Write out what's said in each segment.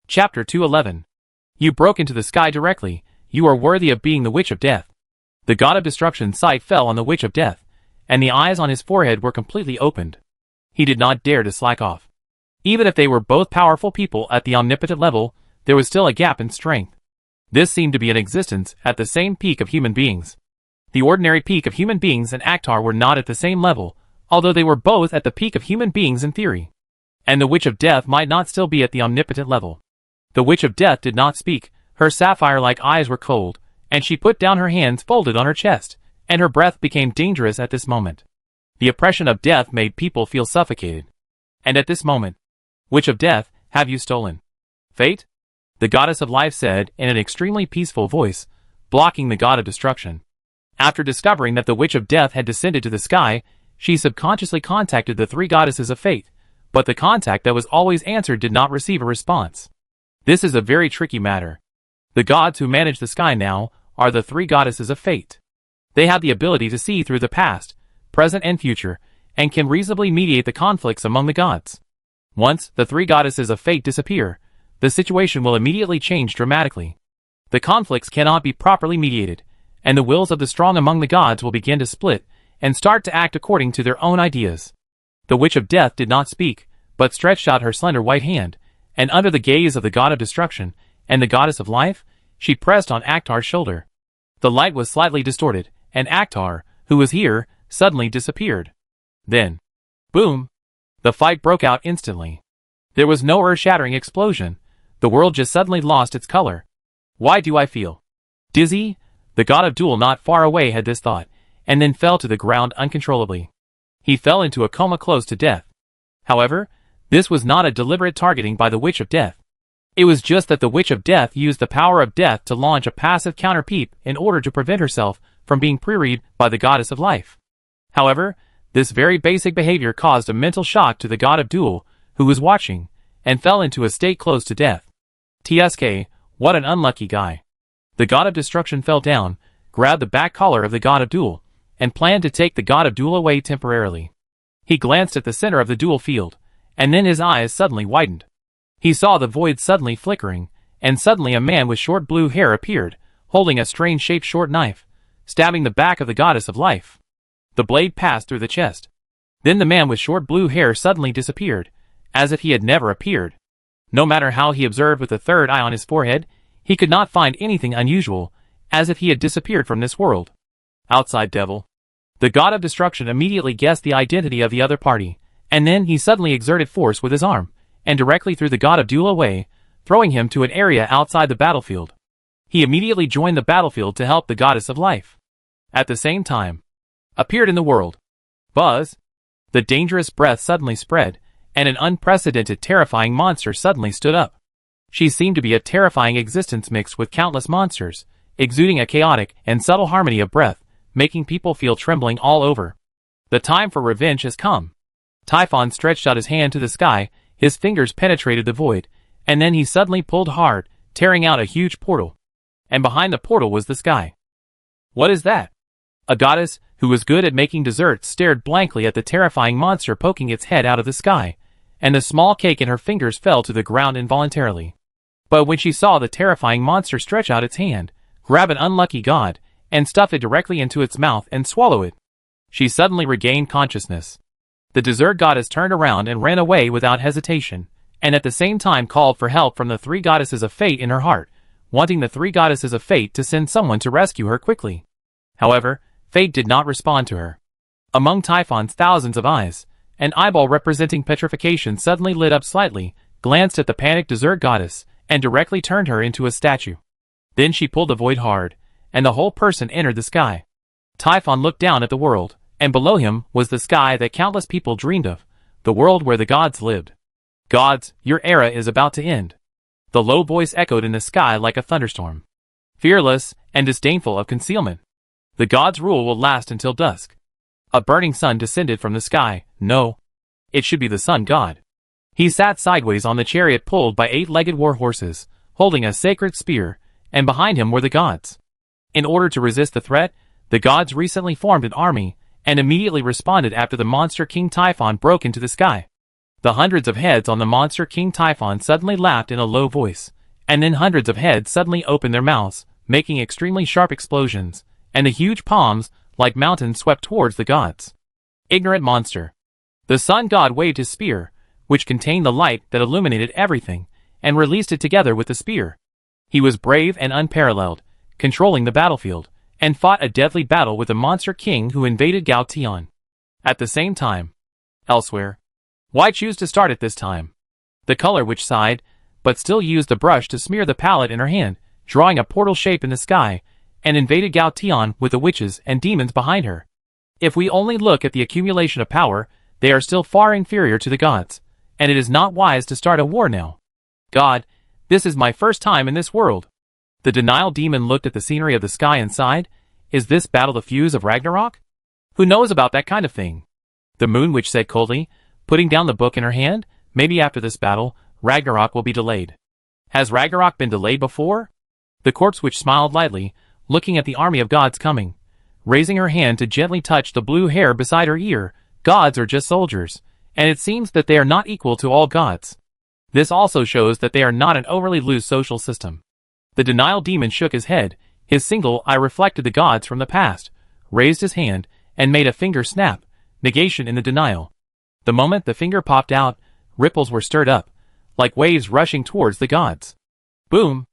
Chapter 211. You broke into the sky directly. You are worthy of being the Witch of Death. The god of destruction's sight fell on the Witch of Death, and the eyes on his forehead were completely opened. He did not dare to slack off. Even if they were both powerful people at the omnipotent level, there was still a gap in strength. This seemed to be in existence at the same peak of human beings. The ordinary peak of human beings and Akhtar were not at the same level, although they were both at the peak of human beings in theory. And the Witch of Death might not still be at the omnipotent level. The Witch of Death did not speak. Her sapphire-like eyes were cold, and she put down her hands folded on her chest, and her breath became dangerous at this moment. The oppression of death made people feel suffocated. And at this moment, Witch of Death, have you stolen fate? The goddess of life said in an extremely peaceful voice, blocking the god of destruction. After discovering that the Witch of Death had descended to the sky, she subconsciously contacted the three goddesses of fate, but the contact that was always answered did not receive a response. This is a very tricky matter. The gods who manage the sky now are the three goddesses of fate. They have the ability to see through the past, present and future, and can reasonably mediate the conflicts among the gods. Once the three goddesses of fate disappear, the situation will immediately change dramatically. The conflicts cannot be properly mediated, and the wills of the strong among the gods will begin to split and start to act according to their own ideas. The Witch of Death did not speak, but stretched out her slender white hand, and under the gaze of the god of destruction and the goddess of life, she pressed on Akhtar's shoulder. The light was slightly distorted, and Akhtar, who was here, suddenly disappeared. Then, boom! The fight broke out instantly. There was no earth-shattering explosion. The world just suddenly lost its color. Why do I feel dizzy? The god of duel not far away had this thought, and then fell to the ground uncontrollably. He fell into a coma close to death. However, this was not a deliberate targeting by the Witch of Death. It was just that the Witch of Death used the power of death to launch a passive counter-peep in order to prevent herself from being pre-read by the goddess of life. However, this very basic behavior caused a mental shock to the god of duel, who was watching, and fell into a state close to death. TSK, what an unlucky guy. The god of destruction fell down, grabbed the back collar of the god of duel, and planned to take the god of duel away temporarily. He glanced at the center of the duel field, and then his eyes suddenly widened. He saw the void suddenly flickering, and suddenly a man with short blue hair appeared, holding a strange-shaped short knife, stabbing the back of the goddess of life. The blade passed through the chest. Then the man with short blue hair suddenly disappeared, as if he had never appeared. No matter how he observed with the third eye on his forehead, he could not find anything unusual, as if he had disappeared from this world. Outside devil. The god of destruction immediately guessed the identity of the other party, and then he suddenly exerted force with his arm, and directly threw the god of duel away, throwing him to an area outside the battlefield. He immediately joined the battlefield to help the goddess of life. At the same time, appeared in the world. Buzz. The dangerous breath suddenly spread, and an unprecedented terrifying monster suddenly stood up. She seemed to be a terrifying existence mixed with countless monsters, exuding a chaotic and subtle harmony of breath, making people feel trembling all over. The time for revenge has come. Typhon stretched out his hand to the sky, his fingers penetrated the void, and then he suddenly pulled hard, tearing out a huge portal. And behind the portal was the sky. What is that? A goddess, who was good at making desserts, stared blankly at the terrifying monster poking its head out of the sky, and the small cake in her fingers fell to the ground involuntarily. But when she saw the terrifying monster stretch out its hand, grab an unlucky god, and stuff it directly into its mouth and swallow it, she suddenly regained consciousness. The dessert goddess turned around and ran away without hesitation, and at the same time called for help from the three goddesses of fate in her heart, wanting the three goddesses of fate to send someone to rescue her quickly. However, fate did not respond to her. Among Typhon's thousands of eyes, an eyeball representing petrification suddenly lit up slightly, glanced at the panicked dessert goddess, and directly turned her into a statue. Then she pulled the void hard, and the whole person entered the sky. Typhon looked down at the world, and below him was the sky that countless people dreamed of, the world where the gods lived. Gods, your era is about to end. The low voice echoed in the sky like a thunderstorm. Fearless and disdainful of concealment. The gods' rule will last until dusk. A burning sun descended from the sky. No. It should be the sun god. He sat sideways on the chariot pulled by 8-legged war horses, holding a sacred spear, and behind him were the gods. In order to resist the threat, the gods recently formed an army, and immediately responded after the monster King Typhon broke into the sky. The hundreds of heads on the monster King Typhon suddenly laughed in a low voice, and then hundreds of heads suddenly opened their mouths, making extremely sharp explosions, and the huge palms, like mountains, swept towards the gods. Ignorant monster. The sun god waved his spear, which contained the light that illuminated everything, and released it together with the spear. He was brave and unparalleled, controlling the battlefield, and fought a deadly battle with the monster king who invaded Gaotian. At the same time, elsewhere. Why choose to start at this time? The color which sighed, but still used the brush to smear the palette in her hand, drawing a portal shape in the sky, and invaded Gaotian with the witches and demons behind her. If we only look at the accumulation of power, they are still far inferior to the gods, and it is not wise to start a war now. God, this is my first time in this world. The denial demon looked at the scenery of the sky and sighed. Is this battle the fuse of Ragnarok? Who knows about that kind of thing? The moon witch said coldly, putting down the book in her hand. Maybe after this battle, Ragnarok will be delayed. Has Ragnarok been delayed before? The corpse witch smiled lightly, looking at the army of gods coming, raising her hand to gently touch the blue hair beside her ear. Gods are just soldiers, and it seems that they are not equal to all gods. This also shows that they are not an overly loose social system. The denial demon shook his head. His single eye reflected the gods from the past, raised his hand, and made a finger snap, negation in the denial. The moment the finger popped out, ripples were stirred up, like waves rushing towards the gods. Boom!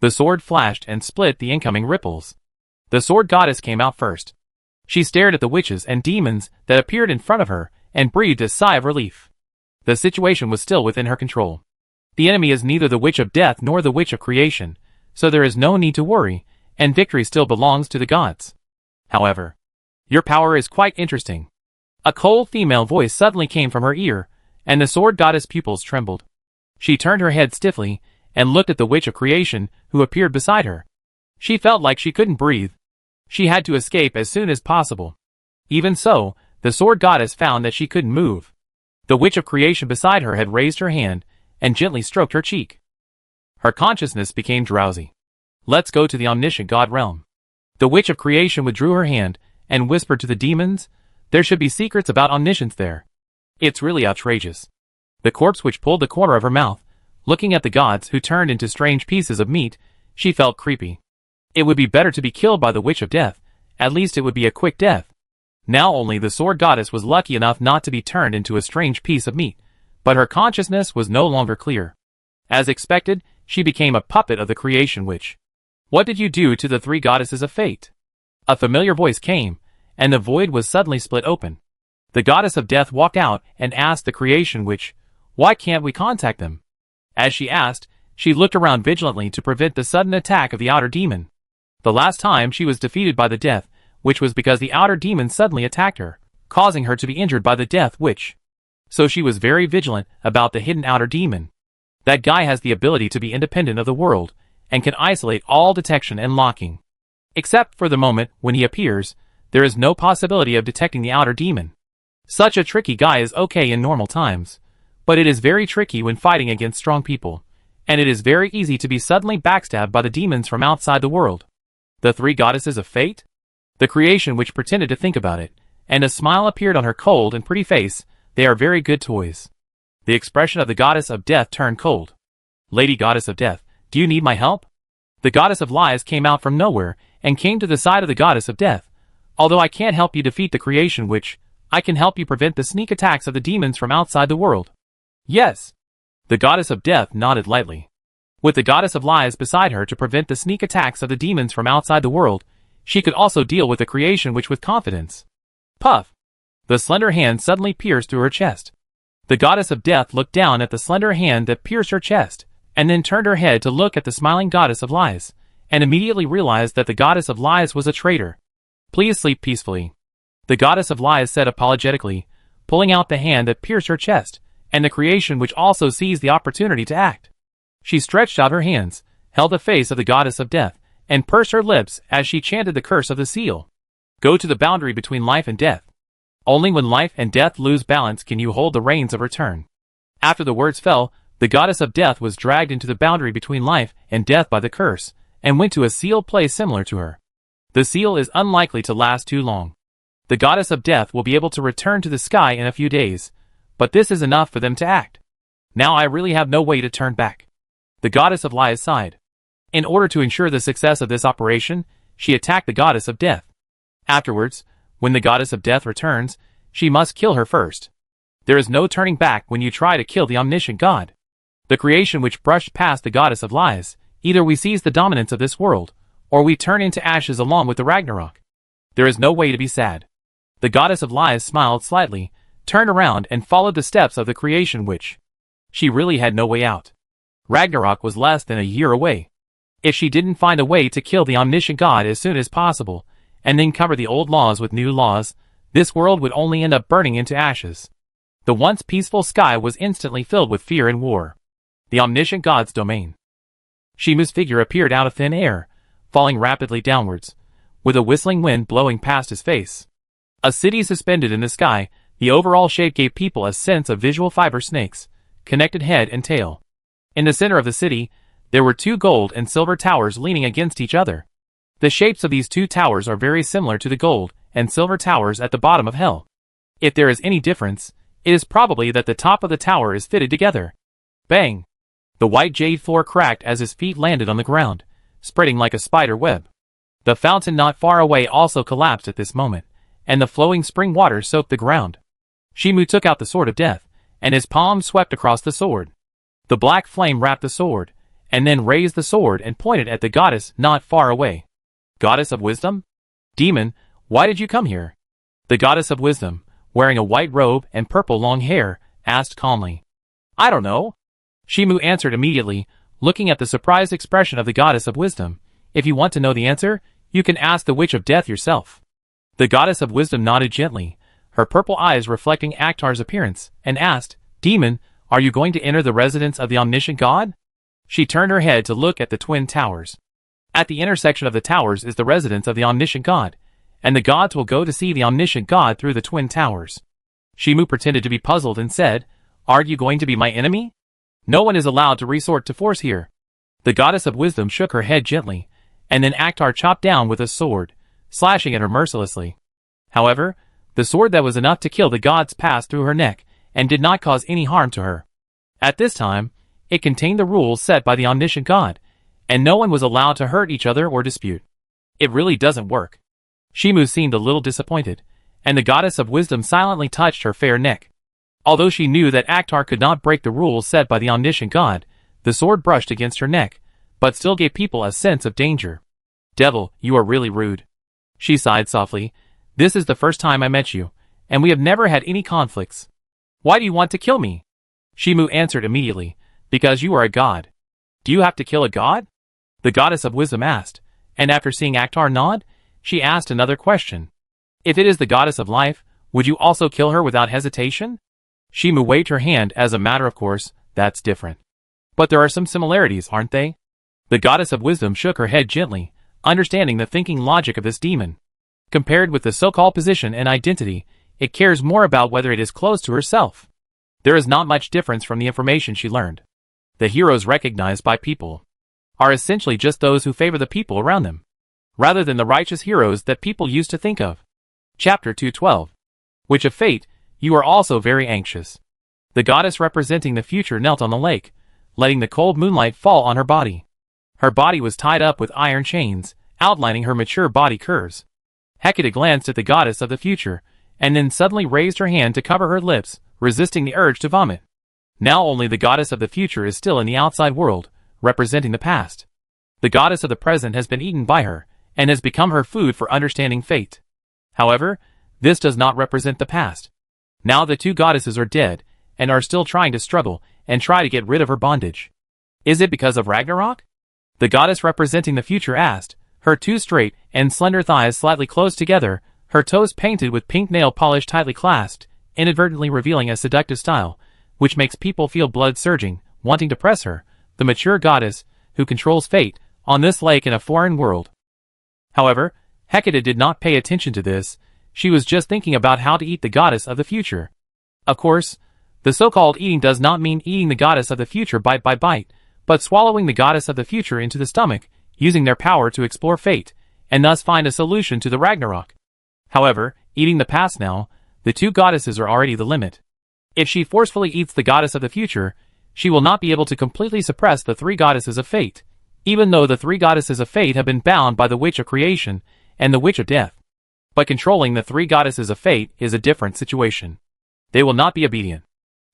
The sword flashed and split the incoming ripples. The sword goddess came out first. She stared at the witches and demons that appeared in front of her, and breathed a sigh of relief. The situation was still within her control. The enemy is neither the witch of death nor the witch of creation, so there is no need to worry, and victory still belongs to the gods. However, your power is quite interesting. A cold female voice suddenly came from her ear, and the sword goddess' pupils trembled. She turned her head stiffly, and looked at the witch of creation, who appeared beside her. She felt like she couldn't breathe. She had to escape as soon as possible. Even so, the sword goddess found that she couldn't move. The witch of creation beside her had raised her hand, and gently stroked her cheek. Her consciousness became drowsy. Let's go to the omniscient god realm. The witch of creation withdrew her hand, and whispered to the demons, there should be secrets about omniscience there. It's really outrageous. The corpse witch pulled the corner of her mouth, looking at the gods who turned into strange pieces of meat. She felt creepy. It would be better to be killed by the witch of death. At least it would be a quick death. Now only the sword goddess was lucky enough not to be turned into a strange piece of meat, but her consciousness was no longer clear. As expected, she became a puppet of the creation witch. What did you do to the three goddesses of fate? A familiar voice came, and the void was suddenly split open. The goddess of death walked out and asked the creation witch, why can't we contact them? As she asked, she looked around vigilantly to prevent the sudden attack of the outer demon. The last time she was defeated by the death, which was because the outer demon suddenly attacked her, causing her to be injured by the death witch. So she was very vigilant about the hidden outer demon. That guy has the ability to be independent of the world, and can isolate all detection and locking. Except for the moment when he appears, there is no possibility of detecting the outer demon. Such a tricky guy is okay in normal times, but it is very tricky when fighting against strong people, and it is very easy to be suddenly backstabbed by the demons from outside the world. The three goddesses of fate? The creation witch pretended to think about it, and a smile appeared on her cold and pretty face. They are very good toys. The expression of the goddess of death turned cold. Lady goddess of death, do you need my help? The goddess of lies came out from nowhere, and came to the side of the goddess of death. Although I can't help you defeat the creation witch, I can help you prevent the sneak attacks of the demons from outside the world. Yes. The goddess of death nodded lightly. With the goddess of lies beside her to prevent the sneak attacks of the demons from outside the world, she could also deal with the creation witch with confidence. Puff! The slender hand suddenly pierced through her chest. The goddess of death looked down at the slender hand that pierced her chest, and then turned her head to look at the smiling goddess of lies, and immediately realized that the goddess of lies was a traitor. Please sleep peacefully. The goddess of lies said apologetically, pulling out the hand that pierced her chest, and the creation which also seized the opportunity to act. She stretched out her hands, held the face of the goddess of death, and pursed her lips as she chanted the curse of the seal. Go to the boundary between life and death. Only when life and death lose balance can you hold the reins of return. After the words fell, the goddess of death was dragged into the boundary between life and death by the curse, and went to a sealed place similar to her. The seal is unlikely to last too long. The goddess of death will be able to return to the sky in a few days, but this is enough for them to act. Now I really have no way to turn back. The goddess of lies sighed. In order to ensure the success of this operation, she attacked the goddess of death. Afterwards, when the goddess of death returns, she must kill her first. There is no turning back when you try to kill the omniscient god. The creation which brushed past the goddess of lies, either we seize the dominance of this world, or we turn into ashes along with the Ragnarok. There is no way to be sad. The goddess of lies smiled slightly, turned around and followed the steps of the creation which. She really had no way out. Ragnarok was less than a year away. If she didn't find a way to kill the omniscient god as soon as possible, and then cover the old laws with new laws, this world would only end up burning into ashes. The once peaceful sky was instantly filled with fear and war. The omniscient god's domain. Shimu's figure appeared out of thin air, falling rapidly downwards, with a whistling wind blowing past his face. A city suspended in the sky, the overall shape gave people a sense of visual fiber snakes, connected head and tail. In the center of the city, there were two gold and silver towers leaning against each other. The shapes of these two towers are very similar to the gold and silver towers at the bottom of hell. If there is any difference, it is probably that the top of the tower is fitted together. Bang! The white jade floor cracked as his feet landed on the ground, spreading like a spider web. The fountain not far away also collapsed at this moment, and the flowing spring water soaked the ground. Shimu took out the sword of death, and his palm swept across the sword. The black flame wrapped the sword, and then raised the sword and pointed at the goddess not far away. Goddess of wisdom? Demon, why did you come here? The goddess of wisdom, wearing a white robe and purple long hair, asked calmly. I don't know. Shimu answered immediately, looking at the surprised expression of the goddess of wisdom. If you want to know the answer, you can ask the witch of death yourself. The goddess of wisdom nodded gently, her purple eyes reflecting Akhtar's appearance, and asked, Demon, are you going to enter the residence of the omniscient god? She turned her head to look at the twin towers. At the intersection of the towers is the residence of the omniscient god, and the gods will go to see the omniscient god through the twin towers. Shimu pretended to be puzzled and said, Are you going to be my enemy? No one is allowed to resort to force here. The goddess of wisdom shook her head gently, and then Akhtar chopped down with a sword, slashing at her mercilessly. However, the sword that was enough to kill the gods passed through her neck, and did not cause any harm to her. At this time, it contained the rules set by the omniscient god, and no one was allowed to hurt each other or dispute. It really doesn't work. Shimu seemed a little disappointed, and the goddess of wisdom silently touched her fair neck. Although she knew that Akhtar could not break the rules set by the omniscient god, the sword brushed against her neck, but still gave people a sense of danger. Devil, you are really rude. She sighed softly. This is the first time I met you, and we have never had any conflicts. Why do you want to kill me? Shimu answered immediately, Because you are a god. Do you have to kill a god? The goddess of wisdom asked, and after seeing Akhtar nod, she asked another question. If it is the goddess of life, would you also kill her without hesitation? Shimu waved her hand. As a matter of course, that's different. But there are some similarities, aren't they? The goddess of wisdom shook her head gently, understanding the thinking logic of this demon. Compared with the so-called position and identity, it cares more about whether it is close to herself. There is not much difference from the information she learned. The heroes recognized by people are essentially just those who favor the people around them, rather than the righteous heroes that people used to think of. Chapter 212. Witch of Fate, you are also very anxious. The goddess representing the future knelt on the lake, letting the cold moonlight fall on her body. Her body was tied up with iron chains, outlining her mature body curves. Hecate glanced at the goddess of the future, and then suddenly raised her hand to cover her lips, resisting the urge to vomit. Now only the goddess of the future is still in the outside world, representing the past. The goddess of the present has been eaten by her, and has become her food for understanding fate. However, this does not represent the past. Now the two goddesses are dead, and are still trying to struggle, and try to get rid of her bondage. Is it because of Ragnarok? The goddess representing the future asked, her two straight and slender thighs slightly closed together, her toes painted with pink nail polish tightly clasped, inadvertently revealing a seductive style, which makes people feel blood surging, wanting to press her, the mature goddess, who controls fate, on this lake in a foreign world. However, Hecate did not pay attention to this. She was just thinking about how to eat the goddess of the future. Of course, the so-called eating does not mean eating the goddess of the future bite by bite, but swallowing the goddess of the future into the stomach, using their power to explore fate, and thus find a solution to the Ragnarok. However, eating the past now, the two goddesses are already the limit. If she forcefully eats the goddess of the future, she will not be able to completely suppress the three goddesses of fate, even though the three goddesses of fate have been bound by the witch of creation and the witch of death. But controlling the three goddesses of fate is a different situation. They will not be obedient.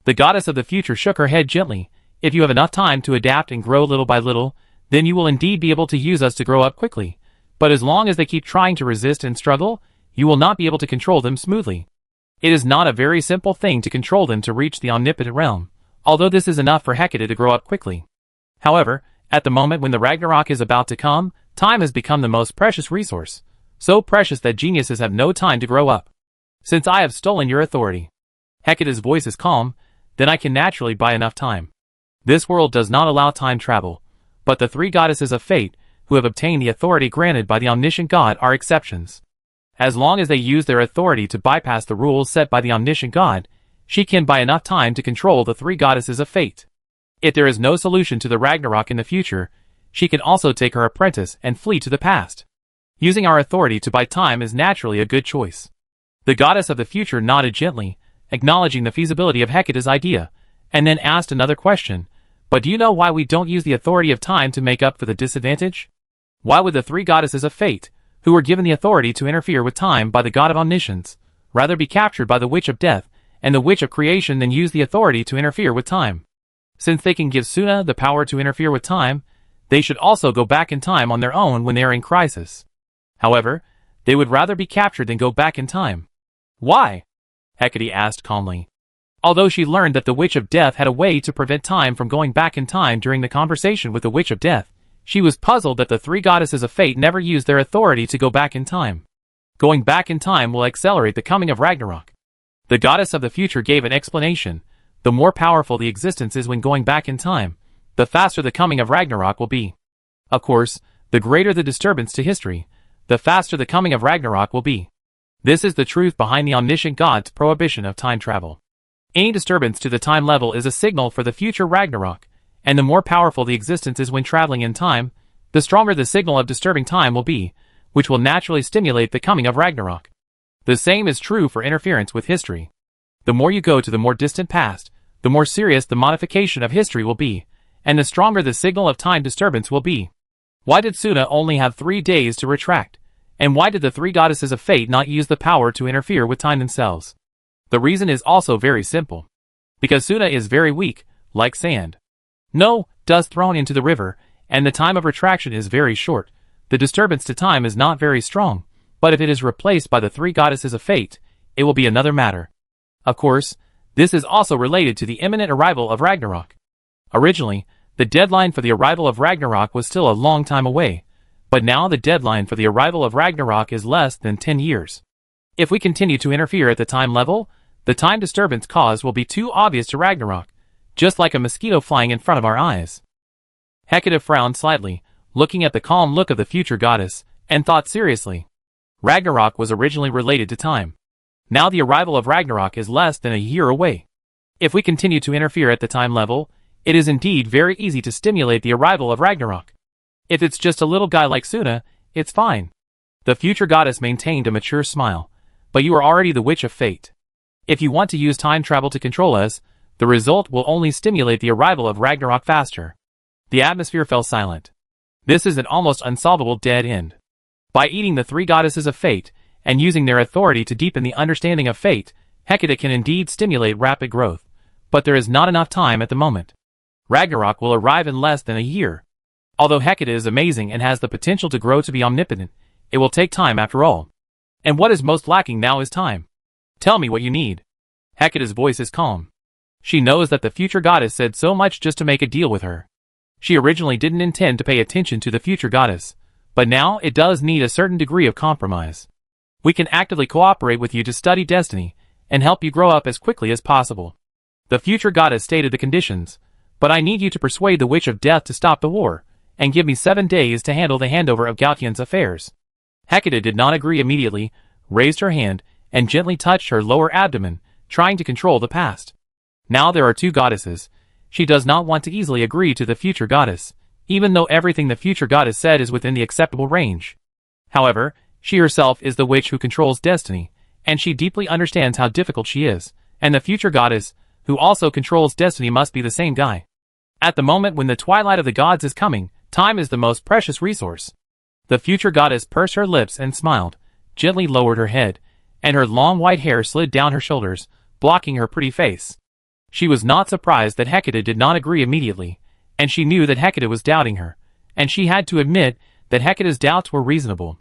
The goddess of the future shook her head gently. If you have enough time to adapt and grow little by little, then you will indeed be able to use us to grow up quickly. But as long as they keep trying to resist and struggle, you will not be able to control them smoothly. It is not a very simple thing to control them to reach the omnipotent realm, although this is enough for Hecate to grow up quickly. However, at the moment when the Ragnarok is about to come, time has become the most precious resource, so precious that geniuses have no time to grow up. Since I have stolen your authority, Hecate's voice is calm, then I can naturally buy enough time. This world does not allow time travel, but the three goddesses of fate, who have obtained the authority granted by the omniscient God, are exceptions. As long as they use their authority to bypass the rules set by the omniscient God, she can buy enough time to control the three goddesses of fate. If there is no solution to the Ragnarok in the future, she can also take her apprentice and flee to the past. Using our authority to buy time is naturally a good choice. The goddess of the future nodded gently, acknowledging the feasibility of Hecate's idea, and then asked another question. But do you know why we don't use the authority of time to make up for the disadvantage? Why would the three goddesses of fate, who were given the authority to interfere with time by the god of omniscience, rather be captured by the witch of death and the witch of creation than use the authority to interfere with time? Since they can give Suna the power to interfere with time, they should also go back in time on their own when they are in crisis. However, they would rather be captured than go back in time. Why? Hecate asked calmly. Although she learned that the witch of death had a way to prevent time from going back in time during the conversation with the witch of death, she was puzzled that the three goddesses of fate never used their authority to go back in time. Going back in time will accelerate the coming of Ragnarok. The goddess of the future gave an explanation. The more powerful the existence is when going back in time, the faster the coming of Ragnarok will be. Of course, the greater the disturbance to history, the faster the coming of Ragnarok will be. This is the truth behind the omniscient God's prohibition of time travel. Any disturbance to the time level is a signal for the future Ragnarok, and the more powerful the existence is when traveling in time, the stronger the signal of disturbing time will be, which will naturally stimulate the coming of Ragnarok. The same is true for interference with history. The more you go to the more distant past, the more serious the modification of history will be, and the stronger the signal of time disturbance will be. Why did Suna only have 3 days to retract? And why did the three goddesses of fate not use the power to interfere with time themselves? The reason is also very simple. Because Suna is very weak, like sand. No dust thrown into the river, and the time of retraction is very short. The disturbance to time is not very strong, but if it is replaced by the three goddesses of fate, it will be another matter. Of course, this is also related to the imminent arrival of Ragnarok. Originally, the deadline for the arrival of Ragnarok was still a long time away, but now the deadline for the arrival of Ragnarok is less than 10 years. If we continue to interfere at the time level, the time disturbance caused will be too obvious to Ragnarok, just like a mosquito flying in front of our eyes. Hecate frowned slightly, looking at the calm look of the future goddess, and thought seriously. Ragnarok was originally related to time. Now the arrival of Ragnarok is less than a year away. If we continue to interfere at the time level, it is indeed very easy to stimulate the arrival of Ragnarok. If it's just a little guy like Suna, it's fine. The future goddess maintained a mature smile. But you are already the witch of fate. If you want to use time travel to control us, the result will only stimulate the arrival of Ragnarok faster. The atmosphere fell silent. This is an almost unsolvable dead end. By eating the three goddesses of fate, and using their authority to deepen the understanding of fate, Hecate can indeed stimulate rapid growth. But there is not enough time at the moment. Ragnarok will arrive in less than a year. Although Hecate is amazing and has the potential to grow to be omnipotent, it will take time after all. And what is most lacking now is time. Tell me what you need. Hecate's voice is calm. She knows that the future goddess said so much just to make a deal with her. She originally didn't intend to pay attention to the future goddess, but now it does need a certain degree of compromise. We can actively cooperate with you to study destiny, and help you grow up as quickly as possible. The future goddess stated the conditions, but I need you to persuade the witch of death to stop the war, and give me 7 days to handle the handover of Gautian's affairs. Hecate did not agree immediately, raised her hand, and gently touched her lower abdomen, trying to control the past. Now there are 2 goddesses. She does not want to easily agree to the future goddess, even though everything the future goddess said is within the acceptable range. However, she herself is the witch who controls destiny, and she deeply understands how difficult she is, and the future goddess, who also controls destiny, must be the same guy. At the moment when the twilight of the gods is coming, time is the most precious resource. The future goddess pursed her lips and smiled, gently lowered her head, and her long white hair slid down her shoulders, blocking her pretty face. She was not surprised that Hecate did not agree immediately, and she knew that Hecate was doubting her, and she had to admit that Hecate's doubts were reasonable.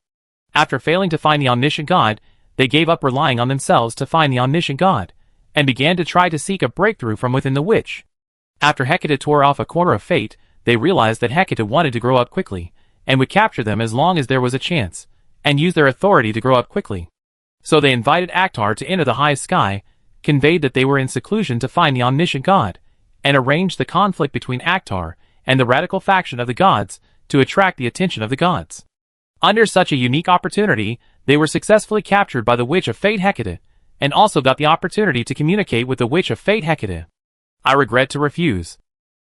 After failing to find the omniscient god, they gave up relying on themselves to find the omniscient god, and began to try to seek a breakthrough from within the witch. After Hecate tore off a corner of fate, they realized that Hecate wanted to grow up quickly, and would capture them as long as there was a chance, and use their authority to grow up quickly. So they invited Akhtar to enter the high sky, conveyed that they were in seclusion to find the omniscient god, and arranged the conflict between Akhtar and the radical faction of the gods to attract the attention of the gods. Under such a unique opportunity, they were successfully captured by the Witch of Fate Hecate, and also got the opportunity to communicate with the Witch of Fate Hecate. I regret to refuse.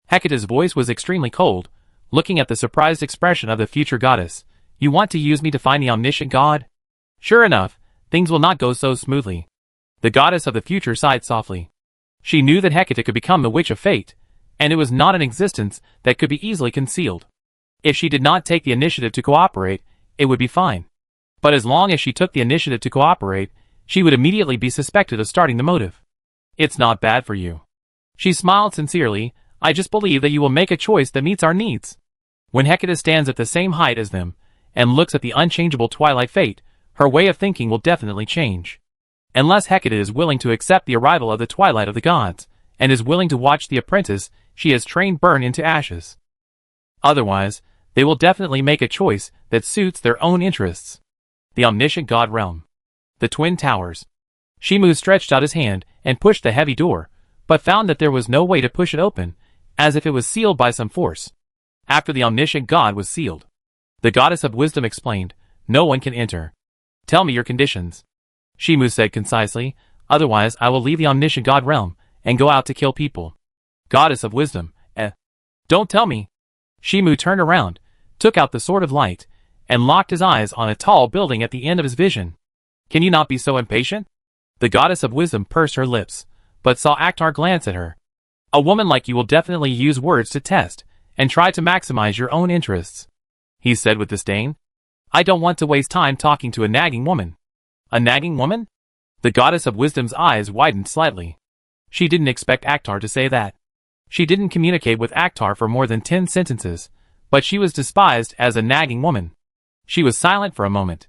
Hecate's voice was extremely cold, looking at the surprised expression of the future goddess. You want to use me to find the omniscient god? Sure enough, things will not go so smoothly. The goddess of the future sighed softly. She knew that Hecate could become the Witch of Fate, and it was not an existence that could be easily concealed. If she did not take the initiative to cooperate, it would be fine. But as long as she took the initiative to cooperate, she would immediately be suspected of starting the motive. It's not bad for you. She smiled sincerely. I just believe that you will make a choice that meets our needs. When Hecate stands at the same height as them, and looks at the unchangeable twilight fate, her way of thinking will definitely change. Unless Hecate is willing to accept the arrival of the twilight of the gods, and is willing to watch the apprentice she has trained burn into ashes. Otherwise, they will definitely make a choice that suits their own interests. The omniscient god realm. The Twin Towers. Shimu stretched out his hand and pushed the heavy door, but found that there was no way to push it open, as if it was sealed by some force. After the omniscient god was sealed, the goddess of wisdom explained, no one can enter. Tell me your conditions. Shimu said concisely, otherwise I will leave the omniscient god realm, and go out to kill people. Goddess of wisdom, Don't tell me. Shimu turned around, took out the sword of light, and locked his eyes on a tall building at the end of his vision. Can you not be so impatient? The goddess of wisdom pursed her lips, but saw Akhtar glance at her. A woman like you will definitely use words to test, and try to maximize your own interests, he said with disdain. I don't want to waste time talking to a nagging woman. A nagging woman? The goddess of wisdom's eyes widened slightly. She didn't expect Akhtar to say that. She didn't communicate with Akhtar for more than 10 sentences, but she was despised as a nagging woman. She was silent for a moment.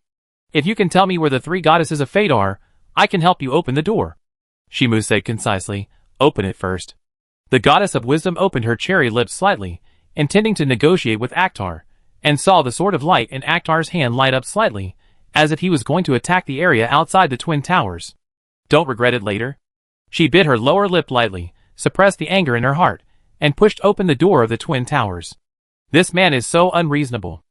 If you can tell me where the 3 goddesses of fate are, I can help you open the door, Shimu said concisely. Open it first. The goddess of wisdom opened her cherry lips slightly, intending to negotiate with Akhtar, and saw the sword of light in Akhtar's hand light up slightly, as if he was going to attack the area outside the Twin Towers. Don't regret it later. She bit her lower lip lightly, suppressed the anger in her heart, and pushed open the door of the Twin Towers. This man is so unreasonable.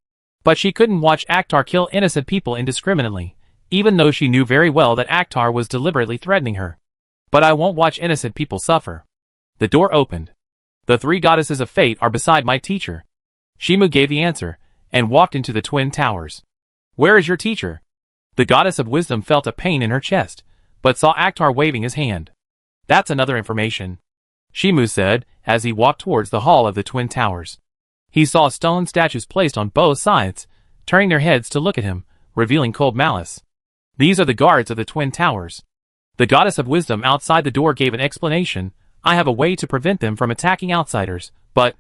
But she couldn't watch Akhtar kill innocent people indiscriminately, even though she knew very well that Akhtar was deliberately threatening her. But I won't watch innocent people suffer. The door opened. The 3 goddesses of fate are beside my teacher. Shimu gave the answer, and walked into the Twin Towers. Where is your teacher? The goddess of wisdom felt a pain in her chest, but saw Akhtar waving his hand. That's another information, Shimu said, as he walked towards the hall of the Twin Towers. He saw stone statues placed on both sides, turning their heads to look at him, revealing cold malice. These are the guards of the Twin Towers. The goddess of wisdom outside the door gave an explanation. I have a way to prevent them from attacking outsiders, but...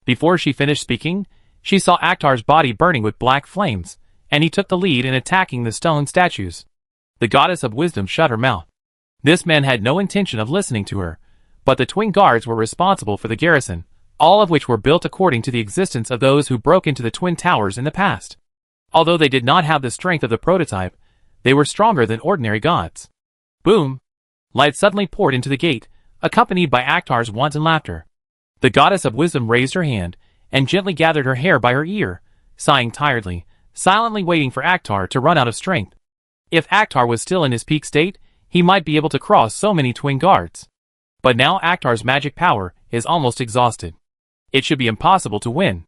Before she finished speaking, she saw Akhtar's body burning with black flames, and he took the lead in attacking the stone statues. The goddess of wisdom shut her mouth. This man had no intention of listening to her, but the twin guards were responsible for the garrison, all of which were built according to the existence of those who broke into the Twin Towers in the past. Although they did not have the strength of the prototype, they were stronger than ordinary gods. Boom! Light suddenly poured into the gate, accompanied by Akhtar's wanton laughter. The goddess of wisdom raised her hand, and gently gathered her hair by her ear, sighing tiredly, silently waiting for Akhtar to run out of strength. If Akhtar was still in his peak state, he might be able to cross so many twin guards. But now Akhtar's magic power is almost exhausted. It should be impossible to win.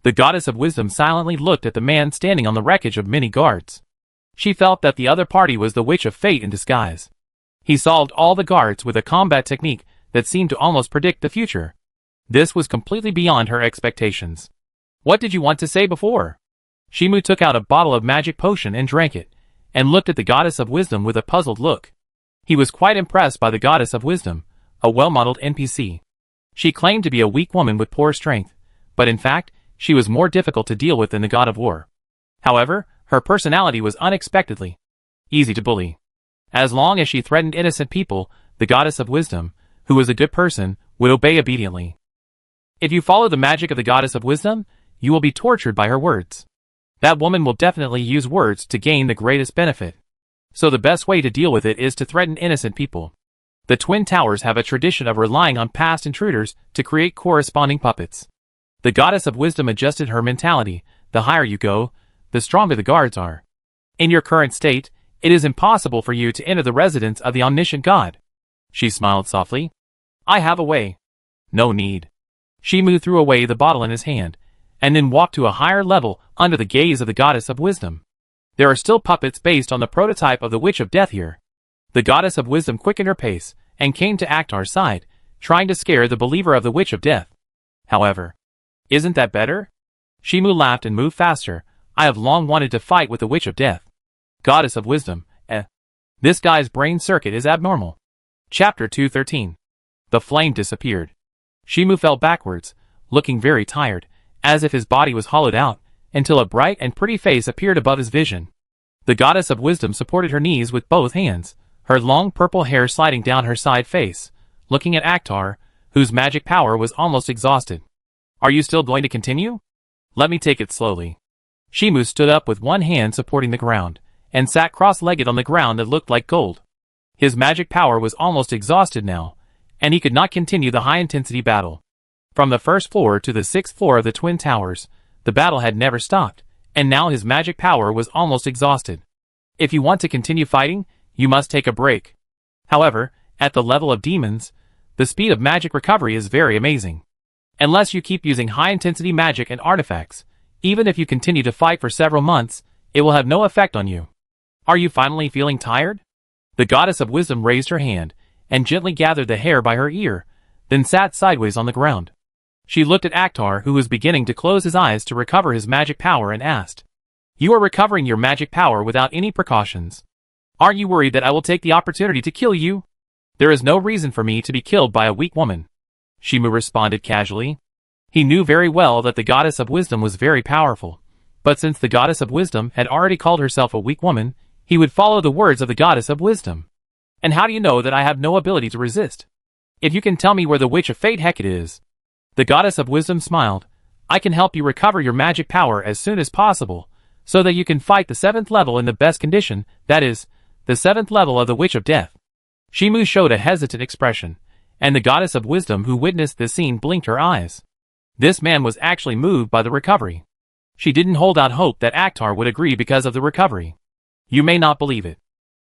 The goddess of wisdom silently looked at the man standing on the wreckage of many guards. She felt that the other party was the Witch of Fate in disguise. He solved all the guards with a combat technique that seemed to almost predict the future. This was completely beyond her expectations. What did you want to say before? Shimu took out a bottle of magic potion and drank it, and looked at the goddess of wisdom with a puzzled look. He was quite impressed by the goddess of wisdom, a well-modeled NPC. She claimed to be a weak woman with poor strength, but in fact, she was more difficult to deal with than the god of war. However, her personality was unexpectedly easy to bully. As long as she threatened innocent people, the goddess of wisdom, who was a good person, would obey obediently. If you follow the magic of the goddess of wisdom, you will be tortured by her words. That woman will definitely use words to gain the greatest benefit. So the best way to deal with it is to threaten innocent people. The Twin Towers have a tradition of relying on past intruders to create corresponding puppets. The goddess of wisdom adjusted her mentality. The higher you go, the stronger the guards are. In your current state, it is impossible for you to enter the residence of the omniscient god. She smiled softly. I have a way. No need. Shimu threw away the bottle in his hand, and then walked to a higher level under the gaze of the goddess of wisdom. There are still puppets based on the prototype of the Witch of Death here. The goddess of wisdom quickened her pace, and came to Akhtar's side, trying to scare the believer of the Witch of Death. However, isn't that better? Shimu laughed and moved faster. I have long wanted to fight with the Witch of Death. Goddess of wisdom, This guy's brain circuit is abnormal. Chapter 213. The flame disappeared. Shimu fell backwards, looking very tired, as if his body was hollowed out, until a bright and pretty face appeared above his vision. The goddess of wisdom supported her knees with both hands, her long purple hair sliding down her side face, looking at Akhtar, whose magic power was almost exhausted. Are you still going to continue? Let me take it slowly. Shimu stood up with one hand supporting the ground, and sat cross-legged on the ground that looked like gold. His magic power was almost exhausted now, and he could not continue the high-intensity battle. From the first floor to the sixth floor of the Twin Towers, the battle had never stopped, and now his magic power was almost exhausted. If you want to continue fighting, you must take a break. However, at the level of demons, the speed of magic recovery is very amazing. Unless you keep using high-intensity magic and artifacts, even if you continue to fight for several months, it will have no effect on you. Are you finally feeling tired? The goddess of wisdom raised her hand, and gently gathered the hair by her ear, then sat sideways on the ground. She looked at Akhtar, who was beginning to close his eyes to recover his magic power, and asked, You are recovering your magic power without any precautions. Aren't you worried that I will take the opportunity to kill you? There is no reason for me to be killed by a weak woman. Shimu responded casually. He knew very well that the goddess of wisdom was very powerful, but since the goddess of wisdom had already called herself a weak woman, he would follow the words of the goddess of wisdom. And how do you know that I have no ability to resist? If you can tell me where the Witch of Fate Hecate is. The goddess of wisdom smiled. I can help you recover your magic power as soon as possible, so that you can fight the 7th level in the best condition, that is, the 7th level of the Witch of Death. Shimu showed a hesitant expression, and the goddess of wisdom who witnessed this scene blinked her eyes. This man was actually moved by the recovery. She didn't hold out hope that Akhtar would agree because of the recovery. You may not believe it.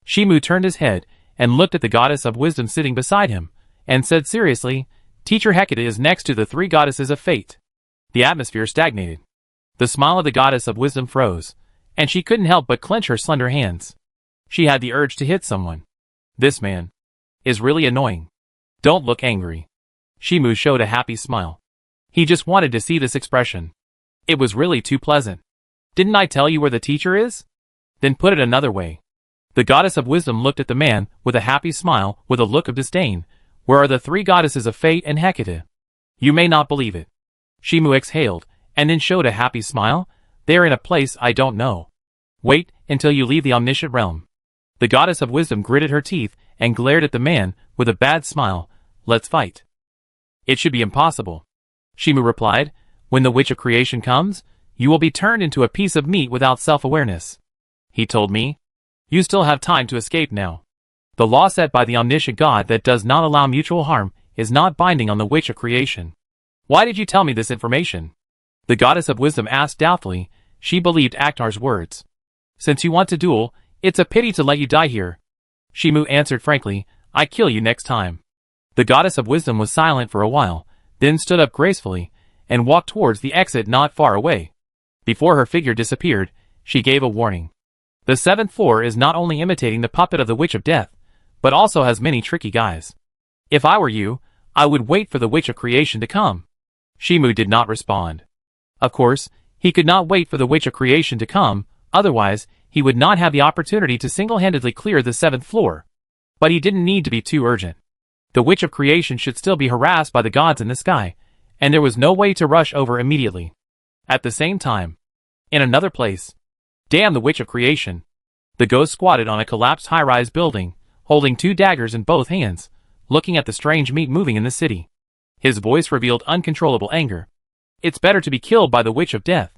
Shimu turned his head and looked at the goddess of wisdom sitting beside him, and said seriously, Teacher Hecate is next to the 3 goddesses of fate. The atmosphere stagnated. The smile of the goddess of wisdom froze, and she couldn't help but clench her slender hands. She had the urge to hit someone. This man is really annoying. Don't look angry. Shimu showed a happy smile. He just wanted to see this expression. It was really too pleasant. Didn't I tell you where the teacher is? Then put it another way. The goddess of wisdom looked at the man with a happy smile with a look of disdain. Where are the 3 goddesses of fate and Hecate? You may not believe it. Shimu exhaled, and then showed a happy smile. They are in a place I don't know. Wait until you leave the omniscient realm. The goddess of wisdom gritted her teeth and glared at the man with a bad smile. Let's fight. It should be impossible. Shimu replied. When the Witch of Creation comes, you will be turned into a piece of meat without self-awareness. He told me. You still have time to escape now. The law set by the omniscient God that does not allow mutual harm is not binding on the Witch of Creation. Why did you tell me this information? The goddess of wisdom asked doubtfully. She believed Akhtar's words. Since you want to duel, it's a pity to let you die here. Shimu answered frankly. I kill you next time. The goddess of wisdom was silent for a while, then stood up gracefully, and walked towards the exit not far away. Before her figure disappeared, she gave a warning. The 7th floor is not only imitating the puppet of the Witch of Death, but also has many tricky guys. If I were you, I would wait for the Witch of Creation to come. Shimu did not respond. Of course, he could not wait for the Witch of Creation to come, otherwise, he would not have the opportunity to single-handedly clear the 7th floor. But he didn't need to be too urgent. The Witch of Creation should still be harassed by the gods in the sky, and there was no way to rush over immediately. At the same time, in another place, damn the Witch of Creation. The ghost squatted on a collapsed high-rise building, holding 2 daggers in both hands, looking at the strange meat moving in the city. His voice revealed uncontrollable anger. It's better to be killed by the Witch of Death.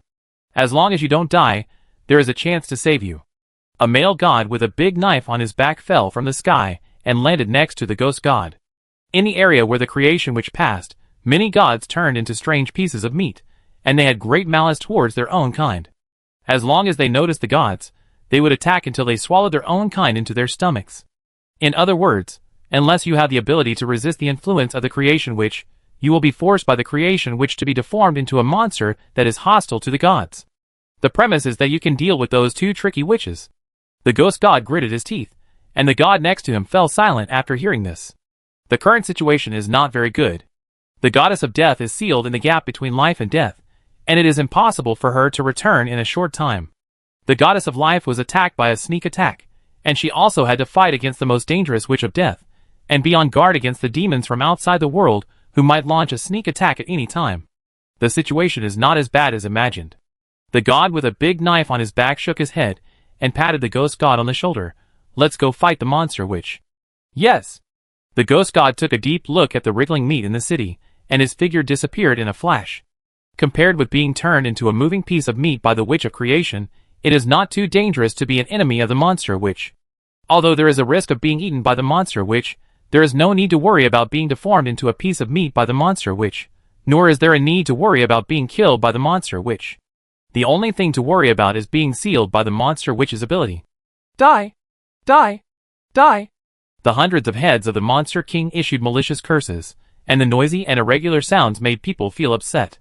As long as you don't die, there is a chance to save you. A male god with a big knife on his back fell from the sky and landed next to the ghost god. In the area where the creation witch passed, many gods turned into strange pieces of meat, and they had great malice towards their own kind. As long as they noticed the gods, they would attack until they swallowed their own kind into their stomachs. In other words, unless you have the ability to resist the influence of the creation witch, you will be forced by the creation witch to be deformed into a monster that is hostile to the gods. The premise is that you can deal with those 2 tricky witches. The ghost god gritted his teeth, and the god next to him fell silent after hearing this. The current situation is not very good. The goddess of death is sealed in the gap between life and death, and it is impossible for her to return in a short time. The goddess of life was attacked by a sneak attack, and she also had to fight against the most dangerous witch of death, and be on guard against the demons from outside the world who might launch a sneak attack at any time. The situation is not as bad as imagined. The god with a big knife on his back shook his head and patted the ghost god on the shoulder. Let's go fight the monster witch. Yes. The ghost god took a deep look at the wriggling meat in the city, and his figure disappeared in a flash. Compared with being turned into a moving piece of meat by the Witch of Creation, it is not too dangerous to be an enemy of the monster witch. Although there is a risk of being eaten by the monster witch, there is no need to worry about being deformed into a piece of meat by the monster witch, nor is there a need to worry about being killed by the monster witch. The only thing to worry about is being sealed by the monster witch's ability. Die! Die! Die! The hundreds of heads of the monster king issued malicious curses, and the noisy and irregular sounds made people feel upset.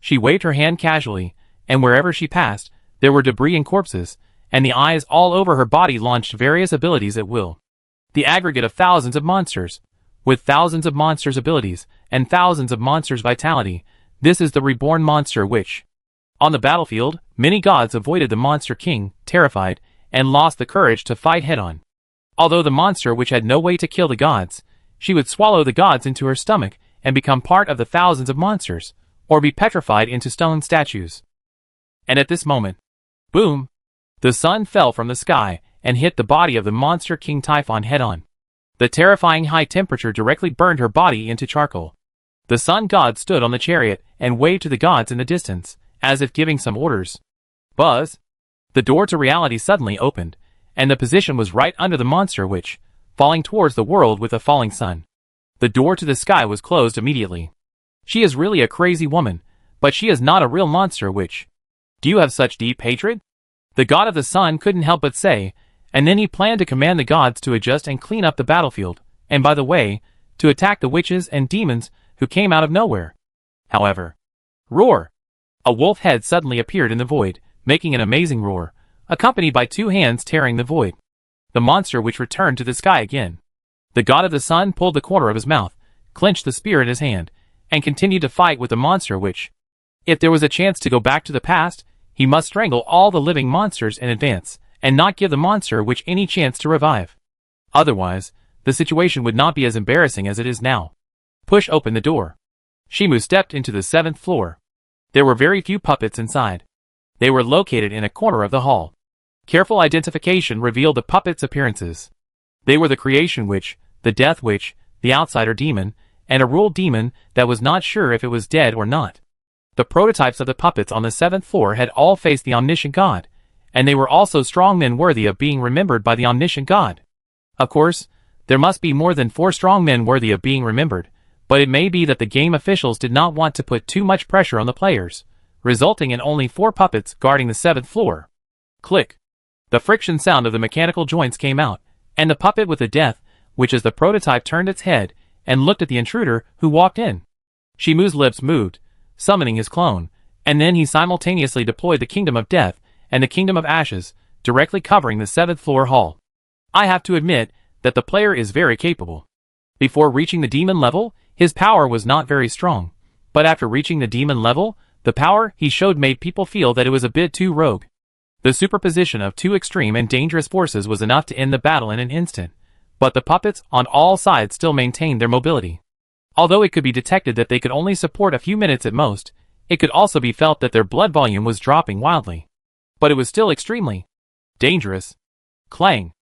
She waved her hand casually, and wherever she passed, there were debris and corpses, and the eyes all over her body launched various abilities at will. The aggregate of thousands of monsters, with thousands of monsters' abilities, and thousands of monsters' vitality, this is the reborn monster witch. On the battlefield, many gods avoided the monster king, terrified, and lost the courage to fight head-on. Although the monster witch had no way to kill the gods, she would swallow the gods into her stomach and become part of the thousands of monsters, or be petrified into stone statues. And at this moment, boom! The sun fell from the sky and hit the body of the monster king Typhon head-on. The terrifying high temperature directly burned her body into charcoal. The sun god stood on the chariot and waved to the gods in the distance, as if giving some orders. Buzz! The door to reality suddenly opened, and the position was right under the monster witch, falling towards the world with a falling sun. The door to the sky was closed immediately. She is really a crazy woman, but she is not a real monster witch. Do you have such deep hatred? The god of the sun couldn't help but say, and then he planned to command the gods to adjust and clean up the battlefield, and by the way, to attack the witches and demons who came out of nowhere. However, roar! A wolf head suddenly appeared in the void, making an amazing roar, accompanied by 2 hands tearing the void. The monster witch returned to the sky again. The god of the sun pulled the corner of his mouth, clenched the spear in his hand, and continued to fight with the monster witch. If there was a chance to go back to the past, he must strangle all the living monsters in advance, and not give the monster witch any chance to revive. Otherwise, the situation would not be as embarrassing as it is now. Push open the door. Shimu stepped into the 7th floor. There were very few puppets inside. They were located in a corner of the hall. Careful identification revealed the puppets' appearances. They were the creation witch, the death witch, the outsider demon, and a ruled demon that was not sure if it was dead or not. The prototypes of the puppets on the 7th floor had all faced the omniscient god, and they were also strong men worthy of being remembered by the omniscient god. Of course, there must be more than 4 strong men worthy of being remembered, but it may be that the game officials did not want to put too much pressure on the players, resulting in only 4 puppets guarding the 7th floor. Click. The friction sound of the mechanical joints came out, and the puppet with the death, which is the prototype, turned its head and looked at the intruder who walked in. Shimu's lips moved, summoning his clone, and then he simultaneously deployed the Kingdom of Death and the Kingdom of Ashes, directly covering the 7th floor hall. I have to admit that the player is very capable. Before reaching the demon level, His power was not very strong, but after reaching the demon level, the power he showed made people feel that it was a bit too rogue. The superposition of two extreme and dangerous forces was enough to end the battle in an instant, but the puppets on all sides still maintained their mobility. Although it could be detected that they could only support a few minutes at most, it could also be felt that their blood volume was dropping wildly. But it was still extremely dangerous. Clang!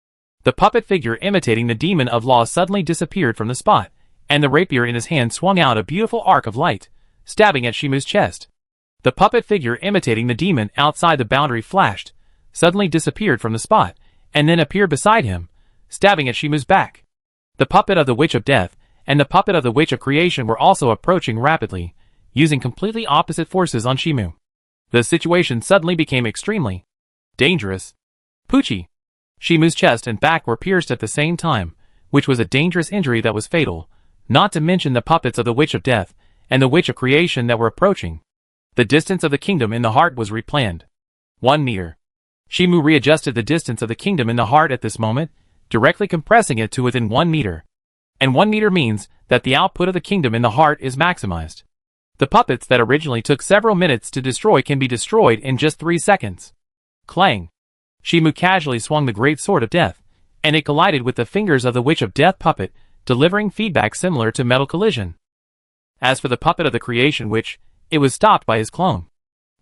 The puppet figure imitating the demon of law suddenly disappeared from the spot, and the rapier in his hand swung out a beautiful arc of light, stabbing at Shimu's chest. The puppet figure imitating the demon outside the boundary flashed, suddenly disappeared from the spot, and then appeared beside him, stabbing at Shimu's back. The puppet of the Witch of Death and the puppet of the Witch of Creation were also approaching rapidly, using completely opposite forces on Shimu. The situation suddenly became extremely dangerous. Poochie! Shimu's chest and back were pierced at the same time, which was a dangerous injury that was fatal, not to mention the puppets of the Witch of Death and the Witch of Creation that were approaching. The distance of the kingdom in the heart was replanned. 1 meter. Shimu readjusted the distance of the kingdom in the heart at this moment, directly compressing it to within 1 meter. And 1 meter means that the output of the kingdom in the heart is maximized. The puppets that originally took several minutes to destroy can be destroyed in just 3 seconds. Clang! Shimu casually swung the great sword of death, and it collided with the fingers of the Witch of Death puppet, delivering feedback similar to metal collision. As for the puppet of the Creation Witch, it was stopped by his clone.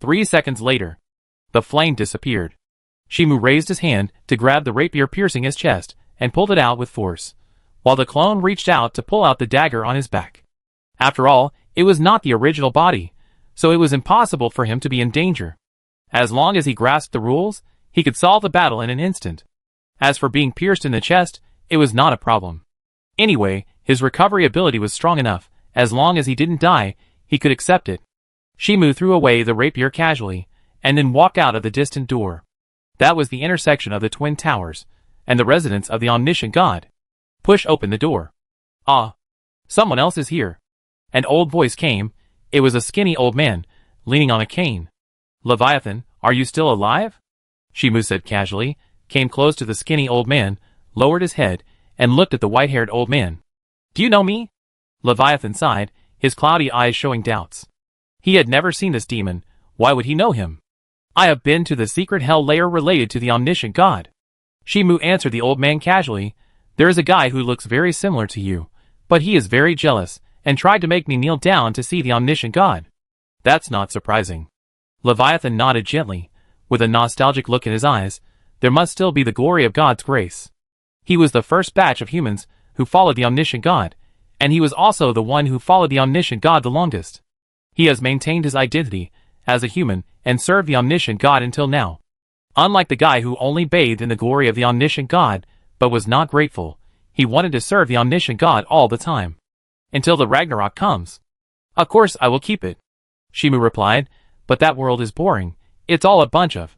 3 seconds later, the flame disappeared. Shimu raised his hand to grab the rapier piercing his chest, and pulled it out with force, while the clone reached out to pull out the dagger on his back. After all, it was not the original body, so it was impossible for him to be in danger. As long as he grasped the rules, he could solve the battle in an instant. As for being pierced in the chest, it was not a problem. Anyway, his recovery ability was strong enough. As long as he didn't die, he could accept it. Shimu threw away the rapier casually, and then walked out of the distant door. That was the intersection of the Twin Towers, and the residence of the Omniscient God. Push open the door. Ah! Someone else is here. An old voice came. It was a skinny old man, leaning on a cane. Leviathan, are you still alive? Shimu said casually, came close to the skinny old man, lowered his head, and looked at the white-haired old man. Do you know me? Leviathan sighed, his cloudy eyes showing doubts. He had never seen this demon. Why would he know him? I have been to the secret hell layer related to the Omniscient God. Shimu answered the old man casually. There is a guy who looks very similar to you, but he is very jealous, and tried to make me kneel down to see the Omniscient God. That's not surprising. Leviathan nodded gently, with a nostalgic look in his eyes. There must still be the glory of God's grace. He was the first batch of humans who followed the Omniscient God, and he was also the one who followed the Omniscient God the longest. He has maintained his identity as a human and served the Omniscient God until now. Unlike the guy who only bathed in the glory of the Omniscient God, but was not grateful, he wanted to serve the Omniscient God all the time. Until the Ragnarok comes. Of course I will keep it. Shimu replied, but that world is boring. It's all a bunch of...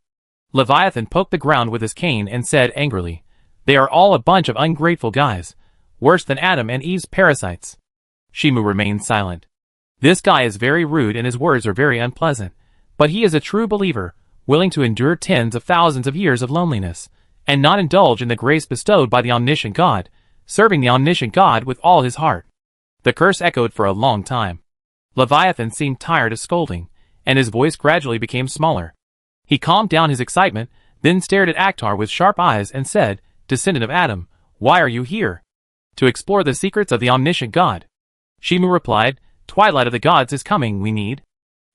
Leviathan poked the ground with his cane and said angrily, they are all a bunch of ungrateful guys, worse than Adam and Eve's parasites. Shimu remained silent. This guy is very rude and his words are very unpleasant, but he is a true believer, willing to endure tens of thousands of years of loneliness, and not indulge in the grace bestowed by the Omniscient God, serving the Omniscient God with all his heart. The curse echoed for a long time. Leviathan seemed tired of scolding, and his voice gradually became smaller. He calmed down his excitement, then stared at Akhtar with sharp eyes and said, Descendant of Adam, why are you here? To explore the secrets of the Omniscient God. Shimu replied, Twilight of the Gods is coming, we need.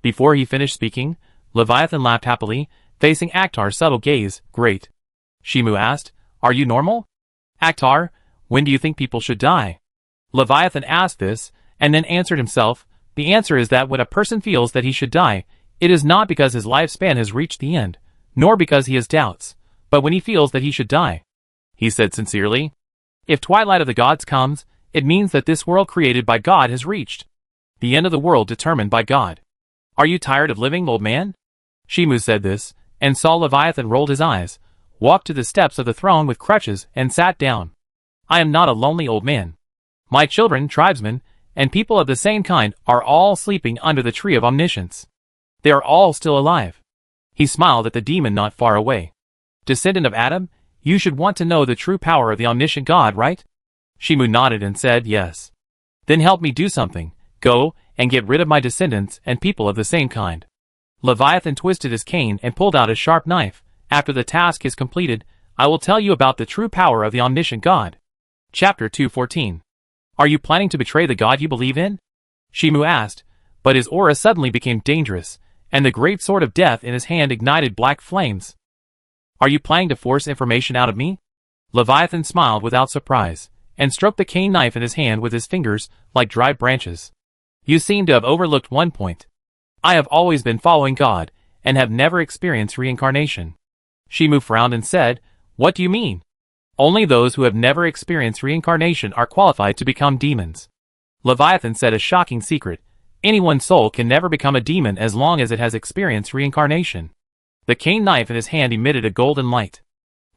Before he finished speaking, Leviathan laughed happily, facing Akhtar's subtle gaze. Great. Shimu asked, Are you normal? Akhtar, when do you think people should die? Leviathan asked this, and then answered himself, The answer is that when a person feels that he should die, it is not because his lifespan has reached the end, nor because he has doubts, but when he feels that he should die. He said sincerely, If Twilight of the Gods comes, it means that this world created by God has reached the end of the world determined by God. Are you tired of living, old man? Shimu said this, and saw Leviathan rolled his eyes, walked to the steps of the throne with crutches, and sat down. I am not a lonely old man. My children, tribesmen, and people of the same kind are all sleeping under the tree of omniscience. They are all still alive. He smiled at the demon not far away. Descendant of Adam, you should want to know the true power of the Omniscient God, right? Shimu nodded and said yes. Then help me do something. Go, and get rid of my descendants and people of the same kind. Leviathan twisted his cane and pulled out a sharp knife. After the task is completed, I will tell you about the true power of the omniscient God. Chapter 214. Are you planning to betray the God you believe in? Shimu asked, but his aura suddenly became dangerous, and the great sword of death in his hand ignited black flames. Are you planning to force information out of me? Leviathan smiled without surprise, and stroked the cane knife in his hand with his fingers like dried branches. You seem to have overlooked one point. I have always been following God, and have never experienced reincarnation. Shimu frowned and said, What do you mean? Only those who have never experienced reincarnation are qualified to become demons. Leviathan said a shocking secret. Anyone's soul can never become a demon as long as it has experienced reincarnation. The cane knife in his hand emitted a golden light.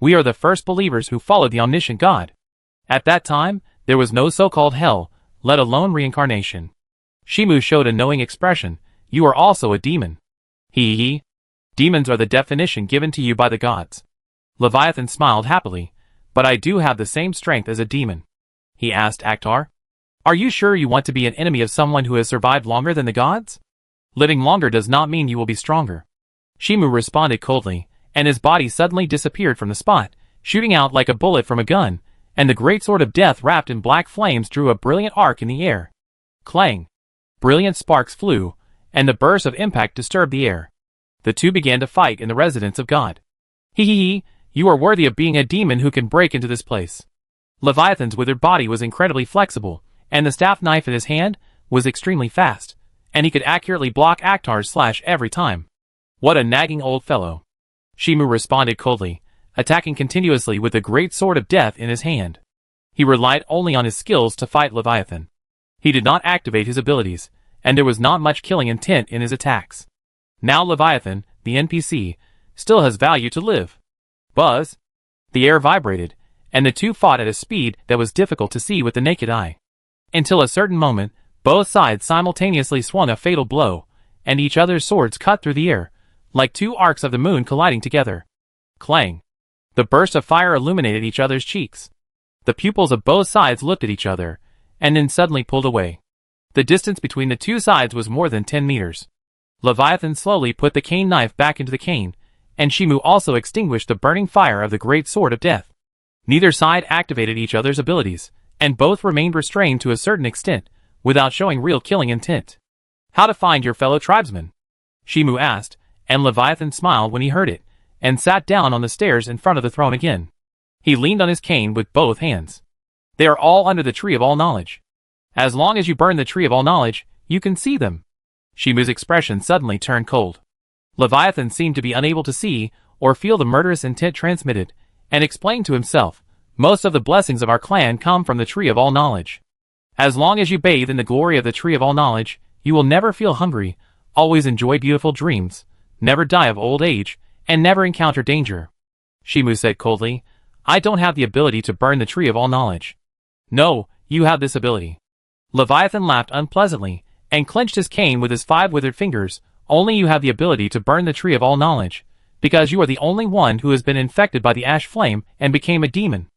We are the first believers who followed the omniscient God. At that time, there was no so-called hell, let alone reincarnation. Shimu showed a knowing expression. You are also a demon. Hee. Demons are the definition given to you by the gods. Leviathan smiled happily. But I do have the same strength as a demon. He asked Akhtar. Are you sure you want to be an enemy of someone who has survived longer than the gods? Living longer does not mean you will be stronger. Shimu responded coldly, and his body suddenly disappeared from the spot, shooting out like a bullet from a gun, and the great sword of death wrapped in black flames drew a brilliant arc in the air. Clang! Brilliant sparks flew, and the burst of impact disturbed the air. The two began to fight in the residence of God. Hee. You are worthy of being a demon who can break into this place. Leviathan's withered body was incredibly flexible, and the staff knife in his hand was extremely fast, and he could accurately block Akhtar's slash every time. What a nagging old fellow. Shimu responded coldly, attacking continuously with the great sword of death in his hand. He relied only on his skills to fight Leviathan. He did not activate his abilities, and there was not much killing intent in his attacks. Now Leviathan, the NPC, still has value to live. Buzz! The air vibrated, and the two fought at a speed that was difficult to see with the naked eye. Until a certain moment, both sides simultaneously swung a fatal blow, and each other's swords cut through the air, like two arcs of the moon colliding together. Clang! The burst of fire illuminated each other's cheeks. The pupils of both sides looked at each other, and then suddenly pulled away. The distance between the two sides was more than 10 meters. Leviathan slowly put the cane knife back into the cane, and Shimu also extinguished the burning fire of the great sword of death. Neither side activated each other's abilities, and both remained restrained to a certain extent, without showing real killing intent. How to find your fellow tribesmen? Shimu asked, and Leviathan smiled when he heard it, and sat down on the stairs in front of the throne again. He leaned on his cane with both hands. They are all under the tree of all knowledge. As long as you burn the tree of all knowledge, you can see them. Shimu's expression suddenly turned cold. Leviathan seemed to be unable to see or feel the murderous intent transmitted, and explained to himself, most of the blessings of our clan come from the tree of all knowledge. As long as you bathe in the glory of the tree of all knowledge, you will never feel hungry, always enjoy beautiful dreams, never die of old age, and never encounter danger. Shimu said coldly, I don't have the ability to burn the tree of all knowledge. No, you have this ability. Leviathan laughed unpleasantly, and clenched his cane with his 5 withered fingers. Only you have the ability to burn the tree of all knowledge, because you are the only one who has been infected by the ash flame and became a demon.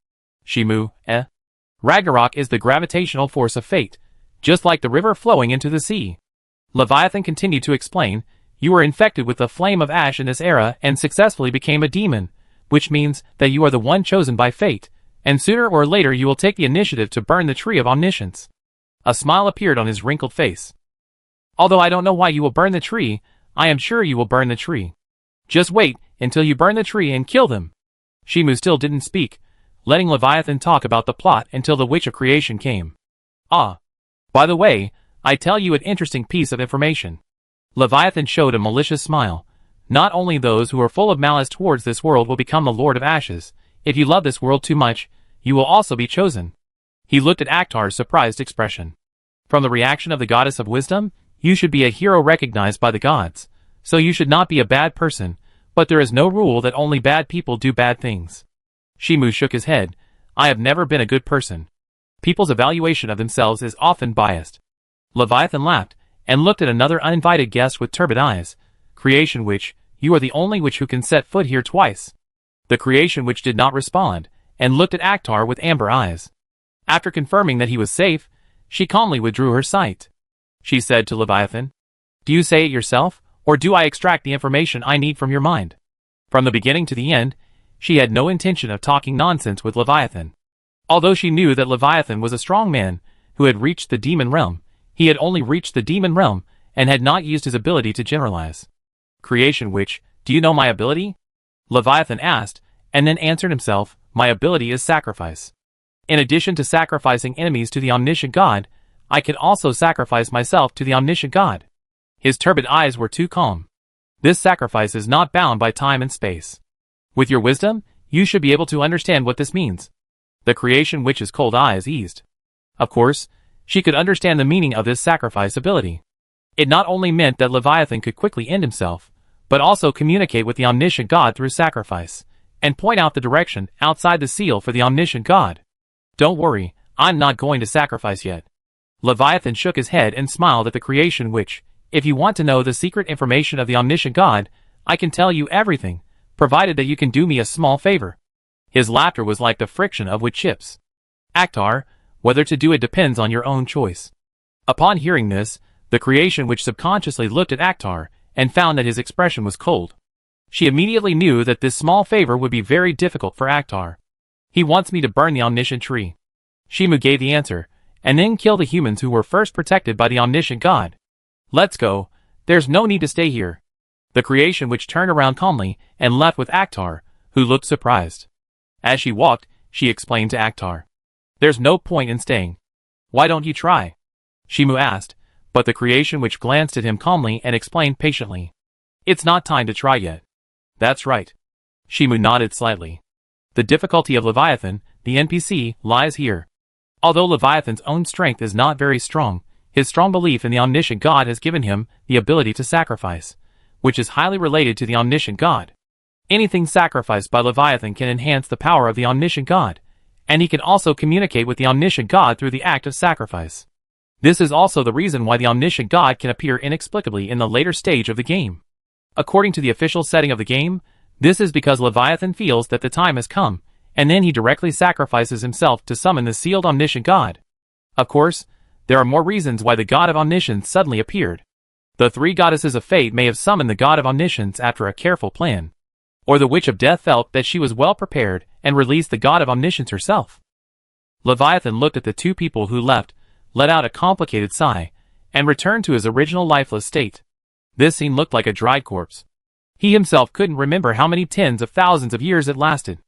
Shimu, Ragnarok is the gravitational force of fate, just like the river flowing into the sea. Leviathan continued to explain, you were infected with the flame of ash in this era and successfully became a demon, which means that you are the one chosen by fate, and sooner or later you will take the initiative to burn the tree of omniscience. A smile appeared on his wrinkled face. Although I don't know why you will burn the tree, I am sure you will burn the tree. Just wait until you burn the tree and kill them. Shimu still didn't speak, letting Leviathan talk about the plot until the Witch of Creation came. Ah. By the way, I tell you an interesting piece of information. Leviathan showed a malicious smile. Not only those who are full of malice towards this world will become the Lord of Ashes. If you love this world too much, you will also be chosen. He looked at Akhtar's surprised expression. From the reaction of the Goddess of Wisdom, you should be a hero recognized by the gods, so you should not be a bad person, but there is no rule that only bad people do bad things. Shimu shook his head. I have never been a good person. People's evaluation of themselves is often biased. Leviathan laughed, and looked at another uninvited guest with turbid eyes. Creation Witch, you are the only witch who can set foot here twice. The Creation Witch did not respond, and looked at Akhtar with amber eyes. After confirming that he was safe, She calmly withdrew her sight. She said to Leviathan, "Do you say it yourself, or do I extract the information I need from your mind?" From the beginning to the end, she had no intention of talking nonsense with Leviathan. Although she knew that Leviathan was a strong man who had reached the demon realm, he had only reached the demon realm and had not used his ability to generalize. "Creation Witch, do you know my ability?" Leviathan asked, and then answered himself, "My ability is sacrifice. In addition to sacrificing enemies to the omniscient God, I can also sacrifice myself to the omniscient God." His turbid eyes were too calm. "This sacrifice is not bound by time and space. With your wisdom, you should be able to understand what this means." The Creation Witch's cold eyes eased. Of course, she could understand the meaning of this sacrifice ability. It not only meant that Leviathan could quickly end himself, but also communicate with the omniscient God through sacrifice, and point out the direction outside the seal for the omniscient God. "Don't worry, I'm not going to sacrifice yet." Leviathan shook his head and smiled at the Creation Witch. "If you want to know the secret information of the omniscient God, I can tell you everything, provided that you can do me a small favor." His laughter was like the friction of wood chips. "Akhtar, whether to do it depends on your own choice." Upon hearing this, the Creation Witch subconsciously looked at Akhtar, and found that his expression was cold. She immediately knew that this small favor would be very difficult for Akhtar. "He wants me to burn the omniscient tree." Shimu gave the answer, "and then kill the humans who were first protected by the omniscient God." "Let's go, there's no need to stay here." The Creation Witch turned around calmly, and left with Akhtar, who looked surprised. As she walked, she explained to Akhtar, "There's no point in staying. Why don't you try?" Shimu asked, but the Creation Witch glanced at him calmly and explained patiently, "It's not time to try yet." "That's right." Shimu nodded slightly. "The difficulty of Leviathan, the NPC, lies here. Although Leviathan's own strength is not very strong, his strong belief in the omniscient God has given him the ability to sacrifice, which is highly related to the omniscient God. Anything sacrificed by Leviathan can enhance the power of the omniscient God, and he can also communicate with the omniscient God through the act of sacrifice. This is also the reason why the omniscient God can appear inexplicably in the later stage of the game. According to the official setting of the game, this is because Leviathan feels that the time has come, and then he directly sacrifices himself to summon the sealed omniscient God. Of course, there are more reasons why the God of Omniscience suddenly appeared. The three goddesses of fate may have summoned the God of Omniscience after a careful plan. Or the Witch of Death felt that she was well prepared and released the God of Omniscience herself. Leviathan looked at the two people who left, let out a complicated sigh, and returned to his original lifeless state. This scene looked like a dried corpse. He himself couldn't remember how many tens of thousands of years it lasted.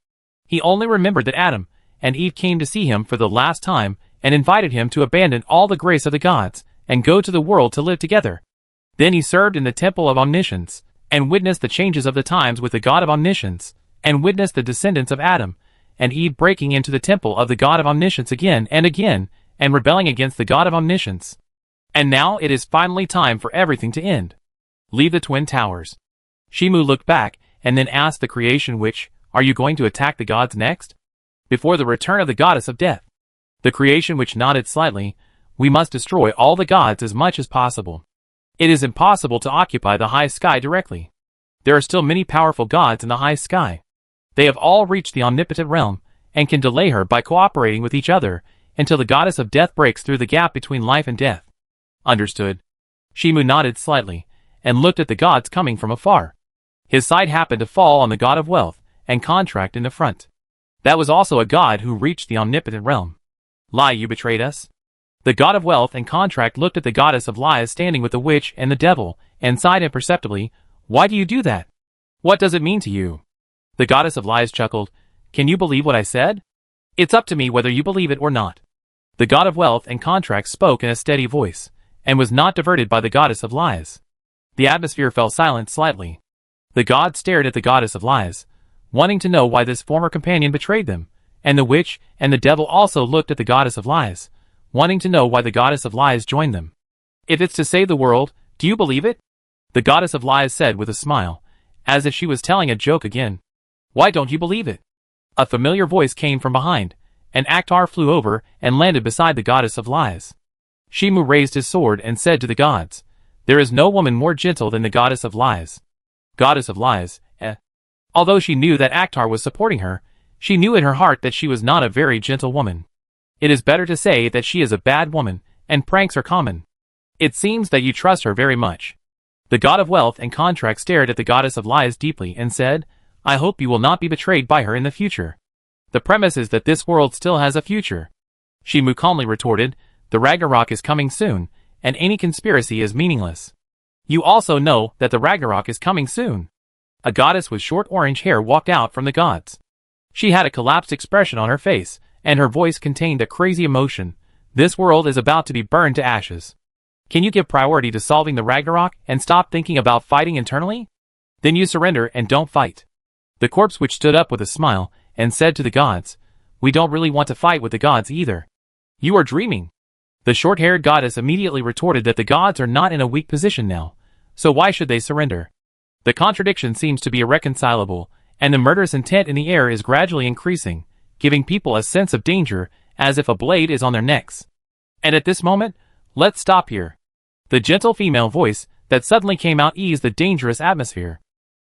He only remembered that Adam and Eve came to see him for the last time and invited him to abandon all the grace of the gods and go to the world to live together. Then he served in the Temple of Omniscience, and witnessed the changes of the times with the God of Omniscience, and witnessed the descendants of Adam and Eve breaking into the temple of the God of Omniscience again, and rebelling against the God of Omniscience. And now it is finally time for everything to end. Leave the Twin Towers. Shimu looked back, and then asked the Creation Witch, "Are you going to attack the gods next? Before the return of the Goddess of Death?" The Creation Witch nodded slightly. "We must destroy all the gods as much as possible. It is impossible to occupy the high sky directly. There are still many powerful gods in the high sky. They have all reached the omnipotent realm, and can delay her by cooperating with each other until the Goddess of Death breaks through the gap between life and death." "Understood." Shimu nodded slightly, and looked at the gods coming from afar. His sight happened to fall on the God of Wealth and Contract in the front. That was also a god who reached the omnipotent realm. "Lie, you betrayed us?" The God of Wealth and Contract looked at the Goddess of Lies standing with the witch and the devil, and sighed imperceptibly. "Why do you do that? What does it mean to you?" The Goddess of Lies chuckled. "Can you believe what I said? It's up to me whether you believe it or not." The God of Wealth and Contract spoke in a steady voice, and was not diverted by the Goddess of Lies. The atmosphere fell silent slightly. The gods stared at the Goddess of Lies, wanting to know why this former companion betrayed them, and the witch and the devil also looked at the Goddess of Lies, wanting to know why the Goddess of Lies joined them. "If it's to save the world, do you believe it?" The Goddess of Lies said with a smile, as if she was telling a joke again. "Why don't you believe it?" A familiar voice came from behind, and Akhtar flew over and landed beside the Goddess of Lies. Shimu raised his sword and said to the gods, "There is no woman more gentle than the Goddess of Lies." Goddess of Lies, Although she knew that Akhtar was supporting her, she knew in her heart that she was not a very gentle woman. It is better to say that she is a bad woman, and pranks are common. It seems that you trust her very much. The god of wealth and contract stared at the goddess of lies deeply and said, I hope you will not be betrayed by her in the future. The premise is that this world still has a future. Shimu calmly retorted, the Ragnarok is coming soon, and any conspiracy is meaningless. You also know that the Ragnarok is coming soon. A goddess with short orange hair walked out from the gods. She had a collapsed expression on her face, and her voice contained a crazy emotion. This world is about to be burned to ashes. Can you give priority to solving the Ragnarok and stop thinking about fighting internally? Then you surrender and don't fight. The corpse witch stood up with a smile and said to the gods, we don't really want to fight with the gods either. You are dreaming. The short-haired goddess immediately retorted that the gods are not in a weak position now, so why should they surrender? The contradiction seems to be irreconcilable, and the murderous intent in the air is gradually increasing, giving people a sense of danger, as if a blade is on their necks. And at this moment, let's stop here. The gentle female voice that suddenly came out eased the dangerous atmosphere.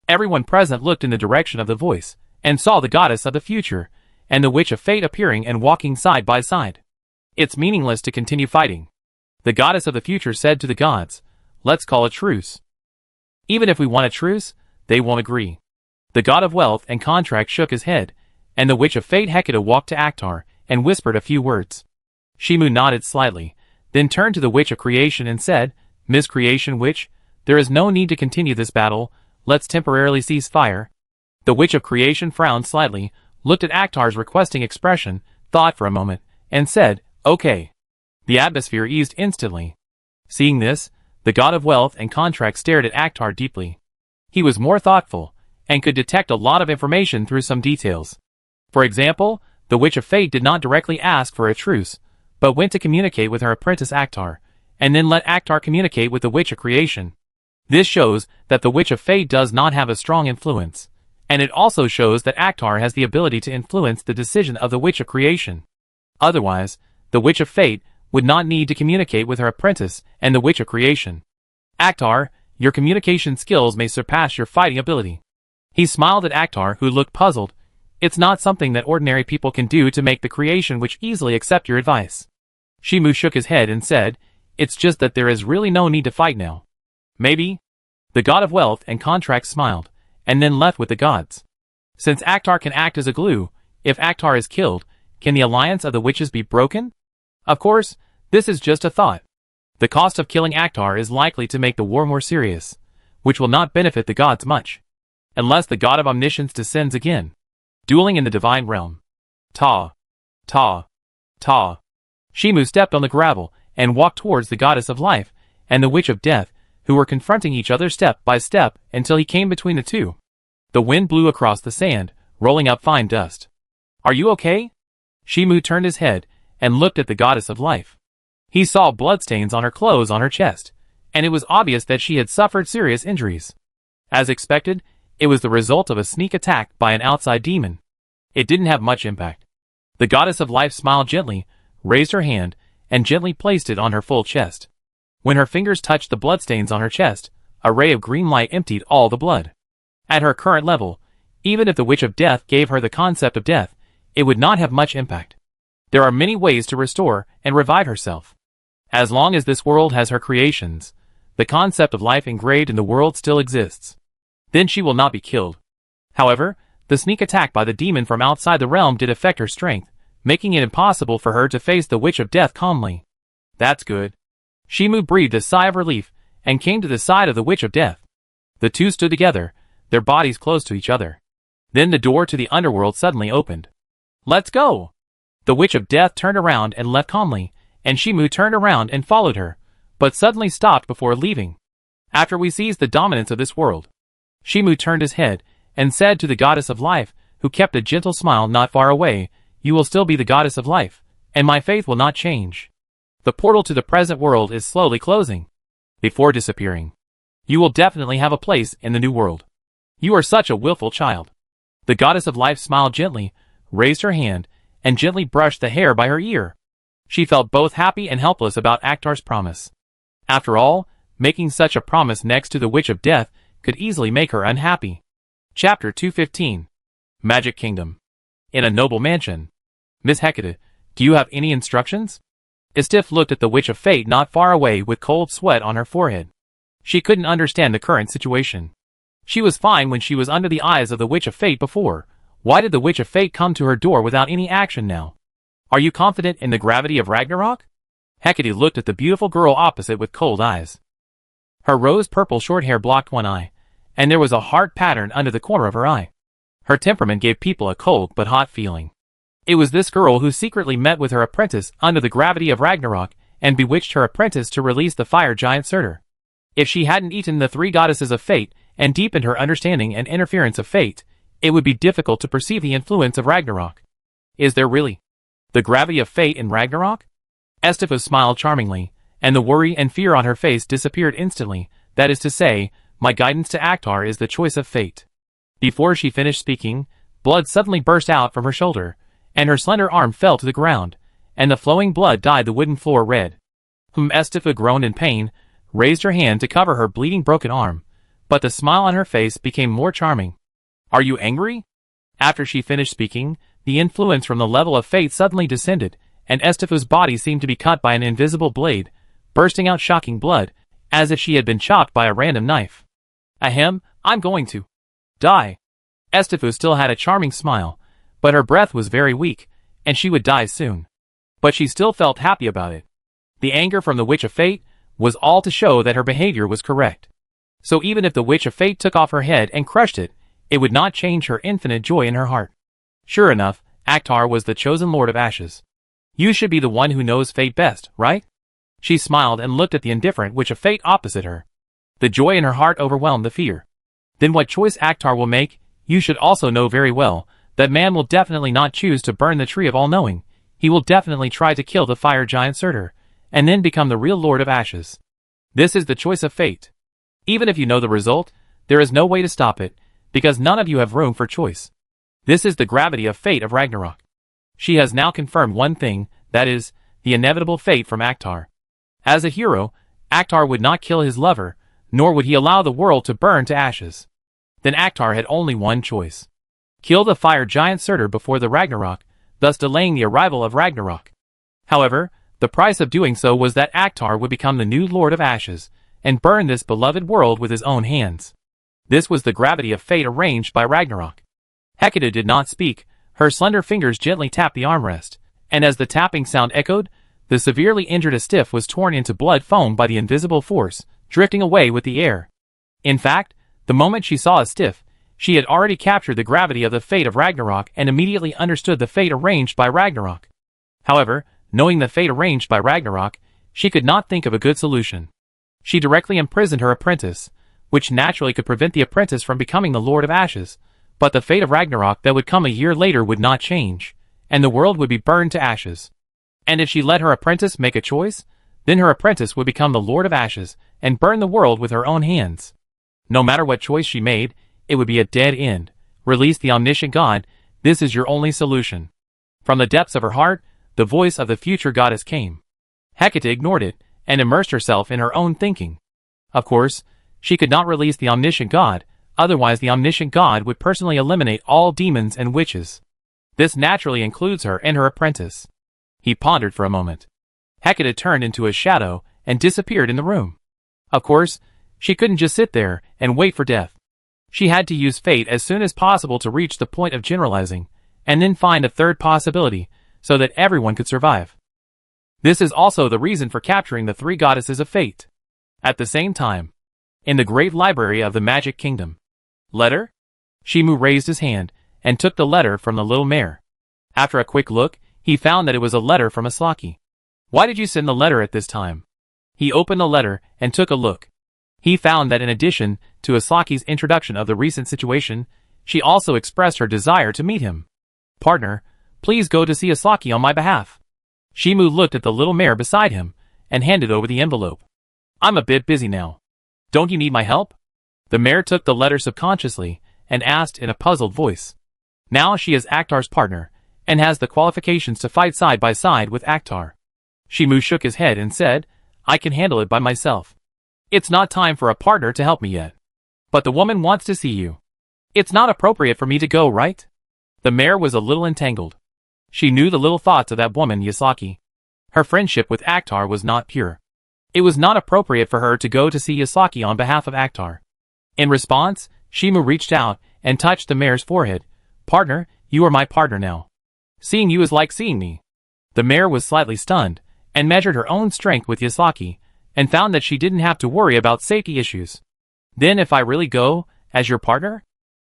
Everyone present looked in the direction of the voice, and saw the goddess of the future, and the witch of fate appearing and walking side by side. It's meaningless to continue fighting. The goddess of the future said to the gods, let's call a truce. Even if we want a truce, they won't agree. The god of wealth and contract shook his head, and the witch of fate Hecate walked to Akhtar and whispered a few words. Shimu nodded slightly, then turned to the witch of creation and said, Miss Creation Witch, there is no need to continue this battle, let's temporarily cease fire. The witch of creation frowned slightly, looked at Akhtar's requesting expression, thought for a moment, and said, okay. The atmosphere eased instantly. Seeing this, the god of wealth and contract stared at Akhtar deeply. He was more thoughtful, and could detect a lot of information through some details. For example, the witch of fate did not directly ask for a truce, but went to communicate with her apprentice Akhtar, and then let Akhtar communicate with the witch of creation. This shows that the witch of fate does not have a strong influence, and it also shows that Akhtar has the ability to influence the decision of the witch of creation. Otherwise, the witch of fate would not need to communicate with her apprentice and the witch of creation. Akhtar, your communication skills may surpass your fighting ability. He smiled at Akhtar, who looked puzzled. It's not something that ordinary people can do to make the creation witch easily accept your advice. Shimu shook his head and said, it's just that there is really no need to fight now. Maybe? The god of wealth and contract smiled, and then left with the gods. Since Akhtar can act as a glue, if Akhtar is killed, can the alliance of the witches be broken? Of course, this is just a thought. The cost of killing Akhtar is likely to make the war more serious, which will not benefit the gods much. Unless the god of omniscience descends again. Dueling in the divine realm. Ta. Ta. Ta. Shimu stepped on the gravel and walked towards the goddess of life and the witch of death, who were confronting each other step by step until he came between the two. The wind blew across the sand, rolling up fine dust. Are you okay? Shimu turned his head and looked at the goddess of life. He saw bloodstains on her clothes on her chest, and it was obvious that she had suffered serious injuries. As expected, it was the result of a sneak attack by an outside demon. It didn't have much impact. The goddess of life smiled gently, raised her hand, and gently placed it on her full chest. When her fingers touched the bloodstains on her chest, a ray of green light emptied all the blood. At her current level, even if the witch of death gave her the concept of death, it would not have much impact. There are many ways to restore and revive herself. As long as this world has her creations, the concept of life engraved in the world still exists. Then she will not be killed. However, the sneak attack by the demon from outside the realm did affect her strength, making it impossible for her to face the witch of death calmly. That's good. Shimu breathed a sigh of relief and came to the side of the witch of death. The two stood together, their bodies close to each other. Then the door to the underworld suddenly opened. Let's go! The witch of death turned around and left calmly, and Shimu turned around and followed her, but suddenly stopped before leaving. After we seize the dominance of this world. Shimu turned his head and said to the goddess of life, who kept a gentle smile not far away, you will still be the goddess of life, and my faith will not change. The portal to the present world is slowly closing. Before disappearing. You will definitely have a place in the new world. You are such a willful child. The goddess of life smiled gently, raised her hand, and gently brushed the hair by her ear. She felt both happy and helpless about Akhtar's promise. After all, making such a promise next to the witch of death could easily make her unhappy. Chapter 215. Magic Kingdom. In a noble mansion. Miss Hecate, do you have any instructions? Istif looked at the Witch of Fate not far away with cold sweat on her forehead. She couldn't understand the current situation. She was fine when she was under the eyes of the Witch of Fate before. Why did the Witch of Fate come to her door without any action now? Are you confident in the gravity of Ragnarok? Hecate looked at the beautiful girl opposite with cold eyes. Her rose-purple short hair blocked one eye, and there was a heart pattern under the corner of her eye. Her temperament gave people a cold but hot feeling. It was this girl who secretly met with her apprentice under the gravity of Ragnarok and bewitched her apprentice to release the fire giant Surtur. If she hadn't eaten the three goddesses of fate and deepened her understanding and interference of fate, it would be difficult to perceive the influence of Ragnarok. Is there really the gravity of fate in Ragnarok? Estefan smiled charmingly, and the worry and fear on her face disappeared instantly. That is to say, my guidance to Akhtar is the choice of fate. Before she finished speaking, blood suddenly burst out from her shoulder, and her slender arm fell to the ground, and the flowing blood dyed the wooden floor red. Estefan groaned in pain, raised her hand to cover her bleeding broken arm, but the smile on her face became more charming. Are you angry? After she finished speaking, the influence from the level of fate suddenly descended, and Estefan's body seemed to be cut by an invisible blade, bursting out shocking blood, as if she had been chopped by a random knife. Ahem, I'm going to die. Estefan still had a charming smile, but her breath was very weak, and she would die soon. But she still felt happy about it. The anger from the Witch of Fate was all to show that her behavior was correct. So even if the Witch of Fate took off her head and crushed it, it would not change her infinite joy in her heart. Sure enough, Akhtar was the chosen Lord of Ashes. You should be the one who knows fate best, right? She smiled and looked at the indifferent Witch of Fate opposite her. The joy in her heart overwhelmed the fear. Then what choice Akhtar will make, you should also know very well. That man will definitely not choose to burn the Tree of All-Knowing. He will definitely try to kill the fire giant Surtur, and then become the real Lord of Ashes. This is the choice of fate. Even if you know the result, there is no way to stop it, because none of you have room for choice. This is the gravity of fate of Ragnarok. She has now confirmed one thing, that is, the inevitable fate from Akhtar. As a hero, Akhtar would not kill his lover, nor would he allow the world to burn to ashes. Then Akhtar had only one choice. Kill the fire giant Surtur before the Ragnarok, thus delaying the arrival of Ragnarok. However, the price of doing so was that Akhtar would become the new Lord of Ashes, and burn this beloved world with his own hands. This was the gravity of fate arranged by Ragnarok. Hecate did not speak, her slender fingers gently tapped the armrest, and as the tapping sound echoed, the severely injured Istif was torn into blood foam by the invisible force, drifting away with the air. In fact, the moment she saw Istif, she had already captured the gravity of the fate of Ragnarok and immediately understood the fate arranged by Ragnarok. However, knowing the fate arranged by Ragnarok, she could not think of a good solution. She directly imprisoned her apprentice, which naturally could prevent the apprentice from becoming the Lord of Ashes, but the fate of Ragnarok that would come a year later would not change, and the world would be burned to ashes. And if she let her apprentice make a choice, then her apprentice would become the Lord of Ashes and burn the world with her own hands. No matter what choice she made, it would be a dead end. Release the omniscient God, this is your only solution. From the depths of her heart, the voice of the future goddess came. Hecate ignored it, and immersed herself in her own thinking. Of course, she could not release the omniscient God, otherwise the omniscient God would personally eliminate all demons and witches. This naturally includes her and her apprentice. He pondered for a moment. Hecate turned into a shadow and disappeared in the room. Of course, she couldn't just sit there and wait for death. She had to use fate as soon as possible to reach the point of generalizing, and then find a third possibility, so that everyone could survive. This is also the reason for capturing the three goddesses of fate. At the same time, in the great library of the Magic Kingdom. Letter? Shimu raised his hand, and took the letter from the little mare. After a quick look, he found that it was a letter from Aslaki. Why did you send the letter at this time? He opened the letter, and took a look. He found that in addition to Aslaki's introduction of the recent situation, she also expressed her desire to meet him. Partner, please go to see Aslaki on my behalf. Shimu looked at the little mare beside him, and handed over the envelope. I'm a bit busy now. Don't you need my help? The mare took the letter subconsciously, and asked in a puzzled voice. Now she is Akhtar's partner, and has the qualifications to fight side by side with Akhtar. Shimu shook his head and said, I can handle it by myself. It's not time for a partner to help me yet. But the woman wants to see you. It's not appropriate for me to go, right? The mare was a little entangled. She knew the little thoughts of that woman Yasaki. Her friendship with Akhtar was not pure. It was not appropriate for her to go to see Yasaki on behalf of Akhtar. In response, Shimu reached out and touched the mayor's forehead. "Partner, you are my partner now. Seeing you is like seeing me." The mayor was slightly stunned, and measured her own strength with Yasaki, and found that she didn't have to worry about safety issues. "Then if I really go, as your partner?"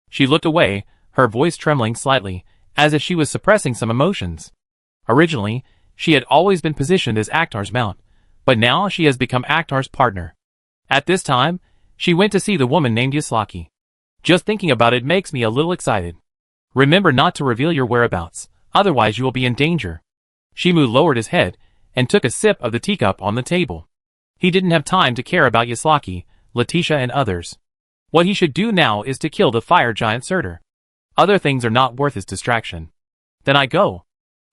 She looked away, her voice trembling slightly, as if she was suppressing some emotions. Originally, she had always been positioned as Akhtar's mount, but now she has become Akhtar's partner. At this time, she went to see the woman named Yasaki. Just thinking about it makes me a little excited. Remember not to reveal your whereabouts, otherwise you will be in danger. Shimu lowered his head, and took a sip of the teacup on the table. He didn't have time to care about Yasaki, Letitia and others. What he should do now is to kill the fire giant Surtur. Other things are not worth his distraction. "Then I go."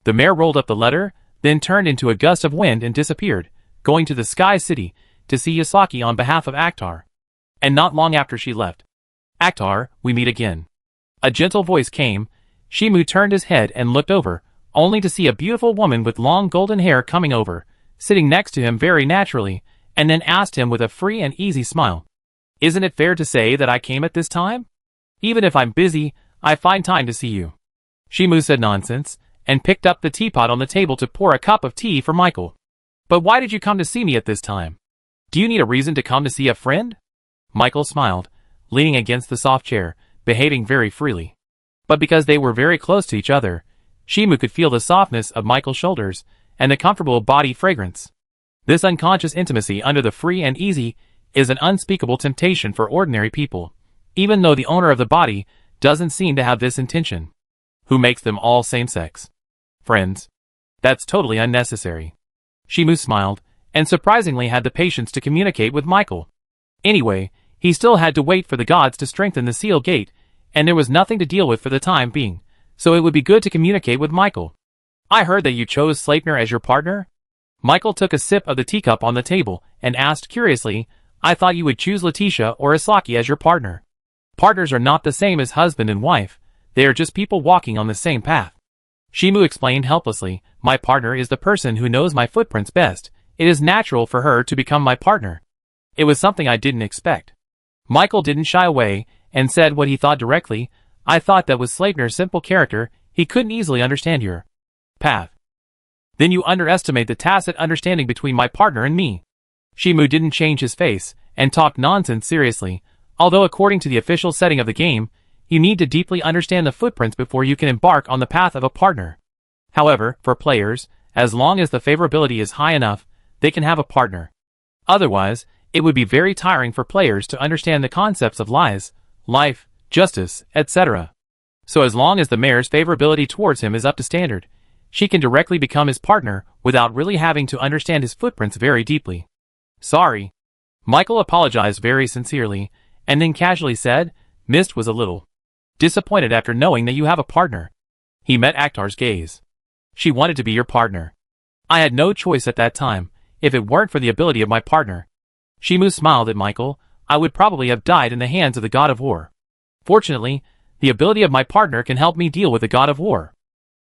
The mayor rolled up the letter, then turned into a gust of wind and disappeared, going to the Sky City to see Yasaki on behalf of Akhtar. And not long after she left. "Akhtar, we meet again." A gentle voice came. Shimu turned his head and looked over, only to see a beautiful woman with long golden hair coming over, sitting next to him very naturally, and then asked him with a free and easy smile, "Isn't it fair to say that I came at this time? Even if I'm busy, I find time to see you." Shimu said nonsense, and picked up the teapot on the table to pour a cup of tea for Michael. "But why did you come to see me at this time? Do you need a reason to come to see a friend?" Michael smiled, leaning against the soft chair, behaving very freely. But because they were very close to each other, Shimu could feel the softness of Michael's shoulders, and the comfortable body fragrance. This unconscious intimacy under the free and easy is an unspeakable temptation for ordinary people, even though the owner of the body doesn't seem to have this intention. Who makes them all same-sex friends? That's totally unnecessary. Shimu smiled, and surprisingly had the patience to communicate with Michael. Anyway, he still had to wait for the gods to strengthen the seal gate, and there was nothing to deal with for the time being, so it would be good to communicate with Michael. "I heard that you chose Sleipnir as your partner?" Michael took a sip of the teacup on the table, and asked curiously, "I thought you would choose Letitia or Asaki as your partner." "Partners are not the same as husband and wife, they are just people walking on the same path." Shimu explained helplessly, "My partner is the person who knows my footprints best. It is natural for her to become my partner." It was something I didn't expect. Michael didn't shy away, and said what he thought directly. "I thought that with Sleipnir's simple character, he couldn't easily understand your path." "Then you underestimate the tacit understanding between my partner and me." Shimu didn't change his face, and talked nonsense seriously, although according to the official setting of the game, you need to deeply understand the footprints before you can embark on the path of a partner. However, for players, as long as the favorability is high enough, they can have a partner. Otherwise, it would be very tiring for players to understand the concepts of lies, life, justice, etc. So as long as the mayor's favorability towards him is up to standard, she can directly become his partner without really having to understand his footprints very deeply. "Sorry." Michael apologized very sincerely, and then casually said, "Mist was a little disappointed after knowing that you have a partner." He met Akhtar's gaze. "She wanted to be your partner. I had no choice at that time, if it weren't for the ability of my partner." Shimu smiled at Michael. "I would probably have died in the hands of the god of war. Fortunately, the ability of my partner can help me deal with the god of war."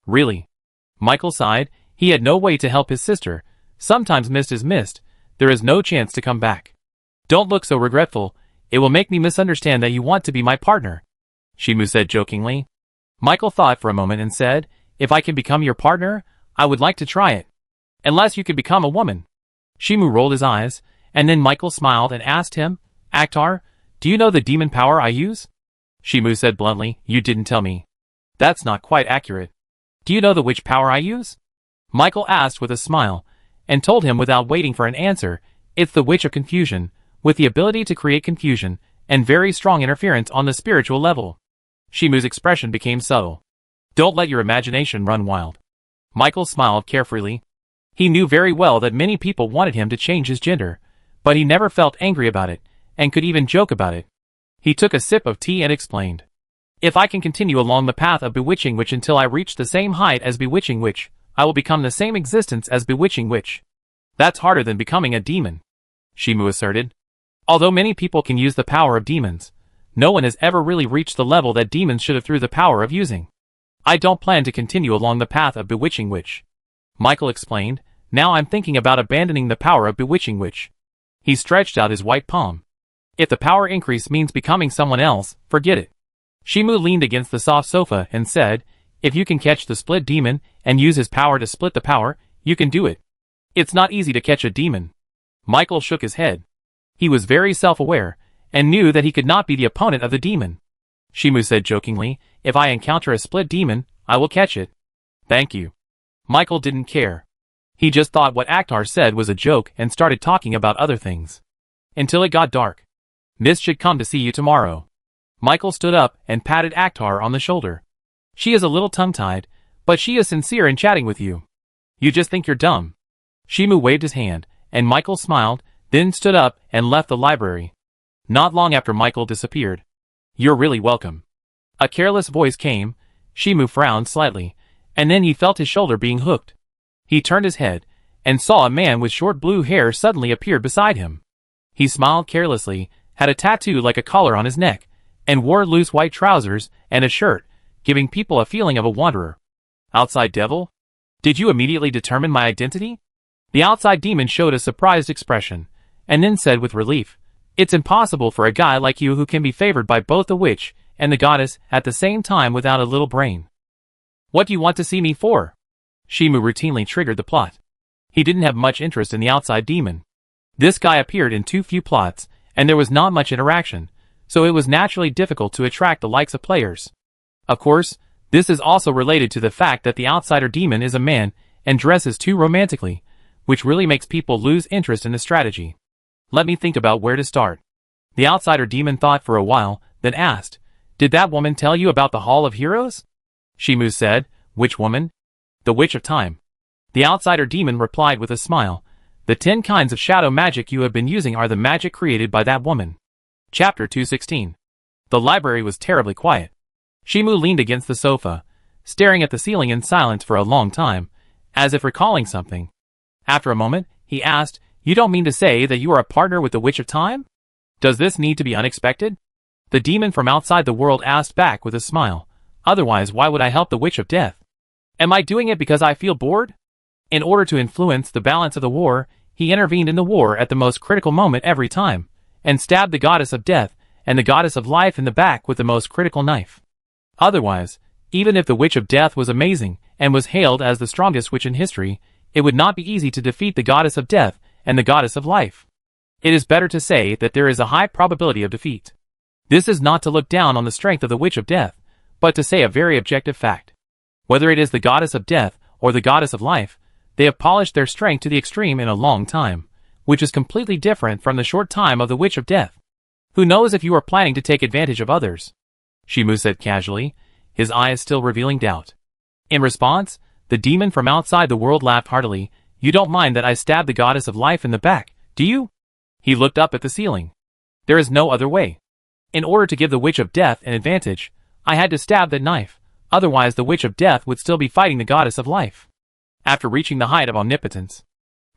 "Really?" Michael sighed. He had no way to help his sister. Sometimes mist is mist. There is no chance to come back. "Don't look so regretful. It will make me misunderstand that you want to be my partner," Shimu said jokingly. Michael thought for a moment and said, "If I can become your partner, I would like to try it. Unless you could become a woman." Shimu rolled his eyes, and then Michael smiled and asked him, "Akhtar, do you know the demon power I use?" Shimu said bluntly, "You didn't tell me." "That's not quite accurate." "Do you know the witch power I use?" Michael asked with a smile, and told him without waiting for an answer, "It's the Witch of Confusion, with the ability to create confusion, and very strong interference on the spiritual level." Shimu's expression became subtle. "Don't let your imagination run wild." Michael smiled carefreely. He knew very well that many people wanted him to change his gender, but he never felt angry about it, and could even joke about it. He took a sip of tea and explained, "If I can continue along the path of Bewitching Witch until I reach the same height as Bewitching Witch, I will become the same existence as Bewitching Witch." "That's harder than becoming a demon," Shimu asserted. "Although many people can use the power of demons, no one has ever really reached the level that demons should have through the power of using. I don't plan to continue along the path of Bewitching Witch," Michael explained. Now I'm thinking about abandoning the power of bewitching witch. He stretched out his white palm. If the power increase means becoming someone else, forget it. Shimu leaned against the soft sofa and said, if you can catch the split demon and use his power to split the power, you can do it. It's not easy to catch a demon. Michael shook his head. He was very self-aware, and knew that he could not be the opponent of the demon. Shimu said jokingly, if I encounter a split demon, I will catch it. Thank you. Michael didn't care. He just thought what Akhtar said was a joke and started talking about other things. Until it got dark. Miss should come to see you tomorrow. Michael stood up and patted Akhtar on the shoulder. She is a little tongue-tied, but she is sincere in chatting with you. You just think you're dumb. Shimu waved his hand, and Michael smiled, then stood up and left the library. Not long after Michael disappeared. You're really welcome. A careless voice came. Shimu frowned slightly, and then he felt his shoulder being hooked. He turned his head, and saw a man with short blue hair suddenly appeared beside him. He smiled carelessly, had a tattoo like a collar on his neck, and wore loose white trousers and a shirt, giving people a feeling of a wanderer. Outside devil? Did you immediately determine my identity? The outside demon showed a surprised expression, and then said with relief, it's impossible for a guy like you who can be favored by both the witch and the goddess at the same time without a little brain. What do you want to see me for? Shimu routinely triggered the plot. He didn't have much interest in the outside demon. This guy appeared in too few plots, and there was not much interaction, so it was naturally difficult to attract the likes of players. Of course, this is also related to the fact that the outsider demon is a man and dresses too romantically, which really makes people lose interest in the strategy. Let me think about where to start. The outsider demon thought for a while, then asked, did that woman tell you about the Hall of Heroes? Shimu said, which woman? The Witch of Time. The outsider demon replied with a smile, the 10 kinds of shadow magic you have been using are the magic created by that woman. Chapter 216. The library was terribly quiet. Shimu leaned against the sofa, staring at the ceiling in silence for a long time, as if recalling something. After a moment, he asked, you don't mean to say that you are a partner with the Witch of Time? Does this need to be unexpected? The demon from outside the world asked back with a smile, otherwise why would I help the Witch of Death? Am I doing it because I feel bored? In order to influence the balance of the war, he intervened in the war at the most critical moment every time, and stabbed the goddess of death and the goddess of life in the back with the most critical knife. Otherwise, even if the Witch of Death was amazing and was hailed as the strongest witch in history, it would not be easy to defeat the goddess of death and the goddess of life. It is better to say that there is a high probability of defeat. This is not to look down on the strength of the Witch of Death, but to say a very objective fact. Whether it is the goddess of death or the goddess of life, they have polished their strength to the extreme in a long time, which is completely different from the short time of the Witch of Death. Who knows if you are planning to take advantage of others? Shimu said casually, his eyes still revealing doubt. In response, the demon from outside the world laughed heartily. You don't mind that I stabbed the goddess of life in the back, do you? He looked up at the ceiling. There is no other way. In order to give the Witch of Death an advantage, I had to stab that knife, otherwise the Witch of Death would still be fighting the goddess of life. After reaching the height of omnipotence.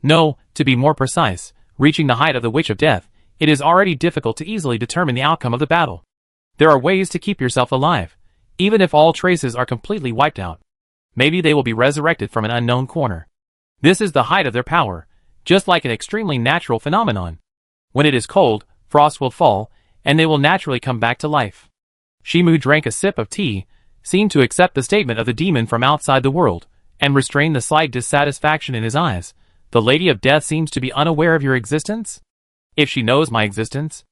No, to be more precise, reaching the height of the Witch of Death, it is already difficult to easily determine the outcome of the battle. There are ways to keep yourself alive, even if all traces are completely wiped out. Maybe they will be resurrected from an unknown corner. This is the height of their power, just like an extremely natural phenomenon. When it is cold, frost will fall, and they will naturally come back to life. Shimu drank a sip of tea, seemed to accept the statement of the demon from outside the world, and restrained the slight dissatisfaction in his eyes. The Lady of Death seems to be unaware of your existence? If she knows my existence?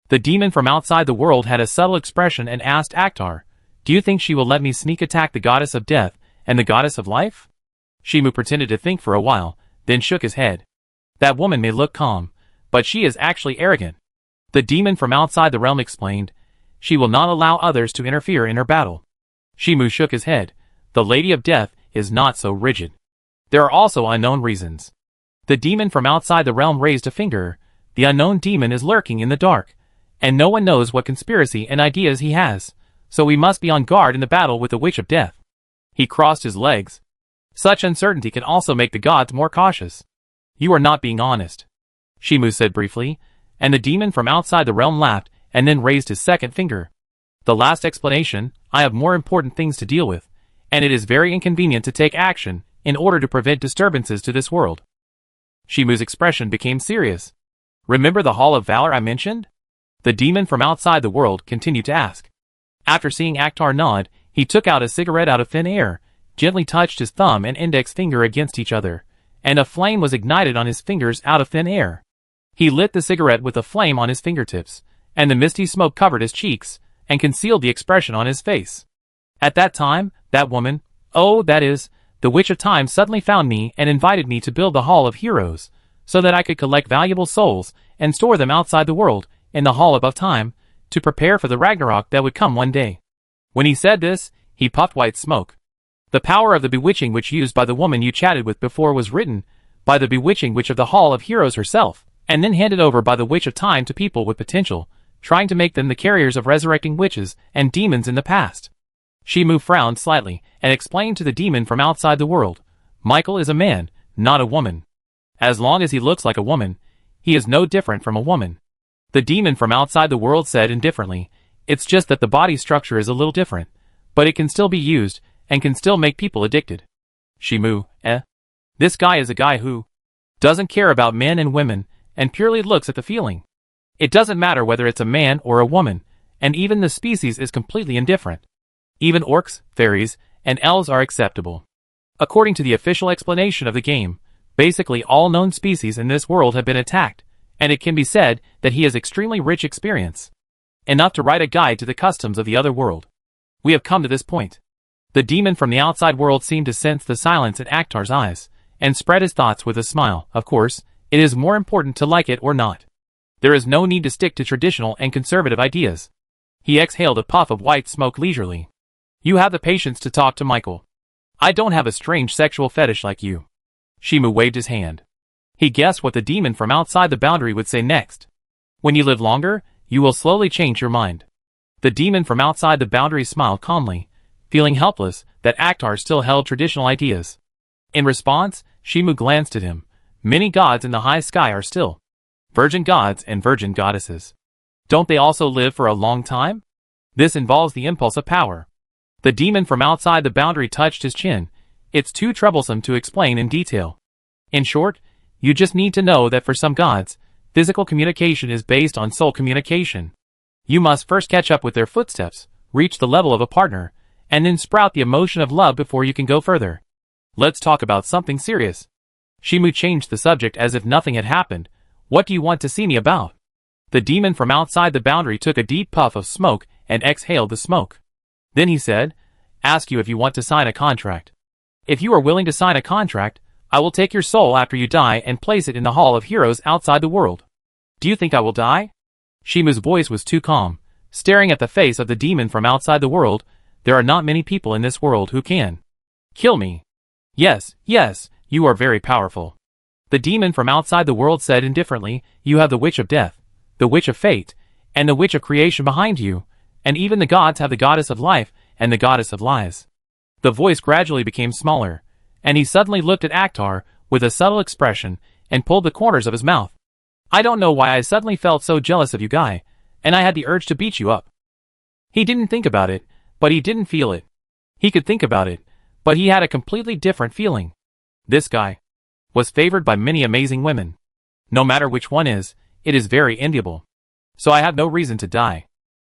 The demon from outside the world had a subtle expression and asked Akhtar, do you think she will let me sneak attack the goddess of death and the goddess of life? Shimu pretended to think for a while, then shook his head. That woman may look calm, but she is actually arrogant. The demon from outside the realm explained, she will not allow others to interfere in her battle. Shimu shook his head. The Lady of Death is not so rigid. There are also unknown reasons. The demon from outside the realm raised a finger. The unknown demon is lurking in the dark, and no one knows what conspiracy and ideas he has, so we must be on guard in the battle with the Witch of Death. He crossed his legs. Such uncertainty can also make the gods more cautious. You are not being honest, Shimu said briefly, and the demon from outside the realm laughed and then raised his second finger. The last explanation, I have more important things to deal with, and it is very inconvenient to take action in order to prevent disturbances to this world. Shimu's expression became serious. Remember the Hall of Valor I mentioned? The demon from outside the world continued to ask. After seeing Akhtar nod, he took out a cigarette out of thin air, gently touched his thumb and index finger against each other, and a flame was ignited on his fingers out of thin air. He lit the cigarette with the flame on his fingertips, and the misty smoke covered his cheeks, and concealed the expression on his face. At that time, that woman, that is, the Witch of Time suddenly found me and invited me to build the Hall of Heroes, so that I could collect valuable souls and store them outside the world, in the Hall above time, to prepare for the Ragnarok that would come one day. When he said this, he puffed white smoke. The power of the bewitching witch used by the woman you chatted with before was written by the bewitching witch of the Hall of Heroes herself, and then handed over by the Witch of Time to people with potential, trying to make them the carriers of resurrecting witches and demons in the past. Shimu frowned slightly and explained to the demon from outside the world, Michael is a man, not a woman. As long as he looks like a woman, he is no different from a woman. The demon from outside the world said indifferently, it's just that the body structure is a little different, but it can still be used and can still make people addicted. Shimu, This guy is a guy who doesn't care about men and women and purely looks at the feeling. It doesn't matter whether it's a man or a woman, and even the species is completely indifferent. Even orcs, fairies, and elves are acceptable. According to the official explanation of the game, basically all known species in this world have been attacked, and it can be said that he has extremely rich experience. Enough to write a guide to the customs of the other world. We have come to this point. The demon from the outside world seemed to sense the silence in Akhtar's eyes, and spread his thoughts with a smile. Of course, it is more important to like it or not. There is no need to stick to traditional and conservative ideas. He exhaled a puff of white smoke leisurely. You have the patience to talk to Michael. I don't have a strange sexual fetish like you. Shimu waved his hand. He guessed what the demon from outside the boundary would say next. When you live longer, you will slowly change your mind. The demon from outside the boundary smiled calmly, feeling helpless that Akhtar still held traditional ideas. In response, Shimu glanced at him. Many gods in the high sky are still virgin gods and virgin goddesses. Don't they also live for a long time? This involves the impulse of power. The demon from outside the boundary touched his chin. It's too troublesome to explain in detail. In short, you just need to know that for some gods, physical communication is based on soul communication. You must first catch up with their footsteps, reach the level of a partner, and then sprout the emotion of love before you can go further. Let's talk about something serious. Shimu changed the subject as if nothing had happened. What do you want to see me about? The demon from outside the boundary took a deep puff of smoke and exhaled the smoke. Then he said, ask you if you want to sign a contract. If you are willing to sign a contract, I will take your soul after you die and place it in the Hall of Heroes outside the world. Do you think I will die? Shimu's voice was too calm. Staring at the face of the demon from outside the world, there are not many people in this world who can kill me. Yes, you are very powerful. The demon from outside the world said indifferently, you have the Witch of Death, the Witch of Fate, and the Witch of Creation behind you, and even the gods have the Goddess of Life and the Goddess of Lies. The voice gradually became smaller, and he suddenly looked at Akhtar with a subtle expression and pulled the corners of his mouth. I don't know why I suddenly felt so jealous of you guy, and I had the urge to beat you up. He didn't think about it, but he didn't feel it. He could think about it, but he had a completely different feeling. This guy was favored by many amazing women. No matter which one is, it is very enviable. So I have no reason to die.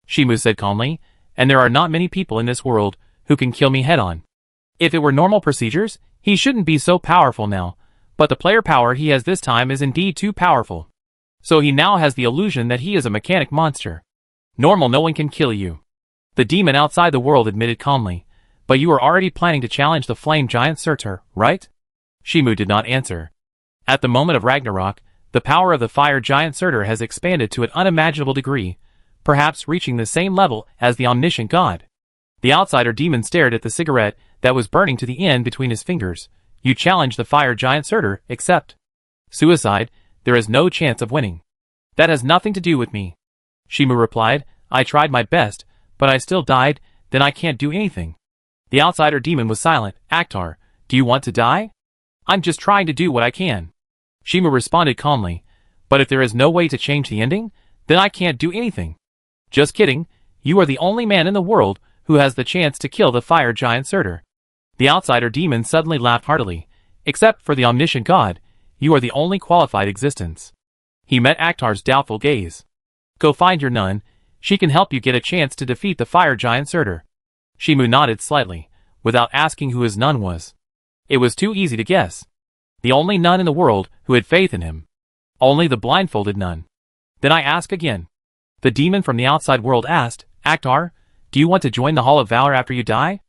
Shimu said calmly, and there are not many people in this world who can kill me head-on. If it were normal procedures, he shouldn't be so powerful now, but the player power he has this time is indeed too powerful. So he now has the illusion that he is a mechanic monster. Normal, no one can kill you. The demon outside the world admitted calmly, but you are already planning to challenge the flame giant Surtur, right? Shimu did not answer. At the moment of Ragnarok, the power of the fire giant Surtur has expanded to an unimaginable degree, perhaps reaching the same level as the omniscient god. The outsider demon stared at the cigarette that was burning to the end between his fingers. You challenge the fire giant Surtur, except suicide, there is no chance of winning. That has nothing to do with me. Shimu replied, I tried my best, but I still died, then I can't do anything. The outsider demon was silent. Akhtar, do you want to die? I'm just trying to do what I can. Shimu responded calmly, but if there is no way to change the ending, then I can't do anything. Just kidding, you are the only man in the world who has the chance to kill the fire giant Surtur. The outsider demon suddenly laughed heartily. Except for the omniscient god, you are the only qualified existence. He met Akhtar's doubtful gaze. Go find your nun, she can help you get a chance to defeat the fire giant Surtur. Shimu nodded slightly, without asking who his nun was. It was too easy to guess. The only nun in the world who had faith in him. Only the blindfolded nun. Then I ask again. The demon from the outside world asked, Akhtar, do you want to join the Hall of Valor after you die?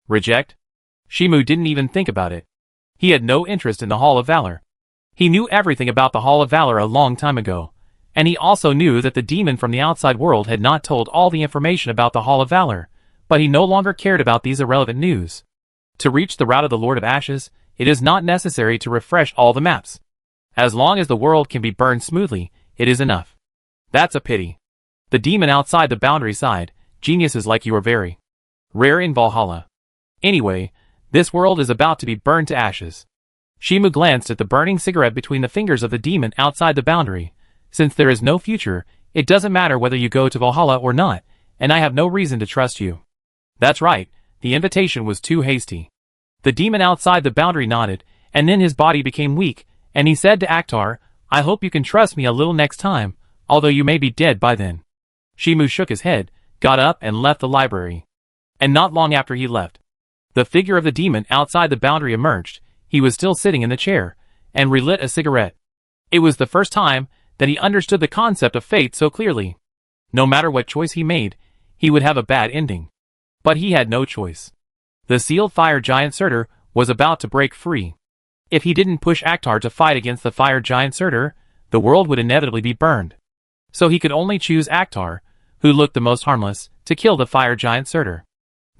Reject. Shimu didn't even think about it. He had no interest in the Hall of Valor. He knew everything about the Hall of Valor a long time ago, and he also knew that the demon from the outside world had not told all the information about the Hall of Valor, but he no longer cared about these irrelevant news. To reach the route of the Lord of Ashes, it is not necessary to refresh all the maps. As long as the world can be burned smoothly, it is enough. That's a pity. The demon outside the boundary sighed, geniuses like you are very rare in Valhalla. Anyway, this world is about to be burned to ashes. Shimu glanced at the burning cigarette between the fingers of the demon outside the boundary. Since there is no future, it doesn't matter whether you go to Valhalla or not, and I have no reason to trust you. That's right, the invitation was too hasty. The demon outside the boundary nodded, and then his body became weak, and he said to Akhtar, I hope you can trust me a little next time, although you may be dead by then. Shimu shook his head, got up and left the library. And not long after he left, the figure of the demon outside the boundary emerged. He was still sitting in the chair, and relit a cigarette. It was the first time that he understood the concept of fate so clearly. No matter what choice he made, he would have a bad ending. But he had no choice. The sealed fire giant Surtur was about to break free. If he didn't push Akhtar to fight against the fire giant Surtur, the world would inevitably be burned. So he could only choose Akhtar, who looked the most harmless, to kill the fire giant Surtur.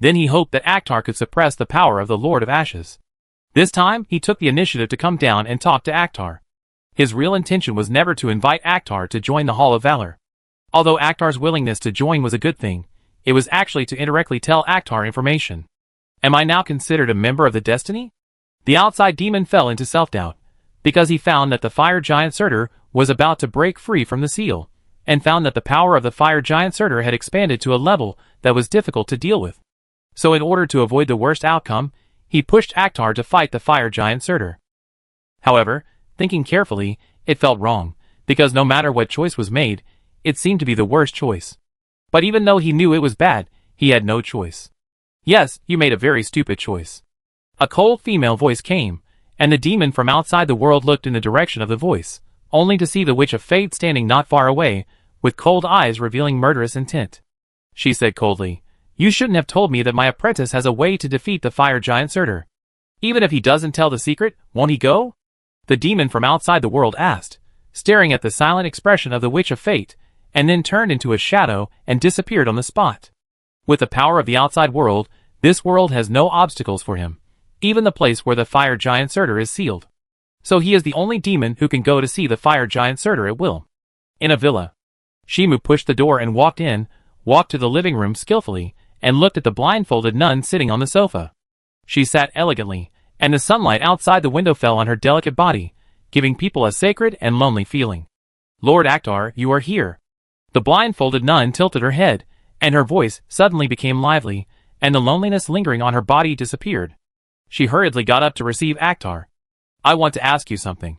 Then he hoped that Akhtar could suppress the power of the Lord of Ashes. This time, he took the initiative to come down and talk to Akhtar. His real intention was never to invite Akhtar to join the Hall of Valor. Although Akhtar's willingness to join was a good thing, it was actually to indirectly tell Akhtar information. Am I now considered a member of the Destiny? The outside demon fell into self-doubt, because he found that the fire giant Surtur was about to break free from the seal, and found that the power of the fire giant Surtur had expanded to a level that was difficult to deal with. So in order to avoid the worst outcome, he pushed Akhtar to fight the fire giant Surtur. However, thinking carefully, it felt wrong, because no matter what choice was made, it seemed to be the worst choice. But even though he knew it was bad, he had no choice. Yes, you made a very stupid choice. A cold female voice came, and the demon from outside the world looked in the direction of the voice, only to see the Witch of Fate standing not far away, with cold eyes revealing murderous intent. She said coldly, You shouldn't have told me that my apprentice has a way to defeat the fire giant Surtur. Even if he doesn't tell the secret, won't he go? The demon from outside the world asked, staring at the silent expression of the Witch of Fate, and then turned into a shadow and disappeared on the spot. With the power of the outside world, this world has no obstacles for him, even the place where the fire giant Surtur is sealed. So he is the only demon who can go to see the fire giant Surtur at will. In a villa. Shimu pushed the door and walked to the living room skillfully, and looked at the blindfolded nun sitting on the sofa. She sat elegantly, and the sunlight outside the window fell on her delicate body, giving people a sacred and lonely feeling. Lord Akhtar, you are here. The blindfolded nun tilted her head, and her voice suddenly became lively, and the loneliness lingering on her body disappeared. She hurriedly got up to receive Akhtar. I want to ask you something.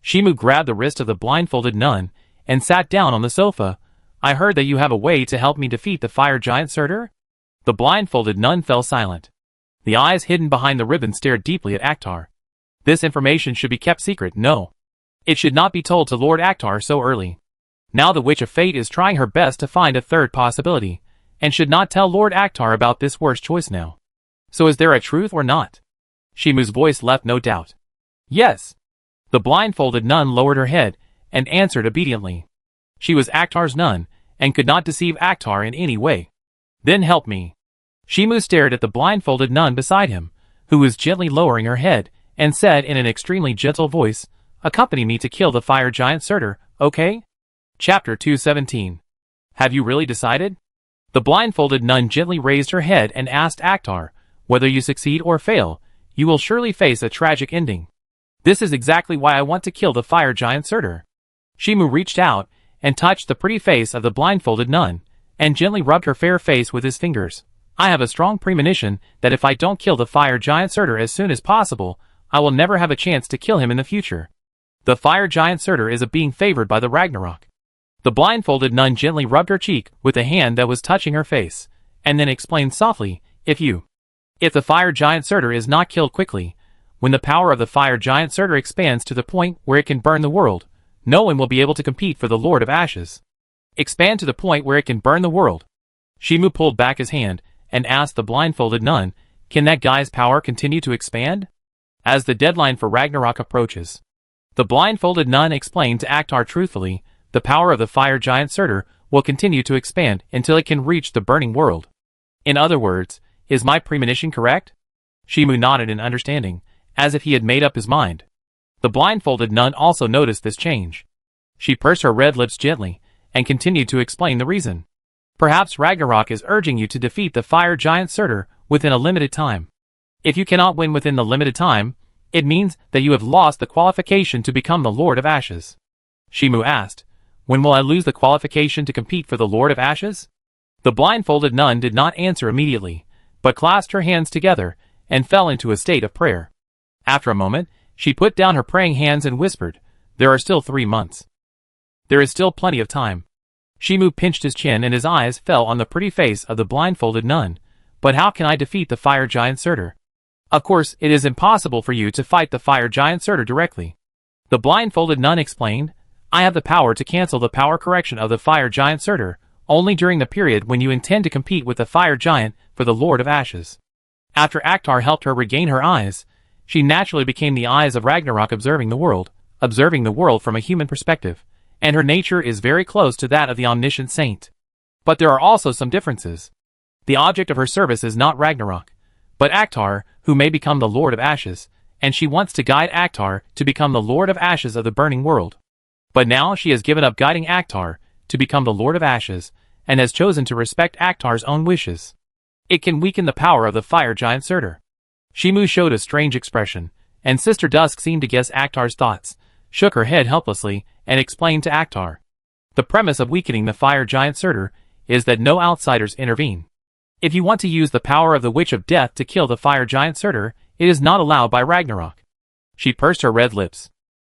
Shimu grabbed the wrist of the blindfolded nun, and sat down on the sofa. I heard that you have a way to help me defeat the fire giant Surtur? The blindfolded nun fell silent. The eyes hidden behind the ribbon stared deeply at Akhtar. This information should be kept secret, no. It should not be told to Lord Akhtar so early. Now the Witch of Fate is trying her best to find a third possibility, and should not tell Lord Akhtar about this worst choice now. So is there a truth or not? Shimu's voice left no doubt. Yes. The blindfolded nun lowered her head, and answered obediently. She was Akhtar's nun, and could not deceive Akhtar in any way. Then help me. Shimu stared at the blindfolded nun beside him, who was gently lowering her head, and said in an extremely gentle voice, Accompany me to kill the fire giant Surtur, okay? Chapter 217. Have you really decided? The blindfolded nun gently raised her head and asked Akhtar, Whether you succeed or fail, you will surely face a tragic ending. This is exactly why I want to kill the fire giant Surtur. Shimu reached out, and touched the pretty face of the blindfolded nun, and gently rubbed her fair face with his fingers. I have a strong premonition that if I don't kill the fire giant Surtur as soon as possible, I will never have a chance to kill him in the future. The fire giant Surtur is a being favored by the Ragnarok. The blindfolded nun gently rubbed her cheek with a hand that was touching her face, and then explained softly, If the fire giant Surtur is not killed quickly, when the power of the fire giant Surtur expands to the point where it can burn the world, no one will be able to compete for the Lord of Ashes. Expand to the point where it can burn the world. Shimu pulled back his hand and asked the blindfolded nun, Can that guy's power continue to expand? As the deadline for Ragnarok approaches. The blindfolded nun explained to Akhtar truthfully, the power of the fire giant Surtur will continue to expand until it can reach the burning world. In other words, is my premonition correct? Shimu nodded in understanding, as if he had made up his mind. The blindfolded nun also noticed this change. She pursed her red lips gently, and continued to explain the reason. Perhaps Ragnarok is urging you to defeat the fire giant Surtur within a limited time. If you cannot win within the limited time, it means that you have lost the qualification to become the Lord of Ashes. Shimu asked, When will I lose the qualification to compete for the Lord of Ashes? The blindfolded nun did not answer immediately, but clasped her hands together and fell into a state of prayer. After a moment, she put down her praying hands and whispered, There are still 3 months. There is still plenty of time. Shimu pinched his chin and his eyes fell on the pretty face of the blindfolded nun. But how can I defeat the fire giant Surtur? Of course, it is impossible for you to fight the fire giant Surtur directly. The blindfolded nun explained, I have the power to cancel the power correction of the fire giant Surtur, only during the period when you intend to compete with the fire giant for the Lord of Ashes. After Akhtar helped her regain her eyes, she naturally became the eyes of Ragnarok observing the world from a human perspective, and her nature is very close to that of the omniscient saint. But there are also some differences. The object of her service is not Ragnarok, but Akhtar, who may become the Lord of Ashes, and she wants to guide Akhtar to become the Lord of Ashes of the burning world. But now she has given up guiding Akhtar to become the Lord of Ashes, and has chosen to respect Akhtar's own wishes. It can weaken the power of the fire giant Surtur. Shimu showed a strange expression, and Sister Dusk seemed to guess Akhtar's thoughts, shook her head helplessly, and explained to Akhtar. The premise of weakening the fire giant Surtur is that no outsiders intervene. If you want to use the power of the Witch of Death to kill the fire giant Surtur, it is not allowed by Ragnarok. She pursed her red lips.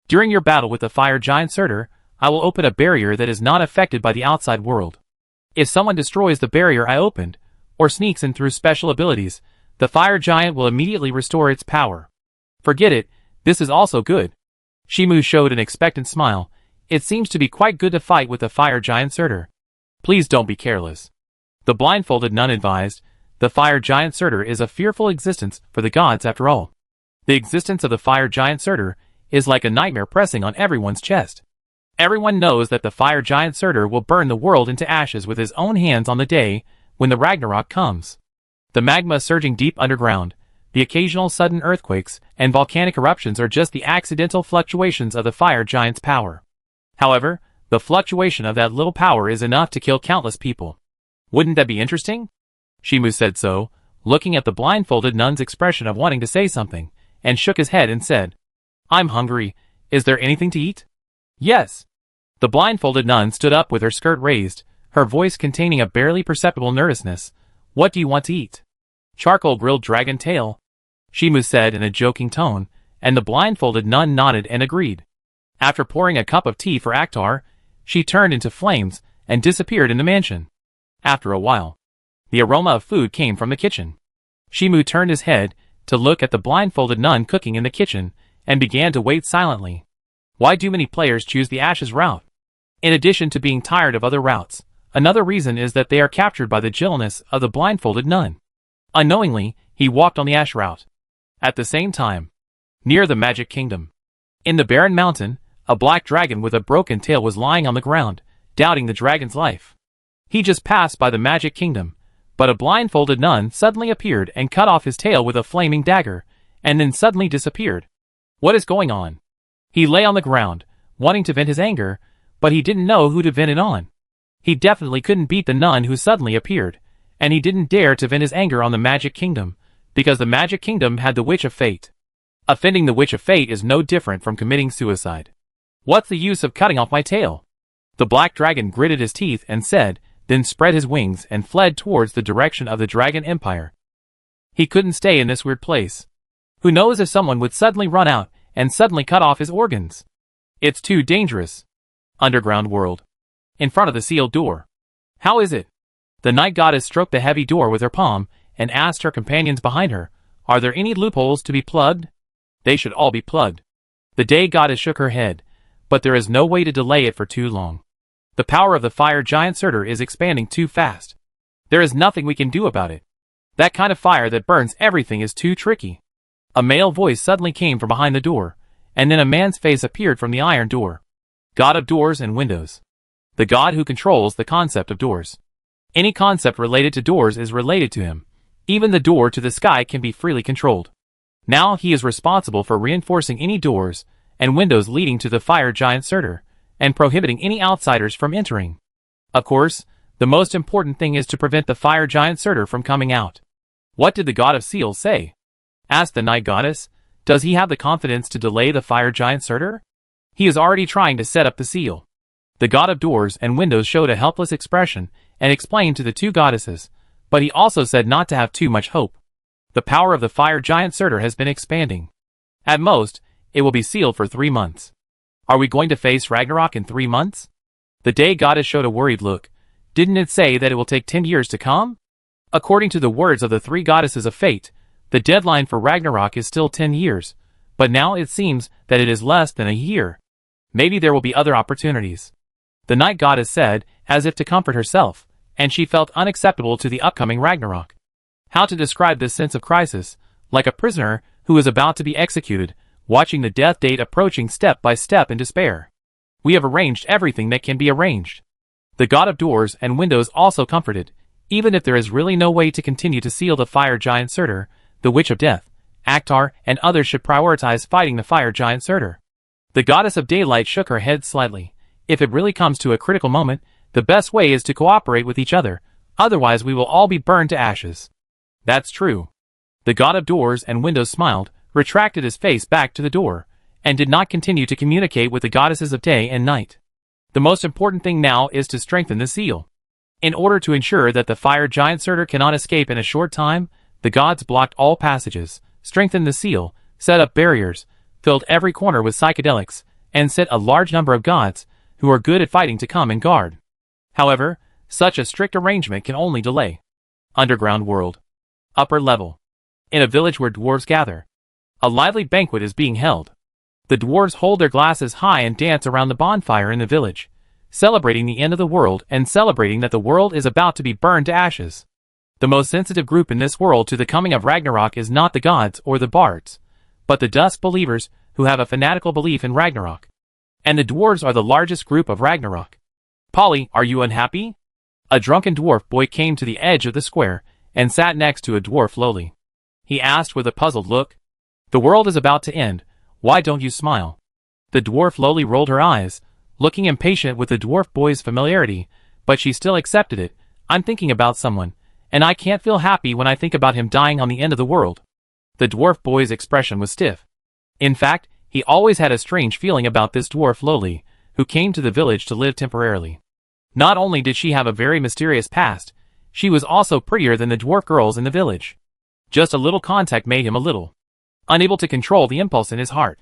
During your battle with the fire giant Surtur, I will open a barrier that is not affected by the outside world. If someone destroys the barrier I opened, or sneaks in through special abilities, the fire giant will immediately restore its power. Forget it, this is also good. Shimu showed an expectant smile. It seems to be quite good to fight with the fire giant Surtur. Please don't be careless. The blindfolded nun advised, the fire giant Surtur is a fearful existence for the gods after all. The existence of the fire giant Surtur is like a nightmare pressing on everyone's chest. Everyone knows that the fire giant Surtur will burn the world into ashes with his own hands on the day when the Ragnarok comes. The magma surging deep underground, the occasional sudden earthquakes and volcanic eruptions are just the accidental fluctuations of the fire giant's power. However, the fluctuation of that little power is enough to kill countless people. Wouldn't that be interesting? Shimu said so, looking at the blindfolded nun's expression of wanting to say something, and shook his head and said, I'm hungry. Is there anything to eat? Yes. The blindfolded nun stood up with her skirt raised, her voice containing a barely perceptible nervousness. What do you want to eat? Charcoal grilled dragon tail, Shimu said in a joking tone, and the blindfolded nun nodded and agreed. After pouring a cup of tea for Akhtar, she turned into flames and disappeared in the mansion. After a while, the aroma of food came from the kitchen. Shimu turned his head to look at the blindfolded nun cooking in the kitchen and began to wait silently. Why do many players choose the Ashes route? In addition to being tired of other routes, another reason is that they are captured by the gentleness of the blindfolded nun. Unknowingly, he walked on the Ash route. At the same time, near the Magic Kingdom, in the barren mountain, a black dragon with a broken tail was lying on the ground, doubting the dragon's life. He just passed by the Magic Kingdom, but a blindfolded nun suddenly appeared and cut off his tail with a flaming dagger, and then suddenly disappeared. What is going on? He lay on the ground, wanting to vent his anger, but he didn't know who to vent it on. He definitely couldn't beat the nun who suddenly appeared, and he didn't dare to vent his anger on the Magic Kingdom, because the Magic Kingdom had the Witch of Fate. Offending the Witch of Fate is no different from committing suicide. What's the use of cutting off my tail? The black dragon gritted his teeth and said, then spread his wings and fled towards the direction of the Dragon Empire. He couldn't stay in this weird place. Who knows if someone would suddenly run out and suddenly cut off his organs? It's too dangerous. Underground world. In front of the sealed door. How is it? The night goddess stroked the heavy door with her palm and asked her companions behind her, are there any loopholes to be plugged? They should all be plugged. The day goddess shook her head, but there is no way to delay it for too long. The power of the fire giant Surtur is expanding too fast. There is nothing we can do about it. That kind of fire that burns everything is too tricky. A male voice suddenly came from behind the door, and then a man's face appeared from the iron door. God of doors and windows. The god who controls the concept of doors. Any concept related to doors is related to him. Even the door to the sky can be freely controlled. Now he is responsible for reinforcing any doors and windows leading to the fire giant Surtur, and prohibiting any outsiders from entering. Of course, the most important thing is to prevent the fire giant Surtur from coming out. What did the god of seals say? Asked the night goddess. Does he have the confidence to delay the fire giant Surtur? He is already trying to set up the seal. The god of doors and windows showed a helpless expression and explained to the two goddesses, but he also said not to have too much hope. The power of the fire giant Surtur has been expanding. At most, it will be sealed for 3 months. Are we going to face Ragnarok in 3 months? The day goddess showed a worried look. Didn't it say that it will take 10 years to come? According to the words of the 3 goddesses of fate, the deadline for Ragnarok is still 10 years, but now it seems that it is less than a year. Maybe there will be other opportunities. The night goddess said, as if to comfort herself, and she felt unacceptable to the upcoming Ragnarok. How to describe this sense of crisis, like a prisoner who is about to be executed, watching the death date approaching step by step in despair. We have arranged everything that can be arranged. The god of doors and windows also comforted, even if there is really no way to continue to seal the fire giant Surtur, the witch of death, Aktar, and others should prioritize fighting the fire giant Surtur. The goddess of daylight shook her head slightly. If it really comes to a critical moment, the best way is to cooperate with each other, otherwise we will all be burned to ashes. That's true. The god of doors and windows smiled, retracted his face back to the door, and did not continue to communicate with the goddesses of day and night. The most important thing now is to strengthen the seal. In order to ensure that the fire giant Surtur cannot escape in a short time, the gods blocked all passages, strengthened the seal, set up barriers, filled every corner with psychedelics, and sent a large number of gods, who are good at fighting, to come and guard. However, such a strict arrangement can only delay. Underground world. Upper level. In a village where dwarves gather. A lively banquet is being held. The dwarves hold their glasses high and dance around the bonfire in the village, celebrating the end of the world and celebrating that the world is about to be burned to ashes. The most sensitive group in this world to the coming of Ragnarok is not the gods or the bards, but the dusk believers who have a fanatical belief in Ragnarok. And the dwarves are the largest group of Ragnarok. Polly, are you unhappy? A drunken dwarf boy came to the edge of the square and sat next to a dwarf lowly. He asked with a puzzled look. The world is about to end. Why don't you smile? The dwarf lowly rolled her eyes, looking impatient with the dwarf boy's familiarity, but she still accepted it. I'm thinking about someone, and I can't feel happy when I think about him dying on the end of the world. The dwarf boy's expression was stiff. In fact, he always had a strange feeling about this dwarf lowly, who came to the village to live temporarily. Not only did she have a very mysterious past, she was also prettier than the dwarf girls in the village. Just a little contact made him a little unable to control the impulse in his heart.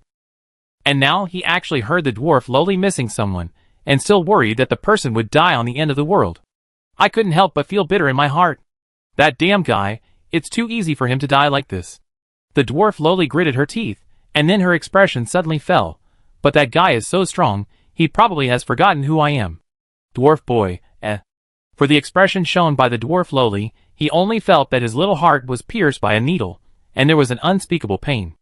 And now he actually heard the dwarf lowly missing someone, and still worried that the person would die on the end of the world. I couldn't help but feel bitter in my heart. That damn guy, it's too easy for him to die like this. The dwarf lowly gritted her teeth, and then her expression suddenly fell. But that guy is so strong, he probably has forgotten who I am. Dwarf boy, For the expression shown by the dwarf lowly, he only felt that his little heart was pierced by a needle, and there was an unspeakable pain.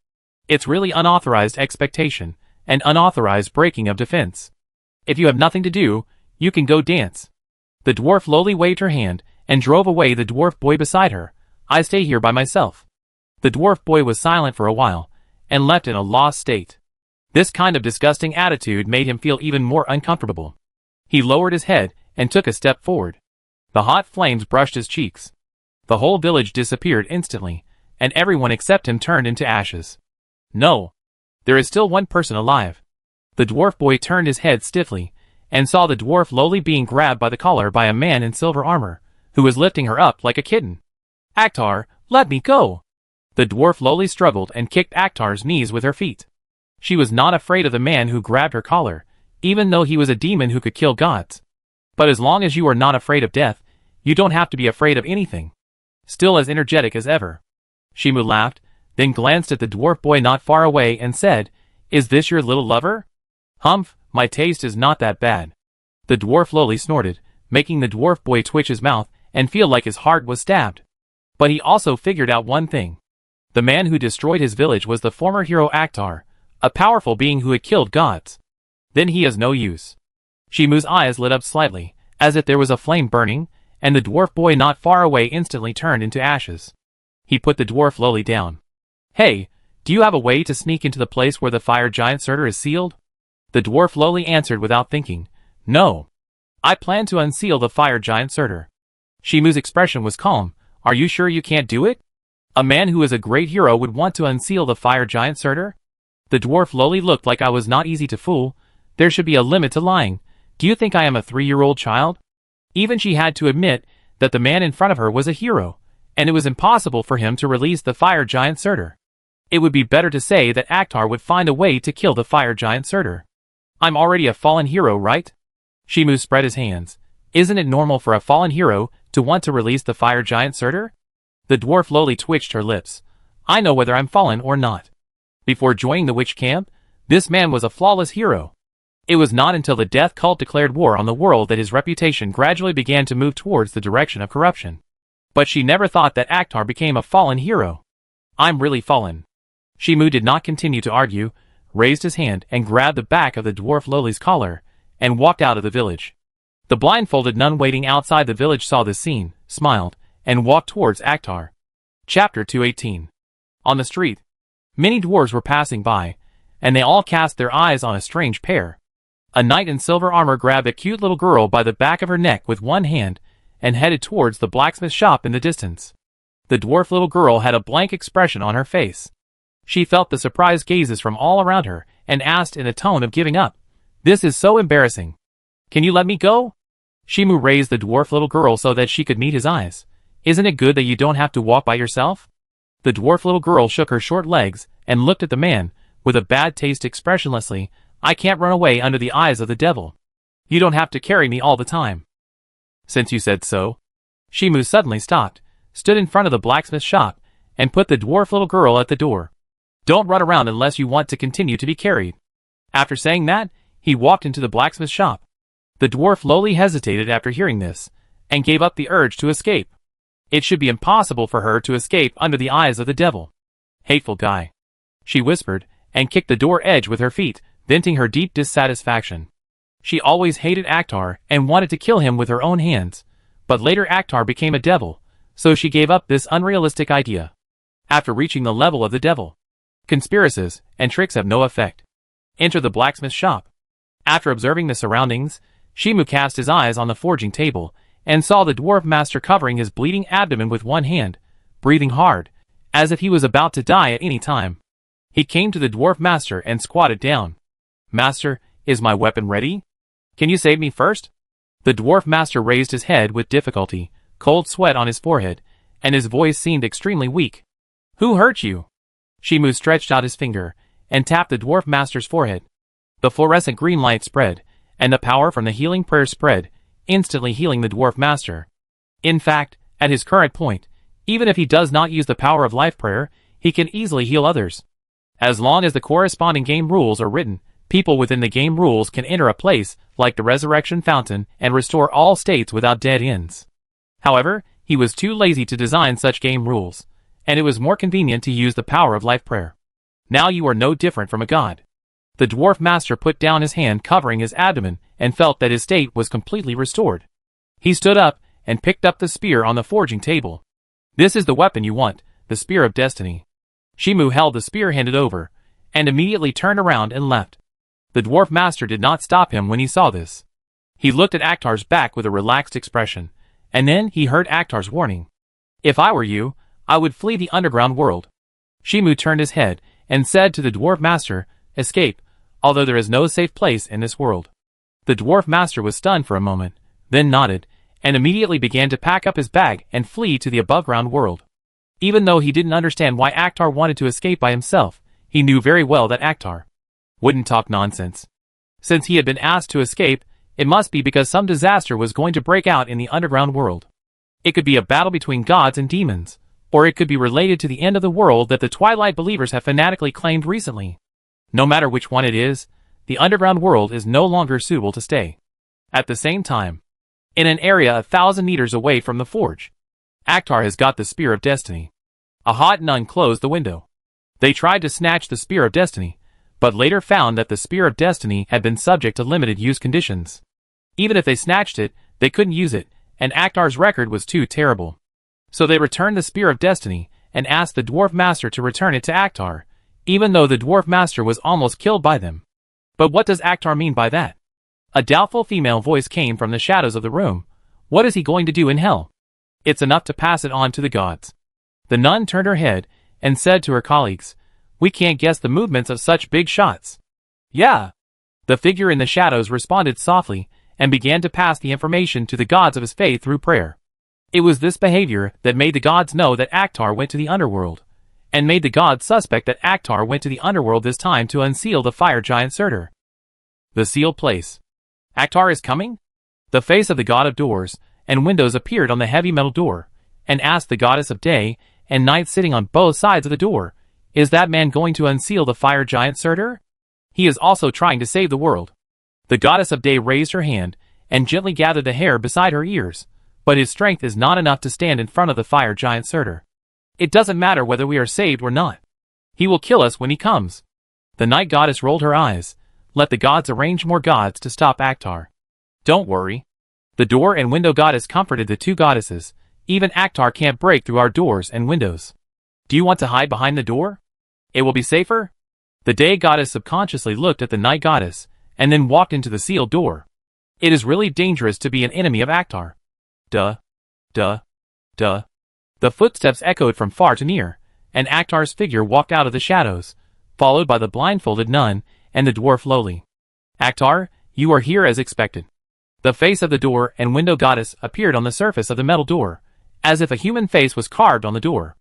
It's really unauthorized expectation, and unauthorized breaking of defense. If you have nothing to do, you can go dance. The dwarf lowly waved her hand, and drove away the dwarf boy beside her. I stay here by myself. The dwarf boy was silent for a while, and left in a lost state. This kind of disgusting attitude made him feel even more uncomfortable. He lowered his head, and took a step forward. The hot flames brushed his cheeks. The whole village disappeared instantly, and everyone except him turned into ashes. No. There is still one person alive. The dwarf boy turned his head stiffly, and saw the dwarf lowly being grabbed by the collar by a man in silver armor, who was lifting her up like a kitten. Aktar, let me go! The dwarf lowly struggled and kicked Aktar's knees with her feet. She was not afraid of the man who grabbed her collar, even though he was a demon who could kill gods. But as long as you are not afraid of death, you don't have to be afraid of anything. Still as energetic as ever. Shimu laughed, then glanced at the dwarf boy not far away and said, "Is this your little lover?" "Humph, my taste is not that bad." The dwarf slowly snorted, making the dwarf boy twitch his mouth and feel like his heart was stabbed. But he also figured out one thing. The man who destroyed his village was the former hero Akhtar, a powerful being who had killed gods. Then he is no use. Shimu's eyes lit up slightly, as if there was a flame burning, and the dwarf boy not far away instantly turned into ashes. He put the dwarf lowly down. "Hey, do you have a way to sneak into the place where the fire giant Surtur is sealed?" The dwarf lowly answered without thinking, "No. I plan to unseal the fire giant Surtur." Shimu's expression was calm. "Are you sure you can't do it? A man who is a great hero would want to unseal the fire giant Surtur?" The dwarf lowly looked like I was not easy to fool. There should be a limit to lying. Do you think I am a 3-year-old child? Even she had to admit that the man in front of her was a hero, and it was impossible for him to release the fire giant Surtur. It would be better to say that Akhtar would find a way to kill the fire giant Surtur. "I'm already a fallen hero, right?" Shimu spread his hands. "Isn't it normal for a fallen hero to want to release the fire giant Surtur?" The dwarf lowly twitched her lips. "I know whether I'm fallen or not. Before joining the witch camp, this man was a flawless hero. It was not until the death cult declared war on the world that his reputation gradually began to move towards the direction of corruption. But she never thought that Akhtar became a fallen hero. I'm really fallen." Shimu did not continue to argue, raised his hand and grabbed the back of the dwarf lowly's collar, and walked out of the village. The blindfolded nun waiting outside the village saw this scene, smiled, and walked towards Akhtar. Chapter 218. On the street, many dwarves were passing by, and they all cast their eyes on a strange pair. A knight in silver armor grabbed a cute little girl by the back of her neck with one hand, and headed towards the blacksmith shop in the distance. The dwarf little girl had a blank expression on her face. She felt the surprised gazes from all around her, and asked in a tone of giving up, "This is so embarrassing. Can you let me go?" Shimu raised the dwarf little girl so that she could meet his eyes. "Isn't it good that you don't have to walk by yourself?" The dwarf little girl shook her short legs, and looked at the man, with a bad taste expressionlessly. "I can't run away under the eyes of the devil. You don't have to carry me all the time." "Since you said so." Shimu suddenly stopped, stood in front of the blacksmith shop, and put the dwarf little girl at the door. "Don't run around unless you want to continue to be carried." After saying that, he walked into the blacksmith shop. The dwarf lowly hesitated after hearing this, and gave up the urge to escape. It should be impossible for her to escape under the eyes of the devil. "Hateful guy," she whispered, and kicked the door edge with her feet, venting her deep dissatisfaction. She always hated Akhtar and wanted to kill him with her own hands, but later Akhtar became a devil, so she gave up this unrealistic idea. After reaching the level of the devil, conspiracies and tricks have no effect. Enter the blacksmith shop. After observing the surroundings, Shimu cast his eyes on the forging table, and saw the dwarf master covering his bleeding abdomen with one hand, breathing hard, as if he was about to die at any time. He came to the dwarf master and squatted down. "Master, is my weapon ready? Can you save me first?" The dwarf master raised his head with difficulty, cold sweat on his forehead, and his voice seemed extremely weak. "Who hurt you?" Shimu stretched out his finger, and tapped the dwarf master's forehead. The fluorescent green light spread, and the power from the healing prayer spread, instantly healing the dwarf master. In fact, at his current point, even if he does not use the power of life prayer, he can easily heal others. As long as the corresponding game rules are written, people within the game rules can enter a place like the Resurrection Fountain and restore all states without dead ends. However, he was too lazy to design such game rules, and it was more convenient to use the power of life prayer. "Now you are no different from a god." The dwarf master put down his hand covering his abdomen and felt that his state was completely restored. He stood up and picked up the spear on the forging table. "This is the weapon you want, the Spear of Destiny." Shimu held the spear handed over, and immediately turned around and left. The dwarf master did not stop him when he saw this. He looked at Akhtar's back with a relaxed expression, and then he heard Akhtar's warning. "If I were you, I would flee the underground world." Shimu turned his head and said to the dwarf master, "Escape, although there is no safe place in this world." The dwarf master was stunned for a moment, then nodded, and immediately began to pack up his bag and flee to the above-ground world. Even though he didn't understand why Akhtar wanted to escape by himself, he knew very well that Akhtar Wouldn't talk nonsense. Since he had been asked to escape, it must be because some disaster was going to break out in the underground world. It could be a battle between gods and demons, or it could be related to the end of the world that the Twilight believers have fanatically claimed recently. No matter which one it is, the underground world is no longer suitable to stay. At the same time, in an area 1,000 meters away from the forge, Akhtar has got the Spear of Destiny. A hot nun closed the window. They tried to snatch the Spear of Destiny, but later found that the Spear of Destiny had been subject to limited use conditions. Even if they snatched it, they couldn't use it, and Akhtar's record was too terrible. So they returned the Spear of Destiny and asked the Dwarf Master to return it to Akhtar, even though the Dwarf Master was almost killed by them. But what does Akhtar mean by that? A doubtful female voice came from the shadows of the room. What is he going to do in hell? It's enough to pass it on to the gods. The nun turned her head and said to her colleagues, "We can't guess the movements of such big shots." "Yeah." The figure in the shadows responded softly and began to pass the information to the gods of his faith through prayer. It was this behavior that made the gods know that Akhtar went to the underworld, and made the gods suspect that Akhtar went to the underworld this time to unseal the fire giant Surtur. The sealed place. Akhtar is coming? The face of the god of doors and windows appeared on the heavy metal door, and asked the goddess of day and night sitting on both sides of the door, "Is that man going to unseal the fire giant Surtur? He is also trying to save the world." The goddess of day raised her hand and gently gathered the hair beside her ears, but his strength is not enough to stand in front of the fire giant Surtur. It doesn't matter whether we are saved or not. He will kill us when he comes. The night goddess rolled her eyes. Let the gods arrange more gods to stop Akhtar. Don't worry. The door and window goddess comforted the two goddesses. Even Akhtar can't break through our doors and windows. Do you want to hide behind the door? It will be safer? The day goddess subconsciously looked at the night goddess, and then walked into the sealed door. It is really dangerous to be an enemy of Akhtar. Duh. Duh. Duh. The footsteps echoed from far to near, and Akhtar's figure walked out of the shadows, followed by the blindfolded nun and the dwarf Loli. "Akhtar, you are here as expected." The face of the door and window goddess appeared on the surface of the metal door, as if a human face was carved on the door.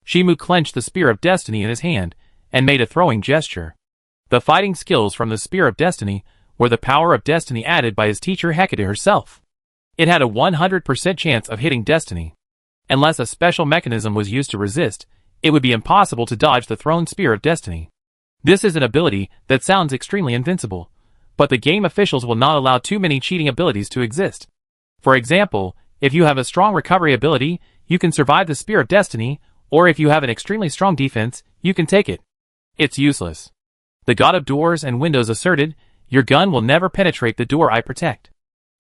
Shimu clenched the Spear of Destiny in his hand, and made a throwing gesture. The fighting skills from the Spear of Destiny were the power of Destiny added by his teacher Hecate herself. It had a 100% chance of hitting Destiny. Unless a special mechanism was used to resist, it would be impossible to dodge the thrown Spear of Destiny. This is an ability that sounds extremely invincible, but the game officials will not allow too many cheating abilities to exist. For example, if you have a strong recovery ability, you can survive the Spear of Destiny, or if you have an extremely strong defense, you can take it. It's useless. The god of doors and windows asserted, "Your gun will never penetrate the door I protect."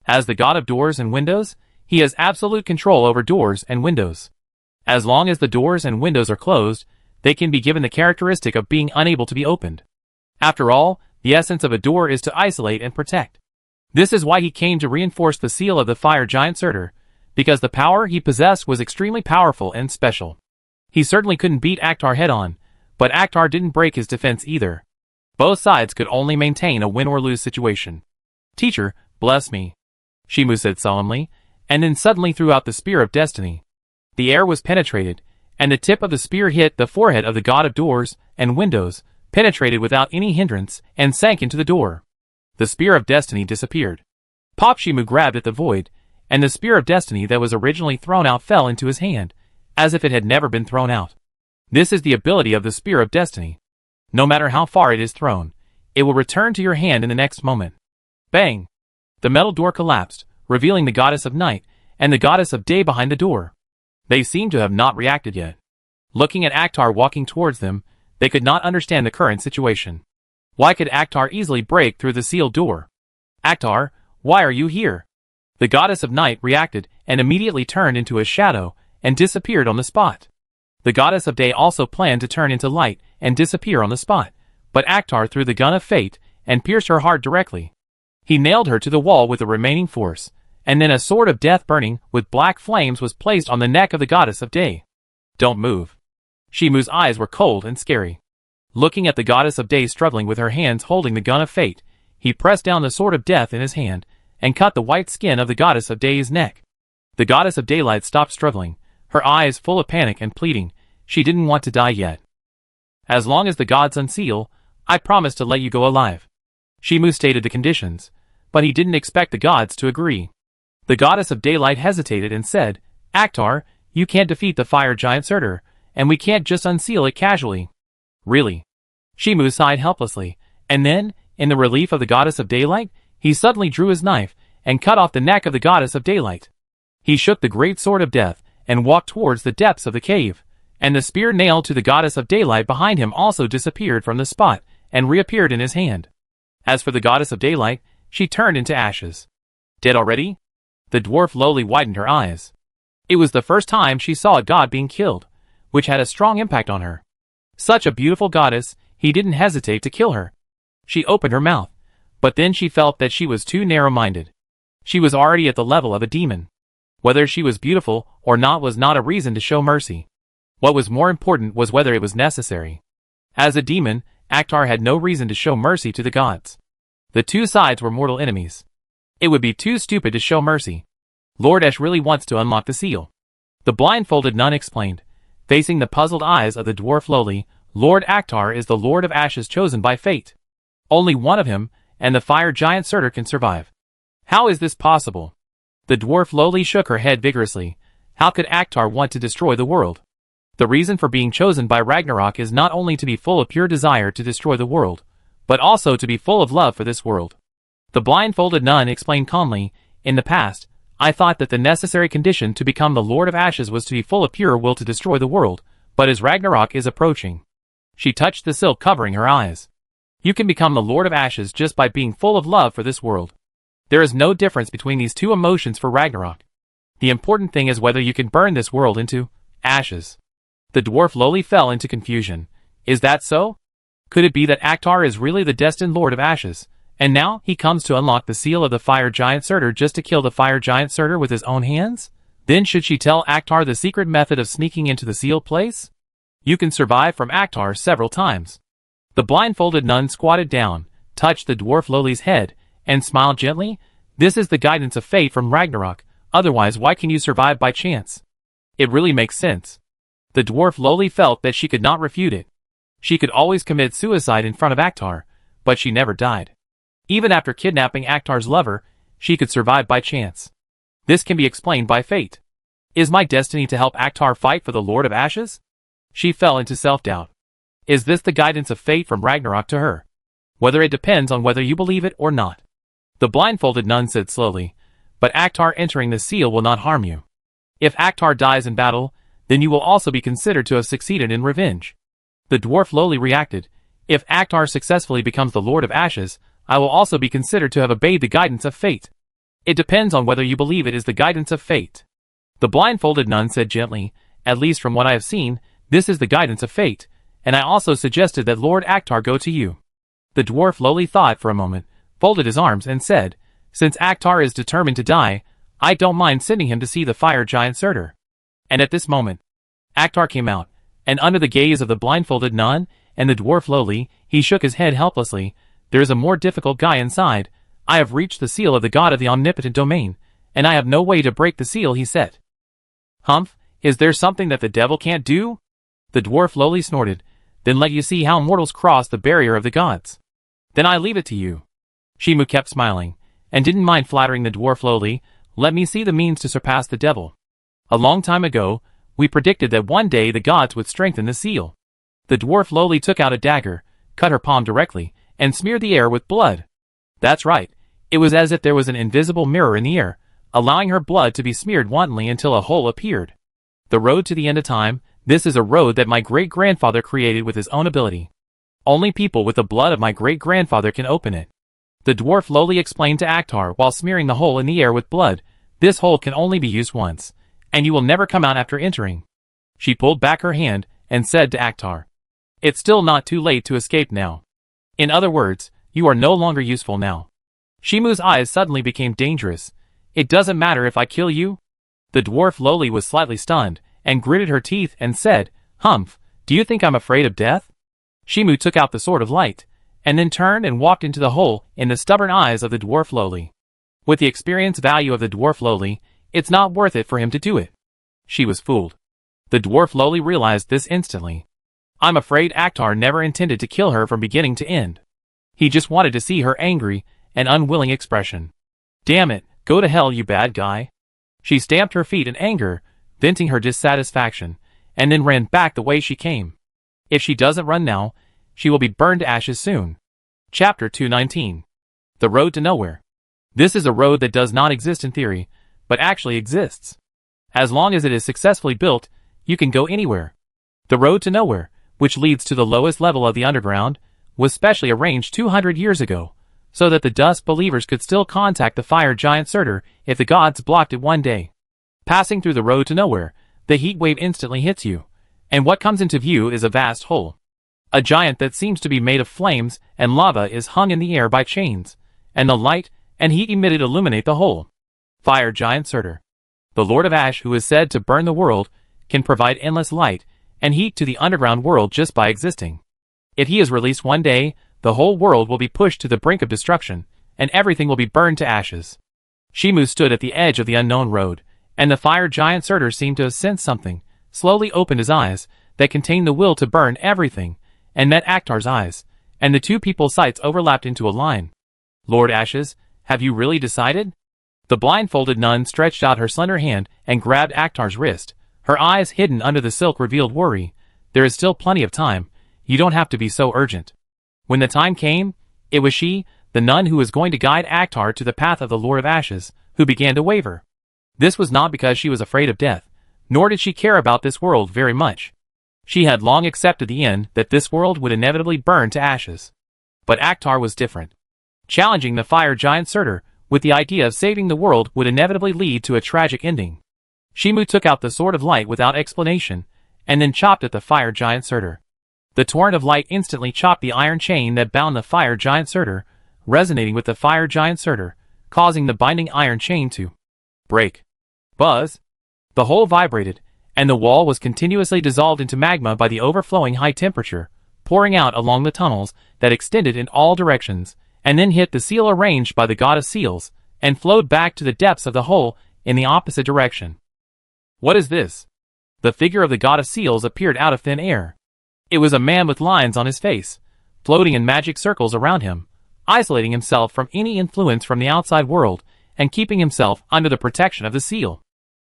As the god of doors and windows, he has absolute control over doors and windows. As long as the doors and windows are closed, they can be given the characteristic of being unable to be opened. After all, the essence of a door is to isolate and protect. This is why he came to reinforce the seal of the fire giant Surtur, because the power he possessed was extremely powerful and special. He certainly couldn't beat Akhtar head-on, but Akhtar didn't break his defense either. Both sides could only maintain a win-or-lose situation. "Teacher, bless me," Shimu said solemnly, and then suddenly threw out the Spear of Destiny. The air was penetrated, and the tip of the spear hit the forehead of the god of doors and windows, penetrated without any hindrance, and sank into the door. The Spear of Destiny disappeared. Pop Shimu grabbed at the void, and the Spear of Destiny that was originally thrown out fell into his hand, as if it had never been thrown out. This is the ability of the Spear of Destiny. No matter how far it is thrown, it will return to your hand in the next moment. Bang! The metal door collapsed, revealing the goddess of night and the goddess of day behind the door. They seemed to have not reacted yet. Looking at Akhtar walking towards them, they could not understand the current situation. Why could Akhtar easily break through the sealed door? "Akhtar, why are you here?" The goddess of night reacted and immediately turned into a shadow and disappeared on the spot. The goddess of day also planned to turn into light and disappear on the spot, but Akhtar threw the gun of fate and pierced her heart directly. He nailed her to the wall with the remaining force, and then a sword of death burning with black flames was placed on the neck of the goddess of day. "Don't move." Shimu's eyes were cold and scary. Looking at the goddess of day struggling with her hands holding the gun of fate, he pressed down the sword of death in his hand and cut the white skin of the goddess of day's neck. The goddess of daylight stopped struggling, her eyes full of panic and pleading. She didn't want to die yet. As long as the gods unseal, I promise to let you go alive. Shimu stated the conditions, but he didn't expect the gods to agree. The goddess of daylight hesitated and said, Akhtar, you can't defeat the fire giant Surtur, and we can't just unseal it casually. Really? Shimu sighed helplessly, and then, in the relief of the goddess of daylight, he suddenly drew his knife and cut off the neck of the goddess of daylight. He shook the great sword of death and walked towards the depths of the cave, and the spear nailed to the goddess of daylight behind him also disappeared from the spot and reappeared in his hand. As for the goddess of daylight, she turned into ashes. Dead already? The dwarf lowly widened her eyes. It was the first time she saw a god being killed, which had a strong impact on her. Such a beautiful goddess, he didn't hesitate to kill her. She opened her mouth, but then she felt that she was too narrow-minded. She was already at the level of a demon. Whether she was beautiful or not was not a reason to show mercy. What was more important was whether it was necessary. As a demon, Akhtar had no reason to show mercy to the gods. The two sides were mortal enemies. It would be too stupid to show mercy. Lord Ash really wants to unlock the seal. The blindfolded nun explained, facing the puzzled eyes of the dwarf lowly, Lord Akhtar is the Lord of Ashes chosen by fate. Only one of him, and the fire giant Surtur can survive. How is this possible? The dwarf lowly shook her head vigorously. How could Akhtar want to destroy the world? The reason for being chosen by Ragnarok is not only to be full of pure desire to destroy the world, but also to be full of love for this world. The blindfolded nun explained calmly, in the past, I thought that the necessary condition to become the Lord of Ashes was to be full of pure will to destroy the world, but as Ragnarok is approaching. She touched the silk covering her eyes. You can become the Lord of Ashes just by being full of love for this world. There is no difference between these two emotions for Ragnarok. The important thing is whether you can burn this world into ashes. The dwarf lowly fell into confusion. Is that so? Could it be that Akhtar is really the destined Lord of Ashes, and now he comes to unlock the seal of the fire giant Surtur just to kill the fire giant Surtur with his own hands? Then should she tell Akhtar the secret method of sneaking into the sealed place? You can survive from Akhtar several times. The blindfolded nun squatted down, touched the dwarf lowly's head, and smiled gently. This is the guidance of fate from Ragnarok, otherwise why can you survive by chance? It really makes sense. The dwarf lowly felt that she could not refute it. She could always commit suicide in front of Akhtar, but she never died. Even after kidnapping Akhtar's lover, she could survive by chance. This can be explained by fate. Is my destiny to help Akhtar fight for the Lord of Ashes? She fell into self-doubt. Is this the guidance of fate from Ragnarok to her? Whether it depends on whether you believe it or not. The blindfolded nun said slowly, but Akhtar entering the seal will not harm you. If Akhtar dies in battle, then you will also be considered to have succeeded in revenge. The dwarf lowly reacted, if Akhtar successfully becomes the Lord of Ashes, I will also be considered to have obeyed the guidance of fate. It depends on whether you believe it is the guidance of fate. The blindfolded nun said gently, at least from what I have seen, this is the guidance of fate, and I also suggested that Lord Akhtar go to you. The dwarf lowly thought for a moment, folded his arms and said, since Akhtar is determined to die, I don't mind sending him to see the fire giant Surtur. And at this moment, Akhtar came out, and under the gaze of the blindfolded nun and the dwarf lowly, he shook his head helplessly. There is a more difficult guy inside. I have reached the seal of the god of the omnipotent domain, and I have no way to break the seal he set. Humph, is there something that the devil can't do? The dwarf lowly snorted, then let you see how mortals cross the barrier of the gods. Then I leave it to you. Shimu kept smiling, and didn't mind flattering the dwarf lowly. Let me see the means to surpass the devil. A long time ago, we predicted that one day the gods would strengthen the seal. The dwarf lowly took out a dagger, cut her palm directly, and smeared the air with blood. That's right, it was as if there was an invisible mirror in the air, allowing her blood to be smeared wantonly until a hole appeared. The road to the end of time, this is a road that my great-grandfather created with his own ability. Only people with the blood of my great-grandfather can open it. The dwarf lowly explained to Akhtar while smearing the hole in the air with blood, this hole can only be used once, and you will never come out after entering. She pulled back her hand and said to Akhtar, it's still not too late to escape now. In other words, you are no longer useful now. Shimu's eyes suddenly became dangerous. It doesn't matter if I kill you? The dwarf lowly was slightly stunned, and gritted her teeth and said, Humph, do you think I'm afraid of death? Shimu took out the sword of light, and then turned and walked into the hole in the stubborn eyes of the dwarf lowly. With the experience value of the dwarf lowly, it's not worth it for him to do it. She was fooled. The dwarf lowly realized this instantly. I'm afraid Akhtar never intended to kill her from beginning to end. He just wanted to see her angry and unwilling expression. Damn it, go to hell, you bad guy. She stamped her feet in anger, venting her dissatisfaction, and then ran back the way she came. If she doesn't run now, she will be burned to ashes soon. Chapter 219. The Road to Nowhere. This is a road that does not exist in theory, but actually exists. As long as it is successfully built, you can go anywhere. The Road to Nowhere, which leads to the lowest level of the underground, was specially arranged 200 years ago, so that the dust believers could still contact the fire giant Surtur if the gods blocked it one day. Passing through the Road to Nowhere, the heat wave instantly hits you, and what comes into view is a vast hole. A giant that seems to be made of flames and lava is hung in the air by chains, and the light and heat emitted illuminate the hole. Fire giant Surtur, the Lord of Ash who is said to burn the world, can provide endless light and heat to the underground world just by existing. If he is released one day, the whole world will be pushed to the brink of destruction, and everything will be burned to ashes. Shimu stood at the edge of the unknown road, and the fire giant Surtur seemed to have sensed something, slowly opened his eyes, that contained the will to burn everything, and met Akhtar's eyes, and the two people's sights overlapped into a line. Lord Ashes, have you really decided? The blindfolded nun stretched out her slender hand and grabbed Akhtar's wrist. Her eyes hidden under the silk revealed worry. There is still plenty of time. You don't have to be so urgent. When the time came, it was she, the nun who was going to guide Akhtar to the path of the Lord of Ashes, who began to waver. This was not because she was afraid of death, nor did she care about this world very much. She had long accepted the end that this world would inevitably burn to ashes. But Akhtar was different. Challenging the fire giant Surtur with the idea of saving the world would inevitably lead to a tragic ending. Shimu took out the sword of light without explanation, and then chopped at the fire giant Surtur. The torrent of light instantly chopped the iron chain that bound the fire giant Surtur, resonating with the fire giant Surtur, causing the binding iron chain to break. Buzz! The hole vibrated, and the wall was continuously dissolved into magma by the overflowing high temperature, pouring out along the tunnels that extended in all directions, and then hit the seal arranged by the god of seals, and flowed back to the depths of the hole in the opposite direction. What is this? The figure of the god of seals appeared out of thin air. It was a man with lines on his face, floating in magic circles around him, isolating himself from any influence from the outside world, and keeping himself under the protection of the seal.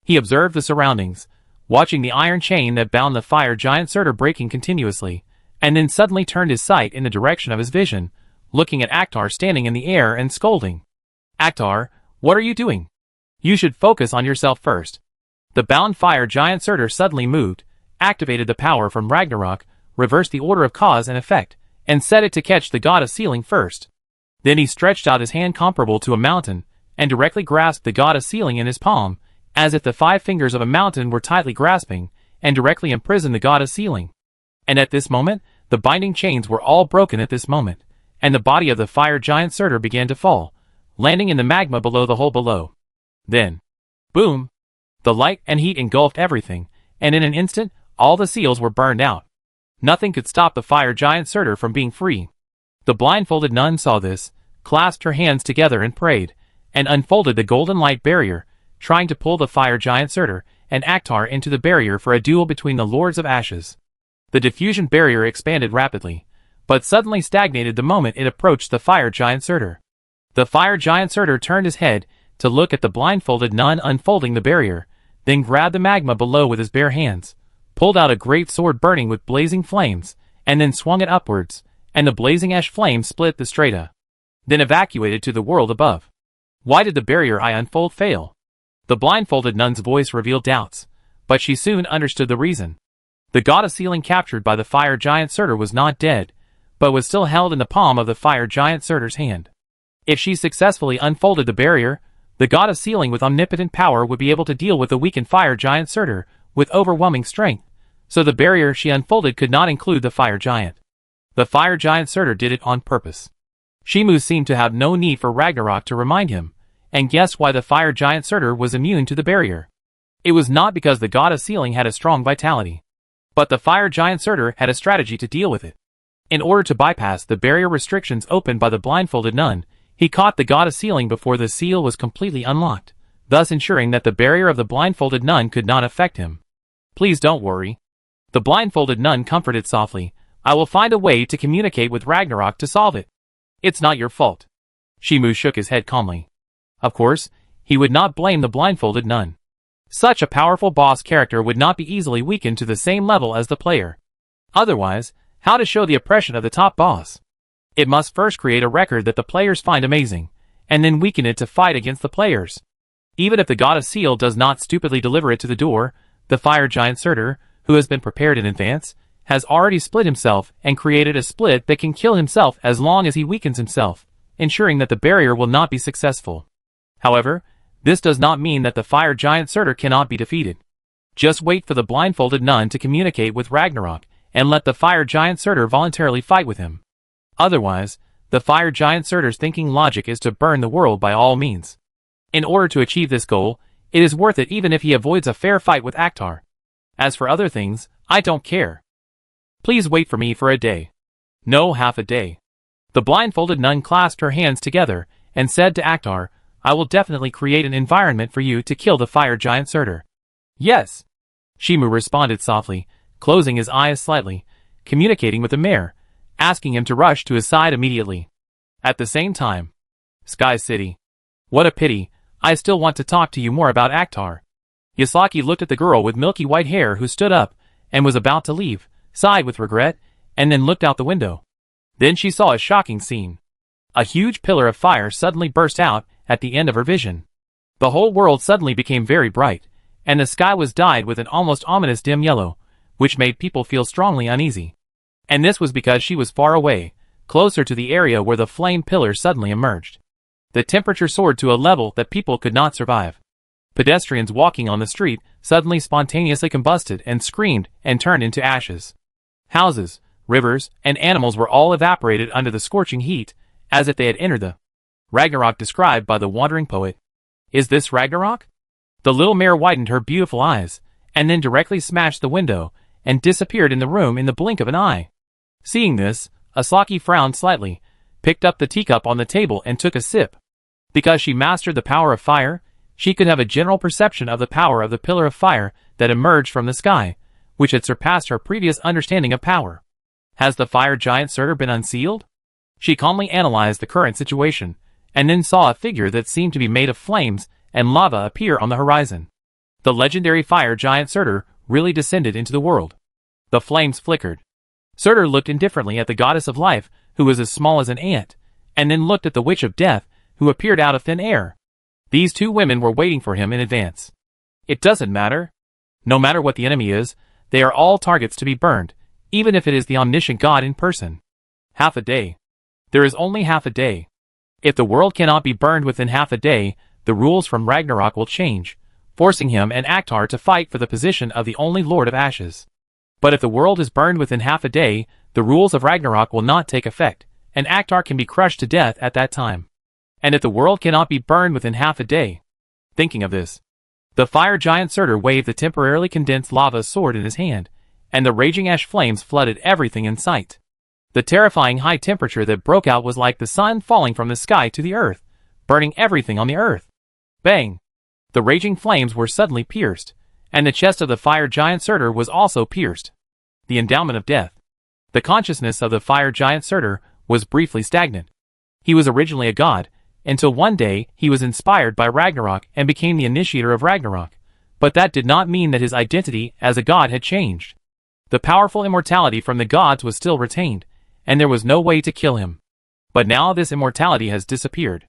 He observed the surroundings, watching the iron chain that bound the fire giant Surtur breaking continuously, and then suddenly turned his sight in the direction of his vision, looking at Akhtar standing in the air and scolding. Akhtar, what are you doing? You should focus on yourself first. The bound fire giant Surtur suddenly moved, activated the power from Ragnarok, reversed the order of cause and effect, and set it to catch the god of sealing first. Then he stretched out his hand comparable to a mountain, and directly grasped the god of sealing in his palm, as if the 5 fingers of a mountain were tightly grasping, and directly imprisoned the god of sealing. And at this moment, the binding chains were all broken at this moment, and the body of the fire giant Surtur began to fall, landing in the magma below the hole below. Then, boom! The light and heat engulfed everything, and in an instant, all the seals were burned out. Nothing could stop the fire giant Surtur from being free. The blindfolded nun saw this, clasped her hands together and prayed, and unfolded the golden light barrier, trying to pull the fire giant Surtur and Akhtar into the barrier for a duel between the Lords of Ashes. The diffusion barrier expanded rapidly, but suddenly stagnated the moment it approached the fire giant Surtur. The fire giant Surtur turned his head to look at the blindfolded nun unfolding the barrier, then grabbed the magma below with his bare hands, pulled out a great sword burning with blazing flames, and then swung it upwards, and the blazing ash flame split the strata, then evacuated to the world above. Why did the barrier I unfold fail? The blindfolded nun's voice revealed doubts, but she soon understood the reason. The god of sealing captured by the fire giant Surtur was not dead, but was still held in the palm of the fire giant Surtur's hand. If she successfully unfolded the barrier, the god of sealing with omnipotent power would be able to deal with the weakened fire giant Surtur with overwhelming strength, so the barrier she unfolded could not include the fire giant. The fire giant Surtur did it on purpose. Shimu seemed to have no need for Ragnarok to remind him, and guessed why the fire giant Surtur was immune to the barrier. It was not because the god of sealing had a strong vitality, but the fire giant Surtur had a strategy to deal with it. In order to bypass the barrier restrictions opened by the blindfolded nun, he caught the god of sealing before the seal was completely unlocked, thus ensuring that the barrier of the blindfolded nun could not affect him. Please don't worry. The blindfolded nun comforted softly. I will find a way to communicate with Ragnarok to solve it. It's not your fault. Shimu shook his head calmly. Of course, he would not blame the blindfolded nun. Such a powerful boss character would not be easily weakened to the same level as the player. Otherwise, how to show the oppression of the top boss? It must first create a record that the players find amazing, and then weaken it to fight against the players. Even if the God of Seal does not stupidly deliver it to the door, the fire giant Surtur, who has been prepared in advance, has already split himself and created a split that can kill himself as long as he weakens himself, ensuring that the barrier will not be successful. However, this does not mean that the fire giant Surtur cannot be defeated. Just wait for the blindfolded nun to communicate with Ragnarok, and let the fire giant Surtur voluntarily fight with him. Otherwise, the fire giant Surtur's thinking logic is to burn the world by all means. In order to achieve this goal, it is worth it even if he avoids a fair fight with Akhtar. As for other things, I don't care. Please wait for me for a day. No, half a day. The blindfolded nun clasped her hands together and said to Akhtar, I will definitely create an environment for you to kill the fire giant Surtur. Yes. Shimu responded softly, closing his eyes slightly, communicating with the mayor, asking him to rush to his side immediately. At the same time, Sky City. What a pity, I still want to talk to you more about Akhtar. Yasaki looked at the girl with milky white hair who stood up and was about to leave, sighed with regret, and then looked out the window. Then she saw a shocking scene. A huge pillar of fire suddenly burst out at the end of her vision. The whole world suddenly became very bright, and the sky was dyed with an almost ominous dim yellow, which made people feel strongly uneasy. And this was because she was far away, closer to the area where the flame pillar suddenly emerged. The temperature soared to a level that people could not survive. Pedestrians walking on the street suddenly spontaneously combusted and screamed and turned into ashes. Houses, rivers, and animals were all evaporated under the scorching heat, as if they had entered the Ragnarok described by the wandering poet. Is this Ragnarok? The little mare widened her beautiful eyes, and then directly smashed the window, and disappeared in the room in the blink of an eye. Seeing this, Asaki frowned slightly, picked up the teacup on the table and took a sip. Because she mastered the power of fire, she could have a general perception of the power of the pillar of fire that emerged from the sky, which had surpassed her previous understanding of power. Has the fire giant Surtur been unsealed? She calmly analyzed the current situation, and then saw a figure that seemed to be made of flames and lava appear on the horizon. The legendary fire giant Surtur really descended into the world. The flames flickered. Surtur looked indifferently at the goddess of life, who was as small as an ant, and then looked at the witch of death, who appeared out of thin air. These two women were waiting for him in advance. It doesn't matter. No matter what the enemy is, they are all targets to be burned, even if it is the omniscient God in person. Half a day. There is only half a day. If the world cannot be burned within half a day, the rules from Ragnarok will change, forcing him and Akhtar to fight for the position of the only Lord of Ashes. But if the world is burned within half a day, the rules of Ragnarok will not take effect, and Akhtar can be crushed to death at that time. And if the world cannot be burned within half a day. Thinking of this, the fire giant Surtur waved the temporarily condensed lava sword in his hand, and the raging ash flames flooded everything in sight. The terrifying high temperature that broke out was like the sun falling from the sky to the earth, burning everything on the earth. Bang! The raging flames were suddenly pierced, and the chest of the fire giant Surtur was also pierced. The endowment of death. The consciousness of the fire giant Surtur was briefly stagnant. He was originally a god, until one day he was inspired by Ragnarok and became the initiator of Ragnarok, but that did not mean that his identity as a god had changed. The powerful immortality from the gods was still retained, and there was no way to kill him. But now this immortality has disappeared.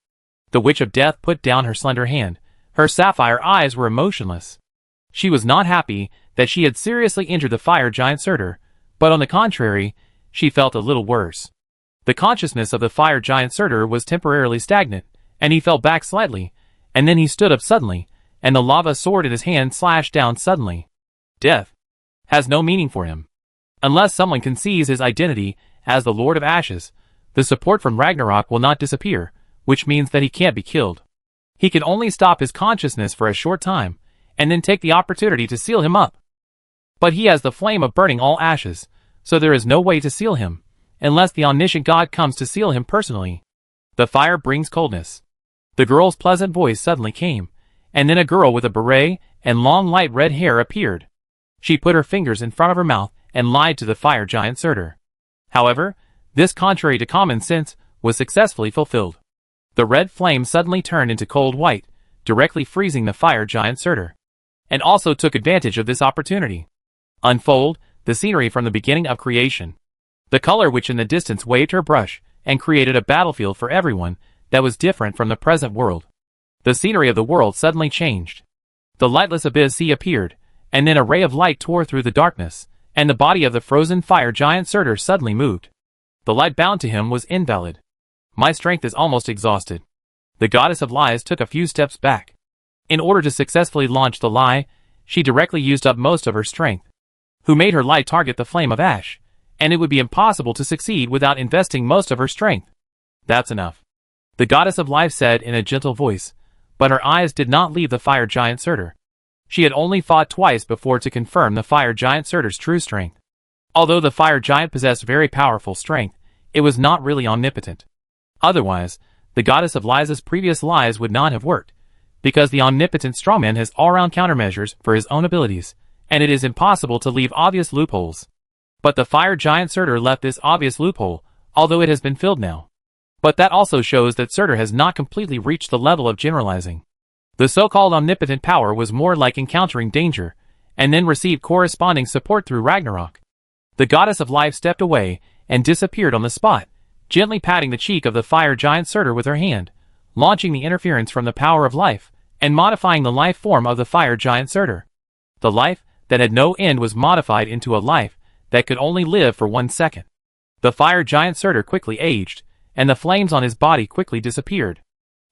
The witch of death put down her slender hand. Her sapphire eyes were emotionless. She was not happy that she had seriously injured the fire giant Surtur, but on the contrary, she felt a little worse. The consciousness of the fire giant Surtur was temporarily stagnant, and he fell back slightly, and then he stood up suddenly, and the lava sword in his hand slashed down suddenly. Death has no meaning for him. Unless someone can seize his identity as the Lord of Ashes, the support from Ragnarok will not disappear, which means that he can't be killed. He can only stop his consciousness for a short time, and then take the opportunity to seal him up. But he has the flame of burning all ashes, so there is no way to seal him, unless the omniscient God comes to seal him personally. The fire brings coldness. The girl's pleasant voice suddenly came, and then a girl with a beret and long light red hair appeared. She put her fingers in front of her mouth and lied to the fire giant Surtur. However, this, contrary to common sense, was successfully fulfilled. The red flame suddenly turned into cold white, directly freezing the fire giant Surtur, and also took advantage of this opportunity. Unfold the scenery from the beginning of creation. The color which in the distance waved her brush and created a battlefield for everyone that was different from the present world. The scenery of the world suddenly changed. The lightless abyss sea appeared, and then a ray of light tore through the darkness, and the body of the frozen fire giant Surtur suddenly moved. The light bound to him was invalid. My strength is almost exhausted. The goddess of lies took a few steps back. In order to successfully launch the lie, she directly used up most of her strength. Who made her lie target the flame of ash, and it would be impossible to succeed without investing most of her strength. That's enough, the goddess of life said in a gentle voice, but her eyes did not leave the fire giant Surtur. She had only fought twice before to confirm the fire giant Surtur's true strength. Although the fire giant possessed very powerful strength, it was not really omnipotent. Otherwise, the goddess of lies' previous lies would not have worked, because the omnipotent strawman has all-round countermeasures for his own abilities, and it is impossible to leave obvious loopholes. But the fire giant Surtur left this obvious loophole, although it has been filled now. But that also shows that Surtur has not completely reached the level of generalizing. The so-called omnipotent power was more like encountering danger, and then received corresponding support through Ragnarok. The goddess of life stepped away and disappeared on the spot, gently patting the cheek of the fire giant Surtur with her hand, launching the interference from the power of life, and modifying the life form of the fire giant Surtur. The life that had no end was modified into a life that could only live for 1 second. The fire giant Surtur quickly aged, and the flames on his body quickly disappeared.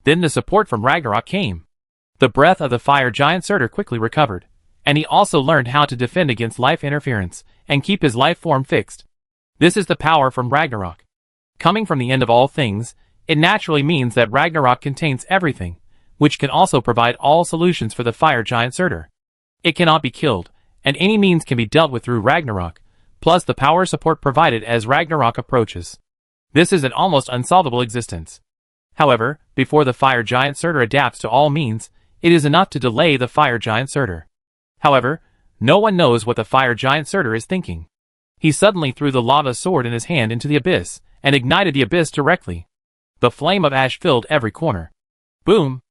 Then the support from Ragnarok came. The breath of the fire giant Surtur quickly recovered, and he also learned how to defend against life interference and keep his life form fixed. This is the power from Ragnarok. Coming from the end of all things, it naturally means that Ragnarok contains everything, which can also provide all solutions for the fire giant Surtur. It cannot be killed, and any means can be dealt with through Ragnarok, plus the power support provided as Ragnarok approaches. This is an almost unsolvable existence. However, before the fire giant Surtur adapts to all means, it is enough to delay the fire giant Surtur. However, no one knows what the fire giant Surtur is thinking. He suddenly threw the lava sword in his hand into the abyss, and ignited the abyss directly. The flame of ash filled every corner. Boom!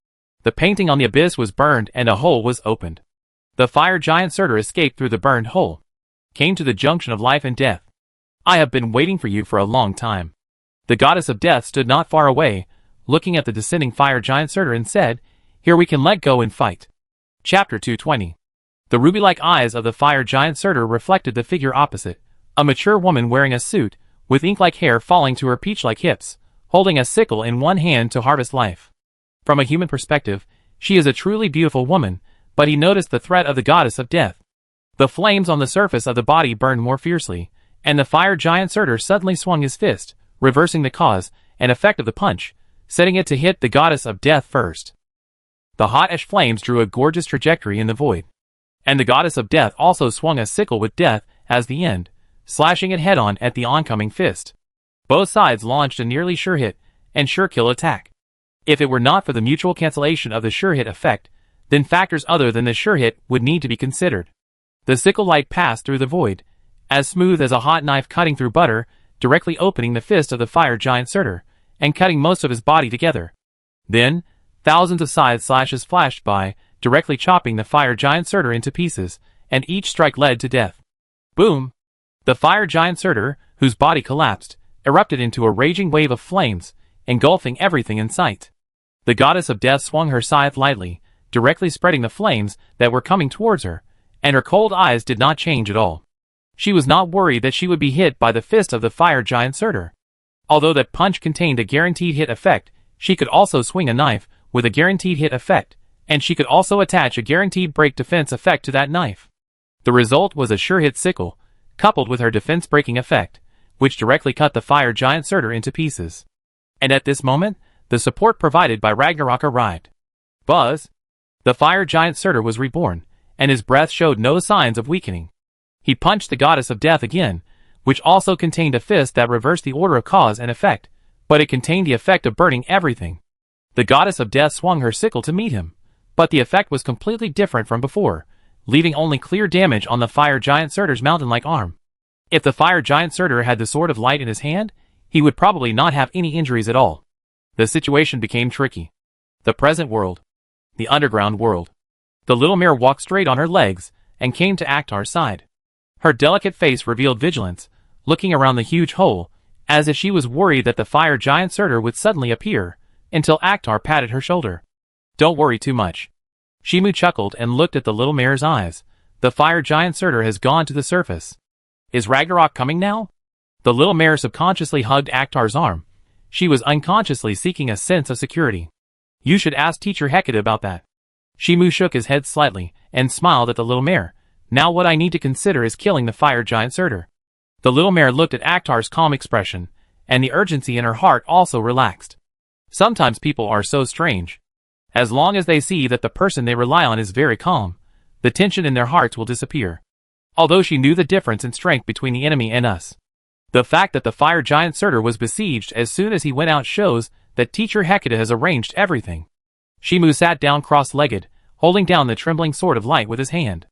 The painting on the abyss was burned and a hole was opened. The fire giant Surtur escaped through the burned hole, came to the junction of life and death. I have been waiting for you for a long time. The goddess of death stood not far away, looking at the descending fire giant Surtur and said, "Here we can let go and fight." Chapter 220. The ruby-like eyes of the fire giant Surtur reflected the figure opposite, a mature woman wearing a suit, with ink-like hair falling to her peach-like hips, holding a sickle in one hand to harvest life. From a human perspective, she is a truly beautiful woman, but he noticed the threat of the goddess of death. The flames on the surface of the body burned more fiercely, and the fire giant Surtur suddenly swung his fist, reversing the cause and effect of the punch, setting it to hit the goddess of death first. The hot ash flames drew a gorgeous trajectory in the void, and the goddess of death also swung a sickle with death as the end, slashing it head-on at the oncoming fist. Both sides launched a nearly sure hit and sure kill attack. If it were not for the mutual cancellation of the sure hit effect, then factors other than the sure hit would need to be considered. The sickle light passed through the void, as smooth as a hot knife cutting through butter, directly opening the fist of the fire giant Surtur, and cutting most of his body together. Then, thousands of scythe slashes flashed by, directly chopping the fire giant Surtur into pieces, and each strike led to death. Boom! The fire giant Surtur, whose body collapsed, erupted into a raging wave of flames, engulfing everything in sight. The goddess of death swung her scythe lightly, directly spreading the flames that were coming towards her, and her cold eyes did not change at all. She was not worried that she would be hit by the fist of the fire giant Surtur. Although that punch contained a guaranteed hit effect, she could also swing a knife with a guaranteed hit effect, and she could also attach a guaranteed break defense effect to that knife. The result was a sure hit sickle, coupled with her defense breaking effect, which directly cut the fire giant Surtur into pieces. And at this moment, the support provided by Ragnarok arrived. Buzz! The fire giant Surtur was reborn, and his breath showed no signs of weakening. He punched the goddess of death again, which also contained a fist that reversed the order of cause and effect, but it contained the effect of burning everything. The goddess of death swung her sickle to meet him, but the effect was completely different from before, leaving only clear damage on the fire giant Surtur's mountain-like arm. If the fire giant Surtur had the Sword of Light in his hand, he would probably not have any injuries at all. The situation became tricky. The present world. The underground world. The little mare walked straight on her legs and came to Akhtar's side. Her delicate face revealed vigilance, looking around the huge hole, as if she was worried that the fire giant Surtur would suddenly appear, until Akhtar patted her shoulder. Don't worry too much. Shimu chuckled and looked at the little mare's eyes. The fire giant Surtur has gone to the surface. Is Ragnarok coming now? The little mare subconsciously hugged Akhtar's arm. She was unconsciously seeking a sense of security. You should ask Teacher Hecate about that. Shimu shook his head slightly and smiled at the little mare. Now what I need to consider is killing the fire giant Surtur. The little mare looked at Akhtar's calm expression, and the urgency in her heart also relaxed. Sometimes people are so strange. As long as they see that the person they rely on is very calm, the tension in their hearts will disappear. Although she knew the difference in strength between the enemy and us. The fact that the fire giant Surtur was besieged as soon as he went out shows that Teacher Hecate has arranged everything. Shimu sat down cross-legged, holding down the trembling Sword of Light with his hand.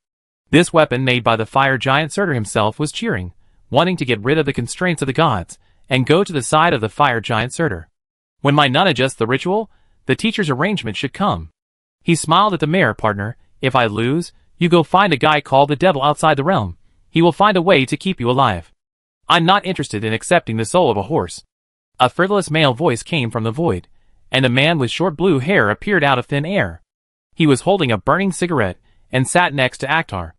This weapon made by the fire giant Surtur himself was cheering, wanting to get rid of the constraints of the gods, and go to the side of the fire giant Surtur. When my nun adjusts the ritual, the teacher's arrangement should come. He smiled at the mare. Partner, if I lose, you go find a guy called the devil outside the realm. He will find a way to keep you alive. I'm not interested in accepting the soul of a horse. A frivolous male voice came from the void, and a man with short blue hair appeared out of thin air. He was holding a burning cigarette, and sat next to Akhtar.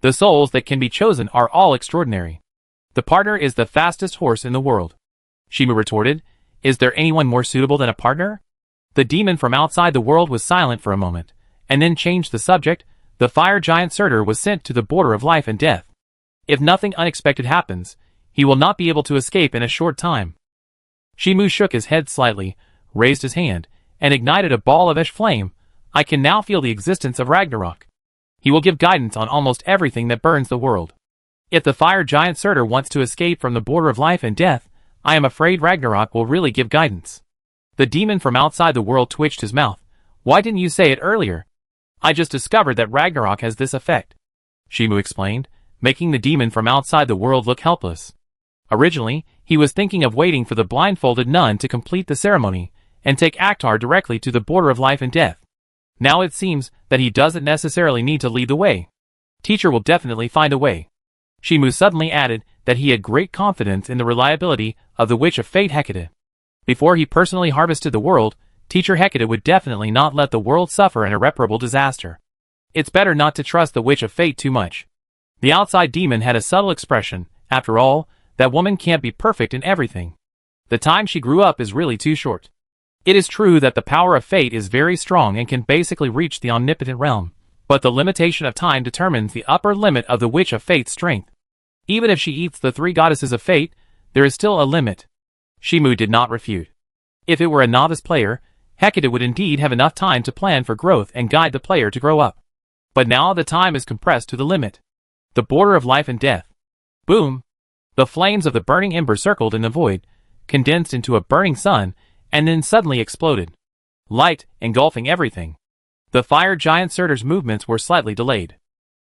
The souls that can be chosen are all extraordinary. The partner is the fastest horse in the world. Shimu retorted, is there anyone more suitable than a partner? The demon from outside the world was silent for a moment, and then changed the subject. The fire giant Surtur was sent to the border of life and death. If nothing unexpected happens, he will not be able to escape in a short time. Shimu shook his head slightly, raised his hand, and ignited a ball of ash flame. I can now feel the existence of Ragnarok. He will give guidance on almost everything that burns the world. If the fire giant Surtur wants to escape from the border of life and death, I am afraid Ragnarok will really give guidance. The demon from outside the world twitched his mouth. Why didn't you say it earlier? I just discovered that Ragnarok has this effect. Shimu explained, making the demon from outside the world look helpless. Originally, he was thinking of waiting for the blindfolded nun to complete the ceremony, and take Akhtar directly to the border of life and death. Now it seems that he doesn't necessarily need to lead the way. Teacher will definitely find a way. Shimu suddenly added that he had great confidence in the reliability of the Witch of Fate Hecate. Before he personally harvested the world, Teacher Hecate would definitely not let the world suffer an irreparable disaster. It's better not to trust the Witch of Fate too much. The outside demon had a subtle expression. After all, that woman can't be perfect in everything. The time she grew up is really too short. It is true that the power of fate is very strong and can basically reach the omnipotent realm, but the limitation of time determines the upper limit of the Witch of Fate's strength. Even if she eats the three goddesses of fate, there is still a limit. Shimu did not refute. If it were a novice player, Hecate would indeed have enough time to plan for growth and guide the player to grow up. But now the time is compressed to the limit. The border of life and death. Boom! The flames of the burning ember circled in the void, condensed into a burning sun, and then suddenly exploded. Light, engulfing everything. The fire giant Surtur's movements were slightly delayed.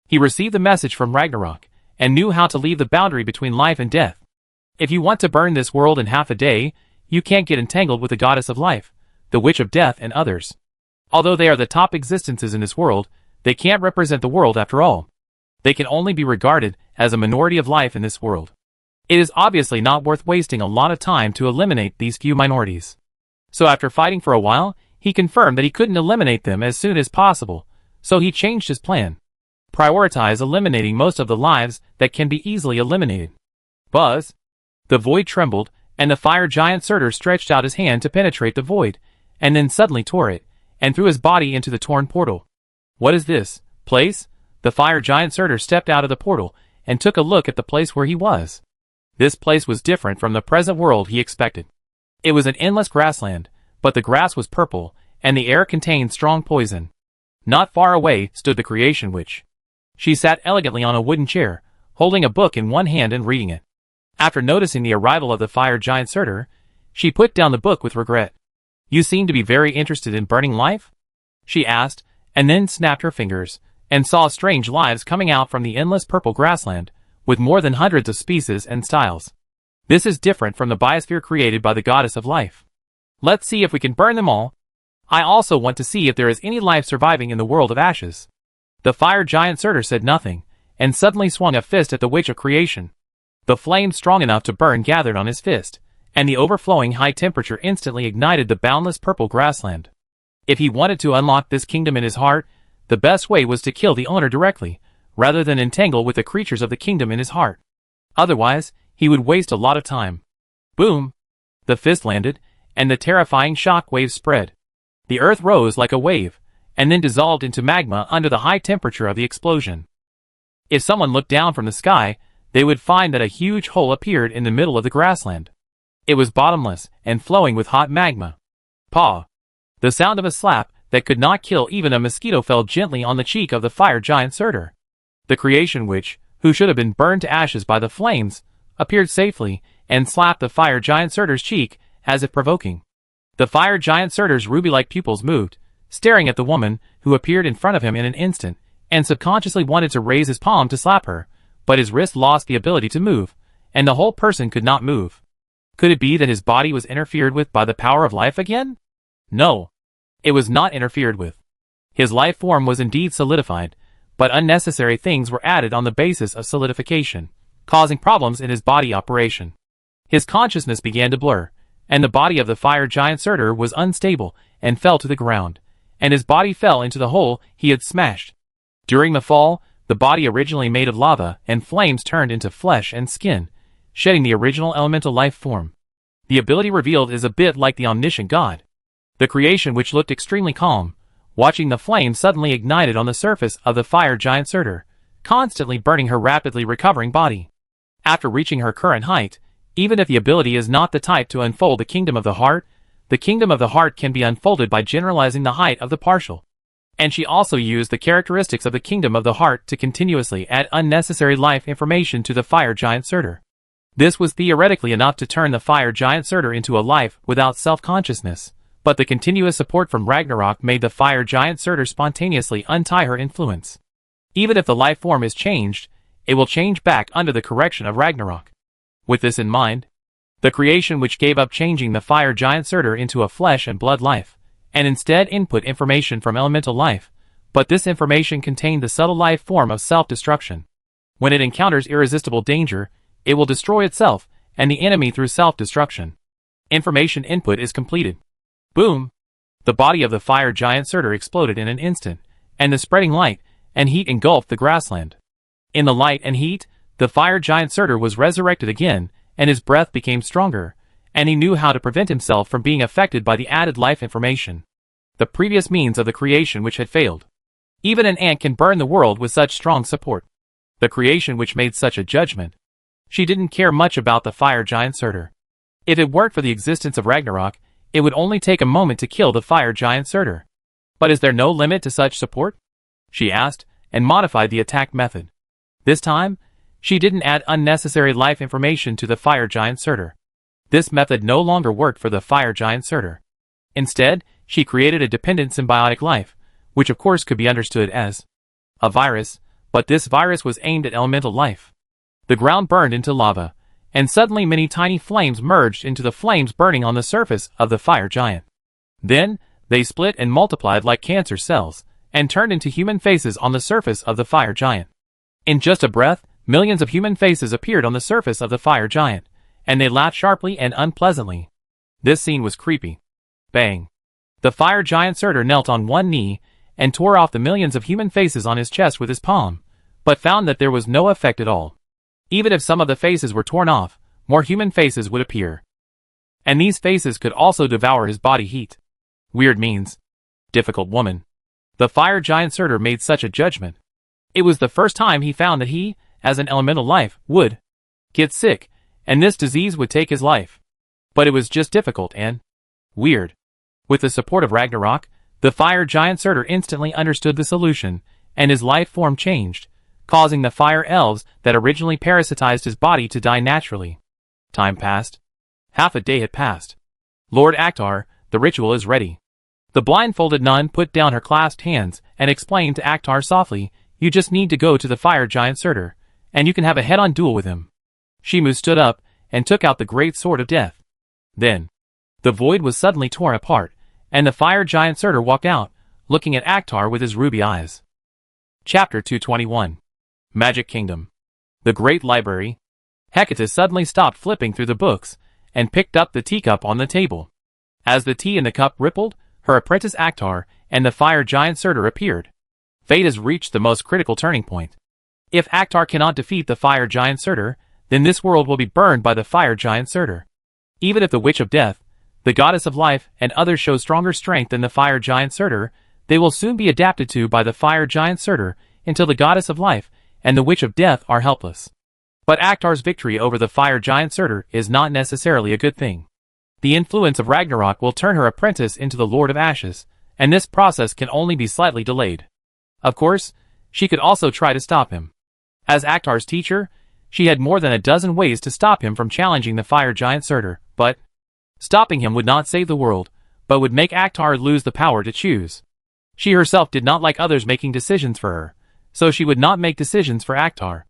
He received the message from Ragnarok, and knew how to leave the boundary between life and death. If you want to burn this world in half a day, you can't get entangled with the goddess of life, the witch of death, and others. Although they are the top existences in this world, they can't represent the world after all. They can only be regarded as a minority of life in this world. It is obviously not worth wasting a lot of time to eliminate these few minorities. So after fighting for a while, he confirmed that he couldn't eliminate them as soon as possible, so he changed his plan. Prioritize eliminating most of the lives that can be easily eliminated. Buzz! The void trembled, and the fire giant Surtur stretched out his hand to penetrate the void, and then suddenly tore it, and threw his body into the torn portal. What is this place? The fire giant Surtur stepped out of the portal, and took a look at the place where he was. This place was different from the present world he expected. It was an endless grassland, but the grass was purple, and the air contained strong poison. Not far away stood the creation witch. She sat elegantly on a wooden chair, holding a book in one hand and reading it. After noticing the arrival of the fire giant Surtur, she put down the book with regret. You seem to be very interested in burning life? She asked, and then snapped her fingers, and saw strange lives coming out from the endless purple grassland, with more than hundreds of species and styles. This is different from the biosphere created by the goddess of life. Let's see if we can burn them all. I also want to see if there is any life surviving in the world of ashes. The fire giant Surtur said nothing, and suddenly swung a fist at the witch of creation. The flame strong enough to burn gathered on his fist, and the overflowing high temperature instantly ignited the boundless purple grassland. If he wanted to unlock this kingdom in his heart, the best way was to kill the owner directly, rather than entangle with the creatures of the kingdom in his heart. Otherwise, he would waste a lot of time. Boom! The fist landed, and the terrifying shock wave spread. The earth rose like a wave, and then dissolved into magma under the high temperature of the explosion. If someone looked down from the sky, they would find that a huge hole appeared in the middle of the grassland. It was bottomless and flowing with hot magma. Paw! The sound of a slap that could not kill even a mosquito fell gently on the cheek of the fire giant Surtur. The creation witch, who should have been burned to ashes by the flames, appeared safely and slapped the fire giant Surtur's cheek, as if provoking. The fire giant Surtur's ruby-like pupils moved, staring at the woman who appeared in front of him in an instant, and subconsciously wanted to raise his palm to slap her, but his wrist lost the ability to move, and the whole person could not move. Could it be that his body was interfered with by the power of life again? No. It was not interfered with. His life form was indeed solidified, but unnecessary things were added on the basis of solidification, causing problems in his body operation. His consciousness began to blur, and the body of the fire giant Surtur was unstable and fell to the ground, and his body fell into the hole he had smashed. During the fall, the body originally made of lava and flames turned into flesh and skin, shedding the original elemental life form. The ability revealed is a bit like the omniscient god. The creation which looked extremely calm, watching the flame suddenly ignited on the surface of the fire giant Surtur, constantly burning her rapidly recovering body. After reaching her current height, even if the ability is not the type to unfold the kingdom of the heart can be unfolded by generalizing the height of the partial. And she also used the characteristics of the kingdom of the heart to continuously add unnecessary life information to the fire giant Surtur. This was theoretically enough to turn the fire giant Surtur into a life without self-consciousness, but the continuous support from Ragnarok made the fire giant Surtur spontaneously untie her influence. Even if the life form is changed, it will change back under the correction of Ragnarok. With this in mind, the creation which gave up changing the fire giant Surtur into a flesh and blood life, and instead input information from elemental life, but this information contained the subtle life form of self-destruction. When it encounters irresistible danger, it will destroy itself and the enemy through self-destruction. Information input is completed. Boom! The body of the fire giant Surtur exploded in an instant, and the spreading light and heat engulfed the grassland. In the light and heat, the fire giant Surtur was resurrected again, and his breath became stronger, and he knew how to prevent himself from being affected by the added life information. The previous means of the creation which had failed. Even an ant can burn the world with such strong support. The creation which made such a judgment. She didn't care much about the fire giant Surtur. If it weren't for the existence of Ragnarok, it would only take a moment to kill the fire giant Surtur. But is there no limit to such support? She asked, and modified the attack method. This time, she didn't add unnecessary life information to the fire giant Surtur. This method no longer worked for the fire giant Surtur. Instead, she created a dependent symbiotic life, which of course could be understood as a virus, but this virus was aimed at elemental life. The ground burned into lava, and suddenly many tiny flames merged into the flames burning on the surface of the fire giant. Then, they split and multiplied like cancer cells, and turned into human faces on the surface of the fire giant. In just a breath, millions of human faces appeared on the surface of the fire giant, and they laughed sharply and unpleasantly. This scene was creepy. Bang! The fire giant Surtur knelt on one knee, and tore off the millions of human faces on his chest with his palm, but found that there was no effect at all. Even if some of the faces were torn off, more human faces would appear. And these faces could also devour his body heat. Weird means. Difficult woman. The fire giant Surtur made such a judgment. It was the first time he found that he, as an elemental life, would get sick, and this disease would take his life. But it was just difficult and weird. With the support of Ragnarok, the fire giant Surtur instantly understood the solution, and his life form changed, causing the fire elves that originally parasitized his body to die naturally. Time passed. Half a day had passed. Lord Akhtar, the ritual is ready. The blindfolded nun put down her clasped hands and explained to Akhtar softly, "You just need to go to the fire giant Surtur, and you can have a head-on duel with him. Shimu stood up and took out the great sword of death. Then, the void was suddenly torn apart, and the fire giant Surtur walked out, looking at Akhtar with his ruby eyes. Chapter 221. Magic Kingdom. The Great Library. Hecate suddenly stopped flipping through the books, and picked up the teacup on the table. As the tea in the cup rippled, her apprentice Akhtar and the fire giant Surtur appeared. Fate has reached the most critical turning point. If Akhtar cannot defeat the fire giant Surtur, then this world will be burned by the fire giant Surtur. Even if the Witch of Death, the Goddess of Life, and others show stronger strength than the fire giant Surtur, they will soon be adapted to by the fire giant Surtur until the Goddess of Life and the Witch of Death are helpless. But Akhtar's victory over the fire giant Surtur is not necessarily a good thing. The influence of Ragnarok will turn her apprentice into the Lord of Ashes, and this process can only be slightly delayed. Of course, she could also try to stop him. As Akhtar's teacher, she had more than a dozen ways to stop him from challenging the fire giant Surtur, but stopping him would not save the world, but would make Akhtar lose the power to choose. She herself did not like others making decisions for her, so she would not make decisions for Akhtar.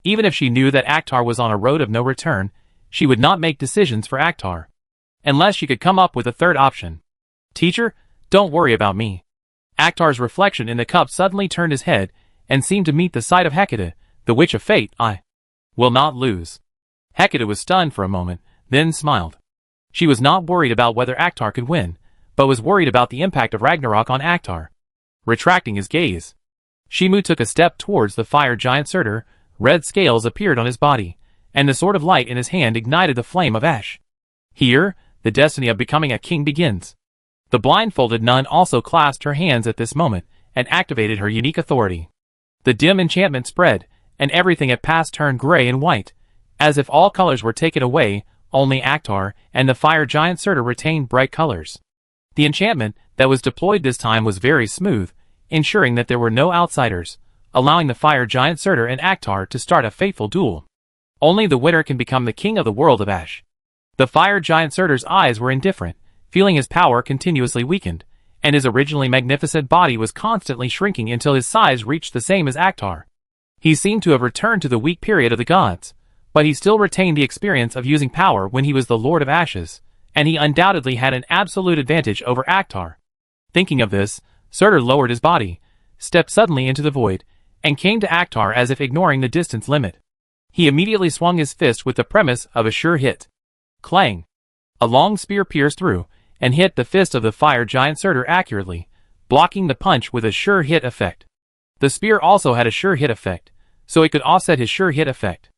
Even if she knew that Akhtar was on a road of no return, she would not make decisions for Akhtar. Unless she could come up with a third option. Teacher, don't worry about me. Akhtar's reflection in the cup suddenly turned his head, and seemed to meet the sight of Hecate, the Witch of Fate. I will not lose. Hecate was stunned for a moment, then smiled. She was not worried about whether Akhtar could win, but was worried about the impact of Ragnarok on Akhtar. Retracting his gaze, Shimu took a step towards the fire giant Surtur. Red scales appeared on his body, and the sword of light in his hand ignited the flame of ash. Here, the destiny of becoming a king begins. The blindfolded nun also clasped her hands at this moment, and activated her unique authority. The dim enchantment spread, and everything it passed turned gray and white. As if all colors were taken away, only Akhtar and the fire giant Surtur retained bright colors. The enchantment that was deployed this time was very smooth, ensuring that there were no outsiders, allowing the fire giant Surtur and Akhtar to start a fateful duel. Only the winner can become the king of the world of Ash. The fire giant Surtur's eyes were indifferent, feeling his power continuously weakened, and his originally magnificent body was constantly shrinking until his size reached the same as Akhtar. He seemed to have returned to the weak period of the gods, but he still retained the experience of using power when he was the Lord of Ashes, and he undoubtedly had an absolute advantage over Akhtar. Thinking of this, Surtur lowered his body, stepped suddenly into the void, and came to Akhtar as if ignoring the distance limit. He immediately swung his fist with the premise of a sure hit. Clang! A long spear pierced through, and hit the fist of the fire giant Surtur accurately, blocking the punch with a sure hit effect. The spear also had a sure hit effect, so it could offset his sure hit effect.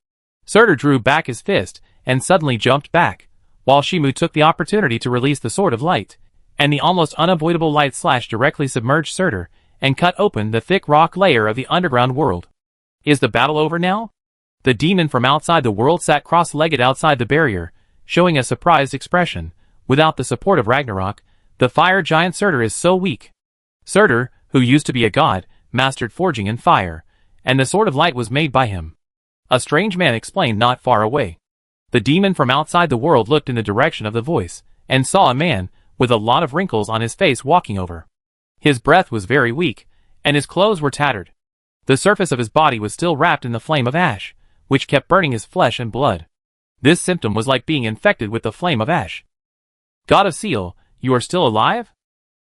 Surtur drew back his fist, and suddenly jumped back, while Shimu took the opportunity to release the sword of light, and the almost unavoidable light slash directly submerged Surtur, and cut open the thick rock layer of the underground world. Is the battle over now? The demon from outside the world sat cross-legged outside the barrier, showing a surprised expression. Without the support of Ragnarok, the fire giant Surtur is so weak. Surtur, who used to be a god, mastered forging in fire, and the sword of light was made by him. A strange man explained not far away. The demon from outside the world looked in the direction of the voice, and saw a man, with a lot of wrinkles on his face walking over. His breath was very weak, and his clothes were tattered. The surface of his body was still wrapped in the flame of ash, which kept burning his flesh and blood. This symptom was like being infected with the flame of ash. God of Seal, you are still alive?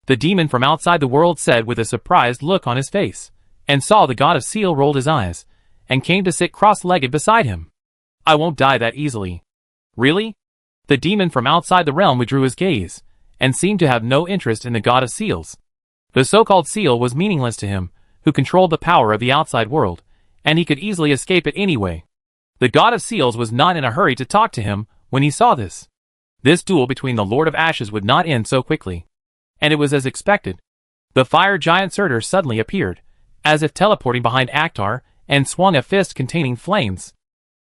The demon from outside the world said with a surprised look on his face, and saw the God of Seal rolled his eyes, and came to sit cross-legged beside him. I won't die that easily. Really? The demon from outside the realm withdrew his gaze, and seemed to have no interest in the God of Seals. The so-called seal was meaningless to him, who controlled the power of the outside world, and he could easily escape it anyway. The God of Seals was not in a hurry to talk to him when he saw this. This duel between the Lord of Ashes would not end so quickly. And it was as expected. The fire giant Surtur suddenly appeared, as if teleporting behind Akhtar, and swung a fist containing flames.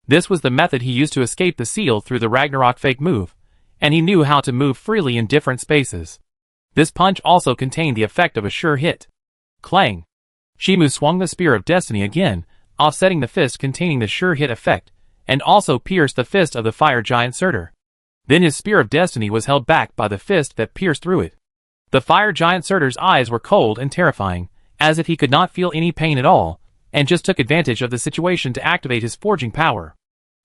This was the method he used to escape the seal through the Ragnarok fake move, and he knew how to move freely in different spaces. This punch also contained the effect of a sure hit. Clang! Shimu swung the Spear of Destiny again, offsetting the fist containing the sure hit effect, and also pierced the fist of the fire giant Surtur. Then his Spear of Destiny was held back by the fist that pierced through it. The fire giant Surtur's eyes were cold and terrifying, as if he could not feel any pain at all, and just took advantage of the situation to activate his forging power.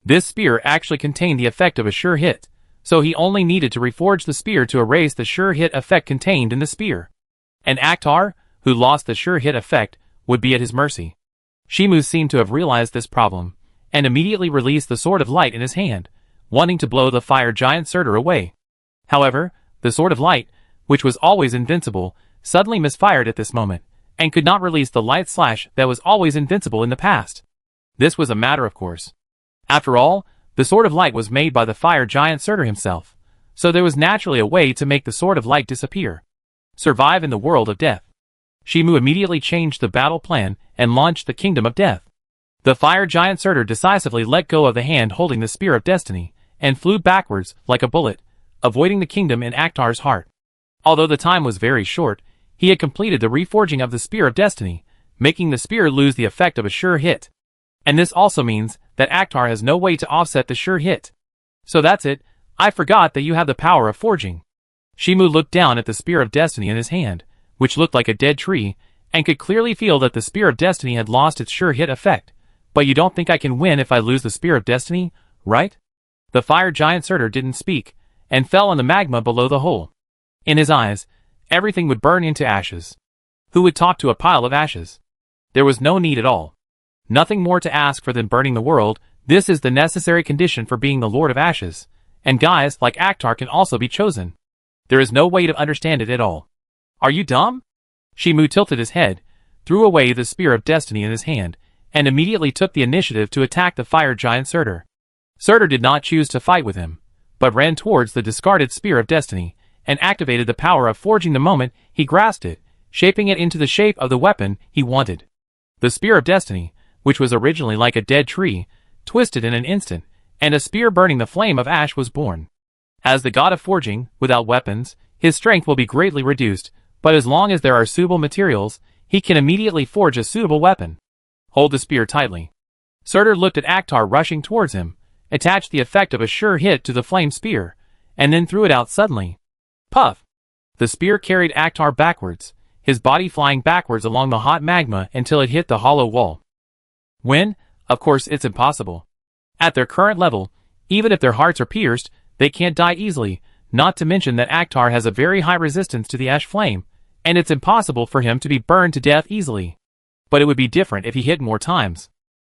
This spear actually contained the effect of a sure hit, so he only needed to reforge the spear to erase the sure hit effect contained in the spear. And Akhtar, who lost the sure hit effect, would be at his mercy. Shimu seemed to have realized this problem, and immediately released the Sword of Light in his hand, wanting to blow the fire giant Surtur away. However, the Sword of Light, which was always invincible, suddenly misfired at this moment, and could not release the light slash that was always invincible in the past. This was a matter of course. After all, the Sword of Light was made by the fire giant Surtur himself, so there was naturally a way to make the Sword of Light disappear. Survive in the world of death. Shimu immediately changed the battle plan and launched the Kingdom of Death. The fire giant Surtur decisively let go of the hand holding the Spear of Destiny, and flew backwards like a bullet, avoiding the kingdom in Akhtar's heart. Although the time was very short, he had completed the reforging of the Spear of Destiny, making the spear lose the effect of a sure hit. And this also means that Akhtar has no way to offset the sure hit. So that's it, I forgot that you have the power of forging. Shimu looked down at the Spear of Destiny in his hand, which looked like a dead tree, and could clearly feel that the Spear of Destiny had lost its sure hit effect. But you don't think I can win if I lose the Spear of Destiny, right? The fire giant Surtur didn't speak, and fell on the magma below the hole. In his eyes, everything would burn into ashes. Who would talk to a pile of ashes? There was no need at all. Nothing more to ask for than burning the world. This is the necessary condition for being the Lord of Ashes. And guys like Akhtar can also be chosen. There is no way to understand it at all. Are you dumb? Shimu tilted his head, threw away the Spear of Destiny in his hand, and immediately took the initiative to attack the fire giant Surtur. Surtur did not choose to fight with him, but ran towards the discarded Spear of Destiny, and activated the power of forging the moment he grasped it, shaping it into the shape of the weapon he wanted. The Spear of Destiny, which was originally like a dead tree, twisted in an instant, and a spear burning the flame of ash was born. As the god of forging, without weapons, his strength will be greatly reduced, but as long as there are suitable materials, he can immediately forge a suitable weapon. Hold the spear tightly. Surtur looked at Akhtar rushing towards him, attached the effect of a sure hit to the flame spear, and then threw it out suddenly. Puff! The spear carried Akhtar backwards, his body flying backwards along the hot magma until it hit the hollow wall. Win? Of course it's impossible. At their current level, even if their hearts are pierced, they can't die easily, not to mention that Akhtar has a very high resistance to the ash flame, and it's impossible for him to be burned to death easily. But it would be different if he hit more times.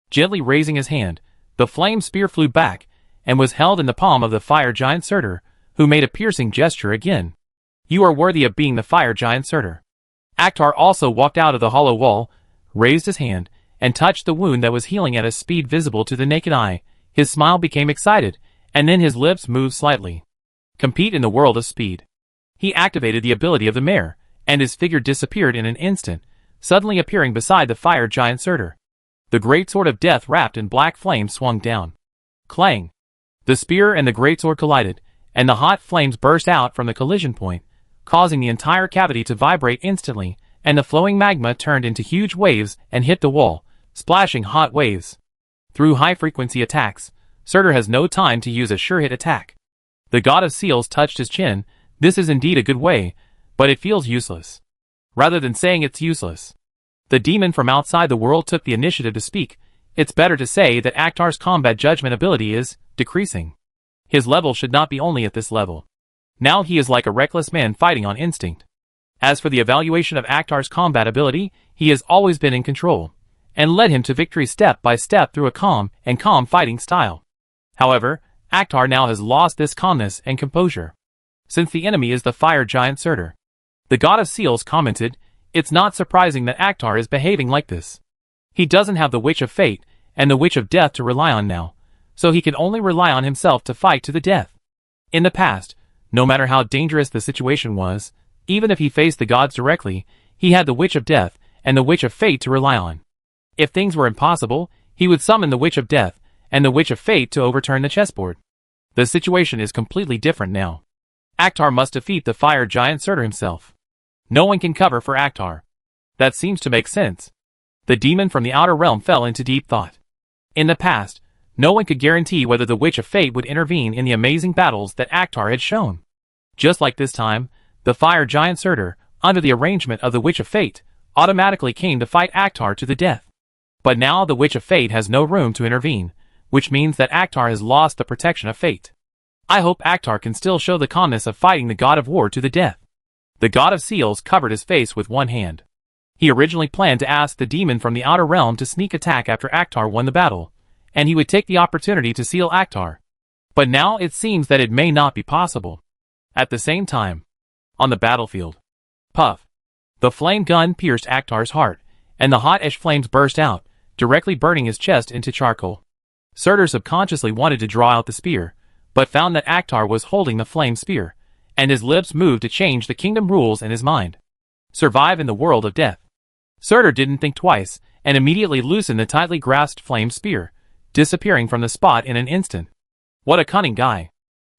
Gently raising his hand, the flame spear flew back, and was held in the palm of the fire giant Surtur, who made a piercing gesture again. You are worthy of being the fire giant Surtur. Akhtar also walked out of the hollow wall, raised his hand, and touched the wound that was healing at a speed visible to the naked eye. His smile became excited, and then his lips moved slightly. Compete in the world of speed. He activated the ability of the mare, and his figure disappeared in an instant, suddenly appearing beside the fire giant Surtur. The great sword of death wrapped in black flame swung down. Clang! The spear and the greatsword collided, and the hot flames burst out from the collision point, causing the entire cavity to vibrate instantly, and the flowing magma turned into huge waves and hit the wall, splashing hot waves. Through high-frequency attacks, Surtur has no time to use a sure-hit attack. The god of seals touched his chin. This is indeed a good way, but it feels useless. Rather than saying it's useless, the demon from outside the world took the initiative to speak. It's better to say that Akhtar's combat judgment ability is decreasing. His level should not be only at this level. Now he is like a reckless man fighting on instinct. As for the evaluation of Akhtar's combat ability, he has always been in control, and led him to victory step by step through a calm fighting style. However, Akhtar now has lost this calmness and composure, since the enemy is the fire giant Surtur. The god of seals commented, it's not surprising that Akhtar is behaving like this. He doesn't have the Witch of Fate and the Witch of Death to rely on now, so he can only rely on himself to fight to the death. In the past, no matter how dangerous the situation was, even if he faced the gods directly, he had the Witch of Death and the Witch of Fate to rely on. If things were impossible, he would summon the Witch of Death and the Witch of Fate to overturn the chessboard. The situation is completely different now. Akhtar must defeat the fire giant Surtur himself. No one can cover for Akhtar. That seems to make sense. The demon from the outer realm fell into deep thought. In the past, no one could guarantee whether the Witch of Fate would intervene in the amazing battles that Akhtar had shown. Just like this time, the fire giant Surtur, under the arrangement of the Witch of Fate, automatically came to fight Akhtar to the death. But now the Witch of Fate has no room to intervene, which means that Akhtar has lost the protection of fate. I hope Akhtar can still show the calmness of fighting the god of war to the death. The god of seals covered his face with one hand. He originally planned to ask the demon from the outer realm to sneak attack after Akhtar won the battle, and he would take the opportunity to seal Akhtar. But now it seems that it may not be possible. At the same time, on the battlefield, puff! The flame gun pierced Akhtar's heart, and the hot ash flames burst out, directly burning his chest into charcoal. Surtur subconsciously wanted to draw out the spear, but found that Akhtar was holding the flame spear, and his lips moved to change the kingdom rules in his mind. Survive in the world of death. Surtur didn't think twice, and immediately loosened the tightly grasped flame spear, disappearing from the spot in an instant. What a cunning guy.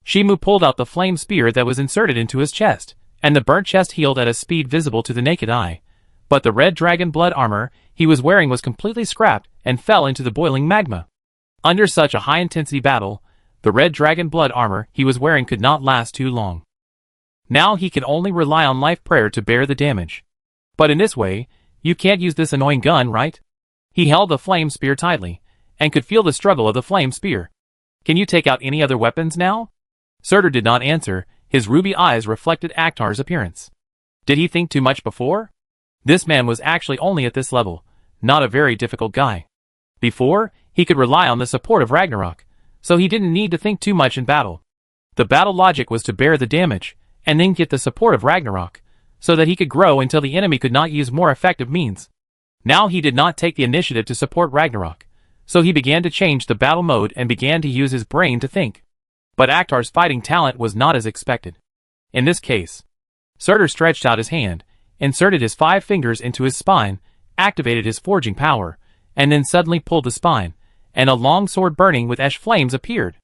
Shimu pulled out the flame spear that was inserted into his chest, and the burnt chest healed at a speed visible to the naked eye. But the red dragon blood armor he was wearing was completely scrapped and fell into the boiling magma. Under such a high-intensity battle, the red dragon blood armor he was wearing could not last too long. Now he could only rely on life prayer to bear the damage. But in this way, you can't use this annoying gun, right? He held the flame spear tightly, and could feel the struggle of the flame spear. Can you take out any other weapons now? Surtur did not answer, his ruby eyes reflected Akhtar's appearance. Did he think too much before? This man was actually only at this level, not a very difficult guy. Before, he could rely on the support of Ragnarok, so he didn't need to think too much in battle. The battle logic was to bear the damage, and then get the support of Ragnarok, so that he could grow until the enemy could not use more effective means. Now he did not take the initiative to support Ragnarok, so he began to change the battle mode and began to use his brain to think. But Akhtar's fighting talent was not as expected. In this case, Surtur stretched out his hand, inserted his 5 fingers into his spine, activated his forging power, and then suddenly pulled the spine, and a long sword burning with ash flames appeared.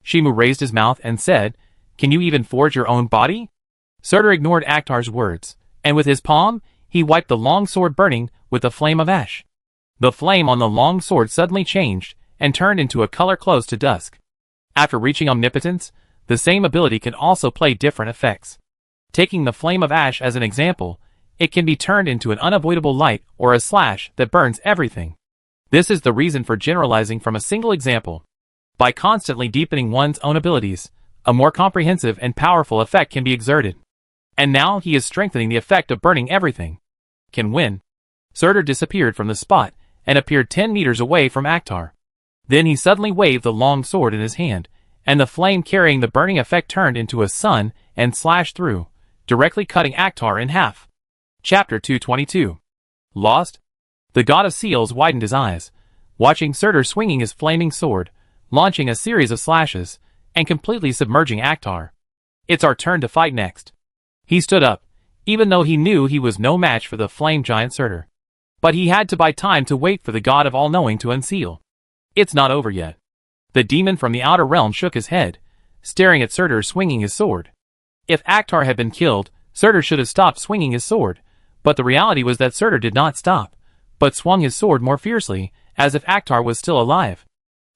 Shimu raised his mouth and said, "Can you even forge your own body?" Surtur ignored Akhtar's words, and with his palm, he wiped the long sword burning with the flame of ash. The flame on the long sword suddenly changed, and turned into a color close to dusk. After reaching omnipotence, the same ability can also play different effects. Taking the flame of ash as an example, it can be turned into an unavoidable light or a slash that burns everything. This is the reason for generalizing from a single example. By constantly deepening one's own abilities, a more comprehensive and powerful effect can be exerted. And now he is strengthening the effect of burning everything. Can win. Surtur disappeared from the spot and appeared 10 meters away from Akhtar. Then he suddenly waved the long sword in his hand, and the flame carrying the burning effect turned into a sun and slashed through, directly cutting Akhtar in half. Chapter 222. Lost? The god of seals widened his eyes, watching Surtur swinging his flaming sword, launching a series of slashes, and completely submerging Akhtar. It's our turn to fight next. He stood up, even though he knew he was no match for the flame giant Surtur. But he had to buy time to wait for the god of all-knowing to unseal. It's not over yet. The demon from the outer realm shook his head, staring at Surtur swinging his sword. If Akhtar had been killed, Surtur should have stopped swinging his sword, but the reality was that Surtur did not stop, but swung his sword more fiercely, as if Akhtar was still alive.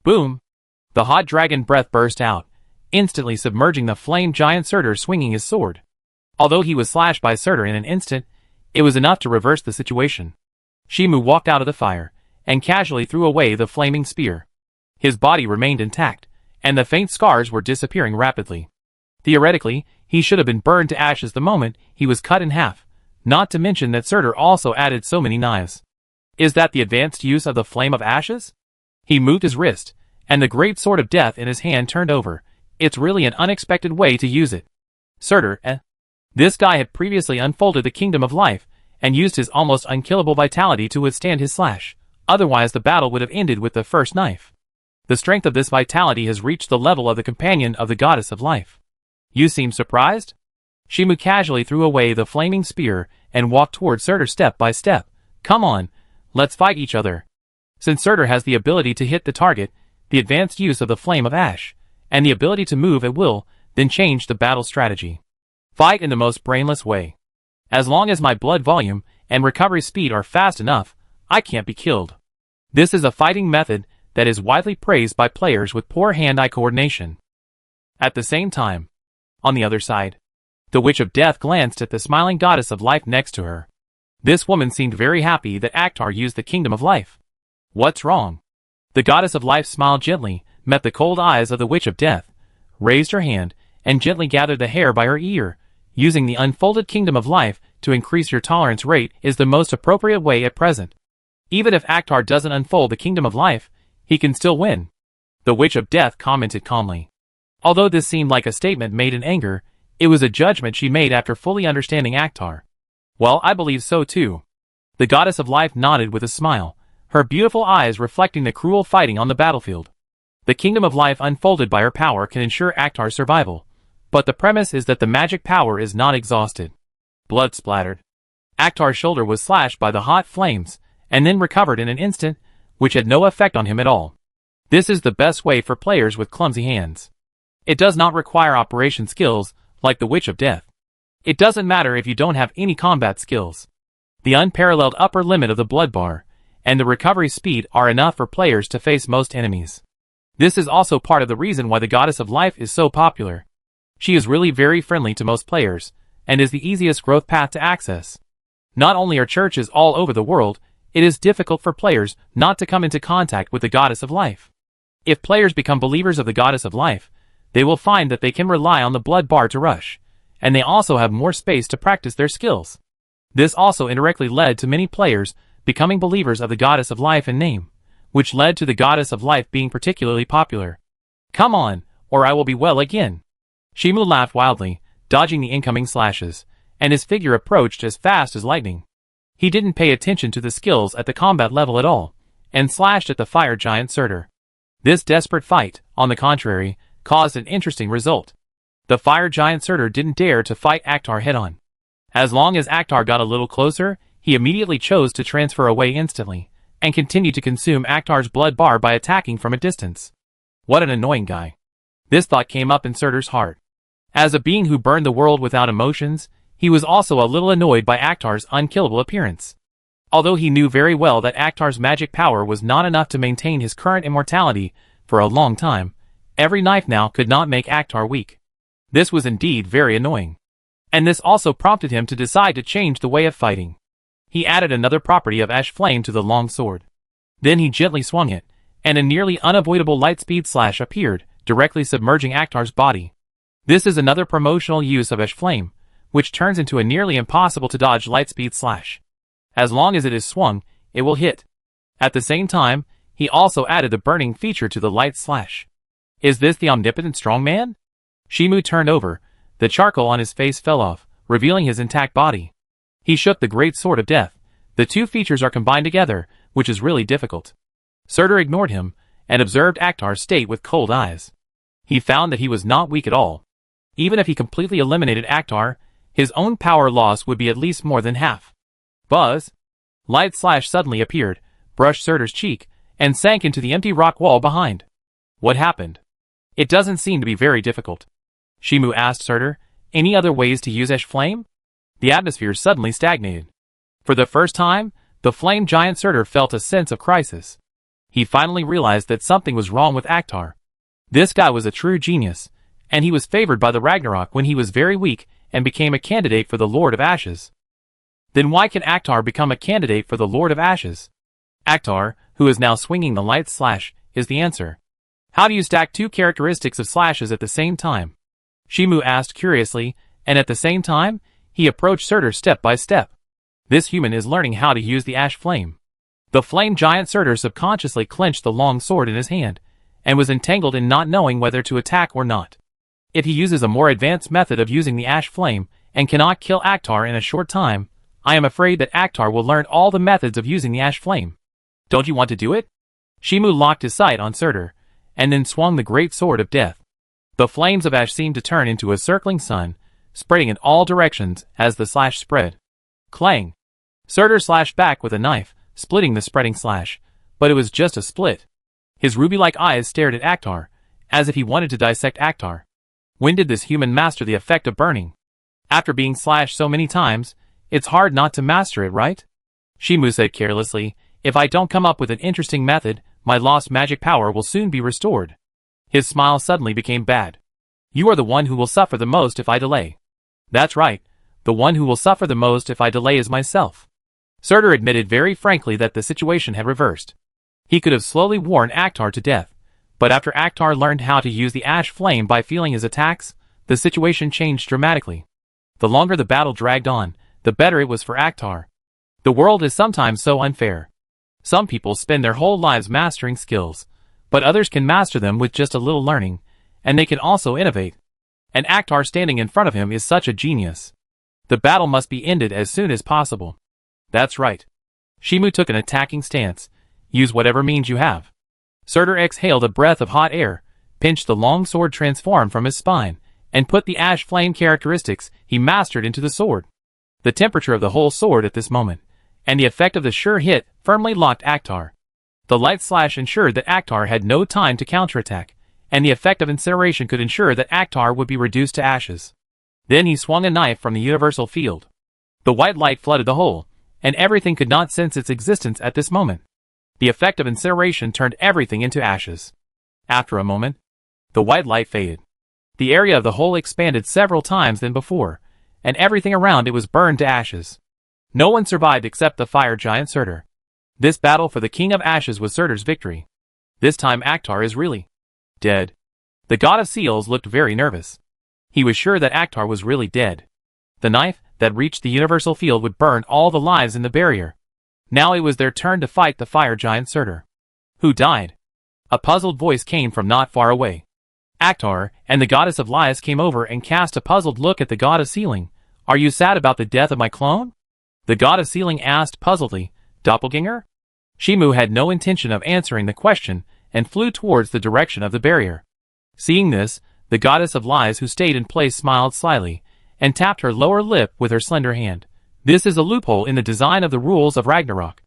Boom! The hot dragon breath burst out, instantly submerging the flame giant Surtur swinging his sword. Although he was slashed by Surtur in an instant, it was enough to reverse the situation. Shimu walked out of the fire, and casually threw away the flaming spear. His body remained intact, and the faint scars were disappearing rapidly. Theoretically, he should have been burned to ashes the moment he was cut in half, not to mention that Surtur also added so many knives. Is that the advanced use of the flame of ashes? He moved his wrist, and the great sword of death in his hand turned over. It's really an unexpected way to use it. Surtur, This guy had previously unfolded the kingdom of life, and used his almost unkillable vitality to withstand his slash. Otherwise the battle would have ended with the first knife. The strength of this vitality has reached the level of the companion of the goddess of life. You seem surprised? Shimu casually threw away the flaming spear and walked toward Surtur step by step. Come on, let's fight each other. Since Surtur has the ability to hit the target, the advanced use of the flame of ash, and the ability to move at will, then change the battle strategy. Fight in the most brainless way. As long as my blood volume and recovery speed are fast enough, I can't be killed. This is a fighting method that is widely praised by players with poor hand-eye coordination. At the same time, on the other side, the Witch of Death glanced at the smiling goddess of life next to her. This woman seemed very happy that Akhtar used the kingdom of life. What's wrong? The goddess of life smiled gently, met the cold eyes of the witch of death, raised her hand, and gently gathered the hair by her ear. Using the unfolded kingdom of life to increase your tolerance rate is the most appropriate way at present. Even if Akhtar doesn't unfold the kingdom of life, he can still win. The witch of death commented calmly. Although this seemed like a statement made in anger, it was a judgment she made after fully understanding Akhtar. Well, I believe so too. The goddess of life nodded with a smile, her beautiful eyes reflecting the cruel fighting on the battlefield. The kingdom of life unfolded by her power can ensure Akhtar's survival, but the premise is that the magic power is not exhausted. Blood splattered. Akhtar's shoulder was slashed by the hot flames, and then recovered in an instant, which had no effect on him at all. This is the best way for players with clumsy hands. It does not require operation skills, like the Witch of Death. It doesn't matter if you don't have any combat skills. The unparalleled upper limit of the blood bar, and the recovery speed are enough for players to face most enemies. This is also part of the reason why the Goddess of Life is so popular. She is really very friendly to most players, and is the easiest growth path to access. Not only are churches all over the world, it is difficult for players not to come into contact with the Goddess of Life. If players become believers of the Goddess of Life, they will find that they can rely on the blood bar to rush, and they also have more space to practice their skills. This also indirectly led to many players becoming believers of the Goddess of Life in name, which led to the Goddess of Life being particularly popular. Come on, or I will be well again. Shimu laughed wildly, dodging the incoming slashes, and his figure approached as fast as lightning. He didn't pay attention to the skills at the combat level at all, and slashed at the fire giant Surtur. This desperate fight, on the contrary, caused an interesting result. The fire giant Surtur didn't dare to fight Akhtar head-on. As long as Akhtar got a little closer, he immediately chose to transfer away instantly, and continued to consume Akhtar's blood bar by attacking from a distance. What an annoying guy. This thought came up in Surtur's heart. As a being who burned the world without emotions, he was also a little annoyed by Akhtar's unkillable appearance. Although he knew very well that Akhtar's magic power was not enough to maintain his current immortality for a long time, every knife now could not make Akhtar weak. This was indeed very annoying. And this also prompted him to decide to change the way of fighting. He added another property of ash flame to the long sword. Then he gently swung it, and a nearly unavoidable lightspeed slash appeared, directly submerging Akhtar's body. This is another promotional use of ash flame, which turns into a nearly impossible to dodge lightspeed slash. As long as it is swung, it will hit. At the same time, he also added the burning feature to the light slash. Is this the omnipotent strongman? Shimu turned over. The charcoal on his face fell off, revealing his intact body. He shook the great sword of death. The two features are combined together, which is really difficult. Surtur ignored him, and observed Akhtar's state with cold eyes. He found that he was not weak at all. Even if he completely eliminated Akhtar, his own power loss would be at least more than half. Buzz! Light slash suddenly appeared, brushed Surtur's cheek, and sank into the empty rock wall behind. What happened? It doesn't seem to be very difficult. Shimu asked Surtur, any other ways to use ash flame? The atmosphere suddenly stagnated. For the first time, the flame giant Surtur felt a sense of crisis. He finally realized that something was wrong with Akhtar. This guy was a true genius, and he was favored by the Ragnarok when he was very weak and became a candidate for the Lord of Ashes. Then why can Akhtar become a candidate for the Lord of Ashes? Akhtar, who is now swinging the light slash, is the answer. How do you stack two characteristics of slashes at the same time? Shimu asked curiously, and at the same time, he approached Surtur step by step. This human is learning how to use the ash flame. The flame giant Surtur subconsciously clenched the long sword in his hand, and was entangled in not knowing whether to attack or not. If he uses a more advanced method of using the ash flame, and cannot kill Akhtar in a short time, I am afraid that Akhtar will learn all the methods of using the ash flame. Don't you want to do it? Shimu locked his sight on Surtur, and then swung the great sword of death. The flames of ash seemed to turn into a circling sun, spreading in all directions as the slash spread. Clang! Surtur slashed back with a knife, splitting the spreading slash, but it was just a split. His ruby-like eyes stared at Akhtar, as if he wanted to dissect Akhtar. When did this human master the effect of burning? After being slashed so many times, it's hard not to master it, right? Shimu said carelessly, if I don't come up with an interesting method, my lost magic power will soon be restored. His smile suddenly became bad. You are the one who will suffer the most if I delay. That's right, the one who will suffer the most if I delay is myself. Surtur admitted very frankly that the situation had reversed. He could have slowly worn Akhtar to death, but after Akhtar learned how to use the ash flame by feeling his attacks, the situation changed dramatically. The longer the battle dragged on, the better it was for Akhtar. The world is sometimes so unfair. Some people spend their whole lives mastering skills, but others can master them with just a little learning, and they can also innovate. And Akhtar standing in front of him is such a genius. The battle must be ended as soon as possible. That's right. Shimu took an attacking stance. Use whatever means you have. Surtur exhaled a breath of hot air, pinched the long sword transformed from his spine, and put the ash flame characteristics he mastered into the sword. The temperature of the whole sword at this moment, and the effect of the sure hit, firmly locked Akhtar. The light slash ensured that Akhtar had no time to counterattack, and the effect of incineration could ensure that Akhtar would be reduced to ashes. Then he swung a knife from the universal field. The white light flooded the hole, and everything could not sense its existence at this moment. The effect of incineration turned everything into ashes. After a moment, the white light faded. The area of the hole expanded several times than before, and everything around it was burned to ashes. No one survived except the fire giant Surtur. This battle for the King of Ashes was Surtur's victory. This time Akhtar is really dead. The god of seals looked very nervous. He was sure that Akhtar was really dead. The knife that reached the universal field would burn all the lives in the barrier. Now it was their turn to fight the fire giant Surtur. Who died? A puzzled voice came from not far away. Akhtar and the goddess of lies came over and cast a puzzled look at the god of sealing. Are you sad about the death of my clone? The god of sealing asked puzzledly. Doppelganger? Shimu had no intention of answering the question and flew towards the direction of the barrier. Seeing this, the goddess of lies who stayed in place smiled slyly and tapped her lower lip with her slender hand. This is a loophole in the design of the rules of Ragnarok.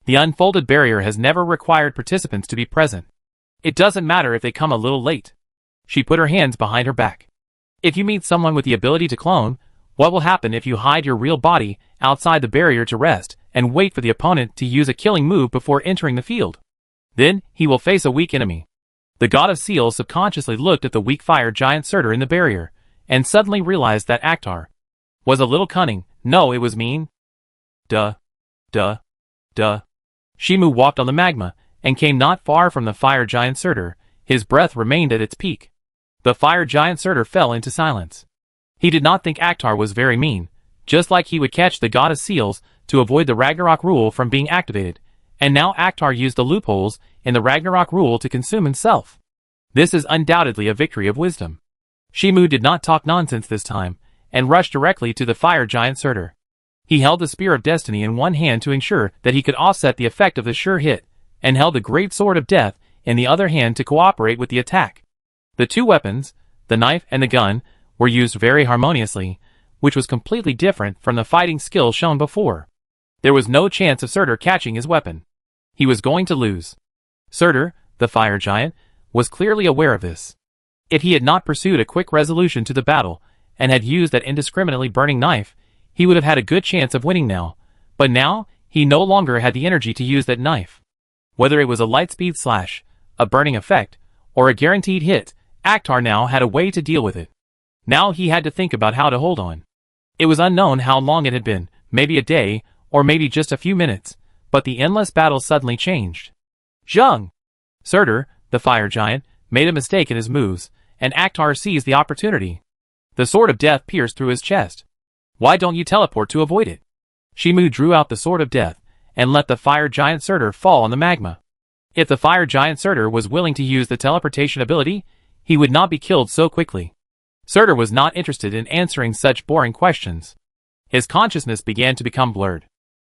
The unfolded barrier has never required participants to be present. It doesn't matter if they come a little late. She put her hands behind her back. If you meet someone with the ability to clone, what will happen if you hide your real body outside the barrier to rest and wait for the opponent to use a killing move before entering the field? Then, he will face a weak enemy. The god of seals subconsciously looked at the weak fire giant Surtur in the barrier, and suddenly realized that Akhtar was a little cunning. No, it was mean. Duh. Shimu walked on the magma, and came not far from the fire giant Surtur. His breath remained at its peak. The fire giant Surtur fell into silence. He did not think Akhtar was very mean, just like he would catch the god of seals to avoid the Ragnarok rule from being activated, and now Akhtar used the loopholes in the Ragnarok rule to consume himself. This is undoubtedly a victory of wisdom. Shimu did not talk nonsense this time, and rushed directly to the fire giant Surtur. He held the Spear of Destiny in one hand to ensure that he could offset the effect of the sure hit, and held the Great Sword of Death in the other hand to cooperate with the attack. The two weapons, the knife and the gun, were used very harmoniously, which was completely different from the fighting skill shown before. There was no chance of Surtur catching his weapon. He was going to lose. Surtur, the fire giant, was clearly aware of this. If he had not pursued a quick resolution to the battle, and had used that indiscriminately burning knife, he would have had a good chance of winning now. But now, he no longer had the energy to use that knife. Whether it was a lightspeed slash, a burning effect, or a guaranteed hit, Akhtar now had a way to deal with it. Now he had to think about how to hold on. It was unknown how long it had been, maybe a day, or maybe just a few minutes, but the endless battle suddenly changed. Zheng! Surtur, the fire giant, made a mistake in his moves, and Akhtar seized the opportunity. The sword of death pierced through his chest. Why don't you teleport to avoid it? Shimu drew out the sword of death, and let the fire giant Surtur fall on the magma. If the fire giant Surtur was willing to use the teleportation ability, he would not be killed so quickly. Surtur was not interested in answering such boring questions. His consciousness began to become blurred.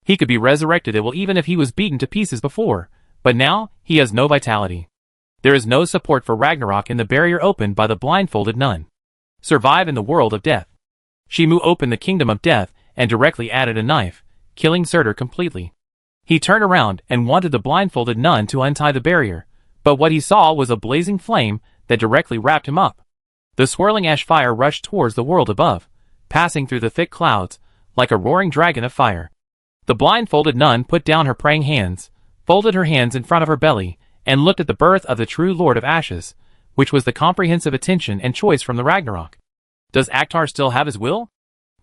He could be resurrected even if he was beaten to pieces before, but now, he has no vitality. There is no support for Ragnarok in the barrier opened by the blindfolded nun. Survive in the world of death. Shimu opened the kingdom of death and directly added a knife, killing Surtur completely. He turned around and wanted the blindfolded nun to untie the barrier, but what he saw was a blazing flame that directly wrapped him up. The swirling ash fire rushed towards the world above, passing through the thick clouds, like a roaring dragon of fire. The blindfolded nun put down her praying hands, folded her hands in front of her belly, and looked at the birth of the true Lord of Ashes, which was the comprehensive attention and choice from the Ragnarok. Does Akhtar still have his will?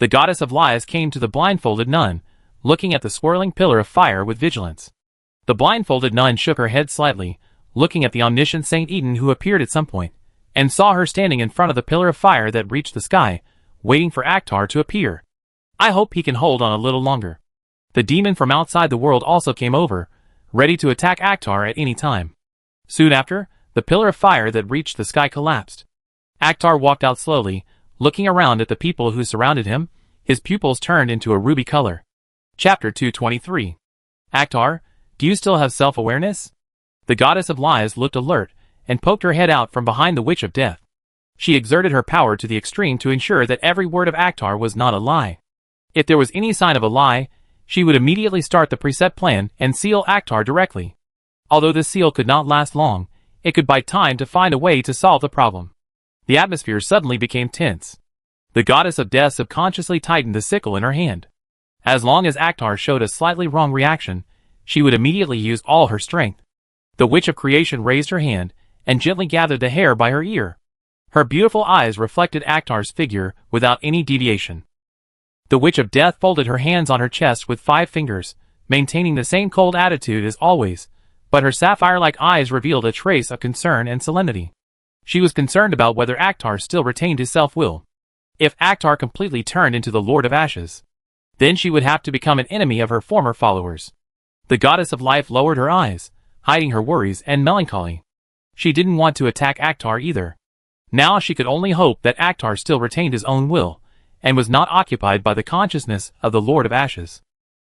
The goddess of lies came to the blindfolded nun, looking at the swirling pillar of fire with vigilance. The blindfolded nun shook her head slightly, looking at the omniscient Saint Eden who appeared at some point, and saw her standing in front of the pillar of fire that reached the sky, waiting for Akhtar to appear. I hope he can hold on a little longer. The demon from outside the world also came over, ready to attack Akhtar at any time. Soon after, the pillar of fire that reached the sky collapsed. Akhtar walked out slowly, looking around at the people who surrounded him, his pupils turned into a ruby color. Chapter 223. Akhtar, do you still have self-awareness? The goddess of lies looked alert, and poked her head out from behind the witch of death. She exerted her power to the extreme to ensure that every word of Akhtar was not a lie. If there was any sign of a lie, she would immediately start the preset plan and seal Akhtar directly. Although this seal could not last long, it could buy time to find a way to solve the problem. The atmosphere suddenly became tense. The goddess of death subconsciously tightened the sickle in her hand. As long as Akhtar showed a slightly wrong reaction, she would immediately use all her strength. The witch of creation raised her hand and gently gathered the hair by her ear. Her beautiful eyes reflected Akhtar's figure without any deviation. The witch of death folded her hands on her chest with 5 fingers, maintaining the same cold attitude as always, but her sapphire-like eyes revealed a trace of concern and solemnity. She was concerned about whether Akhtar still retained his self-will. If Akhtar completely turned into the Lord of Ashes, then she would have to become an enemy of her former followers. The goddess of life lowered her eyes, hiding her worries and melancholy. She didn't want to attack Akhtar either. Now she could only hope that Akhtar still retained his own will, and was not occupied by the consciousness of the Lord of Ashes.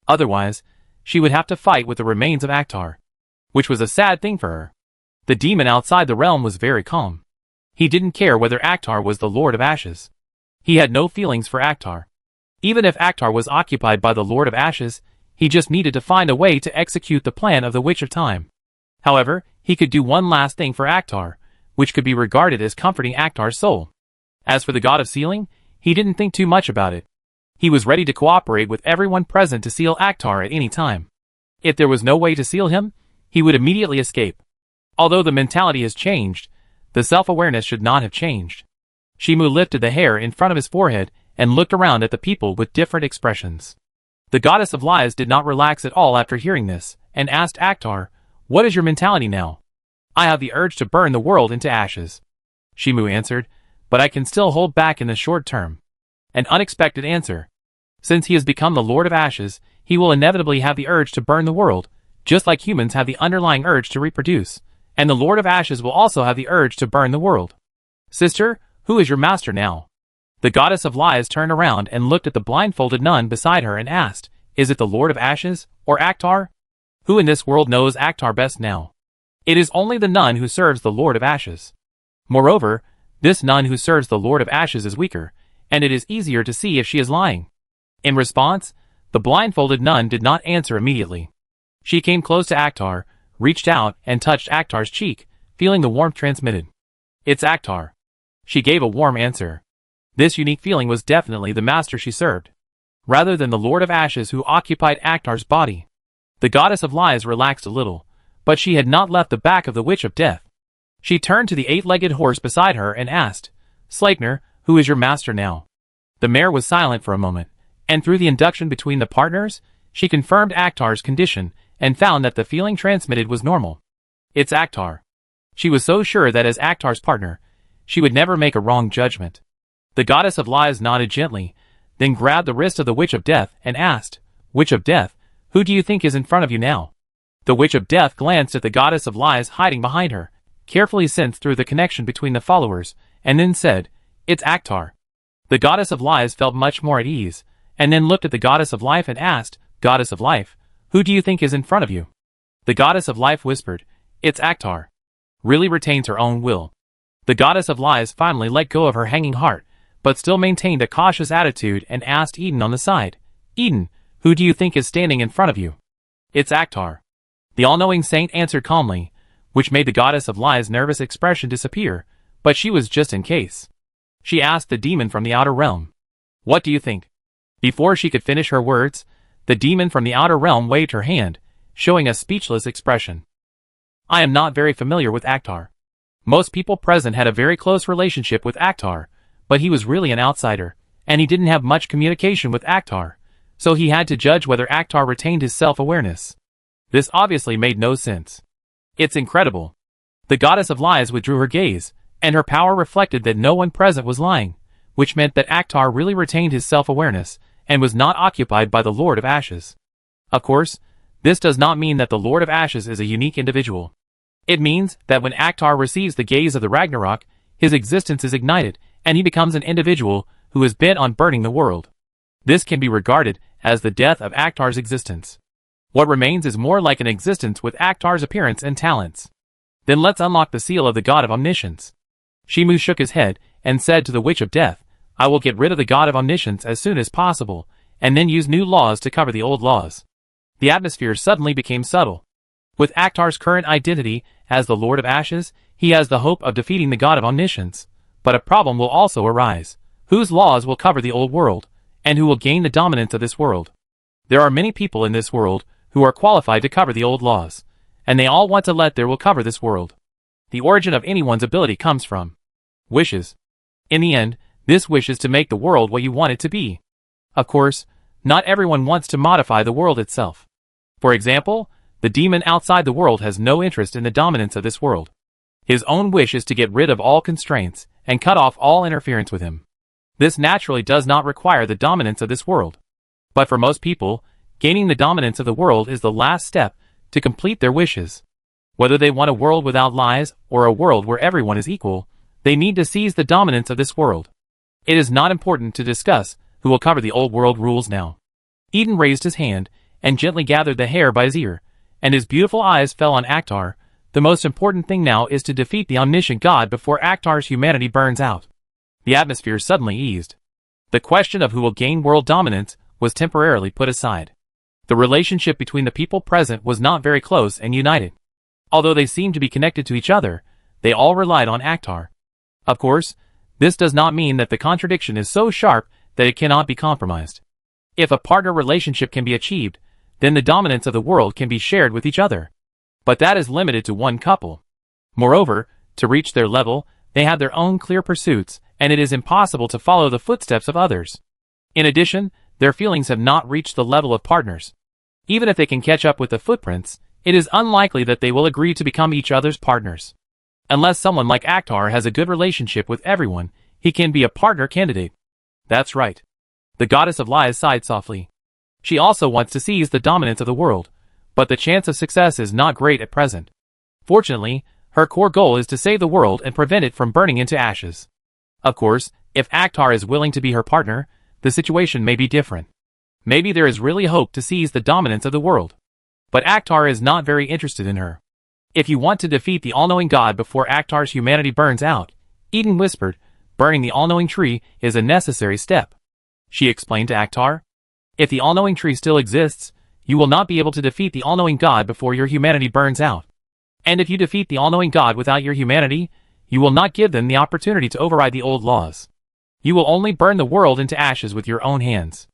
Otherwise, she would have to fight with the remains of Akhtar, which was a sad thing for her. The demon outside the realm was very calm. He didn't care whether Akhtar was the Lord of Ashes. He had no feelings for Akhtar. Even if Akhtar was occupied by the Lord of Ashes, he just needed to find a way to execute the plan of the Witch of Time. However, he could do one last thing for Akhtar, which could be regarded as comforting Akhtar's soul. As for the god of sealing, he didn't think too much about it. He was ready to cooperate with everyone present to seal Akhtar at any time. If there was no way to seal him, he would immediately escape. Although the mentality has changed, the self-awareness should not have changed. Shimu lifted the hair in front of his forehead and looked around at the people with different expressions. The goddess of lies did not relax at all after hearing this, and asked Akhtar, "What is your mentality now?" "I have the urge to burn the world into ashes," Shimu answered, "but I can still hold back in the short term." An unexpected answer. Since he has become the Lord of Ashes, he will inevitably have the urge to burn the world, just like humans have the underlying urge to reproduce, and the Lord of Ashes will also have the urge to burn the world. "Sister, who is your master now?" The goddess of lies turned around and looked at the blindfolded nun beside her and asked, "Is it the Lord of Ashes, or Akhtar? Who in this world knows Akhtar best now?" "It is only the nun who serves the Lord of Ashes. Moreover, this nun who serves the Lord of Ashes is weaker, and it is easier to see if she is lying." In response, the blindfolded nun did not answer immediately. She came close to Akhtar, reached out and touched Akhtar's cheek, feeling the warmth transmitted. "It's Akhtar." She gave a warm answer. This unique feeling was definitely the master she served, rather than the Lord of Ashes who occupied Akhtar's body. The goddess of lies relaxed a little, but she had not left the back of the Witch of Death. She turned to the 8-legged horse beside her and asked, "Sleipnir, who is your master now?" The mare was silent for a moment, and through the induction between the partners, she confirmed Akhtar's condition and found that the feeling transmitted was normal. "It's Akhtar." She was so sure that as Akhtar's partner, she would never make a wrong judgment. The goddess of lies nodded gently, then grabbed the wrist of the Witch of Death and asked, "Witch of Death, who do you think is in front of you now?" The Witch of Death glanced at the goddess of lies hiding behind her, carefully sensed through the connection between the followers, and then said, "It's Akhtar." The goddess of lies felt much more at ease, and then looked at the goddess of life and asked, "Goddess of life, who do you think is in front of you?" The goddess of life whispered, "It's Akhtar." Really retains her own will. The goddess of lies finally let go of her hanging heart, but still maintained a cautious attitude and asked Eden on the side, "Eden, who do you think is standing in front of you?" "It's Akhtar." The all-knowing saint answered calmly, which made the goddess of lies' nervous expression disappear, but she was just in case. She asked the demon from the outer realm, "What do you think?" Before she could finish her words, the demon from the outer realm waved her hand, showing a speechless expression. "I am not very familiar with Akhtar. Most people present had a very close relationship with Akhtar, but he was really an outsider, and he didn't have much communication with Akhtar, so he had to judge whether Akhtar retained his self-awareness. This obviously made no sense. It's incredible. The goddess of lies withdrew her gaze, and her power reflected that no one present was lying, which meant that Akhtar really retained his self-awareness and was not occupied by the Lord of Ashes. Of course, this does not mean that the Lord of Ashes is a unique individual. It means that when Akhtar receives the gaze of the Ragnarok, his existence is ignited, and he becomes an individual who is bent on burning the world. This can be regarded as the death of Akhtar's existence. What remains is more like an existence with Akhtar's appearance and talents. Then let's unlock the seal of the God of Omniscience. Shimu shook his head and said to the Witch of Death, I will get rid of the God of Omniscience as soon as possible, and then use new laws to cover the old laws. The atmosphere suddenly became subtle. With Akhtar's current identity as the Lord of Ashes, he has the hope of defeating the God of Omniscience. But a problem will also arise. Whose laws will cover the old world, and who will gain the dominance of this world? There are many people in this world who are qualified to cover the old laws, and they all want to let their will cover this world. The origin of anyone's ability comes from wishes. In the end, this wish is to make the world what you want it to be. Of course, not everyone wants to modify the world itself. For example, the demon outside the world has no interest in the dominance of this world. His own wish is to get rid of all constraints and cut off all interference with him. This naturally does not require the dominance of this world. But for most people, gaining the dominance of the world is the last step to complete their wishes. Whether they want a world without lies or a world where everyone is equal, they need to seize the dominance of this world. It is not important to discuss who will cover the old world rules now. Eden raised his hand and gently gathered the hair by his ear, and his beautiful eyes fell on Akhtar. The most important thing now is to defeat the omniscient God before Akhtar's humanity burns out. The atmosphere suddenly eased. The question of who will gain world dominance was temporarily put aside. The relationship between the people present was not very close and united. Although they seemed to be connected to each other, they all relied on Akhtar. Of course, this does not mean that the contradiction is so sharp that it cannot be compromised. If a partner relationship can be achieved, then the dominance of the world can be shared with each other. But that is limited to one couple. Moreover, to reach their level, they have their own clear pursuits, and it is impossible to follow the footsteps of others. In addition, their feelings have not reached the level of partners. Even if they can catch up with the footprints, it is unlikely that they will agree to become each other's partners. Unless someone like Akhtar has a good relationship with everyone, he can be a partner candidate. That's right. The goddess of lies sighed softly. She also wants to seize the dominance of the world, but the chance of success is not great at present. Fortunately, her core goal is to save the world and prevent it from burning into ashes. Of course, if Akhtar is willing to be her partner, the situation may be different. Maybe there is really hope to seize the dominance of the world. But Akhtar is not very interested in her. If you want to defeat the all-knowing God before Akhtar's humanity burns out, Eden whispered, burning the all-knowing tree is a necessary step. She explained to Akhtar, if the all-knowing tree still exists, you will not be able to defeat the all-knowing God before your humanity burns out. And if you defeat the all-knowing God without your humanity, you will not give them the opportunity to override the old laws. You will only burn the world into ashes with your own hands.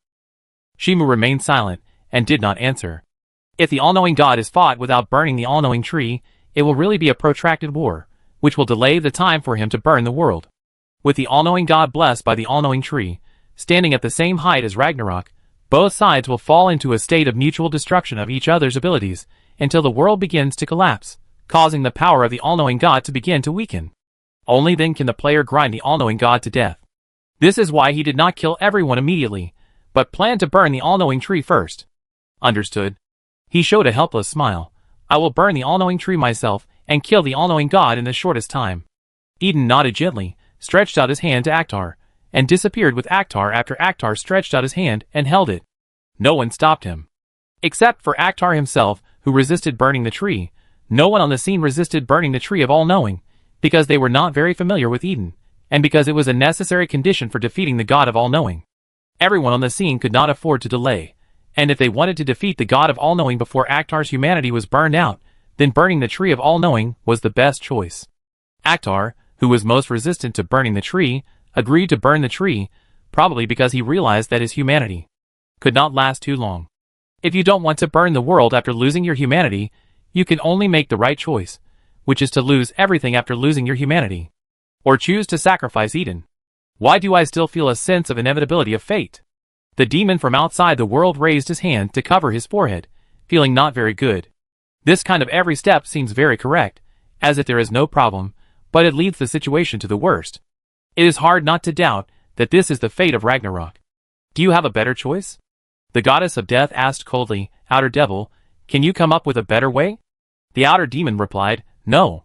Shimu remained silent and did not answer. If the all-knowing God is fought without burning the all-knowing tree, it will really be a protracted war, which will delay the time for him to burn the world. With the all-knowing God blessed by the all-knowing tree, standing at the same height as Ragnarok, both sides will fall into a state of mutual destruction of each other's abilities until the world begins to collapse, causing the power of the all-knowing God to begin to weaken. Only then can the player grind the all-knowing God to death. This is why he did not kill everyone immediately, but planned to burn the all-knowing tree first. Understood. He showed a helpless smile. I will burn the all-knowing tree myself and kill the all-knowing God in the shortest time. Eden nodded gently, stretched out his hand to Akhtar, and disappeared with Akhtar after Akhtar stretched out his hand and held it. No one stopped him. Except for Akhtar himself, who resisted burning the tree. No one on the scene resisted burning the tree of all-knowing, because they were not very familiar with Eden, and because it was a necessary condition for defeating the God of all-knowing. Everyone on the scene could not afford to delay, and if they wanted to defeat the God of all-knowing before Akhtar's humanity was burned out, then burning the tree of all-knowing was the best choice. Akhtar, who was most resistant to burning the tree, agreed to burn the tree, probably because he realized that his humanity could not last too long. If you don't want to burn the world after losing your humanity, you can only make the right choice, which is to lose everything after losing your humanity. Or choose to sacrifice Eden. Why do I still feel a sense of inevitability of fate? The demon from outside the world raised his hand to cover his forehead, feeling not very good. This kind of every step seems very correct, as if there is no problem, but it leads the situation to the worst. It is hard not to doubt that this is the fate of Ragnarok. Do you have a better choice? The goddess of death asked coldly, Outer Devil, can you come up with a better way? The outer demon replied, No.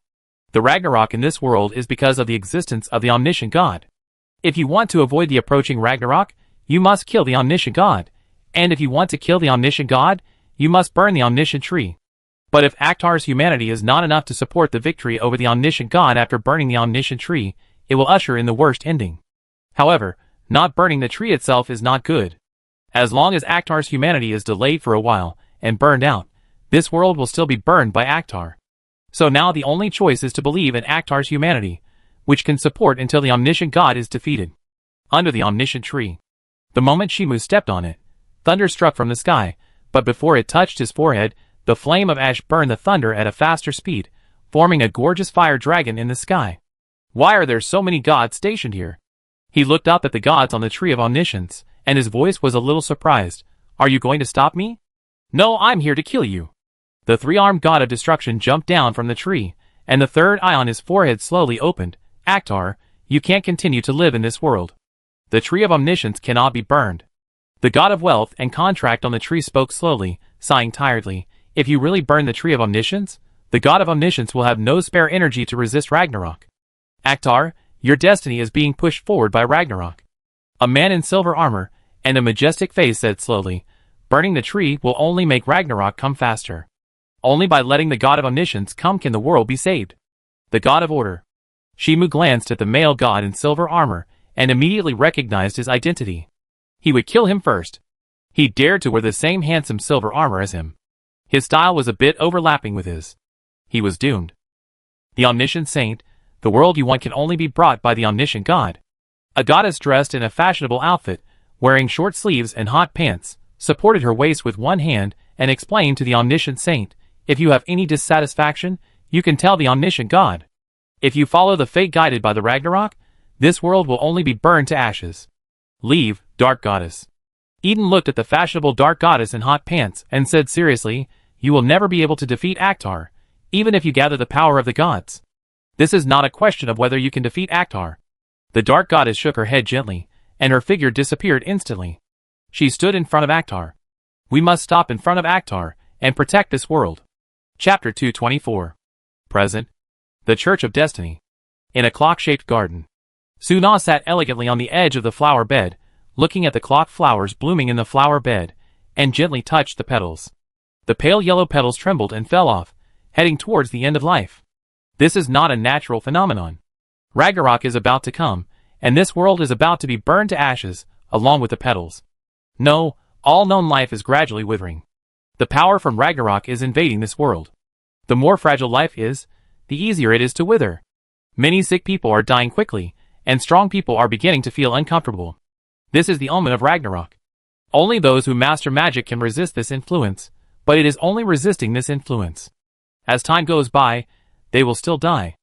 The Ragnarok in this world is because of the existence of the omniscient God. If you want to avoid the approaching Ragnarok, you must kill the omniscient God, and if you want to kill the omniscient God, you must burn the omniscient tree. But if Aktar's humanity is not enough to support the victory over the omniscient God after burning the omniscient tree, it will usher in the worst ending. However, not burning the tree itself is not good. As long as Aktar's humanity is delayed for a while and burned out, this world will still be burned by Aktar. So now the only choice is to believe in Aktar's humanity, which can support until the omniscient God is defeated. Under the omniscient tree. The moment Shimu stepped on it, thunder struck from the sky, but before it touched his forehead, the flame of ash burned the thunder at a faster speed, forming a gorgeous fire dragon in the sky. Why are there so many gods stationed here? He looked up at the gods on the tree of omniscience, and his voice was a little surprised. Are you going to stop me? No, I'm here to kill you. The three-armed god of destruction jumped down from the tree, and the third eye on his forehead slowly opened. Aktar, you can't continue to live in this world. The tree of omniscience cannot be burned. The god of wealth and contract on the tree spoke slowly, sighing tiredly. If you really burn the tree of omniscience, the god of omniscience will have no spare energy to resist Ragnarok. Aktar, your destiny is being pushed forward by Ragnarok. A man in silver armor and a majestic face said slowly, burning the tree will only make Ragnarok come faster. Only by letting the god of omniscience come can the world be saved. The god of order. Shimu glanced at the male god in silver armor and immediately recognized his identity. He would kill him first. He dared to wear the same handsome silver armor as him. His style was a bit overlapping with his. He was doomed. The omniscient saint, the world you want can only be brought by the omniscient God. A goddess dressed in a fashionable outfit, wearing short sleeves and hot pants, supported her waist with one hand and explained to the omniscient saint, if you have any dissatisfaction, you can tell the omniscient God. If you follow the fate guided by the Ragnarok, this world will only be burned to ashes. Leave, dark goddess. Eden looked at the fashionable dark goddess in hot pants and said seriously, you will never be able to defeat Aktar, even if you gather the power of the gods. This is not a question of whether you can defeat Aktar. The dark goddess shook her head gently, and her figure disappeared instantly. She stood in front of Aktar. We must stop in front of Aktar and protect this world. Chapter 224. Present. The Church of Destiny. In a clock-shaped garden. Suna sat elegantly on the edge of the flower bed, looking at the clock flowers blooming in the flower bed, and gently touched the petals. The pale yellow petals trembled and fell off, heading towards the end of life. This is not a natural phenomenon. Ragnarok is about to come, and this world is about to be burned to ashes, along with the petals. No, all known life is gradually withering. The power from Ragnarok is invading this world. The more fragile life is, the easier it is to wither. Many sick people are dying quickly, and strong people are beginning to feel uncomfortable. This is the omen of Ragnarok. Only those who master magic can resist this influence, but it is only resisting this influence. As time goes by, they will still die.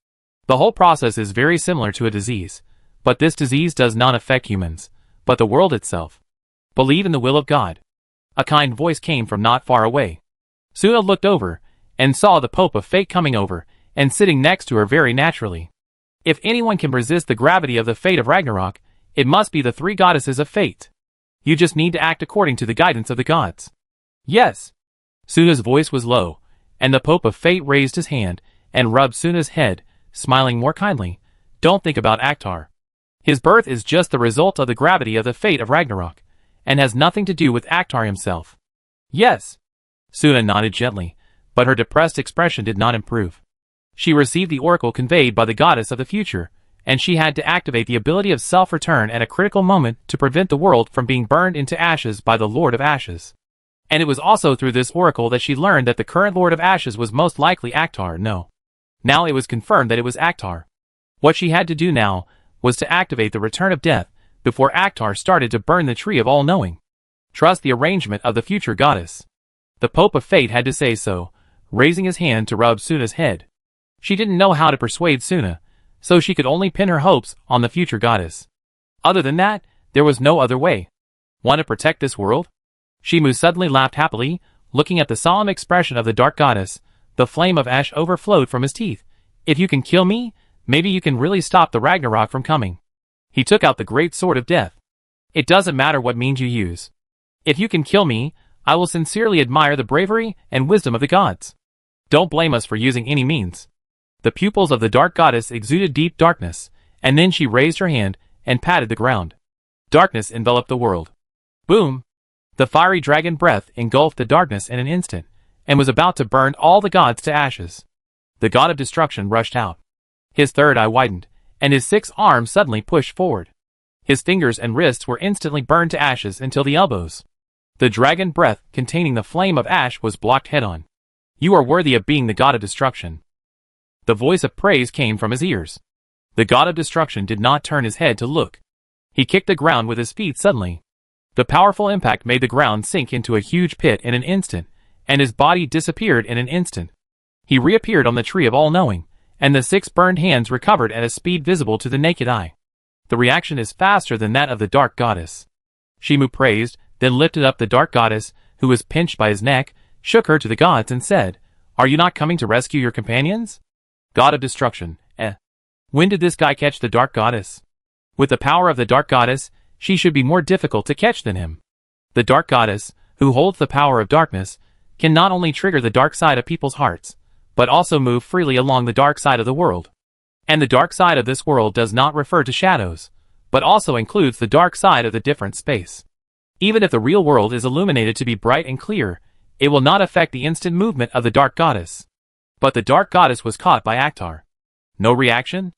The whole process is very similar to a disease, but this disease does not affect humans, but the world itself. Believe in the will of God. A kind voice came from not far away. Suna looked over, and saw the Pope of Fate coming over, and sitting next to her very naturally. If anyone can resist the gravity of the fate of Ragnarok, it must be the three goddesses of fate. You just need to act according to the guidance of the gods. Yes. Suna's voice was low, and the Pope of Fate raised his hand, and rubbed Suna's head, smiling more kindly. Don't think about Aktar. His birth is just the result of the gravity of the fate of Ragnarok, and has nothing to do with Aktar himself. Yes. Suna nodded gently, but her depressed expression did not improve. She received the oracle conveyed by the goddess of the future, and she had to activate the ability of self-return at a critical moment to prevent the world from being burned into ashes by the Lord of Ashes. And it was also through this oracle that she learned that the current Lord of Ashes was most likely Aktar. Now it was confirmed that it was Aktar. What she had to do now was to activate the return of death before Aktar started to burn the tree of all-knowing. Trust the arrangement of the future goddess. The Pope of Fate had to say so, raising his hand to rub Suna's head. She didn't know how to persuade Suna, so she could only pin her hopes on the future goddess. Other than that, there was no other way. Want to protect this world? Shimu suddenly laughed happily, looking at the solemn expression of the dark goddess, the flame of ash overflowed from his teeth. If you can kill me, maybe you can really stop the Ragnarok from coming. He took out the great sword of death. It doesn't matter what means you use. If you can kill me, I will sincerely admire the bravery and wisdom of the gods. Don't blame us for using any means. The pupils of the dark goddess exuded deep darkness, and then she raised her hand and patted the ground. Darkness enveloped the world. Boom! The fiery dragon breath engulfed the darkness in an instant, and was about to burn all the gods to ashes. The god of destruction rushed out. His third eye widened, and his 6 arms suddenly pushed forward. His fingers and wrists were instantly burned to ashes until the elbows. The dragon breath containing the flame of ash was blocked head-on. You are worthy of being the god of destruction. The voice of praise came from his ears. The god of destruction did not turn his head to look. He kicked the ground with his feet suddenly. The powerful impact made the ground sink into a huge pit in an instant, and his body disappeared in an instant. He reappeared on the tree of all-knowing, and the 6 burned hands recovered at a speed visible to the naked eye. The reaction is faster than that of the dark goddess. Shimu praised, then lifted up the dark goddess, who was pinched by his neck, shook her to the gods and said, "Are you not coming to rescue your companions?" God of destruction, When did this guy catch the dark goddess? With the power of the dark goddess, she should be more difficult to catch than him. The dark goddess, who holds the power of darkness, can not only trigger the dark side of people's hearts, but also move freely along the dark side of the world. And the dark side of this world does not refer to shadows, but also includes the dark side of the different space. Even if the real world is illuminated to be bright and clear, it will not affect the instant movement of the dark goddess. But the dark goddess was caught by Akhtar. No reaction?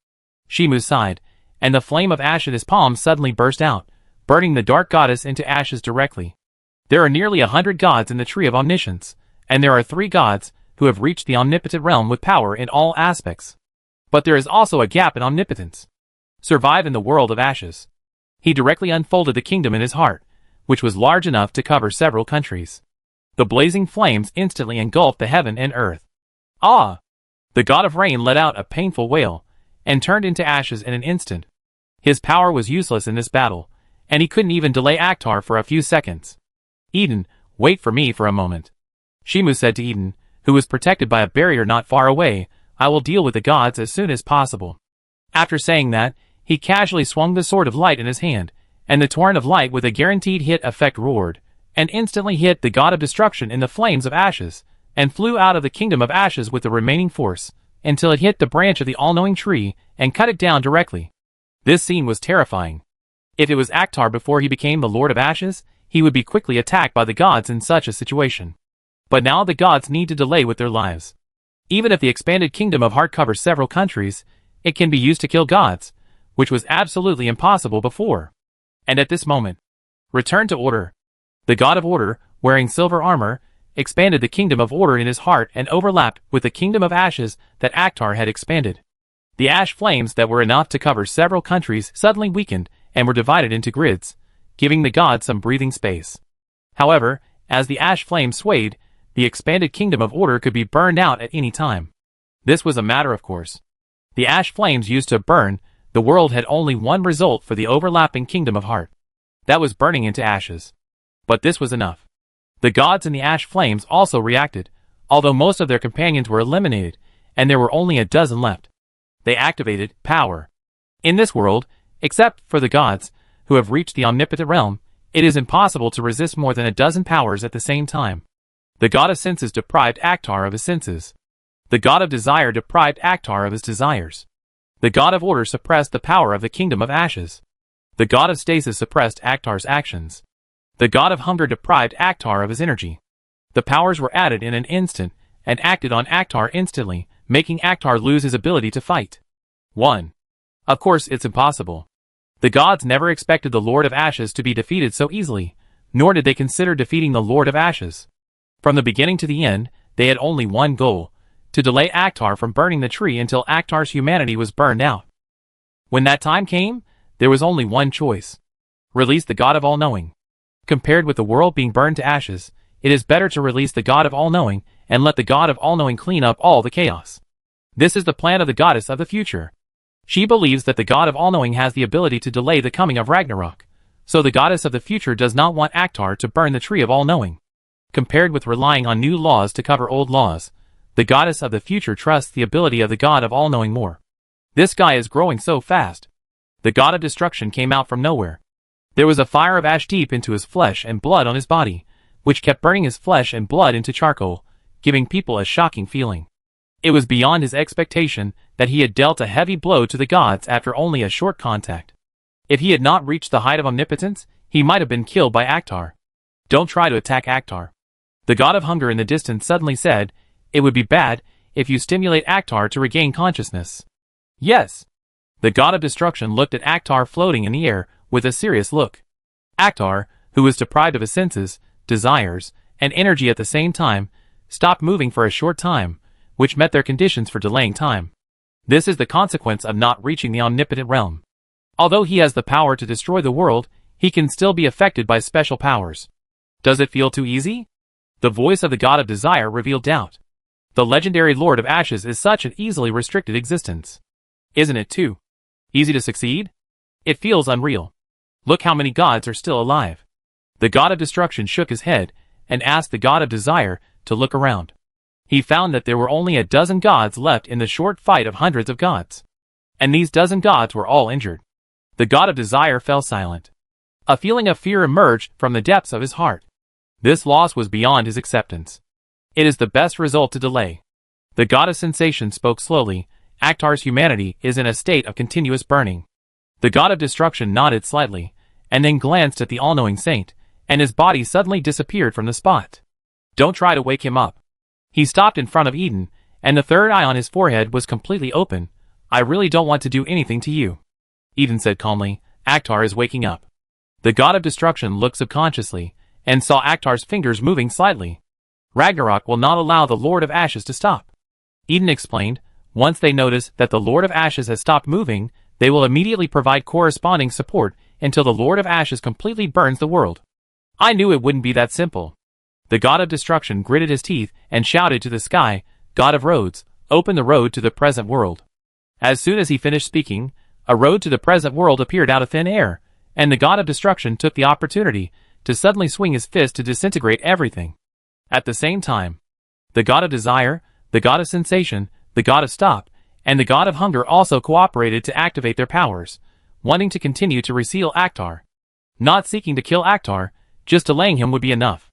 Shimu sighed, and the flame of ash in his palm suddenly burst out, burning the dark goddess into ashes directly. There are nearly 100 gods in the Tree of Omniscience, and there are 3 gods who have reached the omnipotent realm with power in all aspects. But there is also a gap in omnipotence. Survive in the world of ashes. He directly unfolded the kingdom in his heart, which was large enough to cover several countries. The blazing flames instantly engulfed the heaven and earth. Ah! The god of rain let out a painful wail, and turned into ashes in an instant. His power was useless in this battle, and he couldn't even delay Akhtar for a few seconds. Eden, wait for me for a moment. Shimu said to Eden, who was protected by a barrier not far away, I will deal with the gods as soon as possible. After saying that, he casually swung the sword of light in his hand, and the torrent of light with a guaranteed hit effect roared, and instantly hit the god of destruction in the flames of ashes, and flew out of the kingdom of ashes with the remaining force, until it hit the branch of the all-knowing tree, and cut it down directly. This scene was terrifying. If it was Akhtar before he became the Lord of Ashes, he would be quickly attacked by the gods in such a situation. But now the gods need to delay with their lives. Even if the expanded kingdom of Heart covers several countries, it can be used to kill gods, which was absolutely impossible before. And at this moment, return to order. The god of order, wearing silver armor, expanded the kingdom of order in his heart and overlapped with the kingdom of ashes that Akhtar had expanded. The ash flames that were enough to cover several countries suddenly weakened and were divided into grids, giving the gods some breathing space. However, as the ash flames swayed, the expanded kingdom of order could be burned out at any time. This was a matter of course. The ash flames used to burn, the world had only one result for the overlapping kingdom of heart. That was burning into ashes. But this was enough. The gods in the ash flames also reacted, although most of their companions were eliminated, and there were only a dozen left. They activated power. In this world, except for the gods, who have reached the omnipotent realm, it is impossible to resist more than a dozen powers at the same time. The god of senses deprived Akhtar of his senses. The god of desire deprived Akhtar of his desires. The god of order suppressed the power of the kingdom of ashes. The god of stasis suppressed Akhtar's actions. The god of hunger deprived Akhtar of his energy. The powers were added in an instant, and acted on Akhtar instantly, making Akhtar lose his ability to fight. 1. Of course it's impossible. The gods never expected the Lord of Ashes to be defeated so easily, nor did they consider defeating the Lord of Ashes. From the beginning to the end, they had only one goal, to delay Akhtar from burning the tree until Akhtar's humanity was burned out. When that time came, there was only one choice. Release the god of all-knowing. Compared with the world being burned to ashes, it is better to release the god of all-knowing and let the god of all-knowing clean up all the chaos. This is the plan of the goddess of the future. She believes that the god of all-knowing has the ability to delay the coming of Ragnarok, so the goddess of the future does not want Akhtar to burn the tree of all-knowing. Compared with relying on new laws to cover old laws, The goddess of the future trusts the ability of the god of all knowing more. This guy is growing so fast. The god of destruction came out from nowhere. There was a fire of ash deep into his flesh and blood on his body, which kept burning his flesh and blood into charcoal, giving people a shocking feeling. It was beyond his expectation that he had dealt a heavy blow to the gods after only a short contact. If he had not reached the height of omnipotence, he might have been killed by Akhtar. Don't try to attack Akhtar. The god of hunger in the distance suddenly said, it would be bad if you stimulate Akhtar to regain consciousness. Yes. The god of destruction looked at Akhtar floating in the air with a serious look. Akhtar, who was deprived of his senses, desires, and energy at the same time, stopped moving for a short time, which met their conditions for delaying time. This is the consequence of not reaching the omnipotent realm. Although he has the power to destroy the world, he can still be affected by special powers. Does it feel too easy? The voice of the god of desire revealed doubt. The legendary Lord of Ashes is such an easily restricted existence. Isn't it too easy to succeed? It feels unreal. Look how many gods are still alive. The god of destruction shook his head and asked the god of desire to look around. He found that there were only a dozen gods left in the short fight of hundreds of gods. And these dozen gods were all injured. The god of desire fell silent. A feeling of fear emerged from the depths of his heart. This loss was beyond his acceptance. It is the best result to delay. The god of sensation spoke slowly. Akhtar's humanity is in a state of continuous burning. The god of destruction nodded slightly, and then glanced at the all-knowing saint, and his body suddenly disappeared from the spot. Don't try to wake him up. He stopped in front of Eden, and the third eye on his forehead was completely open. I really don't want to do anything to you. Eden said calmly, Akhtar is waking up. The god of destruction looked subconsciously, and saw Akhtar's fingers moving slightly. Ragnarok will not allow the Lord of Ashes to stop. Eden explained, once they notice that the Lord of Ashes has stopped moving, they will immediately provide corresponding support until the Lord of Ashes completely burns the world. I knew it wouldn't be that simple. The god of destruction gritted his teeth and shouted to the sky, God of roads, open the road to the present world. As soon as he finished speaking, a road to the present world appeared out of thin air, and the god of destruction took the opportunity to suddenly swing his fist to disintegrate everything. At the same time, the god of desire, the god of sensation, the god of stop, and the god of hunger also cooperated to activate their powers, wanting to continue to reseal Akhtar. Not seeking to kill Akhtar, just delaying him would be enough.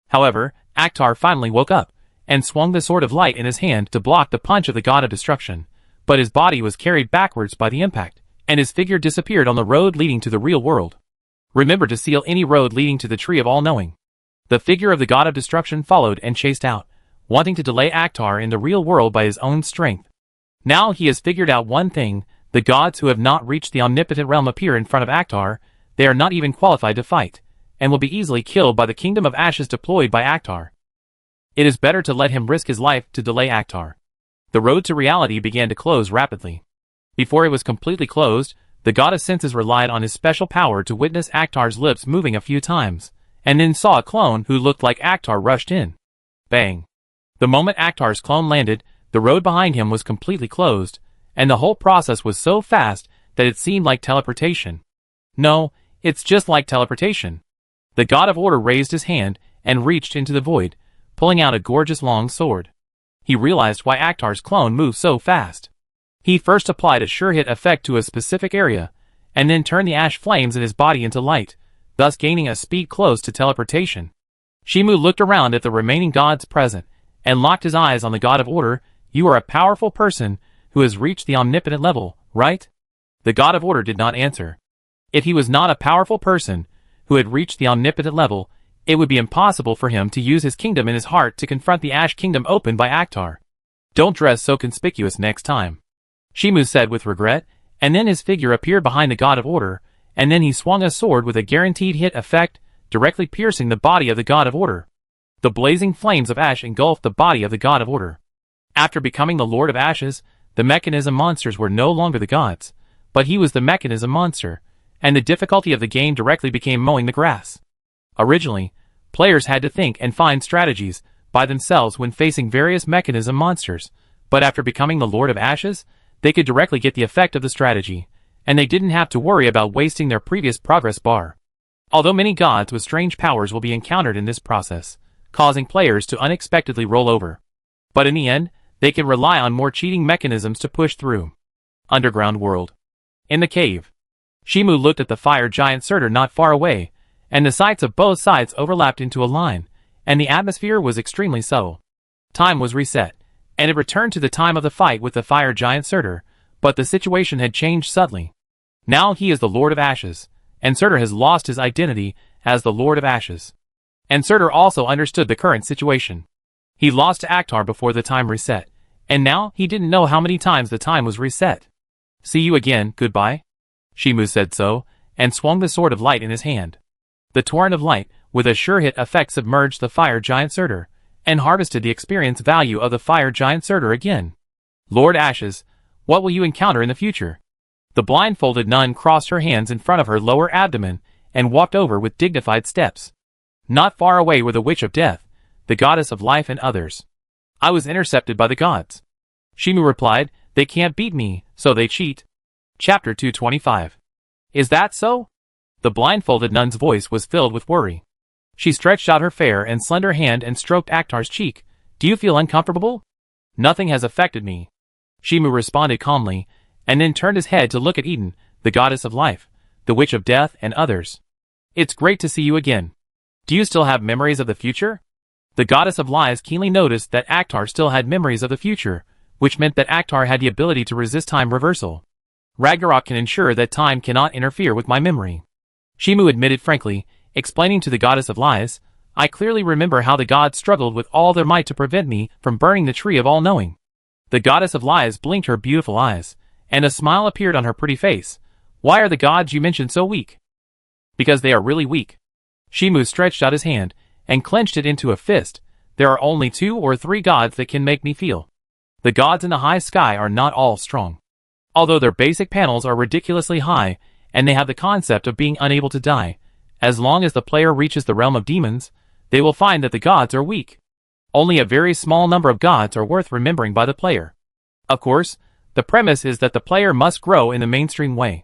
However, Akhtar finally woke up, and swung the sword of light in his hand to block the punch of the god of destruction, but his body was carried backwards by the impact, and his figure disappeared on the road leading to the real world. Remember to seal any road leading to the tree of all-knowing. The figure of the god of destruction followed and chased out, wanting to delay Akhtar in the real world by his own strength. Now he has figured out one thing, the gods who have not reached the omnipotent realm appear in front of Akhtar, they are not even qualified to fight, and will be easily killed by the kingdom of ashes deployed by Akhtar. It is better to let him risk his life to delay Akhtar. The road to reality began to close rapidly. Before it was completely closed, the god of senses relied on his special power to witness Akhtar's lips moving a few times, and then saw a clone who looked like Akhtar rushed in. Bang! The moment Akhtar's clone landed, the road behind him was completely closed, and the whole process was so fast that it seemed like teleportation. No, it's just like teleportation. The god of order raised his hand and reached into the void, pulling out a gorgeous long sword. He realized why Akhtar's clone moved so fast. He first applied a sure-hit effect to a specific area, and then turned the ash flames in his body into light, thus gaining a speed close to teleportation. Shimu looked around at the remaining gods present, and locked his eyes on the god of order. You are a powerful person who has reached the omnipotent level, right? The god of order did not answer. If he was not a powerful person who had reached the omnipotent level, it would be impossible for him to use his kingdom in his heart to confront the Ash Kingdom opened by Akhtar. Don't dress so conspicuous next time, Shimu said with regret, and then his figure appeared behind the god of order, and then he swung a sword with a guaranteed hit effect, directly piercing the body of the god of order. The blazing flames of ash engulfed the body of the god of order. After becoming the Lord of Ashes, the mechanism monsters were no longer the gods, but he was the mechanism monster, and the difficulty of the game directly became mowing the grass. Originally, players had to think and find strategies by themselves when facing various mechanism monsters, but after becoming the Lord of Ashes, they could directly get the effect of the strategy, and they didn't have to worry about wasting their previous progress bar. Although many gods with strange powers will be encountered in this process, causing players to unexpectedly roll over. But in the end, they can rely on more cheating mechanisms to push through. Underground world. In the cave. Shimu looked at the fire giant Surtur not far away, and the sights of both sides overlapped into a line, and the atmosphere was extremely subtle. Time was reset, and it returned to the time of the fight with the fire giant Surtur, but the situation had changed subtly. Now he is the Lord of Ashes, and Surtur has lost his identity as the Lord of Ashes. And Surtur also understood the current situation. He lost to Akhtar before the time reset, and now he didn't know how many times the time was reset. See you again, goodbye. Shimu said so, and swung the sword of light in his hand. The torrent of light, with a sure-hit effect, submerged the fire giant Surtur, and harvested the experience value of the fire giant Surtur again. Lord Ashes, what will you encounter in the future? The blindfolded nun crossed her hands in front of her lower abdomen, and walked over with dignified steps. Not far away were the Witch of Death, the goddess of life, and others. I was intercepted by the gods. Shimu replied, they can't beat me, so they cheat. Chapter 225. Is that so? The blindfolded nun's voice was filled with worry. She stretched out her fair and slender hand and stroked Akhtar's cheek. Do you feel uncomfortable? Nothing has affected me. Shimu responded calmly, and then turned his head to look at Eden, the goddess of life, the Witch of Death, and others. It's great to see you again. Do you still have memories of the future? The goddess of lies keenly noticed that Akhtar still had memories of the future, which meant that Akhtar had the ability to resist time reversal. Ragnarok can ensure that time cannot interfere with my memory. Shimu admitted frankly, explaining to the goddess of lies, I clearly remember how the gods struggled with all their might to prevent me from burning the tree of all-knowing. The goddess of lies blinked her beautiful eyes, and a smile appeared on her pretty face. Why are the gods you mentioned so weak? Because they are really weak. Shimu stretched out his hand, and clenched it into a fist. There are only 2 or 3 gods that can make me feel. The gods in the high sky are not all strong. Although their basic panels are ridiculously high, and they have the concept of being unable to die, as long as the player reaches the realm of demons, they will find that the gods are weak. Only a very small number of gods are worth remembering by the player. Of course, the premise is that the player must grow in the mainstream way.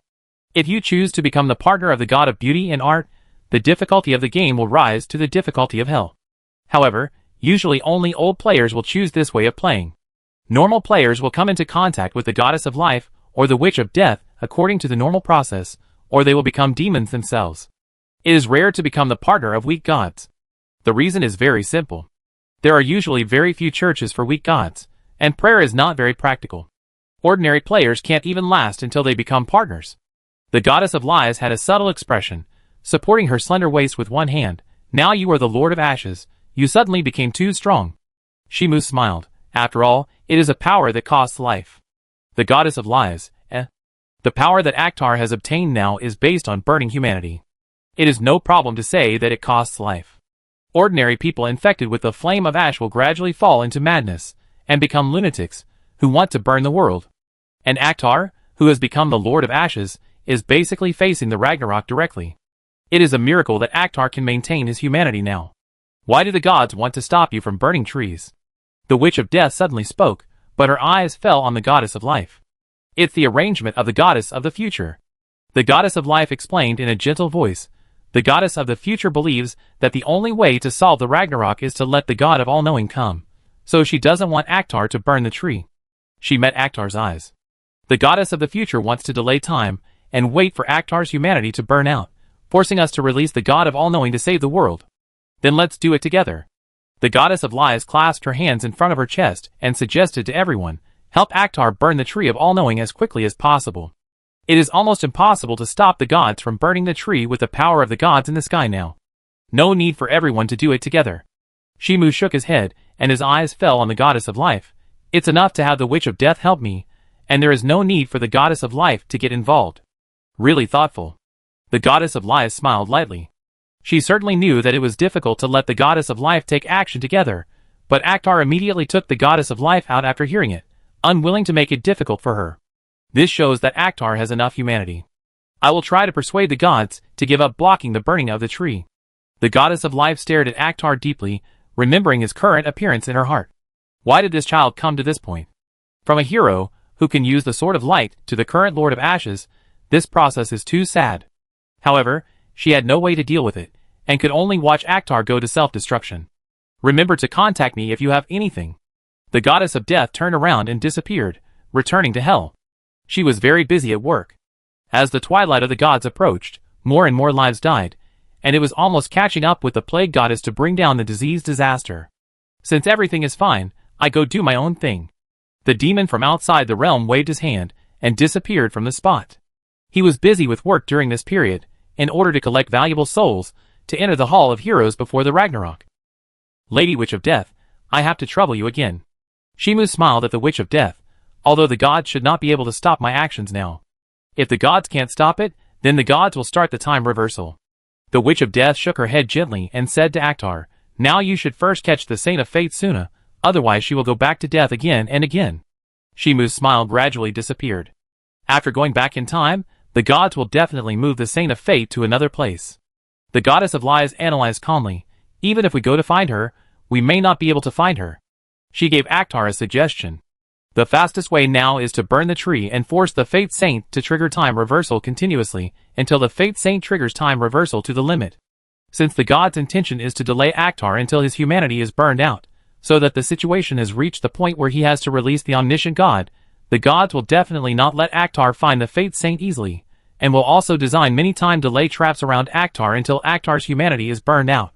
If you choose to become the partner of the god of beauty and art, the difficulty of the game will rise to the difficulty of hell. However, usually only old players will choose this way of playing. Normal players will come into contact with the goddess of life or the witch of death according to the normal process, or they will become demons themselves. It is rare to become the partner of weak gods. The reason is very simple. There are usually very few churches for weak gods, and prayer is not very practical. Ordinary players can't even last until they become partners. The goddess of lies had a subtle expression, supporting her slender waist with one hand. Now you are the Lord of Ashes, you suddenly became too strong. Shimu smiled. After all, it is a power that costs life. The goddess of lies, The power that Akhtar has obtained now is based on burning humanity. It is no problem to say that it costs life. Ordinary people infected with the flame of ash will gradually fall into madness, and become lunatics, who want to burn the world. And Akhtar, who has become the Lord of Ashes, is basically facing the Ragnarok directly. It is a miracle that Akhtar can maintain his humanity now. Why do the gods want to stop you from burning trees? The Witch of Death suddenly spoke, but her eyes fell on the goddess of life. It's the arrangement of the goddess of the future. The goddess of life explained in a gentle voice. The goddess of the future believes that the only way to solve the Ragnarok is to let the god of all-knowing come, so she doesn't want Akhtar to burn the tree. She met Akhtar's eyes. The goddess of the future wants to delay time, and wait for Akhtar's humanity to burn out, forcing us to release the god of all-knowing to save the world. Then let's do it together. The goddess of lies clasped her hands in front of her chest and suggested to everyone, help Akhtar burn the tree of all-knowing as quickly as possible. It is almost impossible to stop the gods from burning the tree with the power of the gods in the sky now. No need for everyone to do it together. Shimu shook his head, and his eyes fell on the goddess of life. It's enough to have the witch of death help me, and there is no need for the goddess of life to get involved. Really thoughtful. The goddess of lies smiled lightly. She certainly knew that it was difficult to let the goddess of life take action together, but Akhtar immediately took the goddess of life out after hearing it, unwilling to make it difficult for her. This shows that Akhtar has enough humanity. I will try to persuade the gods to give up blocking the burning of the tree. The goddess of life stared at Akhtar deeply, remembering his current appearance in her heart. Why did this child come to this point? From a hero, who can use the sword of light, to the current Lord of Ashes, this process is too sad. However, she had no way to deal with it, and could only watch Akhtar go to self-destruction. Remember to contact me if you have anything. The goddess of death turned around and disappeared, returning to hell. She was very busy at work. As the twilight of the gods approached, more and more lives died, and it was almost catching up with the plague goddess to bring down the disease disaster. Since everything is fine, I go do my own thing. The demon from outside the realm waved his hand and disappeared from the spot. He was busy with work during this period, in order to collect valuable souls to enter the Hall of Heroes before the Ragnarok. Lady Witch of Death, I have to trouble you again. Shimu smiled at the Witch of Death, although the gods should not be able to stop my actions now. If the gods can't stop it, then the gods will start the time reversal. The Witch of Death shook her head gently and said to Akhtar, now you should first catch the Saint of Fate Suna, otherwise she will go back to death again and again. Shimu's smile gradually disappeared. After going back in time, the gods will definitely move the Saint of Fate to another place. The Goddess of Lies analyzed calmly, even if we go to find her, we may not be able to find her. She gave Akhtar a suggestion. The fastest way now is to burn the tree and force the Fate Saint to trigger time reversal continuously until the Fate Saint triggers time reversal to the limit. Since the god's intention is to delay Akhtar until his humanity is burned out, so that the situation has reached the point where he has to release the omniscient god, the gods will definitely not let Akhtar find the Fate Saint easily, and will also design many time delay traps around Akhtar until Akhtar's humanity is burned out.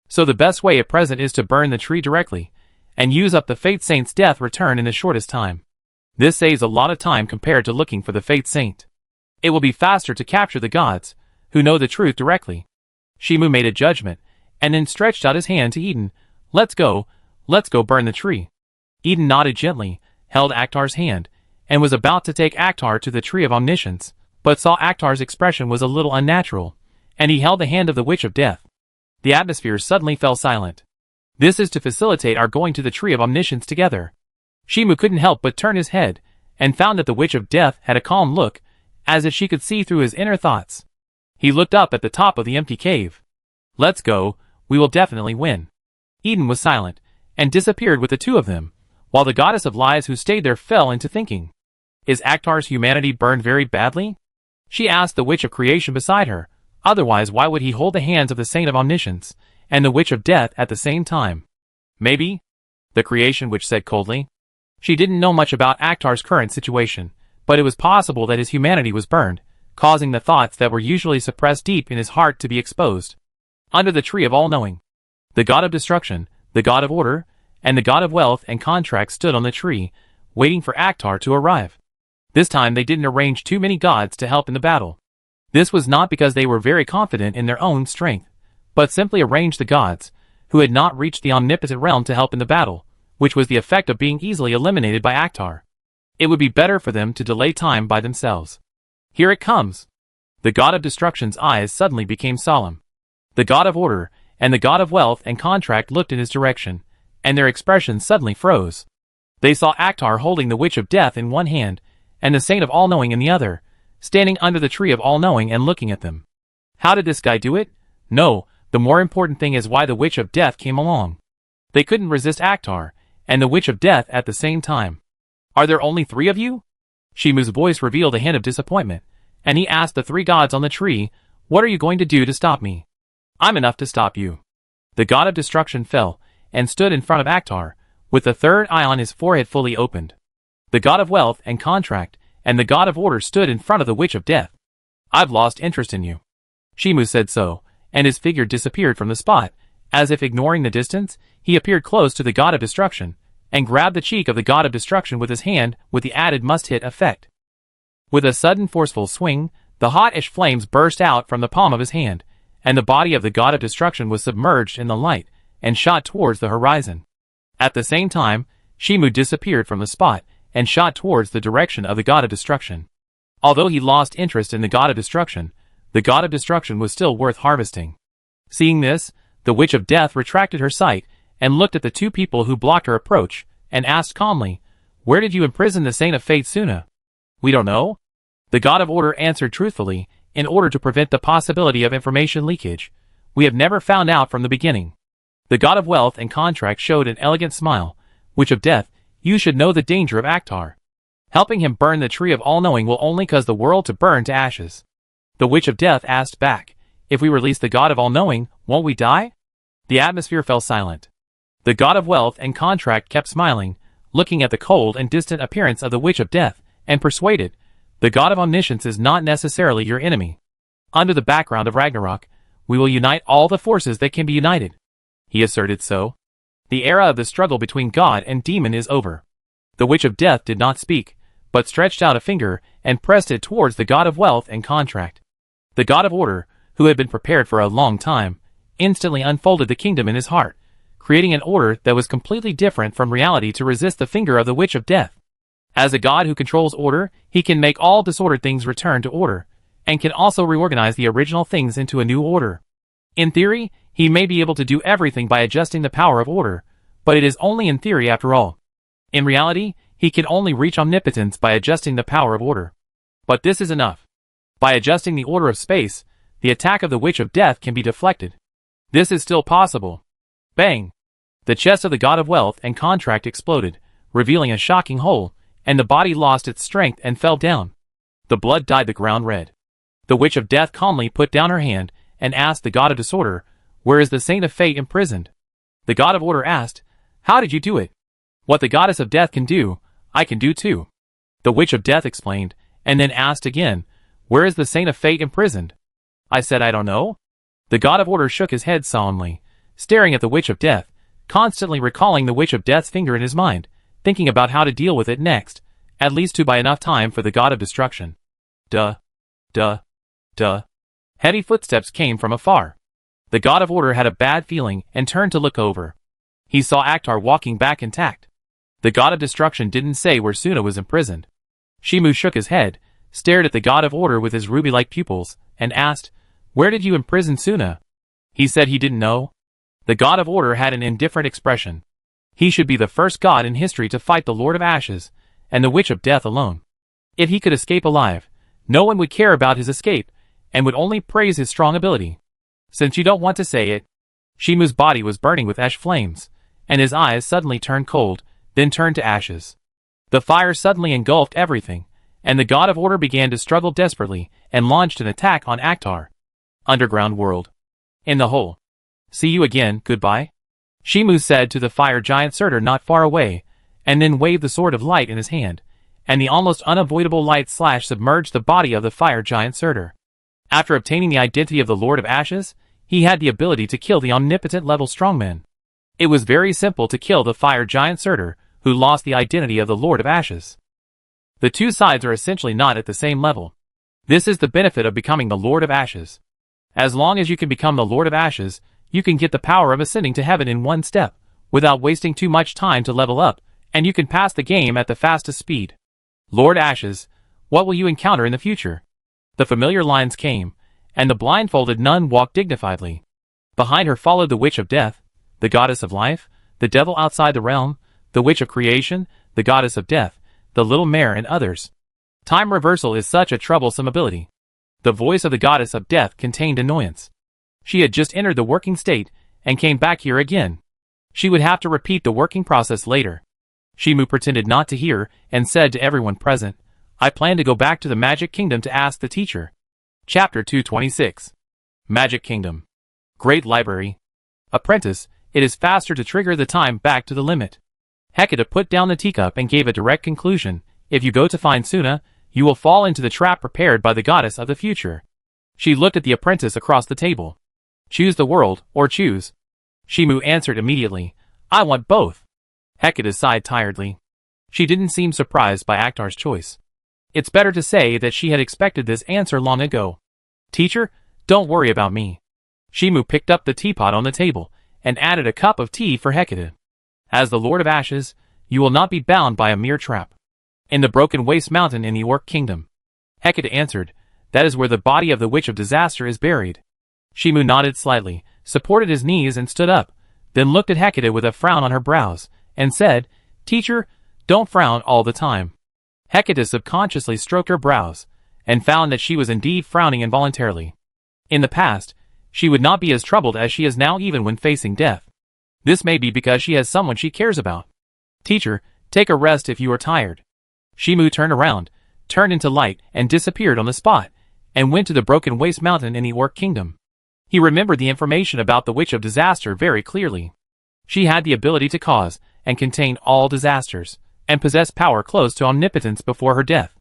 So the best way at present is to burn the tree directly, and use up the Fate Saint's death return in the shortest time. This saves a lot of time compared to looking for the Fate Saint. It will be faster to capture the gods, who know the truth directly. Shimu made a judgment, and then stretched out his hand to Eden. Let's go burn the tree. Eden nodded gently, held Akhtar's hand, and was about to take Akhtar to the Tree of Omniscience, but saw Akhtar's expression was a little unnatural, and he held the hand of the Witch of Death. The atmosphere suddenly fell silent. This is to facilitate our going to the Tree of Omniscience together. Shimu couldn't help but turn his head, and found that the Witch of Death had a calm look, as if she could see through his inner thoughts. He looked up at the top of the empty cave. Let's go, we will definitely win. Eden was silent, and disappeared with the two of them, while the Goddess of Lies who stayed there fell into thinking. Is Akhtar's humanity burned very badly? She asked the Witch of Creation beside her, otherwise why would he hold the hands of the Saint of Omniscience, and the Witch of Death at the same time? Maybe? The Creation Witch said coldly. She didn't know much about Akhtar's current situation, but it was possible that his humanity was burned, causing the thoughts that were usually suppressed deep in his heart to be exposed. Under the Tree of All-Knowing, the God of Destruction, the God of Order, and the God of Wealth and Contract stood on the tree, waiting for Akhtar to arrive. This time they didn't arrange too many gods to help in the battle. This was not because they were very confident in their own strength, but simply arranged the gods, who had not reached the omnipotent realm to help in the battle, which was the effect of being easily eliminated by Akhtar. It would be better for them to delay time by themselves. Here it comes. The God of Destruction's eyes suddenly became solemn. The God of Order, and the God of Wealth and Contract looked in his direction, and their expressions suddenly froze. They saw Akhtar holding the Witch of Death in one hand, and the Saint of All-Knowing in the other, standing under the Tree of All-Knowing and looking at them. How did this guy do it? No, the more important thing is why the Witch of Death came along. They couldn't resist Akhtar, and the Witch of Death at the same time. Are there only 3 of you? Shimu's voice revealed a hint of disappointment, and he asked the 3 gods on the tree, what are you going to do to stop me? I'm enough to stop you. The God of Destruction fell, and stood in front of Akhtar, with the third eye on his forehead fully opened. The God of Wealth and Contract, and the God of Order stood in front of the Witch of Death. I've lost interest in you. Shimu said so, and his figure disappeared from the spot. As if ignoring the distance, he appeared close to the God of Destruction, and grabbed the cheek of the God of Destruction with his hand with the added must-hit effect. With a sudden forceful swing, the hot-ish flames burst out from the palm of his hand, and the body of the God of Destruction was submerged in the light, and shot towards the horizon. At the same time, Shimu disappeared from the spot, and shot towards the direction of the God of Destruction. Although he lost interest in the God of Destruction, the God of Destruction was still worth harvesting. Seeing this, the Witch of Death retracted her sight, and looked at the 2 people who blocked her approach, and asked calmly, where did you imprison the Saint of Fate Suna? We don't know. The God of Order answered truthfully, in order to prevent the possibility of information leakage. We have never found out from the beginning. The God of Wealth and Contract showed an elegant smile. Witch of Death, you should know the danger of Akhtar. Helping him burn the Tree of All-Knowing will only cause the world to burn to ashes. The Witch of Death asked back, if we release the God of All-Knowing, won't we die? The atmosphere fell silent. The God of Wealth and Contract kept smiling, looking at the cold and distant appearance of the Witch of Death, and persuaded, the God of Omniscience is not necessarily your enemy. Under the background of Ragnarok, we will unite all the forces that can be united. He asserted so. The era of the struggle between God and demon is over. The Witch of Death did not speak, but stretched out a finger and pressed it towards the God of Wealth and Contract. The God of Order, who had been prepared for a long time, instantly unfolded the kingdom in his heart, creating an order that was completely different from reality to resist the finger of the Witch of Death. As a God who controls order, he can make all disordered things return to order, and can also reorganize the original things into a new order. In theory, he may be able to do everything by adjusting the power of order, but it is only in theory after all. In reality, he can only reach omnipotence by adjusting the power of order. But this is enough. By adjusting the order of space, the attack of the Witch of Death can be deflected. This is still possible. Bang! The chest of the God of Wealth and Contract exploded, revealing a shocking hole, and the body lost its strength and fell down. The blood dyed the ground red. The Witch of Death calmly put down her hand and asked the God of Disorder, "Where is the Saint of Fate imprisoned?" The God of Order asked, "How did you do it? What the Goddess of Death can do, I can do too." The Witch of Death explained, and then asked again, "Where is the Saint of Fate imprisoned?" I said, "I don't know." The God of Order shook his head solemnly, staring at the Witch of Death, constantly recalling the Witch of Death's finger in his mind, thinking about how to deal with it next, at least to buy enough time for the God of Destruction. Duh. Duh. Duh. Heavy footsteps came from afar. The God of Order had a bad feeling and turned to look over. He saw Akhtar walking back intact. The God of Destruction didn't say where Suna was imprisoned. Shimu shook his head, stared at the God of Order with his ruby-like pupils, and asked, "Where did you imprison Suna?" He said he didn't know. The God of Order had an indifferent expression. He should be the first god in history to fight the Lord of Ashes, and the Witch of Death alone. If he could escape alive, no one would care about his escape, and would only praise his strong ability. Since you don't want to say it. Shimu's body was burning with ash flames, and his eyes suddenly turned cold, then turned to ashes. The fire suddenly engulfed everything, and the God of Order began to struggle desperately and launched an attack on Akhtar. Underground world. In the hole. "See you again, goodbye," Shimu said to the fire giant Surtur not far away, and then waved the sword of light in his hand, and the almost unavoidable light slash submerged the body of the fire giant Surtur. After obtaining the identity of the Lord of Ashes, he had the ability to kill the omnipotent level strongman. It was very simple to kill the fire giant Surtur, who lost the identity of the Lord of Ashes. The two sides are essentially not at the same level. This is the benefit of becoming the Lord of Ashes. As long as you can become the Lord of Ashes, you can get the power of ascending to heaven in one step, without wasting too much time to level up, and you can pass the game at the fastest speed. Lord Ashes, what will you encounter in the future? The familiar lines came, and the blindfolded nun walked dignifiedly. Behind her followed the Witch of Death, the Goddess of Life, the Devil outside the realm, the Witch of Creation, the Goddess of Death, the Little Mare and others. Time reversal is such a troublesome ability. The voice of the Goddess of Death contained annoyance. She had just entered the working state, and came back here again. She would have to repeat the working process later. Shimu pretended not to hear, and said to everyone present, "I plan to go back to the Magic Kingdom to ask the teacher." Chapter 226. Magic Kingdom. Great Library. Apprentice, it is faster to trigger the time back to the limit. Hecate put down the teacup and gave a direct conclusion. If you go to find Suna, you will fall into the trap prepared by the goddess of the future. She looked at the apprentice across the table. Choose the world, or choose. Shimu answered immediately, "I want both." Hecate sighed tiredly. She didn't seem surprised by Akhtar's choice. It's better to say that she had expected this answer long ago. "Teacher, don't worry about me." Shimu picked up the teapot on the table, and added a cup of tea for Hecate. "As the Lord of Ashes, you will not be bound by a mere trap. In the broken waste mountain in the Orc Kingdom." Hecate answered, "That is where the body of the Witch of Disaster is buried." Shimu nodded slightly, supported his knees and stood up, then looked at Hecate with a frown on her brows, and said, "Teacher, don't frown all the time." Hecate subconsciously stroked her brows, and found that she was indeed frowning involuntarily. In the past, she would not be as troubled as she is now even when facing death. This may be because she has someone she cares about. "Teacher, take a rest if you are tired." Shimu turned around, turned into light, and disappeared on the spot, and went to the broken waste mountain in the Orc Kingdom. He remembered the information about the Witch of Disaster very clearly. She had the ability to cause and contain all disasters, and possessed power close to omnipotence before her death.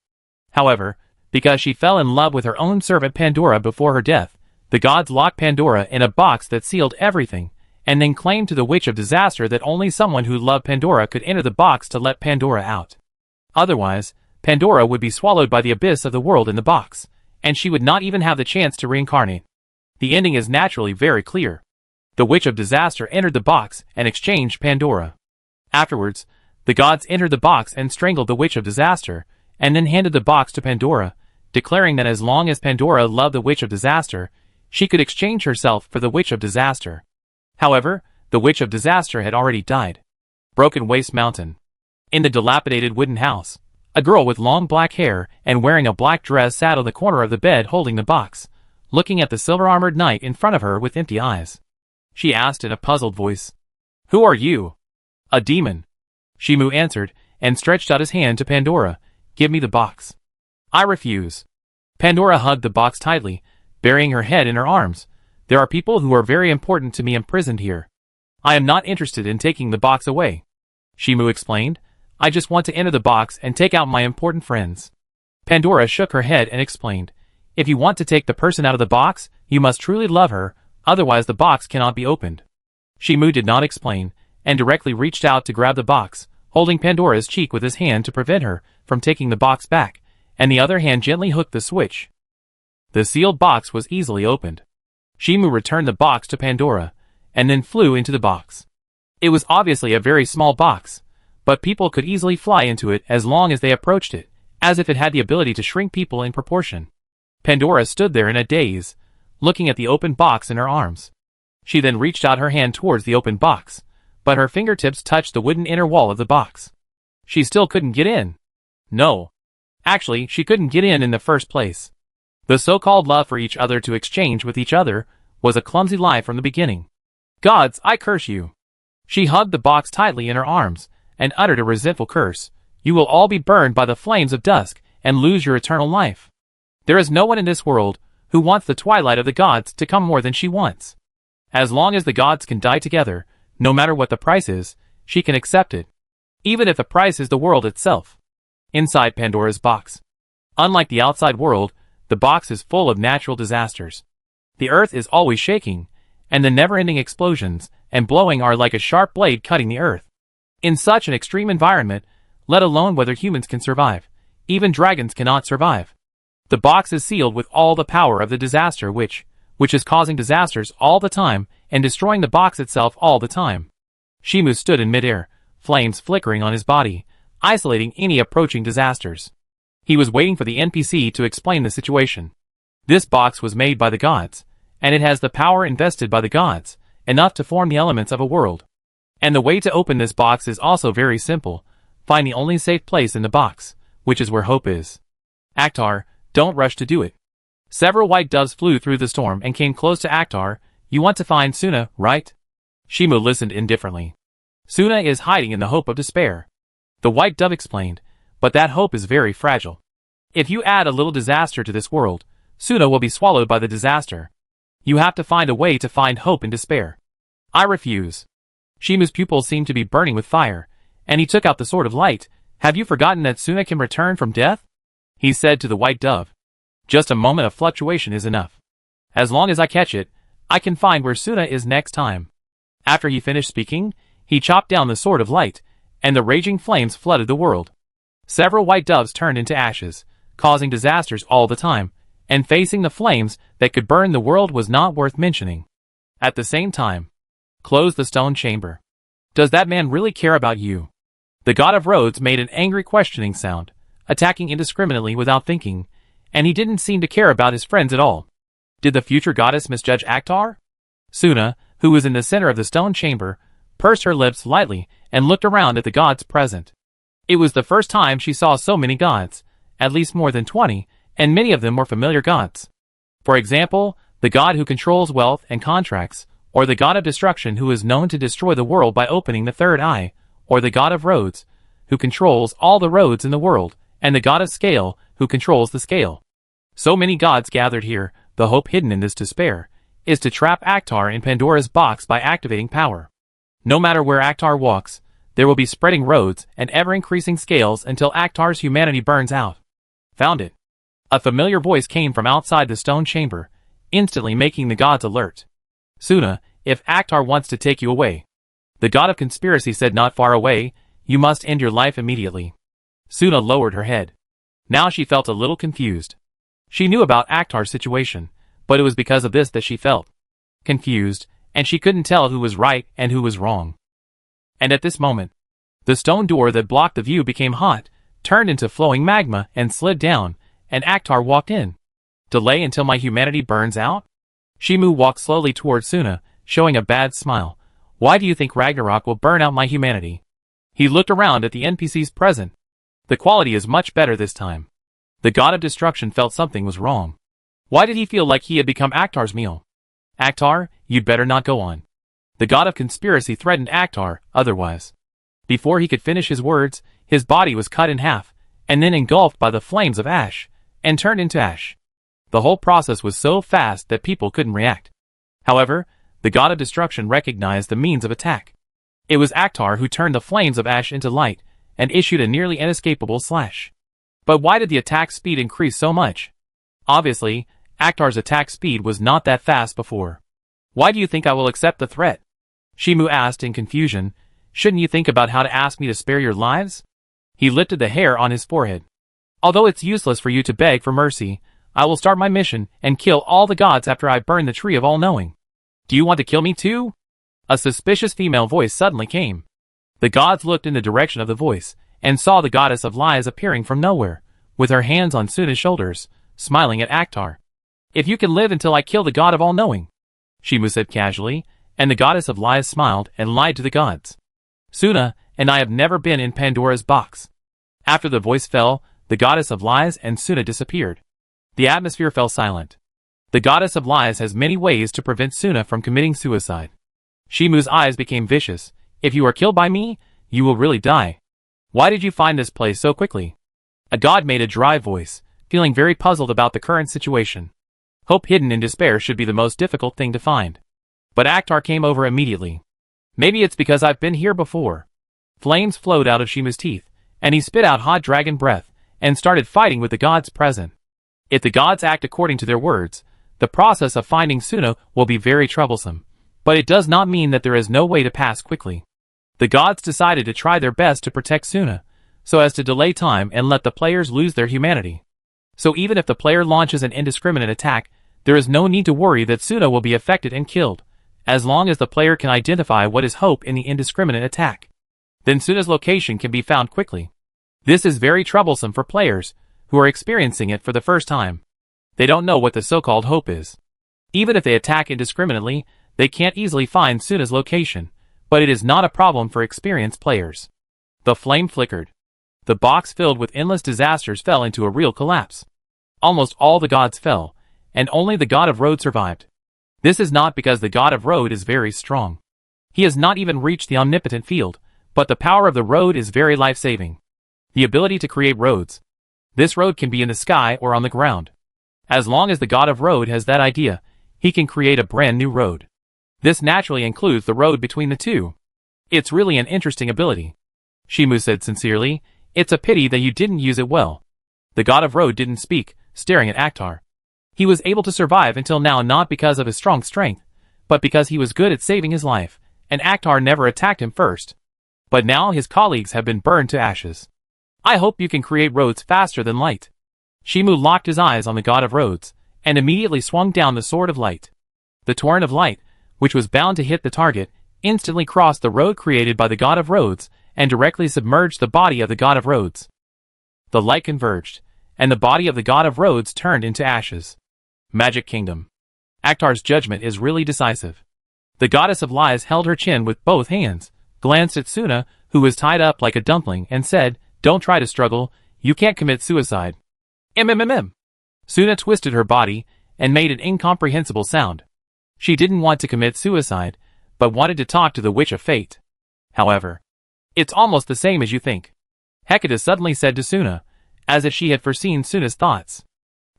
However, because she fell in love with her own servant Pandora before her death, the gods locked Pandora in a box that sealed everything, and then claimed to the Witch of Disaster that only someone who loved Pandora could enter the box to let Pandora out. Otherwise, Pandora would be swallowed by the abyss of the world in the box, and she would not even have the chance to reincarnate. The ending is naturally very clear. The Witch of Disaster entered the box and exchanged Pandora. Afterwards, the gods entered the box and strangled the Witch of Disaster, and then handed the box to Pandora, declaring that as long as Pandora loved the Witch of Disaster, she could exchange herself for the Witch of Disaster. However, the Witch of Disaster had already died. Broken Waste Mountain. In the dilapidated wooden house, a girl with long black hair and wearing a black dress sat on the corner of the bed holding the box, looking at the silver-armored knight in front of her with empty eyes. She asked in a puzzled voice, "Who are you?" "A demon," Shimu answered, and stretched out his hand to Pandora. "Give me the box." "I refuse." Pandora hugged the box tightly, burying her head in her arms. "There are people who are very important to me imprisoned here. I am not interested in taking the box away," Shimu explained. "I just want to enter the box and take out my important friends." Pandora shook her head and explained, "If you want to take the person out of the box, you must truly love her, otherwise the box cannot be opened." Shimu did not explain, and directly reached out to grab the box, holding Pandora's cheek with his hand to prevent her from taking the box back, and the other hand gently hooked the switch. The sealed box was easily opened. Shimu returned the box to Pandora, and then flew into the box. It was obviously a very small box, but people could easily fly into it as long as they approached it, as if it had the ability to shrink people in proportion. Pandora stood there in a daze, looking at the open box in her arms. She then reached out her hand towards the open box, but her fingertips touched the wooden inner wall of the box. She still couldn't get in. No. Actually, she couldn't get in the first place. The so-called love for each other to exchange with each other was a clumsy lie from the beginning. "Gods, I curse you." She hugged the box tightly in her arms, and uttered a resentful curse. "You will all be burned by the flames of dusk, and lose your eternal life." There is no one in this world who wants the twilight of the gods to come more than she wants. As long as the gods can die together, no matter what the price is, she can accept it. Even if the price is the world itself. Inside Pandora's box. Unlike the outside world, the box is full of natural disasters. The earth is always shaking, and the never-ending explosions and blowing are like a sharp blade cutting the earth. In such an extreme environment, let alone whether humans can survive, even dragons cannot survive. The box is sealed with all the power of the disaster which is causing disasters all the time and destroying the box itself all the time. Shimu stood in midair, flames flickering on his body, isolating any approaching disasters. He was waiting for the NPC to explain the situation. This box was made by the gods, and it has the power invested by the gods, enough to form the elements of a world. And the way to open this box is also very simple. Find the only safe place in the box, which is where hope is. Akhtar, don't rush to do it. Several white doves flew through the storm and came close to Akhtar. "You want to find Suna, right?" Shimu listened indifferently. "Suna is hiding in the hope of despair," the white dove explained, "but that hope is very fragile. If you add a little disaster to this world, Suna will be swallowed by the disaster. You have to find a way to find hope in despair." "I refuse." Shimu's pupils seemed to be burning with fire, and he took out the sword of light. "Have you forgotten that Suna can return from death?" he said to the white dove. "Just a moment of fluctuation is enough. As long as I catch it, I can find where Suna is next time." After he finished speaking, he chopped down the sword of light, and the raging flames flooded the world. Several white doves turned into ashes, causing disasters all the time, and facing the flames that could burn the world was not worth mentioning. At the same time, close the stone chamber. "Does that man really care about you?" The god of roads made an angry questioning sound, attacking indiscriminately without thinking, and he didn't seem to care about his friends at all. Did the future goddess misjudge Akhtar? Suna, who was in the center of the stone chamber, pursed her lips lightly and looked around at the gods present. It was the first time she saw so many gods, at least more than 20, and many of them were familiar gods. For example, the god who controls wealth and contracts, or the god of destruction who is known to destroy the world by opening the third eye, or the god of roads, who controls all the roads in the world, and the god of scale, who controls the scale. So many gods gathered here. The hope hidden in this despair is to trap Akhtar in Pandora's box by activating power. No matter where Akhtar walks, there will be spreading roads and ever-increasing scales until Akhtar's humanity burns out. Found it. A familiar voice came from outside the stone chamber, instantly making the gods alert. Suna, if Akhtar wants to take you away. The god of conspiracy said, not far away, you must end your life immediately. Suna lowered her head. Now she felt a little confused. She knew about Akhtar's situation, but it was because of this that she felt confused, and she couldn't tell who was right and who was wrong. And at this moment, the stone door that blocked the view became hot, turned into flowing magma, and slid down, and Akhtar walked in. Delay until my humanity burns out? Shimu walked slowly towards Suna, showing a bad smile. Why do you think Ragnarok will burn out my humanity? He looked around at the NPCs present. The quality is much better this time. The god of destruction felt something was wrong. Why did he feel like he had become Akhtar's meal? Akhtar, you'd better not go on. The god of conspiracy threatened Akhtar, otherwise. Before he could finish his words, his body was cut in half, and then engulfed by the flames of ash, and turned into ash. The whole process was so fast that people couldn't react. However, the god of destruction recognized the means of attack. It was Akhtar who turned the flames of ash into light, and issued a nearly inescapable slash. But why did the attack speed increase so much? Obviously, Akhtar's attack speed was not that fast before. Why do you think I will accept the threat? Shimu asked in confusion. Shouldn't you think about how to ask me to spare your lives? He lifted the hair on his forehead. Although it's useless for you to beg for mercy, I will start my mission and kill all the gods after I burn the tree of all-knowing. Do you want to kill me too? A suspicious female voice suddenly came. The gods looked in the direction of the voice, and saw the goddess of lies appearing from nowhere, with her hands on Suna's shoulders, smiling at Akhtar. If you can live until I kill the god of all-knowing, Shimu said casually, and the goddess of lies smiled and lied to the gods. Suna and I have never been in Pandora's box. After the voice fell, the goddess of lies and Suna disappeared. The atmosphere fell silent. The goddess of lies has many ways to prevent Suna from committing suicide. Shimu's eyes became vicious. If you are killed by me, you will really die. Why did you find this place so quickly? A god made a dry voice, feeling very puzzled about the current situation. Hope hidden in despair should be the most difficult thing to find. But Akhtar came over immediately. Maybe it's because I've been here before. Flames flowed out of Shimu's teeth, and he spit out hot dragon breath, and started fighting with the gods present. If the gods act according to their words, the process of finding Suna will be very troublesome, but it does not mean that there is no way to pass quickly. The gods decided to try their best to protect Suna, so as to delay time and let the players lose their humanity. So even if the player launches an indiscriminate attack, there is no need to worry that Suna will be affected and killed, as long as the player can identify what is hope in the indiscriminate attack. Then Suna's location can be found quickly. This is very troublesome for players who are experiencing it for the first time. They don't know what the so-called hope is. Even if they attack indiscriminately, they can't easily find Suna's location, but it is not a problem for experienced players. The flame flickered. The box filled with endless disasters fell into a real collapse. Almost all the gods fell, and only the god of road survived. This is not because the god of road is very strong. He has not even reached the omnipotent field, but the power of the road is very life-saving. The ability to create roads. This road can be in the sky or on the ground. As long as the god of road has that idea, he can create a brand new road. This naturally includes the road between the two. It's really an interesting ability. Shimu said sincerely, it's a pity that you didn't use it well. The god of road didn't speak, staring at Akhtar. He was able to survive until now not because of his strong strength, but because he was good at saving his life, and Akhtar never attacked him first. But now his colleagues have been burned to ashes. I hope you can create roads faster than light. Shimu locked his eyes on the god of roads, and immediately swung down the sword of light. The torrent of light, which was bound to hit the target, instantly crossed the road created by the god of roads, and directly submerged the body of the god of roads. The light converged, and the body of the god of roads turned into ashes. Magic Kingdom. Akhtar's judgment is really decisive. The goddess of lies held her chin with both hands, glanced at Suna, who was tied up like a dumpling, and said, don't try to struggle, you can't commit suicide. Suna twisted her body, and made an incomprehensible sound. She didn't want to commit suicide, but wanted to talk to the Witch of Fate. However, it's almost the same as you think. Hecate suddenly said to Suna, as if she had foreseen Suna's thoughts.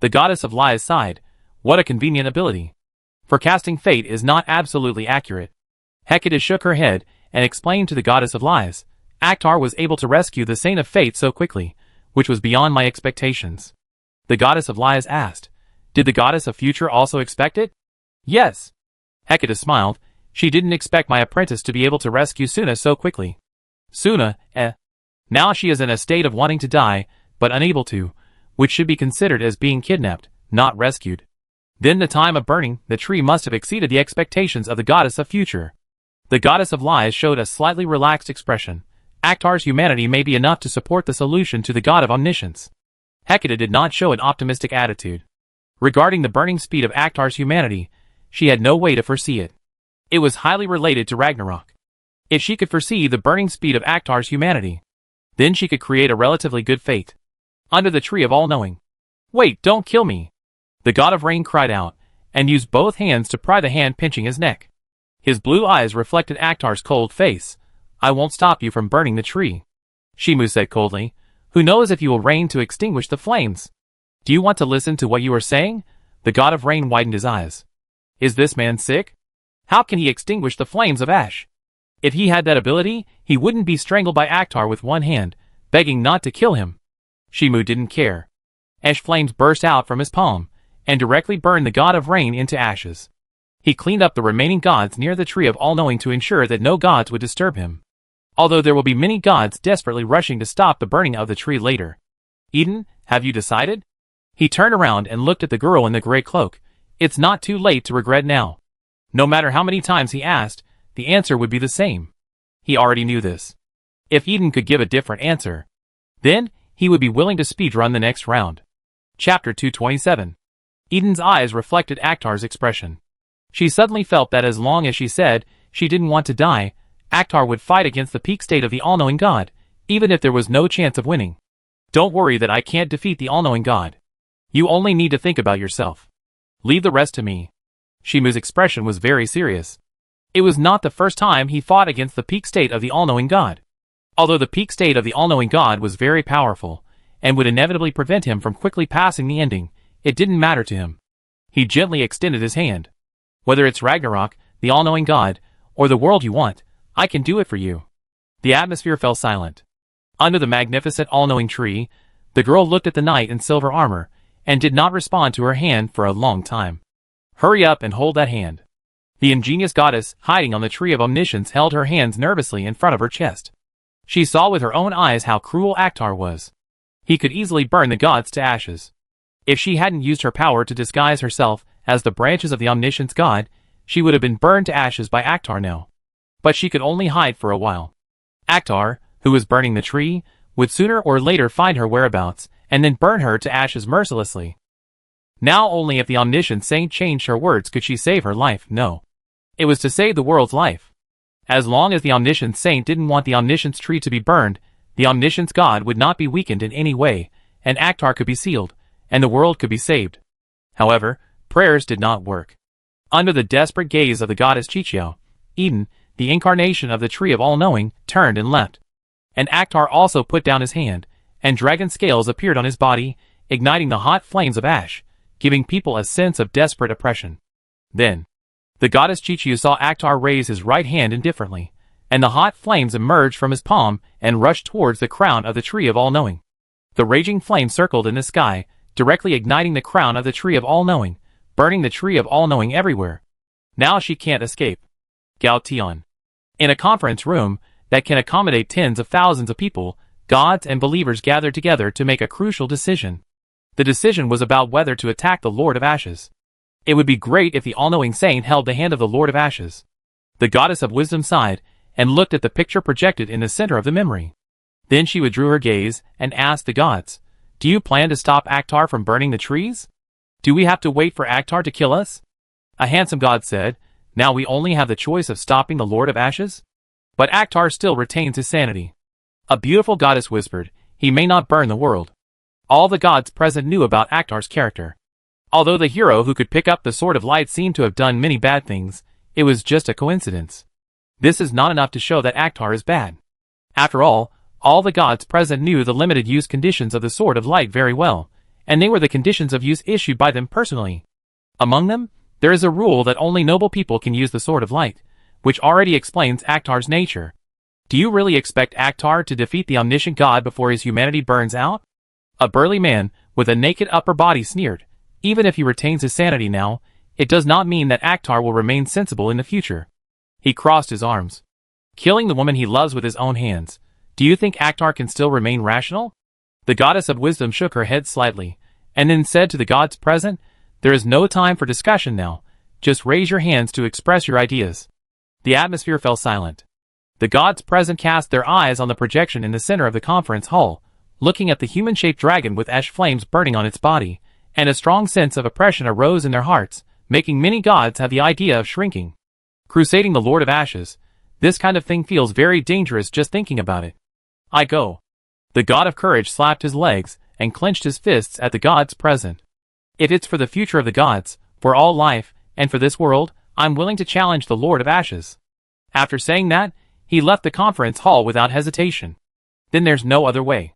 The goddess of lies sighed. What a convenient ability. Forecasting fate is not absolutely accurate. Hecate shook her head, and explained to the goddess of lies, Akhtar was able to rescue the Saint of Fate so quickly, which was beyond my expectations. The goddess of lies asked, did the goddess of future also expect it? Yes. Hecate smiled. She didn't expect my apprentice to be able to rescue Suna so quickly. Suna, Now she is in a state of wanting to die, but unable to, which should be considered as being kidnapped, not rescued. Then the time of burning the tree must have exceeded the expectations of the goddess of future. The goddess of lies showed a slightly relaxed expression. Akhtar's humanity may be enough to support the solution to the god of omniscience. Hecate did not show an optimistic attitude. Regarding the burning speed of Akhtar's humanity, she had no way to foresee it. It was highly related to Ragnarok. If she could foresee the burning speed of Akhtar's humanity, then she could create a relatively good fate. Under the tree of all-knowing. Wait, don't kill me! The god of rain cried out, and used both hands to pry the hand pinching his neck. His blue eyes reflected Akhtar's cold face. I won't stop you from burning the tree. Shimu said coldly. Who knows if you will reign to extinguish the flames? Do you want to listen to what you are saying? The god of rain widened his eyes. Is this man sick? How can he extinguish the flames of ash? If he had that ability, he wouldn't be strangled by Akhtar with one hand, begging not to kill him. Shimu didn't care. Ash flames burst out from his palm, and directly burned the god of rain into ashes. He cleaned up the remaining gods near the tree of all-knowing to ensure that no gods would disturb him. Although there will be many gods desperately rushing to stop the burning of the tree later. Eden, have you decided? He turned around and looked at the girl in the gray cloak. It's not too late to regret now. No matter how many times he asked, the answer would be the same. He already knew this. If Eden could give a different answer, then he would be willing to speedrun the next round. Chapter 227. Eden's eyes reflected Akhtar's expression. She suddenly felt that as long as she said she didn't want to die, Akhtar would fight against the peak state of the all-knowing god, even if there was no chance of winning. Don't worry that I can't defeat the all-knowing god. You only need to think about yourself. Leave the rest to me. Shimu's expression was very serious. It was not the first time he fought against the peak state of the all-knowing god. Although the peak state of the all-knowing god was very powerful, and would inevitably prevent him from quickly passing the ending, it didn't matter to him. He gently extended his hand. Whether it's Ragnarok, the all-knowing god, or the world you want, I can do it for you. The atmosphere fell silent. Under the magnificent all-knowing tree, the girl looked at the knight in silver armor, and did not respond to her hand for a long time. Hurry up and hold that hand. The ingenious goddess, hiding on the tree of omniscience, held her hands nervously in front of her chest. She saw with her own eyes how cruel Akhtar was. He could easily burn the gods to ashes. If she hadn't used her power to disguise herself as the branches of the omniscience god, she would have been burned to ashes by Akhtar now. But she could only hide for a while. Akhtar, who was burning the tree, would sooner or later find her whereabouts, and then burn her to ashes mercilessly. Now only if the omniscient saint changed her words could she save her life. No. It was to save the world's life. As long as the omniscient saint didn't want the omniscience tree to be burned, the omniscience god would not be weakened in any way, and Akhtar could be sealed, and the world could be saved. However, prayers did not work. Under the desperate gaze of the goddess Chichio, Eden, the incarnation of the tree of all-knowing, turned and left. And Akhtar also put down his hand, and dragon scales appeared on his body, igniting the hot flames of ash, giving people a sense of desperate oppression. Then, the goddess Chichio saw Akhtar raise his right hand indifferently, and the hot flames emerged from his palm and rushed towards the crown of the tree of all-knowing. The raging flame circled in the sky, directly igniting the crown of the tree of all-knowing, burning the tree of all-knowing everywhere. Now she can't escape. Gao Tian. In a conference room that can accommodate tens of thousands of people, gods and believers gathered together to make a crucial decision. The decision was about whether to attack the Lord of Ashes. It would be great if the all-knowing saint held the hand of the Lord of Ashes. The goddess of wisdom sighed, and looked at the picture projected in the center of the memory. Then she withdrew her gaze, and asked the gods, "Do you plan to stop Akhtar from burning the trees? Do we have to wait for Akhtar to kill us?" A handsome god said, "Now we only have the choice of stopping the Lord of Ashes? But Akhtar still retains his sanity." A beautiful goddess whispered, "He may not burn the world." All the gods present knew about Akhtar's character. Although the hero who could pick up the sword of light seemed to have done many bad things, it was just a coincidence. This is not enough to show that Akhtar is bad. After all the gods present knew the limited use conditions of the sword of light very well, and they were the conditions of use issued by them personally. Among them, there is a rule that only noble people can use the sword of light, which already explains Akhtar's nature. Do you really expect Akhtar to defeat the omniscient god before his humanity burns out? A burly man, with a naked upper body sneered. Even if he retains his sanity now, it does not mean that Akhtar will remain sensible in the future. He crossed his arms. Killing the woman he loves with his own hands. Do you think Akhtar can still remain rational? The goddess of wisdom shook her head slightly, and then said to the gods present, "There is no time for discussion now. Just raise your hands to express your ideas." The atmosphere fell silent. The gods present cast their eyes on the projection in the center of the conference hall, looking at the human-shaped dragon with ash flames burning on its body, and a strong sense of oppression arose in their hearts, making many gods have the idea of shrinking. Crusading the Lord of Ashes, this kind of thing feels very dangerous just thinking about it. I go. The god of courage slapped his legs and clenched his fists at the gods present. If it's for the future of the gods, for all life, and for this world, I'm willing to challenge the Lord of Ashes. After saying that, he left the conference hall without hesitation. Then there's no other way.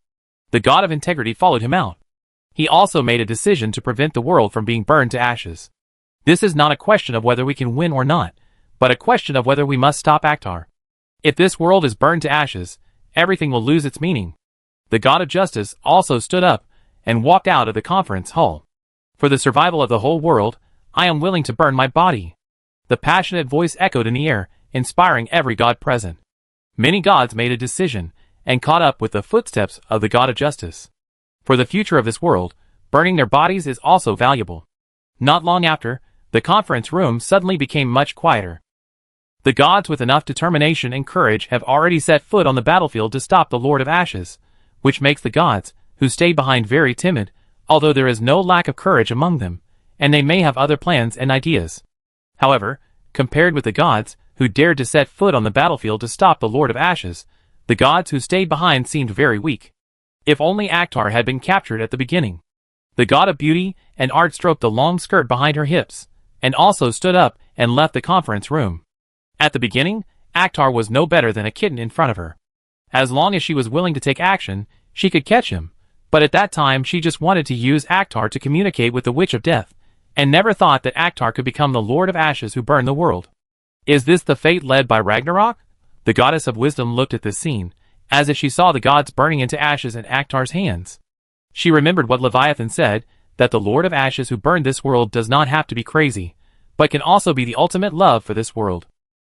The god of integrity followed him out. He also made a decision to prevent the world from being burned to ashes. This is not a question of whether we can win or not, but a question of whether we must stop Akhtar. If this world is burned to ashes, everything will lose its meaning. The god of justice also stood up and walked out of the conference hall. For the survival of the whole world, I am willing to burn my body. The passionate voice echoed in the air, inspiring every god present. Many gods made a decision, and caught up with the footsteps of the god of justice. For the future of this world, burning their bodies is also valuable. Not long after, the conference room suddenly became much quieter. The gods with enough determination and courage have already set foot on the battlefield to stop the Lord of Ashes, which makes the gods, who stayed behind, very timid, although there is no lack of courage among them, and they may have other plans and ideas. However, compared with the gods, who dared to set foot on the battlefield to stop the Lord of Ashes, the gods who stayed behind seemed very weak. If only Akhtar had been captured at the beginning. The god of beauty and art stroked the long skirt behind her hips, and also stood up and left the conference room. At the beginning, Akhtar was no better than a kitten in front of her. As long as she was willing to take action, she could catch him, but at that time she just wanted to use Akhtar to communicate with the Witch of Death, and never thought that Akhtar could become the Lord of Ashes who burned the world. Is this the fate led by Ragnarok? The goddess of wisdom looked at this scene, as if she saw the gods burning into ashes in Akhtar's hands. She remembered what Leviathan said, that the Lord of Ashes who burned this world does not have to be crazy, but can also be the ultimate love for this world.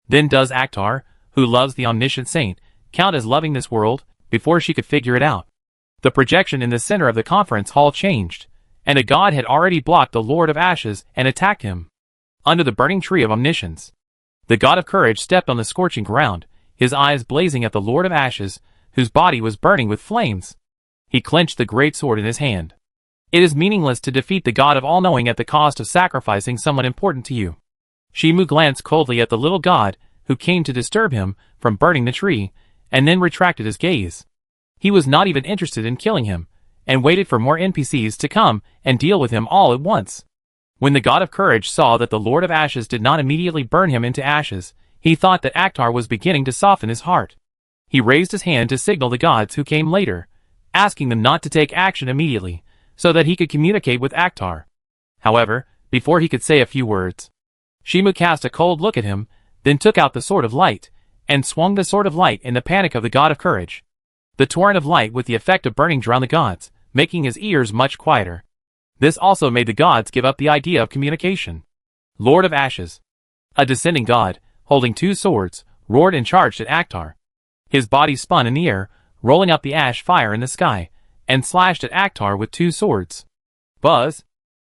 Then does Akhtar, who loves the omniscient saint, count as loving this world? Before she could figure it out, the projection in the center of the conference hall changed, and a god had already blocked the Lord of Ashes and attacked him. Under the burning tree of omniscience, the god of courage stepped on the scorching ground, his eyes blazing at the Lord of Ashes, whose body was burning with flames. He clenched the great sword in his hand. It is meaningless to defeat the god of all-knowing at the cost of sacrificing someone important to you. Shimu glanced coldly at the little god, who came to disturb him from burning the tree, and then retracted his gaze. He was not even interested in killing him, and waited for more NPCs to come and deal with him all at once. When the god of courage saw that the Lord of Ashes did not immediately burn him into ashes, he thought that Akhtar was beginning to soften his heart. He raised his hand to signal the gods who came later, asking them not to take action immediately, so that he could communicate with Akhtar. However, before he could say a few words, Shimu cast a cold look at him, then took out the Sword of Light, and swung the Sword of Light in the panic of the god of courage. The torrent of light with the effect of burning drowned the gods, making his ears much quieter. This also made the gods give up the idea of communication. Lord of Ashes, a descending god, holding two swords, roared and charged at Akhtar. His body spun in the air, rolling up the ash fire in the sky, and slashed at Akhtar with two swords. Buzz!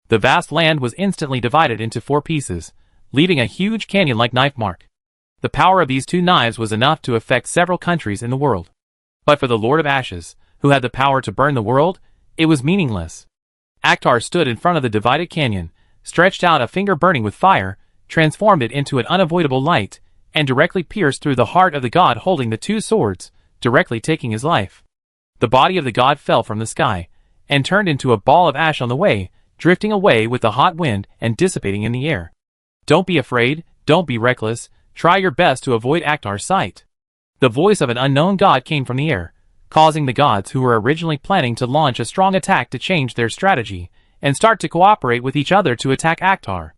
The vast land was instantly divided into 4 pieces, leaving a huge canyon-like knife mark. The power of these 2 knives was enough to affect several countries in the world. But for the Lord of Ashes, who had the power to burn the world, it was meaningless. Akhtar stood in front of the divided canyon, stretched out a finger burning with fire, transformed it into an unavoidable light, and directly pierced through the heart of the god holding the 2 swords, directly taking his life. The body of the god fell from the sky, and turned into a ball of ash on the way, drifting away with the hot wind and dissipating in the air. Don't be afraid, don't be reckless, try your best to avoid Akhtar's sight. The voice of an unknown god came from the air, causing the gods who were originally planning to launch a strong attack to change their strategy, and start to cooperate with each other to attack Akhtar.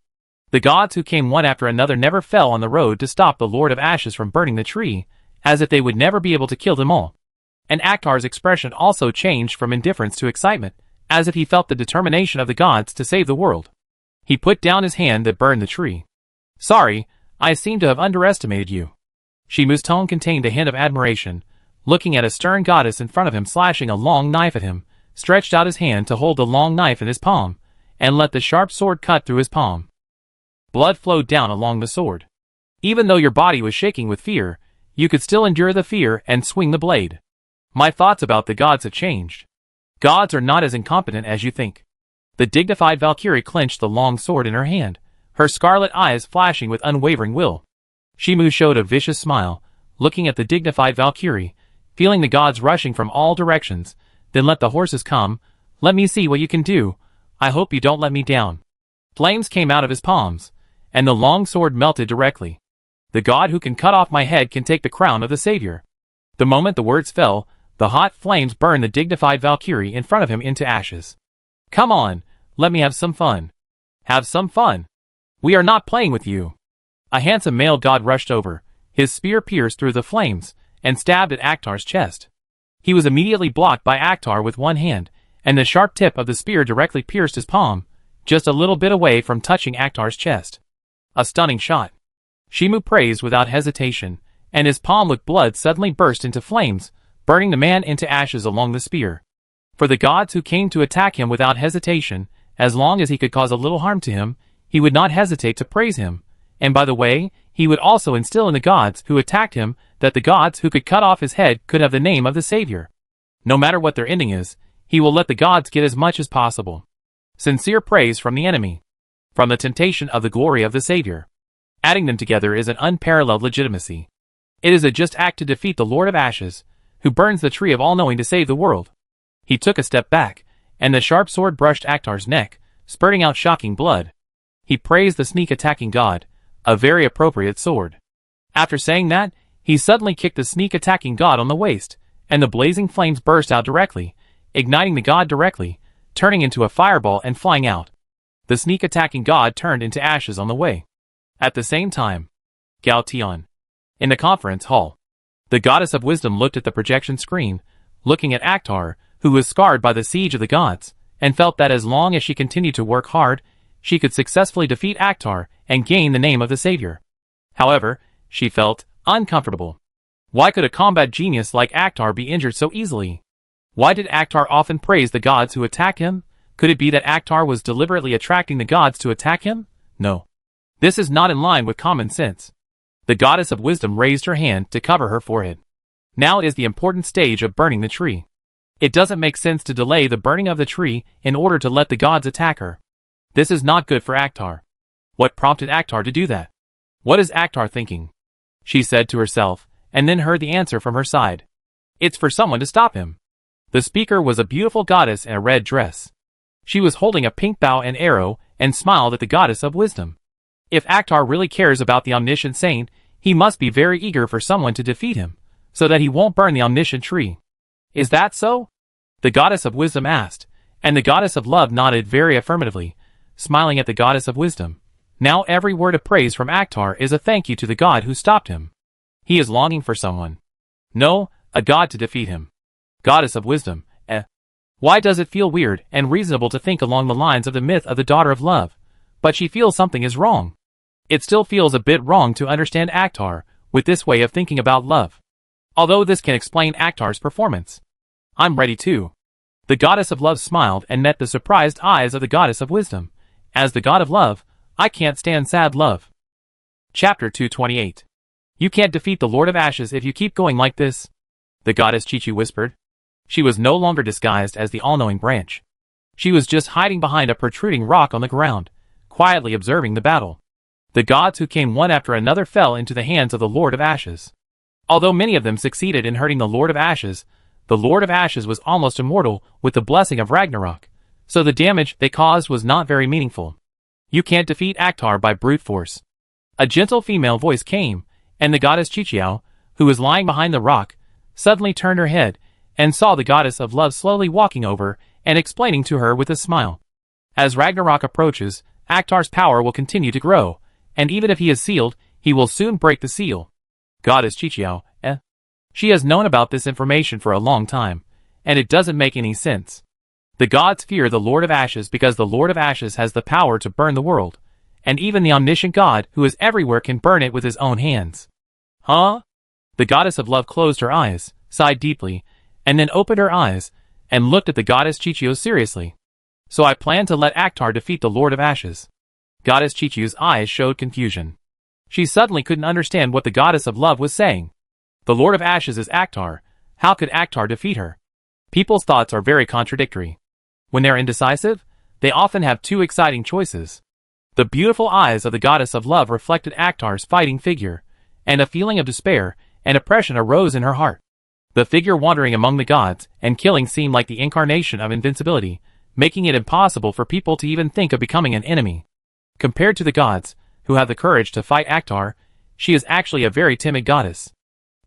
The gods who came one after another never fell on the road to stop the Lord of Ashes from burning the tree, as if they would never be able to kill them all. And Akhtar's expression also changed from indifference to excitement, as if he felt the determination of the gods to save the world. He put down his hand that burned the tree. "Sorry, I seem to have underestimated you." Shimu's tone contained a hint of admiration, looking at a stern goddess in front of him slashing a long knife at him, stretched out his hand to hold the long knife in his palm, and let the sharp sword cut through his palm. Blood flowed down along the sword. Even though your body was shaking with fear, you could still endure the fear and swing the blade. "My thoughts about the gods have changed. Gods are not as incompetent as you think." The dignified Valkyrie clenched the long sword in her hand, her scarlet eyes flashing with unwavering will. Shimu showed a vicious smile, looking at the dignified Valkyrie, feeling the gods rushing from all directions. "Then let the horses come. Let me see what you can do. I hope you don't let me down." Flames came out of his palms, and the long sword melted directly. "The god who can cut off my head can take the crown of the savior." The moment the words fell, the hot flames burned the dignified Valkyrie in front of him into ashes. "Come on, let me have some fun." "Have some fun? We are not playing with you." A handsome male god rushed over, his spear pierced through the flames, and stabbed at Akhtar's chest. He was immediately blocked by Akhtar with one hand, and the sharp tip of the spear directly pierced his palm, just a little bit away from touching Akhtar's chest. A stunning shot. Shimu praised without hesitation, and his palm with blood suddenly burst into flames, burning the man into ashes along the spear. For the gods who came to attack him without hesitation, as long as he could cause a little harm to him, he would not hesitate to praise him. And by the way, he would also instill in the gods who attacked him that the gods who could cut off his head could have the name of the savior. No matter what their ending is, he will let the gods get as much as possible. Sincere praise from the enemy. From the temptation of the glory of the savior. Adding them together is an unparalleled legitimacy. It is a just act to defeat the Lord of Ashes, who burns the tree of all-knowing to save the world. He took a step back, and the sharp sword brushed Akhtar's neck, spurting out shocking blood. He praised the sneak-attacking god, a very appropriate sword. After saying that, he suddenly kicked the sneak-attacking god on the waist, and the blazing flames burst out directly, igniting the god directly, turning into a fireball and flying out. The sneak-attacking god turned into ashes on the way. At the same time, Gao Tian. In the conference hall, the goddess of wisdom looked at the projection screen, looking at Akhtar, who was scarred by the siege of the gods, and felt that as long as she continued to work hard, she could successfully defeat Akhtar and gain the name of the savior. However, she felt uncomfortable. Why could a combat genius like Akhtar be injured so easily? Why did Akhtar often praise the gods who attack him? Could it be that Akhtar was deliberately attracting the gods to attack him? No. This is not in line with common sense. The goddess of wisdom raised her hand to cover her forehead. Now is the important stage of burning the tree. It doesn't make sense to delay the burning of the tree in order to let the gods attack her. This is not good for Akhtar. What prompted Akhtar to do that? What is Akhtar thinking? She said to herself, and then heard the answer from her side. It's for someone to stop him. The speaker was a beautiful goddess in a red dress. She was holding a pink bow and arrow, and smiled at the goddess of wisdom. If Akhtar really cares about the omniscient saint, he must be very eager for someone to defeat him, so that he won't burn the omniscient tree. Is that so? The goddess of wisdom asked, and the goddess of love nodded very affirmatively, smiling at the goddess of wisdom. Now every word of praise from Akhtar is a thank you to the god who stopped him. He is longing for someone. No, a god to defeat him. Goddess of wisdom, Why does it feel weird and reasonable to think along the lines of the myth of the daughter of love, but she feels something is wrong? It still feels a bit wrong to understand Akhtar with this way of thinking about love. Although this can explain Akhtar's performance. I'm ready too. The goddess of love smiled and met the surprised eyes of the goddess of wisdom. As the god of love, I can't stand sad love. Chapter 228. You can't defeat the Lord of Ashes if you keep going like this, the goddess Chichi whispered. She was no longer disguised as the all-knowing branch. She was just hiding behind a protruding rock on the ground, quietly observing the battle. The gods who came one after another fell into the hands of the Lord of Ashes. Although many of them succeeded in hurting the Lord of Ashes was almost immortal with the blessing of Ragnarok, so the damage they caused was not very meaningful. You can't defeat Akhtar by brute force. A gentle female voice came, and the goddess Chichiao, who was lying behind the rock, suddenly turned her head, and saw the goddess of love slowly walking over and explaining to her with a smile. As Ragnarok approaches, Akhtar's power will continue to grow, and even if he is sealed, he will soon break the seal. Goddess Chichiao, She has known about this information for a long time, and it doesn't make any sense. The gods fear the Lord of Ashes because the Lord of Ashes has the power to burn the world, and even the omniscient God who is everywhere can burn it with his own hands. Huh? The goddess of love closed her eyes, sighed deeply, and then opened her eyes, and looked at the goddess Chichio seriously. So I plan to let Akhtar defeat the Lord of Ashes. Goddess Chichio's eyes showed confusion. She suddenly couldn't understand what the goddess of love was saying. The Lord of Ashes is Akhtar. How could Akhtar defeat her? People's thoughts are very contradictory. When they're indecisive, they often have two exciting choices. The beautiful eyes of the goddess of love reflected Akhtar's fighting figure, and a feeling of despair and oppression arose in her heart. The figure wandering among the gods and killing seemed like the incarnation of invincibility, making it impossible for people to even think of becoming an enemy. Compared to the gods, who have the courage to fight Akhtar, she is actually a very timid goddess.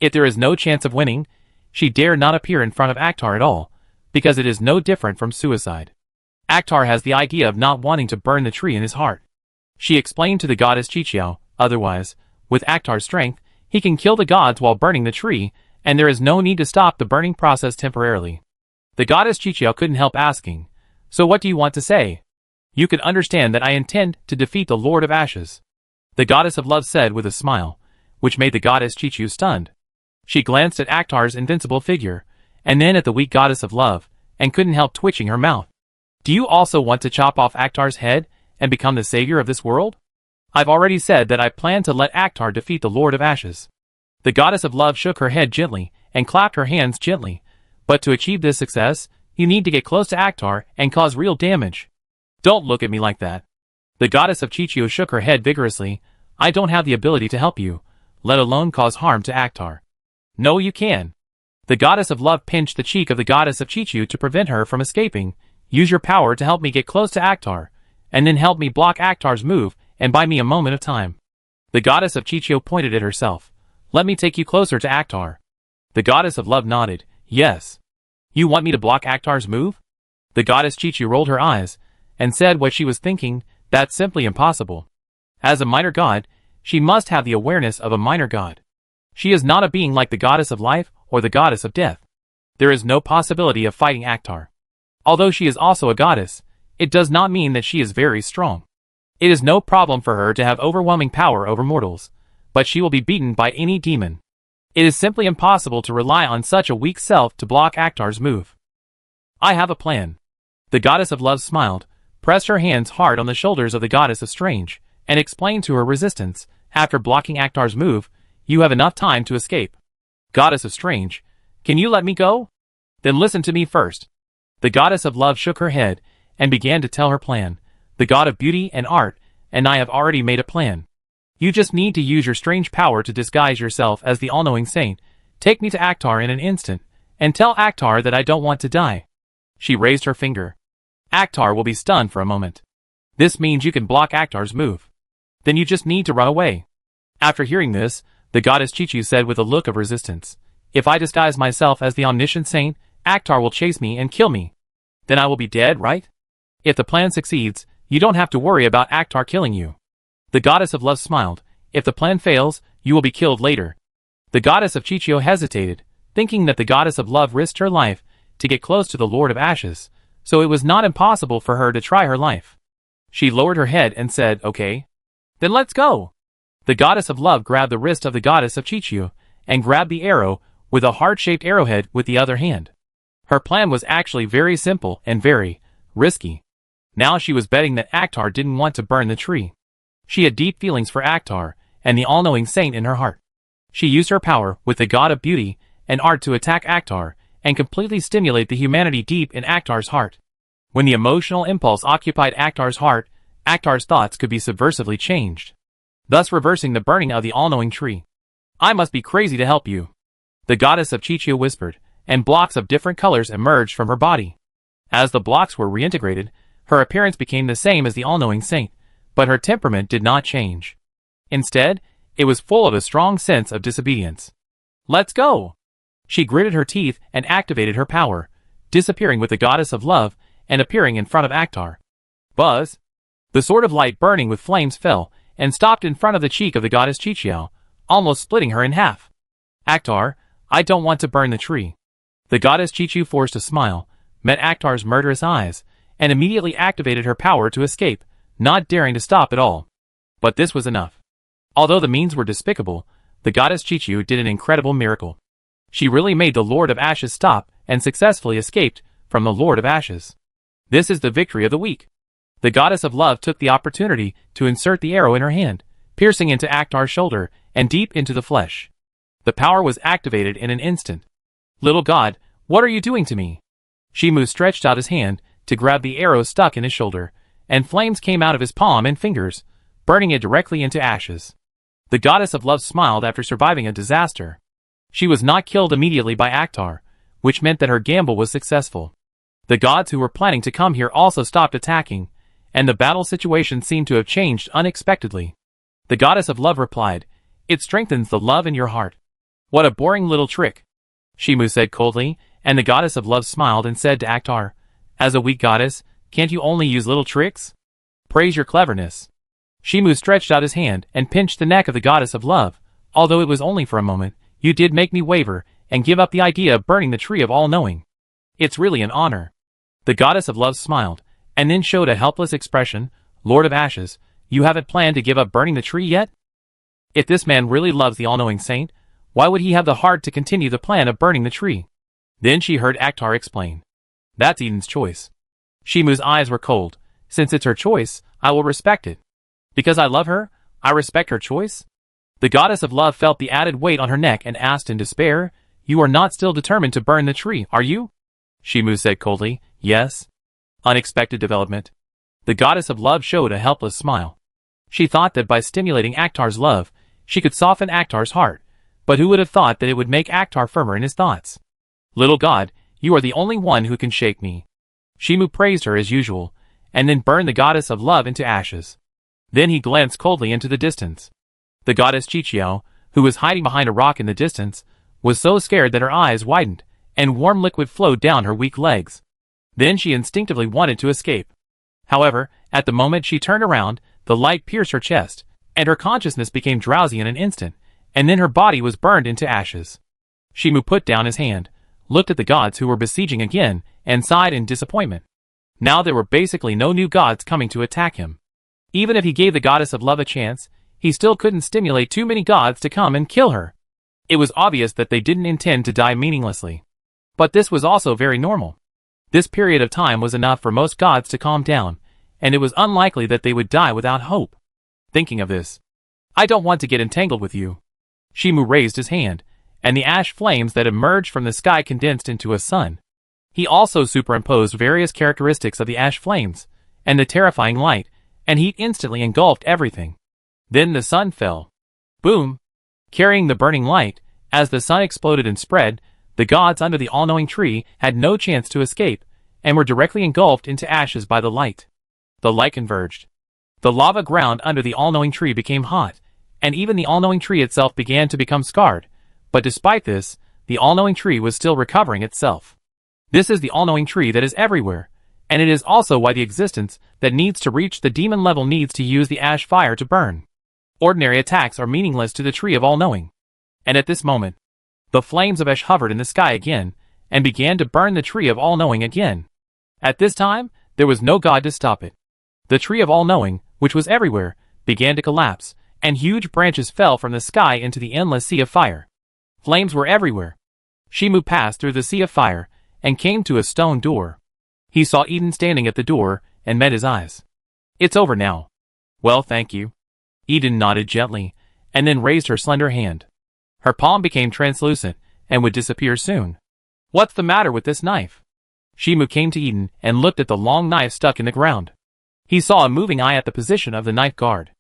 If there is no chance of winning, she dare not appear in front of Akhtar at all, because it is no different from suicide. Akhtar has the idea of not wanting to burn the tree in his heart. She explained to the goddess Chichio, otherwise, with Akhtar's strength, he can kill the gods while burning the tree, and there is no need to stop the burning process temporarily. The goddess Chichio couldn't help asking, so what do you want to say? You can understand that I intend to defeat the Lord of Ashes. The goddess of love said with a smile, which made the goddess Chichio stunned. She glanced at Akhtar's invincible figure, and then at the weak goddess of love, and couldn't help twitching her mouth. Do you also want to chop off Akhtar's head and become the savior of this world? I've already said that I plan to let Akhtar defeat the Lord of Ashes. The goddess of love shook her head gently and clapped her hands gently, but to achieve this success, you need to get close to Akhtar and cause real damage. Don't look at me like that. The goddess of Chichio shook her head vigorously. I don't have the ability to help you, let alone cause harm to Akhtar. No, you can. The goddess of love pinched the cheek of the goddess of Chichio to prevent her from escaping. Use your power to help me get close to Akhtar, and then help me block Akhtar's move and buy me a moment of time. The goddess of Chichio pointed at herself. Let me take you closer to Akhtar. The goddess of love nodded. Yes. You want me to block Akhtar's move? The goddess Chichio rolled her eyes, and said what she was thinking, that's simply impossible. As a minor god, she must have the awareness of a minor god. She is not a being like the goddess of life or the goddess of death. There is no possibility of fighting Akhtar. Although she is also a goddess, it does not mean that she is very strong. It is no problem for her to have overwhelming power over mortals, but she will be beaten by any demon. It is simply impossible to rely on such a weak self to block Akhtar's move. I have a plan. The goddess of love smiled, pressed her hands hard on the shoulders of the goddess of strange, and explained to her resistance, after blocking Akhtar's move, you have enough time to escape. Goddess of strange, can you let me go? Then listen to me first. The goddess of love shook her head, and began to tell her plan. The god of beauty and art, and I have already made a plan. You just need to use your strange power to disguise yourself as the all-knowing saint, take me to Akhtar in an instant, and tell Akhtar that I don't want to die. She raised her finger. Akhtar will be stunned for a moment. This means you can block Akhtar's move. Then you just need to run away. After hearing this, the goddess Chichio said with a look of resistance, if I disguise myself as the omniscient saint, Akhtar will chase me and kill me. Then I will be dead, right? If the plan succeeds, you don't have to worry about Akhtar killing you. The goddess of love smiled. If the plan fails, you will be killed later. The goddess of Chichio hesitated, thinking that the goddess of love risked her life to get close to the Lord of Ashes, so it was not impossible for her to try her life. She lowered her head and said, okay. Then let's go. The goddess of love grabbed the wrist of the goddess of Chichio, and grabbed the arrow with a heart-shaped arrowhead with the other hand. Her plan was actually very simple and very risky. Now she was betting that Akhtar didn't want to burn the tree. She had deep feelings for Akhtar, and the all-knowing saint in her heart. She used her power with the god of beauty and art to attack Akhtar, and completely stimulate the humanity deep in Akhtar's heart. When the emotional impulse occupied Akhtar's heart, Akhtar's thoughts could be subversively changed, thus reversing the burning of the all-knowing tree. I must be crazy to help you. The goddess of Chichio whispered, and blocks of different colors emerged from her body. As the blocks were reintegrated, her appearance became the same as the all-knowing saint, but her temperament did not change. Instead, it was full of a strong sense of disobedience. Let's go! She gritted her teeth and activated her power, disappearing with the goddess of love and appearing in front of Akhtar. Buzz! The sword of light burning with flames fell and stopped in front of the cheek of the goddess Chichio, almost splitting her in half. Akhtar, I don't want to burn the tree. The goddess Chichu forced a smile, met Akhtar's murderous eyes, and immediately activated her power to escape, not daring to stop at all. But this was enough. Although the means were despicable, the goddess Chichu did an incredible miracle. She really made the Lord of Ashes stop and successfully escaped from the Lord of Ashes. This is the victory of the week. The goddess of love took the opportunity to insert the arrow in her hand, piercing into Akhtar's shoulder and deep into the flesh. The power was activated in an instant. Little god, what are you doing to me? Shimu stretched out his hand to grab the arrow stuck in his shoulder, and flames came out of his palm and fingers, burning it directly into ashes. The goddess of love smiled after surviving a disaster. She was not killed immediately by Akhtar, which meant that her gamble was successful. The gods who were planning to come here also stopped attacking, and the battle situation seemed to have changed unexpectedly. The goddess of love replied, "It strengthens the love in your heart." "What a boring little trick," Shimu said coldly, and the goddess of love smiled and said to Akhtar, "As a weak goddess, can't you only use little tricks? Praise your cleverness." Shimu stretched out his hand and pinched the neck of the goddess of love. "Although it was only for a moment, you did make me waver and give up the idea of burning the tree of all-knowing. It's really an honor." The goddess of love smiled, and then showed a helpless expression. "Lord of Ashes, you haven't planned to give up burning the tree yet? If this man really loves the all-knowing saint, why would he have the heart to continue the plan of burning the tree?" Then she heard Akhtar explain, "That's Eden's choice." Shimu's eyes were cold. "Since it's her choice, I will respect it. Because I love her, I respect her choice?" The goddess of love felt the added weight on her neck and asked in despair, "You are not still determined to burn the tree, are you?" Shimu said coldly, "Yes." Unexpected development. The goddess of love showed a helpless smile. She thought that by stimulating Akhtar's love, she could soften Akhtar's heart, but who would have thought that it would make Akhtar firmer in his thoughts? "Little god, you are the only one who can shake me." Shimu praised her as usual, and then burned the goddess of love into ashes. Then he glanced coldly into the distance. The goddess Chichiao, who was hiding behind a rock in the distance, was so scared that her eyes widened, and warm liquid flowed down her weak legs. Then she instinctively wanted to escape. However, at the moment she turned around, the light pierced her chest, and her consciousness became drowsy in an instant, and then her body was burned into ashes. Shimu put down his hand, looked at the gods who were besieging again, and sighed in disappointment. Now there were basically no new gods coming to attack him. Even if he gave the goddess of love a chance, he still couldn't stimulate too many gods to come and kill her. It was obvious that they didn't intend to die meaninglessly. But this was also very normal. This period of time was enough for most gods to calm down, and it was unlikely that they would die without hope. Thinking of this, "I don't want to get entangled with you." Shimu raised his hand, and the ash flames that emerged from the sky condensed into a sun. He also superimposed various characteristics of the ash flames, and the terrifying light, and heat instantly engulfed everything. Then the sun fell. Boom! Carrying the burning light, as the sun exploded and spread, the gods under the all-knowing tree had no chance to escape, and were directly engulfed into ashes by the light. The light converged. The lava ground under the all-knowing tree became hot, and even the all-knowing tree itself began to become scarred, but despite this, the all-knowing tree was still recovering itself. This is the all-knowing tree that is everywhere, and it is also why the existence that needs to reach the demon level needs to use the ash fire to burn. Ordinary attacks are meaningless to the tree of all-knowing. And at this moment, the flames of ash hovered in the sky again, and began to burn the tree of all-knowing again. At this time, there was no god to stop it. The tree of all-knowing, which was everywhere, began to collapse, and huge branches fell from the sky into the endless sea of fire. Flames were everywhere. Shimu passed through the sea of fire, and came to a stone door. He saw Eden standing at the door, and met his eyes. "It's over now." "Well, thank you." Eden nodded gently, and then raised her slender hand. Her palm became translucent, and would disappear soon. "What's the matter with this knife?" Shimu came to Eden, and looked at the long knife stuck in the ground. He saw a moving eye at the position of the knife guard.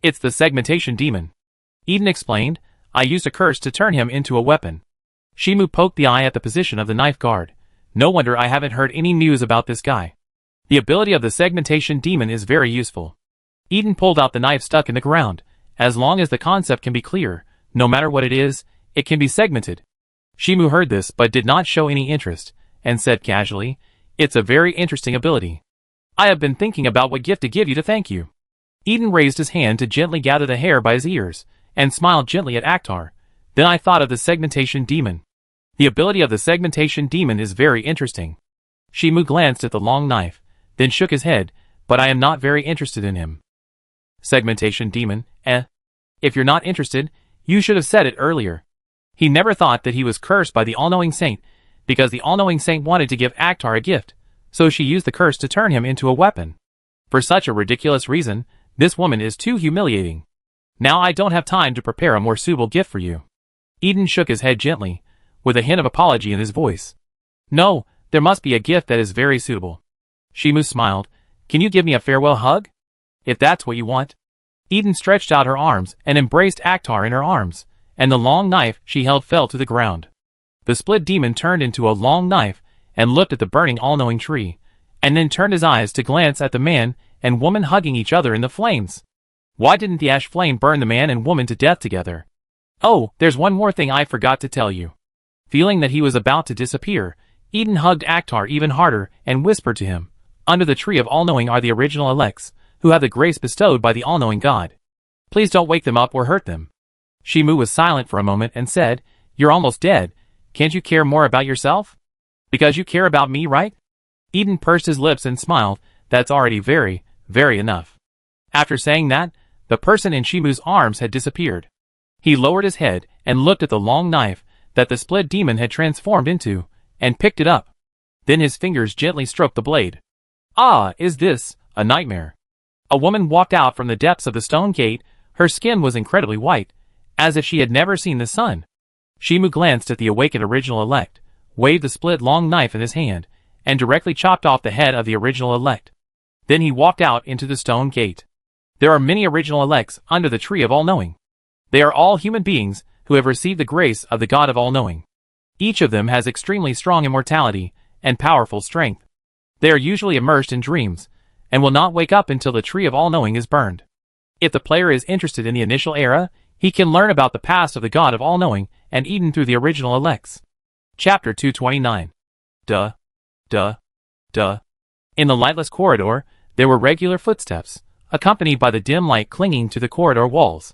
"It's the segmentation demon." Eden explained, "I used a curse to turn him into a weapon." Shimu poked the eye at the position of the knife guard. "No wonder I haven't heard any news about this guy. The ability of the segmentation demon is very useful." Eden pulled out the knife stuck in the ground. "As long as the concept can be clear, no matter what it is, it can be segmented." Shimu heard this but did not show any interest, and said casually, "It's a very interesting ability. I have been thinking about what gift to give you to thank you." Eden raised his hand to gently gather the hair by his ears, and smiled gently at Akhtar. "Then I thought of the segmentation demon. The ability of the segmentation demon is very interesting. Shimu glanced at the long knife, then shook his head, but I am not very interested in him. Segmentation demon, eh? If you're not interested, you should have said it earlier. He never thought that he was cursed by the all-knowing saint, because the all-knowing saint wanted to give Akhtar a gift, so she used the curse to turn him into a weapon. For such a ridiculous reason, this woman is too humiliating. Now I don't have time to prepare a more suitable gift for you. Eden shook his head gently, with a hint of apology in his voice. No, there must be a gift that is very suitable. Shimu smiled. Can you give me a farewell hug? If that's what you want. Eden stretched out her arms and embraced Akhtar in her arms, and the long knife she held fell to the ground. The split demon turned into a long knife and looked at the burning all-knowing tree, and then turned his eyes to glance at the man and woman hugging each other in the flames. Why didn't the ash flame burn the man and woman to death together? Oh, there's one more thing I forgot to tell you. Feeling that he was about to disappear, Eden hugged Akhtar even harder and whispered to him, under the tree of all-knowing are the original elects, who have the grace bestowed by the all-knowing God. Please don't wake them up or hurt them. Shimu was silent for a moment and said, You're almost dead. Can't you care more about yourself? Because you care about me, right? Eden pursed his lips and smiled. That's already very, very enough. After saying that, the person in Shimu's arms had disappeared. He lowered his head and looked at the long knife that the split demon had transformed into, and picked it up. Then his fingers gently stroked the blade. Ah, is this a nightmare? A woman walked out from the depths of the stone gate. Her skin was incredibly white, as if she had never seen the sun. Shimu glanced at the awakened original elect, waved the split long knife in his hand, and directly chopped off the head of the original elect. Then he walked out into the stone gate. There are many original elects under the tree of all-knowing. They are all human beings who have received the grace of the God of all-knowing. Each of them has extremely strong immortality and powerful strength. They are usually immersed in dreams, and will not wake up until the tree of all-knowing is burned. If the player is interested in the initial era, he can learn about the past of the God of all-knowing and Eden through the original elects. Chapter 229. Duh. In the lightless corridor, there were regular footsteps, accompanied by the dim light clinging to the corridor walls.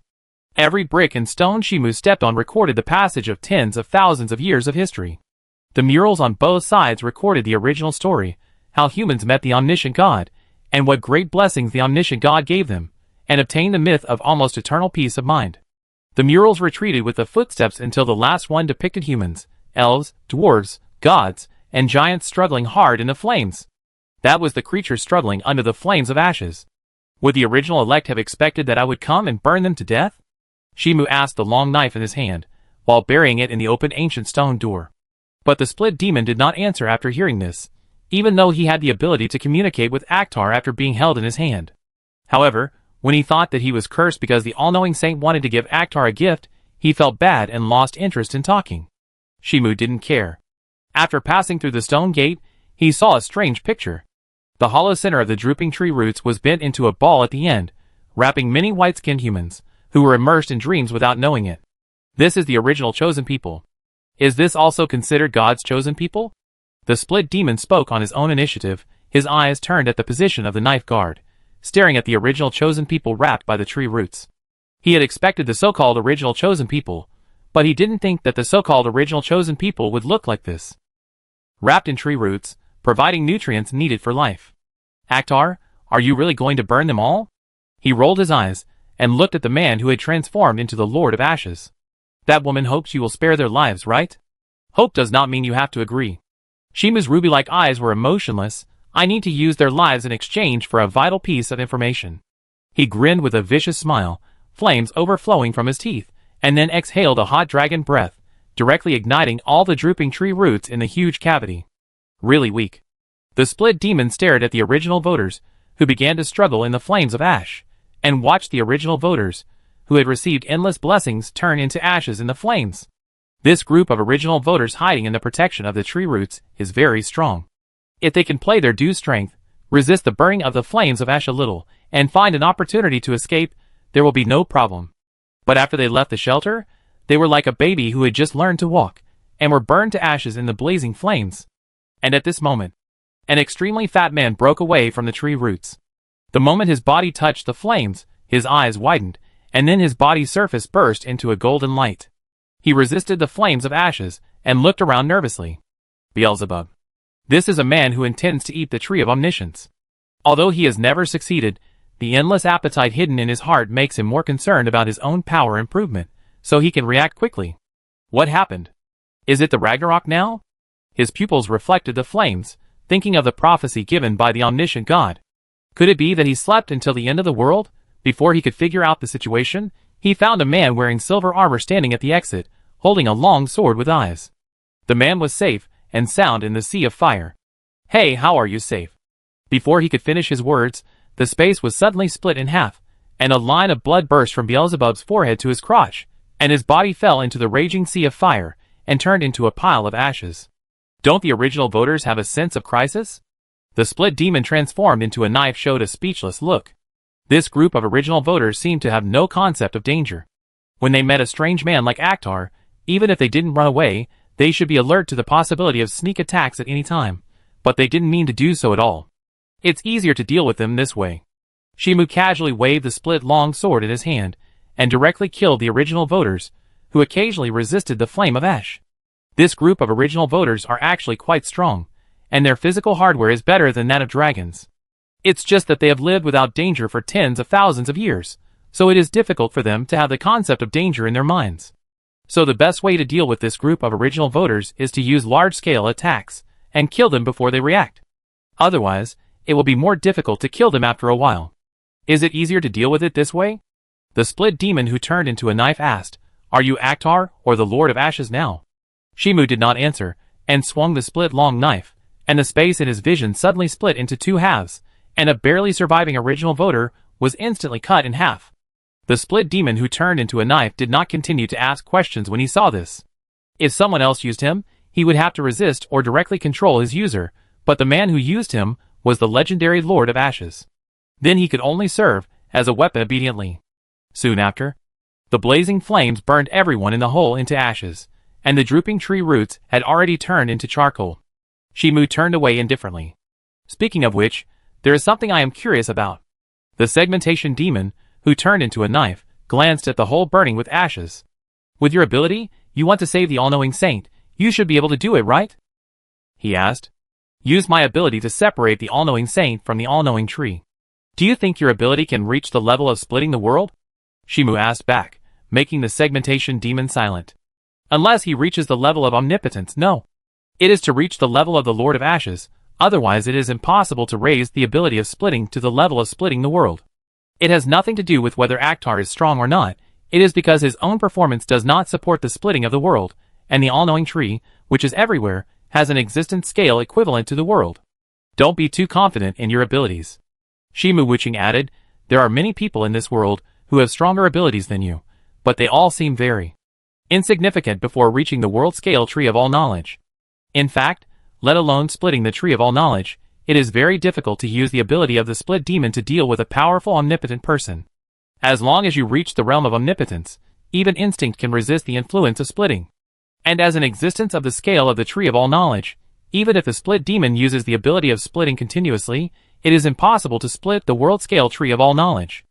Every brick and stone Shimu stepped on recorded the passage of tens of thousands of years of history. The murals on both sides recorded the original story, how humans met the omniscient God, and what great blessings the omniscient God gave them, and obtained the myth of almost eternal peace of mind. The murals retreated with the footsteps until the last one depicted humans, elves, dwarves, gods, and giants struggling hard in the flames. That was the creature struggling under the flames of ashes. Would the original elect have expected that I would come and burn them to death? Shimu asked the long knife in his hand, while burying it in the open ancient stone door. But the split demon did not answer after hearing this, even though he had the ability to communicate with Akhtar after being held in his hand. However, when he thought that he was cursed because the all-knowing saint wanted to give Akhtar a gift, he felt bad and lost interest in talking. Shimu didn't care. After passing through the stone gate, he saw a strange picture. The hollow center of the drooping tree roots was bent into a ball at the end, wrapping many white-skinned humans, who were immersed in dreams without knowing it. This is the original chosen people. Is this also considered God's chosen people? The split demon spoke on his own initiative, his eyes turned at the position of the knife guard, staring at the original chosen people wrapped by the tree roots. He had expected the so-called original chosen people, but he didn't think that the so-called original chosen people would look like this. Wrapped in tree roots, providing nutrients needed for life. Akhtar, are you really going to burn them all? He rolled his eyes, and looked at the man who had transformed into the Lord of Ashes. That woman hopes you will spare their lives, right? Hope does not mean you have to agree. Shimu's ruby-like eyes were emotionless. I need to use their lives in exchange for a vital piece of information. He grinned with a vicious smile, flames overflowing from his teeth, and then exhaled a hot dragon breath, directly igniting all the drooping tree roots in the huge cavity. Really weak. The split demon stared at the original voters, who began to struggle in the flames of ash, and watched the original voters, who had received endless blessings, turn into ashes in the flames. This group of original voters hiding in the protection of the tree roots is very strong. If they can play their due strength, resist the burning of the flames of ash a little, and find an opportunity to escape, there will be no problem. But after they left the shelter, they were like a baby who had just learned to walk, and were burned to ashes in the blazing flames. And at this moment, an extremely fat man broke away from the tree roots. The moment his body touched the flames, his eyes widened, and then his body's surface burst into a golden light. He resisted the flames of ashes and looked around nervously. Beelzebub. This is a man who intends to eat the tree of omniscience. Although he has never succeeded, the endless appetite hidden in his heart makes him more concerned about his own power improvement, so he can react quickly. What happened? Is it the Ragnarok now? His pupils reflected the flames, thinking of the prophecy given by the omniscient God. Could it be that he slept until the end of the world? Before he could figure out the situation, he found a man wearing silver armor standing at the exit, holding a long sword with eyes. The man was safe and sound in the sea of fire. Hey, how are you safe? Before he could finish his words, the space was suddenly split in half, and a line of blood burst from Beelzebub's forehead to his crotch, and his body fell into the raging sea of fire, and turned into a pile of ashes. Don't the original voters have a sense of crisis? The split demon transformed into a knife showed a speechless look. This group of original voters seemed to have no concept of danger. When they met a strange man like Akhtar, even if they didn't run away, they should be alert to the possibility of sneak attacks at any time, but they didn't mean to do so at all. It's easier to deal with them this way. Shimu casually waved the split long sword in his hand, and directly killed the original voters, who occasionally resisted the flame of ash. This group of original voters are actually quite strong, and their physical hardware is better than that of dragons. It's just that they have lived without danger for tens of thousands of years, so it is difficult for them to have the concept of danger in their minds. So the best way to deal with this group of original voters is to use large-scale attacks, and kill them before they react. Otherwise, it will be more difficult to kill them after a while. Is it easier to deal with it this way? The split demon who turned into a knife asked, "Are you Akhtar, or the Lord of Ashes now?" Shimu did not answer, and swung the split long knife, and the space in his vision suddenly split into two halves, and a barely surviving original voter was instantly cut in half. The split demon who turned into a knife did not continue to ask questions when he saw this. If someone else used him, he would have to resist or directly control his user, but the man who used him was the legendary Lord of Ashes. Then he could only serve as a weapon obediently. Soon after, the blazing flames burned everyone in the hole into ashes, and the drooping tree roots had already turned into charcoal. Shimu turned away indifferently. Speaking of which, there is something I am curious about. The segmentation demon, who turned into a knife, glanced at the hole burning with ashes. With your ability, you want to save the all-knowing saint, you should be able to do it, right? He asked. Use my ability to separate the all-knowing saint from the all-knowing tree. Do you think your ability can reach the level of splitting the world? Shimu asked back, making the segmentation demon silent. Unless he reaches the level of omnipotence, no. It is to reach the level of the Lord of Ashes, otherwise it is impossible to raise the ability of splitting to the level of splitting the world. It has nothing to do with whether Akhtar is strong or not, it is because his own performance does not support the splitting of the world, and the all-knowing tree, which is everywhere, has an existence scale equivalent to the world. Don't be too confident in your abilities. Shimu Wuching added, there are many people in this world who have stronger abilities than you, but they all seem very insignificant before reaching the world-scale tree of all knowledge. In fact, let alone splitting the tree of all knowledge, it is very difficult to use the ability of the split demon to deal with a powerful omnipotent person. As long as you reach the realm of omnipotence, even instinct can resist the influence of splitting. And as an existence of the scale of the tree of all knowledge, even if the split demon uses the ability of splitting continuously, it is impossible to split the world-scale tree of all knowledge.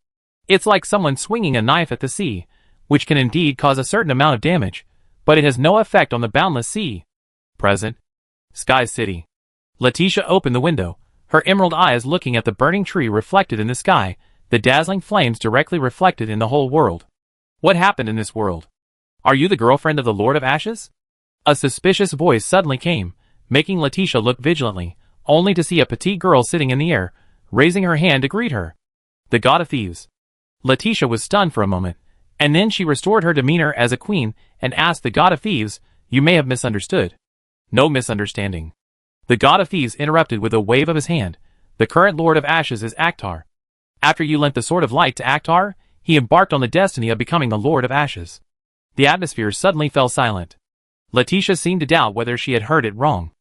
It's like someone swinging a knife at the sea, which can indeed cause a certain amount of damage, but it has no effect on the boundless sea. Present. Sky City. Letitia opened the window, her emerald eyes looking at the burning tree reflected in the sky, the dazzling flames directly reflected in the whole world. What happened in this world? Are you the girlfriend of the Lord of Ashes? A suspicious voice suddenly came, making Letitia look vigilantly, only to see a petite girl sitting in the air, raising her hand to greet her. The God of Thieves. Letitia was stunned for a moment, and then she restored her demeanor as a queen and asked the God of Thieves, you may have misunderstood. No misunderstanding. The God of Thieves interrupted with a wave of his hand. The current Lord of Ashes is Akhtar. After you lent the Sword of Light to Akhtar, he embarked on the destiny of becoming the Lord of Ashes. The atmosphere suddenly fell silent. Letitia seemed to doubt whether she had heard it wrong.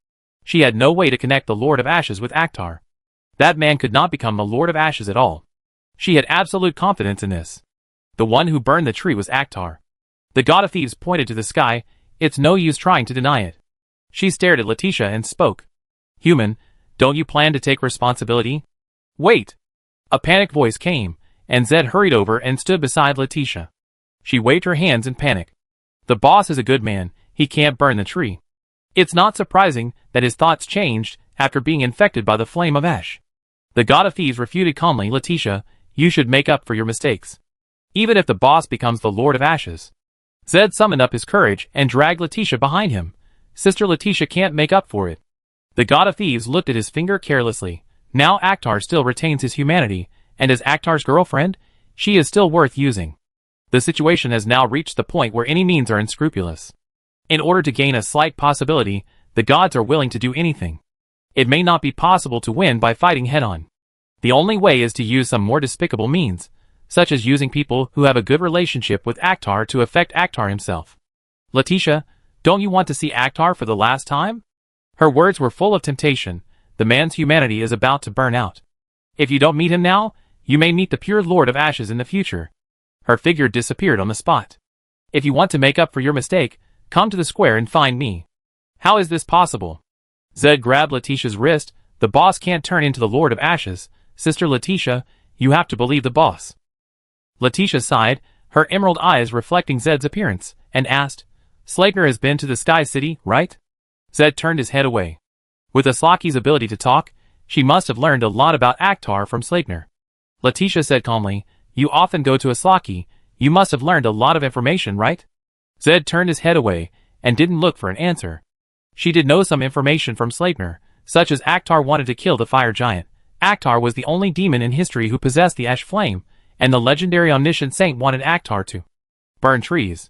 She had no way to connect the Lord of Ashes with Akhtar. That man could not become the Lord of Ashes at all. She had absolute confidence in this. The one who burned the tree was Akhtar. The God of Thieves pointed to the sky, it's no use trying to deny it. She stared at Letitia and spoke. Human, don't you plan to take responsibility? Wait! A panicked voice came, and Zed hurried over and stood beside Letitia. She waved her hands in panic. The boss is a good man, he can't burn the tree. It's not surprising that his thoughts changed after being infected by the flame of ash. The god of thieves refuted calmly, Letitia, you should make up for your mistakes. Even if the boss becomes the Lord of Ashes. Zed summoned up his courage and dragged Letitia behind him. Sister Letitia can't make up for it. The god of thieves looked at his finger carelessly. Now Akhtar still retains his humanity, and as Akhtar's girlfriend, she is still worth using. The situation has now reached the point where any means are unscrupulous. In order to gain a slight possibility, the gods are willing to do anything. It may not be possible to win by fighting head-on. The only way is to use some more despicable means, such as using people who have a good relationship with Akhtar to affect Akhtar himself. Letitia, don't you want to see Akhtar for the last time? Her words were full of temptation. The man's humanity is about to burn out. If you don't meet him now, you may meet the pure Lord of Ashes in the future. Her figure disappeared on the spot. If you want to make up for your mistake, come to the square and find me. How is this possible? Zed grabbed Letitia's wrist. The boss can't turn into the Lord of Ashes. Sister Letitia, you have to believe the boss. Letitia sighed, her emerald eyes reflecting Zed's appearance, and asked, Sleipnir has been to the Sky City, right? Zed turned his head away. With Aslaki's ability to talk, she must have learned a lot about Akhtar from Sleipnir. Letitia said calmly, you often go to Aslaki, you must have learned a lot of information, right? Zed turned his head away, and didn't look for an answer. She did know some information from Sleipnir, such as Akhtar wanted to kill the fire giant. Akhtar was the only demon in history who possessed the ash flame, and the legendary omniscient saint wanted Akhtar to burn trees.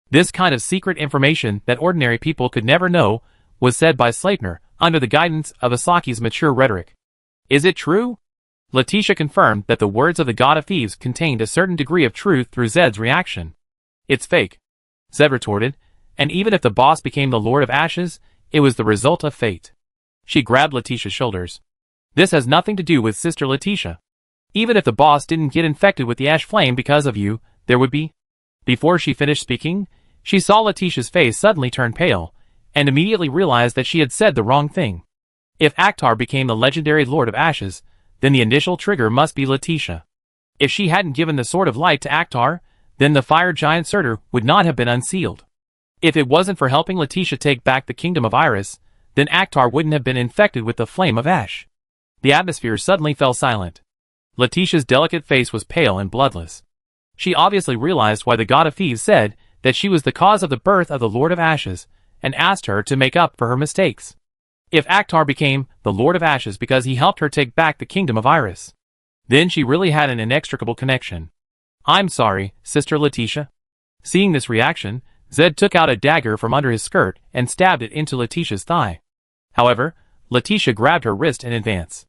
This kind of secret information that ordinary people could never know was said by Sleipnir under the guidance of Aslaki's mature rhetoric. Is it true? Letitia confirmed that the words of the god of thieves contained a certain degree of truth through Zed's reaction. It's fake, Zed retorted, and even if the boss became the Lord of Ashes, it was the result of fate. She grabbed Letitia's shoulders. This has nothing to do with Sister Letitia. Even if the boss didn't get infected with the ash flame because of you, there would be. Before she finished speaking, she saw Letitia's face suddenly turn pale, and immediately realized that she had said the wrong thing. If Akhtar became the legendary Lord of Ashes, then the initial trigger must be Letitia. If she hadn't given the Sword of Light to Akhtar, then the fire giant Surtur would not have been unsealed. If it wasn't for helping Letitia take back the kingdom of Iris, then Akhtar wouldn't have been infected with the flame of ash. The atmosphere suddenly fell silent. Letitia's delicate face was pale and bloodless. She obviously realized why the god of thieves said that she was the cause of the birth of the Lord of Ashes, and asked her to make up for her mistakes. If Akhtar became the Lord of Ashes because he helped her take back the kingdom of Iris, then she really had an inextricable connection. I'm sorry, Sister Letitia. Seeing this reaction, Zed took out a dagger from under his skirt and stabbed it into Letitia's thigh. However, Letitia grabbed her wrist in advance.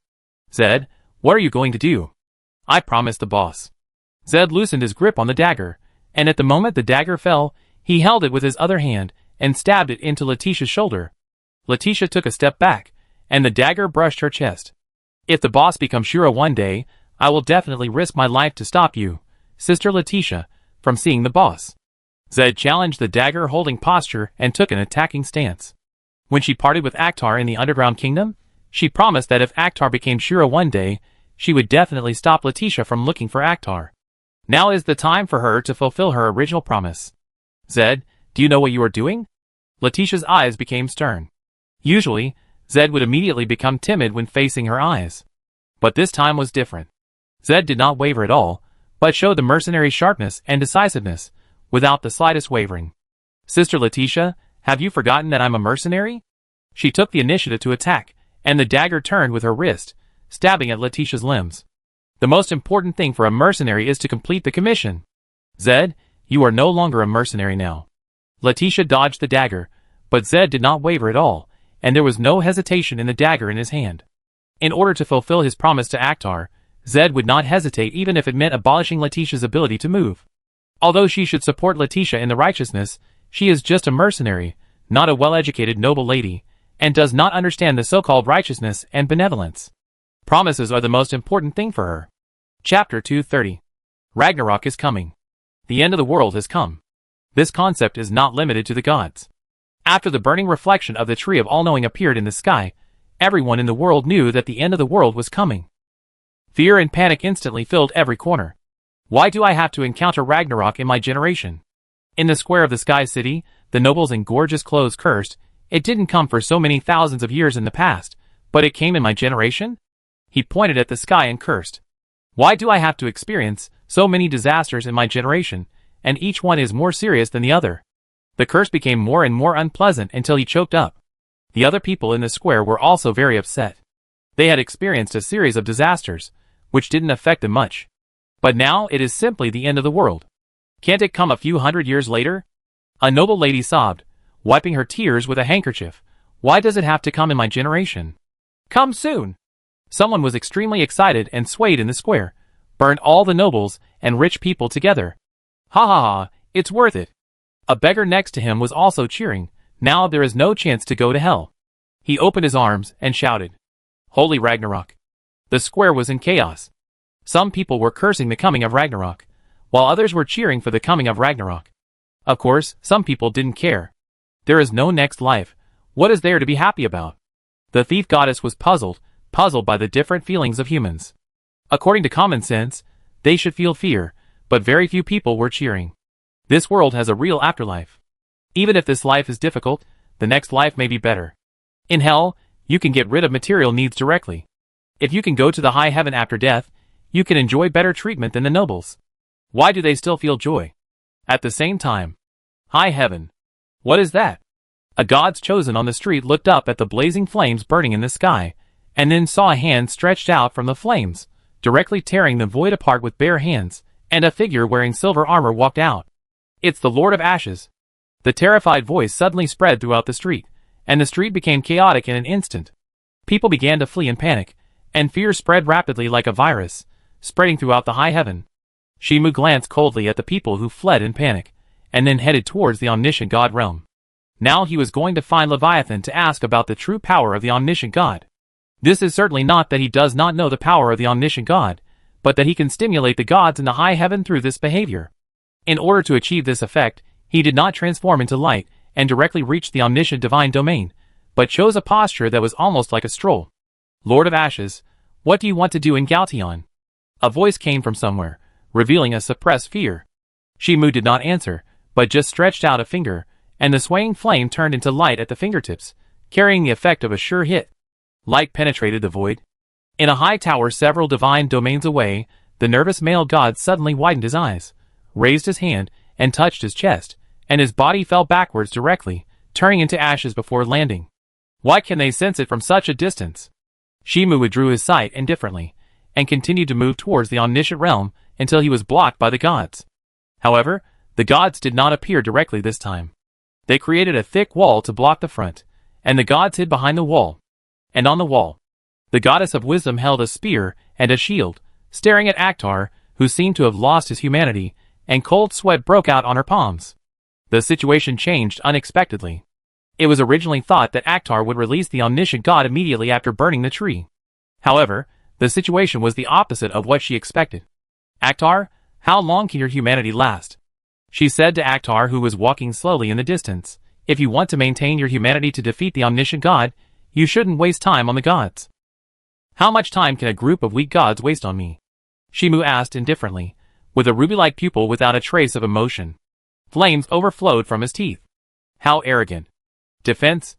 Zed, what are you going to do? I promised the boss. Zed loosened his grip on the dagger, and at the moment the dagger fell, he held it with his other hand and stabbed it into Letitia's shoulder. Letitia took a step back, and the dagger brushed her chest. If the boss becomes Shura one day, I will definitely risk my life to stop you, Sister Letitia, from seeing the boss. Zed challenged the dagger-holding posture and took an attacking stance. When she parted with Akhtar in the Underground Kingdom, she promised that if Akhtar became Shura one day, she would definitely stop Letitia from looking for Akhtar. Now is the time for her to fulfill her original promise. Zed, do you know what you are doing? Letitia's eyes became stern. Usually, Zed would immediately become timid when facing her eyes. But this time was different. Zed did not waver at all, but showed the mercenary sharpness and decisiveness, without the slightest wavering. Sister Letitia, have you forgotten that I'm a mercenary? She took the initiative to attack, and the dagger turned with her wrist, stabbing at Letitia's limbs. The most important thing for a mercenary is to complete the commission. Zed, you are no longer a mercenary now. Letitia dodged the dagger, but Zed did not waver at all, and there was no hesitation in the dagger in his hand. In order to fulfill his promise to Akhtar, Zed would not hesitate even if it meant abolishing Letitia's ability to move. Although she should support Letitia in the righteousness, she is just a mercenary, not a well-educated noble lady, and does not understand the so-called righteousness and benevolence. Promises are the most important thing for her. Chapter 230. Ragnarok is coming. The end of the world has come. This concept is not limited to the gods. After the burning reflection of the Tree of All-Knowing appeared in the sky, everyone in the world knew that the end of the world was coming. Fear and panic instantly filled every corner. Why do I have to encounter Ragnarok in my generation? In the square of the Sky City, the nobles in gorgeous clothes cursed. It didn't come for so many thousands of years in the past, but it came in my generation? He pointed at the sky and cursed. Why do I have to experience so many disasters in my generation, and each one is more serious than the other? The curse became more and more unpleasant until he choked up. The other people in the square were also very upset. They had experienced a series of disasters, which didn't affect them much. But now it is simply the end of the world. Can't it come a few hundred years later? A noble lady sobbed, wiping her tears with a handkerchief. Why does it have to come in my generation? Come soon! Someone was extremely excited and swayed in the square, burned all the nobles and rich people together. Ha ha ha, it's worth it. A beggar next to him was also cheering. Now there is no chance to go to hell. He opened his arms and shouted, Holy Ragnarok! The square was in chaos. Some people were cursing the coming of Ragnarok, while others were cheering for the coming of Ragnarok. Of course, some people didn't care. There is no next life. What is there to be happy about? The thief goddess was puzzled by the different feelings of humans. According to common sense, they should feel fear, but very few people were cheering. This world has a real afterlife. Even if this life is difficult, the next life may be better. In hell, you can get rid of material needs directly. If you can go to the high heaven after death, you can enjoy better treatment than the nobles. Why do they still feel joy? At the same time, high heaven. What is that? A god's chosen on the street looked up at the blazing flames burning in the sky, and then saw a hand stretched out from the flames, directly tearing the void apart with bare hands, and a figure wearing silver armor walked out. It's the Lord of Ashes. The terrified voice suddenly spread throughout the street, and the street became chaotic in an instant. People began to flee in panic, and fear spread rapidly like a virus, spreading throughout the high heaven. Shimu glanced coldly at the people who fled in panic, and then headed towards the omniscient god realm. Now he was going to find Leviathan to ask about the true power of the omniscient god. This is certainly not that he does not know the power of the omniscient god, but that he can stimulate the gods in the high heaven through this behavior. In order to achieve this effect, he did not transform into light and directly reach the omniscient divine domain, but chose a posture that was almost like a stroll. Lord of Ashes, what do you want to do in Galteon? A voice came from somewhere, revealing a suppressed fear. Shimu did not answer, but just stretched out a finger, and the swaying flame turned into light at the fingertips, carrying the effect of a sure hit. Light penetrated the void. In a high tower several divine domains away, the nervous male god suddenly widened his eyes, raised his hand, and touched his chest, and his body fell backwards directly, turning into ashes before landing. Why can they sense it from such a distance? Shimu withdrew his sight indifferently, and continued to move towards the omniscient realm until he was blocked by the gods. However, the gods did not appear directly this time. They created a thick wall to block the front, and the gods hid behind the wall. And on the wall, the goddess of wisdom held a spear and a shield, staring at Akhtar, who seemed to have lost his humanity, and cold sweat broke out on her palms. The situation changed unexpectedly. It was originally thought that Akhtar would release the omniscient god immediately after burning the tree. However, the situation was the opposite of what she expected. Akhtar, how long can your humanity last? She said to Akhtar, who was walking slowly in the distance. If you want to maintain your humanity to defeat the omniscient god, you shouldn't waste time on the gods. How much time can a group of weak gods waste on me? Shimu asked indifferently, with a ruby-like pupil without a trace of emotion. Flames overflowed from his teeth. How arrogant. Defense?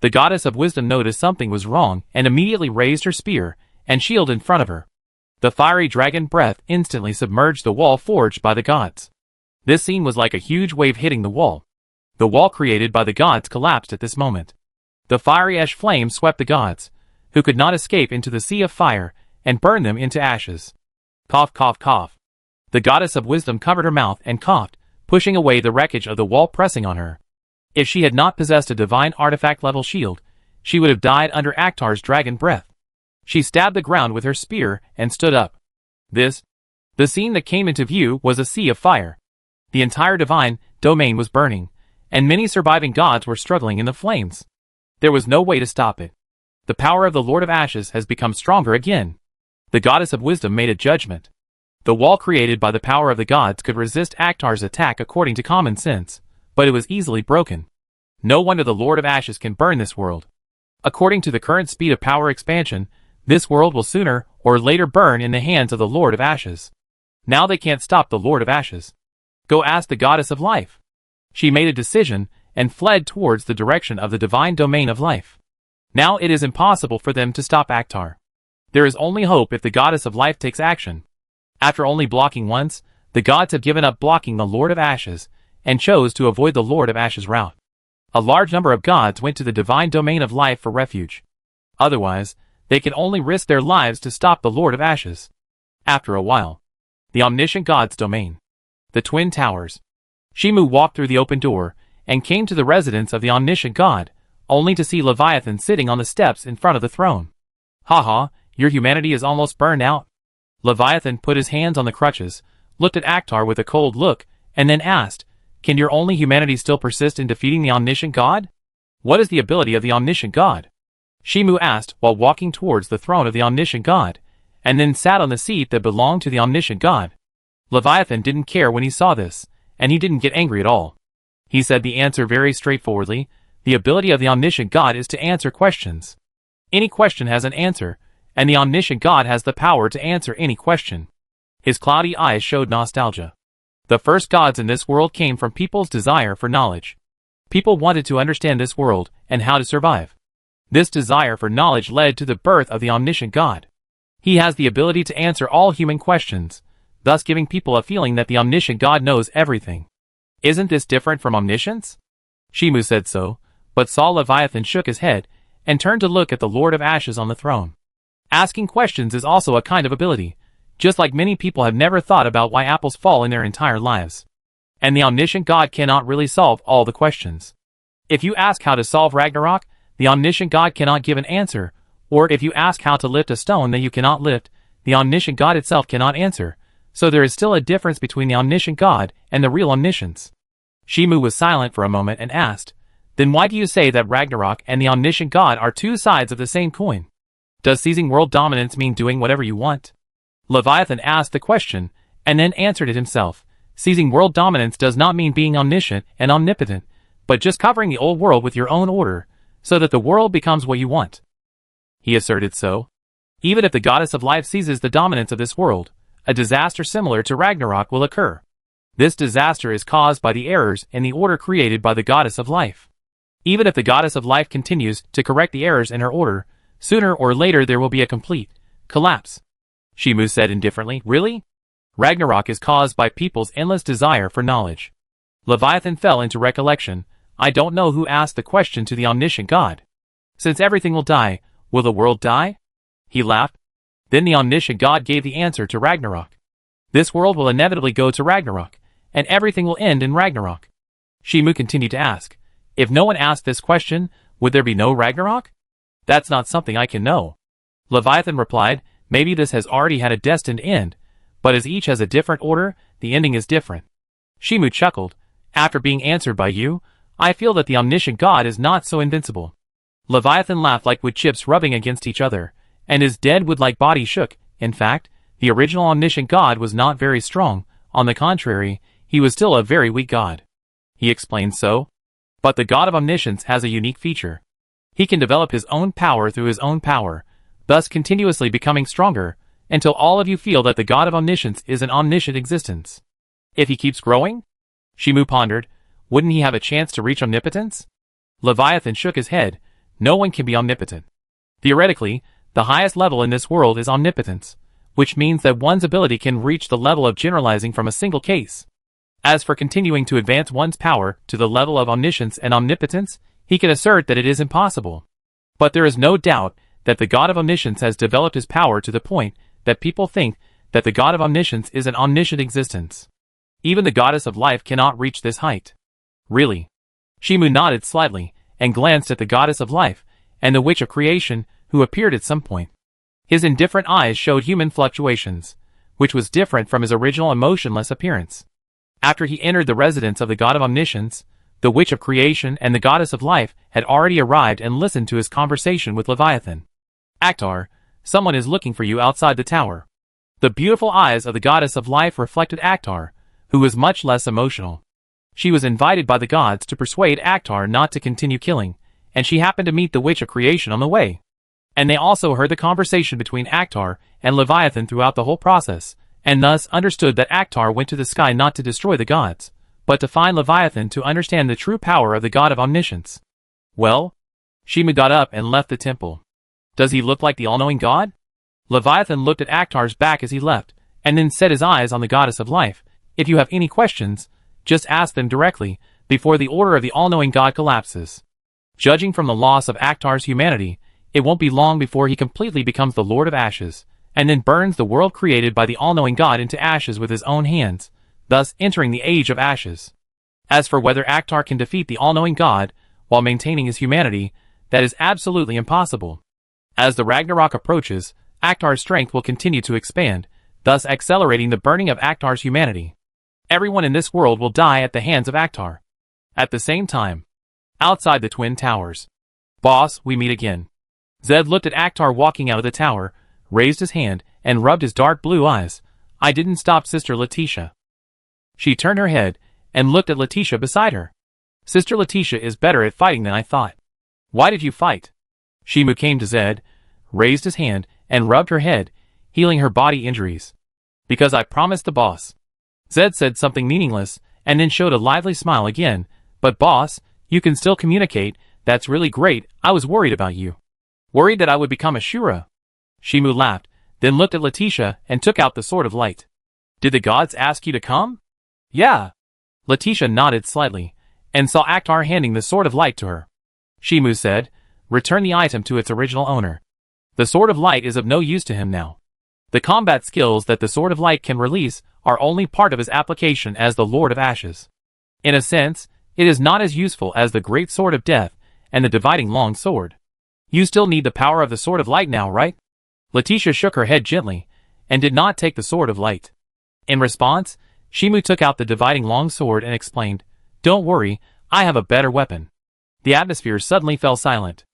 The goddess of wisdom noticed something was wrong and immediately raised her spear and shield in front of her. The fiery dragon breath instantly submerged the wall forged by the gods. This scene was like a huge wave hitting the wall. The wall created by the gods collapsed at this moment. The fiery ash flame swept the gods, who could not escape, into the sea of fire and burned them into ashes. Cough, cough, cough. The goddess of wisdom covered her mouth and coughed, pushing away the wreckage of the wall pressing on her. If she had not possessed a divine artifact-level shield, she would have died under Akhtar's dragon breath. She stabbed the ground with her spear and stood up. The scene that came into view was a sea of fire. The entire divine domain was burning, and many surviving gods were struggling in the flames. There was no way to stop it. The power of the Lord of Ashes has become stronger again. The goddess of wisdom made a judgment. The wall created by the power of the gods could resist Akhtar's attack according to common sense, but it was easily broken. No wonder the Lord of Ashes can burn this world. According to the current speed of power expansion, this world will sooner or later burn in the hands of the Lord of Ashes. Now they can't stop the Lord of Ashes. Go ask the goddess of life. She made a decision and fled towards the direction of the divine domain of life. Now it is impossible for them to stop Akhtar. There is only hope if the goddess of life takes action. After only blocking once, the gods have given up blocking the Lord of Ashes, and chose to avoid the Lord of Ashes' route. A large number of gods went to the divine domain of life for refuge. Otherwise, they can only risk their lives to stop the Lord of Ashes. After a while, the omniscient god's domain. The Twin Towers. Shimu walked through the open door, and came to the residence of the omniscient god, only to see Leviathan sitting on the steps in front of the throne. Haha, your humanity is almost burned out. Leviathan put his hands on the crutches, looked at Akhtar with a cold look, and then asked, "Can your only humanity still persist in defeating the omniscient god? What is the ability of the omniscient god?" Shimu asked while walking towards the throne of the omniscient god, and then sat on the seat that belonged to the omniscient god. Leviathan didn't care when he saw this, and he didn't get angry at all. He said the answer very straightforwardly. The ability of the omniscient god is to answer questions. Any question has an answer, and the omniscient god has the power to answer any question. His cloudy eyes showed nostalgia. The first gods in this world came from people's desire for knowledge. People wanted to understand this world and how to survive. This desire for knowledge led to the birth of the omniscient god. He has the ability to answer all human questions, thus giving people a feeling that the omniscient god knows everything. Isn't this different from omniscience? Shimu said so, but saw Leviathan shook his head and turned to look at the Lord of Ashes on the throne. Asking questions is also a kind of ability, just like many people have never thought about why apples fall in their entire lives. And the omniscient god cannot really solve all the questions. If you ask how to solve Ragnarok, the omniscient god cannot give an answer, or if you ask how to lift a stone that you cannot lift, the omniscient god itself cannot answer, so there is still a difference between the omniscient god and the real omniscience. Shimu was silent for a moment and asked, "Then why do you say that Ragnarok and the omniscient god are two sides of the same coin? Does seizing world dominance mean doing whatever you want?" Leviathan asked the question, and then answered it himself. Seizing world dominance does not mean being omniscient and omnipotent, but just covering the old world with your own order, so that the world becomes what you want. He asserted so. Even if the goddess of life seizes the dominance of this world, a disaster similar to Ragnarok will occur. This disaster is caused by the errors in the order created by the goddess of life. Even if the goddess of life continues to correct the errors in her order, sooner or later there will be a complete collapse. Shimu said indifferently, "Really? Ragnarok is caused by people's endless desire for knowledge." Leviathan fell into recollection. "I don't know who asked the question to the omniscient god. Since everything will die, will the world die?" He laughed. Then the omniscient god gave the answer to Ragnarok. This world will inevitably go to Ragnarok, and everything will end in Ragnarok. Shimu continued to ask, "If no one asked this question, would there be no Ragnarok?" "That's not something I can know." Leviathan replied, "Maybe this has already had a destined end, but as each has a different order, the ending is different." Shimu chuckled. "After being answered by you, I feel that the omniscient god is not so invincible." Leviathan laughed like wood chips rubbing against each other, and his dead wood-like body shook. In fact, the original omniscient god was not very strong. On the contrary, he was still a very weak god. He explained so. But the god of omniscience has a unique feature. He can develop his own power through his own power, thus continuously becoming stronger, until all of you feel that the god of omniscience is an omniscient existence. If he keeps growing? Shimu pondered, wouldn't he have a chance to reach omnipotence? Leviathan shook his head. No one can be omnipotent. Theoretically, the highest level in this world is omnipotence, which means that one's ability can reach the level of generalizing from a single case. As for continuing to advance one's power to the level of omniscience and omnipotence, he can assert that it is impossible. But there is no doubt that the god of omniscience has developed his power to the point that people think that the god of omniscience is an omniscient existence. Even the goddess of life cannot reach this height. Really? Shimu nodded slightly and glanced at the goddess of life and the witch of creation who appeared at some point. His indifferent eyes showed human fluctuations, which was different from his original emotionless appearance. After he entered the residence of the god of omniscience, the witch of creation and the goddess of life had already arrived and listened to his conversation with Leviathan. "Akhtar, someone is looking for you outside the tower." The beautiful eyes of the goddess of life reflected Akhtar, who was much less emotional. She was invited by the gods to persuade Akhtar not to continue killing, and she happened to meet the witch of creation on the way. And they also heard the conversation between Akhtar and Leviathan throughout the whole process, and thus understood that Akhtar went to the sky not to destroy the gods, but but to find Leviathan to understand the true power of the god of omniscience. Well? Shimu got up and left the temple. Does he look like the all-knowing god? Leviathan looked at Akhtar's back as he left, and then set his eyes on the goddess of life. If you have any questions, just ask them directly, before the order of the all-knowing god collapses. Judging from the loss of Akhtar's humanity, it won't be long before he completely becomes the Lord of Ashes, and then burns the world created by the all-knowing god into ashes with his own hands, thus entering the Age of Ashes. As for whether Akhtar can defeat the all-knowing god, while maintaining his humanity, that is absolutely impossible. As the Ragnarok approaches, Akhtar's strength will continue to expand, thus accelerating the burning of Akhtar's humanity. Everyone in this world will die at the hands of Akhtar. At the same time, outside the Twin Towers. Boss, we meet again. Zed looked at Akhtar walking out of the tower, raised his hand, and rubbed his dark blue eyes. I didn't stop Sister Letitia. She turned her head, and looked at Letitia beside her. Sister Letitia is better at fighting than I thought. Why did you fight? Shimu came to Zed, raised his hand, and rubbed her head, healing her body injuries. Because I promised the boss. Zed said something meaningless, and then showed a lively smile again. But boss, you can still communicate. That's really great. I was worried about you. Worried that I would become a Shura. Shimu laughed, then looked at Letitia and took out the Sword of Light. Did the gods ask you to come? Yeah. Letitia nodded slightly, and saw Akhtar handing the Sword of Light to her. Shimu said, return the item to its original owner. The Sword of Light is of no use to him now. The combat skills that the Sword of Light can release are only part of his application as the Lord of Ashes. In a sense, it is not as useful as the Great Sword of Death and the Dividing Long Sword. You still need the power of the Sword of Light now, right? Letitia shook her head gently, and did not take the Sword of Light. In response, Shimu took out the Dividing Long Sword and explained, don't worry, I have a better weapon. The atmosphere suddenly fell silent.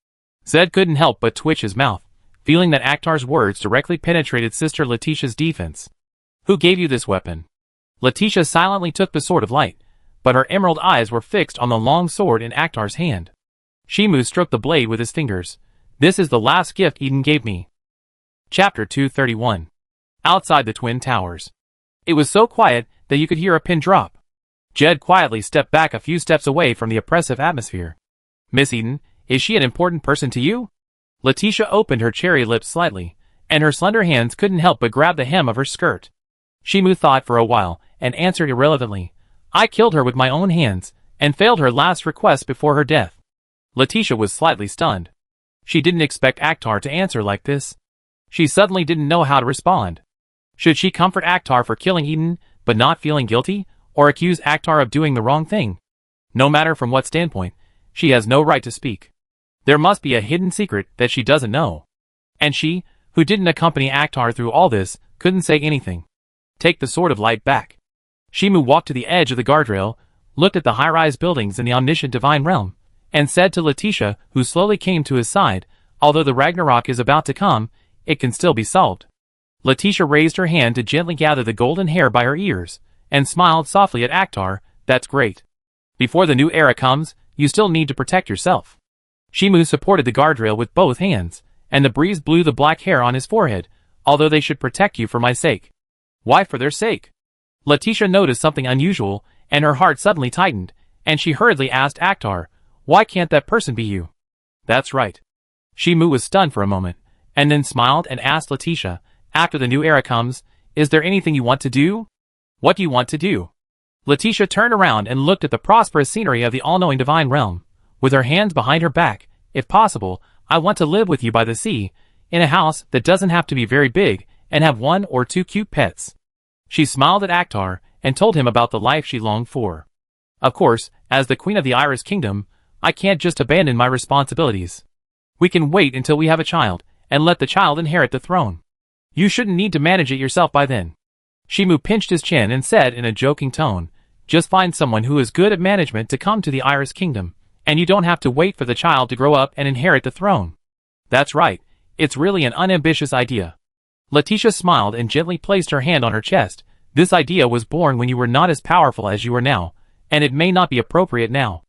Zed couldn't help but twitch his mouth, feeling that Akhtar's words directly penetrated Sister Letitia's defense. Who gave you this weapon? Letitia silently took the Sword of Light, but her emerald eyes were fixed on the long sword in Akhtar's hand. Shimu stroked the blade with his fingers. This is the last gift Eden gave me. Chapter 231. Outside the Twin Towers. It was so quiet that you could hear a pin drop. Jed quietly stepped back a few steps away from the oppressive atmosphere. Miss Eden, is she an important person to you? Letitia opened her cherry lips slightly, and her slender hands couldn't help but grab the hem of her skirt. Shimu thought for a while, and answered irrelevantly, I killed her with my own hands, and failed her last request before her death. Letitia was slightly stunned. She didn't expect Akhtar to answer like this. She suddenly didn't know how to respond. Should she comfort Akhtar for killing Eden, but not feeling guilty, or accuse Akhtar of doing the wrong thing? No matter from what standpoint, she has no right to speak. There must be a hidden secret that she doesn't know. And she, who didn't accompany Akhtar through all this, couldn't say anything. Take the Sword of Light back. Shimu walked to the edge of the guardrail, looked at the high-rise buildings in the omniscient divine realm, and said to Letitia, who slowly came to his side, although the Ragnarok is about to come, it can still be solved. Letitia raised her hand to gently gather the golden hair by her ears, and smiled softly at Akhtar. That's great. Before the new era comes, you still need to protect yourself. Shimu supported the guardrail with both hands, and the breeze blew the black hair on his forehead, although they should protect you for my sake. Why for their sake? Letitia noticed something unusual, and her heart suddenly tightened, and she hurriedly asked Akhtar, why can't that person be you? That's right. Shimu was stunned for a moment, and then smiled and asked Letitia, after the new era comes, is there anything you want to do? What do you want to do? Letitia turned around and looked at the prosperous scenery of the all-knowing divine realm. With her hands behind her back, if possible, I want to live with you by the sea, in a house that doesn't have to be very big, and have 1 or 2 cute pets. She smiled at Akhtar, and told him about the life she longed for. Of course, as the Queen of the Iris Kingdom, I can't just abandon my responsibilities. We can wait until we have a child, and let the child inherit the throne. You shouldn't need to manage it yourself by then. Shimu pinched his chin and said in a joking tone, just find someone who is good at management to come to the Iris Kingdom, and you don't have to wait for the child to grow up and inherit the throne. That's right, it's really an unambitious idea. Letitia smiled and gently placed her hand on her chest. This idea was born when you were not as powerful as you are now, and it may not be appropriate now.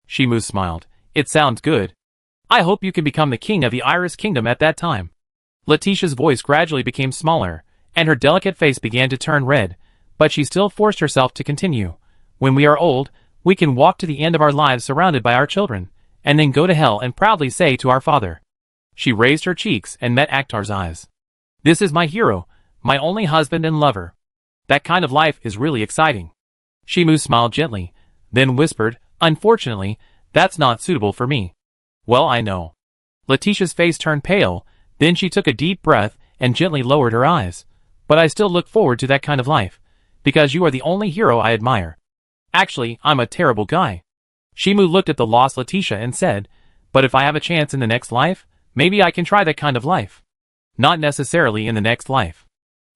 Shimu smiled. It sounds good. I hope you can become the king of the Iris Kingdom at that time. Letitia's voice gradually became smaller, and her delicate face began to turn red, but she still forced herself to continue. When we are old, we can walk to the end of our lives surrounded by our children, and then go to hell and proudly say to our father. She raised her cheeks and met Akhtar's eyes. This is my hero, my only husband and lover. That kind of life is really exciting. Shimu smiled gently, then whispered, unfortunately, that's not suitable for me. Well, I know. Letitia's face turned pale, then she took a deep breath and gently lowered her eyes. But I still look forward to that kind of life, because you are the only hero I admire. Actually, I'm a terrible guy. Shimu looked at the lost Letitia and said, but if I have a chance in the next life, maybe I can try that kind of life. Not necessarily in the next life.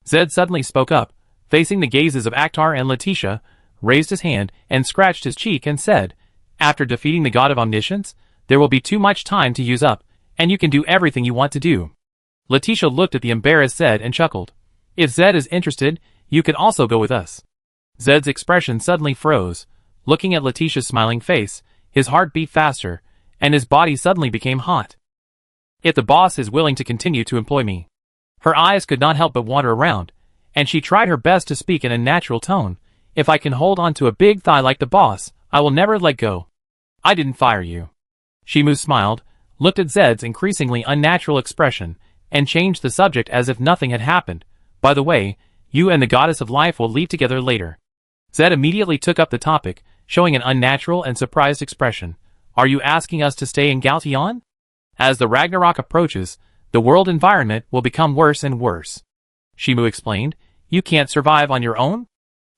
Zed suddenly spoke up, facing the gazes of Akhtar and Letitia, raised his hand and scratched his cheek and said, after defeating the god of omniscience, there will be too much time to use up, and you can do everything you want to do. Letitia looked at the embarrassed Zed and chuckled. If Zed is interested, you can also go with us. Zed's expression suddenly froze. Looking at Letitia's smiling face, his heart beat faster, and his body suddenly became hot. If the boss is willing to continue to employ me. Her eyes could not help but wander around, and she tried her best to speak in a natural tone. If I can hold on to a big thigh like the boss, I will never let go. I didn't fire you. Shimu smiled, looked at Zed's increasingly unnatural expression, and changed the subject as if nothing had happened. By the way, you and the goddess of life will leave together later. Zed immediately took up the topic, showing an unnatural and surprised expression. Are you asking us to stay in Galteon? As the Ragnarok approaches, the world environment will become worse and worse. Shimu explained, you can't survive on your own?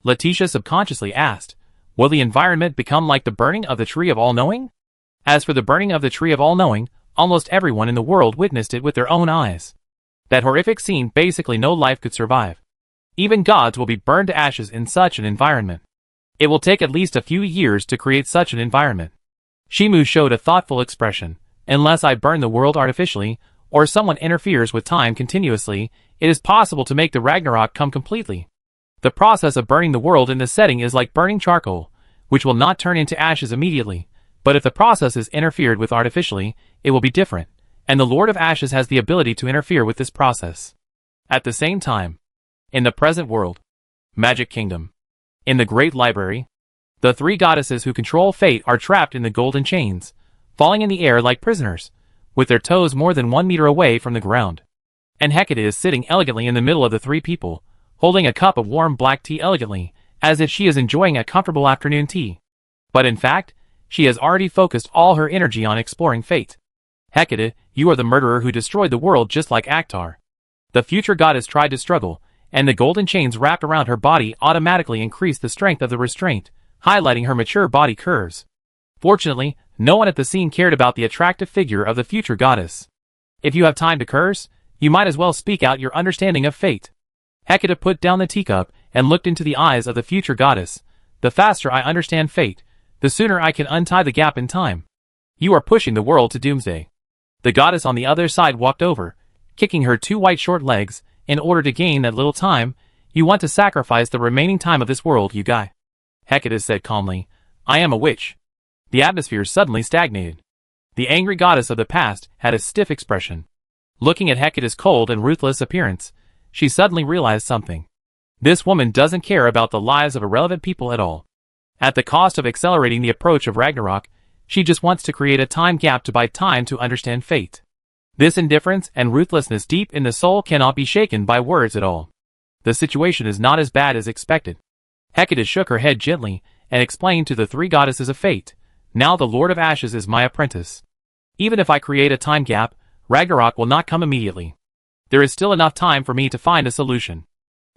Letitia subconsciously asked, will the environment become like the burning of the Tree of All-Knowing? As for the burning of the Tree of All-Knowing, almost everyone in the world witnessed it with their own eyes. That horrific scene basically no life could survive. Even gods will be burned to ashes in such an environment. It will take at least a few years to create such an environment. Shimu showed a thoughtful expression. Unless I burn the world artificially, or someone interferes with time continuously, it is possible to make the Ragnarok come completely. The process of burning the world in this setting is like burning charcoal, which will not turn into ashes immediately, but if the process is interfered with artificially, it will be different, and the Lord of Ashes has the ability to interfere with this process. At the same time, in the present world, Magic Kingdom, in the Great Library, the three goddesses who control fate are trapped in the golden chains, falling in the air like prisoners, with their toes more than 1 meter away from the ground. And Hecate is sitting elegantly in the middle of the three people, holding a cup of warm black tea elegantly, as if she is enjoying a comfortable afternoon tea. But in fact, she has already focused all her energy on exploring fate. Hecate, you are the murderer who destroyed the world just like Akhtar. The future goddess tried to struggle, and the golden chains wrapped around her body automatically increased the strength of the restraint, highlighting her mature body curves. Fortunately, no one at the scene cared about the attractive figure of the future goddess. If you have time to curse, you might as well speak out your understanding of fate. Hecate put down the teacup and looked into the eyes of the future goddess. The faster I understand fate, the sooner I can untie the gap in time. You are pushing the world to doomsday. The goddess on the other side walked over, kicking her 2 white short legs. In order to gain that little time, you want to sacrifice the remaining time of this world, you guy. Hecate said calmly, I am a witch. The atmosphere suddenly stagnated. The angry goddess of the past had a stiff expression. Looking at Hecate's cold and ruthless appearance, she suddenly realized something. This woman doesn't care about the lives of irrelevant people at all. At the cost of accelerating the approach of Ragnarok, she just wants to create a time gap to buy time to understand fate. This indifference and ruthlessness deep in the soul cannot be shaken by words at all. The situation is not as bad as expected. Hecate shook her head gently and explained to the three goddesses of fate, now the Lord of Ashes is my apprentice. Even if I create a time gap, Ragnarok will not come immediately. There is still enough time for me to find a solution.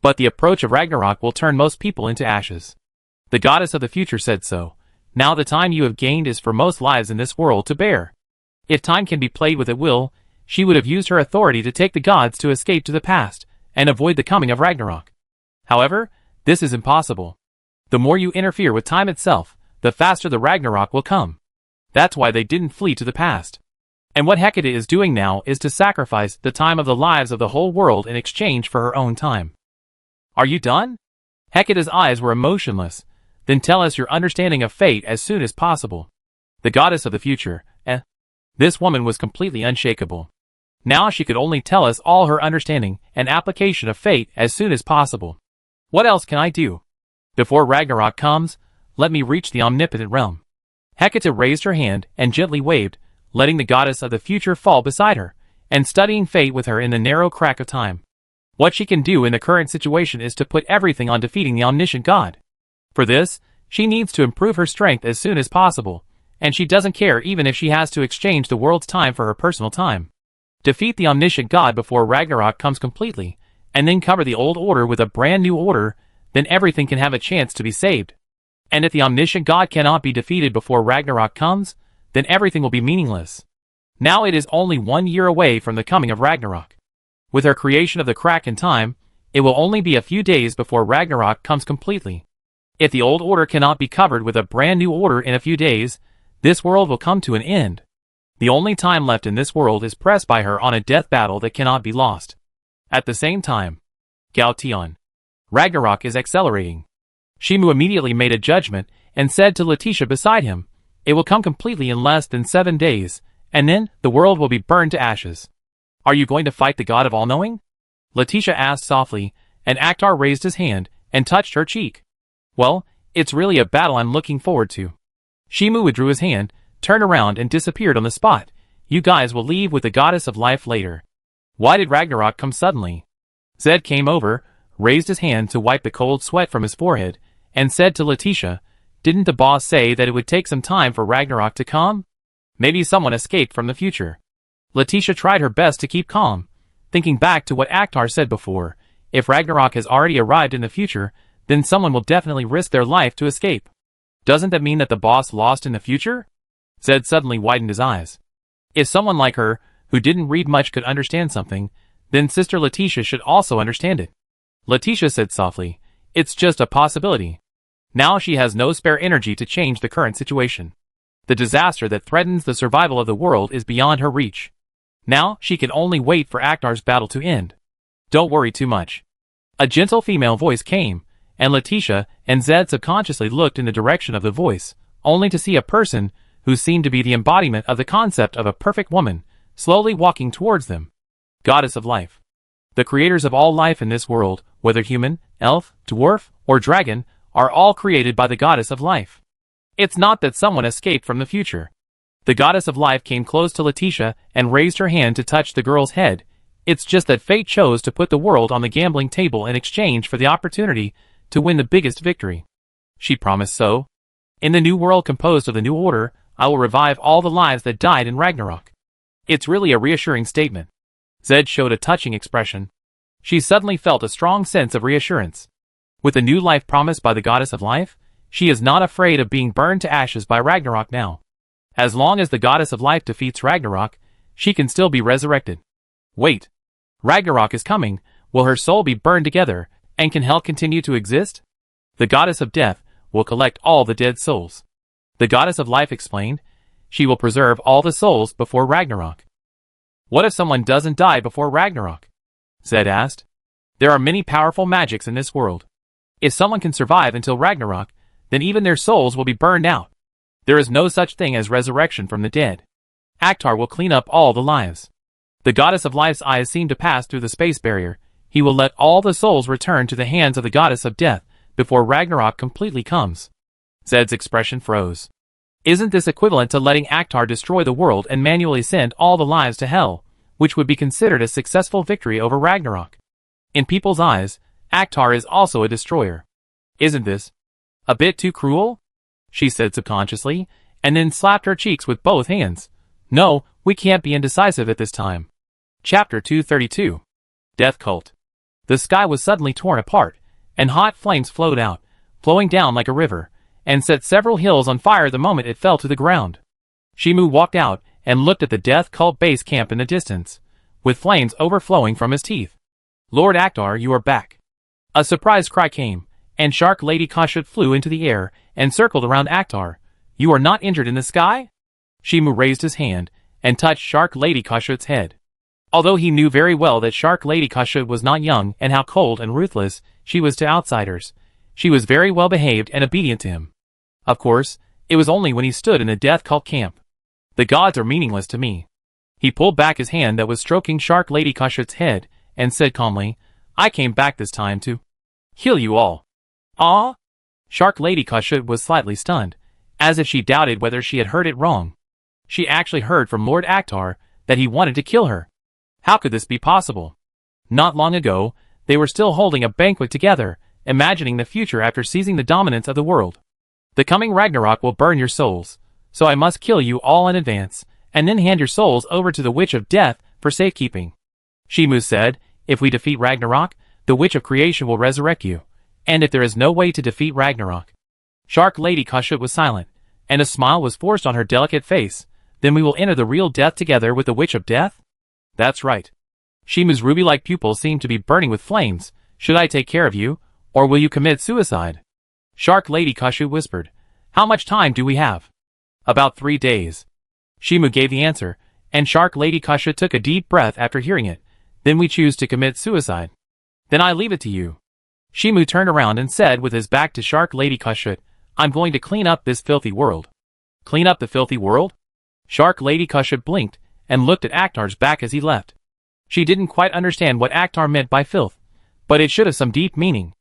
But the approach of Ragnarok will turn most people into ashes. The goddess of the future said so. Now the time you have gained is for most lives in this world to bear. If time can be played with at will, she would have used her authority to take the gods to escape to the past and avoid the coming of Ragnarok. However, this is impossible. The more you interfere with time itself, the faster the Ragnarok will come. That's why they didn't flee to the past. And what Hecate is doing now is to sacrifice the time of the lives of the whole world in exchange for her own time. Are you done? Hecate's eyes were emotionless. Then tell us your understanding of fate as soon as possible. The goddess of the future, This woman was completely unshakable. Now she could only tell us all her understanding and application of fate as soon as possible. What else can I do? Before Ragnarok comes, let me reach the omnipotent realm. Hecate raised her hand and gently waved, letting the goddess of the future fall beside her, and studying fate with her in the narrow crack of time. What she can do in the current situation is to put everything on defeating the omniscient god. For this, she needs to improve her strength as soon as possible, and she doesn't care even if she has to exchange the world's time for her personal time. Defeat the omniscient god before Ragnarok comes completely, and then cover the old order with a brand new order, then everything can have a chance to be saved. And if the omniscient god cannot be defeated before Ragnarok comes, then everything will be meaningless. Now it is only 1 year away from the coming of Ragnarok. With her creation of the crack in time, it will only be a few days before Ragnarok comes completely. If the old order cannot be covered with a brand new order in a few days, this world will come to an end. The only time left in this world is pressed by her on a death battle that cannot be lost. At the same time, Gaution. Ragnarok is accelerating. Shimu immediately made a judgment and said to Letitia beside him, "It will come completely in less than 7 days, and then the world will be burned to ashes. Are you going to fight the god of all-knowing?" Letitia asked softly, and Akhtar raised his hand and touched her cheek. "Well, it's really a battle I'm looking forward to." Shimu withdrew his hand, turned around and disappeared on the spot. "You guys will leave with the goddess of life later." Why did Ragnarok come suddenly? Zed came over, raised his hand to wipe the cold sweat from his forehead, and said to Letitia, "Didn't the boss say that it would take some time for Ragnarok to come? Maybe someone escaped from the future." Letitia tried her best to keep calm, thinking back to what Akhtar said before. If Ragnarok has already arrived in the future, then someone will definitely risk their life to escape. Doesn't that mean that the boss lost in the future? Zed suddenly widened his eyes. If someone like her, who didn't read much, could understand something, then Sister Letitia should also understand it. Letitia said softly, "It's just a possibility." Now she has no spare energy to change the current situation. The disaster that threatens the survival of the world is beyond her reach. Now she can only wait for Akhtar's battle to end. "Don't worry too much." A gentle female voice came, and Letitia and Zed subconsciously looked in the direction of the voice, only to see a person who seemed to be the embodiment of the concept of a perfect woman, slowly walking towards them. Goddess of life. The creators of all life in this world, whether human, elf, dwarf, or dragon, are all created by the goddess of life. It's not that someone escaped from the future. The goddess of life came close to Letitia and raised her hand to touch the girl's head. It's just that fate chose to put the world on the gambling table in exchange for the opportunity to win the biggest victory. She promised so. "In the new world composed of the new order, I will revive all the lives that died in Ragnarok." It's really a reassuring statement. Zed showed a touching expression. She suddenly felt a strong sense of reassurance. With the new life promised by the goddess of life, she is not afraid of being burned to ashes by Ragnarok now. As long as the goddess of life defeats Ragnarok, she can still be resurrected. Wait. Ragnarok is coming. Will her soul be burned together, and can hell continue to exist? The goddess of death will collect all the dead souls. The goddess of life explained, she will preserve all the souls before Ragnarok. What if someone doesn't die before Ragnarok? Zed asked. There are many powerful magics in this world. If someone can survive until Ragnarok, then even their souls will be burned out. There is no such thing as resurrection from the dead. Akhtar will clean up all the lives. The goddess of life's eyes seem to pass through the space barrier. He will let all the souls return to the hands of the goddess of death before Ragnarok completely comes. Zed's expression froze. Isn't this equivalent to letting Akhtar destroy the world and manually send all the lives to hell, which would be considered a successful victory over Ragnarok? In people's eyes, Akhtar is also a destroyer. Isn't this a bit too cruel? She said subconsciously, and then slapped her cheeks with both hands. No, we can't be indecisive at this time. Chapter 232. Death Cult. The sky was suddenly torn apart, and hot flames flowed out, flowing down like a river, and set several hills on fire the moment it fell to the ground. Shimu walked out and looked at the Death Cult base camp in the distance, with flames overflowing from his teeth. Lord Akhtar, you are back. A surprise cry came, and Shark Lady Kashut flew into the air and circled around Akhtar. You are not injured in the sky? Shimu raised his hand and touched Shark Lady Kashut's head. Although he knew very well that Shark Lady Kashut was not young and how cold and ruthless she was to outsiders, she was very well behaved and obedient to him. Of course, it was only when he stood in the Death Cult camp. The gods are meaningless to me. He pulled back his hand that was stroking Shark Lady Kashut's head and said calmly, I came back this time to heal you all. Ah? Shark Lady Kushut was slightly stunned, as if she doubted whether she had heard it wrong. She actually heard from Lord Akhtar that he wanted to kill her. How could this be possible? Not long ago, they were still holding a banquet together, imagining the future after seizing the dominance of the world. The coming Ragnarok will burn your souls, so I must kill you all in advance, and then hand your souls over to the Witch of Death for safekeeping. Shimu said, if we defeat Ragnarok, the Witch of Creation will resurrect you, and if there is no way to defeat Ragnarok. Shark Lady Kushut was silent, and a smile was forced on her delicate face. Then we will enter the real death together with the Witch of Death? That's right. Shimu's ruby-like pupils seemed to be burning with flames. Should I take care of you, or will you commit suicide? Shark Lady Kushut whispered. How much time do we have? About 3 days. Shimu gave the answer, and Shark Lady Kushut took a deep breath after hearing it. Then we choose to commit suicide. Then I leave it to you. Shimu turned around and said with his back to Shark Lady Kushut, I'm going to clean up this filthy world. Clean up the filthy world? Shark Lady Kushut blinked and looked at Akhtar's back as he left. She didn't quite understand what Akhtar meant by filth, but it should have some deep meaning.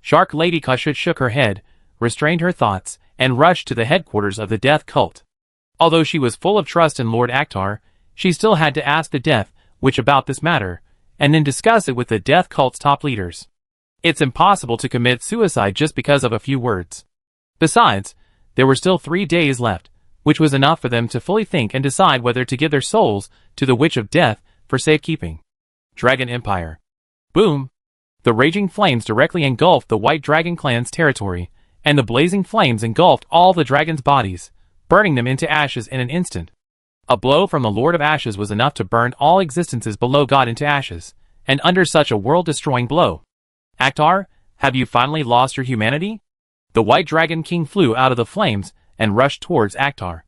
Shark Lady Kushut shook her head, restrained her thoughts, and rushed to the headquarters of the Death Cult. Although she was full of trust in Lord Akhtar, she still had to ask the Death Witch about this matter, and then discuss it with the Death Cult's top leaders. It's impossible to commit suicide just because of a few words. Besides, there were still 3 days left, which was enough for them to fully think and decide whether to give their souls to the Witch of Death for safekeeping. Dragon Empire. Boom! The raging flames directly engulfed the White Dragon clan's territory, and the blazing flames engulfed all the dragons' bodies, burning them into ashes in an instant. A blow from the Lord of Ashes was enough to burn all existences below God into ashes, and under such a world-destroying blow. Akhtar, have you finally lost your humanity? The White Dragon King flew out of the flames and rushed towards Akhtar.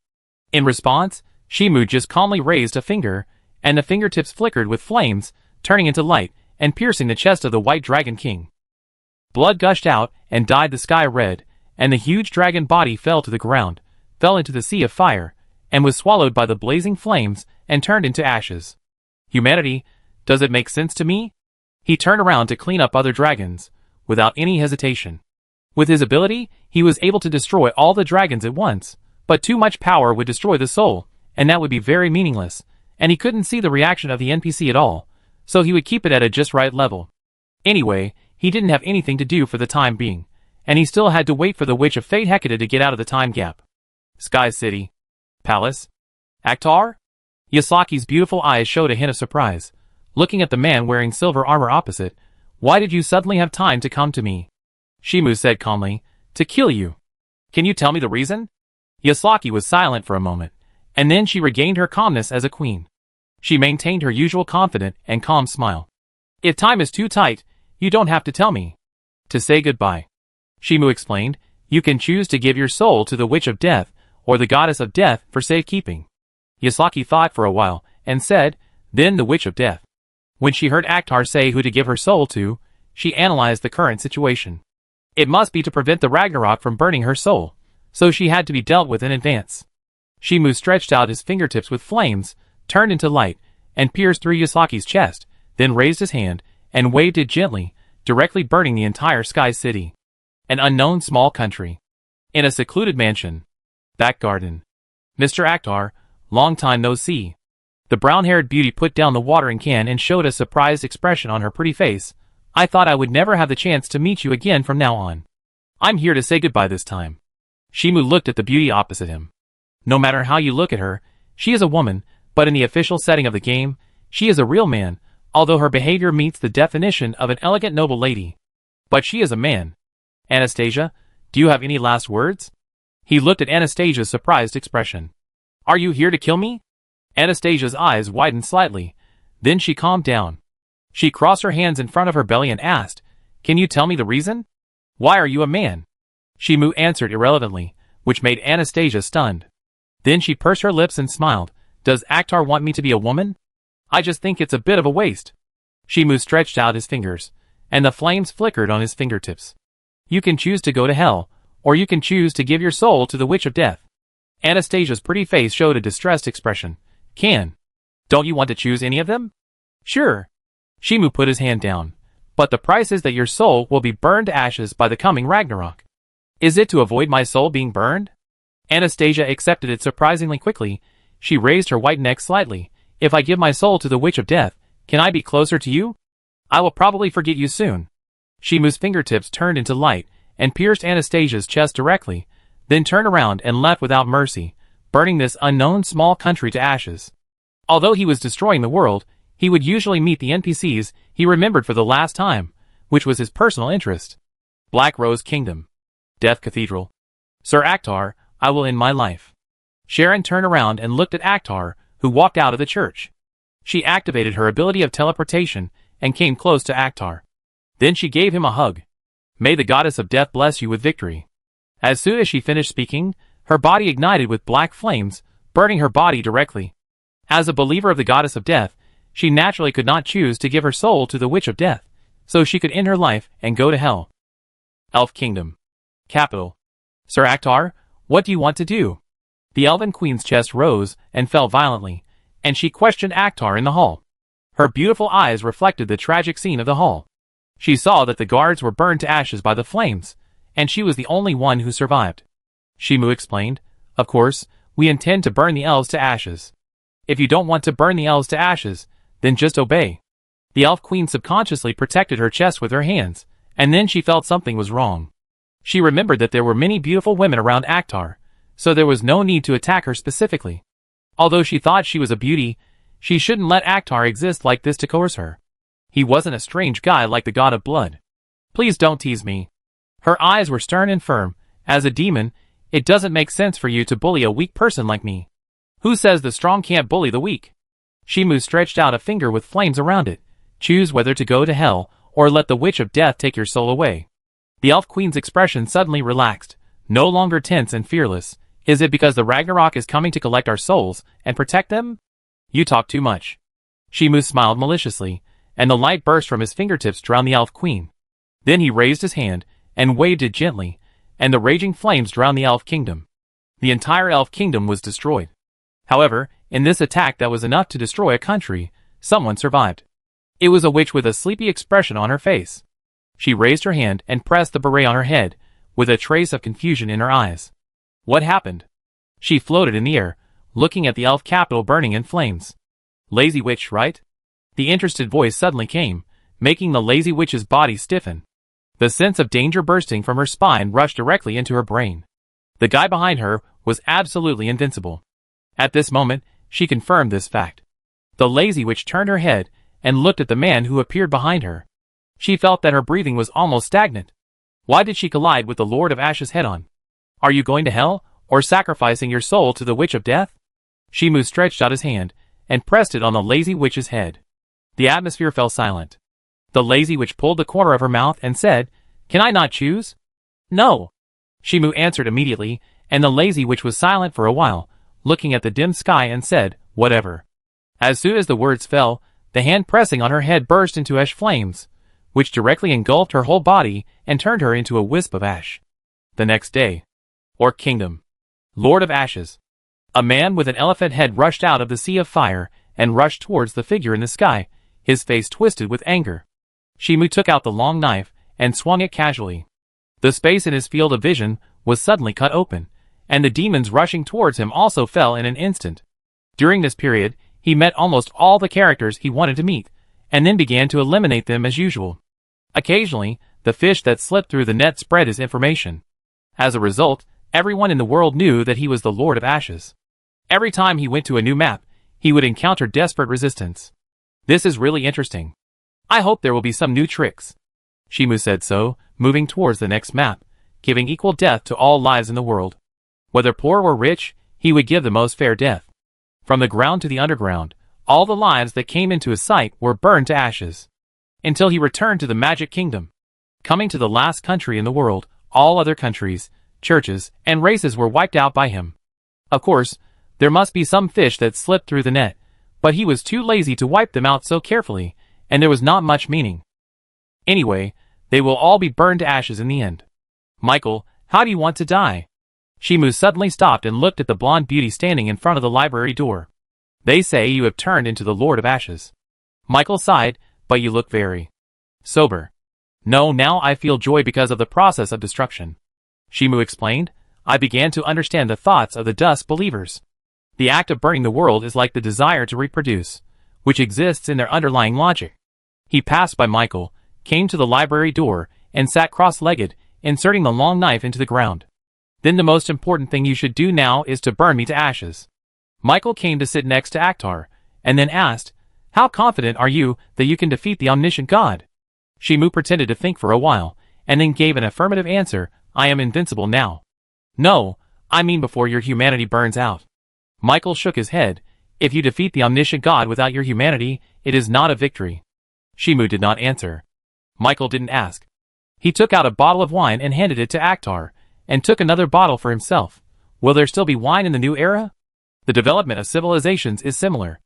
In response, Shimu just calmly raised a finger, and the fingertips flickered with flames, turning into light and piercing the chest of the White Dragon King. Blood gushed out and dyed the sky red, and the huge dragon body fell to the ground, fell into the sea of fire, and was swallowed by the blazing flames and turned into ashes. Humanity, does it make sense to me? He turned around to clean up other dragons, without any hesitation. With his ability, he was able to destroy all the dragons at once, but too much power would destroy the soul, and that would be very meaningless, and he couldn't see the reaction of the NPC at all, so he would keep it at a just right level. Anyway, he didn't have anything to do for the time being, and he still had to wait for the Witch of Fate Hecate to get out of the time gap. Sky City. Palace. Akhtar? Yasaki's beautiful eyes showed a hint of surprise, looking at the man wearing silver armor opposite. Why did you suddenly have time to come to me? Shimu said calmly, to kill you. Can you tell me the reason? Yasaki was silent for a moment, and then she regained her calmness as a queen. She maintained her usual confident and calm smile. If time is too tight, you don't have to tell me. To say goodbye. Shimu explained, you can choose to give your soul to the Witch of Death, or the Goddess of Death for safekeeping. Yasaki thought for a while, and said, then the Witch of Death. When she heard Akhtar say who to give her soul to, she analyzed the current situation. It must be to prevent the Ragnarok from burning her soul, so she had to be dealt with in advance. Shimu stretched out his fingertips with flames, turned into light, and pierced through Yasaki's chest, then raised his hand, and waved it gently, directly burning the entire Sky City. An unknown small country. In a secluded mansion. Back garden. Mr. Akhtar, long time no see. The brown-haired beauty put down the watering can and showed a surprised expression on her pretty face. I thought I would never have the chance to meet you again from now on. I'm here to say goodbye this time. Shimu looked at the beauty opposite him. No matter how you look at her, she is a woman, but in the official setting of the game, she is a real man, although her behavior meets the definition of an elegant noble lady. But she is a man. Anastasia, do you have any last words? He looked at Anastasia's surprised expression. Are you here to kill me? Anastasia's eyes widened slightly. Then she calmed down. She crossed her hands in front of her belly and asked, can you tell me the reason? Why are you a man? Shimu answered irrelevantly, which made Anastasia stunned. Then she pursed her lips and smiled. Does Akhtar want me to be a woman? I just think it's a bit of a waste. Shimu stretched out his fingers, and the flames flickered on his fingertips. You can choose to go to hell, or you can choose to give your soul to the Witch of Death. Anastasia's pretty face showed a distressed expression. Don't you want to choose any of them? Sure. Shimu put his hand down. But the price is that your soul will be burned to ashes by the coming Ragnarok. Is it to avoid my soul being burned? Anastasia accepted it surprisingly quickly. She raised her white neck slightly. If I give my soul to the Witch of Death, can I be closer to you? I will probably forget you soon. Shimu's fingertips turned into light and pierced Anastasia's chest directly, then turned around and left without mercy, burning this unknown small country to ashes. Although he was destroying the world, he would usually meet the NPCs he remembered for the last time, which was his personal interest. Black Rose Kingdom. Death Cathedral. Sir Akhtar, I will end my life. Sharon turned around and looked at Akhtar, who walked out of the church. She activated her ability of teleportation and came close to Akhtar. Then she gave him a hug. May the goddess of death bless you with victory. As soon as she finished speaking, her body ignited with black flames, burning her body directly. As a believer of the goddess of death, she naturally could not choose to give her soul to the Witch of Death, so she could end her life and go to hell. Elf Kingdom. Capital. Sir Akhtar, what do you want to do? The Elven Queen's chest rose and fell violently, and she questioned Akhtar in the hall. Her beautiful eyes reflected the tragic scene of the hall. She saw that the guards were burned to ashes by the flames, and she was the only one who survived. Shimu explained, of course, we intend to burn the elves to ashes. If you don't want to burn the elves to ashes, then just obey. The Elf Queen subconsciously protected her chest with her hands, and then she felt something was wrong. She remembered that there were many beautiful women around Akhtar, so there was no need to attack her specifically. Although she thought she was a beauty, she shouldn't let Akhtar exist like this to coerce her. He wasn't a strange guy like the god of blood. Please don't tease me. Her eyes were stern and firm. As a demon, it doesn't make sense for you to bully a weak person like me. Who says the strong can't bully the weak? Shimu stretched out a finger with flames around it. Choose whether to go to hell, or let the Witch of Death take your soul away. The Elf Queen's expression suddenly relaxed, no longer tense and fearless. Is it because the Ragnarok is coming to collect our souls and protect them? You talk too much. Shimu smiled maliciously, and the light burst from his fingertips drowned the Elf Queen. Then he raised his hand and waved it gently, and the raging flames drowned the Elf Kingdom. The entire Elf Kingdom was destroyed. However, in this attack that was enough to destroy a country, someone survived. It was a witch with a sleepy expression on her face. She raised her hand and pressed the beret on her head, with a trace of confusion in her eyes. What happened? She floated in the air, looking at the elf capital burning in flames. Lazy witch, right? The interested voice suddenly came, making the lazy witch's body stiffen. The sense of danger bursting from her spine rushed directly into her brain. The guy behind her was absolutely invincible. At this moment, she confirmed this fact. The lazy witch turned her head and looked at the man who appeared behind her. She felt that her breathing was almost stagnant. Why did she collide with the Lord of Ashes head-on? Are you going to hell, or sacrificing your soul to the Witch of Death? Shimu stretched out his hand and pressed it on the lazy witch's head. The atmosphere fell silent. The lazy witch pulled the corner of her mouth and said, "Can I not choose?" "No." Shimu answered immediately, and the lazy witch was silent for a while, looking at the dim sky and said, "Whatever." As soon as the words fell, the hand pressing on her head burst into ash flames, which directly engulfed her whole body and turned her into a wisp of ash. The next day. Orc Kingdom. Lord of Ashes. A man with an elephant head rushed out of the sea of fire and rushed towards the figure in the sky, his face twisted with anger. Shimu took out the long knife and swung it casually. The space in his field of vision was suddenly cut open, and the demons rushing towards him also fell in an instant. During this period, he met almost all the characters he wanted to meet, and then began to eliminate them as usual. Occasionally, the fish that slipped through the net spread his information. As a result, everyone in the world knew that he was the Lord of Ashes. Every time he went to a new map, he would encounter desperate resistance. This is really interesting. I hope there will be some new tricks. Shimu said so, moving towards the next map, giving equal death to all lives in the world. Whether poor or rich, he would give the most fair death. From the ground to the underground, all the lives that came into his sight were burned to ashes. Until he returned to the Magic Kingdom. Coming to the last country in the world, all other countries, churches, and races were wiped out by him. Of course, there must be some fish that slipped through the net, but he was too lazy to wipe them out so carefully, and there was not much meaning. Anyway, they will all be burned to ashes in the end. Michael, how do you want to die? Shimu suddenly stopped and looked at the blonde beauty standing in front of the library door. They say you have turned into the Lord of Ashes. Michael sighed, but you look very sober. No, now I feel joy because of the process of destruction. Shimu explained. I began to understand the thoughts of the dust believers. The act of burning the world is like the desire to reproduce, which exists in their underlying logic. He passed by Michael, came to the library door, and sat cross-legged, inserting the long knife into the ground. Then the most important thing you should do now is to burn me to ashes. Michael came to sit next to Akhtar, and then asked, How confident are you that you can defeat the omniscient God? Shimu pretended to think for a while, and then gave an affirmative answer, I am invincible now. No, I mean before your humanity burns out. Michael shook his head. If you defeat the omniscient God without your humanity, it is not a victory. Shimu did not answer. Michael didn't ask. He took out a bottle of wine and handed it to Akhtar, and took another bottle for himself. Will there still be wine in the new era? The development of civilizations is similar.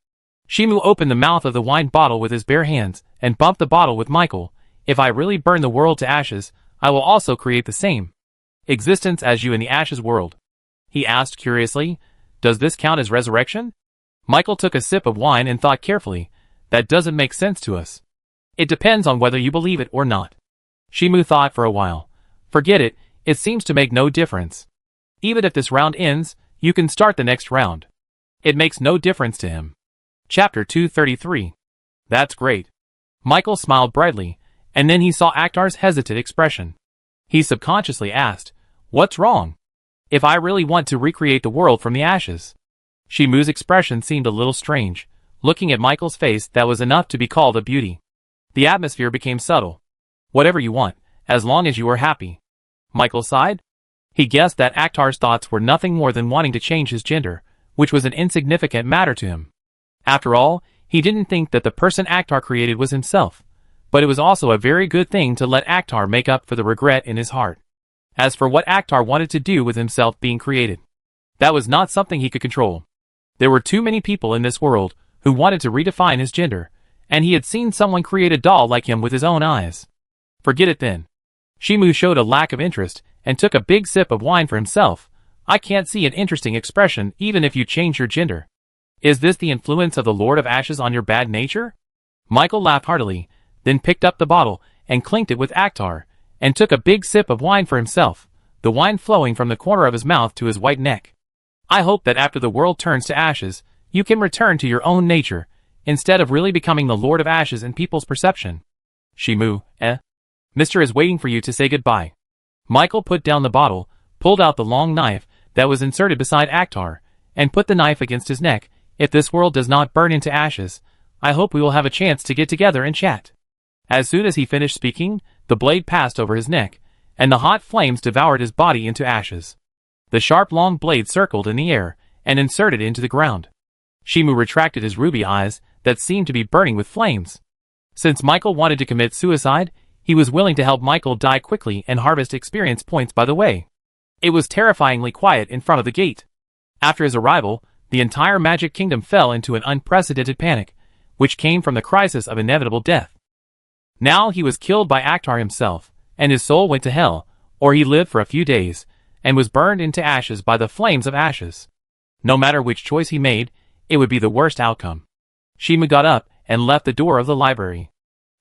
Shimu opened the mouth of the wine bottle with his bare hands, and bumped the bottle with Michael. If I really burn the world to ashes, I will also create the same existence as you in the ashes world. He asked curiously, Does this count as resurrection? Michael took a sip of wine and thought carefully, That doesn't make sense to us. It depends on whether you believe it or not. Shimu thought for a while. Forget it, it seems to make no difference. Even if this round ends, you can start the next round. It makes no difference to him. Chapter 233. That's great. Michael smiled brightly, and then he saw Akhtar's hesitant expression. He subconsciously asked, What's wrong? If I really want to recreate the world from the ashes. Shimu's expression seemed a little strange. Looking at Michael's face, that was enough to be called a beauty. The atmosphere became subtle. Whatever you want, as long as you are happy. Michael sighed. He guessed that Akhtar's thoughts were nothing more than wanting to change his gender, which was an insignificant matter to him. After all, he didn't think that the person Akhtar created was himself, but it was also a very good thing to let Akhtar make up for the regret in his heart. As for what Akhtar wanted to do with himself being created, that was not something he could control. There were too many people in this world who wanted to redefine his gender, and he had seen someone create a doll like him with his own eyes. Forget it then. Shimu showed a lack of interest, and took a big sip of wine for himself. I can't see an interesting expression even if you change your gender. Is this the influence of the Lord of Ashes on your bad nature? Michael laughed heartily, then picked up the bottle, and clinked it with Akhtar, and took a big sip of wine for himself, the wine flowing from the corner of his mouth to his white neck. I hope that after the world turns to ashes, you can return to your own nature, instead of really becoming the Lord of Ashes in people's perception. Shimu, Mr. is waiting for you to say goodbye. Michael put down the bottle, pulled out the long knife that was inserted beside Akhtar, and put the knife against his neck. If this world does not burn into ashes, I hope we will have a chance to get together and chat. As soon as he finished speaking, the blade passed over his neck, and the hot flames devoured his body into ashes. The sharp long blade circled in the air, and inserted into the ground. Shimu retracted his ruby eyes, that seemed to be burning with flames. Since Michael wanted to commit suicide, he was willing to help Michael die quickly and harvest experience points by the way. It was terrifyingly quiet in front of the gate. After his arrival, the entire Magic Kingdom fell into an unprecedented panic, which came from the crisis of inevitable death. Now he was killed by Akhtar himself, and his soul went to hell, or he lived for a few days, and was burned into ashes by the flames of ashes. No matter which choice he made, it would be the worst outcome. Shimu got up and left the door of the library.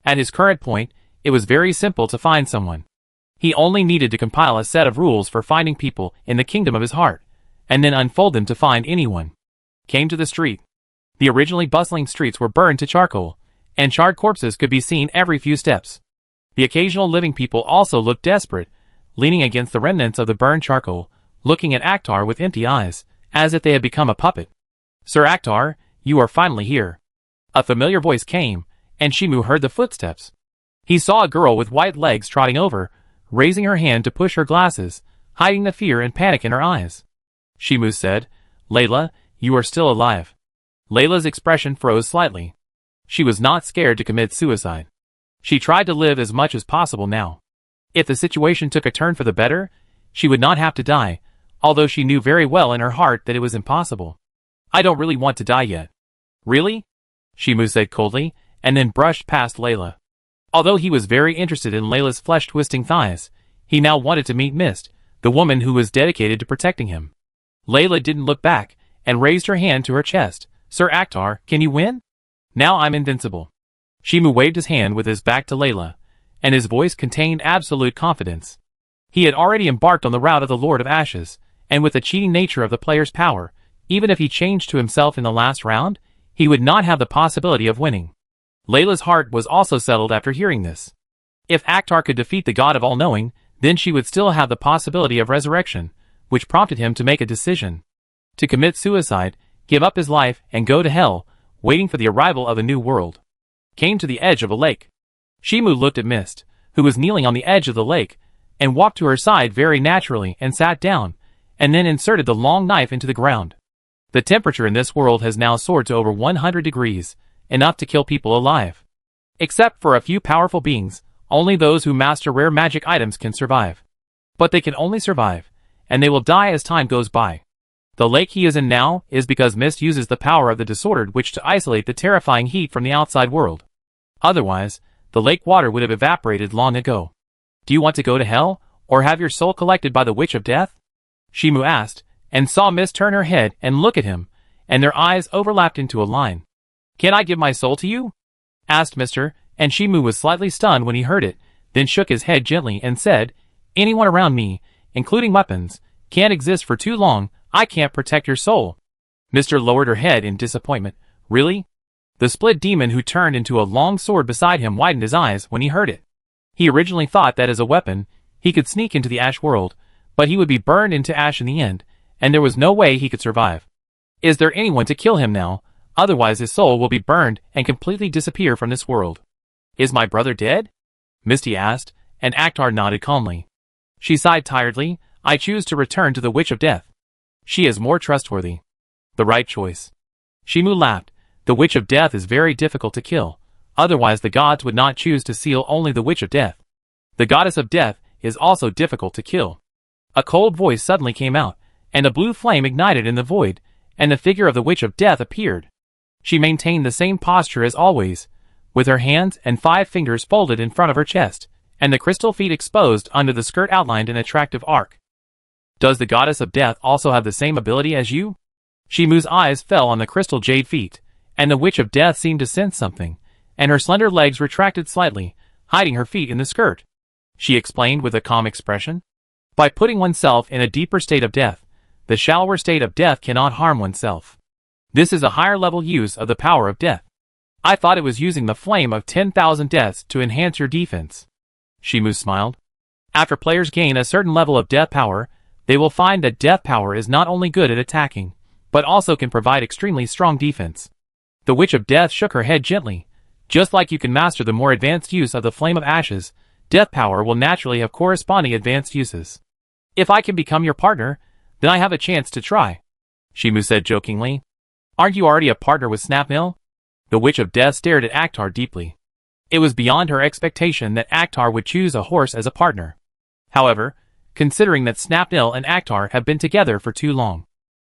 At his current point, it was very simple to find someone. He only needed to compile a set of rules for finding people in the kingdom of his heart, and then unfold them to find anyone. Came to the street. The originally bustling streets were burned to charcoal, and charred corpses could be seen every few steps. The occasional living people also looked desperate, leaning against the remnants of the burned charcoal, looking at Akhtar with empty eyes, as if they had become a puppet. Sir Akhtar, you are finally here. A familiar voice came, and Shimu heard the footsteps. He saw a girl with white legs trotting over, raising her hand to push her glasses, hiding the fear and panic in her eyes. Shimu said, Layla, you are still alive. Layla's expression froze slightly. She was not scared to commit suicide. She tried to live as much as possible now. If the situation took a turn for the better, she would not have to die, although she knew very well in her heart that it was impossible. I don't really want to die yet. Really? Shimu said coldly, and then brushed past Layla. Although he was very interested in Layla's flesh-twisting thighs, he now wanted to meet Mist, the woman who was dedicated to protecting him. Layla didn't look back, and raised her hand to her chest. Sir Akhtar, can you win? Now I'm invincible. Shimu waved his hand with his back to Layla, and his voice contained absolute confidence. He had already embarked on the route of the Lord of Ashes, and with the cheating nature of the player's power, even if he changed to himself in the last round, he would not have the possibility of winning. Layla's heart was also settled after hearing this. If Akhtar could defeat the God of All-Knowing, then she would still have the possibility of resurrection, which prompted him to make a decision. To commit suicide, give up his life, and go to hell, waiting for the arrival of a new world. Came to the edge of a lake. Shimu looked at Mist, who was kneeling on the edge of the lake, and walked to her side very naturally and sat down, and then inserted the long knife into the ground. The temperature in this world has now soared to over 100 degrees, enough to kill people alive. Except for a few powerful beings, only those who master rare magic items can survive. But they can only survive, and they will die as time goes by. The lake he is in now is because Mist uses the power of the disordered witch to isolate the terrifying heat from the outside world. Otherwise, the lake water would have evaporated long ago. Do you want to go to hell, or have your soul collected by the Witch of Death? Shimu asked, and saw Mist turn her head and look at him, and their eyes overlapped into a line. Can I give my soul to you? Asked Mr., and Shimu was slightly stunned when he heard it, then shook his head gently and said, Anyone around me, including weapons, can't exist for too long. I can't protect your soul. Mr. lowered her head in disappointment. Really? The split demon who turned into a long sword beside him widened his eyes when he heard it. He originally thought that as a weapon, he could sneak into the ash world, but he would be burned into ash in the end, and there was no way he could survive. Is there anyone to kill him now? Otherwise his soul will be burned and completely disappear from this world. Is my brother dead? Misty asked, and Akhtar nodded calmly. She sighed tiredly. I choose to return to the Witch of Death. She is more trustworthy. The right choice. Shimu laughed. The Witch of Death is very difficult to kill. Otherwise the gods would not choose to seal only the Witch of Death. The Goddess of Death is also difficult to kill. A cold voice suddenly came out, and a blue flame ignited in the void, and the figure of the Witch of Death appeared. She maintained the same posture as always, with her hands and 5 fingers folded in front of her chest, and the crystal feet exposed under the skirt outlined an attractive arc. Does the Goddess of Death also have the same ability as you? Shimu's eyes fell on the crystal jade feet, and the Witch of Death seemed to sense something, and her slender legs retracted slightly, hiding her feet in the skirt. She explained with a calm expression. By putting oneself in a deeper state of death, the shallower state of death cannot harm oneself. This is a higher level use of the power of death. I thought it was using the flame of 10,000 deaths to enhance your defense. Shimu smiled. After players gain a certain level of death power, they will find that death power is not only good at attacking, but also can provide extremely strong defense. The Witch of Death shook her head gently. Just like you can master the more advanced use of the Flame of Ashes, death power will naturally have corresponding advanced uses. If I can become your partner, then I have a chance to try. Shimu said jokingly. Aren't you already a partner with Snapmill? The Witch of Death stared at Akhtar deeply. It was beyond her expectation that Akhtar would choose a horse as a partner. However, considering that Snapmill and Akhtar have been together for too long,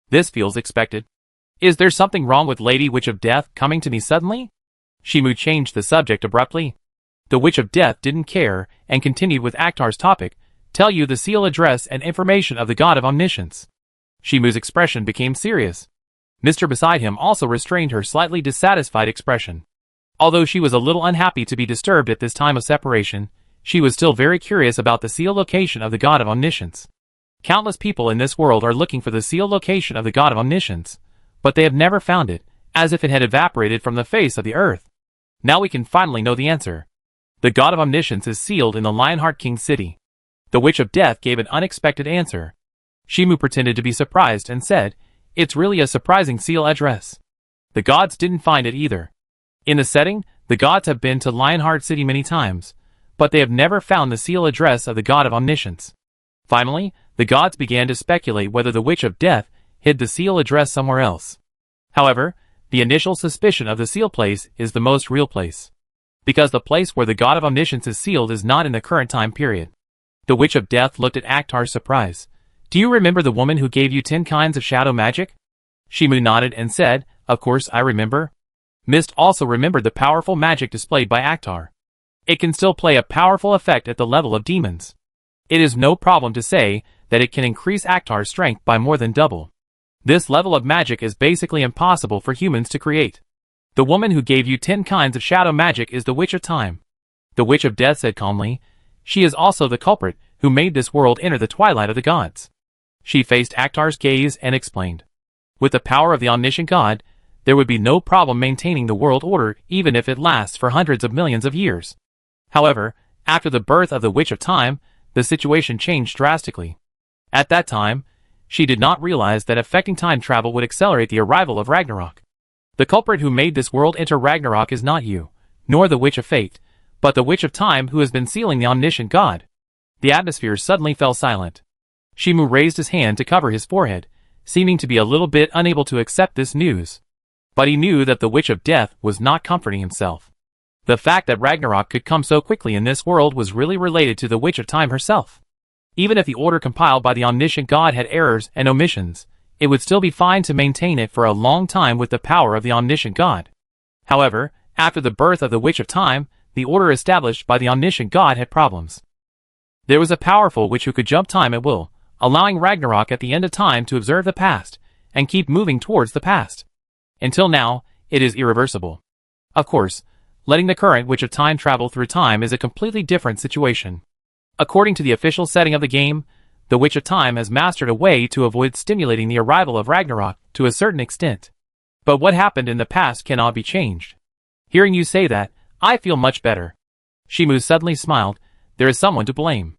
this feels expected. Is there something wrong with Lady Witch of Death coming to me suddenly? Shimu changed the subject abruptly. The Witch of Death didn't care and continued with Akhtar's topic. Tell you the seal address and information of the God of Omniscience. Shimu's expression became serious. Mr. beside him also restrained her slightly dissatisfied expression. Although she was a little unhappy to be disturbed at this time of separation, she was still very curious about the seal location of the God of Omniscience. Countless people in this world are looking for the seal location of the God of Omniscience, but they have never found it, as if it had evaporated from the face of the earth. Now we can finally know the answer. The God of Omniscience is sealed in the Lionheart King's city. The Witch of Death gave an unexpected answer. Shimu pretended to be surprised and said, It's really a surprising seal address. The gods didn't find it either. In the setting, the gods have been to Lionheart City many times, but they have never found the seal address of the God of Omniscience. Finally, the gods began to speculate whether the Witch of Death hid the seal address somewhere else. However, the initial suspicion of the seal place is the most real place, because the place where the God of Omniscience is sealed is not in the current time period. The Witch of Death looked at Akhtar's surprise. Do you remember the woman who gave you 10 kinds of shadow magic? Shimu nodded and said, Of course I remember. Mist also remembered the powerful magic displayed by Akhtar. It can still play a powerful effect at the level of demons. It is no problem to say that it can increase Akhtar's strength by more than double. This level of magic is basically impossible for humans to create. The woman who gave you 10 kinds of shadow magic is the Witch of Time. The Witch of Death said calmly. She is also the culprit who made this world enter the twilight of the gods. She faced Akhtar's gaze and explained. With the power of the omniscient god, there would be no problem maintaining the world order even if it lasts for hundreds of millions of years. However, after the birth of the Witch of Time, the situation changed drastically. At that time, she did not realize that affecting time travel would accelerate the arrival of Ragnarok. The culprit who made this world enter Ragnarok is not you, nor the Witch of Fate, but the Witch of Time who has been sealing the omniscient god. The atmosphere suddenly fell silent. Shimu raised his hand to cover his forehead, seeming to be a little bit unable to accept this news. But he knew that the Witch of Death was not comforting himself. The fact that Ragnarok could come so quickly in this world was really related to the Witch of Time herself. Even if the order compiled by the omniscient god had errors and omissions, it would still be fine to maintain it for a long time with the power of the omniscient god. However, after the birth of the Witch of Time, the order established by the omniscient god had problems. There was a powerful witch who could jump time at will, allowing Ragnarok at the end of time to observe the past and keep moving towards the past. Until now, it is irreversible. Of course, letting the current Witch of Time travel through time is a completely different situation. According to the official setting of the game, the Witch of Time has mastered a way to avoid stimulating the arrival of Ragnarok to a certain extent. But what happened in the past cannot be changed. Hearing you say that, I feel much better. Shimu suddenly smiled. There is someone to blame.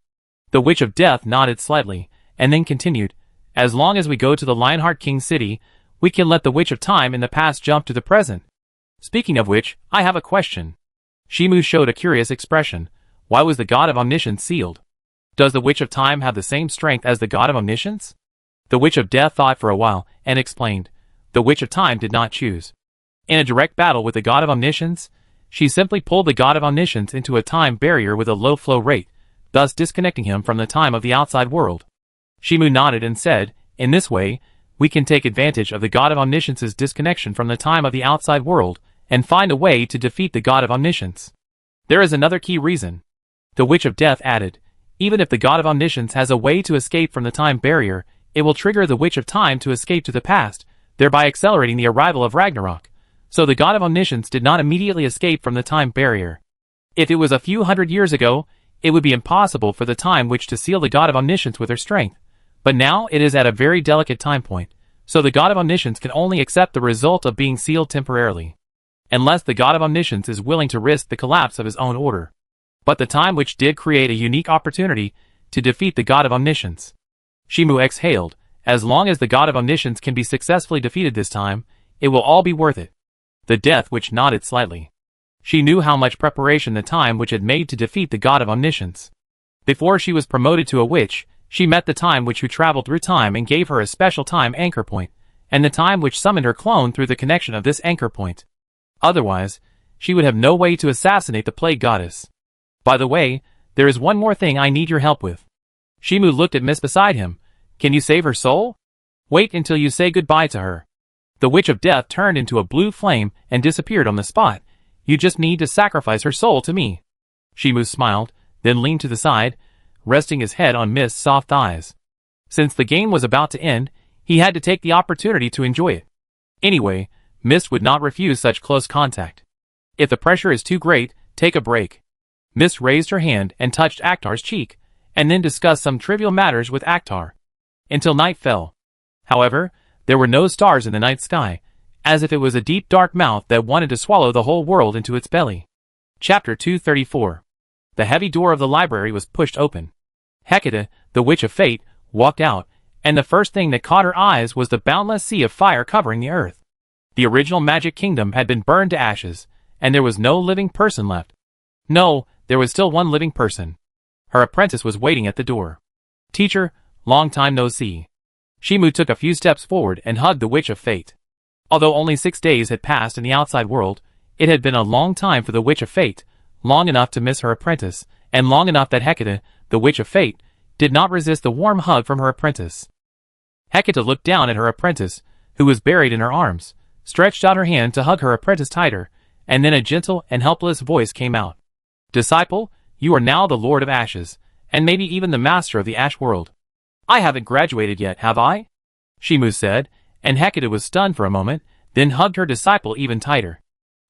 The Witch of Death nodded slightly, and then continued, as long as we go to the Lionheart King's city, we can let the Witch of Time in the past jump to the present. Speaking of which, I have a question. Shimu showed a curious expression. Why was the God of Omniscience sealed? Does the Witch of Time have the same strength as the God of Omniscience? The Witch of Death thought for a while, and explained. The Witch of Time did not choose. In a direct battle with the God of Omniscience, she simply pulled the God of Omniscience into a time barrier with a low flow rate, thus disconnecting him from the time of the outside world. Shimu nodded and said, in this way, we can take advantage of the God of Omniscience's disconnection from the time of the outside world, and find a way to defeat the God of Omniscience. There is another key reason. The Witch of Death added, even if the God of Omniscience has a way to escape from the time barrier, it will trigger the Witch of Time to escape to the past, thereby accelerating the arrival of Ragnarok. So the God of Omniscience did not immediately escape from the time barrier. If it was a few hundred years ago, it would be impossible for the Time Witch to seal the God of Omniscience with her strength. But now it is at a very delicate time point, so the God of Omniscience can only accept the result of being sealed temporarily. Unless the God of Omniscience is willing to risk the collapse of his own order. But the Time Witch did create a unique opportunity to defeat the God of Omniscience. Shimu exhaled. As long as the God of Omniscience can be successfully defeated this time, it will all be worth it. The Death Witch nodded slightly. She knew how much preparation the Time Witch had made to defeat the God of Omniscience. Before she was promoted to a witch, she met the Time Witch who traveled through time and gave her a special time anchor point, and the Time Witch summoned her clone through the connection of this anchor point. Otherwise, she would have no way to assassinate the Plague Goddess. By the way, there is one more thing I need your help with. Shimu looked at Miss beside him. Can you save her soul? Wait until you say goodbye to her. The Witch of Death turned into a blue flame and disappeared on the spot. You just need to sacrifice her soul to me. Shimu smiled, then leaned to the side, resting his head on Mist's soft eyes. Since the game was about to end, he had to take the opportunity to enjoy it. Anyway, Mist would not refuse such close contact. If the pressure is too great, take a break. Mist raised her hand and touched Akhtar's cheek, and then discussed some trivial matters with Akhtar. Until night fell. However, there were no stars in the night sky, as if it was a deep dark mouth that wanted to swallow the whole world into its belly. Chapter 234. The heavy door of the library was pushed open. Hecate, the Witch of Fate, walked out, and the first thing that caught her eyes was the boundless sea of fire covering the earth. The original Magic Kingdom had been burned to ashes, and there was no living person left. No, there was still one living person. Her apprentice was waiting at the door. Teacher, long time no see. Shimu took a few steps forward and hugged the Witch of Fate. Although only 6 days had passed in the outside world, it had been a long time for the Witch of Fate, long enough to miss her apprentice, and long enough that Hecate, the Witch of Fate, did not resist the warm hug from her apprentice. Hecate looked down at her apprentice, who was buried in her arms, stretched out her hand to hug her apprentice tighter, and then a gentle and helpless voice came out. Disciple, you are now the Lord of Ashes, and maybe even the master of the Ash world. I haven't graduated yet, have I? Shimu said, and Hecate was stunned for a moment, then hugged her disciple even tighter.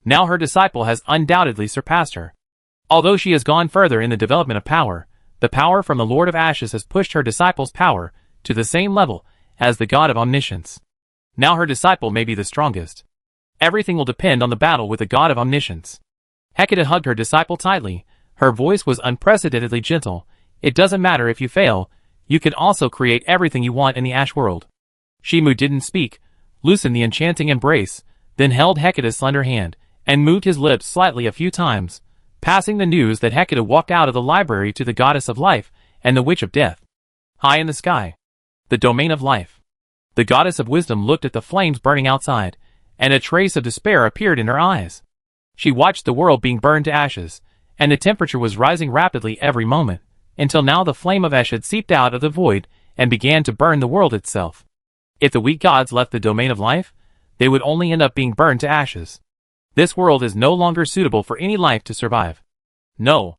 Now her disciple has undoubtedly surpassed her. Although she has gone further in the development of power, The power from the Lord of Ashes has pushed her disciple's power to the same level as the God of Omniscience. Now her disciple may be the strongest. Everything will depend on the battle with the God of Omniscience. Hecate hugged her disciple tightly. Her voice was unprecedentedly gentle. It doesn't matter if you fail, you can also create everything you want in the Ash world. Shimu didn't speak, loosened the enchanting embrace, then held Hecate's slender hand, and moved his lips slightly a few times, passing the news that Hecate walked out of the library to the goddess of life and the witch of death. High in the sky, the domain of life. The goddess of wisdom looked at the flames burning outside, and a trace of despair appeared in her eyes. She watched the world being burned to ashes, and the temperature was rising rapidly every moment, until now the flame of ash had seeped out of the void and began to burn the world itself. If the weak gods left the domain of life, they would only end up being burned to ashes. This world is no longer suitable for any life to survive. No.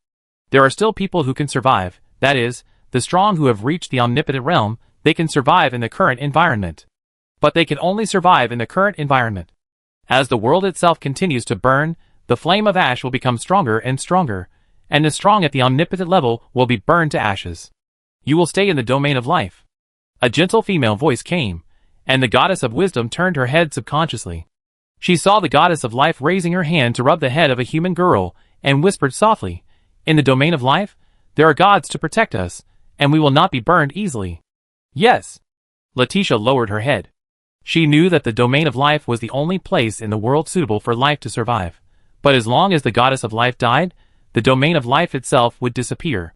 There are still people who can survive, that is, the strong who have reached the omnipotent realm. They can survive in the current environment. But they can only survive in the current environment. As the world itself continues to burn, the flame of ash will become stronger and stronger, and the strong at the omnipotent level will be burned to ashes. You will stay in the domain of life. A gentle female voice came, and the goddess of wisdom turned her head subconsciously. She saw the goddess of life raising her hand to rub the head of a human girl, and whispered softly, "In the domain of life, there are gods to protect us, and we will not be burned easily." Yes. Letitia lowered her head. She knew that the domain of life was the only place in the world suitable for life to survive. But as long as the goddess of life died, the domain of life itself would disappear.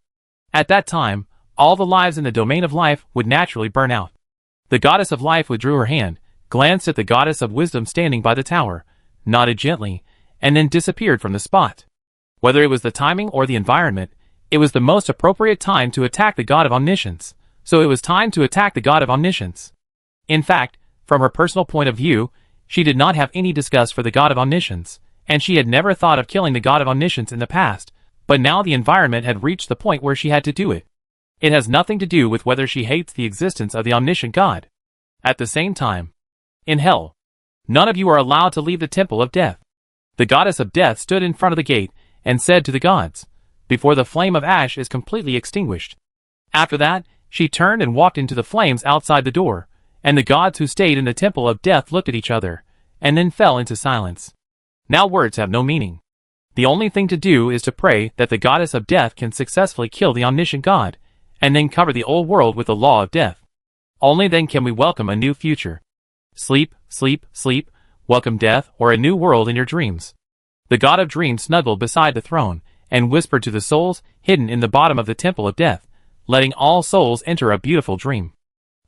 At that time, all the lives in the domain of life would naturally burn out. The goddess of life withdrew her hand, glanced at the goddess of wisdom standing by the tower, nodded gently, and then disappeared from the spot. Whether it was the timing or the environment, it was the most appropriate time to attack the god of omniscience, so it was time to attack the god of omniscience. In fact, from her personal point of view, she did not have any disgust for the god of omniscience, and she had never thought of killing the god of omniscience in the past, but now the environment had reached the point where she had to do it. It has nothing to do with whether she hates the existence of the omniscient god. At the same time, in hell, none of you are allowed to leave the temple of death. The goddess of death stood in front of the gate and said to the gods, "Before the flame of ash is completely extinguished." After that, she turned and walked into the flames outside the door, and the gods who stayed in the temple of death looked at each other, and then fell into silence. Now words have no meaning. The only thing to do is to pray that the goddess of death can successfully kill the omniscient god, and then cover the old world with the law of death. Only then can we welcome a new future. Sleep, sleep, sleep, welcome death or a new world in your dreams. The god of dreams snuggled beside the throne, and whispered to the souls hidden in the bottom of the temple of death, letting all souls enter a beautiful dream.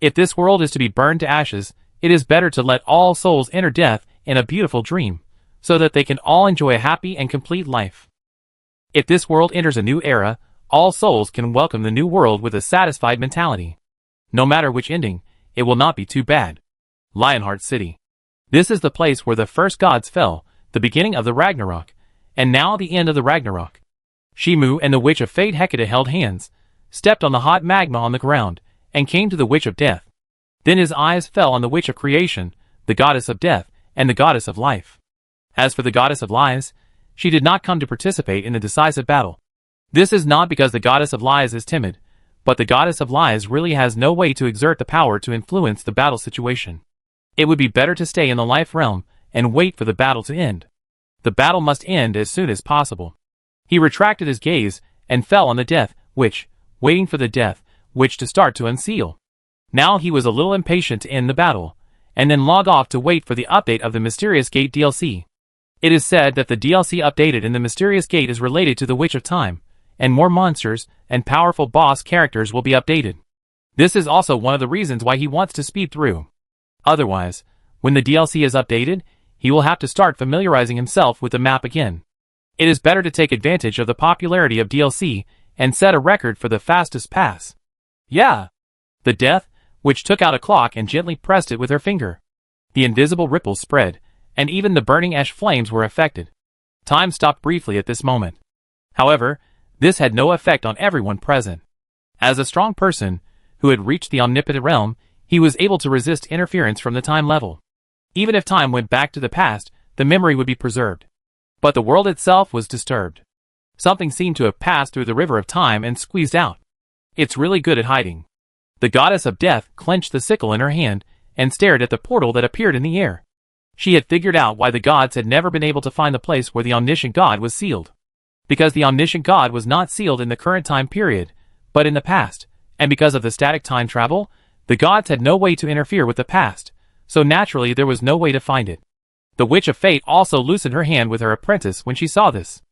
If this world is to be burned to ashes, it is better to let all souls enter death in a beautiful dream, so that they can all enjoy a happy and complete life. If this world enters a new era, all souls can welcome the new world with a satisfied mentality. No matter which ending, it will not be too bad. Lionheart City. This is the place where the first gods fell, the beginning of the Ragnarok, and now the end of the Ragnarok. Shimu and the Witch of Fate Hecate held hands, stepped on the hot magma on the ground, and came to the Witch of Death. Then his eyes fell on the Witch of Creation, the Goddess of Death, and the Goddess of Life. As for the Goddess of Lies, she did not come to participate in the decisive battle. This is not because the Goddess of Lies is timid, but the Goddess of Lies really has no way to exert the power to influence the battle situation. It would be better to stay in the life realm and wait for the battle to end. The battle must end as soon as possible. He retracted his gaze and fell on the Death Witch, waiting for the Death Witch to start to unseal. Now he was a little impatient to end the battle, and then log off to wait for the update of the Mysterious Gate DLC. It is said that the DLC updated in the Mysterious Gate is related to the Witch of Time, and more monsters and powerful boss characters will be updated. This is also one of the reasons why he wants to speed through. Otherwise, when the DLC is updated, he will have to start familiarizing himself with the map again. It is better to take advantage of the popularity of DLC and set a record for the fastest pass. Yeah! The Death Witch took out a clock and gently pressed it with her finger. The invisible ripples spread, and even the burning ash flames were affected. Time stopped briefly at this moment. However, this had no effect on everyone present. As a strong person, who had reached the omnipotent realm, he was able to resist interference from the time level. Even if time went back to the past, the memory would be preserved. But the world itself was disturbed. Something seemed to have passed through the river of time and squeezed out. It's really good at hiding. The goddess of death clenched the sickle in her hand and stared at the portal that appeared in the air. She had figured out why the gods had never been able to find the place where the omniscient God was sealed. Because the omniscient God was not sealed in the current time period, but in the past, and because of the static time travel, the gods had no way to interfere with the past, so naturally there was no way to find it. The Witch of Fate also loosened her hand with her apprentice when she saw this.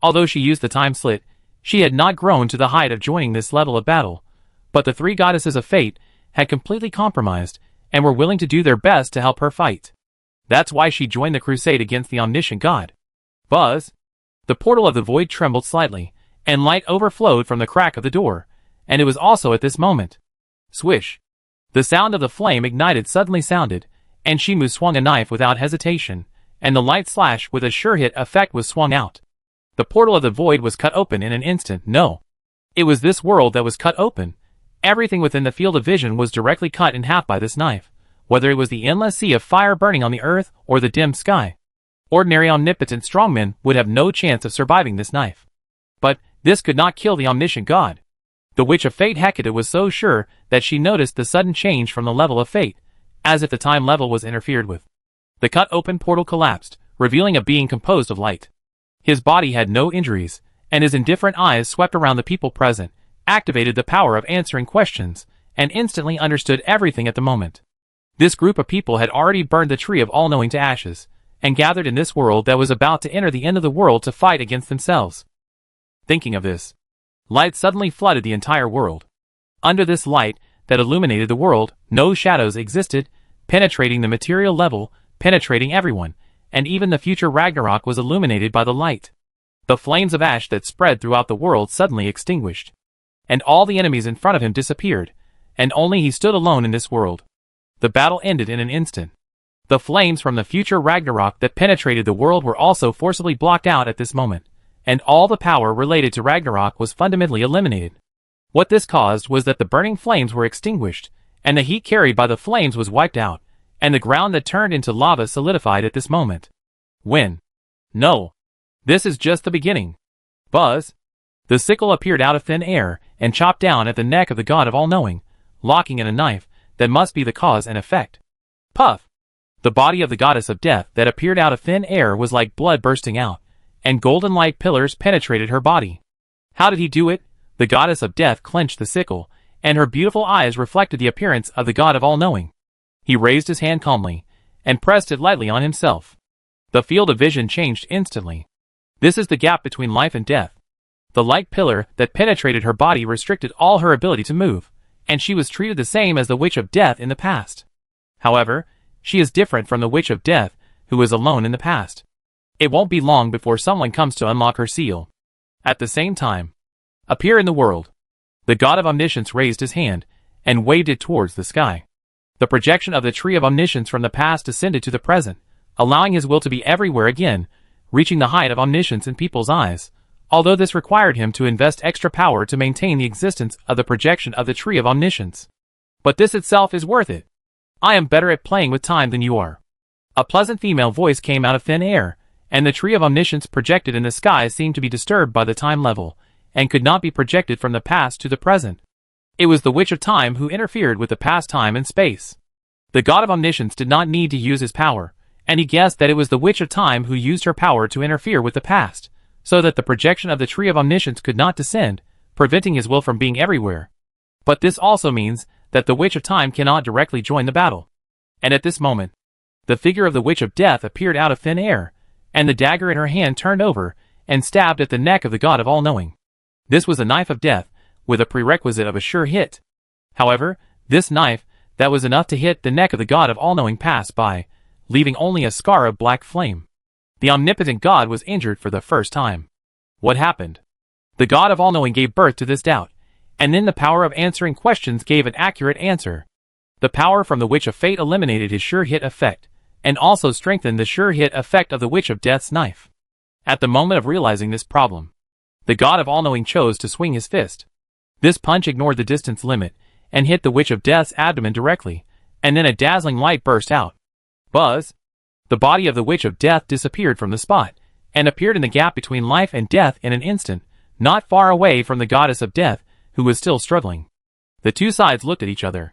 Although she used the time slit, she had not grown to the height of joining this level of battle, but the three goddesses of fate had completely compromised and were willing to do their best to help her fight. That's why she joined the crusade against the omniscient God. Buzz! The portal of the void trembled slightly, and light overflowed from the crack of the door, and it was also at this moment. Swish! The sound of the flame ignited suddenly sounded, and Shimu swung a knife without hesitation, and the light slash with a sure-hit effect was swung out. The portal of the void was cut open in an instant. No. It was this world that was cut open. Everything within the field of vision was directly cut in half by this knife, whether it was the endless sea of fire burning on the earth or the dim sky. Ordinary omnipotent strongmen would have no chance of surviving this knife. But this could not kill the omniscient God. The Witch of Fate Hecate was so sure that she noticed the sudden change from the level of fate, as if the time level was interfered with. The cut-open portal collapsed, revealing a being composed of light. His body had no injuries, and his indifferent eyes swept around the people present, activated the power of answering questions, and instantly understood everything at the moment. This group of people had already burned the tree of all-knowing to ashes, and gathered in this world that was about to enter the end of the world to fight against themselves. Thinking of this, light suddenly flooded the entire world. Under this light that illuminated the world, no shadows existed, penetrating the material level, penetrating everyone, and even the future Ragnarok was illuminated by the light. The flames of ash that spread throughout the world suddenly extinguished, and all the enemies in front of him disappeared, and only he stood alone in this world. The battle ended in an instant. The flames from the future Ragnarok that penetrated the world were also forcibly blocked out at this moment, and all the power related to Ragnarok was fundamentally eliminated. What this caused was that the burning flames were extinguished, and the heat carried by the flames was wiped out, and the ground that turned into lava solidified at this moment. When? No. This is just the beginning. Buzz! The sickle appeared out of thin air and chopped down at the neck of the god of all-knowing, locking in a knife that must be the cause and effect. Puff! The body of the goddess of death that appeared out of thin air was like blood bursting out, and golden light pillars penetrated her body. How did he do it? The goddess of death clenched the sickle, and her beautiful eyes reflected the appearance of the god of all-knowing. He raised his hand calmly, and pressed it lightly on himself. The field of vision changed instantly. This is the gap between life and death. The light pillar that penetrated her body restricted all her ability to move, and she was treated the same as the Witch of Death in the past. However, she is different from the Witch of Death, who was alone in the past. It won't be long before someone comes to unlock her seal. At the same time, appear in the world. The god of omniscience raised his hand, and waved it towards the sky. The projection of the tree of omniscience from the past descended to the present, allowing his will to be everywhere again, reaching the height of omniscience in people's eyes, although this required him to invest extra power to maintain the existence of the projection of the tree of omniscience. But this itself is worth it. I am better at playing with time than you are. A pleasant female voice came out of thin air, and the tree of omniscience projected in the sky seemed to be disturbed by the time level, and could not be projected from the past to the present. It was the Witch of Time who interfered with the past time and space. The god of omniscience did not need to use his power, and he guessed that it was the Witch of Time who used her power to interfere with the past, so that the projection of the tree of omniscience could not descend, preventing his will from being everywhere. But this also means that the Witch of Time cannot directly join the battle. And at this moment, the figure of the Witch of Death appeared out of thin air, and the dagger in her hand turned over and stabbed at the neck of the god of all-knowing. This was a knife of death, with a prerequisite of a sure hit. However, this knife, that was enough to hit the neck of the god of all-knowing passed by, leaving only a scar of black flame. The omnipotent god was injured for the first time. What happened? The god of all-knowing gave birth to this doubt, and then the power of answering questions gave an accurate answer. The power from the Witch of Fate eliminated his sure hit effect, and also strengthened the sure hit effect of the Witch of Death's knife. At the moment of realizing this problem, the god of all-knowing chose to swing his fist. This punch ignored the distance limit, and hit the Witch of Death's abdomen directly, and then a dazzling light burst out. Buzz! The body of the Witch of Death disappeared from the spot, and appeared in the gap between life and death in an instant, not far away from the goddess of death, who was still struggling. The two sides looked at each other.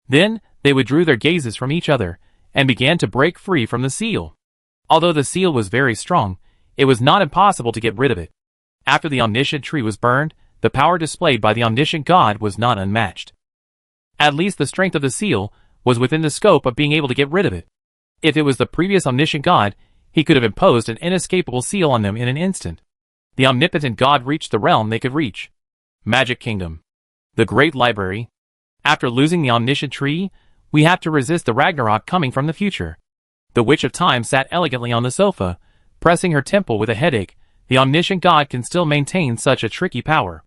Then, they withdrew their gazes from each other, and began to break free from the seal. Although the seal was very strong, it was not impossible to get rid of it. After the omniscient tree was burned, the power displayed by the omniscient God was not unmatched. At least the strength of the seal was within the scope of being able to get rid of it. If it was the previous omniscient God, he could have imposed an inescapable seal on them in an instant. The omnipotent God reached the realm they could reach. Magic Kingdom. The Great Library. After losing the omniscient tree, we have to resist the Ragnarok coming from the future. The Witch of Time sat elegantly on the sofa, pressing her temple with a headache. The omniscient God can still maintain such a tricky power.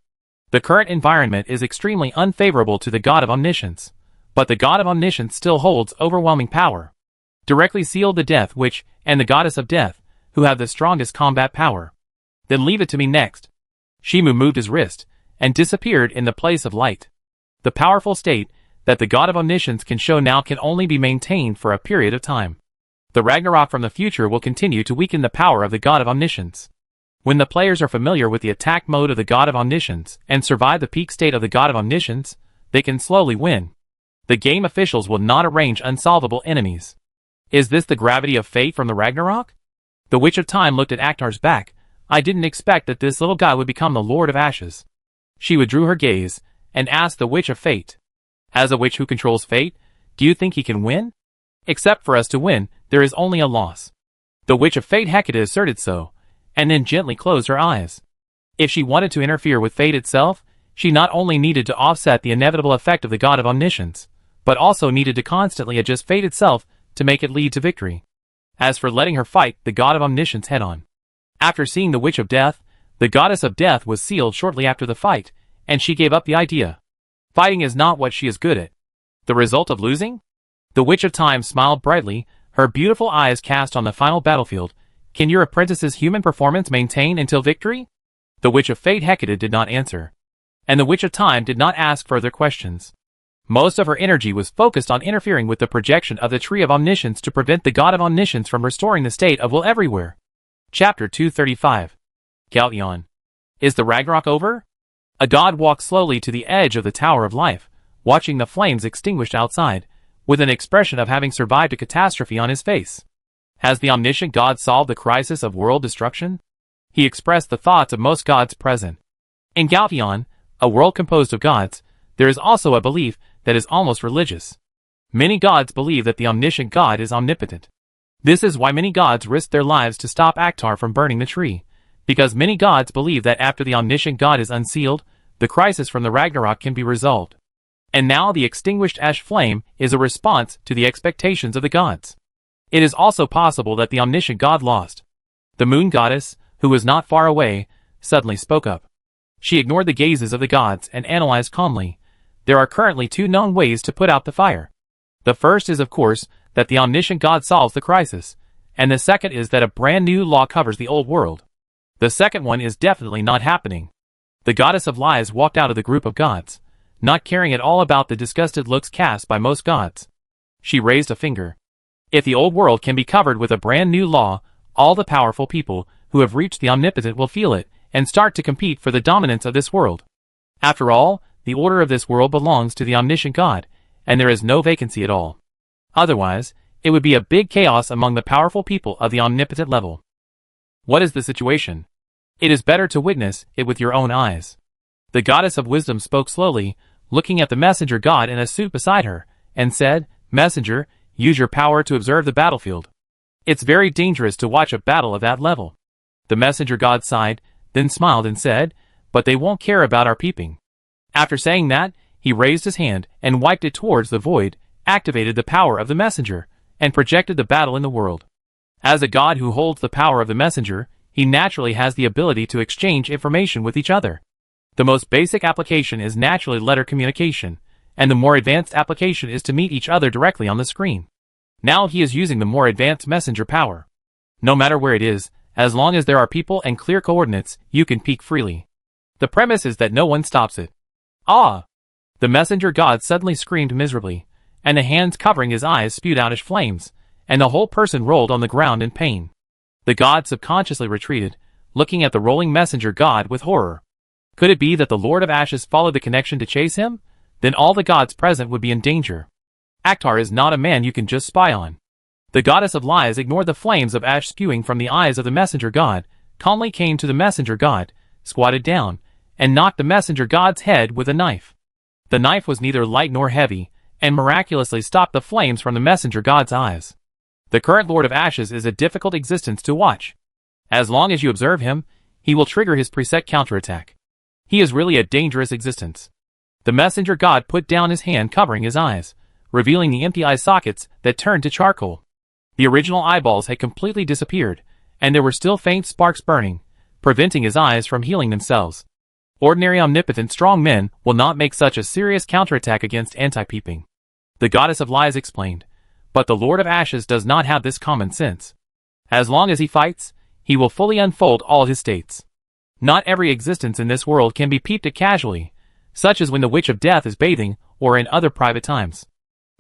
The current environment is extremely unfavorable to the God of Omniscience, but the God of Omniscience still holds overwhelming power. Directly seal the Death Witch and the Goddess of Death, who have the strongest combat power. Then leave it to me next. Shimu moved his wrist, and disappeared in the place of light. The powerful state that the God of Omniscience can show now can only be maintained for a period of time. The Ragnarok from the future will continue to weaken the power of the God of Omniscience. When the players are familiar with the attack mode of the God of Omniscience and survive the peak state of the God of Omniscience, they can slowly win. The game officials will not arrange unsolvable enemies. Is this the gravity of fate from the Ragnarok? The Witch of Time looked at Akhtar's back. I didn't expect that this little guy would become the Lord of Ashes. She withdrew her gaze, and asked the Witch of Fate. As a witch who controls fate, do you think he can win? Except for us to win, there is only a loss. The Witch of Fate Hecate asserted so, and then gently closed her eyes. If she wanted to interfere with fate itself, she not only needed to offset the inevitable effect of the God of Omniscience, but also needed to constantly adjust fate itself to make it lead to victory. As for letting her fight the God of Omniscience head-on. After seeing the Witch of Death, the Goddess of Death was sealed shortly after the fight, and she gave up the idea. Fighting is not what she is good at. The result of losing? The Witch of Time smiled brightly, her beautiful eyes cast on the final battlefield. Can your apprentice's human performance maintain until victory? The Witch of Fate Hecate did not answer. And the Witch of Time did not ask further questions. Most of her energy was focused on interfering with the projection of the Tree of Omniscience to prevent the God of Omniscience from restoring the state of will everywhere. Chapter 235. Galtion. Is the Ragnarok over? A god walked slowly to the edge of the Tower of Life, watching the flames extinguished outside, with an expression of having survived a catastrophe on his face. Has the omniscient God solved the crisis of world destruction? He expressed the thoughts of most gods present. In Galtion, a world composed of gods, there is also a belief that is almost religious. Many gods believe that the omniscient God is omnipotent. This is why many gods risk their lives to stop Akhtar from burning the tree, because many gods believe that after the omniscient God is unsealed, the crisis from the Ragnarok can be resolved. And now the extinguished ash flame is a response to the expectations of the gods. It is also possible that the omniscient God lost. The moon goddess, who was not far away, suddenly spoke up. She ignored the gazes of the gods and analyzed calmly. There are currently two known ways to put out the fire. The first is, of course, that the omniscient God solves the crisis, and the second is that a brand new law covers the old world. The second one is definitely not happening. The goddess of lies walked out of the group of gods, not caring at all about the disgusted looks cast by most gods. She raised a finger. If the old world can be covered with a brand new law, all the powerful people who have reached the omnipotent will feel it and start to compete for the dominance of this world. After all, the order of this world belongs to the omniscient God, and there is no vacancy at all. Otherwise, it would be a big chaos among the powerful people of the omnipotent level. What is the situation? It is better to witness it with your own eyes. The goddess of wisdom spoke slowly, looking at the messenger god in a suit beside her, and said, "Messenger, use your power to observe the battlefield. It's very dangerous to watch a battle of that level." The messenger god sighed, then smiled and said, "But they won't care about our peeping." After saying that, he raised his hand and wiped it towards the void, activated the power of the messenger, and projected the battle in the world. As a god who holds the power of the messenger, he naturally has the ability to exchange information with each other. The most basic application is naturally letter communication, and the more advanced application is to meet each other directly on the screen. Now he is using the more advanced messenger power. No matter where it is, as long as there are people and clear coordinates, you can peek freely. The premise is that no one stops it. Ah! The messenger god suddenly screamed miserably, and the hands covering his eyes spewed outish flames, and the whole person rolled on the ground in pain. The god subconsciously retreated, looking at the rolling messenger god with horror. Could it be that the Lord of Ashes followed the connection to chase him? Then all the gods present would be in danger. Akhtar is not a man you can just spy on. The goddess of lies ignored the flames of ash spewing from the eyes of the messenger god, calmly came to the messenger god, squatted down, and knocked the messenger god's head with a knife. The knife was neither light nor heavy, and miraculously stopped the flames from the messenger god's eyes. The current Lord of Ashes is a difficult existence to watch. As long as you observe him, he will trigger his preset counterattack. He is really a dangerous existence. The messenger god put down his hand covering his eyes, revealing the empty eye sockets that turned to charcoal. The original eyeballs had completely disappeared, and there were still faint sparks burning, preventing his eyes from healing themselves. Ordinary omnipotent strong men will not make such a serious counterattack against anti-peeping. The goddess of lies explained, but the Lord of Ashes does not have this common sense. As long as he fights, he will fully unfold all his states. Not every existence in this world can be peeped at casually, such as when the Witch of Death is bathing or in other private times.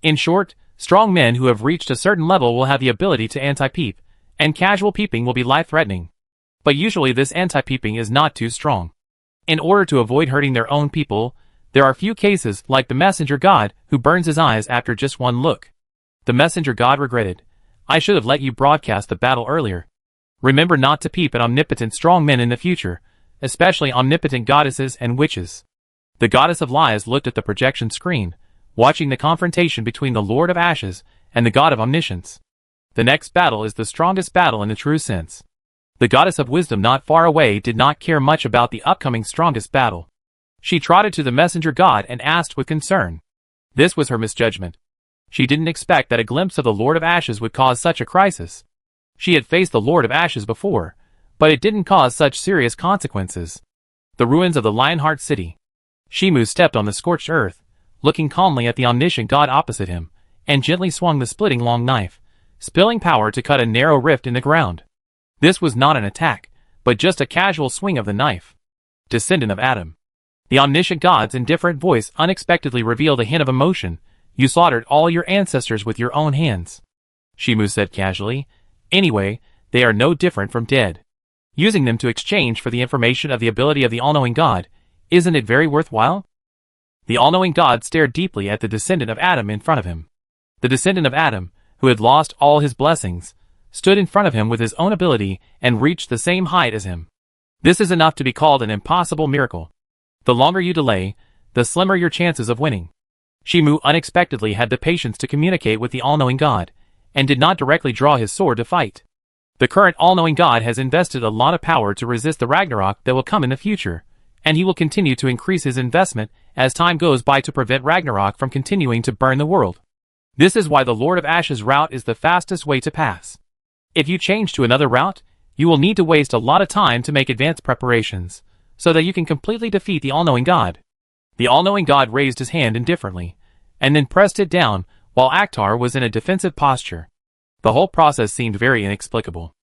In short, strong men who have reached a certain level will have the ability to anti-peep, and casual peeping will be life-threatening. But usually this anti-peeping is not too strong. In order to avoid hurting their own people, there are few cases like the messenger god who burns his eyes after just one look. The messenger god regretted, "I should have let you broadcast the battle earlier. Remember not to peep at omnipotent strong men in the future, especially omnipotent goddesses and witches." The goddess of lies looked at the projection screen, watching the confrontation between the Lord of Ashes and the god of omniscience. The next battle is the strongest battle in the true sense. The goddess of wisdom not far away did not care much about the upcoming strongest battle. She trotted to the messenger god and asked with concern. This was her misjudgment. She didn't expect that a glimpse of the Lord of Ashes would cause such a crisis. She had faced the Lord of Ashes before, but it didn't cause such serious consequences. The ruins of the Lionheart City. Shimu stepped on the scorched earth, looking calmly at the omniscient god opposite him, and gently swung the splitting long knife, spilling power to cut a narrow rift in the ground. This was not an attack, but just a casual swing of the knife. Descendant of Adam. The omniscient god's indifferent voice unexpectedly revealed a hint of emotion. "You slaughtered all your ancestors with your own hands," Shimu said casually. "Anyway, they are no different from dead. Using them to exchange for the information of the ability of the all-knowing god, isn't it very worthwhile?" The all-knowing god stared deeply at the descendant of Adam in front of him. The descendant of Adam, who had lost all his blessings, stood in front of him with his own ability and reached the same height as him. This is enough to be called an impossible miracle. The longer you delay, the slimmer your chances of winning. Shimu unexpectedly had the patience to communicate with the all-knowing god, and did not directly draw his sword to fight. The current all-knowing god has invested a lot of power to resist the Ragnarok that will come in the future, and he will continue to increase his investment as time goes by to prevent Ragnarok from continuing to burn the world. This is why the Lord of Ashes route is the fastest way to pass. If you change to another route, you will need to waste a lot of time to make advanced preparations, so that you can completely defeat the all-knowing god. The all-knowing god raised his hand indifferently, and then pressed it down, while Akhtar was in a defensive posture. The whole process seemed very inexplicable.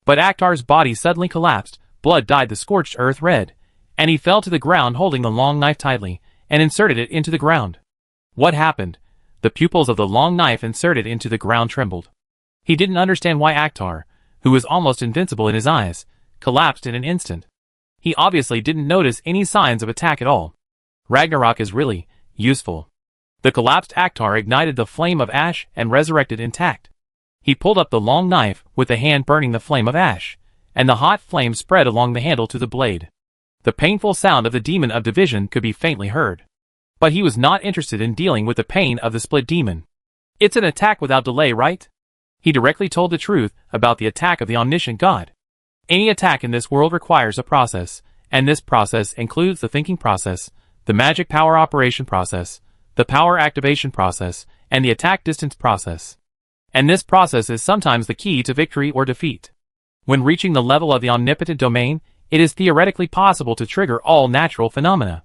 But Akhtar's body suddenly collapsed, blood dyed the scorched earth red, and he fell to the ground holding the long knife tightly, and inserted it into the ground. What happened? The pupils of the long knife inserted into the ground trembled. He didn't understand why Akhtar, who was almost invincible in his eyes, collapsed in an instant. He obviously didn't notice any signs of attack at all. Ragnarok is really useful. The collapsed Akhtar ignited the flame of ash and resurrected intact. He pulled up the long knife with the hand burning the flame of ash, and the hot flame spread along the handle to the blade. The painful sound of the demon of division could be faintly heard. But he was not interested in dealing with the pain of the split demon. It's an attack without delay, right? He directly told the truth about the attack of the omniscient god. Any attack in this world requires a process, and this process includes the thinking process, the magic power operation process, the power activation process, and the attack distance process. And this process is sometimes the key to victory or defeat. When reaching the level of the omnipotent domain, it is theoretically possible to trigger all natural phenomena.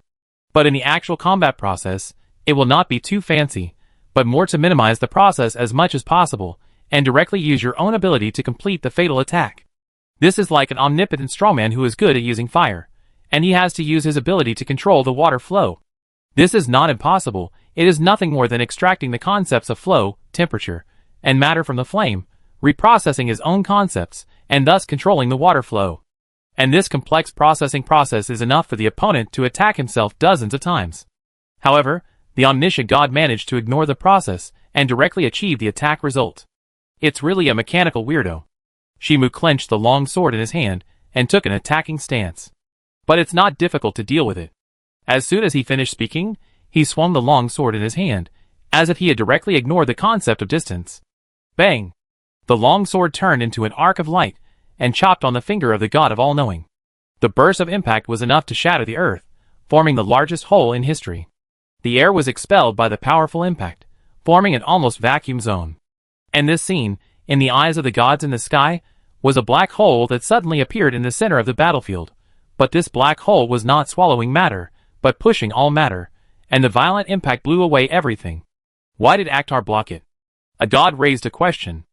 But in the actual combat process, it will not be too fancy, but more to minimize the process as much as possible, and directly use your own ability to complete the fatal attack. This is like an omnipotent strongman who is good at using fire, and he has to use his ability to control the water flow. This is not impossible, it is nothing more than extracting the concepts of flow, temperature, and matter from the flame, reprocessing his own concepts, and thus controlling the water flow. And this complex processing process is enough for the opponent to attack himself dozens of times. However, the omniscient God managed to ignore the process and directly achieve the attack result. It's really a mechanical weirdo. Shimu clenched the long sword in his hand and took an attacking stance. But it's not difficult to deal with it. As soon as he finished speaking, he swung the long sword in his hand, as if he had directly ignored the concept of distance. Bang! The long sword turned into an arc of light and chopped on the finger of the God of All-Knowing. The burst of impact was enough to shatter the earth, forming the largest hole in history. The air was expelled by the powerful impact, forming an almost vacuum zone. And this scene, in the eyes of the gods in the sky, was a black hole that suddenly appeared in the center of the battlefield. But this black hole was not swallowing matter, but pushing all matter, and the violent impact blew away everything. Why did Akhtar block it? A god raised a question.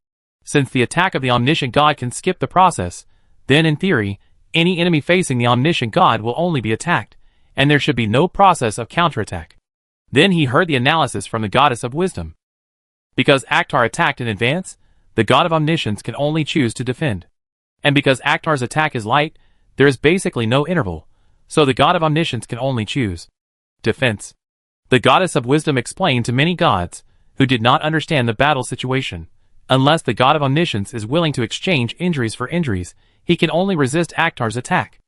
Since the attack of the omniscient god can skip the process, then in theory, any enemy facing the omniscient god will only be attacked, and there should be no process of counterattack. Then he heard the analysis from the goddess of wisdom. Because Akhtar attacked in advance, the god of omniscience can only choose to defend. And because Akhtar's attack is light, there is basically no interval, so the god of omniscience can only choose defense. The goddess of wisdom explained to many gods, who did not understand the battle situation. Unless the god of omniscience is willing to exchange injuries for injuries, he can only resist Akhtar's attack.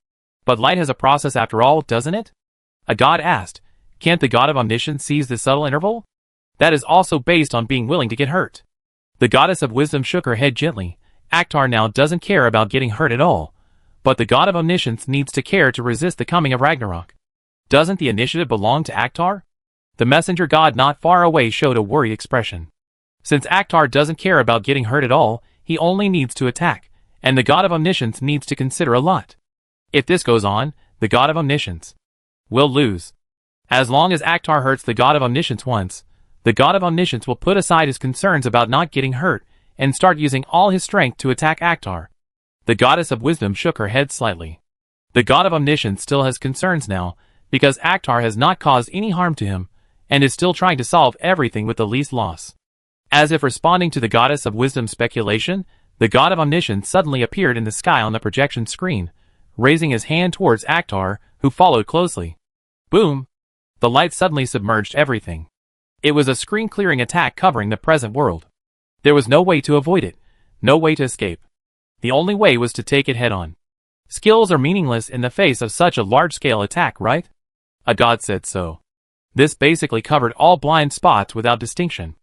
But light has a process after all, doesn't it? A god asked, can't the god of omniscience seize this subtle interval? That is also based on being willing to get hurt. The goddess of wisdom shook her head gently. Akhtar now doesn't care about getting hurt at all. But the god of omniscience needs to care to resist the coming of Ragnarok. Doesn't the initiative belong to Akhtar? The messenger god not far away showed a worried expression. Since Akhtar doesn't care about getting hurt at all, he only needs to attack, and the god of omniscience needs to consider a lot. If this goes on, the god of omniscience will lose. As long as Akhtar hurts the god of omniscience once, the god of omniscience will put aside his concerns about not getting hurt and start using all his strength to attack Akhtar. The goddess of wisdom shook her head slightly. The god of omniscience still has concerns now, because Akhtar has not caused any harm to him, and is still trying to solve everything with the least loss. As if responding to the goddess of wisdom's speculation, the god of omniscience suddenly appeared in the sky on the projection screen, raising his hand towards Akhtar, who followed closely. Boom! The light suddenly submerged everything. It was a screen-clearing attack covering the present world. There was no way to avoid it, no way to escape. The only way was to take it head-on. Skills are meaningless in the face of such a large-scale attack, right? A god said so. This basically covered all blind spots without distinction.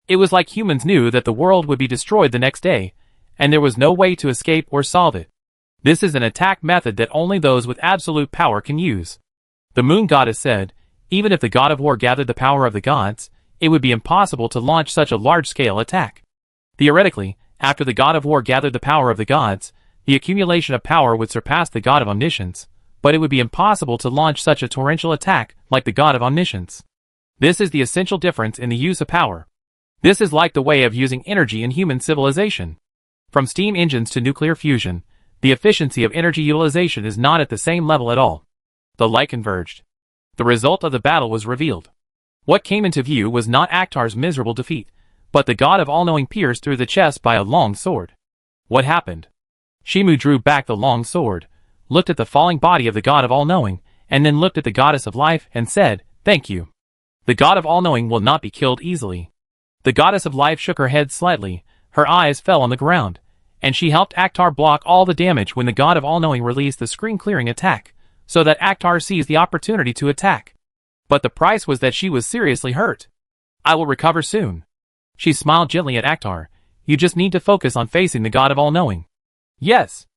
It was like humans knew that the world would be destroyed the next day, and there was no way to escape or solve it. This is an attack method that only those with absolute power can use. The moon goddess said, even if the god of war gathered the power of the gods, it would be impossible to launch such a large-scale attack. Theoretically, after the god of war gathered the power of the gods, the accumulation of power would surpass the god of omniscience, but it would be impossible to launch such a torrential attack like the god of omniscience. This is the essential difference in the use of power. This is like the way of using energy in human civilization. From steam engines to nuclear fusion, the efficiency of energy utilization is not at the same level at all. The light converged. The result of the battle was revealed. What came into view was not Akhtar's miserable defeat, but the god of all-knowing pierced through the chest by a long sword. What happened? Shimu drew back the long sword, looked at the falling body of the god of all-knowing, and then looked at the goddess of life and said, "Thank you. The god of all-knowing will not be killed easily." The goddess of life shook her head slightly, her eyes fell on the ground, and she helped Akhtar block all the damage when the god of all-knowing released the screen-clearing attack, so that Akhtar seized the opportunity to attack. But the price was that she was seriously hurt. "I will recover soon." She smiled gently at Akhtar. "You just need to focus on facing the god of all-knowing." "Yes."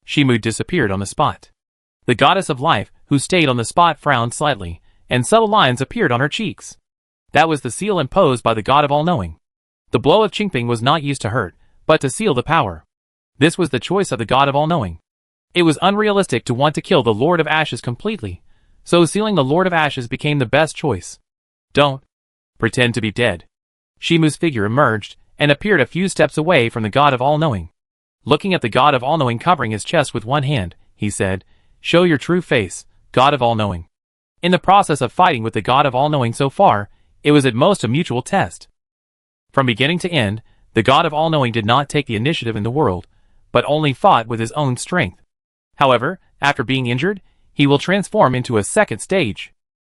Shimu disappeared on the spot. The goddess of life, who stayed on the spot, frowned slightly, and subtle lines appeared on her cheeks. That was the seal imposed by the god of all-knowing. The blow of Qingping was not used to hurt, but to seal the power. This was the choice of the god of all-knowing. It was unrealistic to want to kill the Lord of Ashes completely, so sealing the Lord of Ashes became the best choice. "Don't pretend to be dead." Shimu's figure emerged, and appeared a few steps away from the god of all-knowing. Looking at the god of all-knowing covering his chest with one hand, he said, "Show your true face, god of all-knowing." In the process of fighting with the god of all-knowing so far, it was at most a mutual test. From beginning to end, the god of all-knowing did not take the initiative in the world, but only fought with his own strength. However, After being injured, he will transform into a second stage.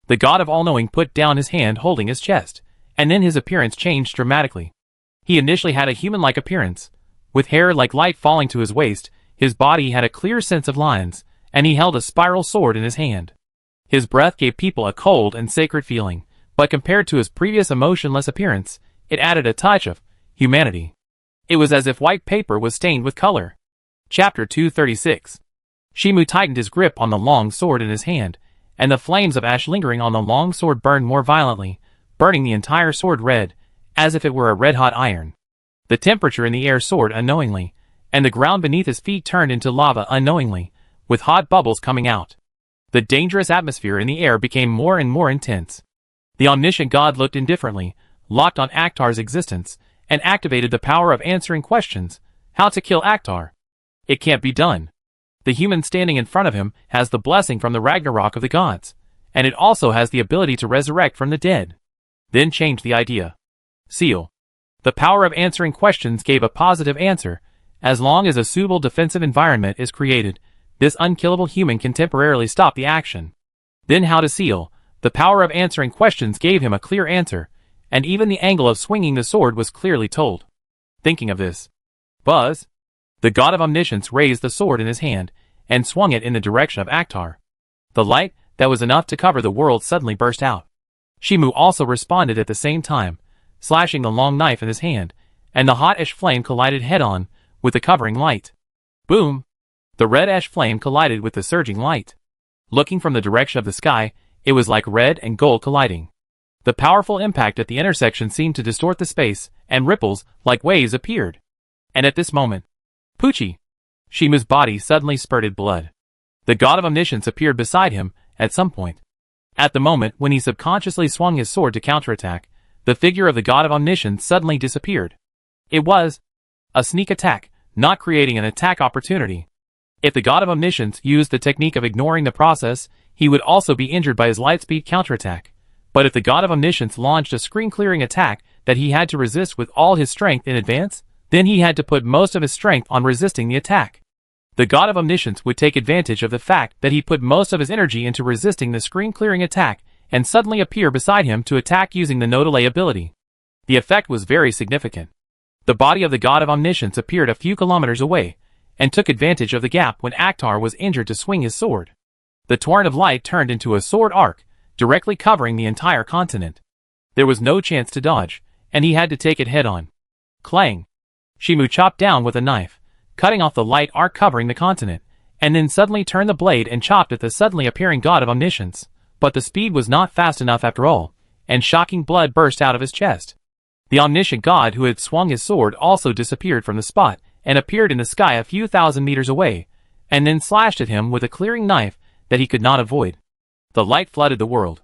The god of all-knowing put down his hand holding his chest, and then his appearance changed dramatically. He initially had a human-like appearance. With hair like light falling to his waist, his body had a clear sense of lines, and he held a spiral sword in his hand. His breath gave people a cold and sacred feeling, but compared to his previous emotionless appearance, it added a touch of humanity. It was as if white paper was stained with color. Chapter 236. Shimu tightened his grip on the long sword in his hand, and the flames of ash lingering on the long sword burned more violently, burning the entire sword red, as if it were a red-hot iron. The temperature in the air soared unknowingly, and the ground beneath his feet turned into lava unknowingly, with hot bubbles coming out. The dangerous atmosphere in the air became more and more intense. The omniscient god looked indifferently, locked on Akhtar's existence, and activated the power of answering questions. How to kill Akhtar? It can't be done. The human standing in front of him has the blessing from the Ragnarok of the gods, and it also has the ability to resurrect from the dead. Then change the idea. Seal. The power of answering questions gave a positive answer. As long as a suitable defensive environment is created, this unkillable human can temporarily stop the action. Then how to seal. The power of answering questions gave him a clear answer, and even the angle of swinging the sword was clearly told. Thinking of this, Buzz, the god of omniscience, raised the sword in his hand and swung it in the direction of Akhtar. The light that was enough to cover the world suddenly burst out. Shimu also responded at the same time, slashing the long knife in his hand, and the hot ash flame collided head-on with the covering light. Boom! The red ash flame collided with the surging light. Looking from the direction of the sky, it was like red and gold colliding. The powerful impact at the intersection seemed to distort the space, and ripples, like waves, appeared. And at this moment, Poochie! Shimu's body suddenly spurted blood. The god of omniscience appeared beside him at some point. At the moment when he subconsciously swung his sword to counterattack, the figure of the god of omniscience suddenly disappeared. It was a sneak attack, not creating an attack opportunity. If the god of omniscience used the technique of ignoring the process, he would also be injured by his lightspeed counterattack. But if the god of omniscience launched a screen-clearing attack that he had to resist with all his strength in advance, then he had to put most of his strength on resisting the attack. The god of omniscience would take advantage of the fact that he put most of his energy into resisting the screen-clearing attack and suddenly appear beside him to attack using the no delay ability. The effect was very significant. The body of the god of omniscience appeared a few kilometers away, and took advantage of the gap when Akhtar was injured to swing his sword. The torrent of light turned into a sword arc, directly covering the entire continent. There was no chance to dodge, and he had to take it head-on. Clang! Shimu chopped down with a knife, cutting off the light arc covering the continent, and then suddenly turned the blade and chopped at the suddenly appearing god of omniscience. But the speed was not fast enough after all, and shocking blood burst out of his chest. The omniscient god who had swung his sword also disappeared from the spot, and appeared in the sky a few thousand meters away, and then slashed at him with a clearing knife that he could not avoid. The light flooded the world.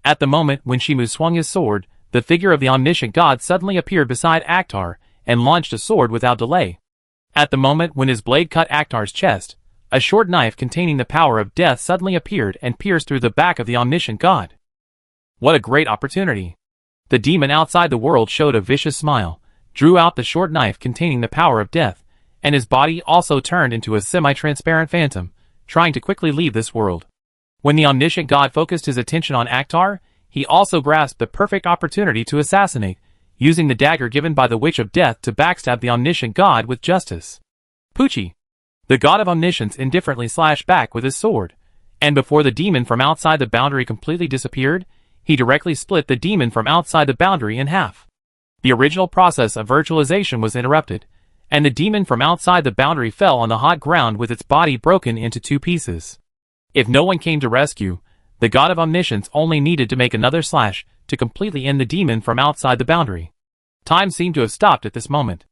At the moment when Shimu swung his sword, the figure of the omniscient god suddenly appeared beside Akhtar, and launched a sword without delay. At the moment when his blade cut Akhtar's chest, a short knife containing the power of death suddenly appeared and pierced through the back of the omniscient god. What a great opportunity! The demon outside the world showed a vicious smile, drew out the short knife containing the power of death, and his body also turned into a semi-transparent phantom, trying to quickly leave this world. When the omniscient god focused his attention on Akhtar, he also grasped the perfect opportunity to assassinate, using the dagger given by the Witch of Death to backstab the omniscient god with justice. Poochie! The god of omniscience indifferently slashed back with his sword, and before the demon from outside the boundary completely disappeared, he directly split the demon from outside the boundary in half. The original process of virtualization was interrupted, and the demon from outside the boundary fell on the hot ground with its body broken into two pieces. If no one came to rescue, the god of omniscience only needed to make another slash to completely end the demon from outside the boundary. Time seemed to have stopped at this moment.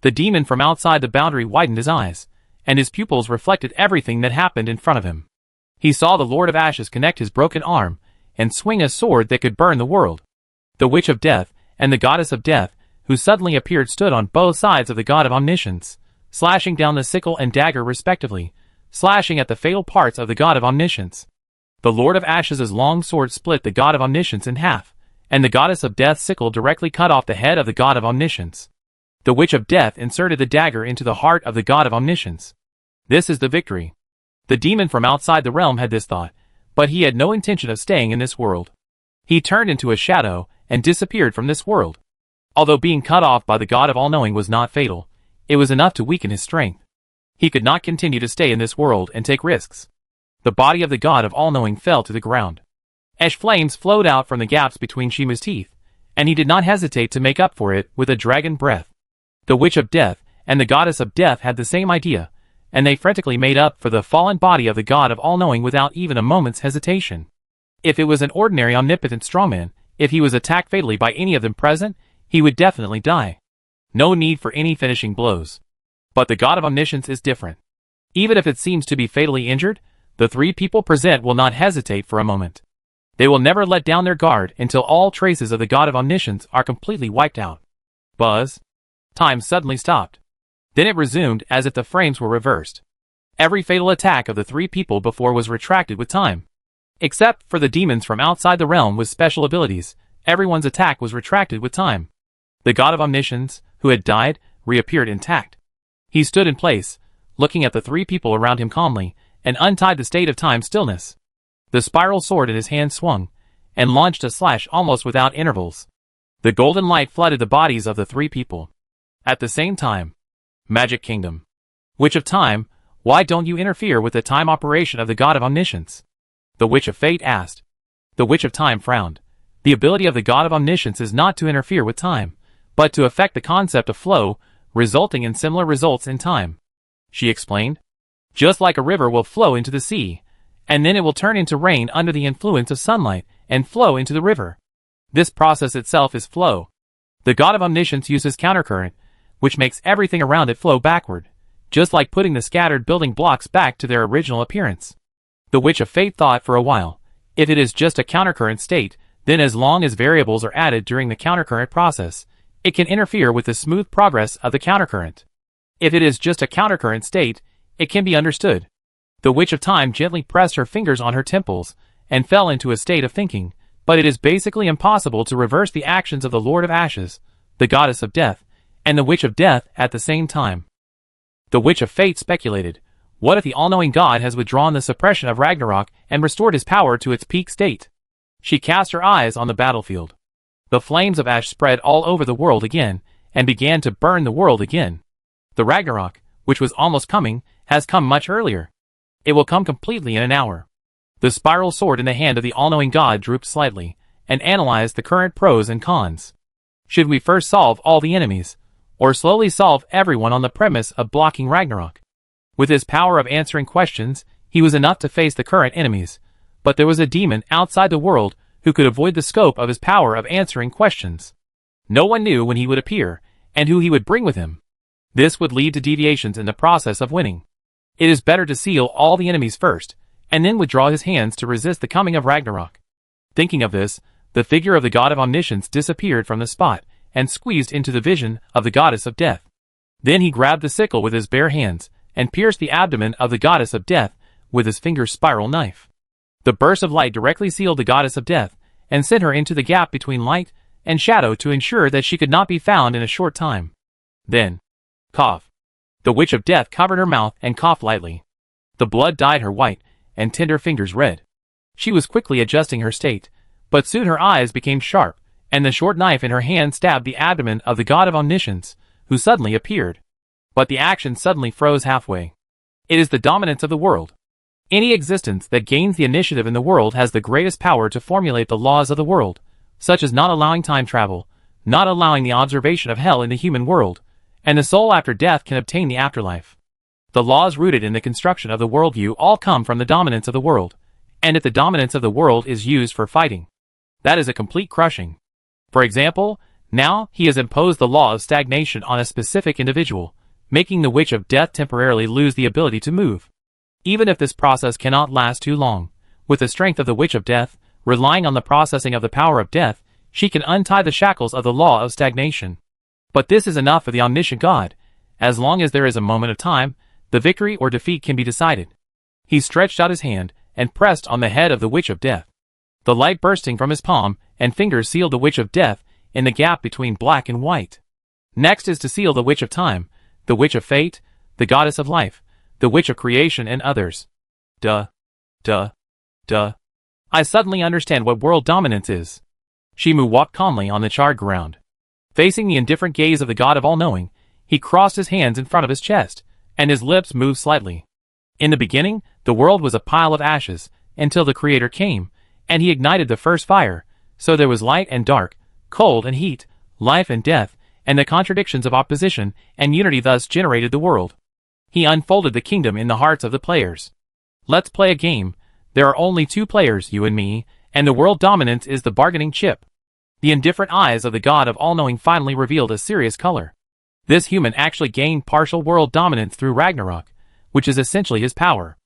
The demon from outside the boundary widened his eyes, and his pupils reflected everything that happened in front of him. He saw the Lord of Ashes connect his broken arm and swing a sword that could burn the world. The Witch of Death and the Goddess of Death, who suddenly appeared, stood on both sides of the god of omniscience, slashing down the sickle and dagger respectively, slashing at the fatal parts of the god of omniscience. The Lord of Ashes' long sword split the god of omniscience in half, and the Goddess of Death's sickle directly cut off the head of the god of omniscience. The Witch of Death inserted the dagger into the heart of the god of omniscience. This is the victory. The demon from outside the realm had this thought, but he had no intention of staying in this world. He turned into a shadow and disappeared from this world. Although being cut off by the God of All-Knowing was not fatal, it was enough to weaken his strength. He could not continue to stay in this world and take risks. The body of the God of All-Knowing fell to the ground. Ash flames flowed out from the gaps between Shima's teeth, and he did not hesitate to make up for it with a dragon breath. The Witch of Death and the Goddess of Death had the same idea, and they frantically made up for the fallen body of the God of All-Knowing without even a moment's hesitation. If it was an ordinary omnipotent strongman, if he was attacked fatally by any of them present, he would definitely die. No need for any finishing blows. But the God of Omniscience is different. Even if it seems to be fatally injured, the three people present will not hesitate for a moment. They will never let down their guard until all traces of the God of Omniscience are completely wiped out. Buzz. Time suddenly stopped. Then it resumed as if the frames were reversed. Every fatal attack of the three people before was retracted with time. Except for the demons from outside the realm with special abilities, everyone's attack was retracted with time. The God of Omniscience, who had died, reappeared intact. He stood in place, looking at the three people around him calmly, and untied the state of time stillness. The spiral sword in his hand swung, and launched a slash almost without intervals. The golden light flooded the bodies of the three people. At the same time, Magic Kingdom. Witch of Time, why don't you interfere with the time operation of the God of Omniscience? The Witch of Fate asked. The Witch of Time frowned. The ability of the God of Omniscience is not to interfere with time, but to affect the concept of flow, resulting in similar results in time. She explained. Just like a river will flow into the sea, and then it will turn into rain under the influence of sunlight, and flow into the river. This process itself is flow. The God of Omniscience uses countercurrent, which makes everything around it flow backward, just like putting the scattered building blocks back to their original appearance. The Witch of Fate thought for a while. If it is just a countercurrent state, then as long as variables are added during the countercurrent process, it can interfere with the smooth progress of the countercurrent. If it is just a countercurrent state, it can be understood. The Witch of Time gently pressed her fingers on her temples, and fell into a state of thinking, but it is basically impossible to reverse the actions of the Lord of Ashes, the Goddess of Death, and the Witch of Death at the same time. The Witch of Fate speculated, what if the all-knowing God has withdrawn the suppression of Ragnarok and restored his power to its peak state? She cast her eyes on the battlefield. The flames of ash spread all over the world again, and began to burn the world again. The Ragnarok, which was almost coming, has come much earlier. It will come completely in an hour. The spiral sword in the hand of the all-knowing God drooped slightly, and analyzed the current pros and cons. Should we first solve all the enemies, or slowly solve everyone on the premise of blocking Ragnarok? With his power of answering questions, he was enough to face the current enemies, but there was a demon outside the world who could avoid the scope of his power of answering questions. No one knew when he would appear, and who he would bring with him. This would lead to deviations in the process of winning. It is better to seal all the enemies first, and then withdraw his hands to resist the coming of Ragnarok. Thinking of this, the figure of the God of Omniscience disappeared from the spot, and squeezed into the vision of the Goddess of Death. Then he grabbed the sickle with his bare hands, and pierced the abdomen of the Goddess of Death with his finger's spiral knife. The burst of light directly sealed the Goddess of Death, and sent her into the gap between light and shadow to ensure that she could not be found in a short time. Then, cough. The Witch of Death covered her mouth and coughed lightly. The blood dyed her white, and tender fingers red. She was quickly adjusting her state, but soon her eyes became sharp, and the short knife in her hand stabbed the abdomen of the God of Omniscience, who suddenly appeared. But the action suddenly froze halfway. It is the dominance of the world. Any existence that gains the initiative in the world has the greatest power to formulate the laws of the world, such as not allowing time travel, not allowing the observation of hell in the human world, and the soul after death can obtain the afterlife. The laws rooted in the construction of the worldview all come from the dominance of the world, and if the dominance of the world is used for fighting, that is a complete crushing. For example, now he has imposed the law of stagnation on a specific individual, making the Witch of Death temporarily lose the ability to move. Even if this process cannot last too long, with the strength of the Witch of Death, relying on the processing of the power of death, she can untie the shackles of the law of stagnation. But this is enough for the omniscient God. As long as there is a moment of time, the victory or defeat can be decided. He stretched out his hand, and pressed on the head of the Witch of Death. The light bursting from his palm and fingers sealed the Witch of Death in the gap between black and white. Next is to seal the Witch of Time, the Witch of Fate, the Goddess of Life, the Witch of Creation and others. Duh. Duh. Duh. I suddenly understand what world dominance is. Shimu walked calmly on the charred ground. Facing the indifferent gaze of the god of all-knowing, he crossed his hands in front of his chest, and his lips moved slightly. In the beginning, the world was a pile of ashes, until the Creator came, and he ignited the first fire, so there was light and dark, cold and heat, life and death, and the contradictions of opposition and unity thus generated the world. He unfolded the kingdom in the hearts of the players. Let's play a game. There are only two players, you and me, and the world dominance is the bargaining chip. The indifferent eyes of the god of all-knowing finally revealed a serious color. This human actually gained partial world dominance through Ragnarok, which is essentially his power.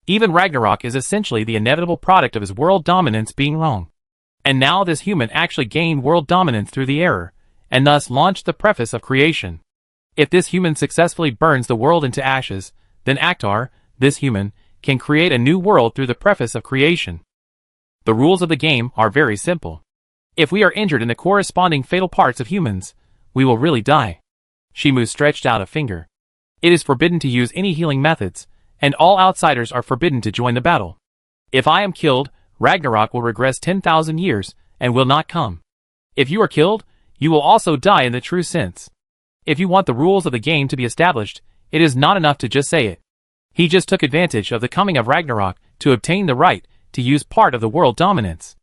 Even Ragnarok is essentially the inevitable product of his world dominance being wrong. And now this human actually gained world dominance through the error, and thus launched the preface of creation. If this human successfully burns the world into ashes, then Akhtar, this human, can create a new world through the preface of creation. The rules of the game are very simple. If we are injured in the corresponding fatal parts of humans, we will really die. Shimu stretched out a finger. It is forbidden to use any healing methods, and all outsiders are forbidden to join the battle. If I am killed, Ragnarok will regress 10,000 years, and will not come. If you are killed, you will also die in the true sense. If you want the rules of the game to be established, it is not enough to just say it. He just took advantage of the coming of Ragnarok to obtain the right to use part of the world dominance.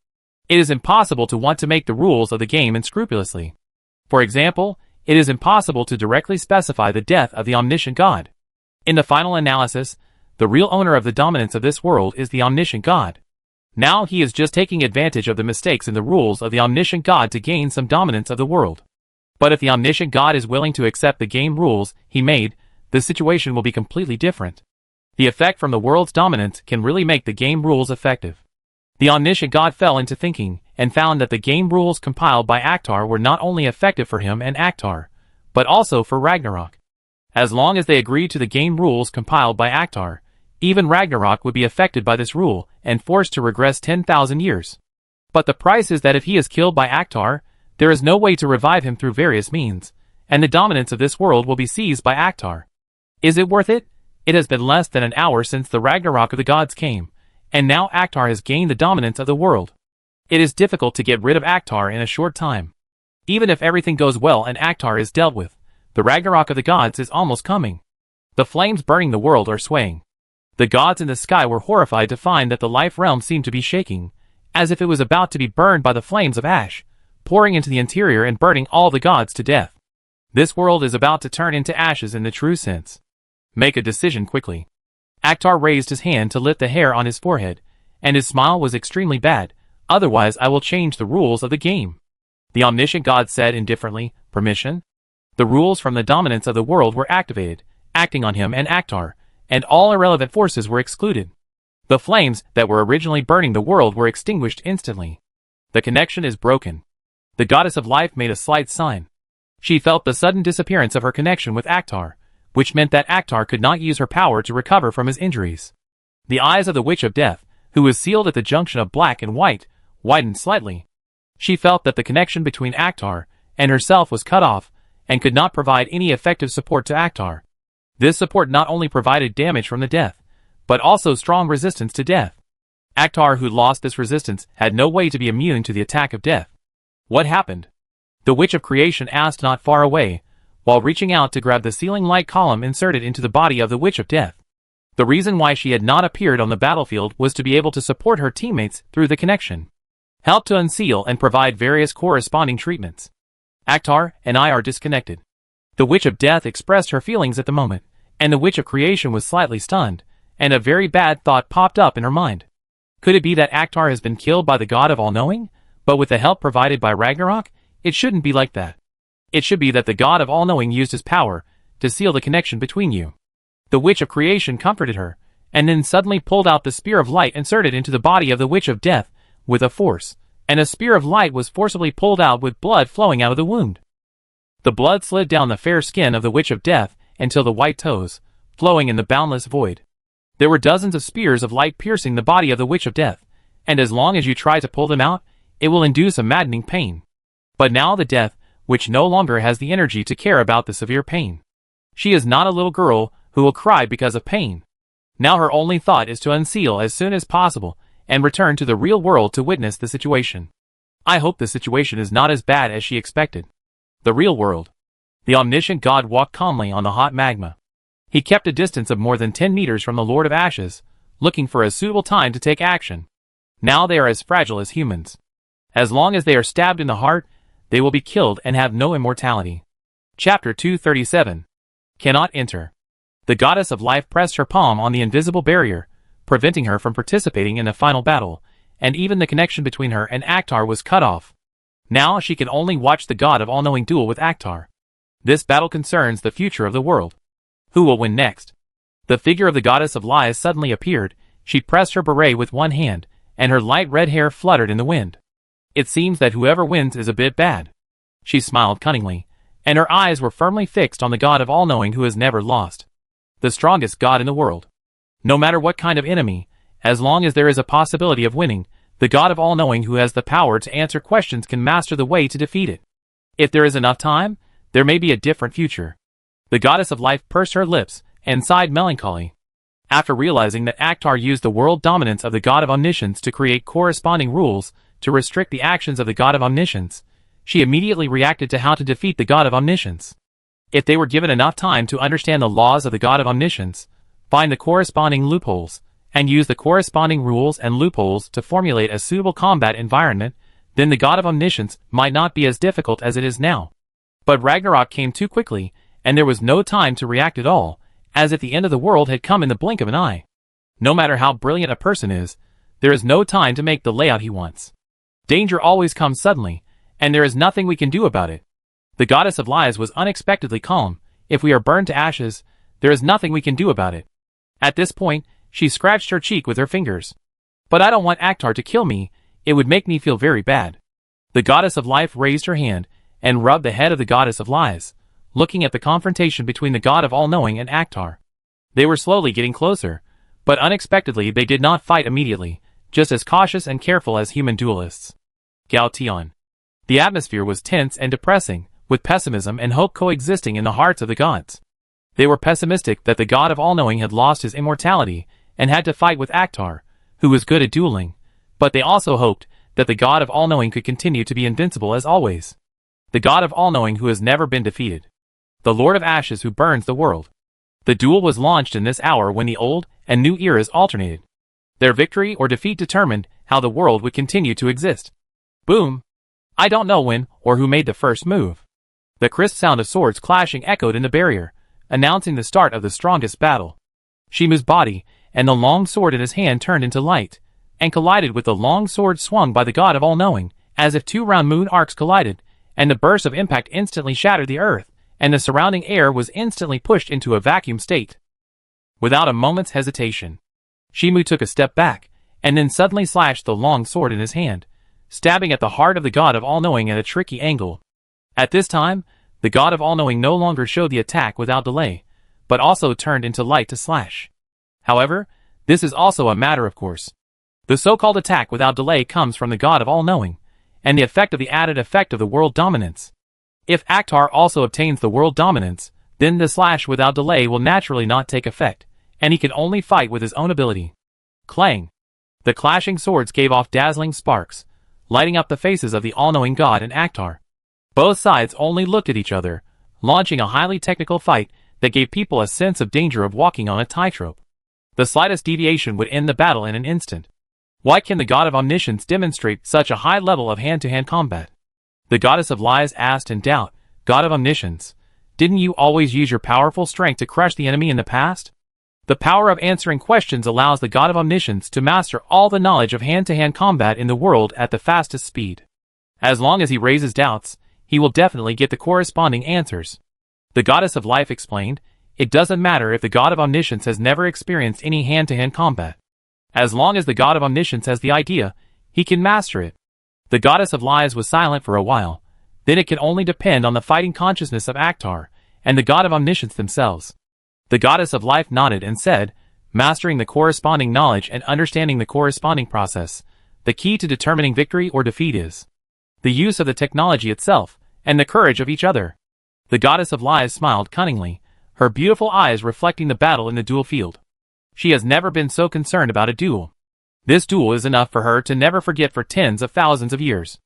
It is impossible to want to make the rules of the game unscrupulously. For example, it is impossible to directly specify the death of the omniscient God. In the final analysis, the real owner of the dominance of this world is the omniscient God. Now he is just taking advantage of the mistakes in the rules of the omniscient God to gain some dominance of the world. But if the omniscient God is willing to accept the game rules he made, the situation will be completely different. The effect from the world's dominance can really make the game rules effective. The omniscient God fell into thinking, and found that the game rules compiled by Akhtar were not only effective for him and Akhtar, but also for Ragnarok. As long as they agreed to the game rules compiled by Akhtar, even Ragnarok would be affected by this rule, and forced to regress 10,000 years. But the price is that if he is killed by Akhtar, there is no way to revive him through various means, and the dominance of this world will be seized by Akhtar. Is it worth it? It has been less than an hour since the Ragnarok of the gods came, and now Akhtar has gained the dominance of the world. It is difficult to get rid of Akhtar in a short time. Even if everything goes well and Akhtar is dealt with, the Ragnarok of the gods is almost coming. The flames burning the world are swaying. The gods in the sky were horrified to find that the life realm seemed to be shaking, as if it was about to be burned by the flames of ash, pouring into the interior and burning all the gods to death. This world is about to turn into ashes in the true sense. Make a decision quickly. Akhtar raised his hand to lift the hair on his forehead, and his smile was extremely bad. Otherwise I will change the rules of the game. The omniscient God said indifferently, permission? The rules from the dominance of the world were activated, acting on him and Akhtar, and all irrelevant forces were excluded. The flames that were originally burning the world were extinguished instantly. The connection is broken. The goddess of life made a slight sign. She felt the sudden disappearance of her connection with Akhtar, which meant that Akhtar could not use her power to recover from his injuries. The eyes of the Witch of Death, who was sealed at the junction of black and white, widened slightly. She felt that the connection between Akhtar and herself was cut off, and could not provide any effective support to Akhtar. This support not only provided damage from the death, but also strong resistance to death. Akhtar, who lost this resistance, had no way to be immune to the attack of death. What happened? The Witch of Creation asked not far away, while reaching out to grab the ceiling light column inserted into the body of the Witch of Death. The reason why she had not appeared on the battlefield was to be able to support her teammates through the connection, help to unseal and provide various corresponding treatments. Akhtar and I are disconnected. The Witch of Death expressed her feelings at the moment, and the Witch of Creation was slightly stunned, and a very bad thought popped up in her mind. Could it be that Akhtar has been killed by the God of All-Knowing? But with the help provided by Ragnarok, it shouldn't be like that. It should be that the God of All-Knowing used his power to seal the connection between you. The Witch of Creation comforted her, and then suddenly pulled out the spear of light inserted into the body of the Witch of Death with a force, and a spear of light was forcibly pulled out with blood flowing out of the wound. The blood slid down the fair skin of the Witch of Death until the white toes, flowing in the boundless void. There were dozens of spears of light piercing the body of the Witch of Death, and as long as you try to pull them out, it will induce a maddening pain. But now the Death, which no longer has the energy to care about the severe pain. She is not a little girl who will cry because of pain. Now her only thought is to unseal as soon as possible and return to the real world to witness the situation. I hope the situation is not as bad as she expected. The real world. The omniscient God walked calmly on the hot magma. He kept a distance of more than 10 meters from the Lord of Ashes, looking for a suitable time to take action. Now they are as fragile as humans. As long as they are stabbed in the heart, they will be killed and have no immortality. Chapter 237. Cannot enter. The goddess of life pressed her palm on the invisible barrier, preventing her from participating in the final battle, and even the connection between her and Akhtar was cut off. Now she can only watch the god of all-knowing duel with Akhtar. This battle concerns the future of the world. Who will win next? The figure of the goddess of lies suddenly appeared. She pressed her beret with one hand, and her light red hair fluttered in the wind. It seems that whoever wins is a bit bad. She smiled cunningly, and her eyes were firmly fixed on the god of all-knowing who has never lost. The strongest god in the world. No matter what kind of enemy, as long as there is a possibility of winning, the god of all-knowing who has the power to answer questions can master the way to defeat it. If there is enough time, there may be a different future. The goddess of life pursed her lips and sighed melancholy. After realizing that Akhtar used the world dominance of the god of omniscience to create corresponding rules to restrict the actions of the god of omniscience, she immediately reacted to how to defeat the god of omniscience. If they were given enough time to understand the laws of the god of omniscience, find the corresponding loopholes, and use the corresponding rules and loopholes to formulate a suitable combat environment, then the god of omniscience might not be as difficult as it is now. But Ragnarok came too quickly, and there was no time to react at all, as if the end of the world had come in the blink of an eye. No matter how brilliant a person is, there is no time to make the layout he wants. Danger always comes suddenly, and there is nothing we can do about it. The goddess of lies was unexpectedly calm. If we are burned to ashes, there is nothing we can do about it. At this point, she scratched her cheek with her fingers. But I don't want Akhtar to kill me, it would make me feel very bad. The goddess of life raised her hand, and rubbed the head of the goddess of lies, looking at the confrontation between the god of all-knowing and Akhtar. They were slowly getting closer, but unexpectedly they did not fight immediately, just as cautious and careful as human duelists. Gaotian. The atmosphere was tense and depressing, with pessimism and hope coexisting in the hearts of the gods. They were pessimistic that the god of all-knowing had lost his immortality and had to fight with Akhtar, who was good at dueling, but they also hoped that the god of all-knowing could continue to be invincible as always. The god of all-knowing who has never been defeated. The Lord of Ashes who burns the world. The duel was launched in this hour when the old and new eras alternated. Their victory or defeat determined how the world would continue to exist. Boom! I don't know when or who made the first move. The crisp sound of swords clashing echoed in the barrier, announcing the start of the strongest battle. Shimu's body and the long sword in his hand turned into light, and collided with the long sword swung by the god of all-knowing, as if two round moon arcs collided, and the burst of impact instantly shattered the earth, and the surrounding air was instantly pushed into a vacuum state. Without a moment's hesitation, Shimu took a step back, and then suddenly slashed the long sword in his hand, stabbing at the heart of the god of all-knowing at a tricky angle. At this time, the god of all-knowing no longer showed the attack without delay, but also turned into light to slash. However, this is also a matter of course. The so-called attack without delay comes from the god of all-knowing, and the effect of the added effect of the world dominance. If Akhtar also obtains the world dominance, then the slash without delay will naturally not take effect, and he can only fight with his own ability. Clang! The clashing swords gave off dazzling sparks, lighting up the faces of the all-knowing god and Akhtar. Both sides only looked at each other, launching a highly technical fight that gave people a sense of danger of walking on a tightrope. The slightest deviation would end the battle in an instant. Why can the god of omniscience demonstrate such a high level of hand-to-hand combat? The goddess of lies asked in doubt, God of omniscience, didn't you always use your powerful strength to crush the enemy in the past? The power of answering questions allows the god of omniscience to master all the knowledge of hand-to-hand combat in the world at the fastest speed. As long as he raises doubts, he will definitely get the corresponding answers. The goddess of life explained, it doesn't matter if the god of omniscience has never experienced any hand-to-hand combat. As long as the god of omniscience has the idea, he can master it. The goddess of lies was silent for a while. Then it can only depend on the fighting consciousness of Akhtar and the god of omniscience themselves. The goddess of life nodded and said, mastering the corresponding knowledge and understanding the corresponding process, the key to determining victory or defeat is the use of the technology itself and the courage of each other. The goddess of lies smiled cunningly, her beautiful eyes reflecting the battle in the duel field. She has never been so concerned about a duel. This duel is enough for her to never forget for tens of thousands of years.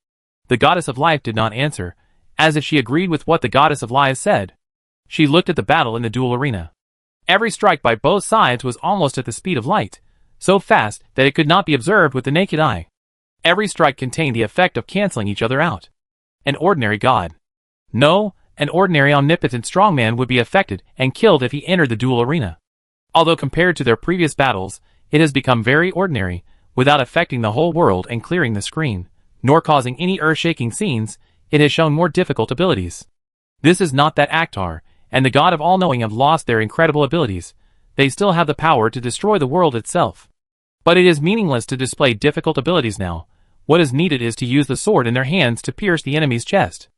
The goddess of life did not answer, as if she agreed with what the goddess of lies said. She looked at the battle in the duel arena. Every strike by both sides was almost at the speed of light, so fast that it could not be observed with the naked eye. Every strike contained the effect of canceling each other out. An ordinary god. No, an ordinary omnipotent strongman would be affected and killed if he entered the duel arena. Although compared to their previous battles, it has become very ordinary, without affecting the whole world and clearing the screen, nor causing any earth-shaking scenes. It has shown more difficult abilities. This is not that Akhtar and the God of All-Knowing have lost their incredible abilities. They still have the power to destroy the world itself. But it is meaningless to display difficult abilities now. What is needed is to use the sword in their hands to pierce the enemy's chest.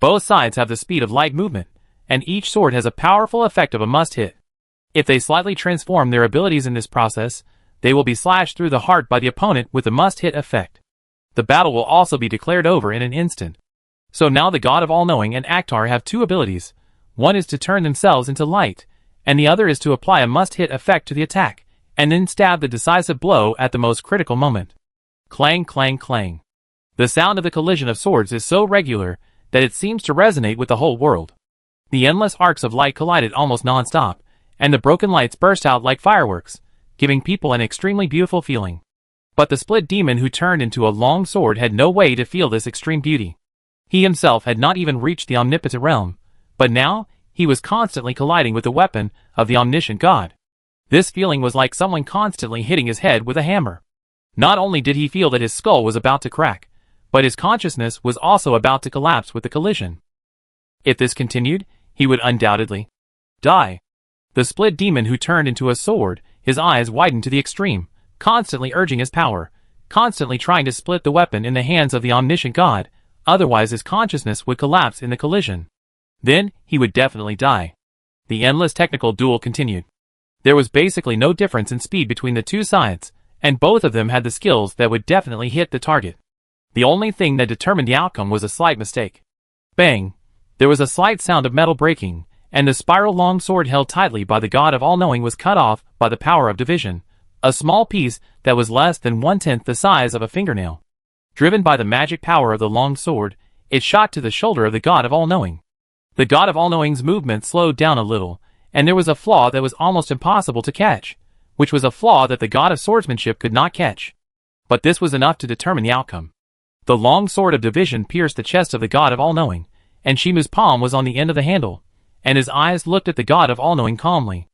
Both sides have the speed of light movement, and each sword has a powerful effect of a must-hit. If they slightly transform their abilities in this process, they will be slashed through the heart by the opponent with the must-hit effect. The battle will also be declared over in an instant. So now the God of All-Knowing and Akhtar have two abilities. One is to turn themselves into light, and the other is to apply a must-hit effect to the attack, and then stab the decisive blow at the most critical moment. Clang, clang, clang. The sound of the collision of swords is so regular that it seems to resonate with the whole world. The endless arcs of light collided almost non-stop, and the broken lights burst out like fireworks, giving people an extremely beautiful feeling. But the split demon who turned into a long sword had no way to feel this extreme beauty. He himself had not even reached the omnipotent realm, but now he was constantly colliding with the weapon of the omniscient God. This feeling was like someone constantly hitting his head with a hammer. Not only did he feel that his skull was about to crack, but his consciousness was also about to collapse with the collision. If this continued, he would undoubtedly die. The split demon who turned into a sword, his eyes widened to the extreme, constantly urging his power, constantly trying to split the weapon in the hands of the omniscient God, otherwise his consciousness would collapse in the collision. Then, he would definitely die. The endless technical duel continued. There was basically no difference in speed between the two sides, and both of them had the skills that would definitely hit the target. The only thing that determined the outcome was a slight mistake. Bang! There was a slight sound of metal breaking, and the spiral long sword held tightly by the God of All-Knowing was cut off by the power of division, a small piece that was less than 1/10 the size of a fingernail. Driven by the magic power of the long sword, it shot to the shoulder of the God of All-Knowing. The God of All-Knowing's movement slowed down a little, and there was a flaw that was almost impossible to catch, which was a flaw that the God of Swordsmanship could not catch. But this was enough to determine the outcome. The long sword of division pierced the chest of the God of All-Knowing, and Shimu's palm was on the end of the handle, and his eyes looked at the God of All-Knowing calmly.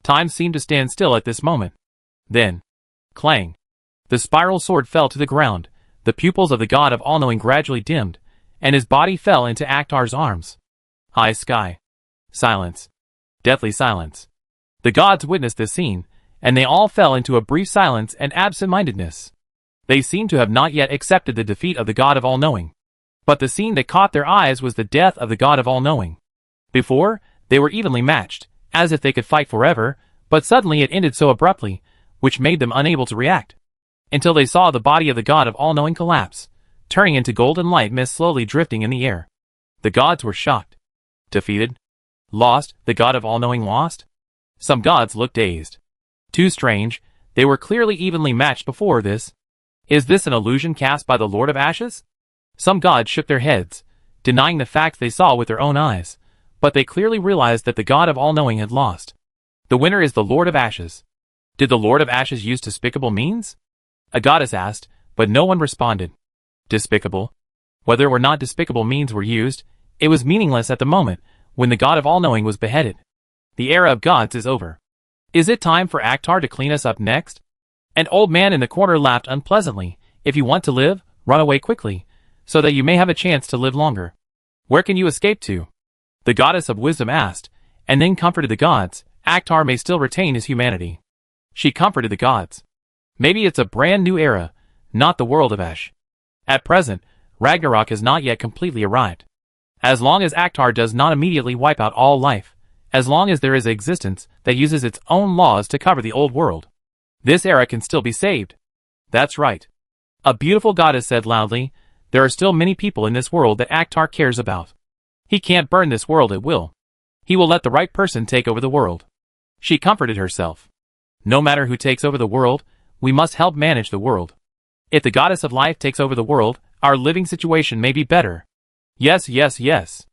Time seemed to stand still at this moment. Then, clang! The spiral sword fell to the ground, the pupils of the God of All-Knowing gradually dimmed, and his body fell into Akhtar's arms. High sky. Silence. Deathly silence. The gods witnessed this scene, and they all fell into a brief silence and absent-mindedness. They seemed to have not yet accepted the defeat of the God of All-Knowing. But the scene that caught their eyes was the death of the God of All-Knowing. Before, they were evenly matched, as if they could fight forever, but suddenly it ended so abruptly, which made them unable to react. Until they saw the body of the God of All-Knowing collapse, turning into golden light mist slowly drifting in the air. The gods were shocked. Defeated? Lost? The God of All-Knowing lost? Some gods looked dazed. Too strange, they were clearly evenly matched before this. Is this an illusion cast by the Lord of Ashes? Some gods shook their heads, denying the fact they saw with their own eyes, but they clearly realized that the God of All-Knowing had lost. The winner is the Lord of Ashes. Did the Lord of Ashes use despicable means? A goddess asked, but no one responded. Despicable? Whether or not despicable means were used, it was meaningless at the moment, when the God of All-Knowing was beheaded. The era of gods is over. Is it time for Akhtar to clean us up next? An old man in the corner laughed unpleasantly. If you want to live, run away quickly, so that you may have a chance to live longer. Where can you escape to? The goddess of wisdom asked, and then comforted the gods. Akhtar may still retain his humanity. She comforted the gods. Maybe it's a brand new era, not the world of Ash. At present, Ragnarok has not yet completely arrived. As long as Akhtar does not immediately wipe out all life, as long as there is an existence that uses its own laws to cover the old world, this era can still be saved. That's right. A beautiful goddess said loudly, there are still many people in this world that Akhtar cares about. He can't burn this world at will. He will let the right person take over the world. She comforted herself. No matter who takes over the world, we must help manage the world. If the goddess of life takes over the world, our living situation may be better. Yes, yes, yes.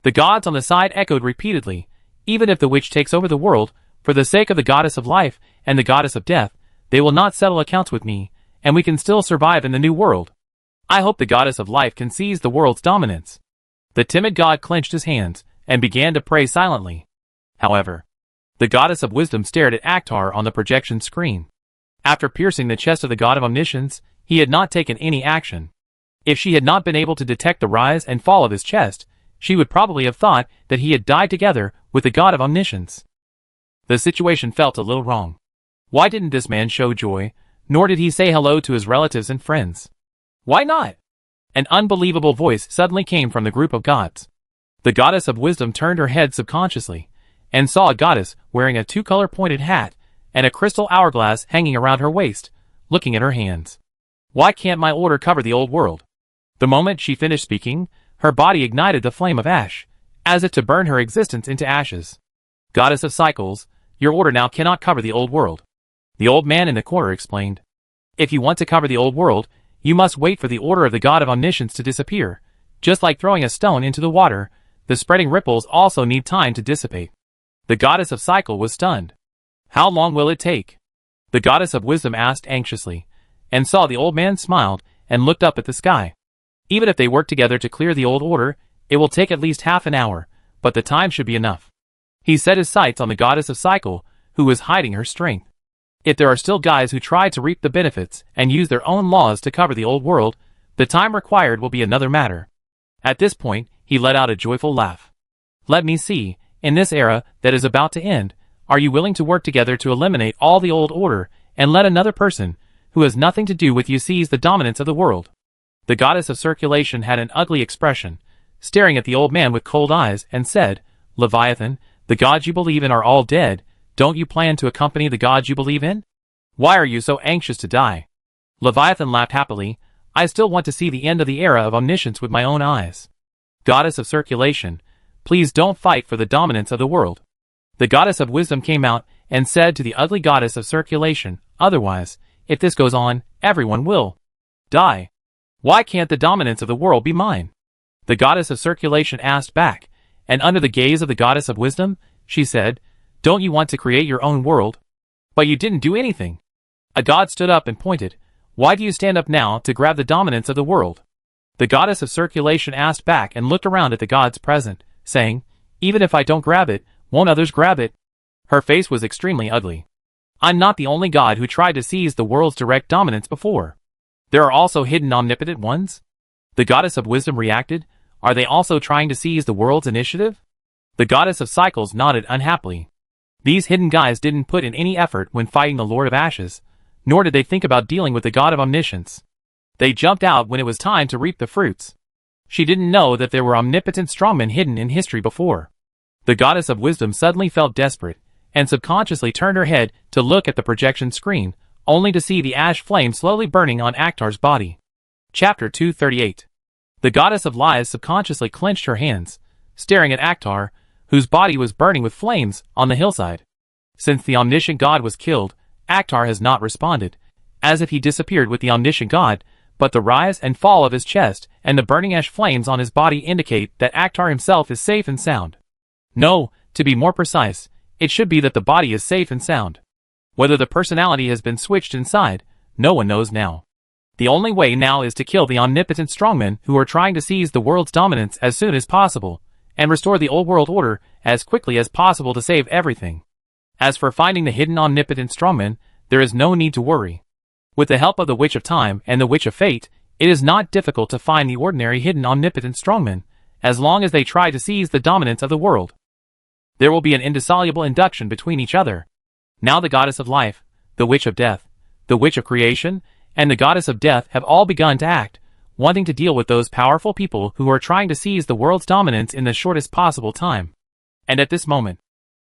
The gods on the side echoed repeatedly. Even if the witch takes over the world, for the sake of the goddess of life and the goddess of death, they will not settle accounts with me, and we can still survive in the new world. I hope the goddess of life can seize the world's dominance. The timid god clenched his hands and began to pray silently. However, the goddess of wisdom stared at Akhtar on the projection screen. After piercing the chest of the god of omniscience, he had not taken any action. If she had not been able to detect the rise and fall of his chest, she would probably have thought that he had died together with the god of omniscience. The situation felt a little wrong. Why didn't this man show joy, nor did he say hello to his relatives and friends? Why not? An unbelievable voice suddenly came from the group of gods. The goddess of wisdom turned her head subconsciously, and saw a goddess wearing a two-color pointed hat and a crystal hourglass hanging around her waist, looking at her hands. Why can't my order cover the old world? The moment she finished speaking, her body ignited the flame of ash, as if to burn her existence into ashes. Goddess of cycles, your order now cannot cover the old world. The old man in the corner explained. If you want to cover the old world, you must wait for the order of the god of omniscience to disappear. Just like throwing a stone into the water, the spreading ripples also need time to dissipate. The goddess of cycle was stunned. How long will it take? The goddess of wisdom asked anxiously, and saw the old man smiled and looked up at the sky. Even if they work together to clear the old order, it will take at least half an hour, but the time should be enough. He set his sights on the goddess of cycle, who was hiding her strength. If there are still guys who try to reap the benefits and use their own laws to cover the old world, the time required will be another matter. At this point, he let out a joyful laugh. Let me see, in this era that is about to end, are you willing to work together to eliminate all the old order and let another person, who has nothing to do with you, seize the dominance of the world? The goddess of circulation had an ugly expression, staring at the old man with cold eyes, and said, Leviathan, the gods you believe in are all dead. Don't you plan to accompany the gods you believe in? Why are you so anxious to die? Leviathan laughed happily. I still want to see the end of the era of omniscience with my own eyes. Goddess of circulation, please don't fight for the dominance of the world. The goddess of wisdom came out and said to the ugly goddess of circulation, otherwise, if this goes on, everyone will die. Why can't the dominance of the world be mine? The goddess of circulation asked back, and under the gaze of the goddess of wisdom, she said, don't you want to create your own world? But you didn't do anything. A god stood up and pointed. Why do you stand up now to grab the dominance of the world? The goddess of circulation asked back and looked around at the gods present, saying, even if I don't grab it, won't others grab it? Her face was extremely ugly. I'm not the only god who tried to seize the world's direct dominance before. There are also hidden omnipotent ones? The goddess of wisdom reacted. Are they also trying to seize the world's initiative? The goddess of cycles nodded unhappily. These hidden guys didn't put in any effort when fighting the Lord of Ashes, nor did they think about dealing with the god of omniscience. They jumped out when it was time to reap the fruits. She didn't know that there were omnipotent strongmen hidden in history before. The goddess of wisdom suddenly felt desperate, and subconsciously turned her head to look at the projection screen, only to see the ash flame slowly burning on Akhtar's body. Chapter 238. The goddess of lies subconsciously clenched her hands, staring at Akhtar, whose body was burning with flames on the hillside. Since the omniscient god was killed, Akhtar has not responded, as if he disappeared with the omniscient god, but the rise and fall of his chest and the burning ash flames on his body indicate that Akhtar himself is safe and sound. No, to be more precise, it should be that the body is safe and sound. Whether the personality has been switched inside, no one knows now. The only way now is to kill the omnipotent strongmen who are trying to seize the world's dominance as soon as possible, and restore the old world order as quickly as possible to save everything. As for finding the hidden omnipotent strongmen, there is no need to worry. With the help of the Witch of Time and the Witch of Fate, it is not difficult to find the ordinary hidden omnipotent strongmen, as long as they try to seize the dominance of the world. There will be an indissoluble induction between each other. Now the goddess of life, the witch of death, the witch of creation, and the goddess of death have all begun to act, wanting to deal with those powerful people who are trying to seize the world's dominance in the shortest possible time. And at this moment,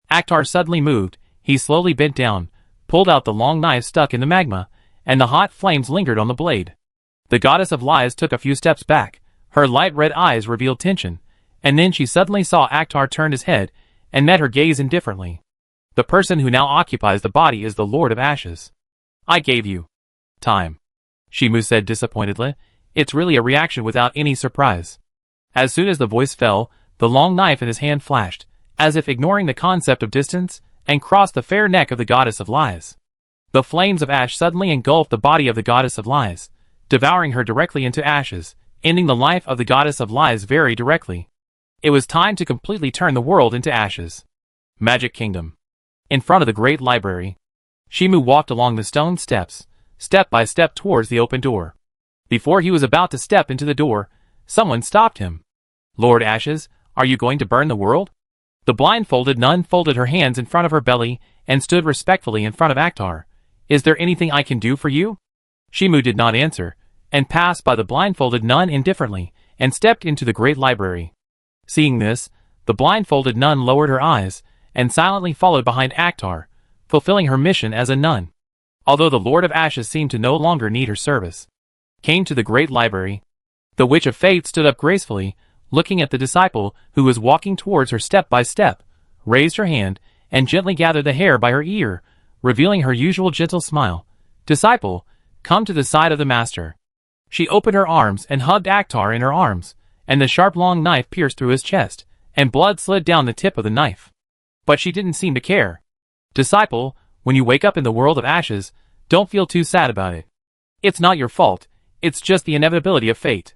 Akhtar suddenly moved. He slowly bent down, pulled out the long knife stuck in the magma, and the hot flames lingered on the blade. The goddess of lies took a few steps back. Her light red eyes revealed tension, and then she suddenly saw Akhtar turn his head and met her gaze indifferently. The person who now occupies the body is the Lord of Ashes. I gave you time, Shimu said disappointedly. It's really a reaction without any surprise. As soon as the voice fell, the long knife in his hand flashed, as if ignoring the concept of distance, and crossed the fair neck of the goddess of lies. The flames of ash suddenly engulfed the body of the goddess of lies, devouring her directly into ashes, ending the life of the goddess of lies very directly. It was time to completely turn the world into ashes. Magic Kingdom. In front of the great library, Shimu walked along the stone steps, step by step towards the open door. Before he was about to step into the door, someone stopped him. Lord Ashes, are you going to burn the world? The blindfolded nun folded her hands in front of her belly and stood respectfully in front of Akhtar. Is there anything I can do for you? Shimu did not answer, and passed by the blindfolded nun indifferently, and stepped into the great library. Seeing this, the blindfolded nun lowered her eyes, and silently followed behind Akhtar, fulfilling her mission as a nun. Although the Lord of Ashes seemed to no longer need her service. Came to the great library. The Witch of Fate stood up gracefully, looking at the disciple who was walking towards her step by step, raised her hand, and gently gathered the hair by her ear, revealing her usual gentle smile. Disciple, come to the side of the master. She opened her arms and hugged Akhtar in her arms, and the sharp long knife pierced through his chest, and blood slid down the tip of the knife. But she didn't seem to care. Disciple, when you wake up in the world of ashes, don't feel too sad about it. It's not your fault, it's just the inevitability of fate.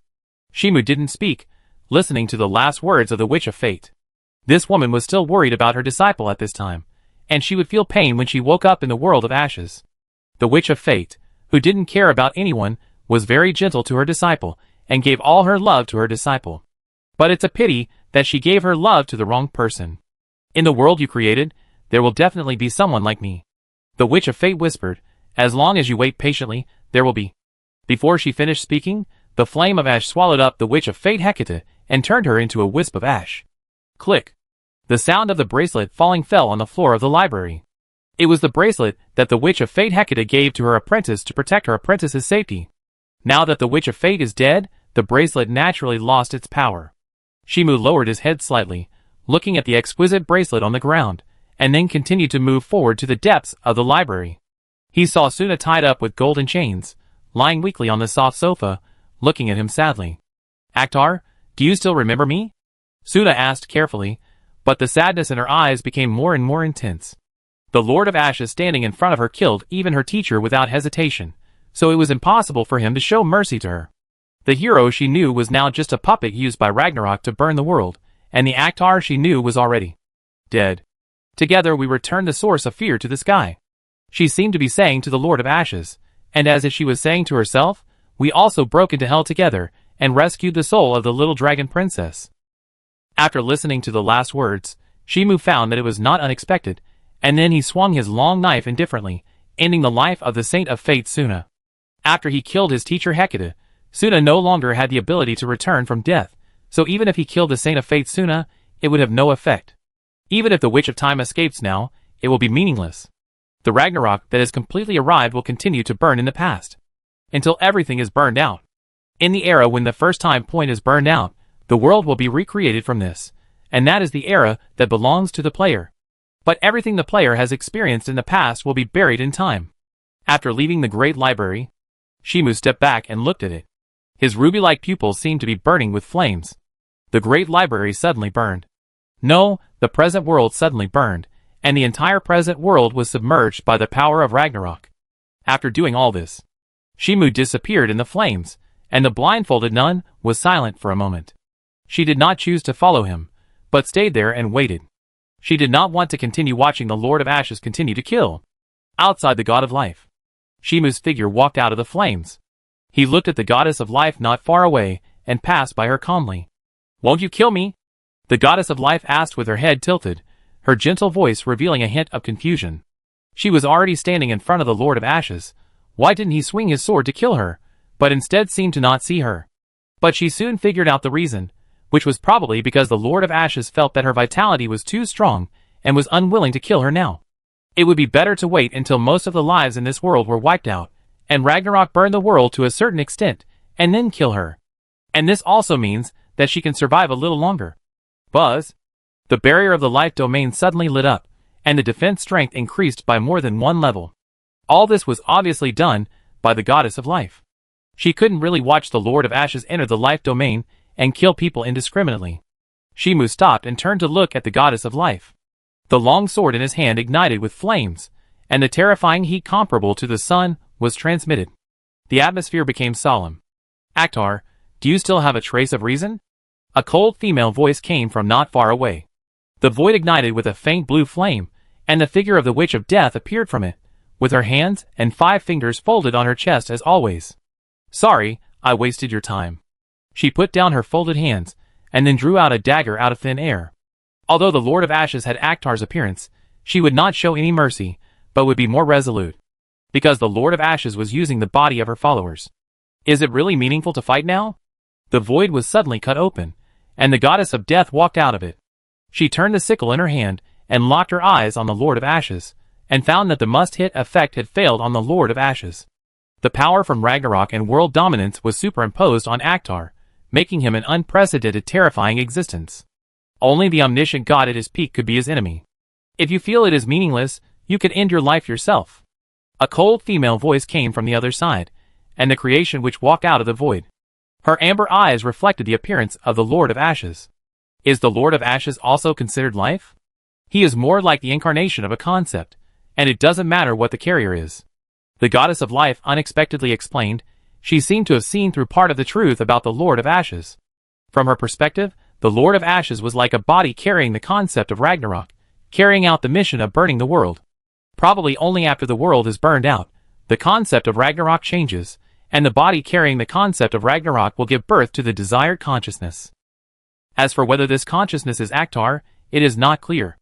Shimu didn't speak, listening to the last words of the Witch of Fate. This woman was still worried about her disciple at this time, and she would feel pain when she woke up in the world of ashes. The Witch of Fate, who didn't care about anyone, was very gentle to her disciple, and gave all her love to her disciple. But it's a pity that she gave her love to the wrong person. In the world you created, there will definitely be someone like me. The Witch of Fate whispered, as long as you wait patiently, there will be. Before she finished speaking, the flame of ash swallowed up the Witch of Fate Hecate, and turned her into a wisp of ash. Click. The sound of the bracelet falling fell on the floor of the library. It was the bracelet that the Witch of Fate Hecate gave to her apprentice to protect her apprentice's safety. Now that the Witch of Fate is dead, the bracelet naturally lost its power. Shimu lowered his head slightly, looking at the exquisite bracelet on the ground, and then continued to move forward to the depths of the library. He saw Suna tied up with golden chains, lying weakly on the soft sofa, looking at him sadly. Akhtar, do you still remember me? Suna asked carefully, but the sadness in her eyes became more and more intense. The Lord of Ashes standing in front of her killed even her teacher without hesitation, so it was impossible for him to show mercy to her. The hero she knew was now just a puppet used by Ragnarok to burn the world, and the Akhtar she knew was already dead. Together we returned the source of fear to the sky. She seemed to be saying to the Lord of Ashes, and as if she was saying to herself, we also broke into hell together, and rescued the soul of the little dragon princess. After listening to the last words, Shimu found that it was not unexpected, and then he swung his long knife indifferently, ending the life of the Saint of Fate Suna. After he killed his teacher Hecate, Suna no longer had the ability to return from death, so even if he killed the Saint of Fate Suna, it would have no effect. Even if the Witch of Time escapes now, it will be meaningless. The Ragnarok that has completely arrived will continue to burn in the past, until everything is burned out. In the era when the first time point is burned out, the world will be recreated from this, and that is the era that belongs to the player. But everything the player has experienced in the past will be buried in time. After leaving the great library, Shimu stepped back and looked at it. His ruby-like pupils seemed to be burning with flames. The great library suddenly burned. No, the present world suddenly burned, and the entire present world was submerged by the power of Ragnarok. After doing all this, Shimu disappeared in the flames, and the blindfolded nun was silent for a moment. She did not choose to follow him, but stayed there and waited. She did not want to continue watching the Lord of Ashes continue to kill. Outside the God of Life, Shimu's figure walked out of the flames. He looked at the Goddess of Life not far away, and passed by her calmly. Won't you kill me? The Goddess of Life asked with her head tilted, her gentle voice revealing a hint of confusion. She was already standing in front of the Lord of Ashes. Why didn't he swing his sword to kill her, but instead seemed to not see her? But she soon figured out the reason, which was probably because the Lord of Ashes felt that her vitality was too strong, and was unwilling to kill her now. It would be better to wait until most of the lives in this world were wiped out, and Ragnarok burned the world to a certain extent, and then kill her. And this also means that she can survive a little longer. Buzz! The barrier of the life domain suddenly lit up, and the defense strength increased by more than one level. All this was obviously done by the goddess of life. She couldn't really watch the Lord of Ashes enter the life domain and kill people indiscriminately. Shimu stopped and turned to look at the goddess of life. The long sword in his hand ignited with flames, and the terrifying heat comparable to the sun was transmitted. The atmosphere became solemn. "Akhtar, do you still have a trace of reason?" A cold female voice came from not far away. The void ignited with a faint blue flame, and the figure of the Witch of Death appeared from it, with her hands and 5 fingers folded on her chest as always. "Sorry, I wasted your time." She put down her folded hands, and then drew out a dagger out of thin air. Although the Lord of Ashes had Akhtar's appearance, she would not show any mercy, but would be more resolute. Because the Lord of Ashes was using the body of her followers. Is it really meaningful to fight now? The void was suddenly cut open, and the goddess of death walked out of it. She turned the sickle in her hand, and locked her eyes on the Lord of Ashes, and found that the must-hit effect had failed on the Lord of Ashes. The power from Ragnarok and world dominance was superimposed on Akhtar, making him an unprecedented terrifying existence. Only the omniscient god at his peak could be his enemy. If you feel it is meaningless, you could end your life yourself. A cold female voice came from the other side, and the creation which walked out of the void. Her amber eyes reflected the appearance of the Lord of Ashes. Is the Lord of Ashes also considered life? He is more like the incarnation of a concept, and it doesn't matter what the carrier is. The goddess of life unexpectedly explained. She seemed to have seen through part of the truth about the Lord of Ashes. From her perspective, the Lord of Ashes was like a body carrying the concept of Ragnarok, carrying out the mission of burning the world. Probably only after the world is burned out, the concept of Ragnarok changes, and the body carrying the concept of Ragnarok will give birth to the desired consciousness. As for whether this consciousness is Akhtar, it is not clear.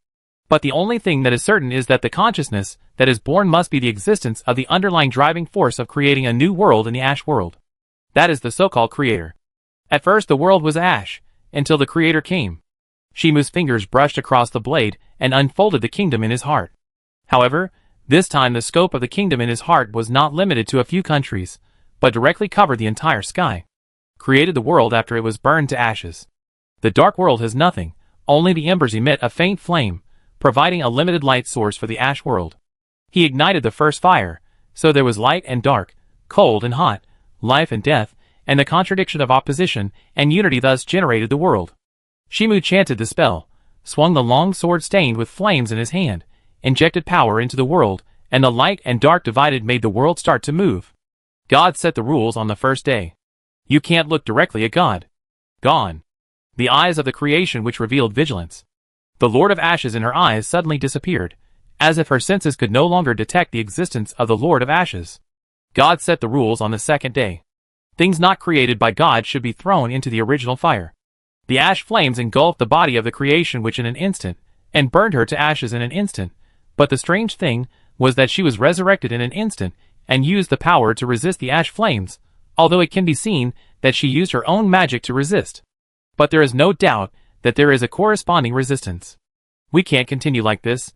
But the only thing that is certain is that the consciousness that is born must be the existence of the underlying driving force of creating a new world in the Ash world. That is the so-called creator. At first the world was ash, until the creator came. Shimu's fingers brushed across the blade and unfolded the kingdom in his heart. However, this time the scope of the kingdom in his heart was not limited to a few countries, but directly covered the entire sky. Created the world after it was burned to ashes. The dark world has nothing, only the embers emit a faint flame, providing a limited light source for the ash world. He ignited the first fire, so there was light and dark, cold and hot, life and death, and the contradiction of opposition and unity thus generated the world. Shimu chanted the spell, swung the long sword stained with flames in his hand, injected power into the world, and the light and dark divided made the world start to move. God set the rules on the first day. You can't look directly at God. Gone. The eyes of the creation which revealed vigilance. The Lord of Ashes in her eyes suddenly disappeared, as if her senses could no longer detect the existence of the Lord of Ashes. God set the rules on the second day. Things not created by God should be thrown into the original fire. The ash flames engulfed the body of the creation which in an instant, and burned her to ashes in an instant, but the strange thing was that she was resurrected in an instant, and used the power to resist the ash flames, although it can be seen that she used her own magic to resist. But there is no doubt that there is a corresponding resistance. We can't continue like this.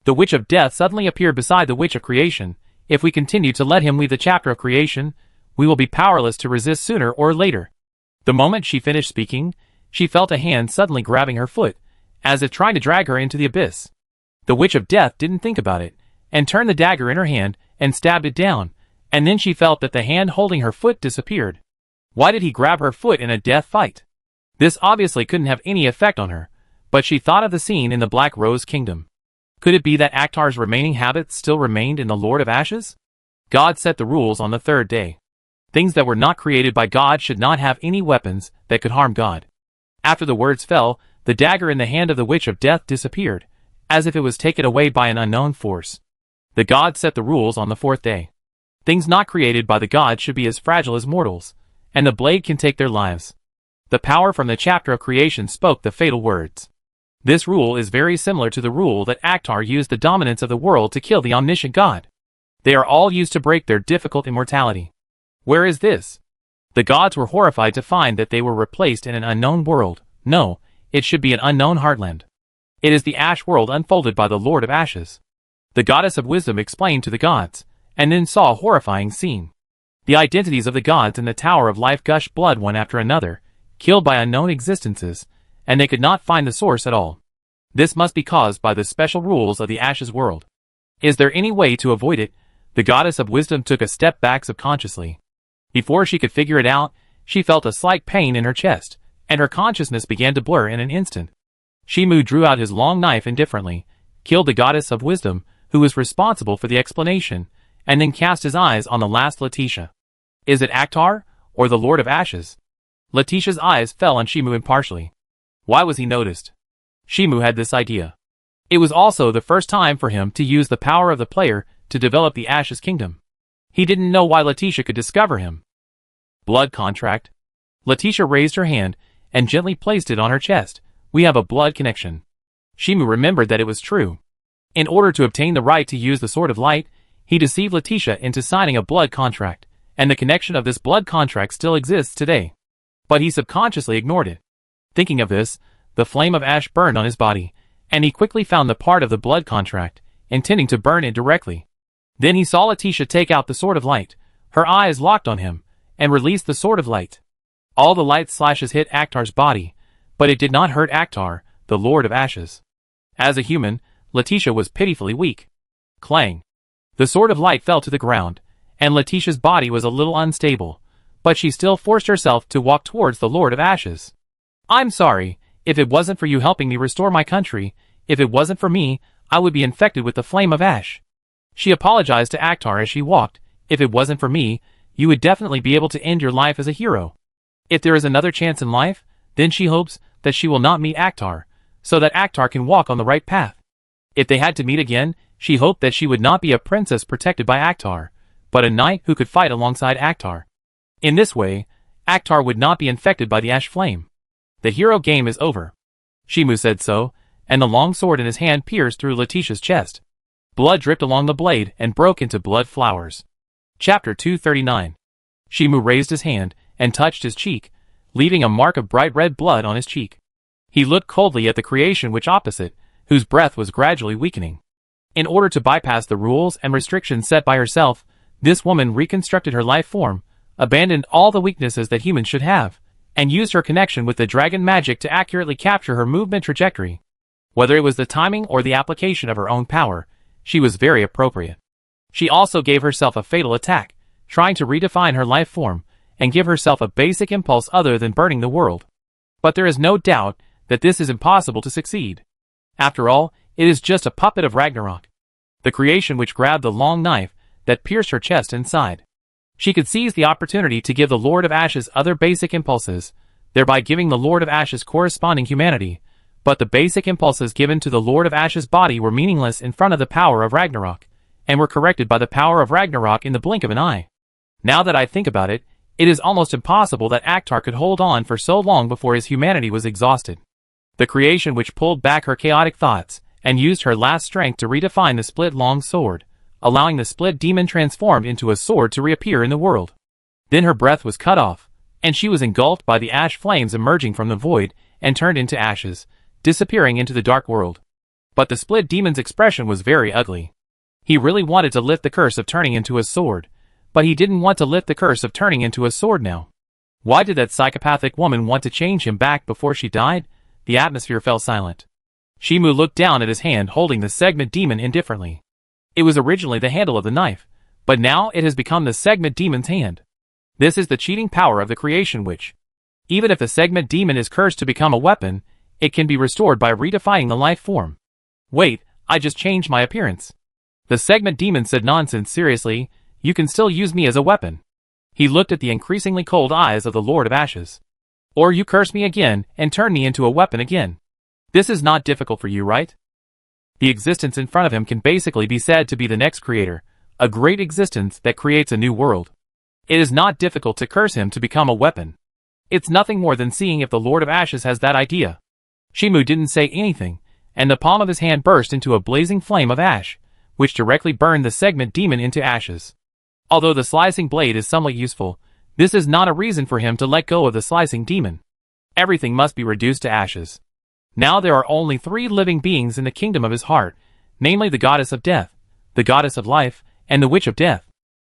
The Witch of Death suddenly appeared beside the Witch of Creation. If we continue to let him leave the chapter of creation, we will be powerless to resist sooner or later. The moment she finished speaking, she felt a hand suddenly grabbing her foot, as if trying to drag her into the abyss. The Witch of Death didn't think about it, and turned the dagger in her hand, and stabbed it down, and then she felt that the hand holding her foot disappeared. Why did he grab her foot in a death fight? This obviously couldn't have any effect on her, but she thought of the scene in the Black Rose Kingdom. Could it be that Akhtar's remaining habits still remained in the Lord of Ashes? God set the rules on the third day. Things that were not created by God should not have any weapons that could harm God. After the words fell, the dagger in the hand of the Witch of Death disappeared, as if it was taken away by an unknown force. The God set the rules on the fourth day. Things not created by the God should be as fragile as mortals, and the blade can take their lives. The power from the chapter of creation spoke the fatal words. This rule is very similar to the rule that Akhtar used the dominance of the world to kill the omniscient God. They are all used to break their difficult immortality. Where is this? The gods were horrified to find that they were replaced in an unknown world. No, it should be an unknown heartland. It is the ash world unfolded by the Lord of Ashes. The goddess of wisdom explained to the gods, and then saw a horrifying scene. The identities of the gods in the Tower of Life gushed blood one after another, killed by unknown existences, and they could not find the source at all. This must be caused by the special rules of the Ashes world. Is there any way to avoid it? The goddess of wisdom took a step back subconsciously. Before she could figure it out, she felt a slight pain in her chest, and her consciousness began to blur in an instant. Shimu drew out his long knife indifferently, killed the goddess of wisdom, who was responsible for the explanation, and then cast his eyes on the last Letitia. Is it Akhtar, or the Lord of Ashes? Letitia's eyes fell on Shimu impartially. Why was he noticed? Shimu had this idea. It was also the first time for him to use the power of the player to develop the Ashes Kingdom. He didn't know why Letitia could discover him. Blood contract. Letitia raised her hand and gently placed it on her chest. We have a blood connection. Shimu remembered that it was true. In order to obtain the right to use the Sword of Light, he deceived Letitia into signing a blood contract, and the connection of this blood contract still exists today. But he subconsciously ignored it. Thinking of this, the flame of ash burned on his body, and he quickly found the part of the blood contract, intending to burn it directly. Then he saw Letitia take out the Sword of Light. Her eyes locked on him, and released the Sword of Light. All the light slashes hit Akhtar's body, but it did not hurt Akhtar, the Lord of Ashes. As a human, Letitia was pitifully weak. Clang. The Sword of Light fell to the ground, and Letitia's body was a little unstable, but she still forced herself to walk towards the Lord of Ashes. I'm sorry, if it wasn't for you helping me restore my country, if it wasn't for me, I would be infected with the flame of ash. She apologized to Akhtar as she walked. If it wasn't for me, you would definitely be able to end your life as a hero. If there is another chance in life, then she hopes that she will not meet Akhtar, so that Akhtar can walk on the right path. If they had to meet again, she hoped that she would not be a princess protected by Akhtar, but a knight who could fight alongside Akhtar. In this way, Akhtar would not be infected by the ash flame. The hero game is over. Shimu said so, and the long sword in his hand pierced through Letitia's chest. Blood dripped along the blade and broke into blood flowers. Chapter 239. Shimu raised his hand and touched his cheek, leaving a mark of bright red blood on his cheek. He looked coldly at the creation which opposite, whose breath was gradually weakening. In order to bypass the rules and restrictions set by herself, this woman reconstructed her life form, abandoned all the weaknesses that humans should have, and used her connection with the dragon magic to accurately capture her movement trajectory. Whether it was the timing or the application of her own power, she was very appropriate. She also gave herself a fatal attack, trying to redefine her life form, and give herself a basic impulse other than burning the world. But there is no doubt that this is impossible to succeed. After all, it is just a puppet of Ragnarok. The creation which grabbed the long knife that pierced her chest inside. She could seize the opportunity to give the Lord of Ashes other basic impulses, thereby giving the Lord of Ashes corresponding humanity, but the basic impulses given to the Lord of Ashes' body were meaningless in front of the power of Ragnarok, and were corrected by the power of Ragnarok in the blink of an eye. Now that I think about it, it is almost impossible that Akhtar could hold on for so long before his humanity was exhausted. The creation which pulled back her chaotic thoughts, and used her last strength to redefine the split long sword, allowing the split demon transformed into a sword to reappear in the world. Then her breath was cut off, and she was engulfed by the ash flames emerging from the void, and turned into ashes, disappearing into the dark world. But the split demon's expression was very ugly. He really wanted to lift the curse of turning into a sword, but he didn't want to lift the curse of turning into a sword now. Why did that psychopathic woman want to change him back before she died? The atmosphere fell silent. Shimu looked down at his hand holding the segment demon indifferently. It was originally the handle of the knife, but now it has become the segment demon's hand. This is the cheating power of the creation which, even if the segment demon is cursed to become a weapon, it can be restored by redefining the life form. Wait, I just changed my appearance. The segment demon said nonsense seriously, you can still use me as a weapon. He looked at the increasingly cold eyes of the Lord of Ashes. Or you curse me again and turn me into a weapon again. This is not difficult for you, right? The existence in front of him can basically be said to be the next creator, a great existence that creates a new world. It is not difficult to curse him to become a weapon. It's nothing more than seeing if the Lord of Ashes has that idea. Shimu didn't say anything, and the palm of his hand burst into a blazing flame of ash, which directly burned the segment demon into ashes. Although the slicing blade is somewhat useful, this is not a reason for him to let go of the slicing demon. Everything must be reduced to ashes. Now there are only 3 living beings in the kingdom of his heart, namely the goddess of death, the goddess of life, and the witch of death.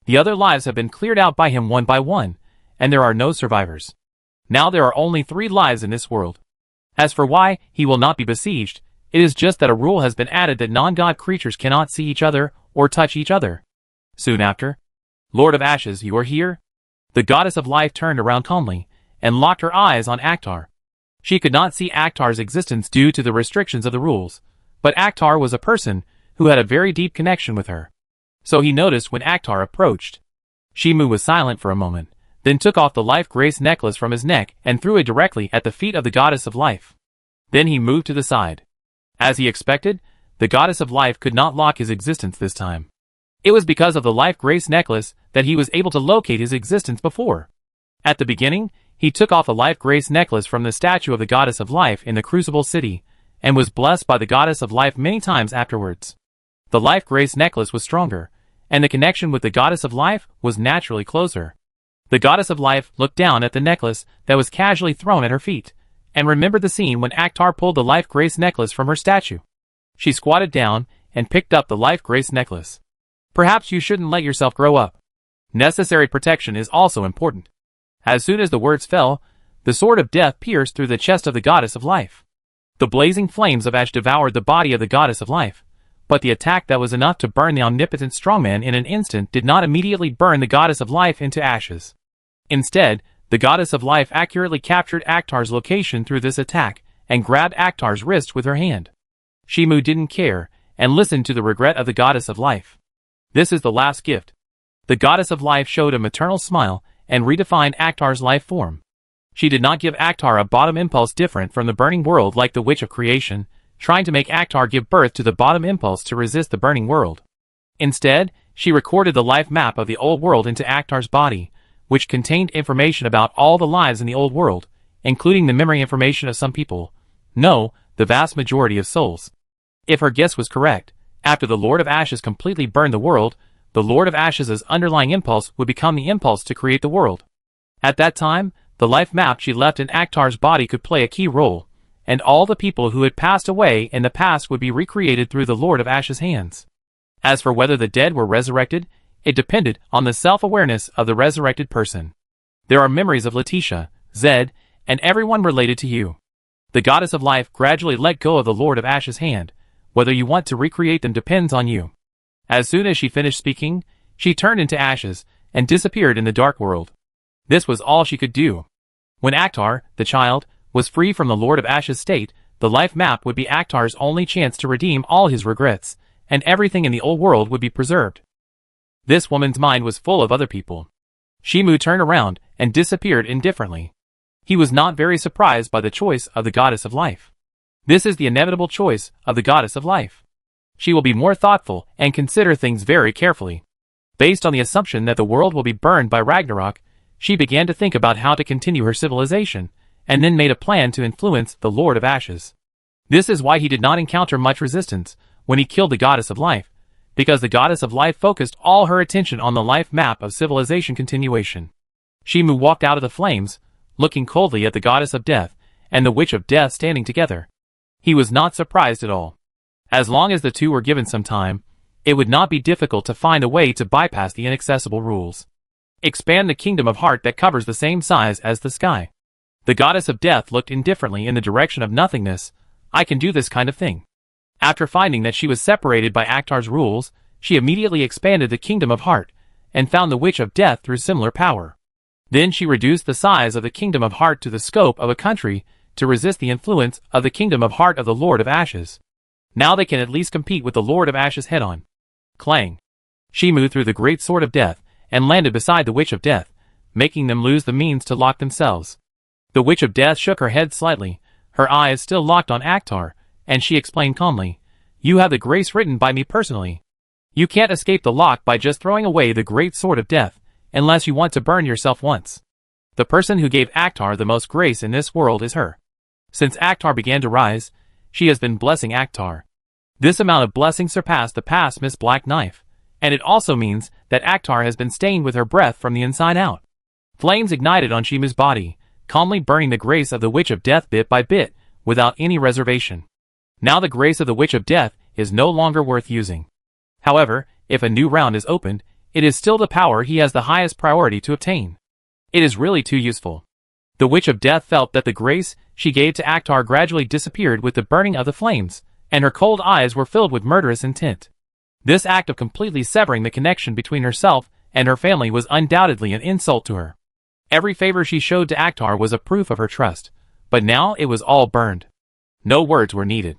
The other lives have been cleared out by him one by one, and there are no survivors. Now there are only 3 lives in this world. As for why he will not be besieged, It is just that a rule has been added that non-god creatures cannot see each other or touch each other. Soon after, Lord of Ashes, you are here? The goddess of life turned around calmly and locked her eyes on Akhtar. She could not see Akhtar's existence due to the restrictions of the rules, but Akhtar was a person who had a very deep connection with her. So he noticed when Akhtar approached. Shimu was silent for a moment, then took off the life grace necklace from his neck and threw it directly at the feet of the goddess of life. Then he moved to the side. As he expected, the goddess of life could not lock his existence this time. It was because of the life grace necklace that he was able to locate his existence before. At the beginning, he took off the life grace necklace from the statue of the goddess of life in the Crucible City, and was blessed by the goddess of life many times afterwards. The life grace necklace was stronger, and the connection with the goddess of life was naturally closer. The goddess of life looked down at the necklace that was casually thrown at her feet, and remembered the scene when Akhtar pulled the life grace necklace from her statue. She squatted down and picked up the life grace necklace. Perhaps you shouldn't let yourself grow up. Necessary protection is also important. As soon as the words fell, the sword of death pierced through the chest of the goddess of life. The blazing flames of ash devoured the body of the goddess of life, but the attack that was enough to burn the omnipotent strongman in an instant did not immediately burn the goddess of life into ashes. Instead, the goddess of life accurately captured Akhtar's location through this attack and grabbed Akhtar's wrist with her hand. Shimu didn't care and listened to the regret of the goddess of life. This is the last gift. The goddess of life showed a maternal smile and redefined Akhtar's life form. She did not give Akhtar a bottom impulse different from the burning world like the Witch of Creation, trying to make Akhtar give birth to the bottom impulse to resist the burning world. Instead, she recorded the life map of the old world into Akhtar's body, which contained information about all the lives in the old world, including the memory information of some people. No, the vast majority of souls. If her guess was correct, after the Lord of Ashes completely burned the world, the Lord of Ashes' underlying impulse would become the impulse to create the world. At that time, the life map she left in Akhtar's body could play a key role, and all the people who had passed away in the past would be recreated through the Lord of Ashes' hands. As for whether the dead were resurrected, it depended on the self-awareness of the resurrected person. There are memories of Letitia, Zed, and everyone related to you. The goddess of life gradually let go of the Lord of Ashes' hand. Whether you want to recreate them depends on you. As soon as she finished speaking, she turned into ashes and disappeared in the dark world. This was all she could do. When Akhtar, the child, was free from the Lord of Ashes' state, the life map would be Akhtar's only chance to redeem all his regrets, and everything in the old world would be preserved. This woman's mind was full of other people. Shimu turned around and disappeared indifferently. He was not very surprised by the choice of the goddess of life. This is the inevitable choice of the goddess of life. She will be more thoughtful and consider things very carefully. Based on the assumption that the world will be burned by Ragnarok, she began to think about how to continue her civilization, and then made a plan to influence the Lord of Ashes. This is why he did not encounter much resistance when he killed the goddess of life, because the goddess of life focused all her attention on the life map of civilization continuation. Shimu walked out of the flames, looking coldly at the goddess of death and the witch of death standing together. He was not surprised at all. As long as the two were given some time, it would not be difficult to find a way to bypass the inaccessible rules. Expand the kingdom of heart that covers the same size as the sky. The goddess of death looked indifferently in the direction of nothingness. I can do this kind of thing. After finding that she was separated by Akhtar's rules, she immediately expanded the kingdom of heart, and found the witch of death through similar power. Then she reduced the size of the kingdom of heart to the scope of a country to resist the influence of the kingdom of heart of the Lord of Ashes. Now they can at least compete with the Lord of Ashes head-on. Clang! Shimu threw the great sword of death and landed beside the witch of death, making them lose the means to lock themselves. The witch of death shook her head slightly, her eyes still locked on Akhtar, and she explained calmly, "You have the grace written by me personally. You can't escape the lock by just throwing away the great sword of death, unless you want to burn yourself once. The person who gave Akhtar the most grace in this world is her. Since Akhtar began to rise, she has been blessing Akhtar. This amount of blessing surpassed the past Miss Black Knife, and it also means that Akhtar has been stained with her breath from the inside out." Flames ignited on Shimu's body, calmly burning the grace of the witch of death bit by bit, without any reservation. Now the grace of the witch of death is no longer worth using. However, if a new round is opened, it is still the power he has the highest priority to obtain. It is really too useful. The witch of death felt that the grace she gave to Akhtar gradually disappeared with the burning of the flames, and her cold eyes were filled with murderous intent. This act of completely severing the connection between herself and her family was undoubtedly an insult to her. Every favor she showed to Akhtar was a proof of her trust, but now it was all burned. No words were needed.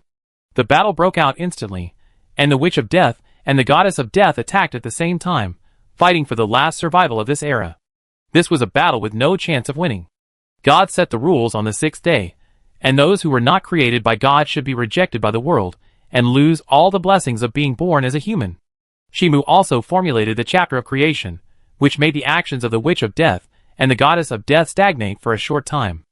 The battle broke out instantly, and the Witch of Death and the Goddess of Death attacked at the same time, fighting for the last survival of this era. This was a battle with no chance of winning. God set the rules on the sixth day, and those who were not created by God should be rejected by the world, and lose all the blessings of being born as a human. Shimu also formulated the chapter of creation, which made the actions of the Witch of Death and the Goddess of Death stagnate for a short time.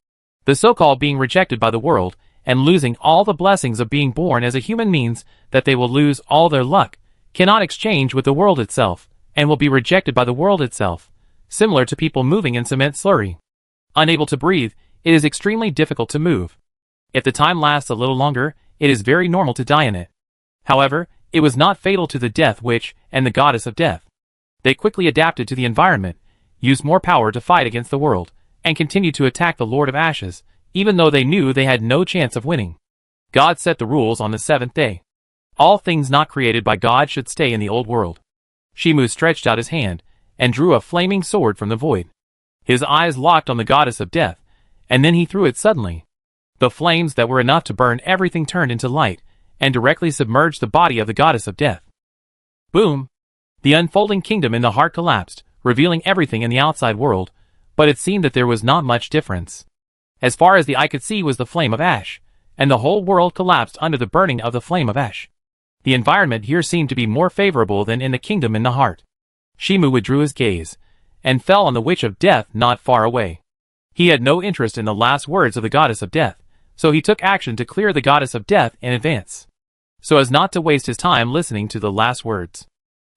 The so-called being rejected by the world and losing all the blessings of being born as a human means that they will lose all their luck, cannot exchange with the world itself, and will be rejected by the world itself, similar to people moving in cement slurry. Unable to breathe, it is extremely difficult to move. If the time lasts a little longer, it is very normal to die in it. However, it was not fatal to the Death Witch and the Goddess of Death. They quickly adapted to the environment, used more power to fight against the world, and continued to attack the Lord of Ashes, even though they knew they had no chance of winning. God set the rules on the seventh day. All things not created by God should stay in the old world. Shimu stretched out his hand, and drew a flaming sword from the void. His eyes locked on the Goddess of Death, and then he threw it suddenly. The flames that were enough to burn everything turned into light, and directly submerged the body of the Goddess of Death. Boom! The unfolding kingdom in the heart collapsed, revealing everything in the outside world, but it seemed that there was not much difference. As far as the eye could see was the flame of ash, and the whole world collapsed under the burning of the flame of ash. The environment here seemed to be more favorable than in the kingdom in the heart. Shimu withdrew his gaze, and fell on the Witch of Death not far away. He had no interest in the last words of the Goddess of Death, so he took action to clear the Goddess of Death in advance, so as not to waste his time listening to the last words.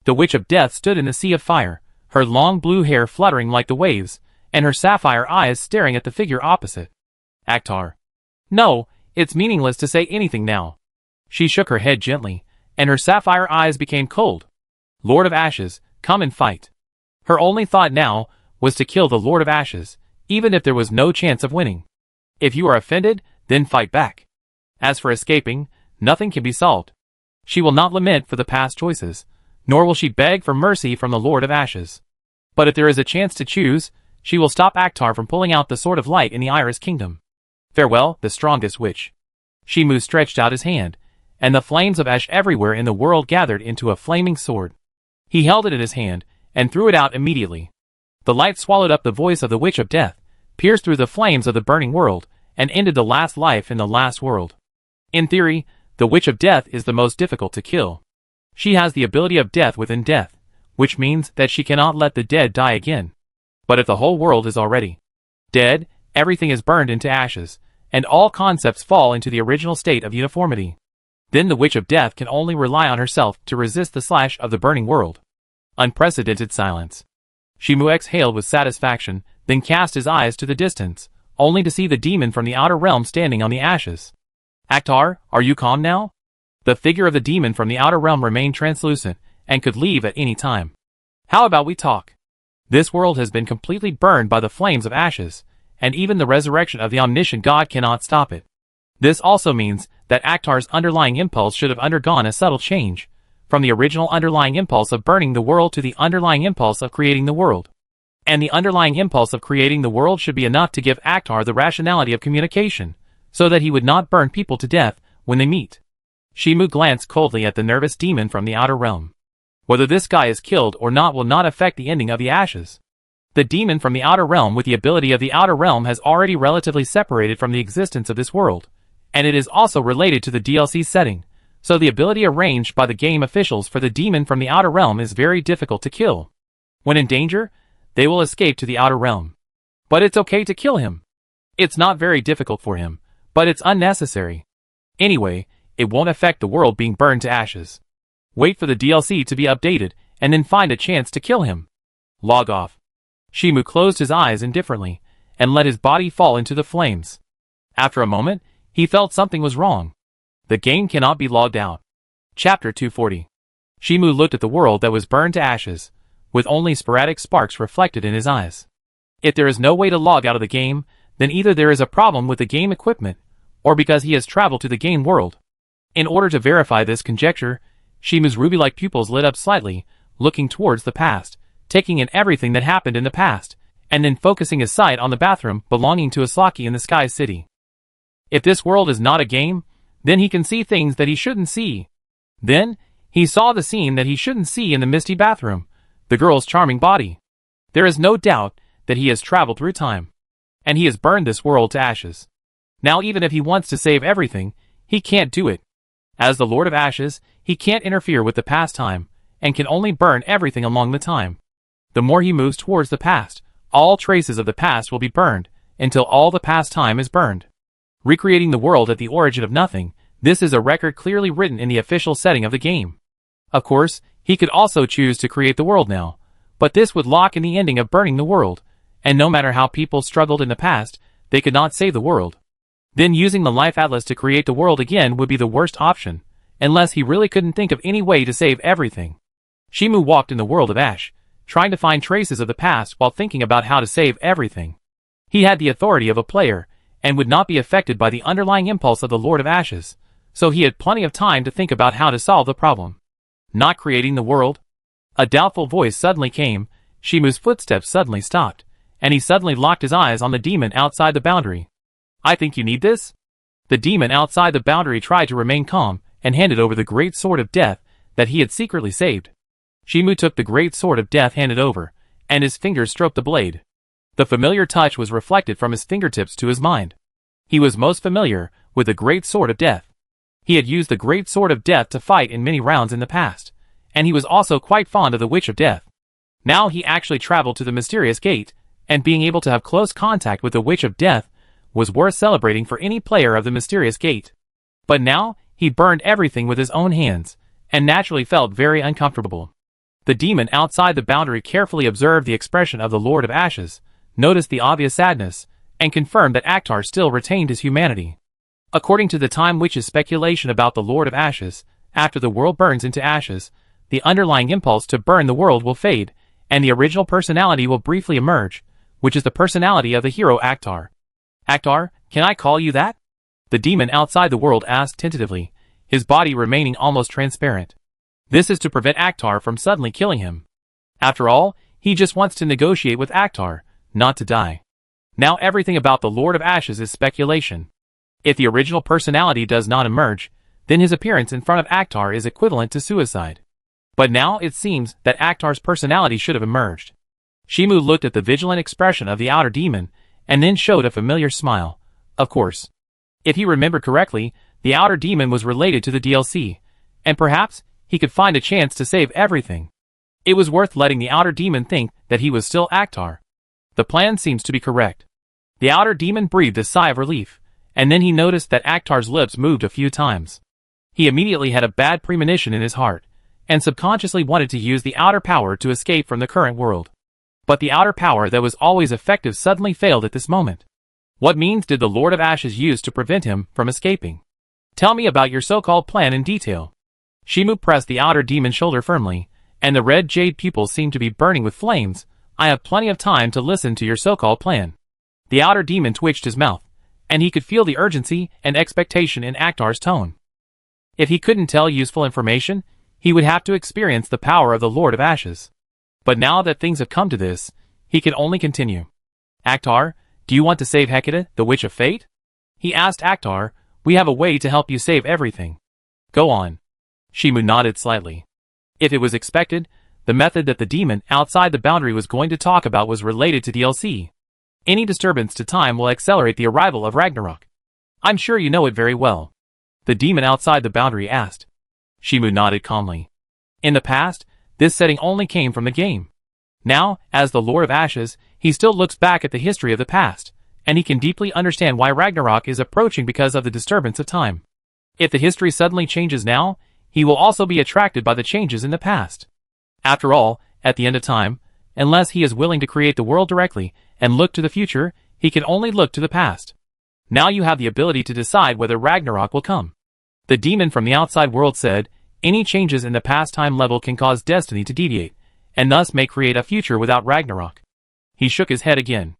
The Witch of Death stood in the sea of fire, her long blue hair fluttering like the waves, and her sapphire eyes staring at the figure opposite. Akhtar. No, it's meaningless to say anything now. She shook her head gently, and her sapphire eyes became cold. Lord of Ashes, come and fight. Her only thought now was to kill the Lord of Ashes, even if there was no chance of winning. If you are offended, then fight back. As for escaping, nothing can be solved. She will not lament for the past choices, nor will she beg for mercy from the Lord of Ashes. But if there is a chance to choose, she will stop Akhtar from pulling out the Sword of Light in the Iris Kingdom. Farewell, the strongest witch. Shimu stretched out his hand, and the flames of ash everywhere in the world gathered into a flaming sword. He held it in his hand, and threw it out immediately. The light swallowed up the voice of the Witch of Death, pierced through the flames of the burning world, and ended the last life in the last world. In theory, the Witch of Death is the most difficult to kill. She has the ability of death within death, which means that she cannot let the dead die again. But if the whole world is already dead, everything is burned into ashes, and all concepts fall into the original state of uniformity. Then the Witch of Death can only rely on herself to resist the slash of the burning world. Unprecedented silence. Shimu exhaled with satisfaction, then cast his eyes to the distance, only to see the demon from the outer realm standing on the ashes. Akhtar, are you calm now? The figure of the demon from the outer realm remained translucent, and could leave at any time. How about we talk? This world has been completely burned by the flames of ashes, and even the resurrection of the omniscient God cannot stop it. This also means that Akhtar's underlying impulse should have undergone a subtle change, from the original underlying impulse of burning the world to the underlying impulse of creating the world. And the underlying impulse of creating the world should be enough to give Akhtar the rationality of communication, so that he would not burn people to death when they meet. Shimu glanced coldly at the nervous demon from the outer realm. Whether this guy is killed or not will not affect the ending of the ashes. The demon from the outer realm with the ability of the outer realm has already relatively separated from the existence of this world, and it is also related to the DLC setting, so the ability arranged by the game officials for the demon from the outer realm is very difficult to kill. When in danger, they will escape to the outer realm. But it's okay to kill him. It's not very difficult for him, but it's unnecessary. Anyway, it won't affect the world being burned to ashes. Wait for the DLC to be updated, and then find a chance to kill him. Log off. Shimu closed his eyes indifferently, and let his body fall into the flames. After a moment, he felt something was wrong. The game cannot be logged out. Chapter 240. Shimu looked at the world that was burned to ashes, with only sporadic sparks reflected in his eyes. If there is no way to log out of the game, then either there is a problem with the game equipment, or because he has traveled to the game world. In order to verify this conjecture, Shimu's ruby-like pupils lit up slightly, looking towards the past, taking in everything that happened in the past, and then focusing his sight on the bathroom belonging to Aslaki in the Sky City. If this world is not a game, then he can see things that he shouldn't see. Then, he saw the scene that he shouldn't see in the misty bathroom, the girl's charming body. There is no doubt that he has traveled through time. And he has burned this world to ashes. Now even if he wants to save everything, he can't do it. As the Lord of Ashes, he can't interfere with the past time, and can only burn everything along the time. The more he moves towards the past, all traces of the past will be burned, until all the past time is burned. Recreating the world at the origin of nothing, this is a record clearly written in the official setting of the game. Of course, he could also choose to create the world now, but this would lock in the ending of burning the world, and no matter how people struggled in the past, they could not save the world. Then using the Life Atlas to create the world again would be the worst option, unless he really couldn't think of any way to save everything. Shimu walked in the world of Ash, trying to find traces of the past while thinking about how to save everything. He had the authority of a player, and would not be affected by the underlying impulse of the Lord of Ashes, so he had plenty of time to think about how to solve the problem. Not creating the world? A doubtful voice suddenly came, Shimu's footsteps suddenly stopped, and he suddenly locked his eyes on the demon outside the boundary. I think you need this? The demon outside the boundary tried to remain calm, and handed over the great sword of death that he had secretly saved. Shimu took the great sword of death handed over, and his fingers stroked the blade. The familiar touch was reflected from his fingertips to his mind. He was most familiar with the great sword of death. He had used the great sword of death to fight in many rounds in the past, and he was also quite fond of the Witch of Death. Now he actually traveled to the mysterious gate, and being able to have close contact with the Witch of Death was worth celebrating for any player of the mysterious gate. But now, he burned everything with his own hands, and naturally felt very uncomfortable. The demon outside the boundary carefully observed the expression of the Lord of Ashes, noticed the obvious sadness, and confirmed that Akhtar still retained his humanity. According to the Time Witch's speculation about the Lord of Ashes, after the world burns into ashes, the underlying impulse to burn the world will fade, and the original personality will briefly emerge, which is the personality of the hero Akhtar. Akhtar, can I call you that? The demon outside the world asked tentatively, his body remaining almost transparent. This is to prevent Akhtar from suddenly killing him. After all, he just wants to negotiate with Akhtar, not to die. Now everything about the Lord of Ashes is speculation. If the original personality does not emerge, then his appearance in front of Akhtar is equivalent to suicide. But now it seems that Akhtar's personality should have emerged. Shimu looked at the vigilant expression of the outer demon, and then showed a familiar smile. Of course. If he remembered correctly, the outer demon was related to the DLC, and perhaps he could find a chance to save everything. It was worth letting the outer demon think that he was still Akhtar. The plan seems to be correct. The outer demon breathed a sigh of relief, and then he noticed that Akhtar's lips moved a few times. He immediately had a bad premonition in his heart, and subconsciously wanted to use the outer power to escape from the current world. But the outer power that was always effective suddenly failed at this moment. What means did the Lord of Ashes use to prevent him from escaping? Tell me about your so-called plan in detail. Shimu pressed the outer demon's shoulder firmly, and the red jade pupils seemed to be burning with flames. I have plenty of time to listen to your so-called plan. The outer demon twitched his mouth, and he could feel the urgency and expectation in Akhtar's tone. If he couldn't tell useful information, he would have to experience the power of the Lord of Ashes. But now that things have come to this, he can only continue. Akhtar, do you want to save Hecate, the Witch of Fate? He asked Akhtar. We have a way to help you save everything. Go on. Shimu nodded slightly. If it was expected, the method that the demon outside the boundary was going to talk about was related to DLC. Any disturbance to time will accelerate the arrival of Ragnarok. I'm sure you know it very well. The demon outside the boundary asked. Shimu nodded calmly. In the past, this setting only came from the game. Now, as the Lord of Ashes, he still looks back at the history of the past, and he can deeply understand why Ragnarok is approaching because of the disturbance of time. If the history suddenly changes now, he will also be attracted by the changes in the past. After all, at the end of time, unless he is willing to create the world directly and look to the future, he can only look to the past. Now you have the ability to decide whether Ragnarok will come. The demon from the outside world said, any changes in the past time level can cause destiny to deviate, and thus may create a future without Ragnarok. He shook his head again.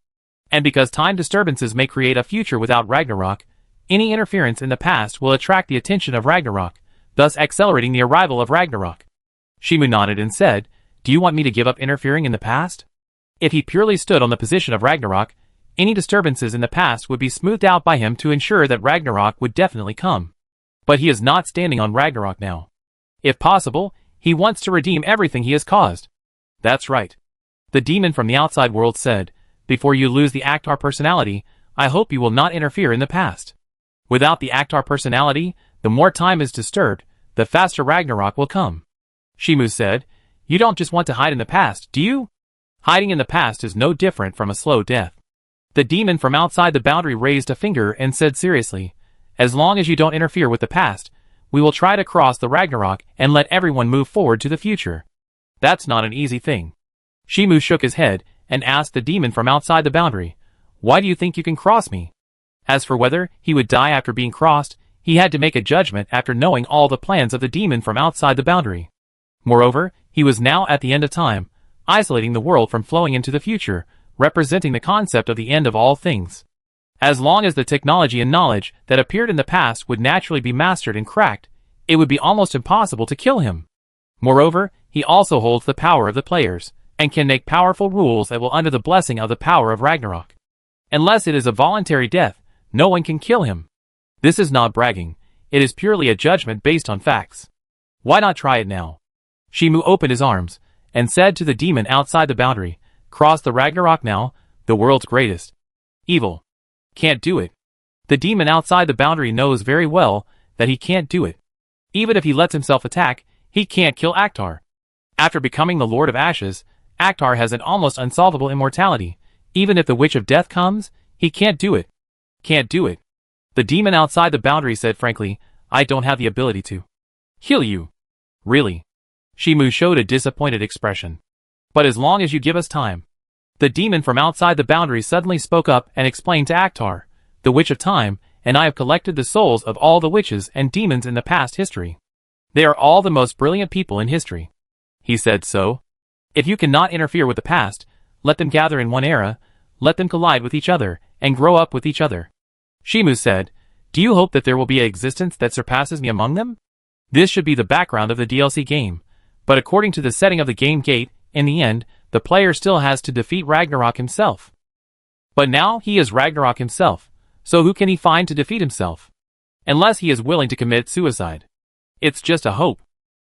And because time disturbances may create a future without Ragnarok, Any interference in the past will attract the attention of Ragnarok, thus accelerating the arrival of Ragnarok. Shimu nodded and said, "Do you want me to give up interfering in the past?" If he purely stood on the position of Ragnarok, any disturbances in the past would be smoothed out by him to ensure that Ragnarok would definitely come. But he is not standing on Ragnarok now. If possible, he wants to redeem everything he has caused. That's right. The demon from the outside world said, "Before you lose the Akhtar personality, I hope you will not interfere in the past." Without the Akhtar personality, the more time is disturbed, the faster Ragnarok will come. Shimu said, "You don't just want to hide in the past, do you?" Hiding in the past is no different from a slow death. The demon from outside the boundary raised a finger and said seriously, "As long as you don't interfere with the past, we will try to cross the Ragnarok and let everyone move forward to the future." That's not an easy thing. Shimu shook his head and asked the demon from outside the boundary, "Why do you think you can cross me?" As for whether he would die after being crossed, he had to make a judgment after knowing all the plans of the demon from outside the boundary. Moreover, he was now at the end of time, isolating the world from flowing into the future, representing the concept of the end of all things. As long as the technology and knowledge that appeared in the past would naturally be mastered and cracked, it would be almost impossible to kill him. Moreover, he also holds the power of the players, and can make powerful rules that will under the blessing of the power of Ragnarok. Unless it is a voluntary death, no one can kill him. This is not bragging, it is purely a judgment based on facts. Why not try it now? Shimu opened his arms, and said to the demon outside the boundary, "Cross the Ragnarok now, the world's greatest evil can't do it." The demon outside the boundary knows very well that he can't do it. Even if he lets himself attack, he can't kill Akhtar. After becoming the Lord of Ashes, Akhtar has an almost unsolvable immortality. Even if the Witch of Death comes, he can't do it. Can't do it. The demon outside the boundary said frankly, "I don't have the ability to heal you." Really? Shimu showed a disappointed expression. "But as long as you give us time." The demon from outside the boundary suddenly spoke up and explained to Akhtar, "The Witch of Time, and I have collected the souls of all the witches and demons in the past history. They are all the most brilliant people in history." He said so. "If you cannot interfere with the past, let them gather in one era, let them collide with each other, and grow up with each other." Shimu said, "Do you hope that there will be an existence that surpasses me among them?" This should be the background of the DLC game, but according to the setting of the game gate, in the end, the player still has to defeat Ragnarok himself. But now he is Ragnarok himself, so who can he find to defeat himself? Unless he is willing to commit suicide. It's just a hope.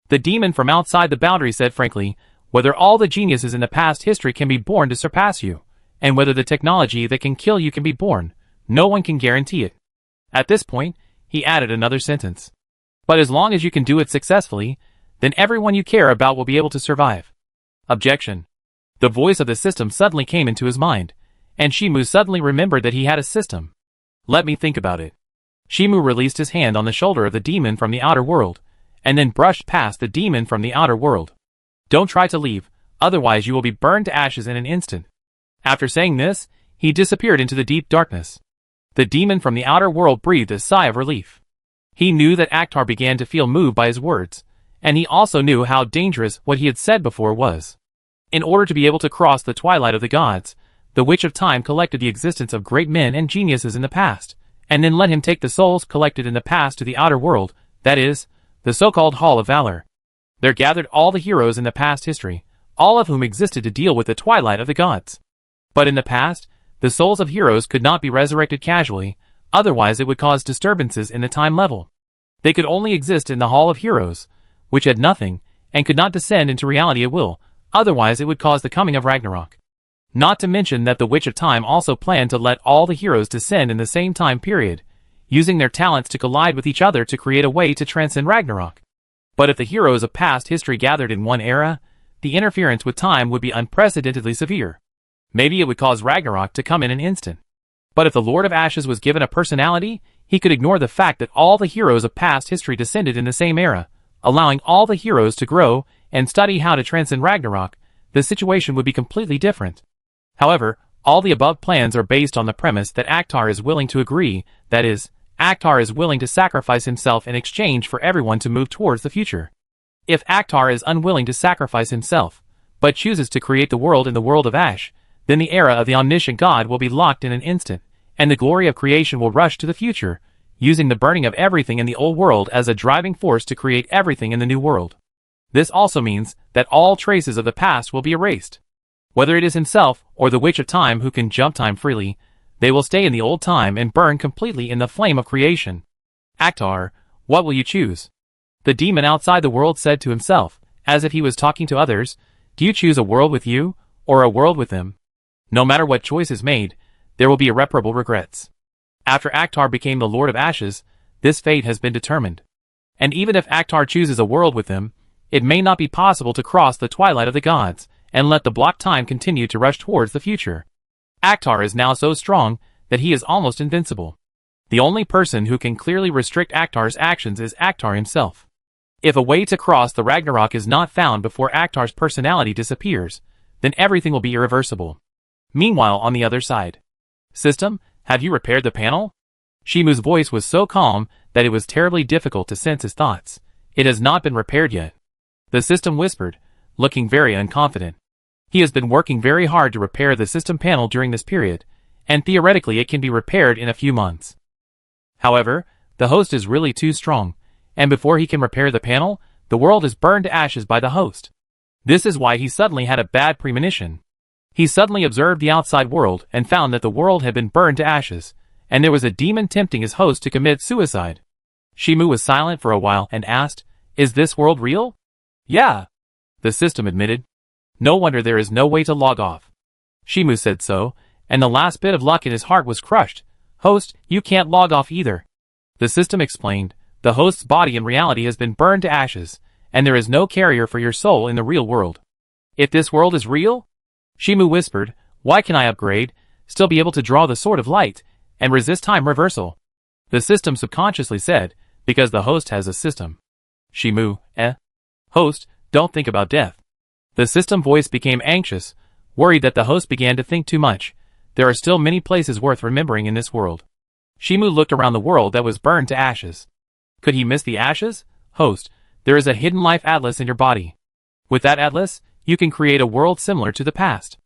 The demon from outside the boundary said frankly, "Whether all the geniuses in the past history can be born to surpass you, and whether the technology that can kill you can be born, no one can guarantee it." At this point, he added another sentence. "But as long as you can do it successfully, then everyone you care about will be able to survive." Objection. The voice of the system suddenly came into his mind, and Shimu suddenly remembered that he had a system. "Let me think about it." Shimu released his hand on the shoulder of the demon from the outer world, and then brushed past the demon from the outer world. "Don't try to leave, otherwise you will be burned to ashes in an instant." After saying this, he disappeared into the deep darkness. The demon from the outer world breathed a sigh of relief. He knew that Akhtar began to feel moved by his words, and he also knew how dangerous what he had said before was. In order to be able to cross the twilight of the gods, the Witch of Time collected the existence of great men and geniuses in the past, and then let him take the souls collected in the past to the outer world, that is, the so-called Hall of Valor. There gathered all the heroes in the past history, all of whom existed to deal with the twilight of the gods. But in the past, the souls of heroes could not be resurrected casually, otherwise it would cause disturbances in the time level. They could only exist in the Hall of Heroes, which had nothing, and could not descend into reality at will, otherwise it would cause the coming of Ragnarok. Not to mention that the Witch of Time also planned to let all the heroes descend in the same time period, using their talents to collide with each other to create a way to transcend Ragnarok. But if the heroes of past history gathered in one era, the interference with time would be unprecedentedly severe. Maybe it would cause Ragnarok to come in an instant. But if the Lord of Ashes was given a personality, he could ignore the fact that all the heroes of past history descended in the same era, allowing all the heroes to grow and study how to transcend Ragnarok. The situation would be completely different. However, all the above plans are based on the premise that Akhtar is willing to agree, that is, Akhtar is willing to sacrifice himself in exchange for everyone to move towards the future. If Akhtar is unwilling to sacrifice himself, but chooses to create the world in the world of Ash, then the era of the omniscient God will be locked in an instant, and the glory of creation will rush to the future, using the burning of everything in the old world as a driving force to create everything in the new world. This also means that all traces of the past will be erased. Whether it is himself or the Witch of Time who can jump time freely, they will stay in the old time and burn completely in the flame of creation. Akhtar, what will you choose? The demon outside the world said to himself, as if he was talking to others, do you choose a world with you, or a world with them? No matter what choice is made, there will be irreparable regrets. After Akhtar became the Lord of Ashes, this fate has been determined. And even if Akhtar chooses a world with them, it may not be possible to cross the twilight of the gods, and let the block time continue to rush towards the future. Akhtar is now so strong that he is almost invincible. The only person who can clearly restrict Akhtar's actions is Akhtar himself. If a way to cross the Ragnarok is not found before Akhtar's personality disappears, then everything will be irreversible. Meanwhile, on the other side. System, have you repaired the panel? Shimu's voice was so calm that it was terribly difficult to sense his thoughts. It has not been repaired yet. The system whispered, looking very unconfident. He has been working very hard to repair the system panel during this period, and theoretically it can be repaired in a few months. However, the host is really too strong, and before he can repair the panel, the world is burned to ashes by the host. This is why he suddenly had a bad premonition. He suddenly observed the outside world and found that the world had been burned to ashes, and there was a demon tempting his host to commit suicide. Shimu was silent for a while and asked, "Is this world real?" "Yeah," the system admitted. "No wonder there is no way to log off." Shimu said so, and the last bit of luck in his heart was crushed. "Host, you can't log off either." The system explained, "The host's body in reality has been burned to ashes, and there is no carrier for your soul in the real world." "If this world is real?" Shimu whispered, "Why can I upgrade, still be able to draw the Sword of Light, and resist time reversal?" The system subconsciously said, "Because the host has a system." Shimu, Host, don't think about death. The system voice became anxious, worried that the host began to think too much. There are still many places worth remembering in this world. Shimu looked around the world that was burned to ashes. Could he miss the ashes? Host, there is a hidden life atlas in your body. With that atlas, you can create a world similar to the past.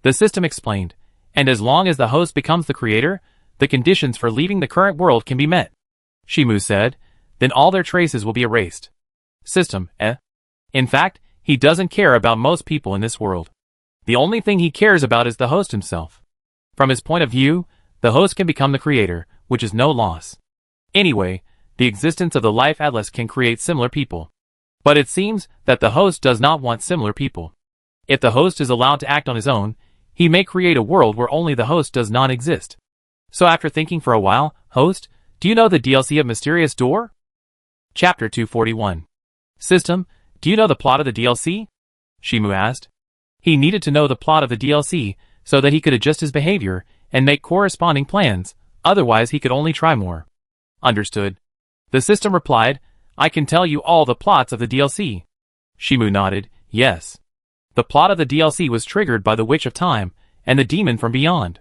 The system explained, and as long as the host becomes the creator, the conditions for leaving the current world can be met. Shimu said, then all their traces will be erased. System, In fact, he doesn't care about most people in this world. The only thing he cares about is the host himself. From his point of view, the host can become the creator, which is no loss. Anyway, the existence of the Life Atlas can create similar people. But it seems that the host does not want similar people. If the host is allowed to act on his own, he may create a world where only the host does not exist. So after thinking for a while, Host, do you know the DLC of Mysterious Door? Chapter 241. System, do you know the plot of the DLC? Shimu asked. He needed to know the plot of the DLC so that he could adjust his behavior and make corresponding plans, otherwise he could only try more. Understood. The system replied, I can tell you all the plots of the DLC. Shimu nodded, yes. The plot of the DLC was triggered by the Witch of Time and the demon from beyond.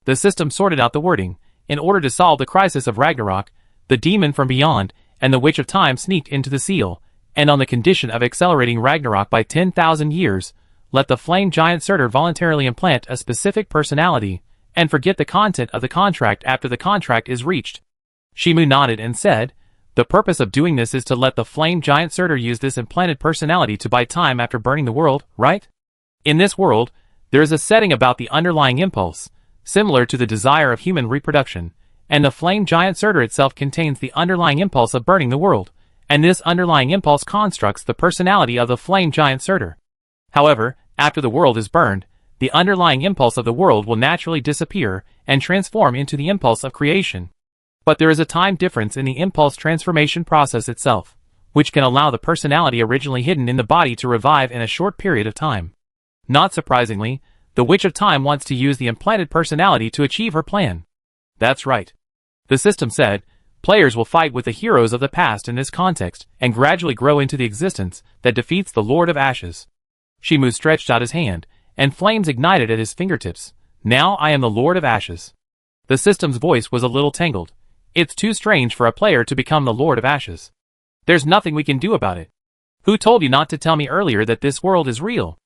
The system sorted out the wording. In order to solve the crisis of Ragnarok, the demon from beyond and the Witch of Time sneaked into the seal, and on the condition of accelerating Ragnarok by 10,000 years, let the flame giant Surtur voluntarily implant a specific personality, and forget the content of the contract after the contract is reached. Shimu nodded and said, the purpose of doing this is to let the flame giant Surtur use this implanted personality to buy time after burning the world, right? In this world, there is a setting about the underlying impulse, similar to the desire of human reproduction, and the flame giant Surtur itself contains the underlying impulse of burning the world, and this underlying impulse constructs the personality of the flame giant Surtur. However, after the world is burned, the underlying impulse of the world will naturally disappear and transform into the impulse of creation. But there is a time difference in the impulse transformation process itself, which can allow the personality originally hidden in the body to revive in a short period of time. Not surprisingly, the Witch of Time wants to use the implanted personality to achieve her plan. That's right. The system said, players will fight with the heroes of the past in this context and gradually grow into the existence that defeats the Lord of Ashes. Shimu stretched out his hand, and flames ignited at his fingertips. Now I am the Lord of Ashes. The system's voice was a little tangled. It's too strange for a player to become the Lord of Ashes. There's nothing we can do about it. Who told you not to tell me earlier that this world is real?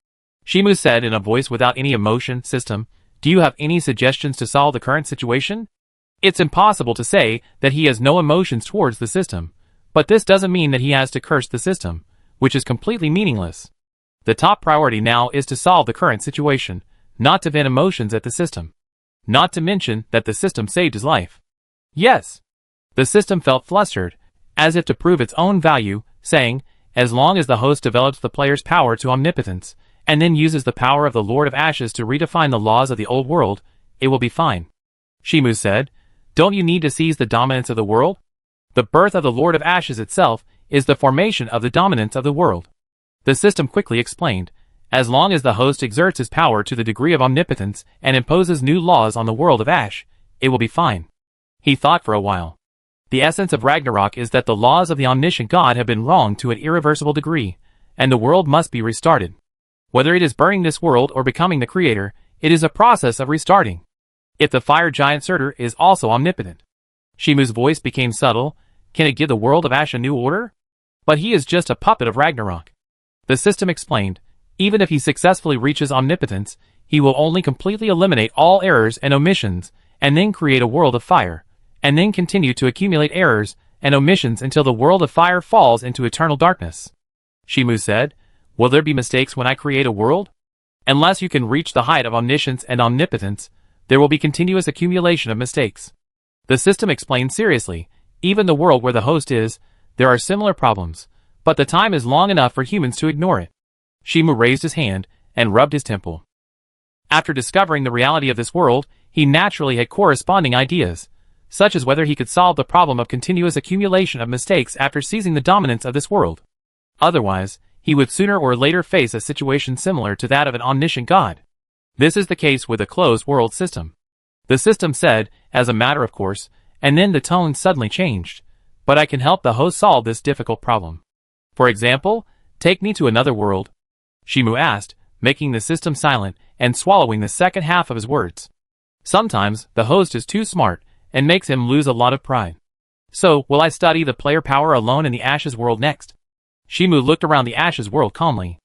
Shimu said in a voice without any emotion. System, do you have any suggestions to solve the current situation? It's impossible to say that he has no emotions towards the system, but this doesn't mean that he has to curse the system, which is completely meaningless. The top priority now is to solve the current situation, not to vent emotions at the system. Not to mention that the system saved his life. Yes. The system felt flustered, as if to prove its own value, saying, as long as the host develops the player's power to omnipotence, and then uses the power of the Lord of Ashes to redefine the laws of the old world, it will be fine. Shimu said, don't you need to seize the dominance of the world? The birth of the Lord of Ashes itself is the formation of the dominance of the world. The system quickly explained, as long as the host exerts his power to the degree of omnipotence and imposes new laws on the world of Ash, it will be fine. He thought for a while. The essence of Ragnarok is that the laws of the omniscient God have been wronged to an irreversible degree, and the world must be restarted. Whether it is burning this world or becoming the creator, it is a process of restarting. If the fire giant Surtur is also omnipotent. Shimu's voice became subtle. Can it give the world of Ash a new order? But he is just a puppet of Ragnarok. The system explained, even if he successfully reaches omnipotence, he will only completely eliminate all errors and omissions, and then create a world of fire, and then continue to accumulate errors and omissions until the world of fire falls into eternal darkness. Shimu said, will there be mistakes when I create a world? Unless you can reach the height of omniscience and omnipotence, there will be continuous accumulation of mistakes. The system explained seriously, even the world where the host is, there are similar problems, but the time is long enough for humans to ignore it. Shimu raised his hand and rubbed his temple. After discovering the reality of this world, he naturally had corresponding ideas, such as whether he could solve the problem of continuous accumulation of mistakes after seizing the dominance of this world. Otherwise, he would sooner or later face a situation similar to that of an omniscient god. This is the case with a closed world system. The system said, as a matter of course, and then the tone suddenly changed, but I can help the host solve this difficult problem. For example, take me to another world. Shimu asked, making the system silent and swallowing the second half of his words. Sometimes, the host is too smart and makes him lose a lot of pride. So, will I study the player power alone in the Ashes world next? Shimu looked around the Ashes world calmly.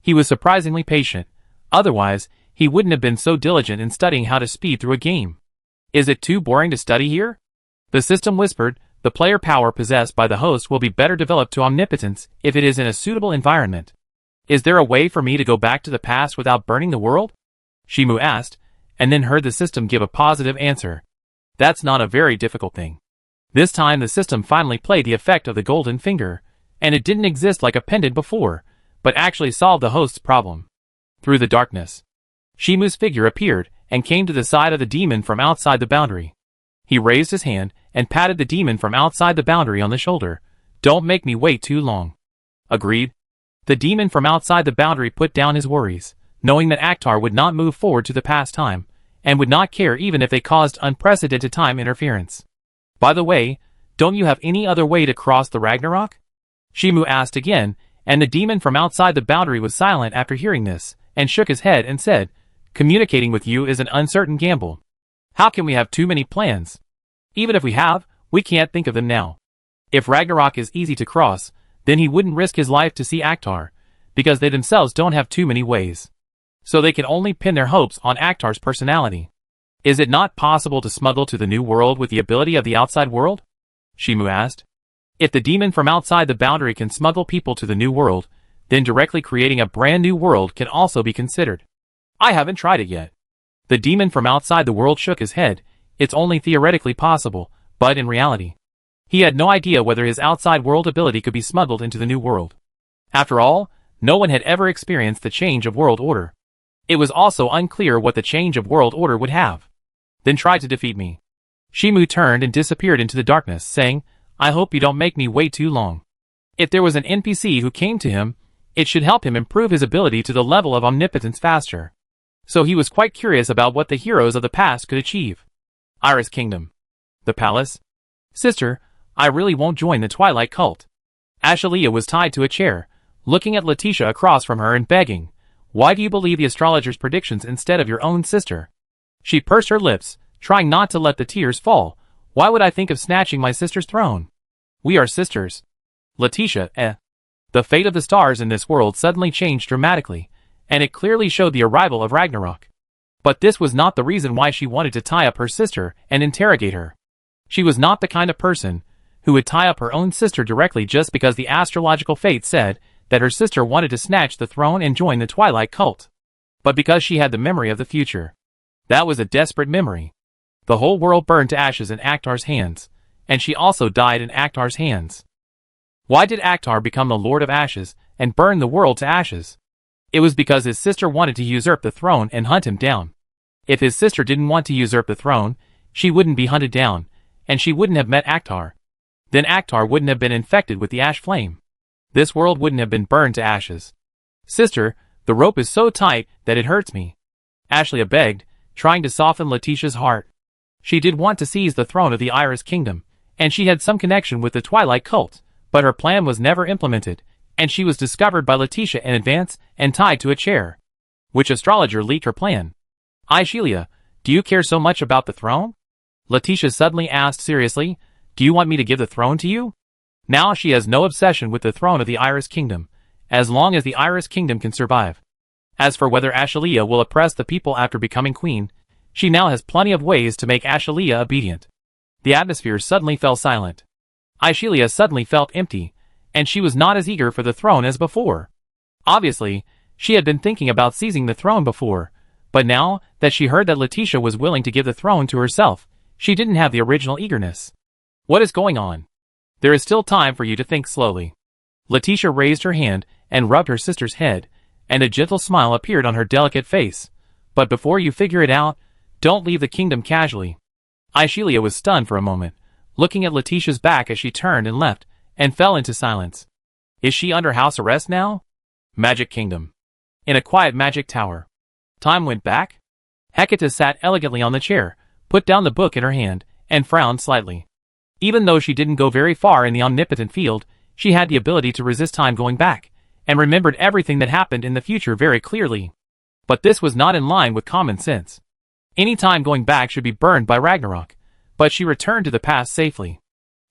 He was surprisingly patient. Otherwise, he wouldn't have been so diligent in studying how to speed through a game. Is it too boring to study here? The system whispered, the player power possessed by the host will be better developed to omnipotence if it is in a suitable environment. Is there a way for me to go back to the past without burning the world? Shimu asked, and then heard the system give a positive answer. That's not a very difficult thing. This time the system finally played the effect of the golden finger, and it didn't exist like a pendant before, but actually solved the host's problem. Through the darkness, Shimu's figure appeared and came to the side of the demon from outside the boundary. He raised his hand and patted the demon from outside the boundary on the shoulder. Don't make me wait too long. Agreed. The demon from outside the boundary put down his worries, knowing that Akhtar would not move forward to the past time, and would not care even if they caused unprecedented time interference. By the way, don't you have any other way to cross the Ragnarok? Shimu asked again, and the demon from outside the boundary was silent after hearing this, and shook his head and said, communicating with you is an uncertain gamble. How can we have too many plans? Even if we have, we can't think of them now. If Ragnarok is easy to cross, then he wouldn't risk his life to see Akhtar, because they themselves don't have too many ways. So they can only pin their hopes on Akhtar's personality. Is it not possible to smuggle to the new world with the ability of the outside world? Shimu asked. If the demon from outside the boundary can smuggle people to the new world, then directly creating a brand new world can also be considered. I haven't tried it yet. The demon from outside the world shook his head. It's only theoretically possible, but in reality, he had no idea whether his outside world ability could be smuggled into the new world. After all, no one had ever experienced the change of world order. It was also unclear what the change of world order would have. Then try to defeat me. Shimu turned and disappeared into the darkness, saying, I hope you don't make me wait too long. If there was an NPC who came to him, it should help him improve his ability to the level of omnipotence faster. So he was quite curious about what the heroes of the past could achieve. Iris Kingdom. The palace. Sister, I really won't join the Twilight cult. Ashalia was tied to a chair, looking at Letitia across from her and begging, why do you believe the astrologer's predictions instead of your own sister? She pursed her lips, trying not to let the tears fall. Why would I think of snatching my sister's throne? We are sisters. Letitia, The fate of the stars in this world suddenly changed dramatically, and it clearly showed the arrival of Ragnarok. But this was not the reason why she wanted to tie up her sister and interrogate her. She was not the kind of person who would tie up her own sister directly just because the astrological fate said that her sister wanted to snatch the throne and join the Twilight cult, but because she had the memory of the future. That was a desperate memory. The whole world burned to ashes in Akhtar's hands, and she also died in Akhtar's hands. Why did Akhtar become the Lord of Ashes and burn the world to ashes? It was because his sister wanted to usurp the throne and hunt him down. If his sister didn't want to usurp the throne, she wouldn't be hunted down, and she wouldn't have met Akhtar. Then Akhtar wouldn't have been infected with the ash flame. This world wouldn't have been burned to ashes. Sister, the rope is so tight that it hurts me, Ashley begged, trying to soften Letitia's heart. She did want to seize the throne of the Iris Kingdom, and she had some connection with the Twilight cult, but her plan was never implemented, and she was discovered by Letitia in advance and tied to a chair. Which astrologer leaked her plan? Sheila, do you care so much about the throne? Letitia suddenly asked seriously, do you want me to give the throne to you? Now she has no obsession with the throne of the Iris Kingdom, as long as the Iris Kingdom can survive. As for whether Ashelia will oppress the people after becoming queen, she now has plenty of ways to make Ashelia obedient. The atmosphere suddenly fell silent. Ashelia suddenly felt empty, and she was not as eager for the throne as before. Obviously, she had been thinking about seizing the throne before, but now that she heard that Letitia was willing to give the throne to herself, she didn't have the original eagerness. What is going on? There is still time for you to think slowly. Letitia raised her hand and rubbed her sister's head, and a gentle smile appeared on her delicate face. But before you figure it out, don't leave the kingdom casually. Ashelia was stunned for a moment, looking at Letitia's back as she turned and left, and fell into silence. Is she under house arrest now? Magic Kingdom. In a quiet magic tower. Time went back. Hecate sat elegantly on the chair, put down the book in her hand, and frowned slightly. Even though she didn't go very far in the omnipotent field, she had the ability to resist time going back, and remembered everything that happened in the future very clearly. But this was not in line with common sense. Any time going back should be burned by Ragnarok, but she returned to the past safely.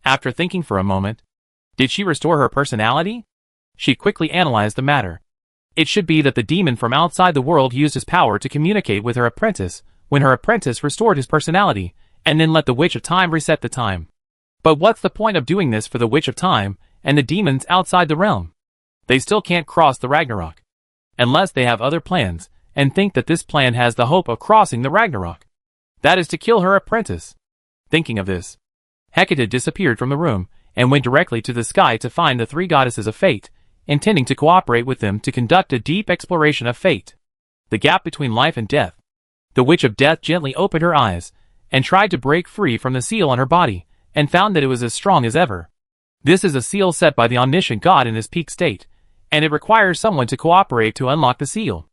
After thinking for a moment, did she restore her personality? She quickly analyzed the matter. It should be that the demon from outside the world used his power to communicate with her apprentice, when her apprentice restored his personality, and then let the Witch of Time reset the time. But what's the point of doing this for the Witch of Time, and the demons outside the realm? They still can't cross the Ragnarok. Unless they have other plans, and think that this plan has the hope of crossing the Ragnarok. That is to kill her apprentice. Thinking of this, Hecate disappeared from the room, and went directly to the sky to find the three goddesses of fate, intending to cooperate with them to conduct a deep exploration of fate. The gap between life and death. The Witch of Death gently opened her eyes, and tried to break free from the seal on her body, and found that it was as strong as ever. This is a seal set by the omniscient god in his peak state, and it requires someone to cooperate to unlock the seal.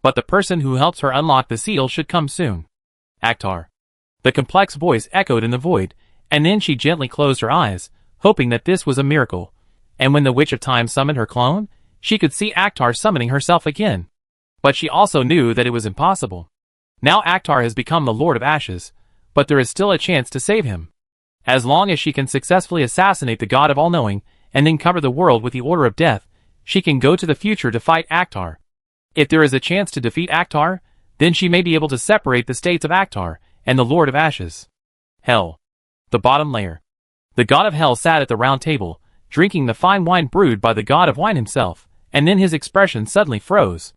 But the person who helps her unlock the seal should come soon. Akhtar. The complex voice echoed in the void, and then she gently closed her eyes, hoping that this was a miracle. And when the Witch of Time summoned her clone, she could see Akhtar summoning herself again. But she also knew that it was impossible. Now Akhtar has become the Lord of Ashes, but there is still a chance to save him. As long as she can successfully assassinate the God of All-Knowing, and then cover the world with the Order of Death, she can go to the future to fight Akhtar. If there is a chance to defeat Akhtar, then she may be able to separate the states of Akhtar and the Lord of Ashes. Hell. The bottom layer. The god of Hell sat at the round table, drinking the fine wine brewed by the god of wine himself, and then his expression suddenly froze.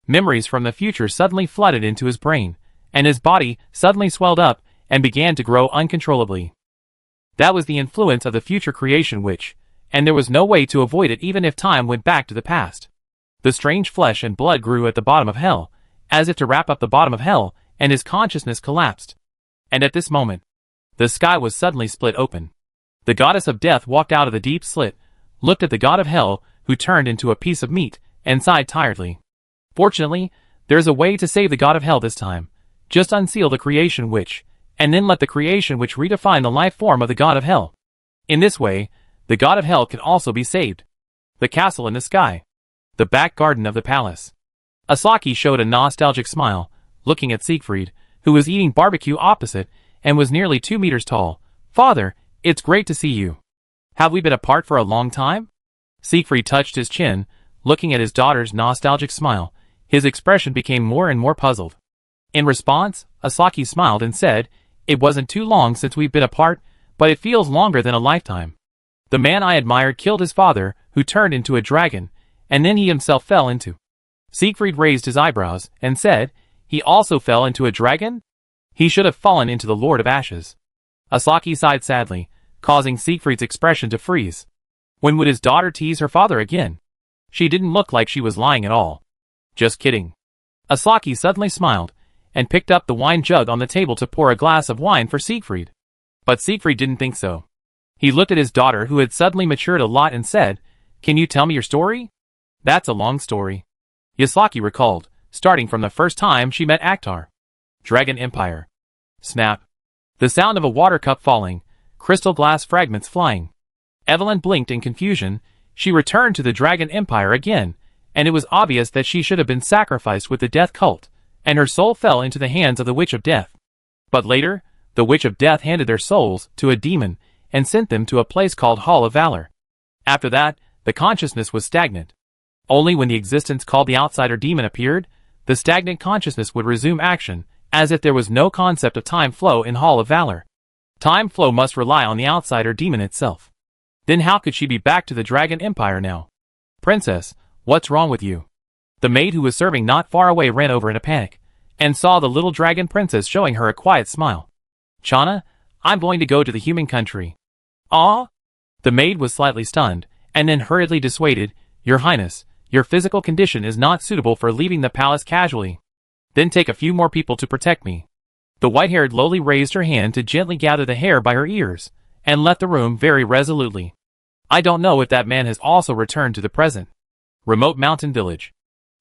Memories from the future suddenly flooded into his brain, and his body suddenly swelled up and began to grow uncontrollably. That was the influence of the future creation witch, and there was no way to avoid it even if time went back to the past. The strange flesh and blood grew at the bottom of Hell, as if to wrap up the bottom of Hell, and his consciousness collapsed. And at this moment, the sky was suddenly split open. The goddess of death walked out of the deep slit, looked at the god of Hell, who turned into a piece of meat, and sighed tiredly. Fortunately, there's a way to save the god of Hell this time. Just unseal the creation witch, and then let the creation witch redefine the life form of the god of Hell. In this way, the god of Hell can also be saved. The castle in the sky. The back garden of the palace. Asaki showed a nostalgic smile, looking at Siegfried, who was eating barbecue opposite, and was nearly 2 meters tall. Father, it's great to see you. Have we been apart for a long time? Siegfried touched his chin, looking at his daughter's nostalgic smile. His expression became more and more puzzled. In response, Asaki smiled and said, "It wasn't too long since we've been apart, but it feels longer than a lifetime. The man I admired killed his father, who turned into a dragon, and then he himself fell into. Siegfried raised his eyebrows, and said, he also fell into a dragon? He should have fallen into the Lord of Ashes. Aslaki sighed sadly, causing Siegfried's expression to freeze. When would his daughter tease her father again? She didn't look like she was lying at all. Just kidding. Aslaki suddenly smiled, and picked up the wine jug on the table to pour a glass of wine for Siegfried. But Siegfried didn't think so. He looked at his daughter, who had suddenly matured a lot, and said, can you tell me your story? That's a long story. Aslaki recalled, starting from the first time she met Akhtar. Dragon Empire. Snap. The sound of a water cup falling, crystal glass fragments flying. Evelyn blinked in confusion. She returned to the Dragon Empire again, and it was obvious that she should have been sacrificed with the death cult, and her soul fell into the hands of the Witch of Death. But later, the Witch of Death handed their souls to a demon, and sent them to a place called Hall of Valor. After that, the consciousness was stagnant. Only when the existence called the outsider demon appeared, the stagnant consciousness would resume action, as if there was no concept of time flow in Hall of Valor. Time flow must rely on the outsider demon itself. Then how could she be back to the Dragon Empire now? Princess, what's wrong with you? The maid who was serving not far away ran over in a panic, and saw the little dragon princess showing her a quiet smile. Chana, I'm going to go to the human country. Ah? The maid was slightly stunned, and then hurriedly dissuaded, Your Highness, your physical condition is not suitable for leaving the palace casually. Then take a few more people to protect me. The white-haired lowly raised her hand to gently gather the hair by her ears, and left the room very resolutely. I don't know if that man has also returned to the present. Remote mountain village.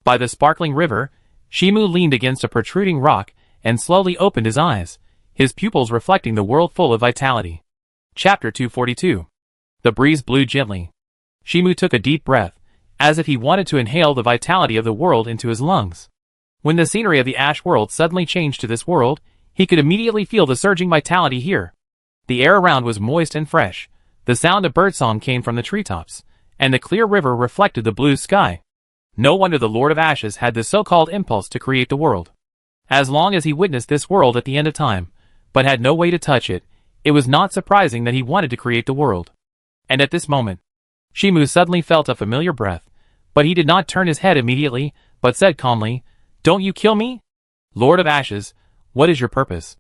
By the sparkling river, Shimu leaned against a protruding rock, and slowly opened his eyes, his pupils reflecting the world full of vitality. Chapter 242. The breeze blew gently. Shimu took a deep breath, as if he wanted to inhale the vitality of the world into his lungs. When the scenery of the Ash world suddenly changed to this world, he could immediately feel the surging vitality here. The air around was moist and fresh, the sound of birdsong came from the treetops, and the clear river reflected the blue sky. No wonder the Lord of Ashes had the so-called impulse to create the world. As long as he witnessed this world at the end of time, but had no way to touch it, it was not surprising that he wanted to create the world. And at this moment, Shimu suddenly felt a familiar breath, but he did not turn his head immediately, but said calmly, Don't you kill me? Lord of Ashes, what is your purpose?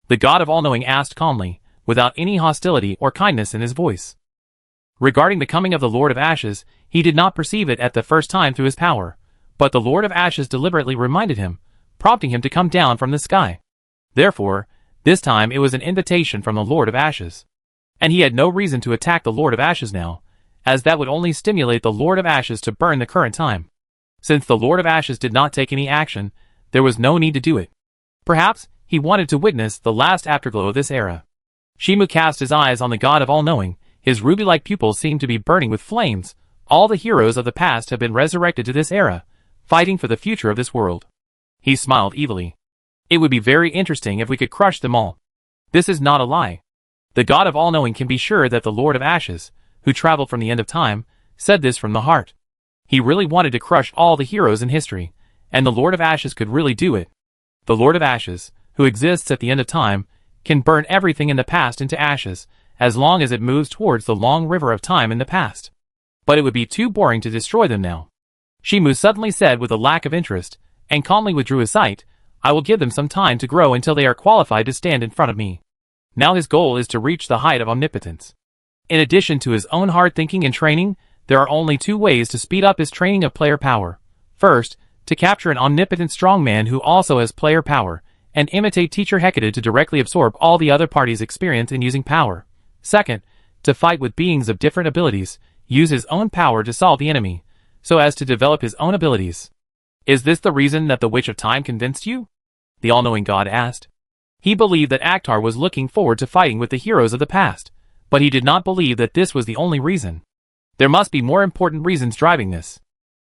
The God of All-Knowing asked calmly, without any hostility or kindness in his voice. Regarding the coming of the Lord of Ashes, he did not perceive it at the first time through his power, but the Lord of Ashes deliberately reminded him, prompting him to come down from the sky. Therefore, this time it was an invitation from the Lord of Ashes. And he had no reason to attack the Lord of Ashes now, as that would only stimulate the Lord of Ashes to burn the current time. Since the Lord of Ashes did not take any action, there was no need to do it. Perhaps, he wanted to witness the last afterglow of this era. Shimu cast his eyes on the God of All-Knowing, his ruby-like pupils seemed to be burning with flames. All the heroes of the past have been resurrected to this era, fighting for the future of this world. He smiled evilly. It would be very interesting if we could crush them all. This is not a lie. The God of All-Knowing can be sure that the Lord of Ashes, who traveled from the end of time, said this from the heart. He really wanted to crush all the heroes in history, and the Lord of Ashes could really do it. The Lord of Ashes, who exists at the end of time, can burn everything in the past into ashes, as long as it moves towards the long river of time in the past. But it would be too boring to destroy them now. Shimu suddenly said with a lack of interest, and calmly withdrew his sight, I will give them some time to grow until they are qualified to stand in front of me. Now his goal is to reach the height of omnipotence. In addition to his own hard thinking and training, there are only two ways to speed up his training of player power. First, to capture an omnipotent strongman who also has player power, and imitate Teacher Hecate to directly absorb all the other party's experience in using power. Second, to fight with beings of different abilities, use his own power to solve the enemy, so as to develop his own abilities. Is this the reason that the Witch of Time convinced you? The all-knowing God asked. He believed that Akhtar was looking forward to fighting with the heroes of the past, but he did not believe that this was the only reason. There must be more important reasons driving this.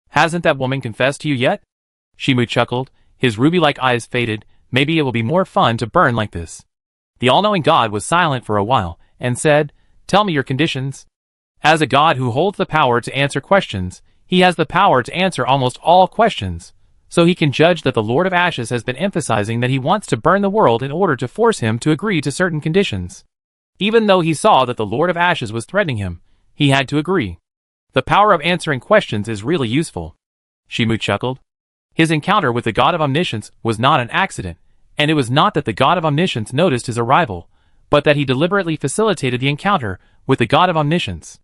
Hasn't that woman confessed to you yet? Shimu chuckled, his ruby-like eyes faded. Maybe it will be more fun to burn like this. The all-knowing God was silent for a while, and said, Tell me your conditions. As a God who holds the power to answer questions, he has the power to answer almost all questions, so he can judge that the Lord of Ashes has been emphasizing that he wants to burn the world in order to force him to agree to certain conditions. Even though he saw that the Lord of Ashes was threatening him, he had to agree. The power of answering questions is really useful. Shimu chuckled. His encounter with the God of Omniscience was not an accident, and it was not that the God of Omniscience noticed his arrival, but that he deliberately facilitated the encounter with the God of Omniscience.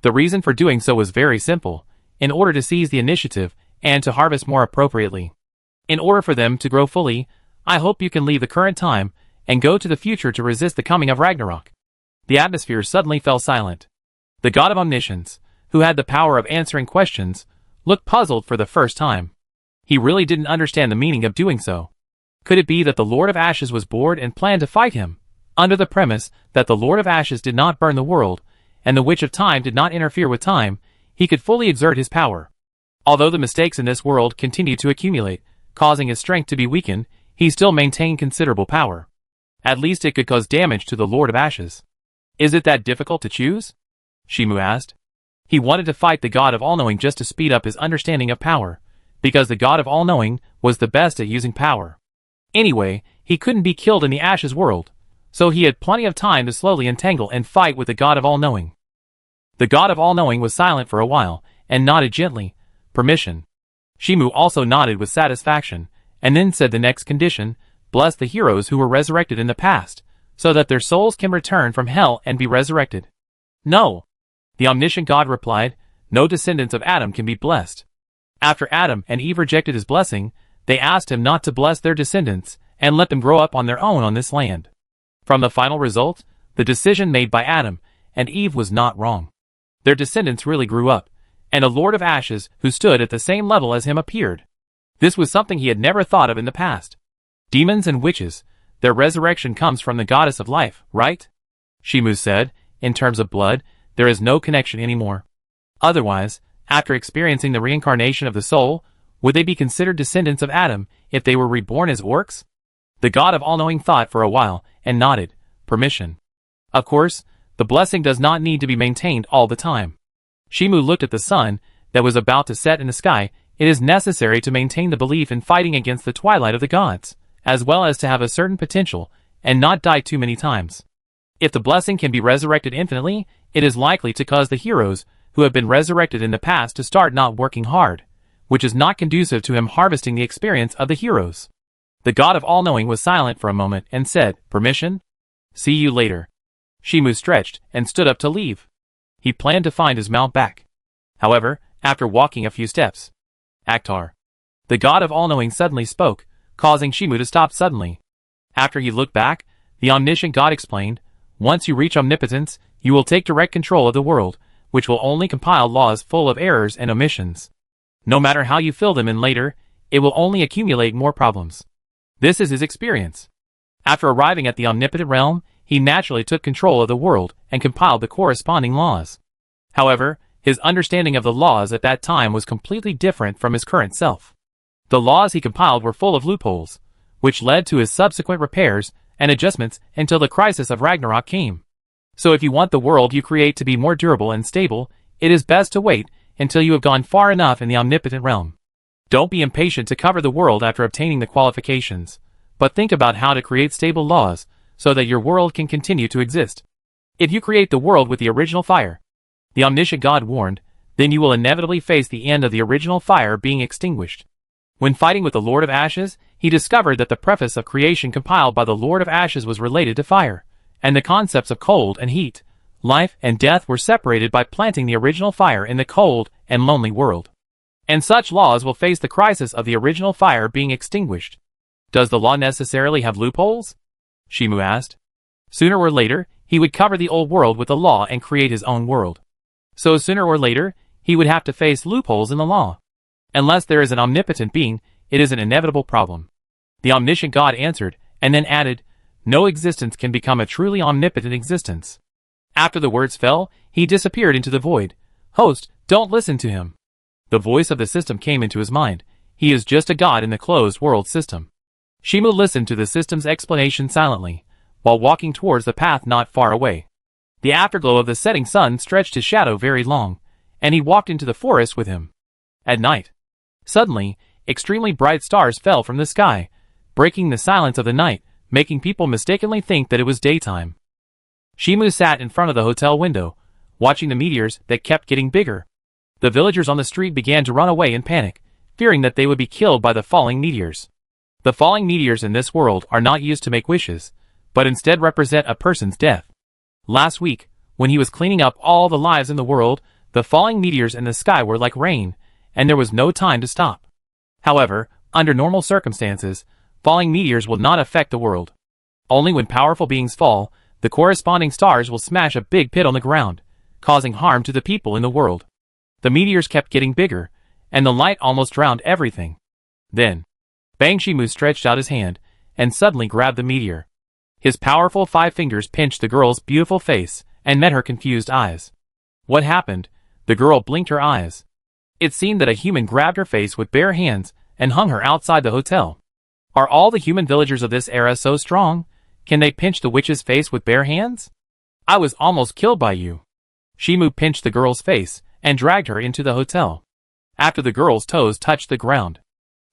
The reason for doing so was very simple, in order to seize the initiative and to harvest more appropriately. In order for them to grow fully, I hope you can leave the current time and go to the future to resist the coming of Ragnarok. The atmosphere suddenly fell silent. The God of Omniscience, who had the power of answering questions, looked puzzled for the first time. He really didn't understand the meaning of doing so. Could it be that the Lord of Ashes was bored and planned to fight him, under the premise that the Lord of Ashes did not burn the world, and the Witch of Time did not interfere with time, he could fully exert his power. Although the mistakes in this world continued to accumulate, causing his strength to be weakened, he still maintained considerable power. At least it could cause damage to the Lord of Ashes. Is it that difficult to choose? Shimu asked. He wanted to fight the God of All-Knowing just to speed up his understanding of power, because the God of All-Knowing was the best at using power. Anyway, he couldn't be killed in the Ashes world, so he had plenty of time to slowly entangle and fight with the God of All-Knowing. The God of All-Knowing was silent for a while, and nodded gently, permission. Shimu also nodded with satisfaction, and then said the next condition, bless the heroes who were resurrected in the past, so that their souls can return from hell and be resurrected. No. The omniscient God replied, no descendants of Adam can be blessed. After Adam and Eve rejected his blessing, they asked him not to bless their descendants, and let them grow up on their own on this land. From the final result, the decision made by Adam and Eve was not wrong. Their descendants really grew up, and a Lord of Ashes who stood at the same level as him appeared. This was something he had never thought of in the past. Demons and witches, their resurrection comes from the goddess of life, right? Shimu said, in terms of blood, there is no connection anymore. Otherwise, after experiencing the reincarnation of the soul, would they be considered descendants of Adam if they were reborn as orcs? The God of All-Knowing thought for a while and nodded, permission. Of course, the blessing does not need to be maintained all the time. Shimu looked at the sun that was about to set in the sky. It is necessary to maintain the belief in fighting against the twilight of the gods, as well as to have a certain potential and not die too many times. If the blessing can be resurrected infinitely, it is likely to cause the heroes who have been resurrected in the past to start not working hard, which is not conducive to him harvesting the experience of the heroes. The God of All-Knowing was silent for a moment and said, permission? See you later. Shimu stretched and stood up to leave. He planned to find his mount back. However, after walking a few steps, Akhtar, the God of All-Knowing suddenly spoke, causing Shimu to stop suddenly. After he looked back, the omniscient God explained, once you reach omnipotence, you will take direct control of the world, which will only compile laws full of errors and omissions. No matter how you fill them in later, it will only accumulate more problems. This is his experience. After arriving at the omnipotent realm, he naturally took control of the world and compiled the corresponding laws. However, his understanding of the laws at that time was completely different from his current self. The laws he compiled were full of loopholes, which led to his subsequent repairs and adjustments until the crisis of Ragnarok came. So if you want the world you create to be more durable and stable, it is best to wait until you have gone far enough in the omnipotent realm. Don't be impatient to cover the world after obtaining the qualifications, but think about how to create stable laws so that your world can continue to exist. If you create the world with the original fire, the omniscient God warned, then you will inevitably face the end of the original fire being extinguished. When fighting with the Lord of Ashes, he discovered that the preface of creation compiled by the Lord of Ashes was related to fire, and the concepts of cold and heat, life and death were separated by planting the original fire in the cold and lonely world. And such laws will face the crisis of the original fire being extinguished. Does the law necessarily have loopholes? Shimu asked. Sooner or later, he would cover the old world with the law and create his own world. So sooner or later, he would have to face loopholes in the law. Unless there is an omnipotent being, it is an inevitable problem. The omniscient God answered, and then added, no existence can become a truly omnipotent existence. After the words fell, he disappeared into the void. Host, don't listen to him. The voice of the system came into his mind. He is just a god in the closed world system. Shimu listened to the system's explanation silently, while walking towards the path not far away. The afterglow of the setting sun stretched his shadow very long, and he walked into the forest with him. At night, suddenly, extremely bright stars fell from the sky, breaking the silence of the night, making people mistakenly think that it was daytime. Shimu sat in front of the hotel window, watching the meteors that kept getting bigger. The villagers on the street began to run away in panic, fearing that they would be killed by the falling meteors. The falling meteors in this world are not used to make wishes, but instead represent a person's death. Last week, when he was cleaning up all the lives in the world, the falling meteors in the sky were like rain, and there was no time to stop. However, under normal circumstances, falling meteors will not affect the world. Only when powerful beings fall, the corresponding stars will smash a big pit on the ground, causing harm to the people in the world. The meteors kept getting bigger, and the light almost drowned everything. Then, Bang Shimu stretched out his hand, and suddenly grabbed the meteor. His powerful 5 fingers pinched the girl's beautiful face, and met her confused eyes. What happened? The girl blinked her eyes. It seemed that a human grabbed her face with bare hands, and hung her outside the hotel. Are all the human villagers of this era so strong? Can they pinch the witch's face with bare hands? I was almost killed by you. Shimu pinched the girl's face, and dragged her into the hotel. After the girl's toes touched the ground,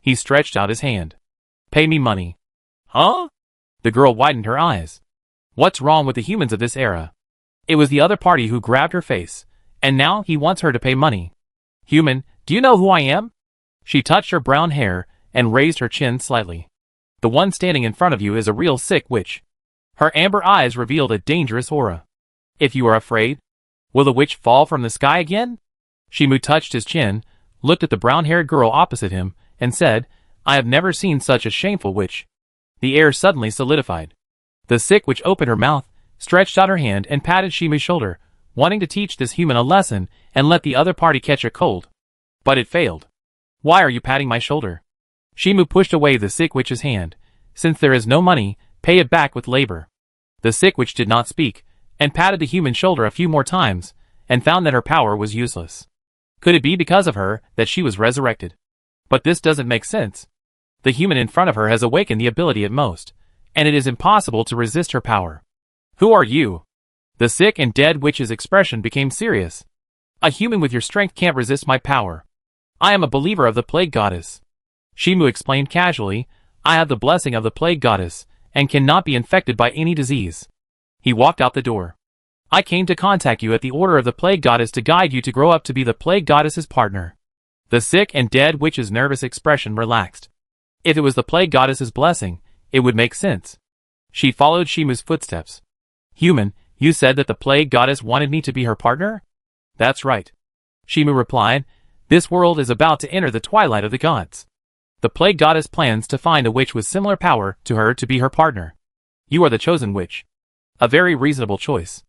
he stretched out his hand. Pay me money. Huh? The girl widened her eyes. What's wrong with the humans of this era? It was the other party who grabbed her face, and now he wants her to pay money. Human, do you know who I am? She touched her brown hair, and raised her chin slightly. The one standing in front of you is a real sick witch. Her amber eyes revealed a dangerous aura. If you are afraid, will the witch fall from the sky again? Shimu touched his chin, looked at the brown-haired girl opposite him, and said, I have never seen such a shameful witch. The air suddenly solidified. The sick witch opened her mouth, stretched out her hand, and patted Shimu's shoulder, wanting to teach this human a lesson and let the other party catch a cold. But it failed. Why are you patting my shoulder? Shimu pushed away the sick witch's hand. Since there is no money, pay it back with labor. The sick witch did not speak, and patted the human shoulder a few more times, and found that her power was useless. Could it be because of her that she was resurrected? But this doesn't make sense. The human in front of her has awakened the ability at most, and it is impossible to resist her power. Who are you? The sick and dead witch's expression became serious. A human with your strength can't resist my power. I am a believer of the plague goddess. Shimu explained casually, I have the blessing of the plague goddess, and cannot be infected by any disease. He walked out the door. I came to contact you at the order of the plague goddess to guide you to grow up to be the plague goddess's partner. The sick and dead witch's nervous expression relaxed. If it was the plague goddess's blessing, it would make sense. She followed Shimu's footsteps. Human, you said that the plague goddess wanted me to be her partner? That's right. Shimu replied, this world is about to enter the twilight of the gods. The plague goddess plans to find a witch with similar power to her to be her partner. You are the chosen witch. A very reasonable choice.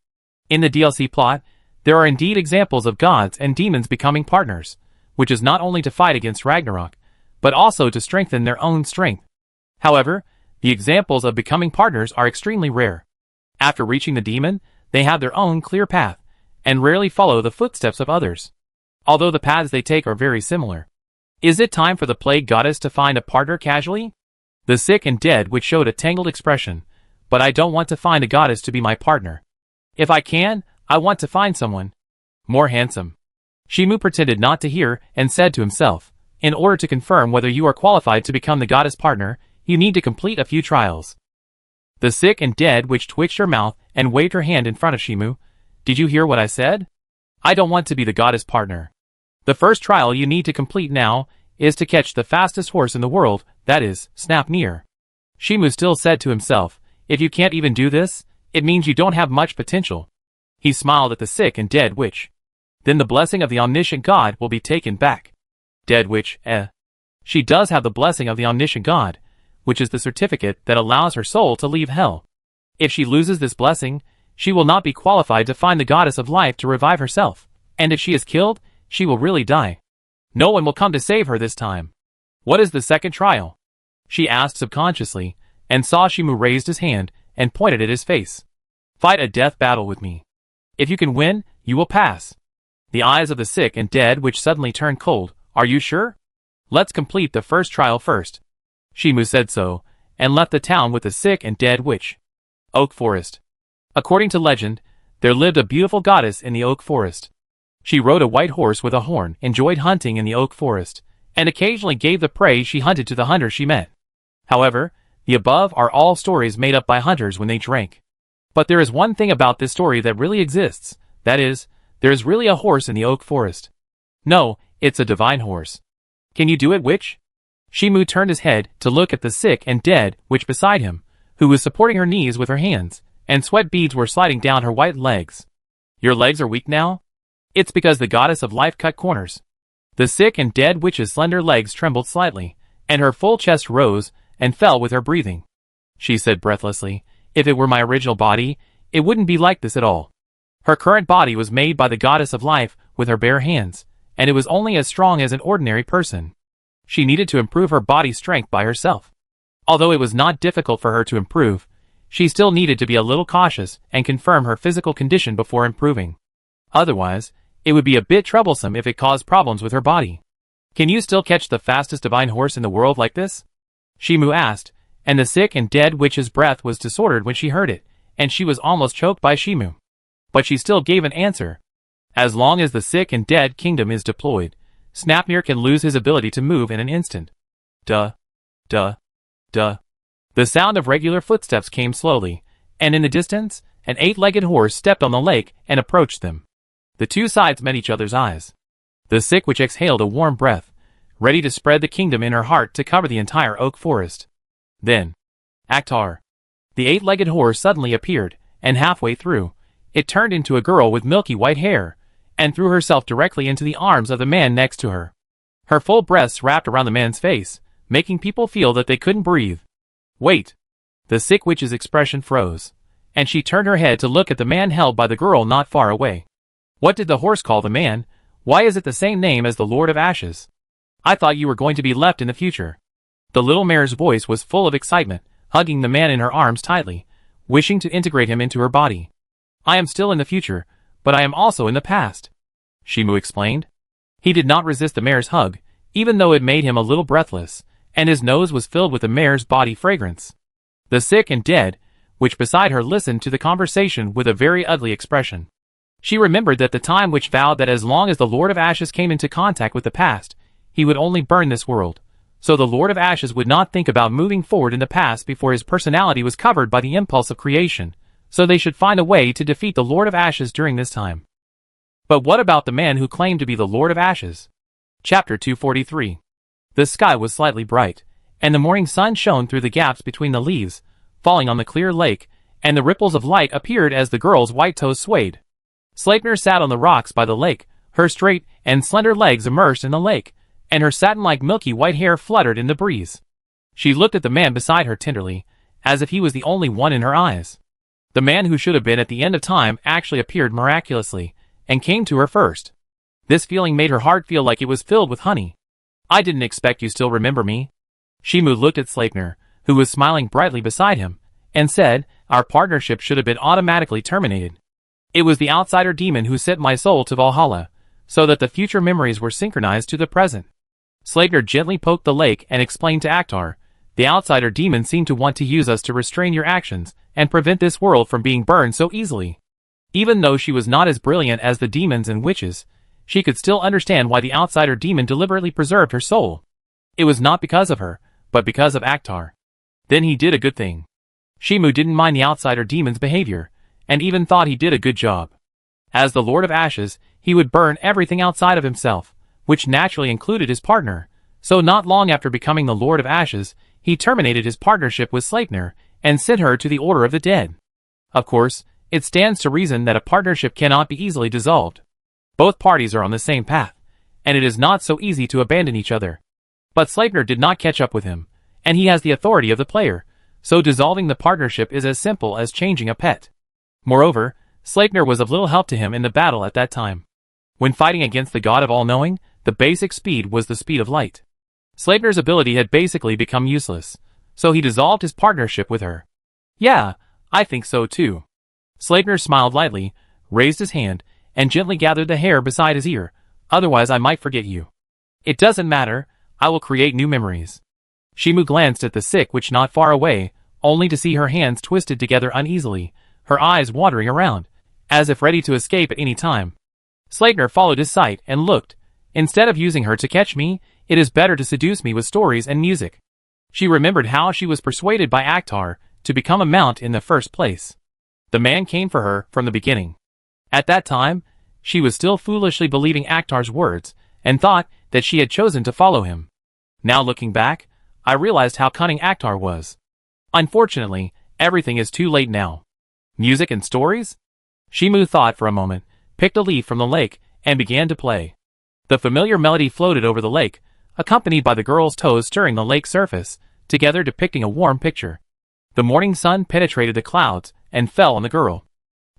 In the DLC plot, there are indeed examples of gods and demons becoming partners, which is not only to fight against Ragnarok, but also to strengthen their own strength. However, the examples of becoming partners are extremely rare. After reaching the demon, they have their own clear path, and rarely follow the footsteps of others, although the paths they take are very similar. Is it time for the plague goddess to find a partner casually? The sick and dead witch showed a tangled expression, but I don't want to find a goddess to be my partner. If I can, I want to find someone more handsome. Shimu pretended not to hear and said to himself, in order to confirm whether you are qualified to become the goddess partner, you need to complete a few trials. The sick and dead witch twitched her mouth and waved her hand in front of Shimu. Did you hear what I said? I don't want to be the goddess partner. The first trial you need to complete now is to catch the fastest horse in the world, that is, Snapnir. Shimu still said to himself, if you can't even do this, it means you don't have much potential. He smiled at the sick and dead witch. Then the blessing of the omniscient god will be taken back. Dead witch, She does have the blessing of the omniscient god, which is the certificate that allows her soul to leave hell. If she loses this blessing, she will not be qualified to find the goddess of life to revive herself, and if she is killed, she will really die. No one will come to save her this time. What is the second trial? She asked subconsciously, and saw Shimu raised his hand and pointed at his face. Fight a death battle with me. If you can win, you will pass. The eyes of the sick and dead witch suddenly turned cold. Are you sure? Let's complete the first trial first. Shimu said so, and left the town with the sick and dead witch. Oak Forest. According to legend, there lived a beautiful goddess in the oak forest. She rode a white horse with a horn, enjoyed hunting in the oak forest, and occasionally gave the prey she hunted to the hunters she met. However, the above are all stories made up by hunters when they drank. But there is one thing about this story that really exists. That is, there is really a horse in the oak forest. No, it's a divine horse. Can you do it, witch? Shimu turned his head to look at the sick and dead witch beside him, who was supporting her knees with her hands, and sweat beads were sliding down her white legs. Your legs are weak now? It's because the goddess of life cut corners. The sick and dead witch's slender legs trembled slightly, and her full chest rose and fell with her breathing. She said breathlessly, if it were my original body, it wouldn't be like this at all. Her current body was made by the goddess of life with her bare hands, and it was only as strong as an ordinary person. She needed to improve her body strength by herself. Although it was not difficult for her to improve, she still needed to be a little cautious and confirm her physical condition before improving. Otherwise, it would be a bit troublesome if it caused problems with her body. Can you still catch the fastest divine horse in the world like this? Shimu asked, and the sick and dead witch's breath was disordered when she heard it, and she was almost choked by Shimu. But she still gave an answer. As long as the sick and dead kingdom is deployed, Snapnir can lose his ability to move in an instant. Duh. Duh. Duh. The sound of regular footsteps came slowly, and in the distance, an 8-legged horse stepped on the lake and approached them. The two sides met each other's eyes. The sick witch exhaled a warm breath, ready to spread the kingdom in her heart to cover the entire oak forest. Then, Akhtar. The 8-legged horse suddenly appeared, and halfway through, it turned into a girl with milky white hair, and threw herself directly into the arms of the man next to her. Her full breasts wrapped around the man's face, making people feel that they couldn't breathe. Wait. The sick witch's expression froze, and she turned her head to look at the man held by the girl not far away. What did the horse call the man? Why is it the same name as the Lord of Ashes? I thought you were going to be left in the future. The little mare's voice was full of excitement, hugging the man in her arms tightly, wishing to integrate him into her body. I am still in the future, but I am also in the past, Shimu explained. He did not resist the mare's hug, even though it made him a little breathless, and his nose was filled with the mare's body fragrance. The sick and dead, which beside her listened to the conversation with a very ugly expression. She remembered that the time which vowed that as long as the Lord of Ashes came into contact with the past, he would only burn this world. So the Lord of Ashes would not think about moving forward in the past before his personality was covered by the impulse of creation, so they should find a way to defeat the Lord of Ashes during this time. But what about the man who claimed to be the Lord of Ashes? Chapter 243. The sky was slightly bright, and the morning sun shone through the gaps between the leaves, falling on the clear lake, and the ripples of light appeared as the girl's white toes swayed. Sleipnir sat on the rocks by the lake, her straight and slender legs immersed in the lake, and her satin-like milky white hair fluttered in the breeze. She looked at the man beside her tenderly, as if he was the only one in her eyes. The man who should have been at the end of time actually appeared miraculously, and came to her first. This feeling made her heart feel like it was filled with honey. I didn't expect you still remember me. Shimu looked at Sleipnir, who was smiling brightly beside him, and said, our partnership should have been automatically terminated. It was the outsider demon who sent my soul to Valhalla, so that the future memories were synchronized to the present. Sleipnir gently poked the lake and explained to Akhtar, the outsider demon seemed to want to use us to restrain your actions and prevent this world from being burned so easily. Even though she was not as brilliant as the demons and witches, she could still understand why the outsider demon deliberately preserved her soul. It was not because of her, but because of Akhtar. Then he did a good thing. Shimu didn't mind the outsider demon's behavior, and even thought he did a good job. As the Lord of Ashes, he would burn everything outside of himself, which naturally included his partner, so not long after becoming the Lord of Ashes, he terminated his partnership with Sleipnir, and sent her to the Order of the Dead. Of course, it stands to reason that a partnership cannot be easily dissolved. Both parties are on the same path, and it is not so easy to abandon each other. But Sleipnir did not catch up with him, and he has the authority of the player, so dissolving the partnership is as simple as changing a pet. Moreover, Sleipnir was of little help to him in the battle at that time. When fighting against the god of all-knowing, the basic speed was the speed of light. Sleipnir's ability had basically become useless, so he dissolved his partnership with her. Yeah, I think so too. Sleipnir smiled lightly, raised his hand, and gently gathered the hair beside his ear, otherwise I might forget you. It doesn't matter, I will create new memories. Shimu glanced at the sick witch not far away, only to see her hands twisted together uneasily, her eyes wandering around, as if ready to escape at any time. Sleipnir followed his sight and looked. Instead of using her to catch me, it is better to seduce me with stories and music. She remembered how she was persuaded by Akhtar to become a mount in the first place. The man came for her from the beginning. At that time, she was still foolishly believing Akhtar's words, and thought that she had chosen to follow him. Now looking back, I realized how cunning Akhtar was. Unfortunately, everything is too late now. Music and stories? Shimu thought for a moment, picked a leaf from the lake, and began to play. The familiar melody floated over the lake, accompanied by the girl's toes stirring the lake's surface, together depicting a warm picture. The morning sun penetrated the clouds and fell on the girl.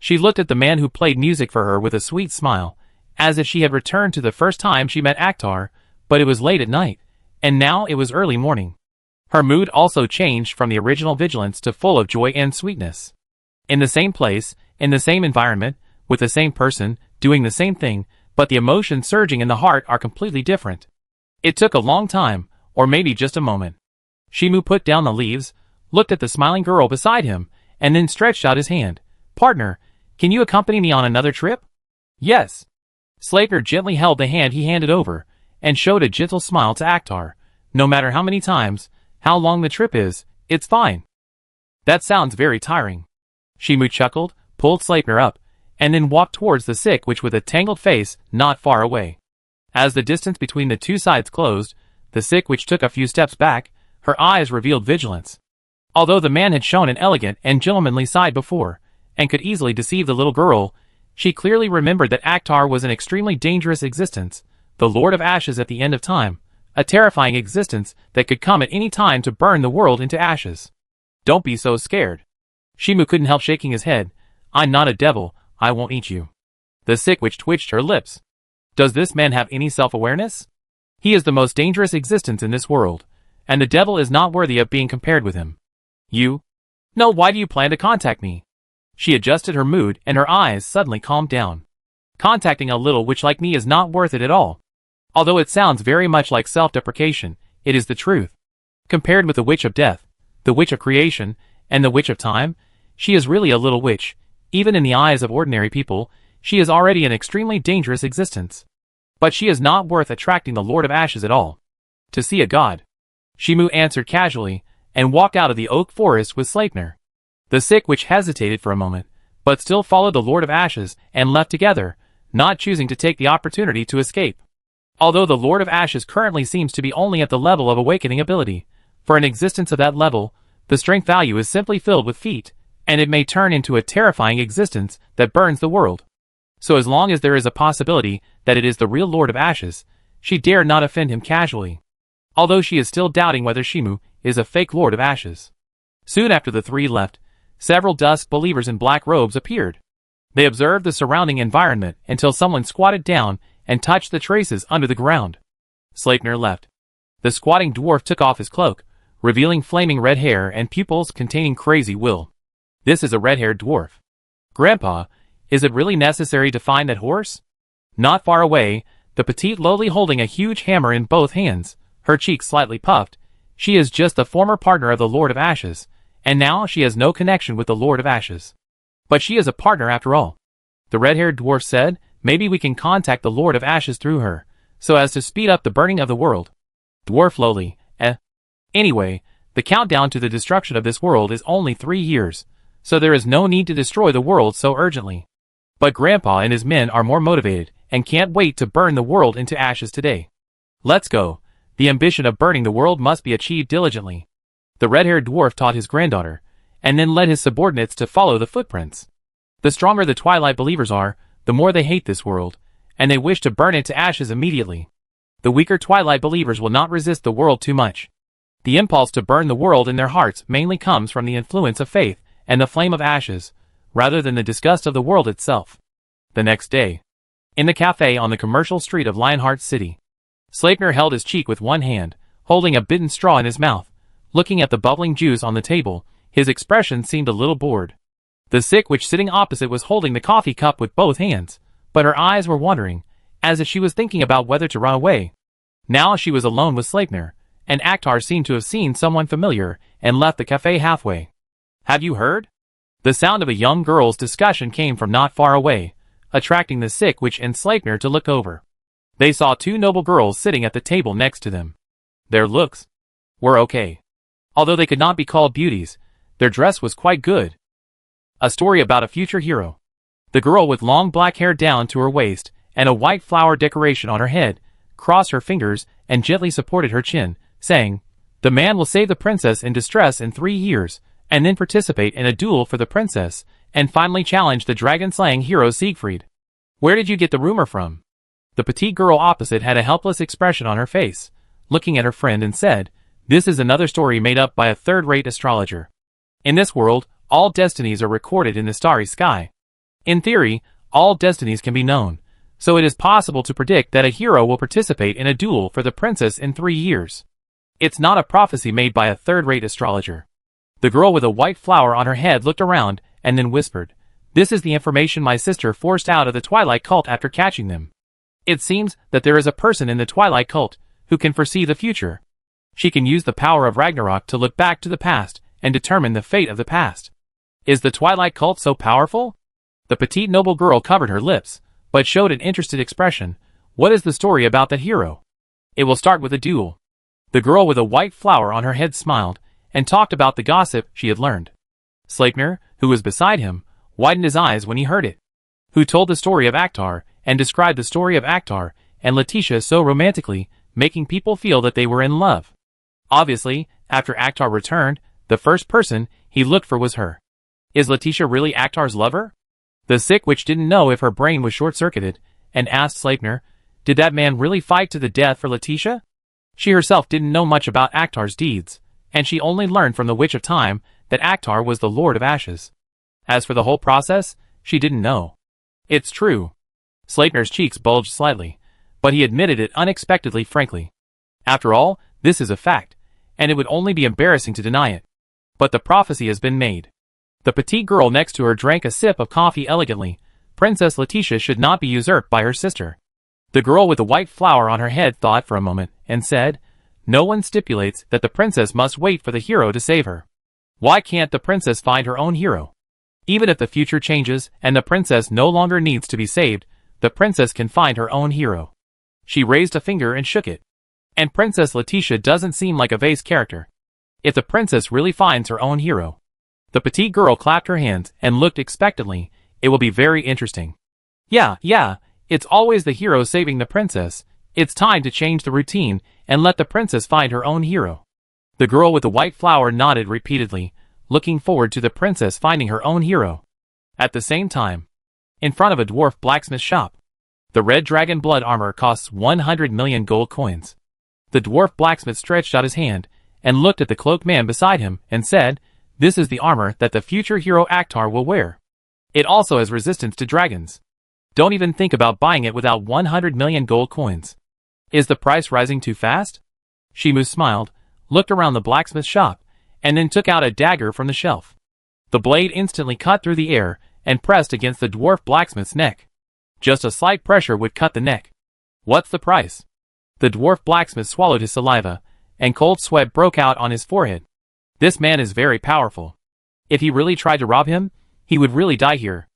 She looked at the man who played music for her with a sweet smile, as if she had returned to the first time she met Akhtar, but it was late at night, and now it was early morning. Her mood also changed from the original vigilance to full of joy and sweetness. In the same place, in the same environment, with the same person, doing the same thing, but the emotions surging in the heart are completely different. It took a long time, or maybe just a moment. Shimu put down the leaves, looked at the smiling girl beside him, and then stretched out his hand. "Partner, can you accompany me on another trip?" "Yes." Sleipner gently held the hand he handed over, and showed a gentle smile to Akhtar. "No matter how many times, how long the trip is, it's fine." "That sounds very tiring." Shimu chuckled, pulled Sleipner up, and then walked towards the sick witch with a tangled face not far away. As the distance between the two sides closed, the sick witch took a few steps back, her eyes revealed vigilance. Although the man had shown an elegant and gentlemanly side before, and could easily deceive the little girl, she clearly remembered that Akhtar was an extremely dangerous existence, the Lord of Ashes at the end of time, a terrifying existence that could come at any time to burn the world into ashes. "Don't be so scared." Shimu couldn't help shaking his head. "I'm not a devil, I won't eat you." The sick witch twitched her lips. Does this man have any self-awareness? He is the most dangerous existence in this world, and the devil is not worthy of being compared with him. "You? No, why do you plan to contact me?" She adjusted her mood and her eyes suddenly calmed down. Contacting a little witch like me is not worth it at all. Although it sounds very much like self-deprecation, it is the truth. Compared with the witch of death, the witch of creation, and the witch of time, she is really a little witch. Even in the eyes of ordinary people, she is already an extremely dangerous existence. But she is not worth attracting the Lord of Ashes at all. To see a god. Shimu answered casually, and walked out of the oak forest with Sleipner. The sick witch hesitated for a moment, but still followed the Lord of Ashes and left together, not choosing to take the opportunity to escape. Although the Lord of Ashes currently seems to be only at the level of awakening ability, for an existence of that level, the strength value is simply filled with feet, and it may turn into a terrifying existence that burns the world. So as long as there is a possibility that it is the real Lord of Ashes, she dare not offend him casually. Although she is still doubting whether Shimu is a fake Lord of Ashes. Soon after the three left, several dusk believers in black robes appeared. They observed the surrounding environment until someone squatted down and touched the traces under the ground. Sleipner left. The squatting dwarf took off his cloak, revealing flaming red hair and pupils containing crazy will. This is a red-haired dwarf. "Grandpa, is it really necessary to find that horse?" Not far away, the petite lowly holding a huge hammer in both hands, her cheeks slightly puffed. She is just the former partner of the Lord of Ashes, and now she has no connection with the Lord of Ashes. But she is a partner after all. The red-haired dwarf said, "Maybe we can contact the Lord of Ashes through her, so as to speed up the burning of the world." Dwarf lowly, Anyway, the countdown to the destruction of this world is only 3 years, so there is no need to destroy the world so urgently. But Grandpa and his men are more motivated, and can't wait to burn the world into ashes today. Let's go. The ambition of burning the world must be achieved diligently. The red-haired dwarf taught his granddaughter, and then led his subordinates to follow the footprints. The stronger the Twilight believers are, the more they hate this world, and they wish to burn it to ashes immediately. The weaker Twilight believers will not resist the world too much. The impulse to burn the world in their hearts mainly comes from the influence of faith and the flame of ashes, rather than the disgust of the world itself. The next day, in the cafe on the commercial street of Lionheart City, Sleipner held his cheek with one hand, holding a bitten straw in his mouth. Looking at the bubbling juice on the table, his expression seemed a little bored. The sick witch sitting opposite was holding the coffee cup with both hands, but her eyes were wandering, as if she was thinking about whether to run away. Now she was alone with Sleipner, and Akhtar seemed to have seen someone familiar and left the cafe halfway. "Have you heard?" The sound of a young girl's discussion came from not far away, attracting the sick witch and Sleipner to look over. They saw 2 noble girls sitting at the table next to them. Their looks were okay. Although they could not be called beauties, their dress was quite good. A story about a future hero. The girl with long black hair down to her waist and a white flower decoration on her head crossed her fingers and gently supported her chin, saying, "The man will save the princess in distress in 3 years, and then participate in a duel for the princess, and finally challenge the dragon-slaying hero Siegfried." Where did you get the rumor from? The petite girl opposite had a helpless expression on her face, looking at her friend and said, "This is another story made up by a third-rate astrologer. In this world, all destinies are recorded in the starry sky. In theory, all destinies can be known, so it is possible to predict that a hero will participate in a duel for the princess in 3 years. It's not a prophecy made by a third-rate astrologer." The girl with a white flower on her head looked around and then whispered, "This is the information my sister forced out of the Twilight cult after catching them. It seems that there is a person in the Twilight cult who can foresee the future. She can use the power of Ragnarok to look back to the past and determine the fate of the past." Is the Twilight cult so powerful? The petite noble girl covered her lips, but showed an interested expression. "What is the story about that hero?" "It will start with a duel." The girl with a white flower on her head smiled, and talked about the gossip she had learned. Sleipnir, who was beside him, widened his eyes when he heard it. Who told the story of Aktar, and described the story of Aktar and Letitia so romantically, making people feel that they were in love. Obviously, after Aktar returned, the first person he looked for was her. Is Letitia really Aktar's lover? The sick witch didn't know if her brain was short-circuited, and asked Sleipnir, "Did that man really fight to the death for Letitia?" She herself didn't know much about Aktar's deeds, and she only learned from the Witch of Time that Aktar was the Lord of Ashes. As for the whole process, she didn't know. "It's true." Sleipnir's cheeks bulged slightly, but he admitted it unexpectedly frankly. "After all, this is a fact, and it would only be embarrassing to deny it. But the prophecy has been made." The petite girl next to her drank a sip of coffee elegantly. Princess Letitia should not be usurped by her sister. The girl with the white flower on her head thought for a moment, and said, "No one stipulates that the princess must wait for the hero to save her. Why can't the princess find her own hero? Even if the future changes and the princess no longer needs to be saved, the princess can find her own hero." She raised a finger and shook it. "And Princess Letitia doesn't seem like a vase character. If the princess really finds her own hero..." The petite girl clapped her hands and looked expectantly. "It will be very interesting." Yeah, it's always the hero saving the princess. It's time to change the routine and let the princess find her own hero." The girl with the white flower nodded repeatedly, looking forward to the princess finding her own hero. At the same time, in front of a dwarf blacksmith shop, the red dragon blood armor costs 100 million gold coins. The dwarf blacksmith stretched out his hand and looked at the cloaked man beside him and said, "This is the armor that the future hero Aktar will wear. It also has resistance to dragons. Don't even think about buying it without 100 million gold coins. Is the price rising too fast?" Shimu smiled, looked around the blacksmith shop, and then took out a dagger from the shelf. The blade instantly cut through the air and pressed against the dwarf blacksmith's neck. Just a slight pressure would cut the neck. "What's the price?" The dwarf blacksmith swallowed his saliva, and cold sweat broke out on his forehead. This man is very powerful. If he really tried to rob him, he would really die here.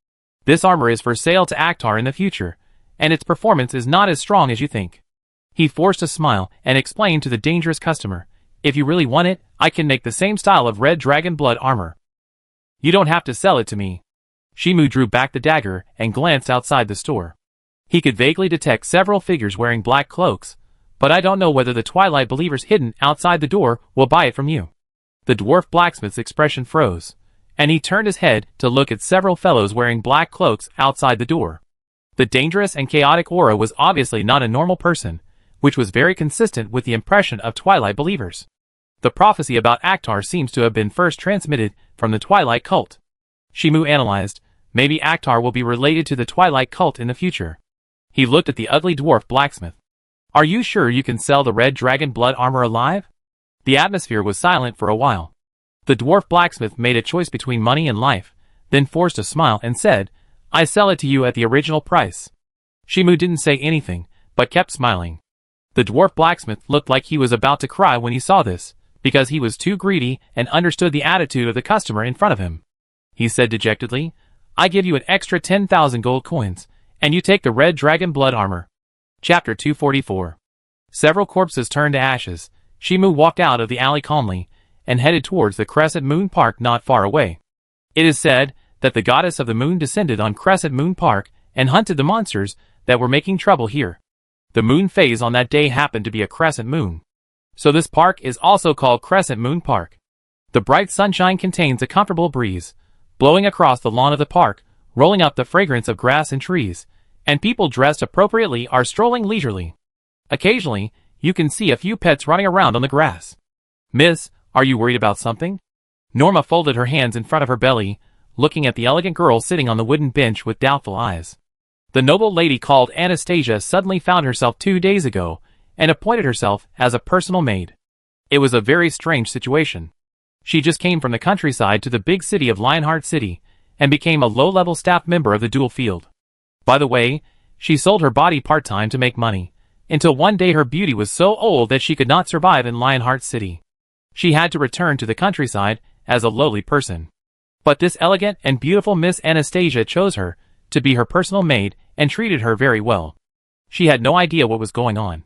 This armor is for sale to Aktar in the future, and its performance is not as strong as you think. He forced a smile and explained to the dangerous customer, "If you really want it, I can make the same style of red dragon blood armor. You don't have to sell it to me." Shimu drew back the dagger and glanced outside the store. He could vaguely detect several figures wearing black cloaks, but I don't know whether the Twilight believers hidden outside the door will buy it from you. The dwarf blacksmith's expression froze, and he turned his head to look at several fellows wearing black cloaks outside the door. The dangerous and chaotic aura was obviously not a normal person, which was very consistent with the impression of Twilight believers. The prophecy about Aktar seems to have been first transmitted from the Twilight cult. Shimu analyzed, maybe Aktar will be related to the Twilight cult in the future. He looked at the ugly dwarf blacksmith. "Are you sure you can sell the red dragon blood armor alive?" The atmosphere was silent for a while. The dwarf blacksmith made a choice between money and life, then forced a smile and said, "I sell it to you at the original price." Shimu didn't say anything, but kept smiling. The dwarf blacksmith looked like he was about to cry when he saw this, because he was too greedy and understood the attitude of the customer in front of him. He said dejectedly, "I give you an extra 10,000 gold coins, and you take the red dragon blood armor." Chapter 244. Several corpses turned to ashes. Shimu walked out of the alley calmly, and headed towards the Crescent Moon Park not far away. It is said that the goddess of the moon descended on Crescent Moon Park and hunted the monsters that were making trouble here. The moon phase on that day happened to be a crescent moon. So this park is also called Crescent Moon Park. The bright sunshine contains a comfortable breeze, blowing across the lawn of the park, rolling up the fragrance of grass and trees, and people dressed appropriately are strolling leisurely. Occasionally, you can see a few pets running around on the grass. Miss, are you worried about something? Norma folded her hands in front of her belly, looking at the elegant girl sitting on the wooden bench with doubtful eyes. The noble lady called Anastasia suddenly found herself 2 days ago and appointed herself as a personal maid. It was a very strange situation. She just came from the countryside to the big city of Lionheart City and became a low-level staff member of the dual field. By the way, she sold her body part-time to make money, until one day her beauty was so old that she could not survive in Lionheart City. She had to return to the countryside as a lowly person. But this elegant and beautiful Miss Anastasia chose her to be her personal maid and treated her very well. She had no idea what was going on.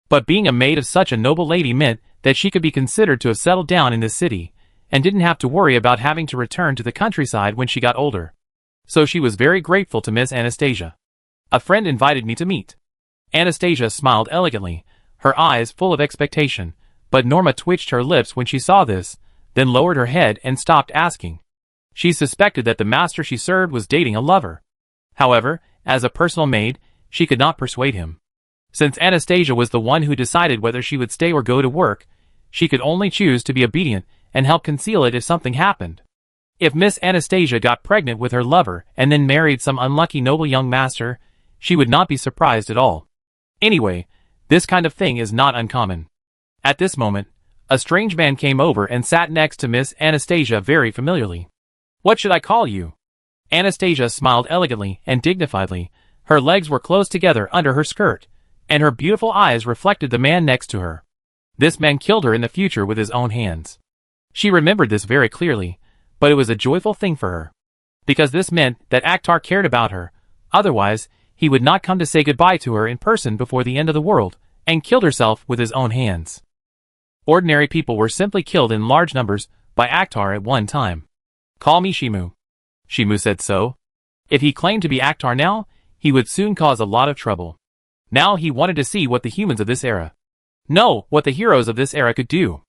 But being a maid of such a noble lady meant that she could be considered to have settled down in this city, and didn't have to worry about having to return to the countryside when she got older. So she was very grateful to Miss Anastasia. A friend invited me to meet. Anastasia smiled elegantly, her eyes full of expectation, but Norma twitched her lips when she saw this, then lowered her head and stopped asking. She suspected that the master she served was dating a lover. However, as a personal maid, she could not persuade him. Since Anastasia was the one who decided whether she would stay or go to work, she could only choose to be obedient and help conceal it if something happened. If Miss Anastasia got pregnant with her lover and then married some unlucky noble young master, she would not be surprised at all. Anyway, this kind of thing is not uncommon. At this moment, a strange man came over and sat next to Miss Anastasia very familiarly. "What should I call you?" Anastasia smiled elegantly and dignifiedly. Her legs were close together under her skirt, and her beautiful eyes reflected the man next to her. This man killed her in the future with his own hands. She remembered this very clearly, but it was a joyful thing for her. Because this meant that Akhtar cared about her, otherwise, he would not come to say goodbye to her in person before the end of the world, and killed herself with his own hands. Ordinary people were simply killed in large numbers by Akhtar at one time. "Call me Shimu." Shimu said so. If he claimed to be Akhtar now, he would soon cause a lot of trouble. Now he wanted to see what the humans of this era, no, what the heroes of this era could do.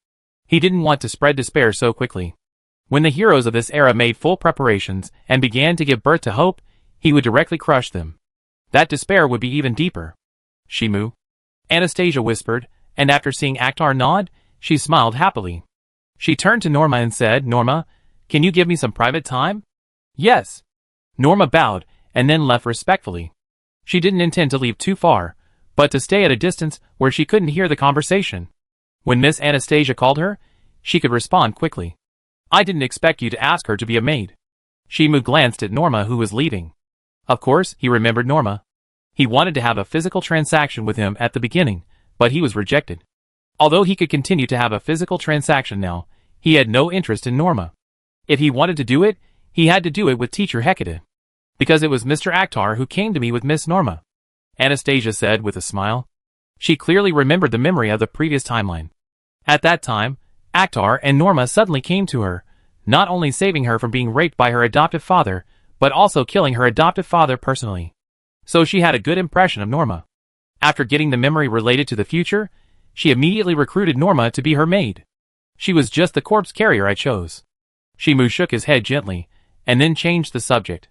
He didn't want to spread despair so quickly. When the heroes of this era made full preparations and began to give birth to hope, he would directly crush them. That despair would be even deeper. "Shimu," Anastasia whispered, and after seeing Akhtar nod, she smiled happily. She turned to Norma and said, "Norma, can you give me some private time?" "Yes." Norma bowed, and then left respectfully. She didn't intend to leave too far, but to stay at a distance where she couldn't hear the conversation. When Miss Anastasia called her, she could respond quickly. "I didn't expect you to ask her to be a maid." Shimu glanced at Norma, who was leaving. Of course, he remembered Norma. He wanted to have a physical transaction with him at the beginning, but he was rejected. Although he could continue to have a physical transaction now, he had no interest in Norma. If he wanted to do it, he had to do it with Teacher Hecate. "Because it was Mr. Akhtar who came to me with Miss Norma," Anastasia said with a smile. She clearly remembered the memory of the previous timeline. At that time, Akhtar and Norma suddenly came to her, not only saving her from being raped by her adoptive father, but also killing her adoptive father personally. So she had a good impression of Norma. After getting the memory related to the future, she immediately recruited Norma to be her maid. She was just the corpse carrier I chose. Shimu shook his head gently, and then changed the subject.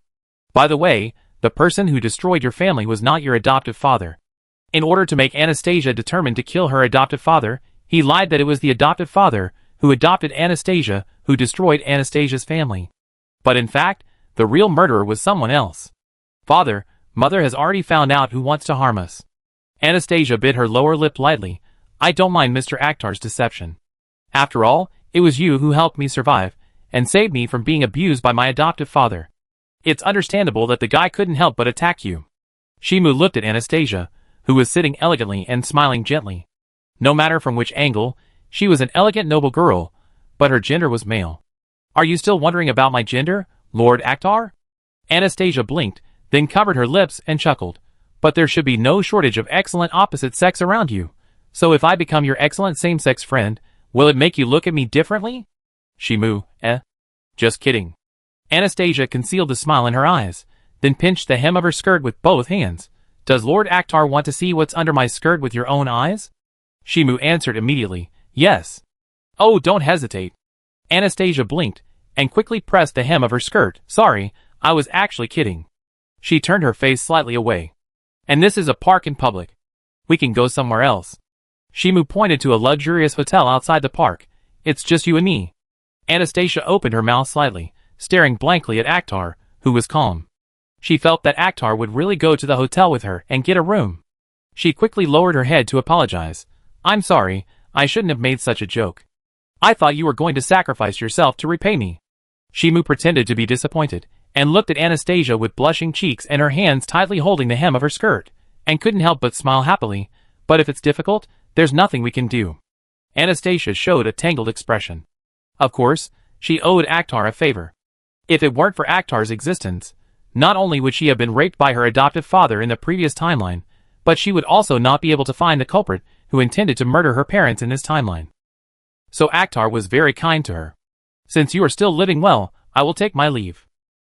"By the way, the person who destroyed your family was not your adoptive father." In order to make Anastasia determined to kill her adoptive father, he lied that it was the adoptive father who adopted Anastasia who destroyed Anastasia's family. But in fact, the real murderer was someone else. "Father, Mother has already found out who wants to harm us." Anastasia bit her lower lip lightly. "I don't mind Mr. Akhtar's deception. After all, it was you who helped me survive, and saved me from being abused by my adoptive father. It's understandable that the guy couldn't help but attack you." Shimu looked at Anastasia, who was sitting elegantly and smiling gently. No matter from which angle, she was an elegant noble girl, but her gender was male. "Are you still wondering about my gender, Lord Akhtar?" Anastasia blinked, then covered her lips and chuckled. "But there should be no shortage of excellent opposite sex around you. So if I become your excellent same-sex friend, will it make you look at me differently?" Shimu, Just kidding. Anastasia concealed the smile in her eyes, then pinched the hem of her skirt with both hands. Does Lord Akhtar want to see what's under my skirt with your own eyes? Shimu answered immediately, yes. Oh, don't hesitate. Anastasia blinked, and quickly pressed the hem of her skirt. Sorry, I was actually kidding. She turned her face slightly away. And this is a park in public. We can go somewhere else. Shimu pointed to a luxurious hotel outside the park. It's just you and me. Anastasia opened her mouth slightly, staring blankly at Akhtar, who was calm. She felt that Akhtar would really go to the hotel with her and get a room. She quickly lowered her head to apologize. I'm sorry, I shouldn't have made such a joke. I thought you were going to sacrifice yourself to repay me. Shimu pretended to be disappointed, and looked at Anastasia with blushing cheeks and her hands tightly holding the hem of her skirt, and couldn't help but smile happily. But if it's difficult, there's nothing we can do. Anastasia showed a tangled expression. Of course, she owed Akhtar a favor. If it weren't for Akhtar's existence, not only would she have been raped by her adoptive father in the previous timeline, but she would also not be able to find the culprit who intended to murder her parents in this timeline. So Akhtar was very kind to her. Since you are still living well, I will take my leave.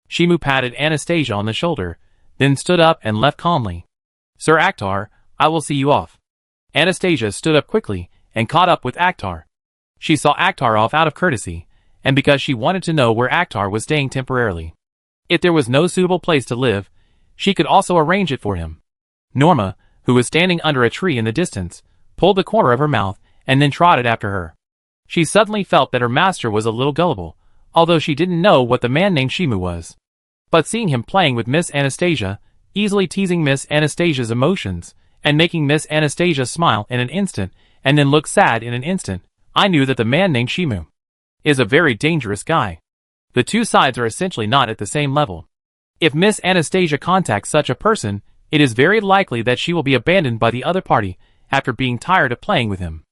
Shimu patted Anastasia on the shoulder, then stood up and left calmly. Sir Akhtar, I will see you off. Anastasia stood up quickly and caught up with Akhtar. She saw Akhtar off out of courtesy, and because she wanted to know where Akhtar was staying temporarily. If there was no suitable place to live, she could also arrange it for him. Norma, who was standing under a tree in the distance, pulled the corner of her mouth and then trotted after her. She suddenly felt that her master was a little gullible, although she didn't know what the man named Shimu was. But seeing him playing with Miss Anastasia, easily teasing Miss Anastasia's emotions, and making Miss Anastasia smile in an instant, and then look sad in an instant, I knew that the man named Shimu is a very dangerous guy. The two sides are essentially not at the same level. If Miss Anastasia contacts such a person, it is very likely that she will be abandoned by the other party after being tired of playing with him.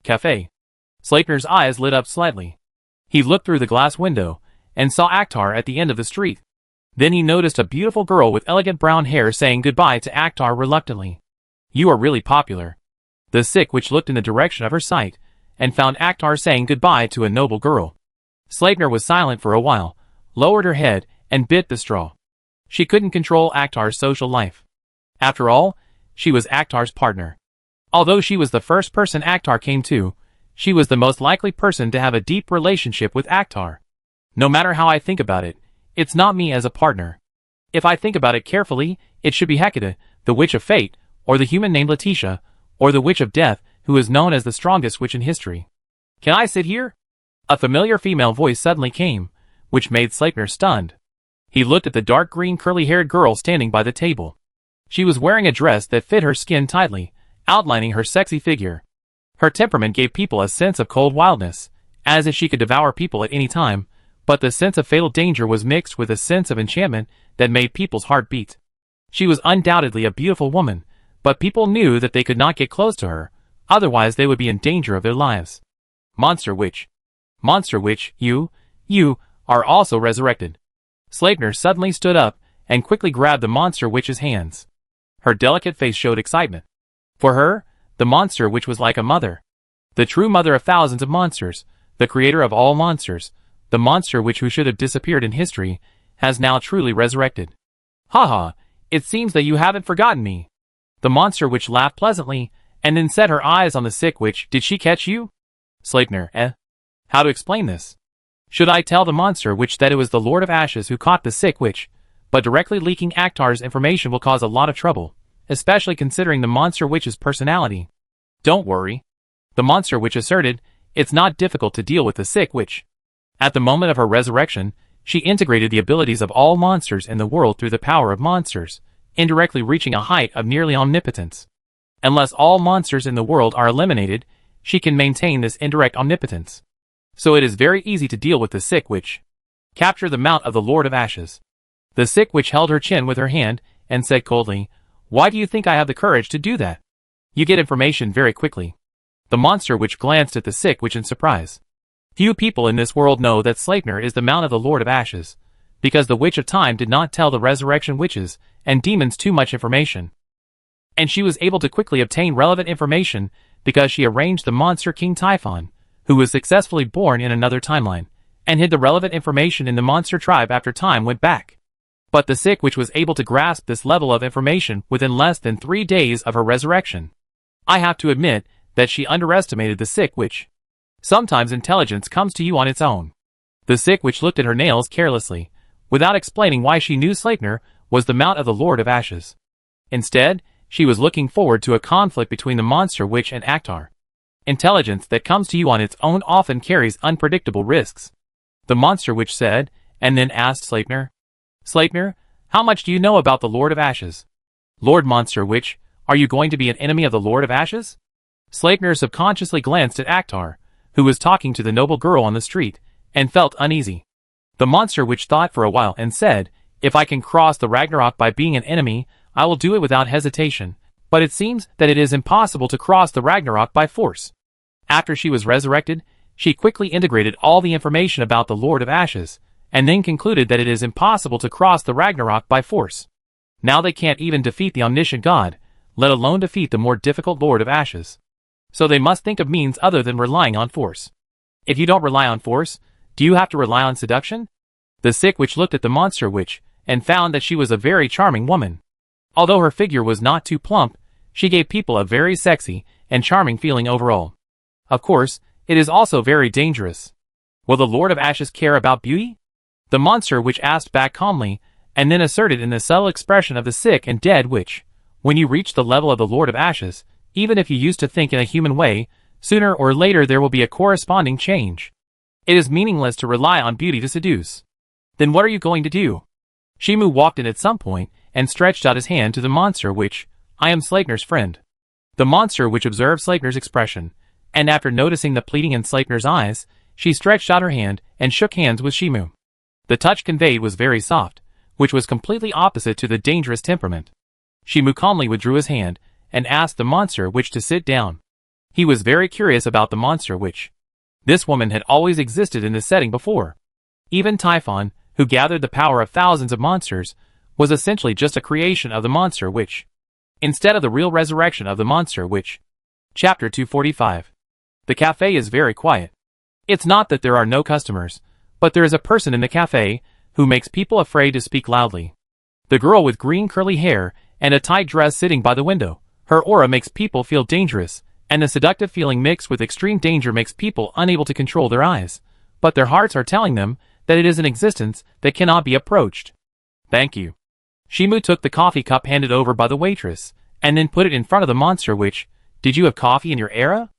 Cafe. Sleipner's eyes lit up slightly. He looked through the glass window and saw Akhtar at the end of the street. Then he noticed a beautiful girl with elegant brown hair saying goodbye to Akhtar reluctantly. You are really popular. The sick witch looked in the direction of her sight and found Akhtar saying goodbye to a noble girl. Sleipner was silent for a while, lowered her head, and bit the straw. She couldn't control Akhtar's social life. After all, she was Akhtar's partner. Although she was the first person Akhtar came to, she was the most likely person to have a deep relationship with Akhtar. No matter how I think about it, it's not me as a partner. If I think about it carefully, it should be Hecate, the Witch of Fate, or the human named Letitia, or the Witch of Death, who is known as the strongest witch in history. Can I sit here? A familiar female voice suddenly came, which made Sleipner stunned. He looked at the dark green curly-haired girl standing by the table. She was wearing a dress that fit her skin tightly, outlining her sexy figure. Her temperament gave people a sense of cold wildness, as if she could devour people at any time, but the sense of fatal danger was mixed with a sense of enchantment that made people's heart beat. She was undoubtedly a beautiful woman, but people knew that they could not get close to her, otherwise they would be in danger of their lives. Monster Witch. Monster Witch, you are also resurrected. Sleipner suddenly stood up and quickly grabbed the Monster Witch's hands. Her delicate face showed excitement. For her, the Monster Witch was like a mother. The true mother of thousands of monsters, the creator of all monsters, the Monster Witch who should have disappeared in history, has now truly resurrected. Haha, it seems that you haven't forgotten me. The Monster Witch laughed pleasantly, and then set her eyes on the sick witch. Did she catch you? Sleipner, How to explain this? Should I tell the Monster Witch that it was the Lord of Ashes who caught the sick witch, but directly leaking Akhtar's information will cause a lot of trouble, especially considering the Monster Witch's personality. Don't worry. The Monster Witch asserted, it's not difficult to deal with the sick witch. At the moment of her resurrection, she integrated the abilities of all monsters in the world through the power of monsters, indirectly reaching a height of nearly omnipotence. Unless all monsters in the world are eliminated, she can maintain this indirect omnipotence. So it is very easy to deal with the sick witch. Capture the mount of the Lord of Ashes. The sick witch held her chin with her hand and said coldly, Why do you think I have the courage to do that? You get information very quickly. The Monster Witch glanced at the sick witch in surprise. Few people in this world know that Sleipner is the mount of the Lord of Ashes, because the Witch of Time did not tell the resurrection witches and demons too much information. And she was able to quickly obtain relevant information because she arranged the monster King Typhon, who was successfully born in another timeline, and hid the relevant information in the monster tribe after time went back. But the sick witch was able to grasp this level of information within less than 3 days of her resurrection. I have to admit that she underestimated the sick witch. Sometimes intelligence comes to you on its own. The sick witch looked at her nails carelessly, without explaining why she knew Sleipnir was the mount of the Lord of Ashes. Instead, she was looking forward to a conflict between the monster witch and Akhtar. Intelligence that comes to you on its own often carries unpredictable risks. The monster witch said, and then asked Sleipnir, "Sleipnir, how much do you know about the Lord of Ashes?" "Lord Monster Witch, are you going to be an enemy of the Lord of Ashes?" Sleipnir subconsciously glanced at Akhtar, who was talking to the noble girl on the street, and felt uneasy. The monster witch thought for a while and said, "If I can cross the Ragnarok by being an enemy, I will do it without hesitation, but it seems that it is impossible to cross the Ragnarok by force." After she was resurrected, she quickly integrated all the information about the Lord of Ashes, and then concluded that it is impossible to cross the Ragnarok by force. Now they can't even defeat the omniscient God, let alone defeat the more difficult Lord of Ashes. So they must think of means other than relying on force. If you don't rely on force, do you have to rely on seduction? The sick witch looked at the monster witch, and found that she was a very charming woman. Although her figure was not too plump, she gave people a very sexy and charming feeling overall. Of course, it is also very dangerous. Will the Lord of Ashes care about beauty? The monster witch asked back calmly, and then asserted in the subtle expression of the sick and dead witch, "When you reach the level of the Lord of Ashes, even if you used to think in a human way, sooner or later there will be a corresponding change. It is meaningless to rely on beauty to seduce. Then what are you going to do?" Shimu walked in at some point, and stretched out his hand to the monster witch. "I am Sleipnir's friend." The monster witch observed Sleipnir's expression, and after noticing the pleading in Sleipnir's eyes, she stretched out her hand and shook hands with Shimu. The touch conveyed was very soft, which was completely opposite to the dangerous temperament. Shimu calmly withdrew his hand, and asked the monster witch to sit down. He was very curious about the monster witch. This woman had always existed in this setting before. Even Typhon, who gathered the power of thousands of monsters, was essentially just a creation of the monster witch, instead of the real resurrection of the monster witch. Chapter 245. The cafe is very quiet. It's not that there are no customers, but there is a person in the cafe who makes people afraid to speak loudly. The girl with green curly hair and a tight dress sitting by the window. Her aura makes people feel dangerous, and the seductive feeling mixed with extreme danger makes people unable to control their eyes, but their hearts are telling them that it is an existence that cannot be approached. "Thank you." Shimu took the coffee cup handed over by the waitress, and then put it in front of the monster witch. "Did you have coffee in your era?"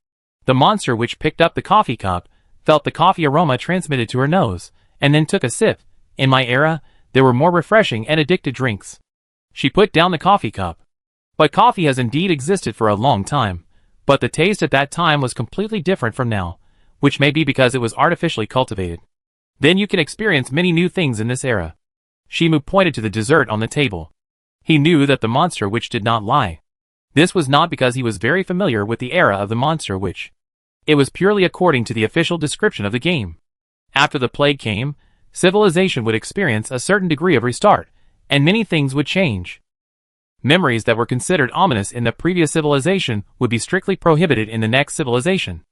The monster witch picked up the coffee cup, felt the coffee aroma transmitted to her nose, and then took a sip. "In my era, there were more refreshing and addictive drinks." She put down the coffee cup. But coffee has indeed existed for a long time, but the taste at that time was completely different from now, which may be because it was artificially cultivated. Then you can experience many new things in this era. Shimu pointed to the dessert on the table. He knew that the monster witch did not lie. This was not because he was very familiar with the era of the monster witch. It was purely according to the official description of the game. After the plague came, civilization would experience a certain degree of restart, and many things would change. Memories that were considered ominous in the previous civilization would be strictly prohibited in the next civilization.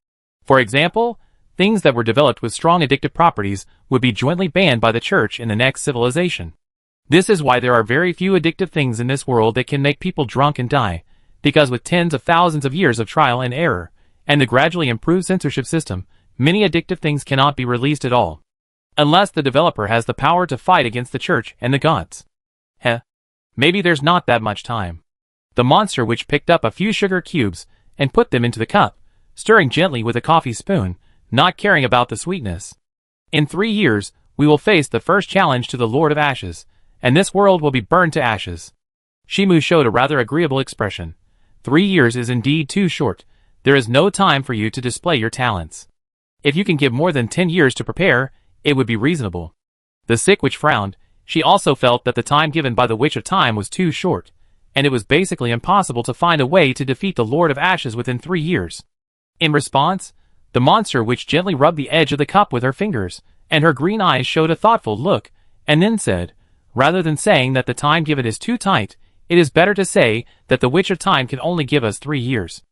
For example, things that were developed with strong addictive properties would be jointly banned by the church in the next civilization. This is why there are very few addictive things in this world that can make people drunk and die, because with tens of thousands of years of trial and error, and the gradually improved censorship system, many addictive things cannot be released at all. Unless the developer has the power to fight against the church and the gods. Maybe there's not that much time. The monster witch picked up a few sugar cubes and put them into the cup, stirring gently with a coffee spoon, not caring about the sweetness. "In 3 years, we will face the first challenge to the Lord of Ashes, and this world will be burned to ashes." Shimu showed a rather agreeable expression. 3 years is indeed too short. There is no time for you to display your talents. If you can give more than 10 years to prepare, it would be reasonable. The sick witch frowned. She also felt that the time given by the Witch of Time was too short, and it was basically impossible to find a way to defeat the Lord of Ashes within 3 years. In response, the monster witch gently rubbed the edge of the cup with her fingers, and her green eyes showed a thoughtful look, and then said, "Rather than saying that the time given is too tight, it is better to say that the Witch of Time can only give us 3 years.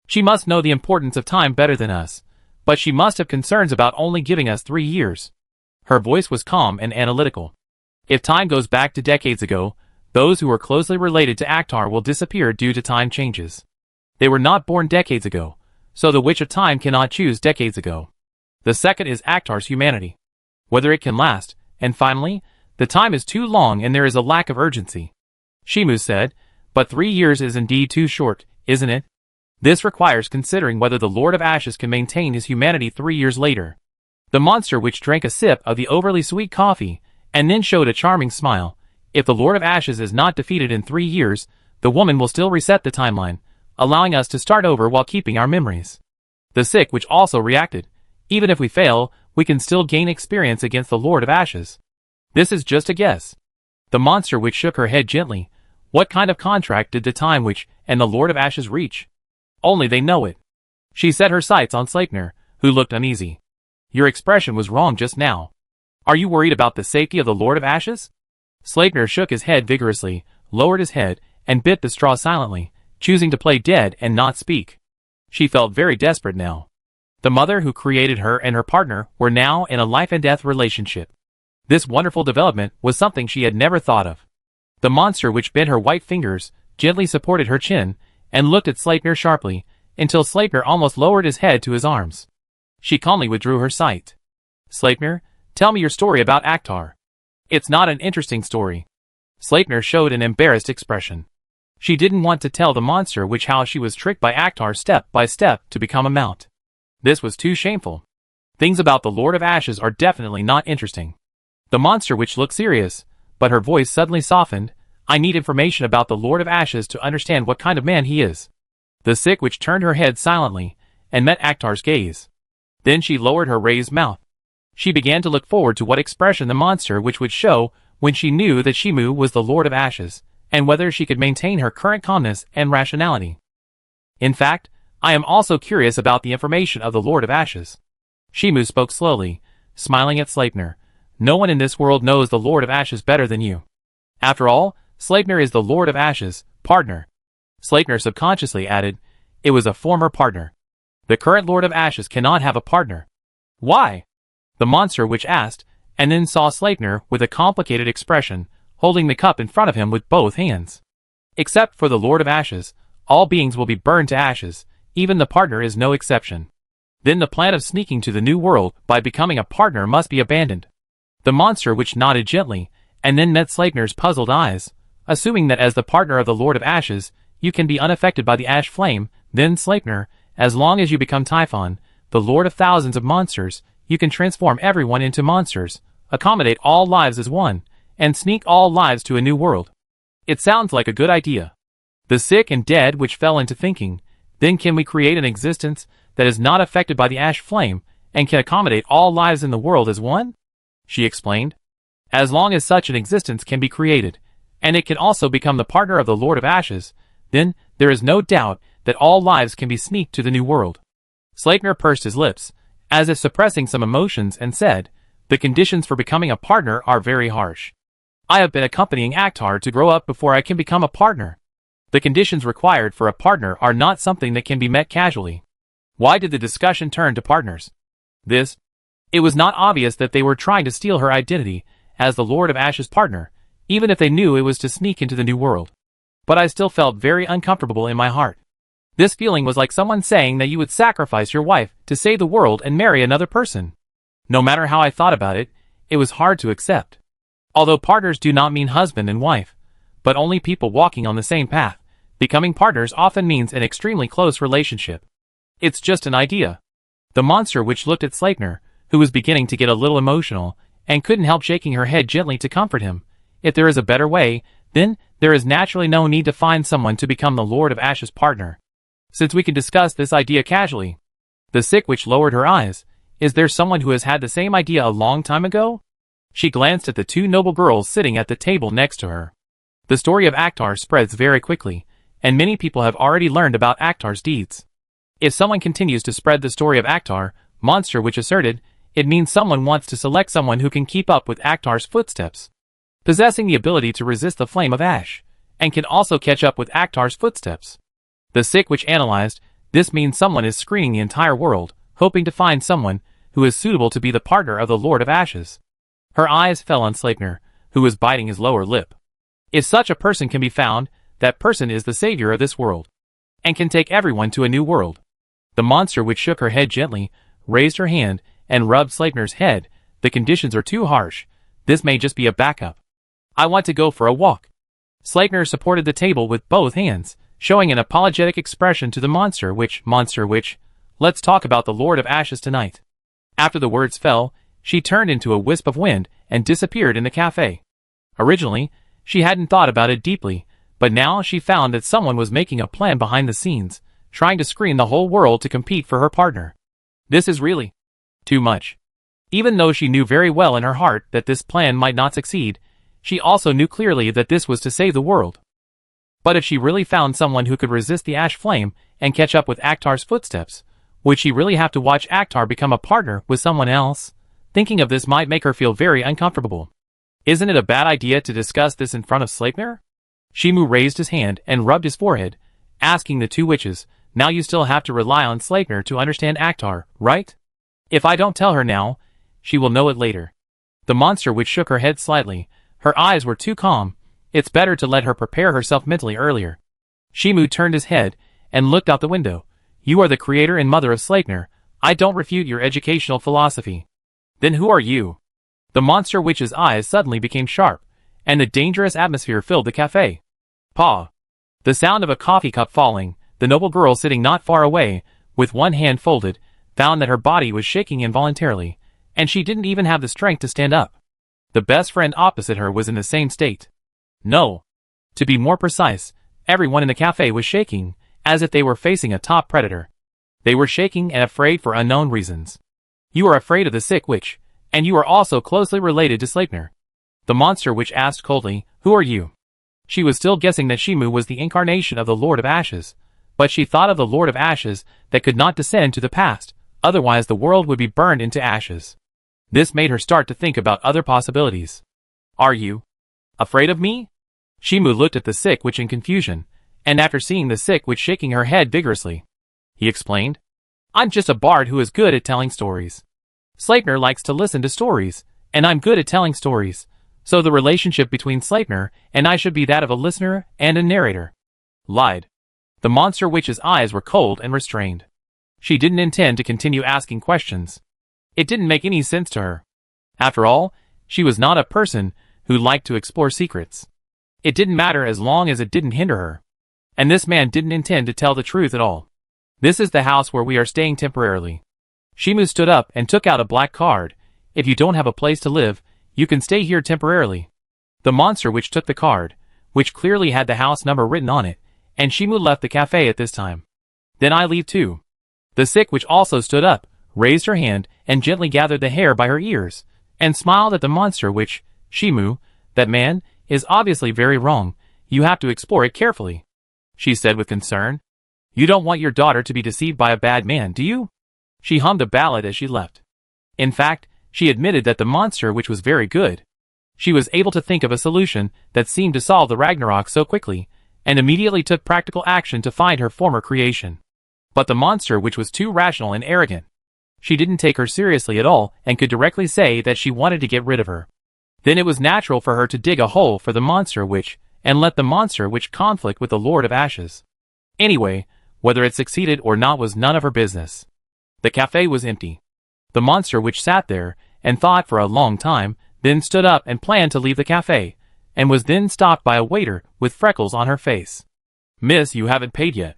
She must know the importance of time better than us, but she must have concerns about only giving us 3 years. Her voice was calm and analytical. If time goes back to decades ago, those who were closely related to Akhtar will disappear due to time changes. They were not born decades ago, so the Witch of Time cannot choose decades ago. The second is Akhtar's humanity. Whether it can last, and finally, the time is too long and there is a lack of urgency. Shimu said, but 3 years is indeed too short, isn't it? This requires considering whether the Lord of Ashes can maintain his humanity 3 years later. The monster witch drank a sip of the overly sweet coffee, and then showed a charming smile. If the Lord of Ashes is not defeated in 3 years, the woman will still reset the timeline, allowing us to start over while keeping our memories. The sick witch also reacted. Even if we fail, we can still gain experience against the Lord of Ashes. This is just a guess. The monster witch shook her head gently. What kind of contract did the Time Witch and the Lord of Ashes reach? Only they know it. She set her sights on Sleipnir, who looked uneasy. Your expression was wrong just now. Are you worried about the safety of the Lord of Ashes? Sleipnir shook his head vigorously, lowered his head, and bit the straw silently, choosing to play dead and not speak. She felt very desperate now. The mother who created her and her partner were now in a life-and-death relationship. This wonderful development was something she had never thought of. The monster which bent her white fingers, gently supported her chin, and looked at Sleipnir sharply, until Sleipnir almost lowered his head to his arms. She calmly withdrew her sight. Sleipnir, tell me your story about Akhtar. It's not an interesting story. Sleipnir showed an embarrassed expression. She didn't want to tell the monster witch how she was tricked by Akhtar step by step to become a mount. This was too shameful. Things about the Lord of Ashes are definitely not interesting. The monster witch looked serious, but her voice suddenly softened. I need information about the Lord of Ashes to understand what kind of man he is. The sick witch turned her head silently, and met Akhtar's gaze. Then she lowered her raised mouth. She began to look forward to what expression the monster witch would show when she knew that Shimu was the Lord of Ashes, and whether she could maintain her current calmness and rationality. In fact, I am also curious about the information of the Lord of Ashes. Shimu spoke slowly, smiling at Sleipnir. No one in this world knows the Lord of Ashes better than you. After all, Sleipnir is the Lord of Ashes, partner. Sleipnir subconsciously added, it was a former partner. The current Lord of Ashes cannot have a partner. Why? The monster witch asked, and then saw Sleipnir with a complicated expression, holding the cup in front of him with both hands. Except for the Lord of Ashes, all beings will be burned to ashes, even the partner is no exception. Then the plan of sneaking to the new world by becoming a partner must be abandoned. The monster witch nodded gently, and then met Sleipnir's puzzled eyes, assuming that as the partner of the Lord of Ashes, you can be unaffected by the ash flame. Then Sleipnir, as long as you become Typhon, the Lord of thousands of monsters, you can transform everyone into monsters, accommodate all lives as one, and sneak all lives to a new world. It sounds like a good idea. The sick and dead which fell into thinking, then can we create an existence that is not affected by the ash flame, and can accommodate all lives in the world as one? She explained. As long as such an existence can be created, and it can also become the partner of the Lord of Ashes, then there is no doubt that all lives can be sneaked to the new world. Sleipnir pursed his lips, as if suppressing some emotions, and said, the conditions for becoming a partner are very harsh. I have been accompanying Akhtar to grow up before I can become a partner. The conditions required for a partner are not something that can be met casually. Why did the discussion turn to partners? It was not obvious that they were trying to steal her identity as the Lord of Ashes partner, even if they knew it was to sneak into the new world. But I still felt very uncomfortable in my heart. This feeling was like someone saying that you would sacrifice your wife to save the world and marry another person. No matter how I thought about it, it was hard to accept. Although partners do not mean husband and wife, but only people walking on the same path, becoming partners often means an extremely close relationship. It's just an idea. The monster witch looked at Sleipnir, who was beginning to get a little emotional, and couldn't help shaking her head gently to comfort him. If there is a better way, then there is naturally no need to find someone to become the Lord of Ashes partner. Since we can discuss this idea casually. The sick witch lowered her eyes. Is there someone who has had the same idea a long time ago? She glanced at the two noble girls sitting at the table next to her. The story of Akhtar spreads very quickly, and many people have already learned about Akhtar's deeds. If someone continues to spread the story of Akhtar, monster witch asserted, it means someone wants to select someone who can keep up with Akhtar's footsteps, possessing the ability to resist the flame of ash, and can also catch up with Akhtar's footsteps. The sick witch analyzed, this means someone is screening the entire world, hoping to find someone who is suitable to be the partner of the Lord of Ashes. Her eyes fell on Sleipnir, who was biting his lower lip. If such a person can be found, that person is the savior of this world, and can take everyone to a new world. The monster witch shook her head gently, raised her hand, and rubbed Sleipnir's head. The conditions are too harsh. This may just be a backup. I want to go for a walk. Sleipnir supported the table with both hands, showing an apologetic expression to the monster witch. Monster witch, let's talk about the Lord of Ashes tonight. After the words fell, she turned into a wisp of wind and disappeared in the cafe. Originally, she hadn't thought about it deeply, but now she found that someone was making a plan behind the scenes, trying to screen the whole world to compete for her partner. This is really too much. Even though she knew very well in her heart that this plan might not succeed, she also knew clearly that this was to save the world. But if she really found someone who could resist the ash flame and catch up with Akhtar's footsteps, would she really have to watch Akhtar become a partner with someone else? Thinking of this might make her feel very uncomfortable. Isn't it a bad idea to discuss this in front of Sleipnir? Shimu raised his hand and rubbed his forehead, asking the two witches, now you still have to rely on Sleipnir to understand Akhtar, right? If I don't tell her now, she will know it later. The monster witch shook her head slightly. Her eyes were too calm. It's better to let her prepare herself mentally earlier. Shimu turned his head and looked out the window. You are the creator and mother of Sleipnir. I don't refute your educational philosophy. Then who are you? The monster witch's eyes suddenly became sharp, and the dangerous atmosphere filled the cafe. Pa! The sound of a coffee cup falling, the noble girl sitting not far away, with one hand folded, found that her body was shaking involuntarily, and she didn't even have the strength to stand up. The best friend opposite her was in the same state. No. To be more precise, everyone in the cafe was shaking, as if they were facing a top predator. They were shaking and afraid for unknown reasons. You are afraid of the sick witch, and you are also closely related to Sleipnir. The monster witch asked coldly, who are you? She was still guessing that Shimu was the incarnation of the Lord of Ashes, but she thought of the Lord of Ashes that could not descend to the past, otherwise the world would be burned into ashes. This made her start to think about other possibilities. Are you afraid of me? Shimu looked at the sick witch in confusion, and after seeing the sick witch shaking her head vigorously, he explained, I'm just a bard who is good at telling stories. Sleipnir likes to listen to stories, and I'm good at telling stories, so the relationship between Sleipnir and I should be that of a listener and a narrator. Lied. The monster witch's eyes were cold and restrained. She didn't intend to continue asking questions. It didn't make any sense to her. After all, she was not a person who liked to explore secrets. It didn't matter as long as it didn't hinder her. And this man didn't intend to tell the truth at all. This is the house where we are staying temporarily. Shimu stood up and took out a black card. If you don't have a place to live, you can stay here temporarily. The monster witch took the card, which clearly had the house number written on it, and Shimu left the cafe at this time. Then I leave too. The sick witch also stood up, raised her hand, and gently gathered the hair by her ears, and smiled at the monster witch. Shimu, that man is obviously very wrong. You have to explore it carefully, she said with concern. You don't want your daughter to be deceived by a bad man, do you? She hummed a ballad as she left. In fact, she admitted that the monster witch was very good. She was able to think of a solution that seemed to solve the Ragnarok so quickly, and immediately took practical action to find her former creation. But the monster witch was too rational and arrogant. She didn't take her seriously at all and could directly say that she wanted to get rid of her. Then it was natural for her to dig a hole for the monster witch and let the monster witch conflict with the Lord of Ashes. Anyway, whether it succeeded or not was none of her business. The cafe was empty. The monster witch sat there and thought for a long time, then stood up and planned to leave the cafe, and was then stopped by a waiter with freckles on her face. Miss, you haven't paid yet.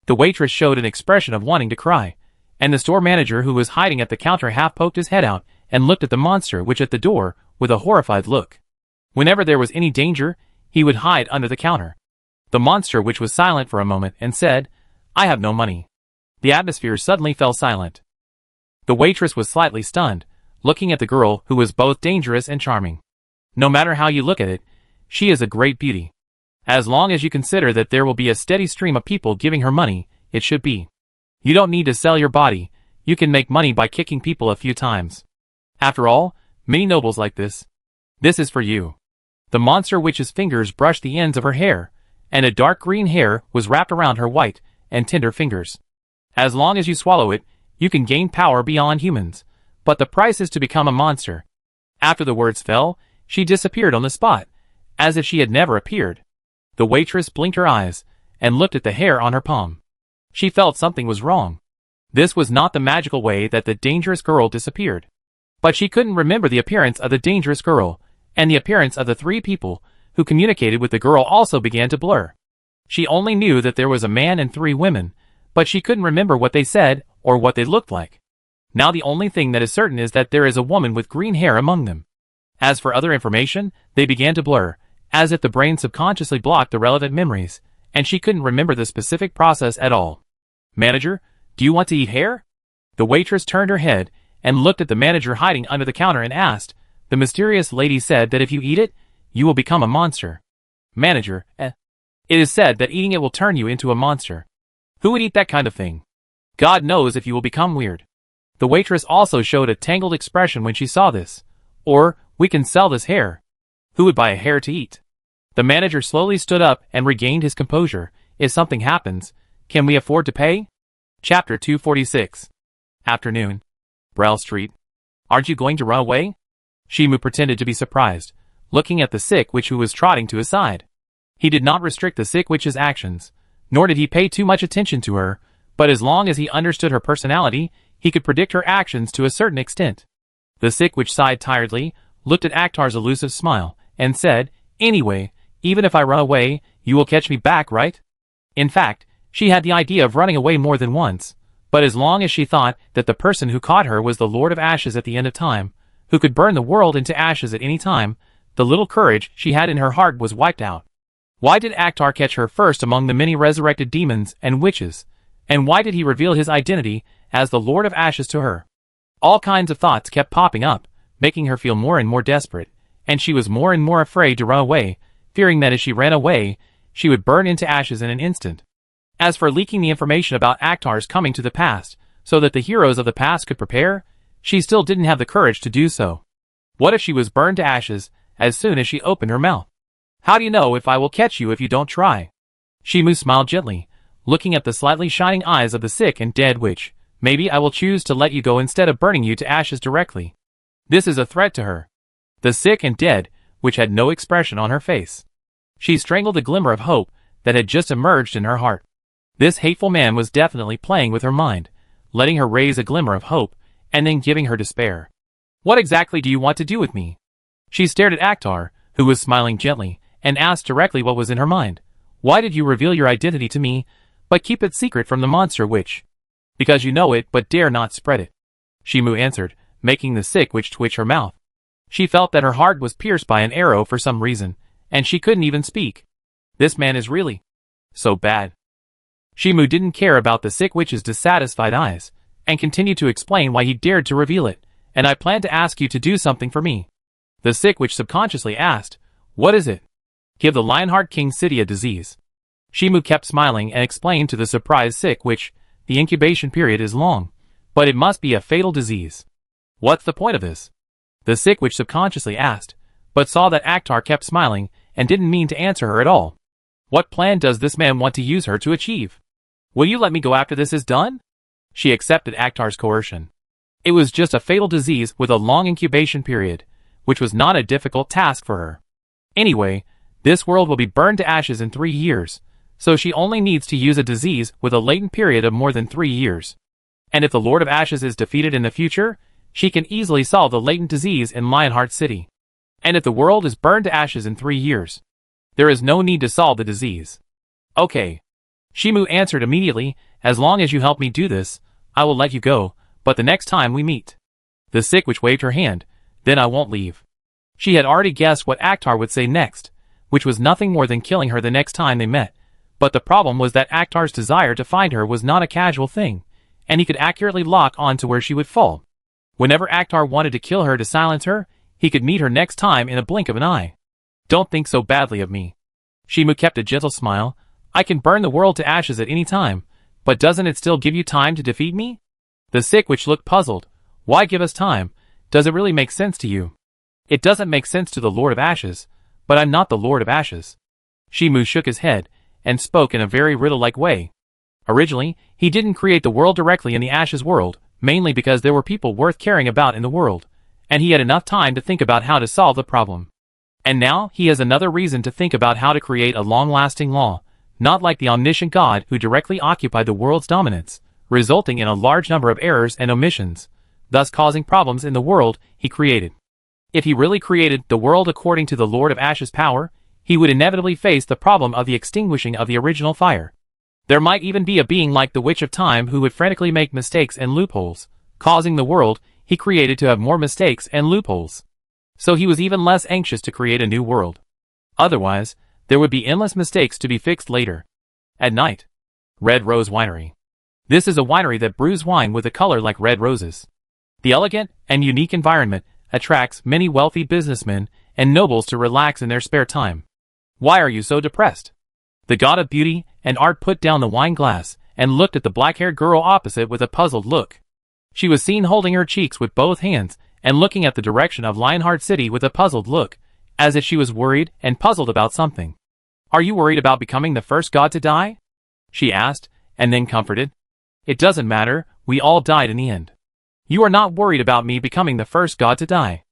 The waitress showed an expression of wanting to cry, and the store manager who was hiding at the counter half poked his head out and looked at the monster witch at the door with a horrified look. Whenever there was any danger, he would hide under the counter. The monster witch was silent for a moment and said, I have no money. The atmosphere suddenly fell silent. The waitress was slightly stunned, looking at the girl who was both dangerous and charming. No matter how you look at it, she is a great beauty. As long as you consider that there will be a steady stream of people giving her money, it should be. You don't need to sell your body, you can make money by kicking people a few times. After all, many nobles like this. This is for you. The monster witch's fingers brushed the ends of her hair, and a dark green hair was wrapped around her white and tender fingers. As long as you swallow it, you can gain power beyond humans, but the price is to become a monster. After the words fell, she disappeared on the spot, as if she had never appeared. The waitress blinked her eyes, and looked at the hair on her palm. She felt something was wrong. This was not the magical way that the dangerous girl disappeared. But she couldn't remember the appearance of the dangerous girl, and the appearance of the three people who communicated with the girl also began to blur. She only knew that there was a man and three women, but she couldn't remember what they said or what they looked like. Now the only thing that is certain is that there is a woman with green hair among them. As for other information, they began to blur, as if the brain subconsciously blocked the relevant memories, and she couldn't remember the specific process at all. Manager, do you want to eat hair? The waitress turned her head and looked at the manager hiding under the counter and asked. The mysterious lady said that if you eat it, you will become a monster. Manager, It is said that eating it will turn you into a monster. Who would eat that kind of thing? God knows if you will become weird. The waitress also showed a tangled expression when she saw this. Or, we can sell this hair. Who would buy a hair to eat? The manager slowly stood up and regained his composure. If something happens, can we afford to pay? Chapter 246. Afternoon. Brell Street. Aren't you going to run away? Shimu pretended to be surprised, looking at the sick witch who was trotting to his side. He did not restrict the sick witch's actions, nor did he pay too much attention to her, but as long as he understood her personality, he could predict her actions to a certain extent. The sick witch sighed tiredly, looked at Akhtar's elusive smile, and said, Anyway, even if I run away, you will catch me back, right? In fact, she had the idea of running away more than once, but as long as she thought that the person who caught her was the Lord of Ashes at the end of time, who could burn the world into ashes at any time, the little courage she had in her heart was wiped out. Why did Akhtar catch her first among the many resurrected demons and witches? And why did he reveal his identity as the Lord of Ashes to her? All kinds of thoughts kept popping up, making her feel more and more desperate, and she was more and more afraid to run away, fearing that as she ran away, she would burn into ashes in an instant. As for leaking the information about Akhtar's coming to the past, so that the heroes of the past could prepare, she still didn't have the courage to do so. What if she was burned to ashes as soon as she opened her mouth? How do you know if I will catch you if you don't try? Shimu smiled gently, looking at the slightly shining eyes of the sick and dead witch. Maybe I will choose to let you go instead of burning you to ashes directly. This is a threat to her. The sick and dead witch had no expression on her face. She strangled the glimmer of hope that had just emerged in her heart. This hateful man was definitely playing with her mind, letting her raise a glimmer of hope, and then giving her despair. What exactly do you want to do with me? She stared at Akhtar, who was smiling gently, and asked directly what was in her mind. Why did you reveal your identity to me, but keep it secret from the monster witch? Because you know it, but dare not spread it. Shimu answered, making the sick witch twitch her mouth. She felt that her heart was pierced by an arrow for some reason, and she couldn't even speak. This man is really so bad. Shimu didn't care about the sick witch's dissatisfied eyes, and continued to explain why he dared to reveal it. And I plan to ask you to do something for me. The sick witch subconsciously asked, What is it? Give the Lionheart King city a disease. Shimu kept smiling and explained to the surprised sick witch, the incubation period is long, but it must be a fatal disease. What's the point of this? The sick witch subconsciously asked, but saw that Akhtar kept smiling and didn't mean to answer her at all. What plan does this man want to use her to achieve? Will you let me go after this is done? She accepted Akhtar's coercion. It was just a fatal disease with a long incubation period, which was not a difficult task for her. Anyway, this world will be burned to ashes in 3 years, so she only needs to use a disease with a latent period of more than 3 years. And if the Lord of Ashes is defeated in the future, she can easily solve the latent disease in Lionheart City. And if the world is burned to ashes in 3 years, there is no need to solve the disease. Okay. Shimu answered immediately, as long as you help me do this, I will let you go, but the next time we meet. The sick witch waved her hand, then I won't leave. She had already guessed what Akhtar would say next, which was nothing more than killing her the next time they met. But the problem was that Akhtar's desire to find her was not a casual thing, and he could accurately lock on to where she would fall. Whenever Akhtar wanted to kill her to silence her, he could meet her next time in a blink of an eye. Don't think so badly of me. Shimu kept a gentle smile. I can burn the world to ashes at any time, but doesn't it still give you time to defeat me? The sick witch looked puzzled. Why give us time? Does it really make sense to you? It doesn't make sense to the Lord of Ashes, but I'm not the Lord of Ashes. Shimu shook his head, and spoke in a very riddle-like way. Originally, he didn't create the world directly in the Ashes world, mainly because there were people worth caring about in the world, and he had enough time to think about how to solve the problem. And now he has another reason to think about how to create a long-lasting law, not like the omniscient God who directly occupied the world's dominance, resulting in a large number of errors and omissions, thus causing problems in the world he created. If he really created the world according to the Lord of Ash's power, he would inevitably face the problem of the extinguishing of the original fire. There might even be a being like the Witch of Time who would frantically make mistakes and loopholes, causing the world he created to have more mistakes and loopholes. So he was even less anxious to create a new world. Otherwise, there would be endless mistakes to be fixed later. At night. Red Rose Winery. This is a winery that brews wine with a color like red roses. The elegant and unique environment attracts many wealthy businessmen and nobles to relax in their spare time. Why are you so depressed? The god of beauty and art put down the wine glass and looked at the black-haired girl opposite with a puzzled look. She was seen holding her cheeks with both hands and looking at the direction of Lionheart City with a puzzled look, as if she was worried and puzzled about something. Are you worried about becoming the first god to die? She asked, and then comforted. It doesn't matter, we all died in the end. You are not worried about me becoming the first god to die.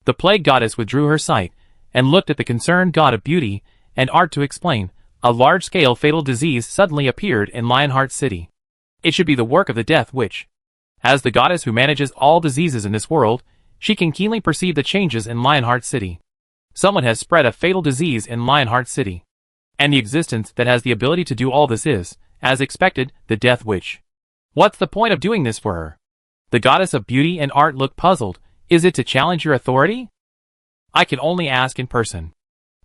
The plague goddess withdrew her sight, and looked at the concerned god of beauty and art to explain. A large-scale fatal disease suddenly appeared in Lionheart City. It should be the work of the Death Witch. As the goddess who manages all diseases in this world, she can keenly perceive the changes in Lionheart City. Someone has spread a fatal disease in Lionheart City. And the existence that has the ability to do all this is, as expected, the Death Witch. What's the point of doing this for her? The goddess of beauty and art looked puzzled. Is it to challenge your authority? I can only ask in person.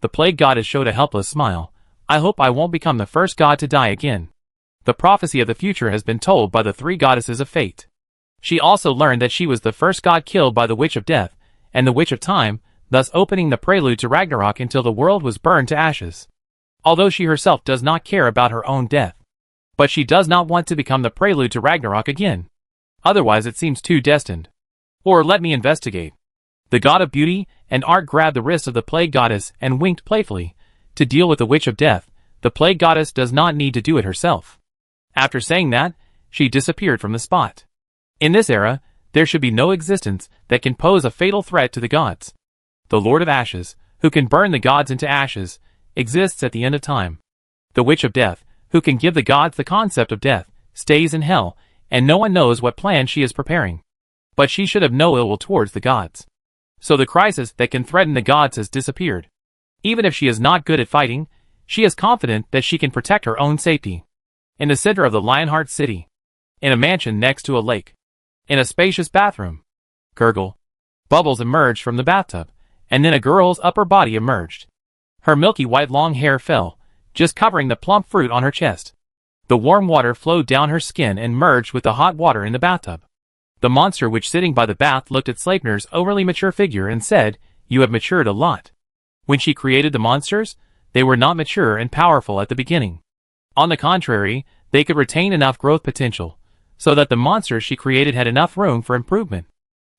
The plague goddess showed a helpless smile. I hope I won't become the first god to die again. The prophecy of the future has been told by the three goddesses of fate. She also learned that she was the first god killed by the Witch of Death, and the Witch of Time, thus opening the prelude to Ragnarok until the world was burned to ashes. Although she herself does not care about her own death. But she does not want to become the prelude to Ragnarok again. Otherwise it seems too destined. Or let me investigate. The god of beauty and art grabbed the wrist of the plague goddess and winked playfully. To deal with the Witch of Death, the plague goddess does not need to do it herself. After saying that, she disappeared from the spot. In this era, there should be no existence that can pose a fatal threat to the gods. The Lord of Ashes, who can burn the gods into ashes, exists at the end of time. The Witch of Death, who can give the gods the concept of death, stays in hell, and no one knows what plan she is preparing. But she should have no ill will towards the gods. So the crisis that can threaten the gods has disappeared. Even if she is not good at fighting, she is confident that she can protect her own safety. In the center of the Lionheart City. In a mansion next to a lake. In a spacious bathroom. Gurgle. Bubbles emerged from the bathtub, and then a girl's upper body emerged. Her milky white long hair fell, just covering the plump fruit on her chest. The warm water flowed down her skin and merged with the hot water in the bathtub. The monster which sitting by the bath looked at Sleipnir's overly mature figure and said, "You have matured a lot." When she created the monsters, they were not mature and powerful at the beginning. On the contrary, they could retain enough growth potential, so that the monsters she created had enough room for improvement.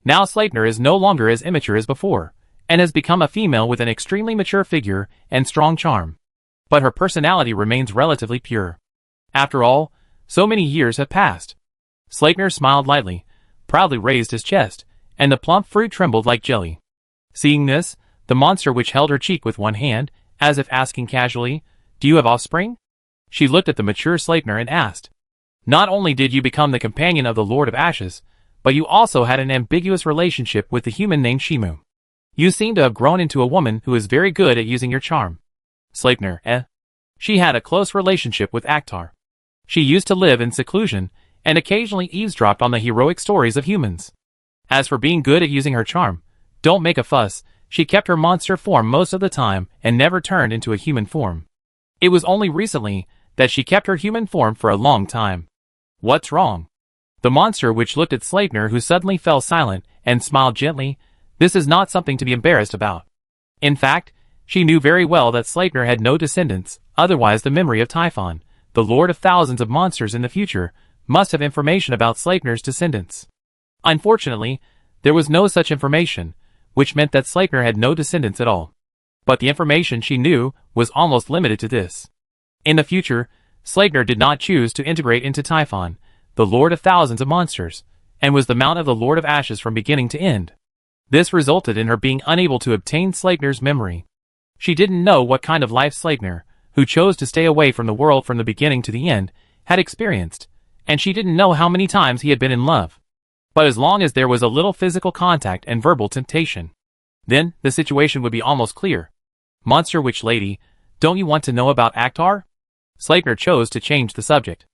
Now Sleipnir is no longer as immature as before, and has become a female with an extremely mature figure and strong charm. But her personality remains relatively pure. After all, so many years have passed. Sleipnir smiled lightly, proudly raised his chest, and the plump fruit trembled like jelly. Seeing this, the monster which held her cheek with one hand, as if asking casually, "Do you have offspring?" She looked at the mature Sleipnir and asked, "Not only did you become the companion of the Lord of Ashes, but you also had an ambiguous relationship with the human named Shimu. You seem to have grown into a woman who is very good at using your charm." Sleipnir, She had a close relationship with Akhtar. She used to live in seclusion, and occasionally eavesdropped on the heroic stories of humans. As for being good at using her charm, don't make a fuss. She kept her monster form most of the time and never turned into a human form. It was only recently that she kept her human form for a long time. What's wrong? The monster which looked at Sleipnir, who suddenly fell silent and smiled gently. This is not something to be embarrassed about. In fact, she knew very well that Sleipnir had no descendants, otherwise the memory of Typhon, the lord of thousands of monsters in the future, must have information about Sleipnir's descendants. Unfortunately, there was no such information, which meant that Sleipnir had no descendants at all. But the information she knew was almost limited to this. In the future, Sleipnir did not choose to integrate into Typhon, the lord of thousands of monsters, and was the mount of the Lord of Ashes from beginning to end. This resulted in her being unable to obtain Sleipnir's memory. She didn't know what kind of life Sleipnir, who chose to stay away from the world from the beginning to the end, had experienced, and she didn't know how many times he had been in love. But as long as there was a little physical contact and verbal temptation, then the situation would be almost clear. Monster Witch Lady, don't you want to know about Akhtar? Sleipnir chose to change the subject.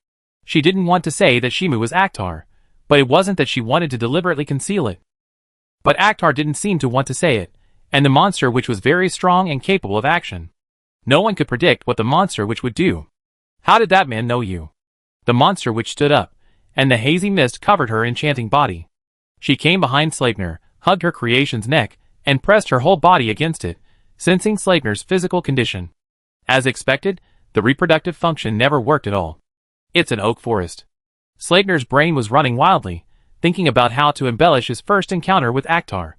She didn't want to say that Shimu was Akhtar, but it wasn't that she wanted to deliberately conceal it. But Akhtar didn't seem to want to say it, and the Monster Witch was very strong and capable of action. No one could predict what the Monster Witch would do. How did that man know you? The Monster Witch stood up, and the hazy mist covered her enchanting body. She came behind Sleipnir, hugged her creation's neck, and pressed her whole body against it, sensing Sleipnir's physical condition. As expected, the reproductive function never worked at all. It's an oak forest. Sleipnir's brain was running wildly, thinking about how to embellish his first encounter with Akhtar.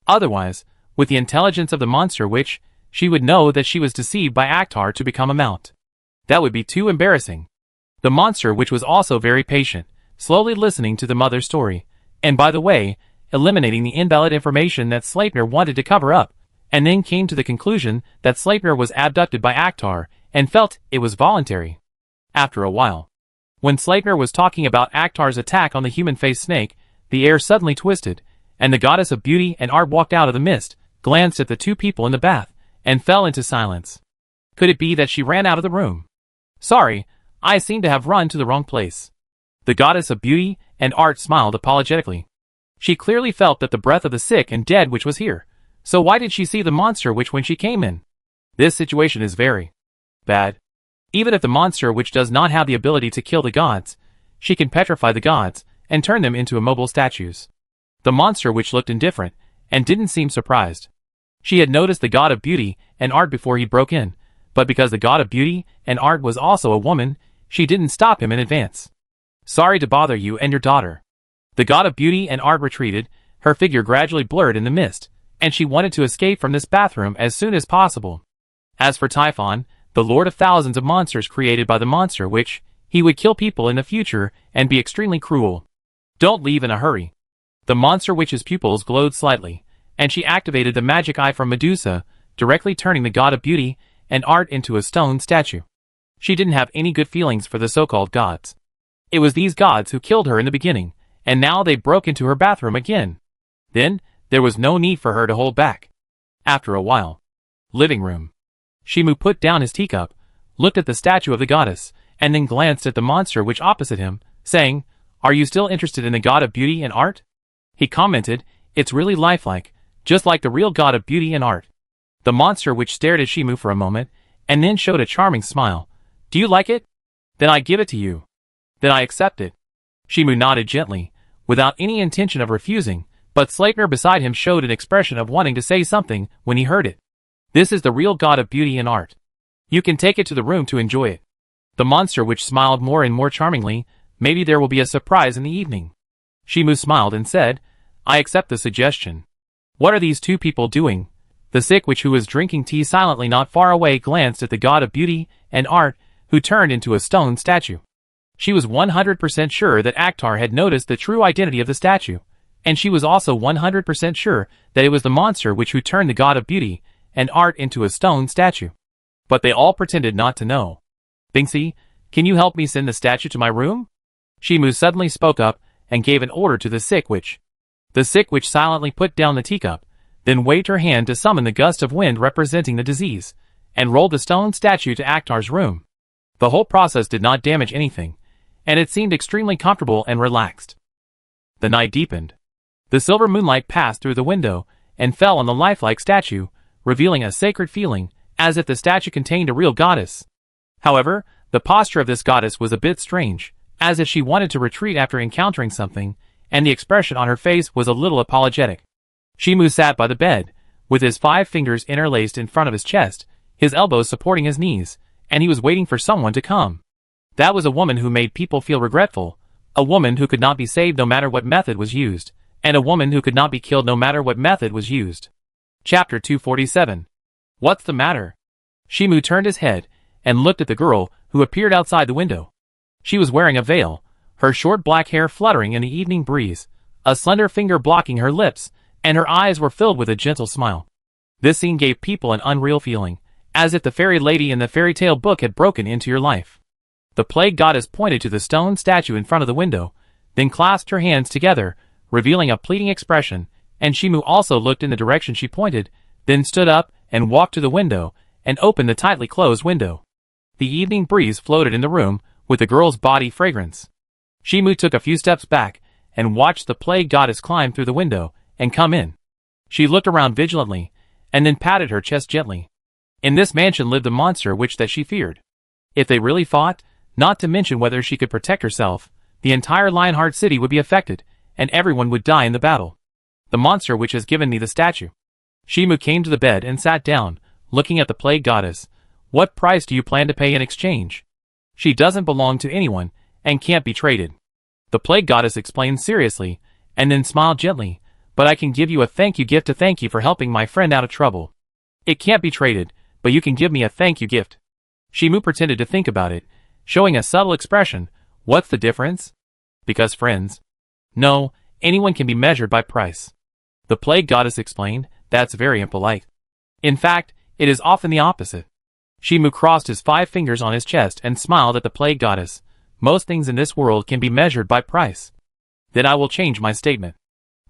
Otherwise, with the intelligence of the Monster Witch, she would know that she was deceived by Akhtar to become a mount. That would be too embarrassing. The Monster Witch was also very patient, slowly listening to the mother's story, and by the way, eliminating the invalid information that Sleipnir wanted to cover up, and then came to the conclusion that Sleipnir was abducted by Akhtar and felt it was voluntary. After a while, when Sleipnir was talking about Akhtar's attack on the human-faced snake, the air suddenly twisted, and the goddess of beauty and art walked out of the mist, glanced at the two people in the bath, and fell into silence. Could it be that she ran out of the room? Sorry, I seem to have run to the wrong place. The goddess of beauty and art smiled apologetically. She clearly felt that the breath of the sick and dead witch was here, so why did she see the Monster Witch when she came in? This situation is very bad. Even if the Monster Witch does not have the ability to kill the gods, she can petrify the gods and turn them into immobile statues. The Monster Witch looked indifferent and didn't seem surprised. She had noticed the god of beauty and art before he broke in, but because the god of beauty and art was also a woman, she didn't stop him in advance. Sorry to bother you and your daughter. The god of beauty and art retreated, her figure gradually blurred in the mist, and she wanted to escape from this bathroom as soon as possible. As for Typhon, the lord of thousands of monsters created by the Monster Witch, he would kill people in the future and be extremely cruel. Don't leave in a hurry. The Monster Witch's pupils glowed slightly, and she activated the magic eye from Medusa, directly turning the god of beauty and art into a stone statue. She didn't have any good feelings for the so-called gods. It was these gods who killed her in the beginning, and now they broke into her bathroom again. Then, there was no need for her to hold back. After a while. Living room. Shimu put down his teacup, looked at the statue of the goddess, and then glanced at the Monster Witch opposite him, saying, "Are you still interested in the god of beauty and art?" He commented, "It's really lifelike, just like the real god of beauty and art." The Monster Witch stared at Shimu for a moment, and then showed a charming smile. "Do you like it? Then I give it to you. Then I accept it." Shimu nodded gently, without any intention of refusing, but Sleipnir beside him showed an expression of wanting to say something when he heard it. "This is the real god of beauty and art. You can take it to the room to enjoy it." The Monster Witch smiled more and more charmingly. "Maybe there will be a surprise in the evening." Shimu smiled and said, "I accept the suggestion." "What are these two people doing?" The sick witch who was drinking tea silently not far away glanced at the god of beauty and art, who turned into a stone statue. She was 100% sure that Akhtar had noticed the true identity of the statue, and she was also 100% sure that it was the Monster Witch who turned the god of beauty and art into a stone statue. But they all pretended not to know. "Binksy, can you help me send the statue to my room?" Shimu suddenly spoke up and gave an order to the sick witch. The sick witch silently put down the teacup, then waved her hand to summon the gust of wind representing the disease, and rolled the stone statue to Akhtar's room. The whole process did not damage anything, and it seemed extremely comfortable and relaxed. The night deepened. The silver moonlight passed through the window and fell on the lifelike statue, revealing a sacred feeling, as if the statue contained a real goddess. However, the posture of this goddess was a bit strange, as if she wanted to retreat after encountering something, and the expression on her face was a little apologetic. Shimu sat by the bed, with his 5 fingers interlaced in front of his chest, his elbows supporting his knees, and he was waiting for someone to come. That was a woman who made people feel regretful, a woman who could not be saved no matter what method was used, and a woman who could not be killed no matter what method was used. Chapter 247. What's the matter? Shimu turned his head and looked at the girl who appeared outside the window. She was wearing a veil, her short black hair fluttering in the evening breeze, a slender finger blocking her lips, and her eyes were filled with a gentle smile. This scene gave people an unreal feeling, as if the fairy lady in the fairy tale book had broken into your life. The plague goddess pointed to the stone statue in front of the window, then clasped her hands together, revealing a pleading expression, and Shimu also looked in the direction she pointed, then stood up and walked to the window and opened the tightly closed window. The evening breeze floated in the room with the girl's body fragrance. Shimu took a few steps back and watched the plague goddess climb through the window and come in. She looked around vigilantly and then patted her chest gently. In this mansion lived a monster witch that she feared. If they really fought, not to mention whether she could protect herself, the entire Lionheart City would be affected, and everyone would die in the battle. The monster which has given me the statue. Shimu came to the bed and sat down, looking at the plague goddess. What price do you plan to pay in exchange? She doesn't belong to anyone, and can't be traded. The plague goddess explained seriously, and then smiled gently, but I can give you a thank you gift to thank you for helping my friend out of trouble. It can't be traded, but you can give me a thank you gift. Shimu pretended to think about it, showing a subtle expression. What's the difference? Because friends? No, anyone can be measured by price. The plague goddess explained. That's very impolite. In fact, it is often the opposite. Shimu crossed his 5 fingers on his chest and smiled at the plague goddess. Most things in this world can be measured by price. Then I will change my statement.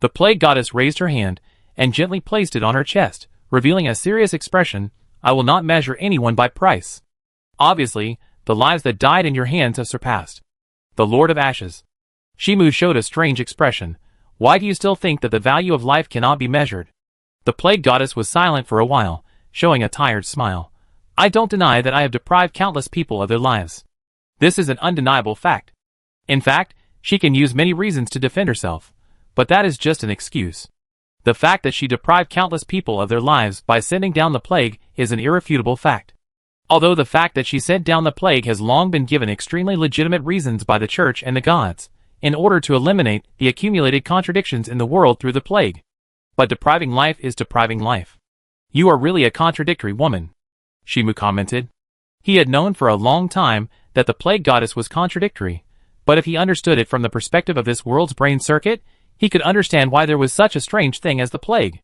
The plague goddess raised her hand and gently placed it on her chest, revealing a serious expression. I will not measure anyone by price. Obviously, the lives that died in your hands have surpassed. The Lord of Ashes. Shimu showed a strange expression. Why do you still think that the value of life cannot be measured? The plague goddess was silent for a while, showing a tired smile. I don't deny that I have deprived countless people of their lives. This is an undeniable fact. In fact, she can use many reasons to defend herself, but that is just an excuse. The fact that she deprived countless people of their lives by sending down the plague is an irrefutable fact. Although the fact that she sent down the plague has long been given extremely legitimate reasons by the church and the gods, in order to eliminate the accumulated contradictions in the world through the plague. But depriving life is depriving life. You are really a contradictory woman, Shimu commented. He had known for a long time that the plague goddess was contradictory, but if he understood it from the perspective of this world's brain circuit, he could understand why there was such a strange thing as the plague.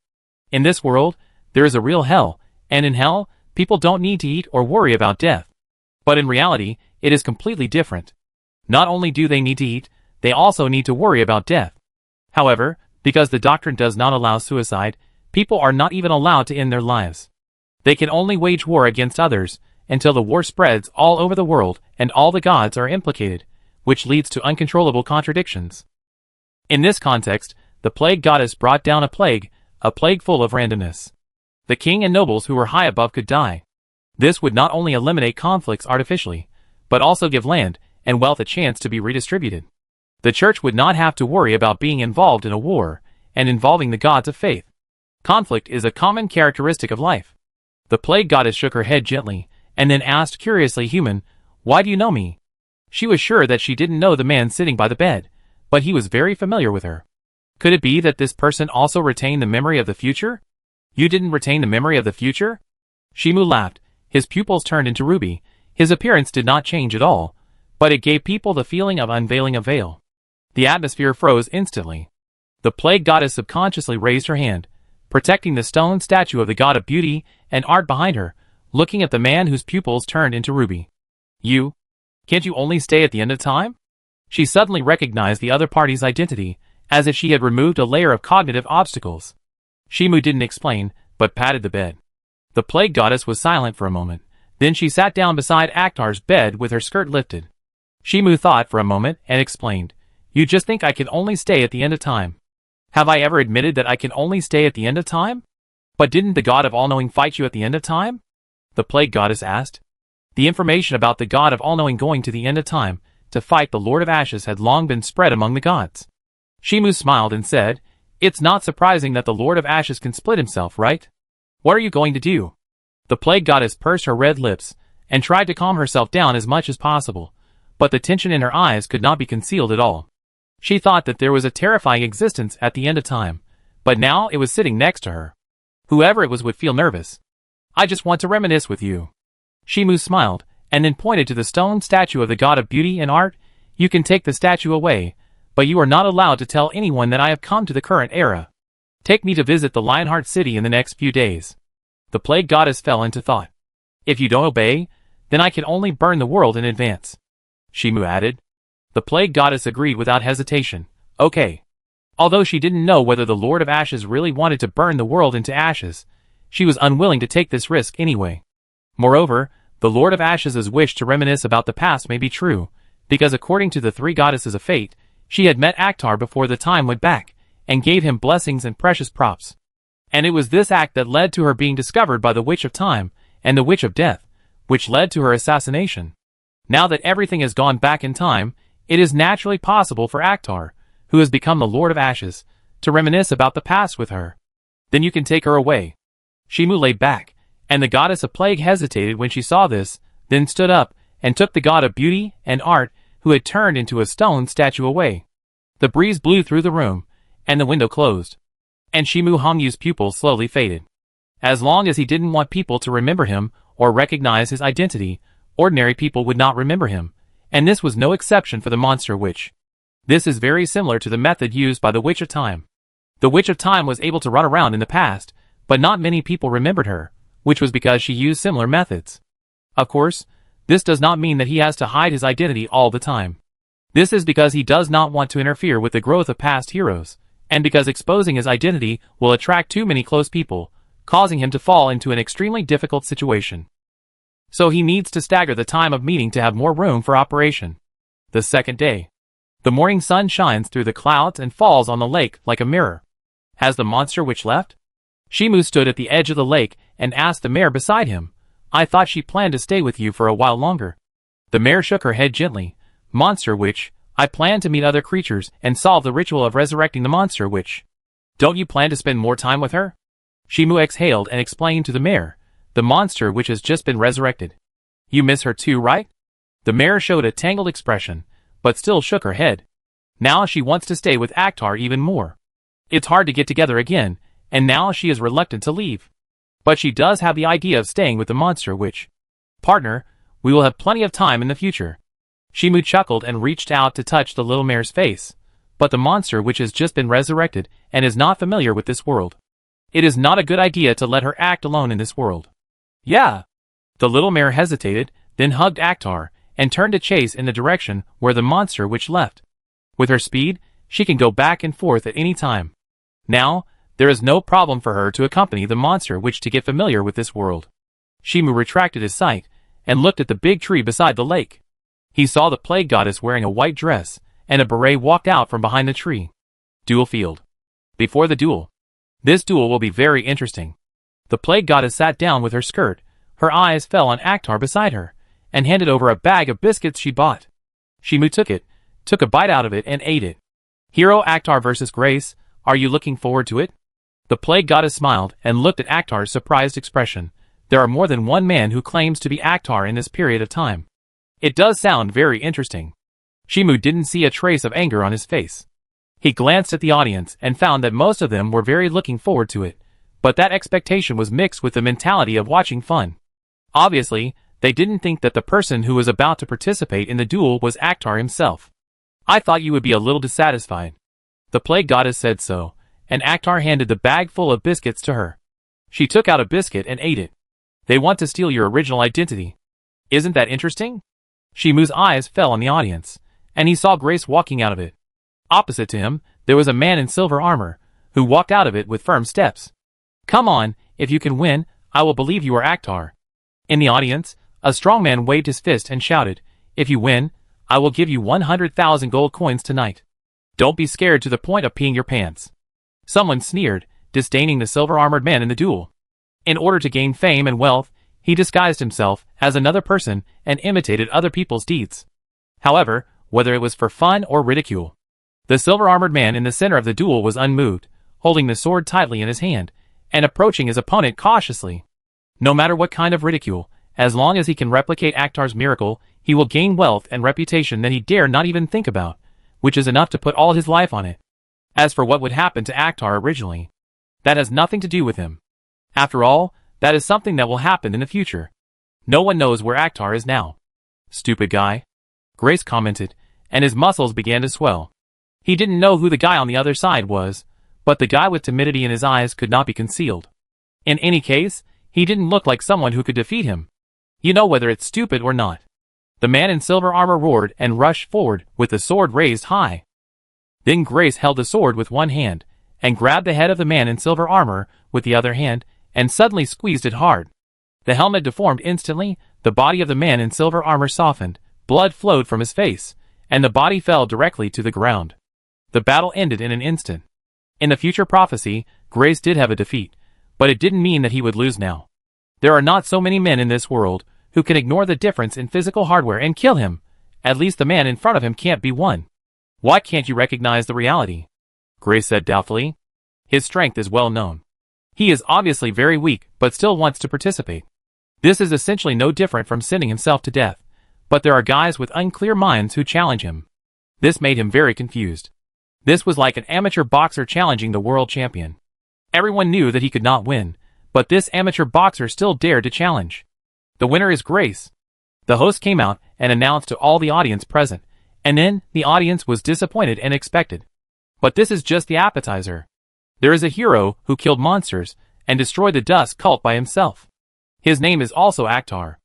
In this world, there is a real hell, and in hell, people don't need to eat or worry about death. But in reality, it is completely different. Not only do they need to eat, they also need to worry about death. However, because the doctrine does not allow suicide, people are not even allowed to end their lives. They can only wage war against others, until the war spreads all over the world and all the gods are implicated, which leads to uncontrollable contradictions. In this context, the plague goddess brought down a plague full of randomness. The king and nobles who were high above could die. This would not only eliminate conflicts artificially, but also give land and wealth a chance to be redistributed. The church would not have to worry about being involved in a war, and involving the gods of faith. Conflict is a common characteristic of life. The plague goddess shook her head gently, and then asked curiously, Human, why do you know me? She was sure that she didn't know the man sitting by the bed, but he was very familiar with her. Could it be that this person also retained the memory of the future? You didn't retain the memory of the future? Shimu laughed. His pupils turned into ruby. His appearance did not change at all, but it gave people the feeling of unveiling a veil. The atmosphere froze instantly. The plague goddess subconsciously raised her hand, protecting the stone statue of the god of beauty and art behind her, looking at the man whose pupils turned into ruby. You? Can't you only stay at the end of time? She suddenly recognized the other party's identity, as if she had removed a layer of cognitive obstacles. Shimu didn't explain, but patted the bed. The plague goddess was silent for a moment. Then she sat down beside Akhtar's bed with her skirt lifted. Shimu thought for a moment and explained, You just think I can only stay at the end of time. Have I ever admitted that I can only stay at the end of time? But didn't the god of all-knowing fight you at the end of time? The plague goddess asked. The information about the god of all-knowing going to the end of time to fight the Lord of Ashes had long been spread among the gods. Shimu smiled and said, It's not surprising that the Lord of Ashes can split himself, right? What are you going to do? The plague goddess pursed her red lips and tried to calm herself down as much as possible, but the tension in her eyes could not be concealed at all. She thought that there was a terrifying existence at the end of time, but now it was sitting next to her. Whoever it was would feel nervous. I just want to reminisce with you. Shimu smiled, and then pointed to the stone statue of the god of beauty and art. You can take the statue away, but you are not allowed to tell anyone that I have come to the current era. Take me to visit the Lionheart City in the next few days. The plague goddess fell into thought. If you don't obey, then I can only burn the world in advance. Shimu added. The plague goddess agreed without hesitation. Okay. Although she didn't know whether the Lord of Ashes really wanted to burn the world into ashes, she was unwilling to take this risk anyway. Moreover, the Lord of Ashes' wish to reminisce about the past may be true, because according to the three goddesses of fate, she had met Akhtar before the time went back, and gave him blessings and precious props. And it was this act that led to her being discovered by the Witch of Time, and the Witch of Death, which led to her assassination. Now that everything has gone back in time, it is naturally possible for Akhtar, who has become the Lord of Ashes, to reminisce about the past with her. Then you can take her away. Shimu lay back, and the goddess of plague hesitated when she saw this, then stood up, and took the god of beauty and art, who had turned into a stone statue, away. The breeze blew through the room, and the window closed. And Shimu Hongyu's pupils slowly faded. As long as he didn't want people to remember him, or recognize his identity, ordinary people would not remember him, and this was no exception for the monster witch. This is very similar to the method used by the Witch of Time. The Witch of Time was able to run around in the past, but not many people remembered her, which was because she used similar methods. Of course, this does not mean that he has to hide his identity all the time. This is because he does not want to interfere with the growth of past heroes, and because exposing his identity will attract too many close people, causing him to fall into an extremely difficult situation. So he needs to stagger the time of meeting to have more room for operation. The second day. The morning sun shines through the clouds and falls on the lake like a mirror. Has the monster witch left? Shimu stood at the edge of the lake and asked the mare beside him. I thought she planned to stay with you for a while longer. The mare shook her head gently. Monster witch, I plan to meet other creatures and solve the ritual of resurrecting the monster witch. Don't you plan to spend more time with her? Shimu exhaled and explained to the mare. The monster witch has just been resurrected. You miss her too, right? The mare showed a tangled expression, but still shook her head. Now she wants to stay with Akhtar even more. It's hard to get together again, and now she is reluctant to leave. But she does have the idea of staying with the monster witch. Partner, we will have plenty of time in the future. Shimu chuckled and reached out to touch the little mare's face. But the monster witch has just been resurrected and is not familiar with this world. It is not a good idea to let her act alone in this world. Yeah. The little mare hesitated, then hugged Akhtar, and turned to chase in the direction where the monster witch left. With her speed, she can go back and forth at any time. Now, there is no problem for her to accompany the monster witch to get familiar with this world. Shimu retracted his sight, and looked at the big tree beside the lake. He saw the plague goddess wearing a white dress, and a beret walked out from behind the tree. Duel field. Before the duel. This duel will be very interesting. The plague goddess sat down with her skirt, her eyes fell on Akhtar beside her, and handed over a bag of biscuits she bought. Shimu took it, took a bite out of it and ate it. Hero Akhtar versus Grace, are you looking forward to it? The plague goddess smiled and looked at Akhtar's surprised expression. There are more than one man who claims to be Akhtar in this period of time. It does sound very interesting. Shimu didn't see a trace of anger on his face. He glanced at the audience and found that most of them were very looking forward to it, but that expectation was mixed with the mentality of watching fun. Obviously, they didn't think that the person who was about to participate in the duel was Akhtar himself. I thought you would be a little dissatisfied. The plague goddess said so, and Akhtar handed the bag full of biscuits to her. She took out a biscuit and ate it. They want to steal your original identity. Isn't that interesting? Shimu's eyes fell on the audience, and he saw Grace walking out of it. Opposite to him, there was a man in silver armor, who walked out of it with firm steps. Come on, if you can win, I will believe you are Akhtar. In the audience, a strong man waved his fist and shouted, if you win, I will give you 100,000 gold coins tonight. Don't be scared to the point of peeing your pants. Someone sneered, disdaining the silver-armored man in the duel. In order to gain fame and wealth, he disguised himself as another person and imitated other people's deeds. However, whether it was for fun or ridicule, the silver-armored man in the center of the duel was unmoved, holding the sword tightly in his hand, and approaching his opponent cautiously. No matter what kind of ridicule, as long as he can replicate Akhtar's miracle, he will gain wealth and reputation that he dare not even think about, which is enough to put all his life on it. As for what would happen to Akhtar originally, that has nothing to do with him. After all, that is something that will happen in the future. No one knows where Akhtar is now. Stupid guy. Grace commented, and his muscles began to swell. He didn't know who the guy on the other side was, but the guy with timidity in his eyes could not be concealed. In any case, he didn't look like someone who could defeat him. You know whether it's stupid or not. The man in silver armor roared and rushed forward with the sword raised high. Then Grace held the sword with one hand, and grabbed the head of the man in silver armor with the other hand, and suddenly squeezed it hard. The helmet deformed instantly, the body of the man in silver armor softened, blood flowed from his face, and the body fell directly to the ground. The battle ended in an instant. In the future prophecy, Grace did have a defeat, but it didn't mean that he would lose now. There are not so many men in this world who can ignore the difference in physical hardware and kill him. At least the man in front of him can't be one. Why can't you recognize the reality? Grace said doubtfully. His strength is well known. He is obviously very weak, but still wants to participate. This is essentially no different from sending himself to death, but there are guys with unclear minds who challenge him. This made him very confused. This was like an amateur boxer challenging the world champion. Everyone knew that he could not win, but this amateur boxer still dared to challenge. The winner is Grace. The host came out and announced to all the audience present, and then the audience was disappointed and expected. But this is just the appetizer. There is a hero who killed monsters and destroyed the dust cult by himself. His name is also Akhtar.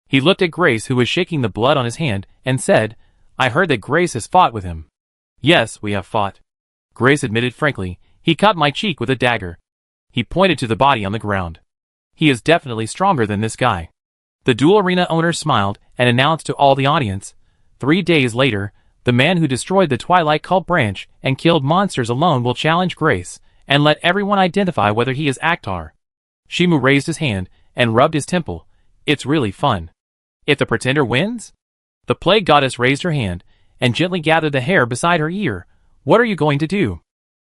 He looked at Grace, who was shaking the blood on his hand, and said, I heard that Grace has fought with him. Yes, we have fought. Grace admitted frankly, he cut my cheek with a dagger. He pointed to the body on the ground. He is definitely stronger than this guy. The duel arena owner smiled and announced to all the audience, 3 days later, the man who destroyed the Twilight Cult branch and killed monsters alone will challenge Grace, and let everyone identify whether he is Akhtar. Shimu raised his hand and rubbed his temple. It's really fun. If the pretender wins? The plague goddess raised her hand and gently gathered the hair beside her ear. What are you going to do?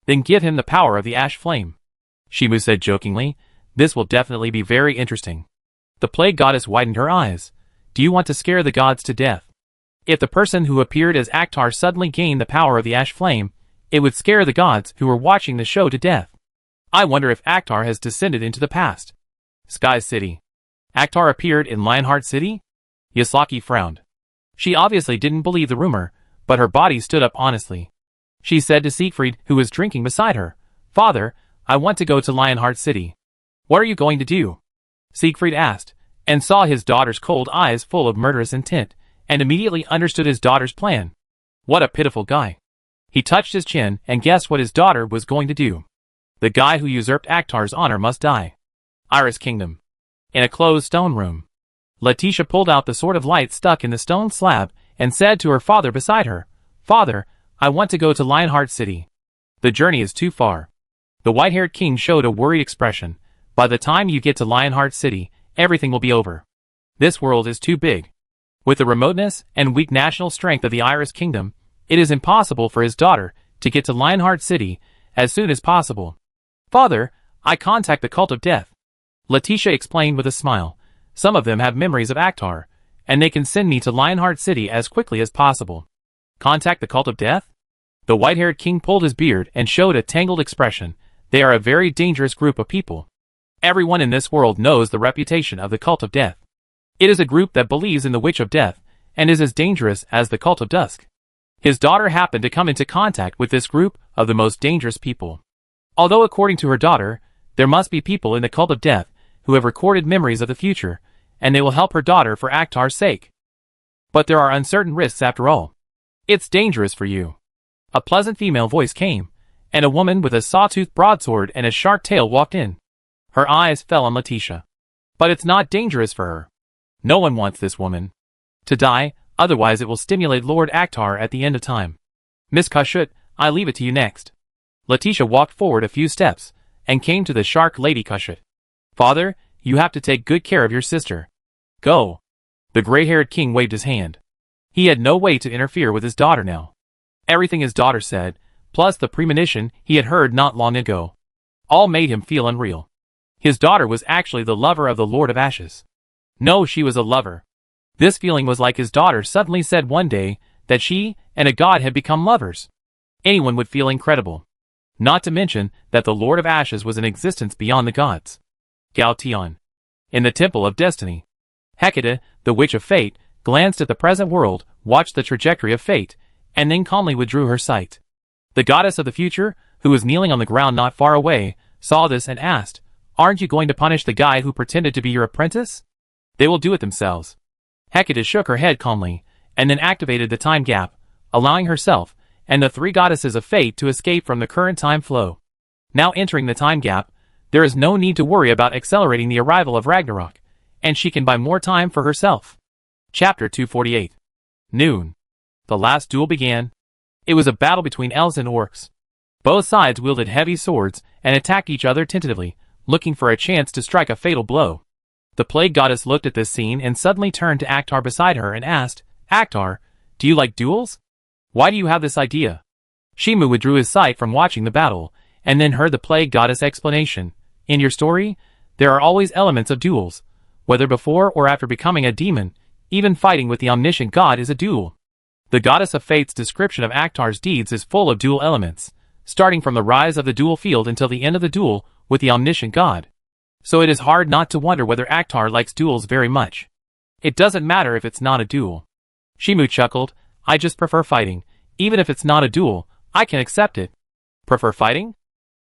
Then give him the power of the ash flame. Shimu said jokingly, this will definitely be very interesting. The plague goddess widened her eyes. Do you want to scare the gods to death? If the person who appeared as Akhtar suddenly gained the power of the ash flame, it would scare the gods who were watching the show to death. I wonder if Akhtar has descended into the past. Sky City. Akhtar appeared in Lionheart City? Yasaki frowned. She obviously didn't believe the rumor, but her body stood up honestly. She said to Siegfried, who was drinking beside her, Father, I want to go to Lionheart City. What are you going to do? Siegfried asked, and saw his daughter's cold eyes full of murderous intent, and immediately understood his daughter's plan. What a pitiful guy. He touched his chin and guessed what his daughter was going to do. The guy who usurped Akhtar's honor must die. Iris Kingdom. In a closed stone room. Letitia pulled out the sword of light stuck in the stone slab and said to her father beside her, Father, I want to go to Lionheart City. The journey is too far. The white-haired king showed a worried expression. By the time you get to Lionheart City, everything will be over. This world is too big. With the remoteness and weak national strength of the Iris Kingdom, it is impossible for his daughter to get to Lionheart City as soon as possible. Father, I contact the Cult of Death. Letitia explained with a smile. Some of them have memories of Akhtar, and they can send me to Lionheart City as quickly as possible. Contact the Cult of Death? The white-haired king pulled his beard and showed a tangled expression. They are a very dangerous group of people. Everyone in this world knows the reputation of the Cult of Death. It is a group that believes in the Witch of Death, and is as dangerous as the Cult of Dusk. His daughter happened to come into contact with this group of the most dangerous people. Although according to her daughter, there must be people in the Cult of Death who have recorded memories of the future, and they will help her daughter for Akhtar's sake. But there are uncertain risks after all. It's dangerous for you. A pleasant female voice came, and a woman with a sawtooth broadsword and a sharp tail walked in. Her eyes fell on Letitia. But it's not dangerous for her. No one wants this woman to die, otherwise it will stimulate Lord Akhtar at the end of time. Miss Kashut, I leave it to you next. Letitia walked forward a few steps, and came to the Shark Lady Kashut. Father, you have to take good care of your sister. Go. The gray-haired king waved his hand. He had no way to interfere with his daughter now. Everything his daughter said, plus the premonition he had heard not long ago, all made him feel unreal. His daughter was actually the lover of the Lord of Ashes. No, she was a lover. This feeling was like his daughter suddenly said one day that she and a god had become lovers. Anyone would feel incredible. Not to mention that the Lord of Ashes was in existence beyond the gods. Gaotian. In the Temple of Destiny. Hecate, the Witch of Fate, glanced at the present world, watched the trajectory of fate, and then calmly withdrew her sight. The goddess of the future, who was kneeling on the ground not far away, saw this and asked, "Aren't you going to punish the guy who pretended to be your apprentice?" "They will do it themselves." Hecate shook her head calmly, and then activated the time gap, allowing herself and the three goddesses of fate to escape from the current time flow. Now entering the time gap, there is no need to worry about accelerating the arrival of Ragnarok, and she can buy more time for herself. Chapter 248. Noon. The last duel began. It was a battle between elves and orcs. Both sides wielded heavy swords and attacked each other tentatively, looking for a chance to strike a fatal blow. The plague goddess looked at this scene and suddenly turned to Akhtar beside her and asked, "Akhtar, do you like duels? Why do you have this idea?" Shimu withdrew his sight from watching the battle, and then heard the plague goddess' explanation. "In your story, there are always elements of duels. Whether before or after becoming a demon, even fighting with the omniscient god is a duel. The goddess of fate's description of Akhtar's deeds is full of duel elements, starting from the rise of the duel field until the end of the duel with the omniscient god. So it is hard not to wonder whether Akhtar likes duels very much. It doesn't matter if it's not a duel." Shimu chuckled, "I just prefer fighting. Even if it's not a duel, I can accept it." "Prefer fighting?"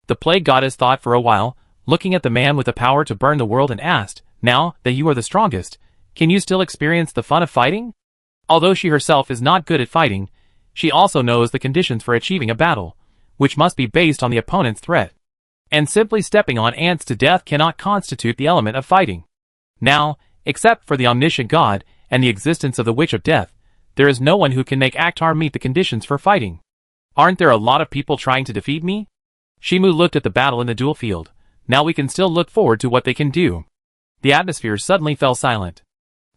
The plague goddess thought for a while, looking at the man with the power to burn the world, and asked, "Now that you are the strongest, can you still experience the fun of fighting?" Although she herself is not good at fighting, she also knows the conditions for achieving a battle, which must be based on the opponent's threat. And simply stepping on ants to death cannot constitute the element of fighting. Now, except for the omniscient god and the existence of the Witch of Death, there is no one who can make Akhtar meet the conditions for fighting. "Aren't there a lot of people trying to defeat me?" Shimu looked at the battle in the duel field. Now we can still look forward to what they can do. The atmosphere suddenly fell silent.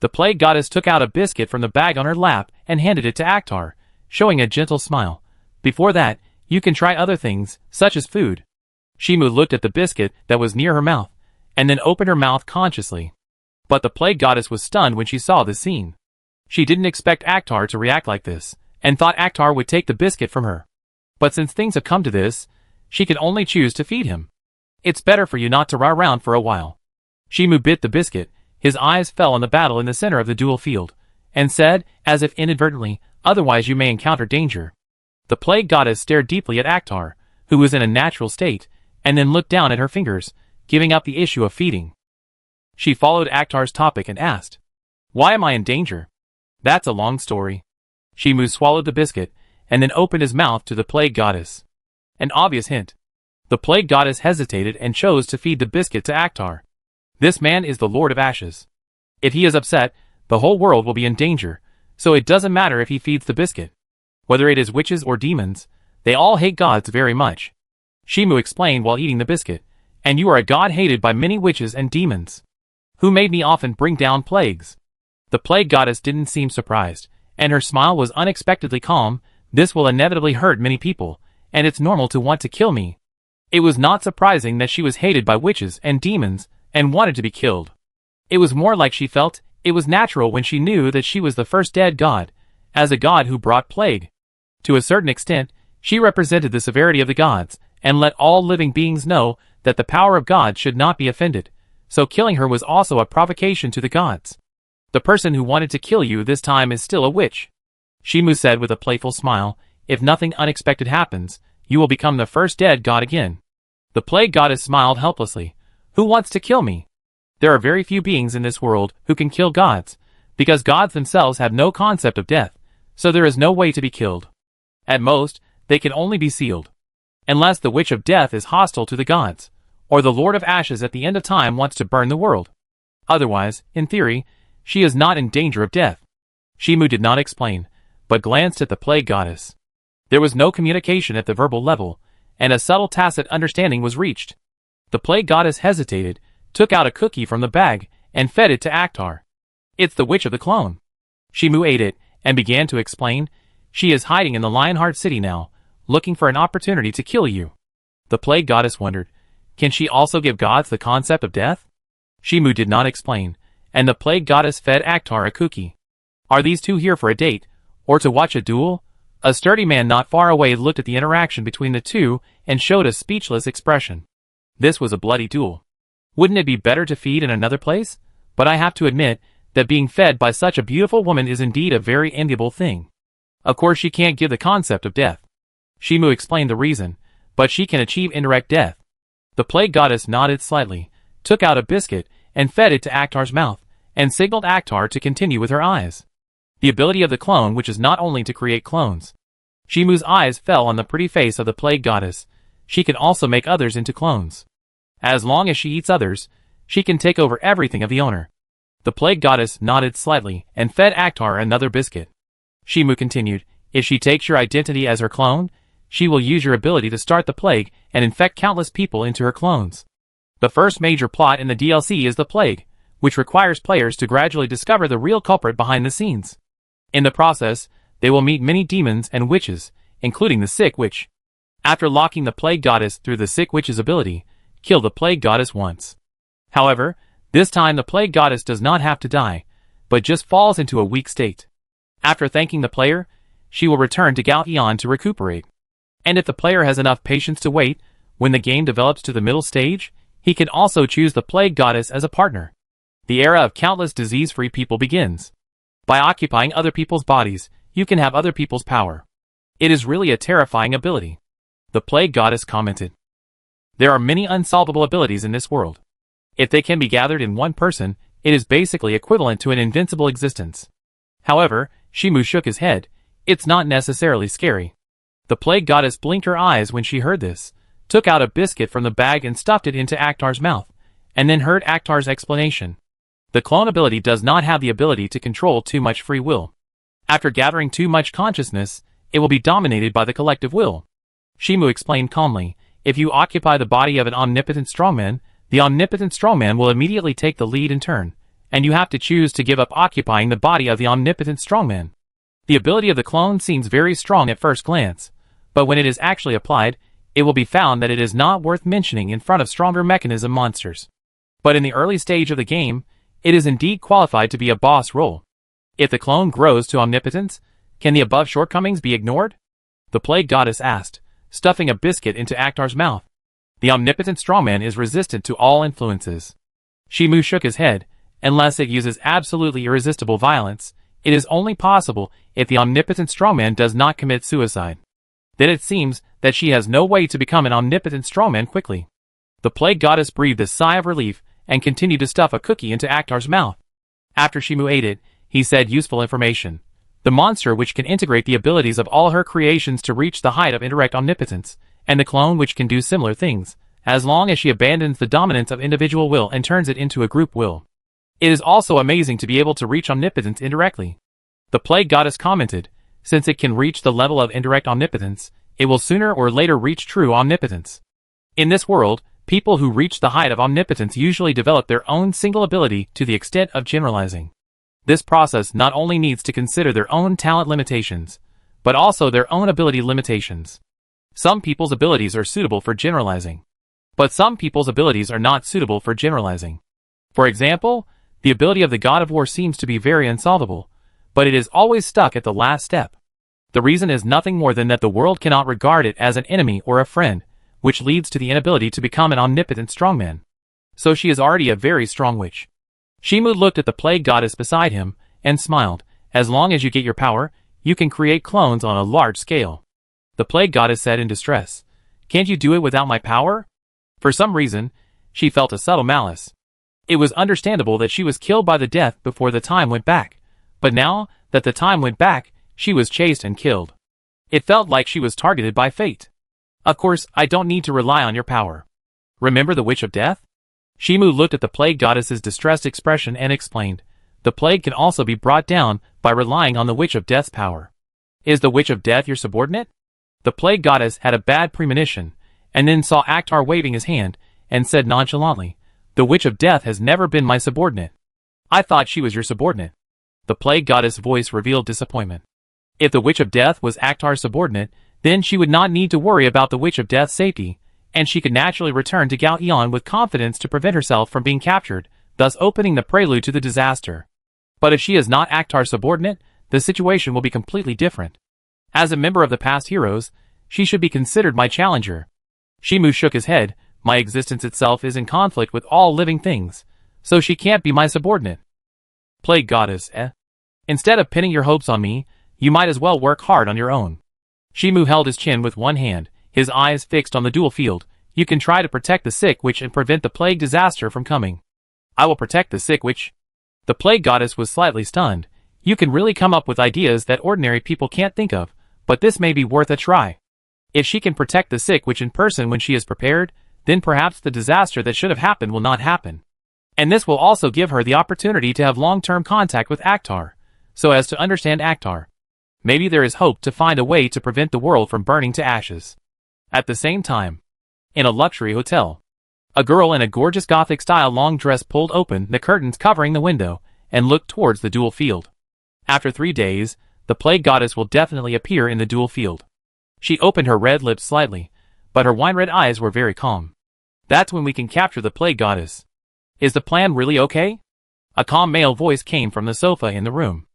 The plague goddess took out a biscuit from the bag on her lap and handed it to Akhtar, showing a gentle smile. "Before that, you can try other things, such as food." Shimu looked at the biscuit that was near her mouth, and then opened her mouth consciously. But the plague goddess was stunned when she saw this scene. She didn't expect Akhtar to react like this, and thought Akhtar would take the biscuit from her. But since things have come to this, she can only choose to feed him. "It's better for you not to run around for a while." Shimu bit the biscuit. His eyes fell on the battle in the center of the duel field, and said, as if inadvertently, "Otherwise you may encounter danger." The plague goddess stared deeply at Akhtar, who was in a natural state, and then looked down at her fingers, giving up the issue of feeding. She followed Akhtar's topic and asked, "Why am I in danger?" "That's a long story." Shimu swallowed the biscuit, and then opened his mouth to the plague goddess. An obvious hint. The plague goddess hesitated and chose to feed the biscuit to Akhtar. This man is the Lord of Ashes. If he is upset, the whole world will be in danger, so it doesn't matter if he feeds the biscuit. Whether it is witches or demons, they all hate gods very much. Shimu explained while eating the biscuit, "And you are a god hated by many witches and demons, who made me often bring down plagues." The plague goddess didn't seem surprised, and her smile was unexpectedly calm. "This will inevitably hurt many people, and it's normal to want to kill me." It was not surprising that she was hated by witches and demons, and wanted to be killed. It was more like she felt it was natural when she knew that she was the first dead god, as a god who brought plague. To a certain extent, she represented the severity of the gods, and let all living beings know that the power of God should not be offended, so killing her was also a provocation to the gods. "The person who wanted to kill you this time is still a witch," Shimu said with a playful smile. "If nothing unexpected happens, you will become the first dead god again." The plague goddess smiled helplessly. "Who wants to kill me? There are very few beings in this world who can kill gods, because gods themselves have no concept of death, so there is no way to be killed. At most, they can only be sealed. Unless the Witch of Death is hostile to the gods, or the Lord of Ashes at the end of time wants to burn the world. Otherwise, in theory, she is not in danger of death." Shimu did not explain, but glanced at the plague goddess. There was no communication at the verbal level, and a subtle tacit understanding was reached. The plague goddess hesitated, took out a cookie from the bag, and fed it to Akhtar. "It's the Witch of the Clone." Shimu ate it, and began to explain, "She is hiding in the Lionheart City now, looking for an opportunity to kill you." The plague goddess wondered, can she also give gods the concept of death? Shimu did not explain, and the plague goddess fed Akhtar a cookie. "Are these two here for a date, or to watch a duel?" A sturdy man not far away looked at the interaction between the two, and showed a speechless expression. This was a bloody duel. Wouldn't it be better to feed in another place? But I have to admit that being fed by such a beautiful woman is indeed a very enviable thing. Of course she can't give the concept of death. Shimu explained the reason, but she can achieve indirect death. The plague goddess nodded slightly, took out a biscuit, and fed it to Akhtar's mouth, and signaled Akhtar to continue with her eyes. The ability of the clone, which is not only to create clones. Shimu's eyes fell on the pretty face of the plague goddess. She can also make others into clones. As long as she eats others, she can take over everything of the owner. The plague goddess nodded slightly and fed Akhtar another biscuit. Shimu continued, if she takes your identity as her clone, she will use your ability to start the plague and infect countless people into her clones. The first major plot in the DLC is the plague, which requires players to gradually discover the real culprit behind the scenes. In the process, they will meet many demons and witches, including the sick witch. After locking the plague goddess through the sick witch's ability, kill the plague goddess once. However, this time the plague goddess does not have to die, but just falls into a weak state. After thanking the player, she will return to Galteon to recuperate. And if the player has enough patience to wait, when the game develops to the middle stage, he can also choose the plague goddess as a partner. The era of countless disease-free people begins. By occupying other people's bodies, you can have other people's power. It is really a terrifying ability. The plague goddess commented. There are many unsolvable abilities in this world. If they can be gathered in one person, it is basically equivalent to an invincible existence. However, Shimu shook his head. It's not necessarily scary. The plague goddess blinked her eyes when she heard this, took out a biscuit from the bag and stuffed it into Akhtar's mouth, and then heard Akhtar's explanation. The clone ability does not have the ability to control too much free will. After gathering too much consciousness, it will be dominated by the collective will. Shimu explained calmly, if you occupy the body of an omnipotent strongman, the omnipotent strongman will immediately take the lead in turn, and you have to choose to give up occupying the body of the omnipotent strongman. The ability of the clone seems very strong at first glance, but when it is actually applied, it will be found that it is not worth mentioning in front of stronger mechanism monsters. But in the early stage of the game, it is indeed qualified to be a boss role. If the clone grows to omnipotence, can the above shortcomings be ignored? The plague goddess asked, stuffing a biscuit into Akhtar's mouth. The omnipotent strongman is resistant to all influences. Shimu shook his head. Unless it uses absolutely irresistible violence, it is only possible if the omnipotent strongman does not commit suicide. Then it seems that she has no way to become an omnipotent strongman quickly. The plague goddess breathed a sigh of relief and continued to stuff a cookie into Akhtar's mouth. After Shimu ate it, he said useful information. The monster which can integrate the abilities of all her creations to reach the height of indirect omnipotence, and the clone which can do similar things, as long as she abandons the dominance of individual will and turns it into a group will. It is also amazing to be able to reach omnipotence indirectly. The plague goddess commented, since it can reach the level of indirect omnipotence, it will sooner or later reach true omnipotence. In this world, people who reach the height of omnipotence usually develop their own single ability to the extent of generalizing. This process not only needs to consider their own talent limitations, but also their own ability limitations. Some people's abilities are suitable for generalizing, but some people's abilities are not suitable for generalizing. For example, the ability of the god of war seems to be very unsolvable, but it is always stuck at the last step. The reason is nothing more than that the world cannot regard it as an enemy or a friend, which leads to the inability to become an omnipotent strongman. So she is already a very strong witch. Shimu looked at the plague goddess beside him, and smiled. As long as you get your power, you can create clones on a large scale. The plague goddess said in distress, can't you do it without my power? For some reason, she felt a subtle malice. It was understandable that she was killed by the death before the time went back, but now that the time went back, she was chased and killed. It felt like she was targeted by fate. Of course, I don't need to rely on your power. Remember the Witch of Death? Shimu looked at the plague goddess's distressed expression and explained, the plague can also be brought down by relying on the Witch of Death's power. Is the Witch of Death your subordinate? The plague goddess had a bad premonition, and then saw Akhtar waving his hand, and said nonchalantly, the Witch of Death has never been my subordinate. I thought she was your subordinate. The plague goddess' voice revealed disappointment. If the Witch of Death was Akhtar's subordinate, then she would not need to worry about the Witch of Death's safety, and she could naturally return to Galteon with confidence to prevent herself from being captured, thus opening the prelude to the disaster. But if she is not Akhtar's subordinate, the situation will be completely different. As a member of the past heroes, she should be considered my challenger. Shimu shook his head, my existence itself is in conflict with all living things, so she can't be my subordinate. Plague goddess, Instead of pinning your hopes on me, you might as well work hard on your own. Shimu held his chin with one hand, his eyes fixed on the dual field. You can try to protect the sick witch and prevent the plague disaster from coming. I will protect the sick witch. The plague goddess was slightly stunned. You can really come up with ideas that ordinary people can't think of, but this may be worth a try. If she can protect the sick witch in person when she is prepared, then perhaps the disaster that should have happened will not happen. And this will also give her the opportunity to have long-term contact with Akhtar, so as to understand Akhtar. Maybe there is hope to find a way to prevent the world from burning to ashes. At the same time, in a luxury hotel, a girl in a gorgeous Gothic-style long dress pulled open the curtains covering the window and looked towards the dual field. After 3 days, the plague goddess will definitely appear in the dual field. She opened her red lips slightly, but her wine-red eyes were very calm. That's when we can capture the plague goddess. Is the plan really okay? A calm male voice came from the sofa in the room.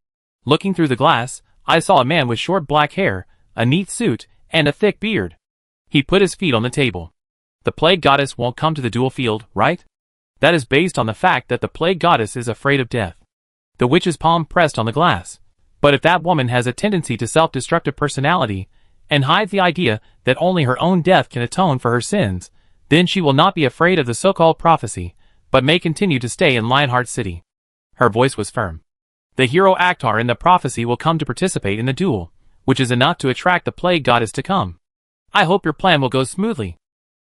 Looking through the glass, I saw a man with short black hair, a neat suit, and a thick beard. He put his feet on the table. The plague goddess won't come to the dual field, right? That is based on the fact that the plague goddess is afraid of death. The witch's palm pressed on the glass. But if that woman has a tendency to self-destructive personality, and hides the idea that only her own death can atone for her sins, then she will not be afraid of the so-called prophecy, but may continue to stay in Lionheart City. Her voice was firm. The hero Akhtar in the prophecy will come to participate in the duel, which is enough to attract the plague goddess to come. I hope your plan will go smoothly.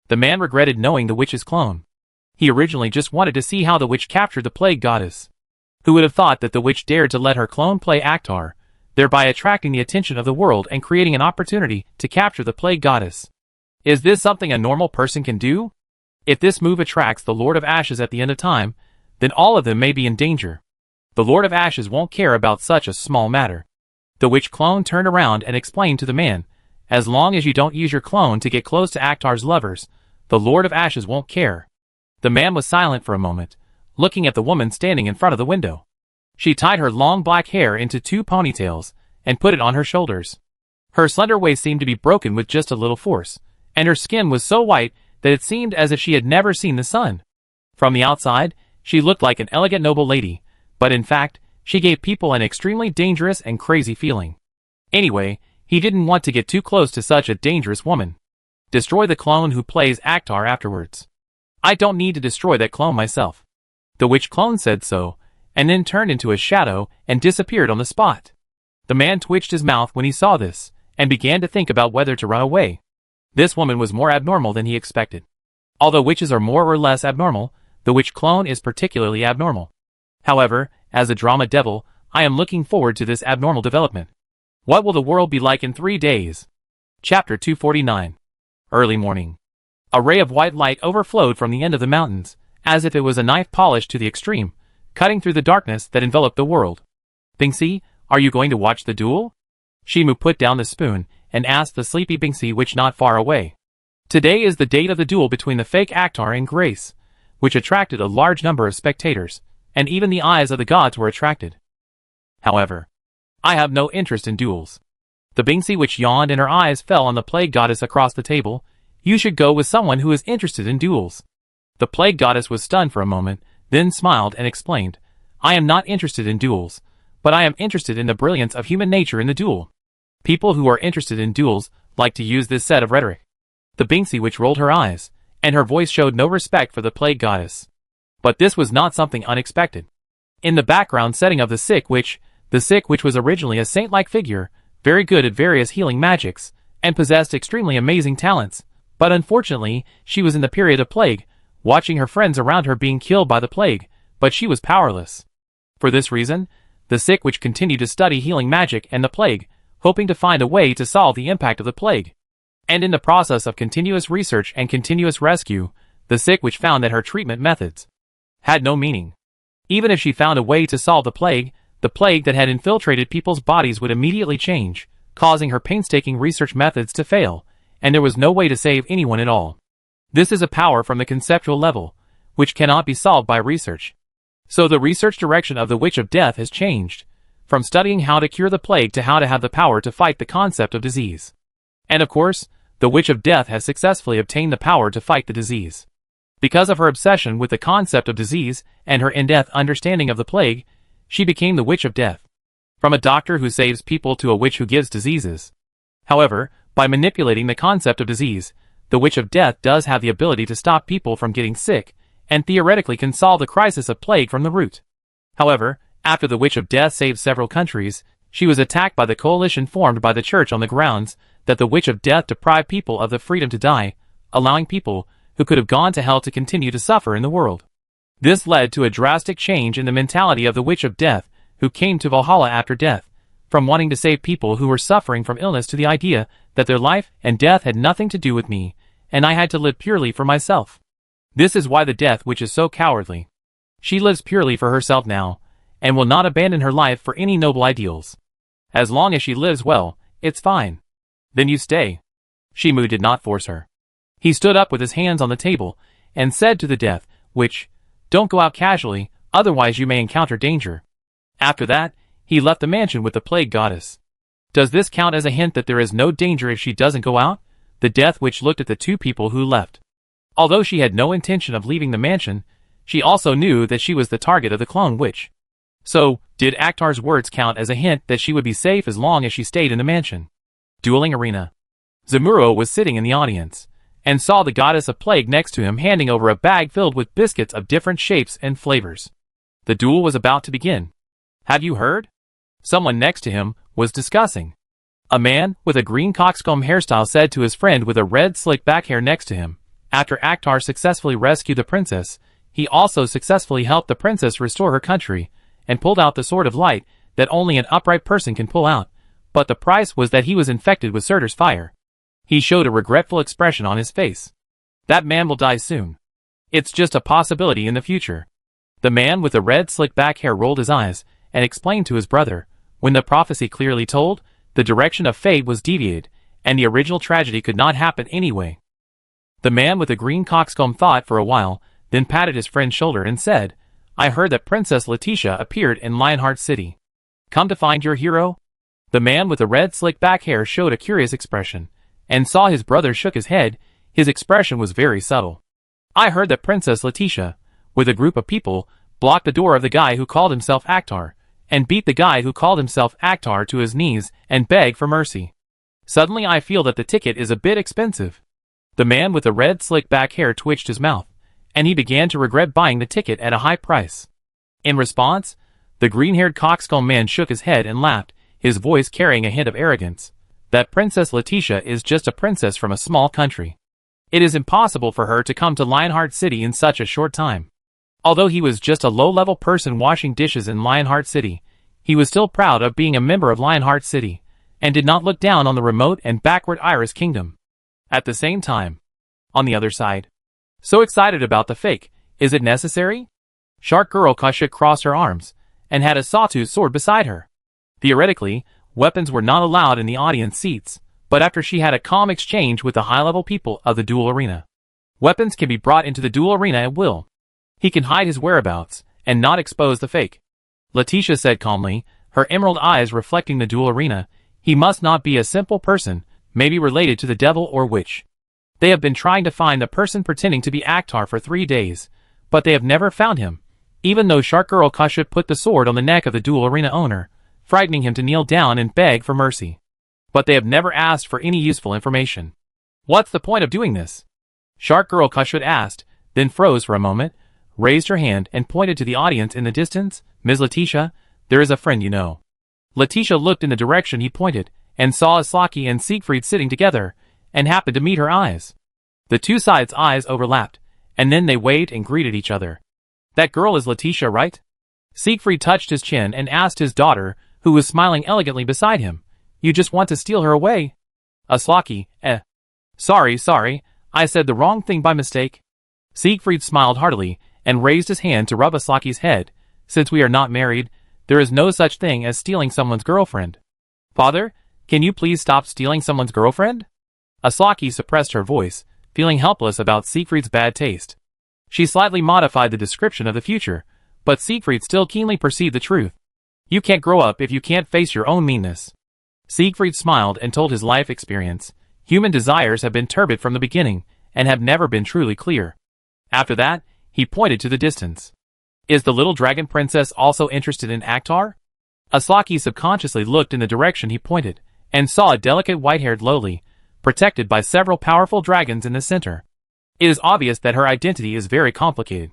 The man regretted knowing the witch's clone. He originally just wanted to see how the witch captured the plague goddess. Who would have thought that the witch dared to let her clone play Akhtar, thereby attracting the attention of the world and creating an opportunity to capture the plague goddess? Is this something a normal person can do? If this move attracts the Lord of Ashes at the end of time, then all of them may be in danger. The Lord of Ashes won't care about such a small matter. The witch clone turned around and explained to the man, as long as you don't use your clone to get close to Akhtar's lovers, the Lord of Ashes won't care. The man was silent for a moment, looking at the woman standing in front of the window. She tied her long black hair into 2 ponytails, and put it on her shoulders. Her slender waist seemed to be broken with just a little force, and her skin was so white that it seemed as if she had never seen the sun. From the outside, she looked like an elegant noble lady, but in fact, she gave people an extremely dangerous and crazy feeling. Anyway, he didn't want to get too close to such a dangerous woman. Destroy the clone who plays Akhtar afterwards. I don't need to destroy that clone myself. The witch clone said so, and then turned into a shadow and disappeared on the spot. The man twitched his mouth when he saw this, and began to think about whether to run away. This woman was more abnormal than he expected. Although witches are more or less abnormal, the witch clone is particularly abnormal. However, as a drama devil, I am looking forward to this abnormal development. What will the world be like in 3 days? Chapter 249. Early morning. A ray of white light overflowed from the end of the mountains, as if it was a knife polished to the extreme, cutting through the darkness that enveloped the world. Bingsi, are you going to watch the duel? Shimu put down the spoon and asked the sleepy Bingsi witch not far away. Today is the date of the duel between the fake Akhtar and Grace, which attracted a large number of spectators, and even the eyes of the gods were attracted. However, I have no interest in duels. The Bingsi witch yawned and her eyes fell on the plague goddess across the table. You should go with someone who is interested in duels. The plague goddess was stunned for a moment, then smiled and explained, I am not interested in duels, but I am interested in the brilliance of human nature in the duel. People who are interested in duels like to use this set of rhetoric. The Bingsi witch rolled her eyes, and her voice showed no respect for the plague goddess. But this was not something unexpected. In the background setting of the sick witch was originally a saint-like figure, very good at various healing magics, and possessed extremely amazing talents, but unfortunately, she was in the period of plague, watching her friends around her being killed by the plague, but she was powerless. For this reason, the sick witch continued to study healing magic and the plague, hoping to find a way to solve the impact of the plague. And in the process of continuous research and continuous rescue, the sick witch found that her treatment methods had no meaning. Even if she found a way to solve the plague that had infiltrated people's bodies would immediately change, causing her painstaking research methods to fail, and there was no way to save anyone at all. This is a power from the conceptual level, which cannot be solved by research. So the research direction of the Witch of Death has changed, from studying how to cure the plague to how to have the power to fight the concept of disease. And of course, the Witch of Death has successfully obtained the power to fight the disease. Because of her obsession with the concept of disease and her in-depth understanding of the plague, she became the Witch of Death. From a doctor who saves people to a witch who gives diseases. However, By manipulating the concept of disease, the Witch of Death does have the ability to stop people from getting sick, and theoretically can solve the crisis of plague from the root. However, after the Witch of Death saved several countries, she was attacked by the coalition formed by the church on the grounds that the Witch of Death deprived people of the freedom to die, allowing people who could have gone to hell to continue to suffer in the world. This led to a drastic change in the mentality of the Witch of Death, who came to Valhalla after death, from wanting to save people who were suffering from illness to the idea that their life and death had nothing to do with me, and I had to live purely for myself. This is why the Death Witch is so cowardly. She lives purely for herself now, and will not abandon her life for any noble ideals. As long as she lives well, it's fine. Then you stay. Shimu did not force her. He stood up with his hands on the table, and said to the Death Witch, "Don't go out casually, otherwise you may encounter danger." After that, he left the mansion with the plague goddess. Does this count as a hint that there is no danger if she doesn't go out? The Death Witch looked at the two people who left. Although she had no intention of leaving the mansion, she also knew that she was the target of the clone witch. So, did Akhtar's words count as a hint that she would be safe as long as she stayed in the mansion? Dueling Arena. Zamuro was sitting in the audience, and saw the goddess of plague next to him handing over a bag filled with biscuits of different shapes and flavors. The duel was about to begin. "Have you heard?" Someone next to him was discussing. A man with a green coxcomb hairstyle said to his friend with a red slick back hair next to him, after Akhtar successfully rescued the princess, he also successfully helped the princess restore her country, and pulled out the sword of light that only an upright person can pull out, but the price was that he was infected with Surtur's fire. He showed a regretful expression on his face. That man will die soon. It's just a possibility in the future. The man with the red slick back hair rolled his eyes, and explained to his brother, when the prophecy clearly told, the direction of fate was deviated, and the original tragedy could not happen anyway. The man with the green coxcomb thought for a while, then patted his friend's shoulder and said, "I heard that Princess Letitia appeared in Lionheart City. Come to find your hero?" The man with the red slick back hair showed a curious expression, and saw his brother shook his head. His expression was very subtle. "I heard that Princess Letitia, with a group of people, blocked the door of the guy who called himself Akhtar, and beat the guy who called himself Akhtar to his knees and begged for mercy. Suddenly I feel that the ticket is a bit expensive." The man with the red slick back hair twitched his mouth, and he began to regret buying the ticket at a high price. In response, the green-haired coxcomb man shook his head and laughed, his voice carrying a hint of arrogance. "That Princess Letitia is just a princess from a small country. It is impossible for her to come to Lionheart City in such a short time." Although he was just a low-level person washing dishes in Lionheart City, he was still proud of being a member of Lionheart City, and did not look down on the remote and backward Iris Kingdom. At the same time, on the other side, so excited about the fake, is it necessary? Shark Girl Kashuk crossed her arms, and had a sawtooth sword beside her. Theoretically, weapons were not allowed in the audience seats, but after she had a calm exchange with the high-level people of the duel arena, weapons can be brought into the duel arena at will. He can hide his whereabouts, and not expose the fake. Letitia said calmly, her emerald eyes reflecting the duel arena. He must not be a simple person, maybe related to the devil or witch. They have been trying to find the person pretending to be Akhtar for 3 days, but they have never found him, even though Shark Girl Kashuk put the sword on the neck of the duel arena owner, frightening him to kneel down and beg for mercy. But they have never asked for any useful information. What's the point of doing this? Shark Girl Kashuk asked, then froze for a moment, raised her hand and pointed to the audience in the distance. "Ms. Letitia, there is a friend you know." Letitia looked in the direction he pointed, and saw Aslaki and Siegfried sitting together, and happened to meet her eyes. The two sides' eyes overlapped, and then they waved and greeted each other. "That girl is Letitia, right?" Siegfried touched his chin and asked his daughter, who was smiling elegantly beside him, "You just want to steal her away?" Aslaki, Sorry, I said the wrong thing by mistake." Siegfried smiled heartily, and raised his hand to rub Aslaki's head. "Since we are not married, there is no such thing as stealing someone's girlfriend." "Father, can you please stop stealing someone's girlfriend?" Aslaki suppressed her voice, feeling helpless about Siegfried's bad taste. She slightly modified the description of the future, but Siegfried still keenly perceived the truth. "You can't grow up if you can't face your own meanness." Siegfried smiled and told his life experience. Human desires have been turbid from the beginning, and have never been truly clear. After that, he pointed to the distance. "Is the little dragon princess also interested in Akhtar?" Aslaki subconsciously looked in the direction he pointed, and saw a delicate white-haired lowly, protected by several powerful dragons in the center. It is obvious that her identity is very complicated.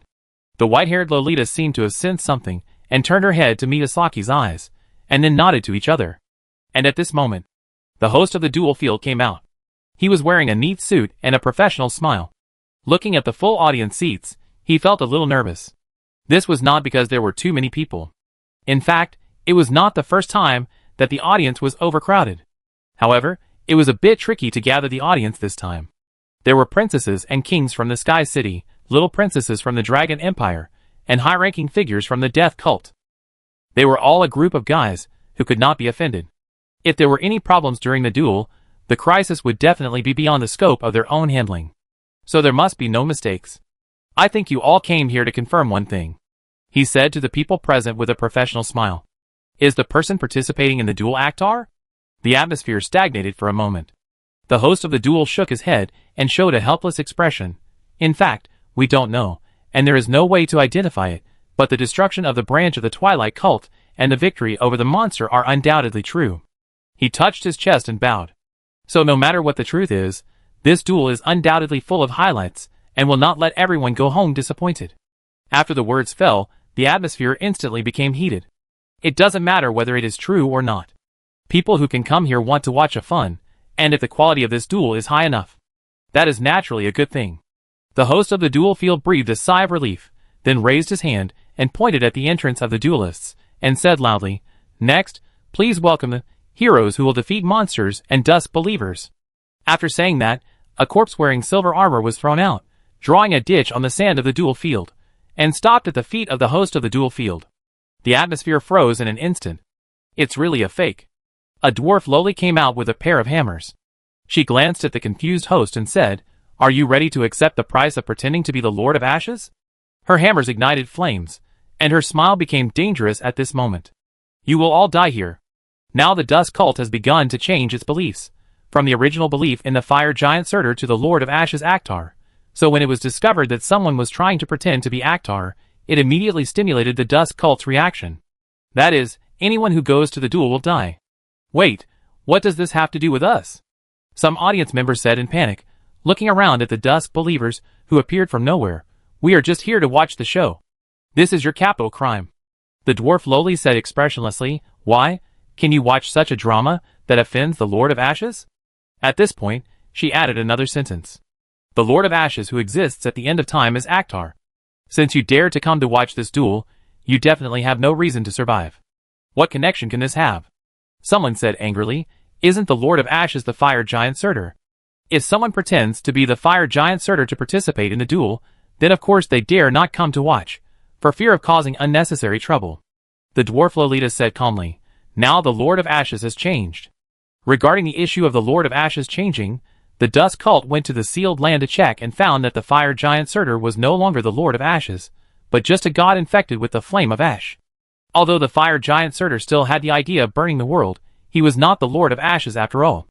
The white-haired Lolita seemed to have sensed something, and turned her head to meet Asaki's eyes, and then nodded to each other. And at this moment, the host of the duel field came out. He was wearing a neat suit and a professional smile. Looking at the full audience seats, he felt a little nervous. This was not because there were too many people. In fact, it was not the first time that the audience was overcrowded. However, it was a bit tricky to gather the audience this time. There were princesses and kings from the Sky City, little princesses from the Dragon Empire, and high-ranking figures from the Death Cult. They were all a group of guys who could not be offended. If there were any problems during the duel, the crisis would definitely be beyond the scope of their own handling. So there must be no mistakes. I think you all came here to confirm one thing, he said to the people present with a professional smile. Is the person participating in the duel actor? The atmosphere stagnated for a moment. The host of the duel shook his head and showed a helpless expression. In fact, we don't know, and there is no way to identify it, but the destruction of the branch of the Twilight Cult and the victory over the monster are undoubtedly true. He touched his chest and bowed. So no matter what the truth is, this duel is undoubtedly full of highlights, and will not let everyone go home disappointed. After the words fell, the atmosphere instantly became heated. It doesn't matter whether it is true or not. People who can come here want to watch a fun, and if the quality of this duel is high enough, that is naturally a good thing. The host of the duel field breathed a sigh of relief, then raised his hand and pointed at the entrance of the duelists, and said loudly, "Next, please welcome the heroes who will defeat monsters and dusk believers." After saying that, a corpse wearing silver armor was thrown out, drawing a ditch on the sand of the duel field, and stopped at the feet of the host of the duel field. The atmosphere froze in an instant. It's really a fake. A dwarf Loli came out with a pair of hammers. She glanced at the confused host and said, "Are you ready to accept the price of pretending to be the Lord of Ashes?" Her hammers ignited flames, and her smile became dangerous at this moment. "You will all die here." Now the Dusk Cult has begun to change its beliefs, from the original belief in the fire giant Surtur to the Lord of Ashes Actar. So when it was discovered that someone was trying to pretend to be Actar, it immediately stimulated the Dusk Cult's reaction. That is, anyone who goes to the duel will die. Wait, what does this have to do with us? Some audience members said in panic, looking around at the Dusk Believers who appeared from nowhere. We are just here to watch the show. This is your capital crime. The dwarf Loli said expressionlessly, "Why? Can you watch such a drama that offends the Lord of Ashes?" At this point, she added another sentence. "The Lord of Ashes who exists at the end of time is Actar. Since you dared to come to watch this duel, you definitely have no reason to survive. What connection can this have?" Someone said angrily, "Isn't the Lord of Ashes the fire giant Surtur? If someone pretends to be the fire giant Surtur to participate in the duel, then of course they dare not come to watch, for fear of causing unnecessary trouble." The dwarf Lolita said calmly, "Now the Lord of Ashes has changed." Regarding the issue of the Lord of Ashes changing, the Dusk Cult went to the sealed land to check and found that the fire giant Surtur was no longer the Lord of Ashes, but just a god infected with the flame of ash. Although the fire giant Surtur still had the idea of burning the world, he was not the Lord of Ashes after all.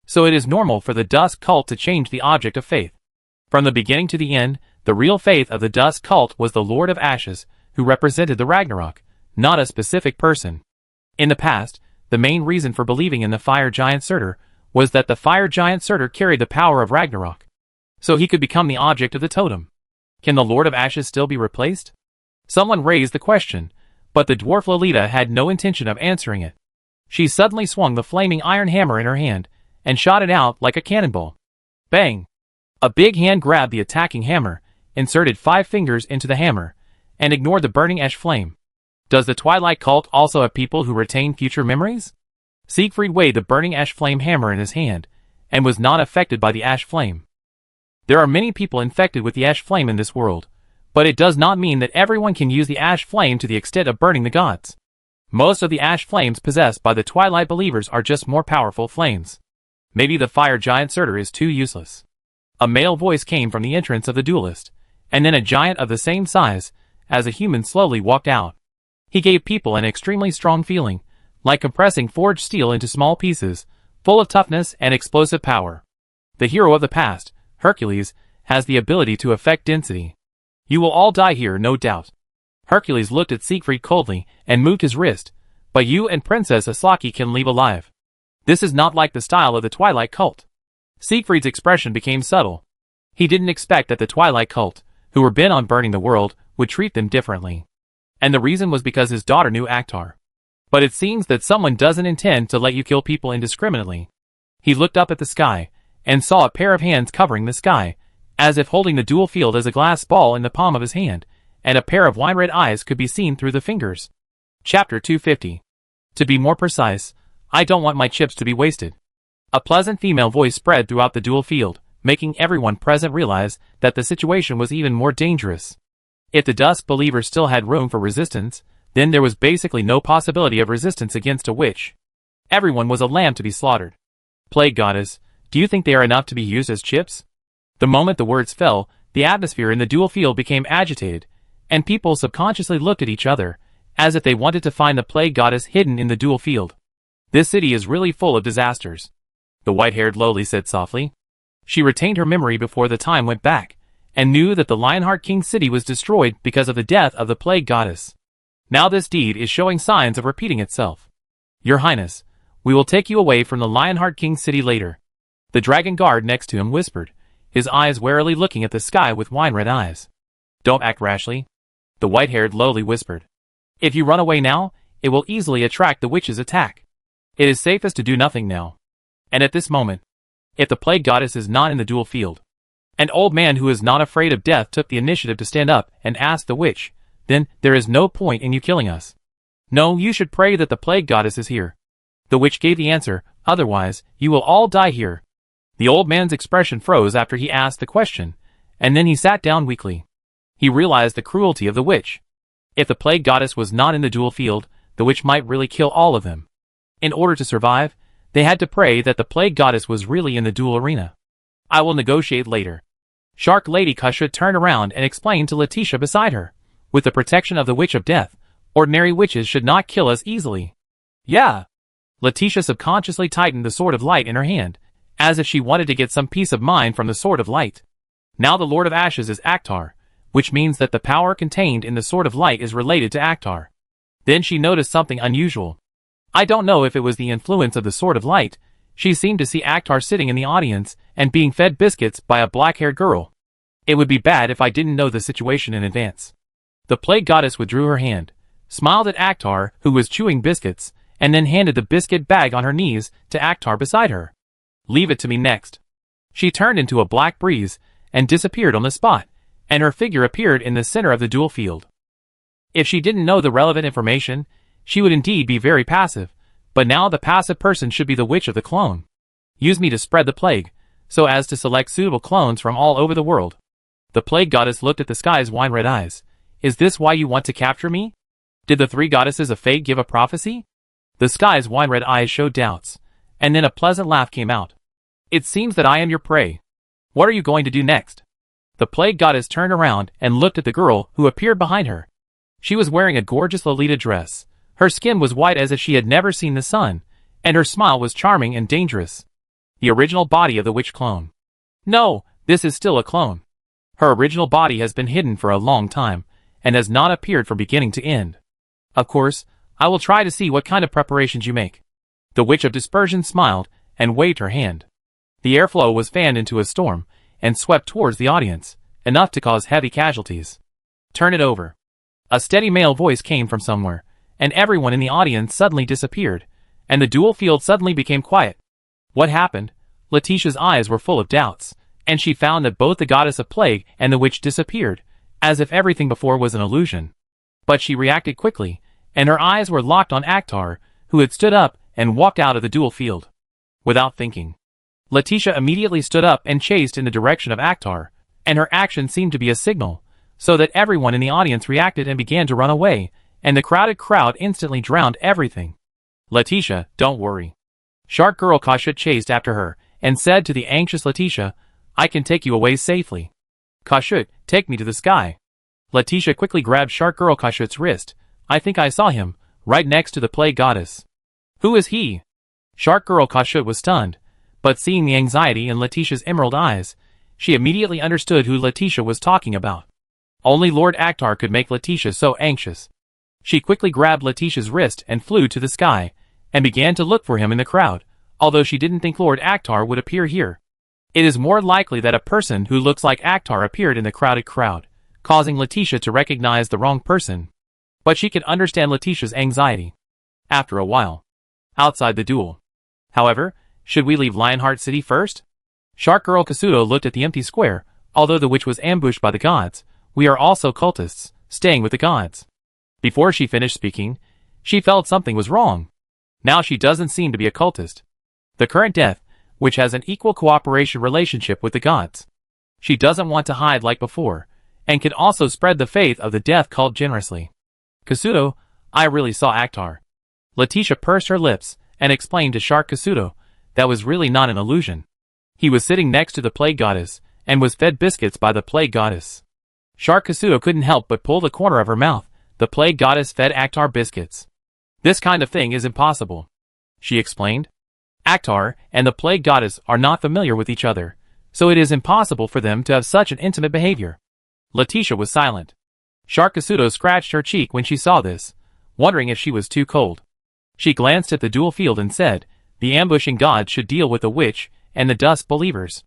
So it is normal for the Dusk Cult to change the object of faith. From the beginning to the end, the real faith of the Dusk Cult was the Lord of Ashes, who represented the Ragnarok, not a specific person. In the past, the main reason for believing in the fire giant Surtur was that the fire giant Surtur carried the power of Ragnarok, so he could become the object of the totem. Can the Lord of Ashes still be replaced? Someone raised the question, but the dwarf Lolita had no intention of answering it. She suddenly swung the flaming iron hammer in her hand, and shot it out like a cannonball. Bang! A big hand grabbed the attacking hammer, inserted 5 fingers into the hammer, and ignored the burning ash flame. Does the Twilight Cult also have people who retain future memories? Siegfried weighed the burning ash flame hammer in his hand, and was not affected by the ash flame. There are many people infected with the ash flame in this world, but it does not mean that everyone can use the ash flame to the extent of burning the gods. Most of the ash flames possessed by the Twilight Believers are just more powerful flames. Maybe the fire giant Surtur is too useless. A male voice came from the entrance of the duelist, and then a giant of the same size as a human slowly walked out. He gave people an extremely strong feeling, like compressing forged steel into small pieces, full of toughness and explosive power. The hero of the past, Hercules, has the ability to affect density. You will all die here, no doubt. Hercules looked at Siegfried coldly and moved his wrist, but you and Princess Asaki can leave alive. This is not like the style of the Twilight Cult. Siegfried's expression became subtle. He didn't expect that the Twilight cult, who were bent on burning the world, would treat them differently. And the reason was because his daughter knew Akhtar. But it seems that someone doesn't intend to let you kill people indiscriminately. He looked up at the sky, and saw a pair of hands covering the sky, as if holding the dual field as a glass ball in the palm of his hand, and a pair of wine-red eyes could be seen through the fingers. Chapter 250. To be more precise, I don't want my chips to be wasted. A pleasant female voice spread throughout the dual field, making everyone present realize that the situation was even more dangerous. If the Dusk Believers still had room for resistance, then there was basically no possibility of resistance against a witch. Everyone was a lamb to be slaughtered. Plague Goddess, do you think they are enough to be used as chips? The moment the words fell, the atmosphere in the dual field became agitated, and people subconsciously looked at each other, as if they wanted to find the Plague Goddess hidden in the dual field. This city is really full of disasters, the white-haired lowly said softly. She retained her memory before the time went back, and knew that the Lionheart King city was destroyed because of the death of the Plague Goddess. Now this deed is showing signs of repeating itself. Your Highness, we will take you away from the Lionheart King city later. The dragon guard next to him whispered, his eyes warily looking at the sky with wine-red eyes. Don't act rashly, the white-haired lowly whispered. If you run away now, it will easily attract the witch's attack. It is safest to do nothing now. And at this moment, if the Plague Goddess is not in the dual field. An old man who is not afraid of death took the initiative to stand up and ask the witch, then there is no point in you killing us. No, you should pray that the Plague Goddess is here. The witch gave the answer, otherwise, you will all die here. The old man's expression froze after he asked the question, and then he sat down weakly. He realized the cruelty of the witch. If the Plague Goddess was not in the dual field, the witch might really kill all of them. In order to survive, they had to pray that the Plague Goddess was really in the duel arena. I will negotiate later. Shark Lady Kusha turned around and explained to Letitia beside her, with the protection of the Witch of Death, ordinary witches should not kill us easily. Yeah. Letitia subconsciously tightened the Sword of Light in her hand, as if she wanted to get some peace of mind from the Sword of Light. Now the Lord of Ashes is Akhtar, which means that the power contained in the Sword of Light is related to Akhtar. Then she noticed something unusual. I don't know if it was the influence of the Sword of Light. She seemed to see Akhtar sitting in the audience and being fed biscuits by a black-haired girl. It would be bad if I didn't know the situation in advance. The Plague Goddess withdrew her hand, smiled at Akhtar, who was chewing biscuits, and then handed the biscuit bag on her knees to Akhtar beside her. Leave it to me next. She turned into a black breeze and disappeared on the spot, and her figure appeared in the center of the dual field. If she didn't know the relevant information, she would indeed be very passive, but now the passive person should be the witch of the clone. Use me to spread the plague, so as to select suitable clones from all over the world. The Plague Goddess looked at the sky's wine-red eyes. Is this why you want to capture me? Did the three goddesses of fate give a prophecy? The sky's wine-red eyes showed doubts, and then a pleasant laugh came out. It seems that I am your prey. What are you going to do next? The Plague Goddess turned around and looked at the girl who appeared behind her. She was wearing a gorgeous Lolita dress. Her skin was white as if she had never seen the sun, and her smile was charming and dangerous. The original body of the witch clone. No, this is still a clone. Her original body has been hidden for a long time, and has not appeared from beginning to end. Of course, I will try to see what kind of preparations you make. The Witch of Dispersion smiled, and waved her hand. The airflow was fanned into a storm, and swept towards the audience, enough to cause heavy casualties. Turn it over. A steady male voice came from somewhere, and everyone in the audience suddenly disappeared, and the dual field suddenly became quiet. What happened? Letitia's eyes were full of doubts, and she found that both the goddess of plague and the witch disappeared, as if everything before was an illusion. But she reacted quickly, and her eyes were locked on Akhtar, who had stood up and walked out of the dual field. Without thinking, Letitia immediately stood up and chased in the direction of Akhtar, and her action seemed to be a signal, so that everyone in the audience reacted and began to run away, and the crowded crowd instantly drowned everything. Letitia, don't worry. Shark Girl Kashut chased after her, and said to the anxious Letitia, I can take you away safely. Kashut, take me to the sky. Letitia quickly grabbed Shark Girl Kashut's wrist. I think I saw him, right next to the Plague Goddess. Who is he? Shark Girl Kashut was stunned, but seeing the anxiety in Letitia's emerald eyes, she immediately understood who Letitia was talking about. Only Lord Akhtar could make Letitia so anxious. She quickly grabbed Letitia's wrist and flew to the sky, and began to look for him in the crowd, although she didn't think Lord Akhtar would appear here. It is more likely that a person who looks like Akhtar appeared in the crowded crowd, causing Letitia to recognize the wrong person. But she could understand Letitia's anxiety. After a while. Outside the duel. However, should we leave Lionheart City first? Shark Girl Kasuto looked at the empty square. Although the witch was ambushed by the gods, we are also cultists, staying with the gods. Before she finished speaking, she felt something was wrong. Now she doesn't seem to be a cultist. The current death, which has an equal cooperation relationship with the gods. She doesn't want to hide like before, and can also spread the faith of the death cult generously. Kasuto, I really saw Akhtar. Letitia pursed her lips and explained to Shark Kasuto that was really not an illusion. He was sitting next to the plague goddess and was fed biscuits by the plague goddess. Shark Kasuto couldn't help but pull the corner of her mouth. The plague goddess fed Akhtar biscuits. This kind of thing is impossible, she explained. Akhtar and the plague goddess are not familiar with each other, so it is impossible for them to have such an intimate behavior. Letitia was silent. Shark Kasuto scratched her cheek when she saw this, wondering if she was too cold. She glanced at the duel field and said, the ambushing gods should deal with the witch and the dust believers.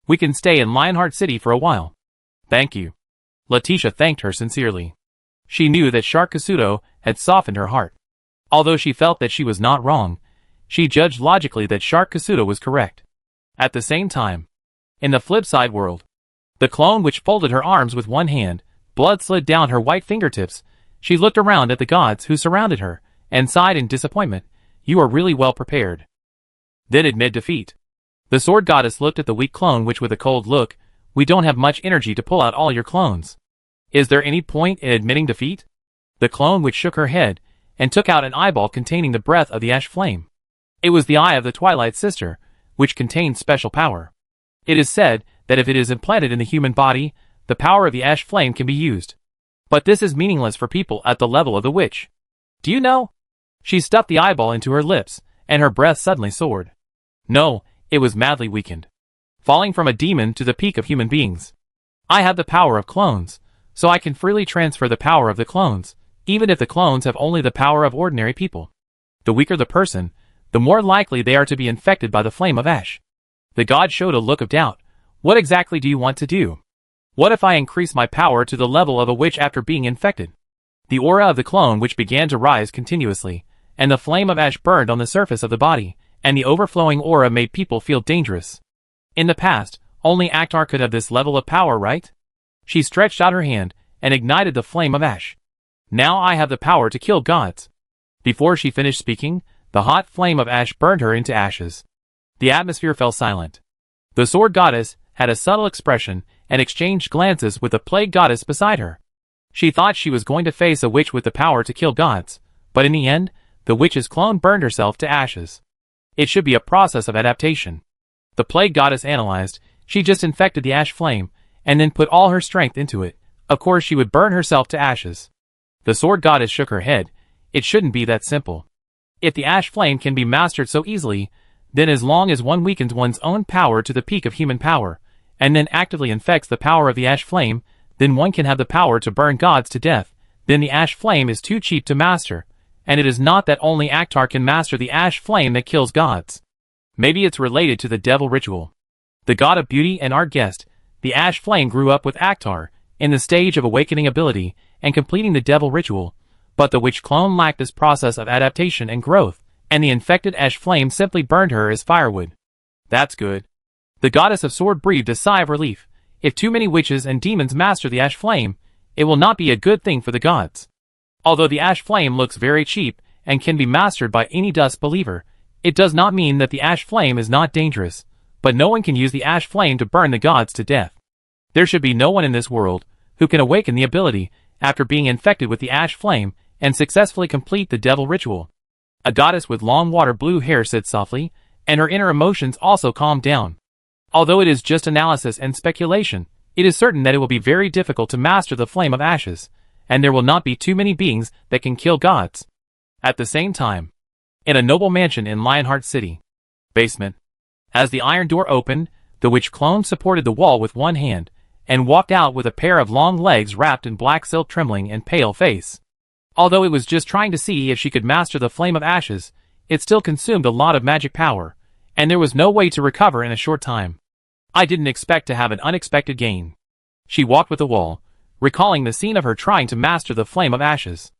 We can stay in Lionheart City for a while. Thank you. Letitia thanked her sincerely. She knew that Shark Kasuto had softened her heart. Although she felt that she was not wrong, she judged logically that Shark Kasuto was correct. At the same time, in the flip side world, the clone witch folded her arms with one hand, blood slid down her white fingertips. She looked around at the gods who surrounded her, and sighed in disappointment. You are really well prepared. Then admit defeat. The sword goddess looked at the weak clone witch with a cold look. We don't have much energy to pull out all your clones. Is there any point in admitting defeat? The clone witch shook her head, and took out an eyeball containing the breath of the ash flame. It was the eye of the Twilight Sister, which contained special power. It is said that if it is implanted in the human body, the power of the ash flame can be used. But this is meaningless for people at the level of the witch. Do you know? She stuffed the eyeball into her lips, and her breath suddenly soared. No, it was madly weakened. Falling from a demon to the peak of human beings. I have the power of clones, so I can freely transfer the power of the clones, even if the clones have only the power of ordinary people. The weaker the person, the more likely they are to be infected by the flame of ash. The god showed a look of doubt. What exactly do you want to do? What if I increase my power to the level of a witch after being infected? The aura of the clone witch began to rise continuously, and the flame of ash burned on the surface of the body, and the overflowing aura made people feel dangerous. In the past, only Akhtar could have this level of power, right? She stretched out her hand, and ignited the flame of ash. Now I have the power to kill gods. Before she finished speaking, the hot flame of ash burned her into ashes. The atmosphere fell silent. The sword goddess had a subtle expression, and exchanged glances with the plague goddess beside her. She thought she was going to face a witch with the power to kill gods, but in the end, the witch's clone burned herself to ashes. It should be a process of adaptation. The plague goddess analyzed. She just infected the ash flame, and then put all her strength into it. Of course she would burn herself to ashes. The sword goddess shook her head. It shouldn't be that simple. If the ash flame can be mastered so easily, then as long as one weakens one's own power to the peak of human power, and then actively infects the power of the ash flame, then one can have the power to burn gods to death. Then the ash flame is too cheap to master, and it is not that only Akhtar can master the ash flame that kills gods. Maybe it's related to the devil ritual. The god of beauty and art guessed, the ash flame grew up with Akhtar, in the stage of awakening ability, and completing the devil ritual, but the witch clone lacked this process of adaptation and growth, and the infected ash flame simply burned her as firewood. That's good. The goddess of sword breathed a sigh of relief. If too many witches and demons master the ash flame, it will not be a good thing for the gods. Although the ash flame looks very cheap and can be mastered by any dust believer, it does not mean that the ash flame is not dangerous, but no one can use the ash flame to burn the gods to death. There should be no one in this world who can awaken the ability after being infected with the ash flame and successfully complete the devil ritual. A goddess with long water blue hair said softly, and her inner emotions also calmed down. Although it is just analysis and speculation, it is certain that it will be very difficult to master the flame of ashes, and there will not be too many beings that can kill gods. At the same time, in a noble mansion in Lionheart City. Basement. As the iron door opened, the witch clone supported the wall with one hand, and walked out with a pair of long legs wrapped in black silk trembling and pale face. Although it was just trying to see if she could master the flame of ashes, it still consumed a lot of magic power, and there was no way to recover in a short time. I didn't expect to have an unexpected gain. She walked with the wall, recalling the scene of her trying to master the flame of ashes.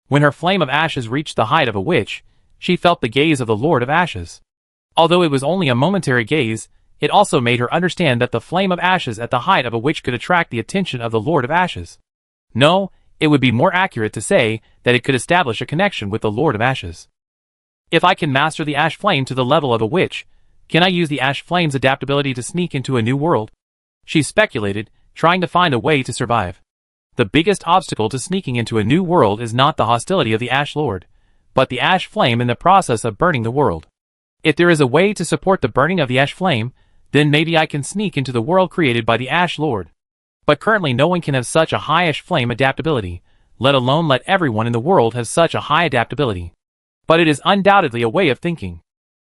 When her flame of ashes reached the height of a witch, she felt the gaze of the Lord of Ashes. Although it was only a momentary gaze, it also made her understand that the flame of ashes at the height of a witch could attract the attention of the Lord of Ashes. No, it would be more accurate to say that it could establish a connection with the Lord of Ashes. If I can master the ash flame to the level of a witch, can I use the ash flame's adaptability to sneak into a new world? She speculated, trying to find a way to survive. The biggest obstacle to sneaking into a new world is not the hostility of the Ash Lord, but the ash flame in the process of burning the world. If there is a way to support the burning of the ash flame, then maybe I can sneak into the world created by the Ash Lord. But currently no one can have such a high ash flame adaptability, let alone let everyone in the world have such a high adaptability. But it is undoubtedly a way of thinking.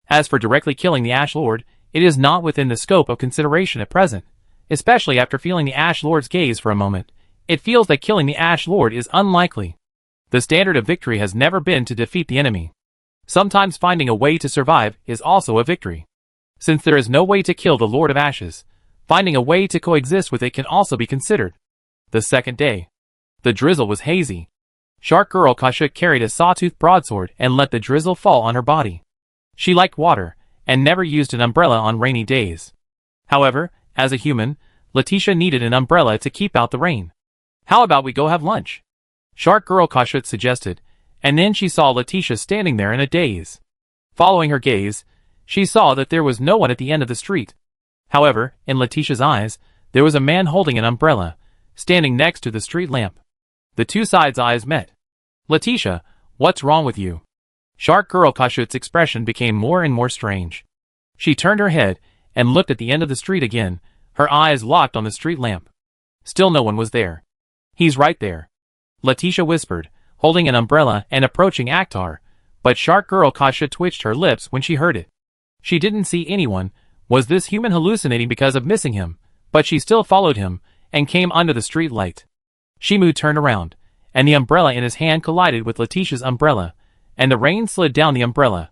As for directly killing the Ash Lord, it is not within the scope of consideration at present, especially after feeling the Ash Lord's gaze for a moment. It feels that killing the Ash Lord is unlikely. The standard of victory has never been to defeat the enemy. Sometimes finding a way to survive is also a victory. Since there is no way to kill the Lord of Ashes, finding a way to coexist with it can also be considered. The second day. The drizzle was hazy. Shark Girl Kashuk carried a sawtooth broadsword and let the drizzle fall on her body. She liked water, and never used an umbrella on rainy days. However, as a human, Letitia needed an umbrella to keep out the rain. How about we go have lunch? Shark Girl Kashut suggested, and then she saw Letitia standing there in a daze. Following her gaze, she saw that there was no one at the end of the street. However, in Letitia's eyes, there was a man holding an umbrella, standing next to the street lamp. The two sides' eyes met. Letitia, what's wrong with you? Shark Girl Kashut's expression became more and more strange. She turned her head and looked at the end of the street again, her eyes locked on the street lamp. Still no one was there. He's right there, Letitia whispered, holding an umbrella and approaching Akhtar, but Shark Girl Kashut twitched her lips when she heard it. She didn't see anyone. Was this human hallucinating because of missing him? But she still followed him, and came under the street light. Shimu turned around, and the umbrella in his hand collided with Letitia's umbrella, and the rain slid down the umbrella.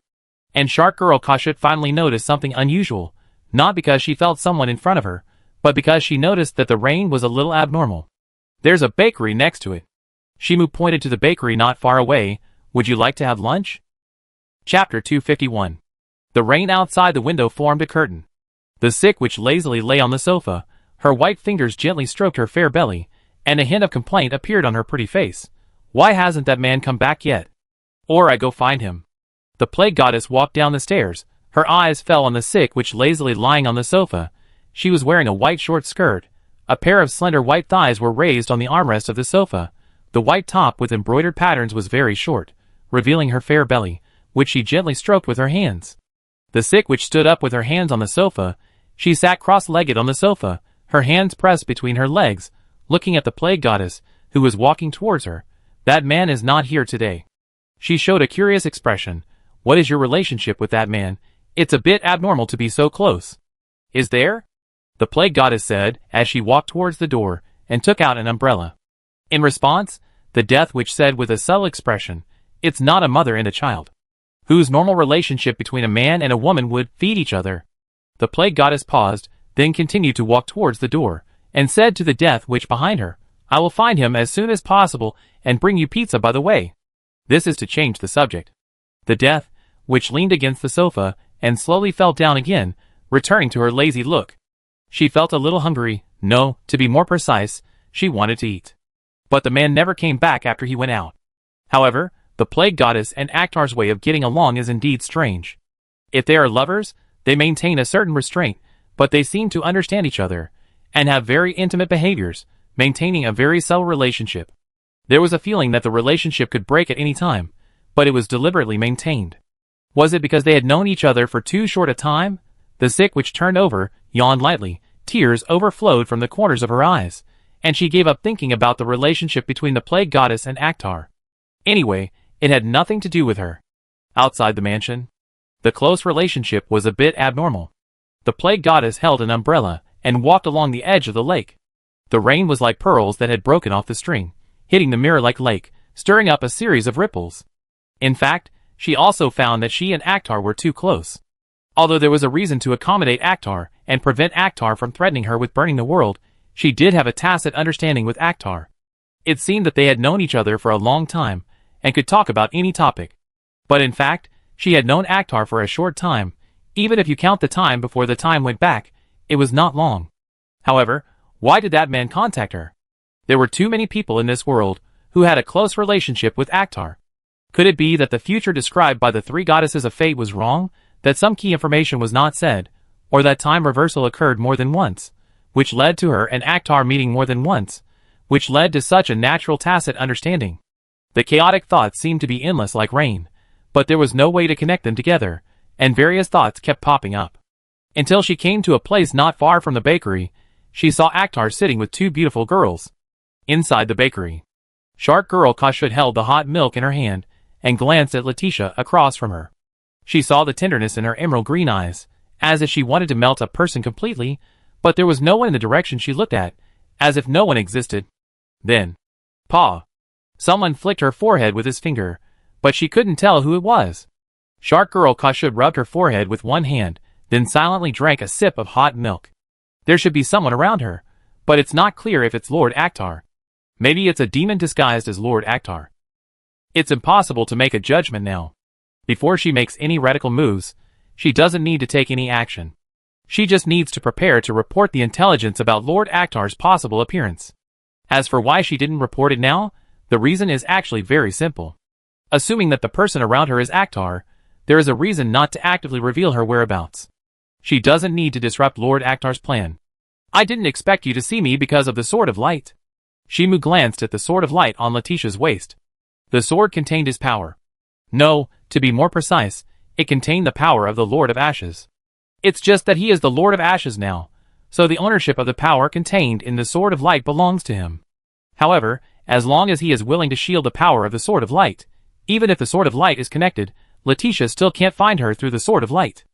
And Shark Girl Kashut finally noticed something unusual, not because she felt someone in front of her, but because she noticed that the rain was a little abnormal. There's a bakery next to it. Shimu pointed to the bakery not far away. Would you like to have lunch? Chapter 251. The rain outside the window formed a curtain. The sick witch lazily lay on the sofa, her white fingers gently stroked her fair belly, and a hint of complaint appeared on her pretty face. Why hasn't that man come back yet? Or I go find him. The plague goddess walked down the stairs. Her eyes fell on the sick witch lazily lying on the sofa. She was wearing a white short skirt. A pair of slender white thighs were raised on the armrest of the sofa. The white top with embroidered patterns was very short, revealing her fair belly, which she gently stroked with her hands. The sick witch stood up with her hands on the sofa. She sat cross-legged on the sofa, her hands pressed between her legs, looking at the plague goddess, who was walking towards her. That man is not here today. She showed a curious expression. What is your relationship with that man? It's a bit abnormal to be so close. Is there? The plague goddess said, as she walked towards the door, and took out an umbrella. In response, the death witch said with a subtle expression, it's not a mother and a child. Whose normal relationship between a man and a woman would feed each other? The plague goddess paused, then continued to walk towards the door, and said to the death witch behind her, I will find him as soon as possible, and bring you pizza by the way. This is to change the subject. The death witch leaned against the sofa, and slowly fell down again, returning to her lazy look. She felt a little hungry. No, to be more precise, she wanted to eat. But the man never came back after he went out. However, the plague goddess and Akhtar's way of getting along is indeed strange. If they are lovers, they maintain a certain restraint, but they seem to understand each other, and have very intimate behaviors, maintaining a very subtle relationship. There was a feeling that the relationship could break at any time, but it was deliberately maintained. Was it because they had known each other for too short a time? The sick witch turned over, yawned lightly, tears overflowed from the corners of her eyes, and she gave up thinking about the relationship between the plague goddess and Akhtar. Anyway, it had nothing to do with her. Outside the mansion, the close relationship was a bit abnormal. The plague goddess held an umbrella and walked along the edge of the lake. The rain was like pearls that had broken off the string, hitting the mirror-like lake, stirring up a series of ripples. In fact, she also found that she and Akhtar were too close. Although there was a reason to accommodate Akhtar and prevent Akhtar from threatening her with burning the world, she did have a tacit understanding with Akhtar. It seemed that they had known each other for a long time, and could talk about any topic. But in fact, she had known Akhtar for a short time. Even if you count the time before the time went back, it was not long. However, why did that man contact her? There were too many people in this world who had a close relationship with Akhtar. Could it be that the future described by the three goddesses of fate was wrong, that some key information was not said, or that time reversal occurred more than once, which led to her and Akhtar meeting more than once, which led to such a natural tacit understanding? The chaotic thoughts seemed to be endless like rain, but there was no way to connect them together, and various thoughts kept popping up. Until she came to a place not far from the bakery, she saw Akhtar sitting with two beautiful girls. Inside the bakery, Shark Girl Kashut held the hot milk in her hand, and glanced at Letitia across from her. She saw the tenderness in her emerald green eyes, as if she wanted to melt a person completely, but there was no one in the direction she looked at, as if no one existed. Then, paw. Someone flicked her forehead with his finger, but she couldn't tell who it was. Shark Girl Kashut rubbed her forehead with one hand, then silently drank a sip of hot milk. There should be someone around her, but it's not clear if it's Lord Akhtar. Maybe it's a demon disguised as Lord Akhtar. It's impossible to make a judgment now. Before she makes any radical moves, she doesn't need to take any action. She just needs to prepare to report the intelligence about Lord Akhtar's possible appearance. As for why she didn't report it now, the reason is actually very simple. Assuming that the person around her is Akhtar, there is a reason not to actively reveal her whereabouts. She doesn't need to disrupt Lord Akhtar's plan. I didn't expect you to see me because of the Sword of Light. Shimu glanced at the Sword of Light on Letitia's waist. The sword contained his power. No, to be more precise, it contained the power of the Lord of Ashes. It's just that he is the Lord of Ashes now, so the ownership of the power contained in the Sword of Light belongs to him. However, as long as he is willing to shield the power of the Sword of Light, even if the Sword of Light is connected, Letitia still can't find her through the Sword of Light.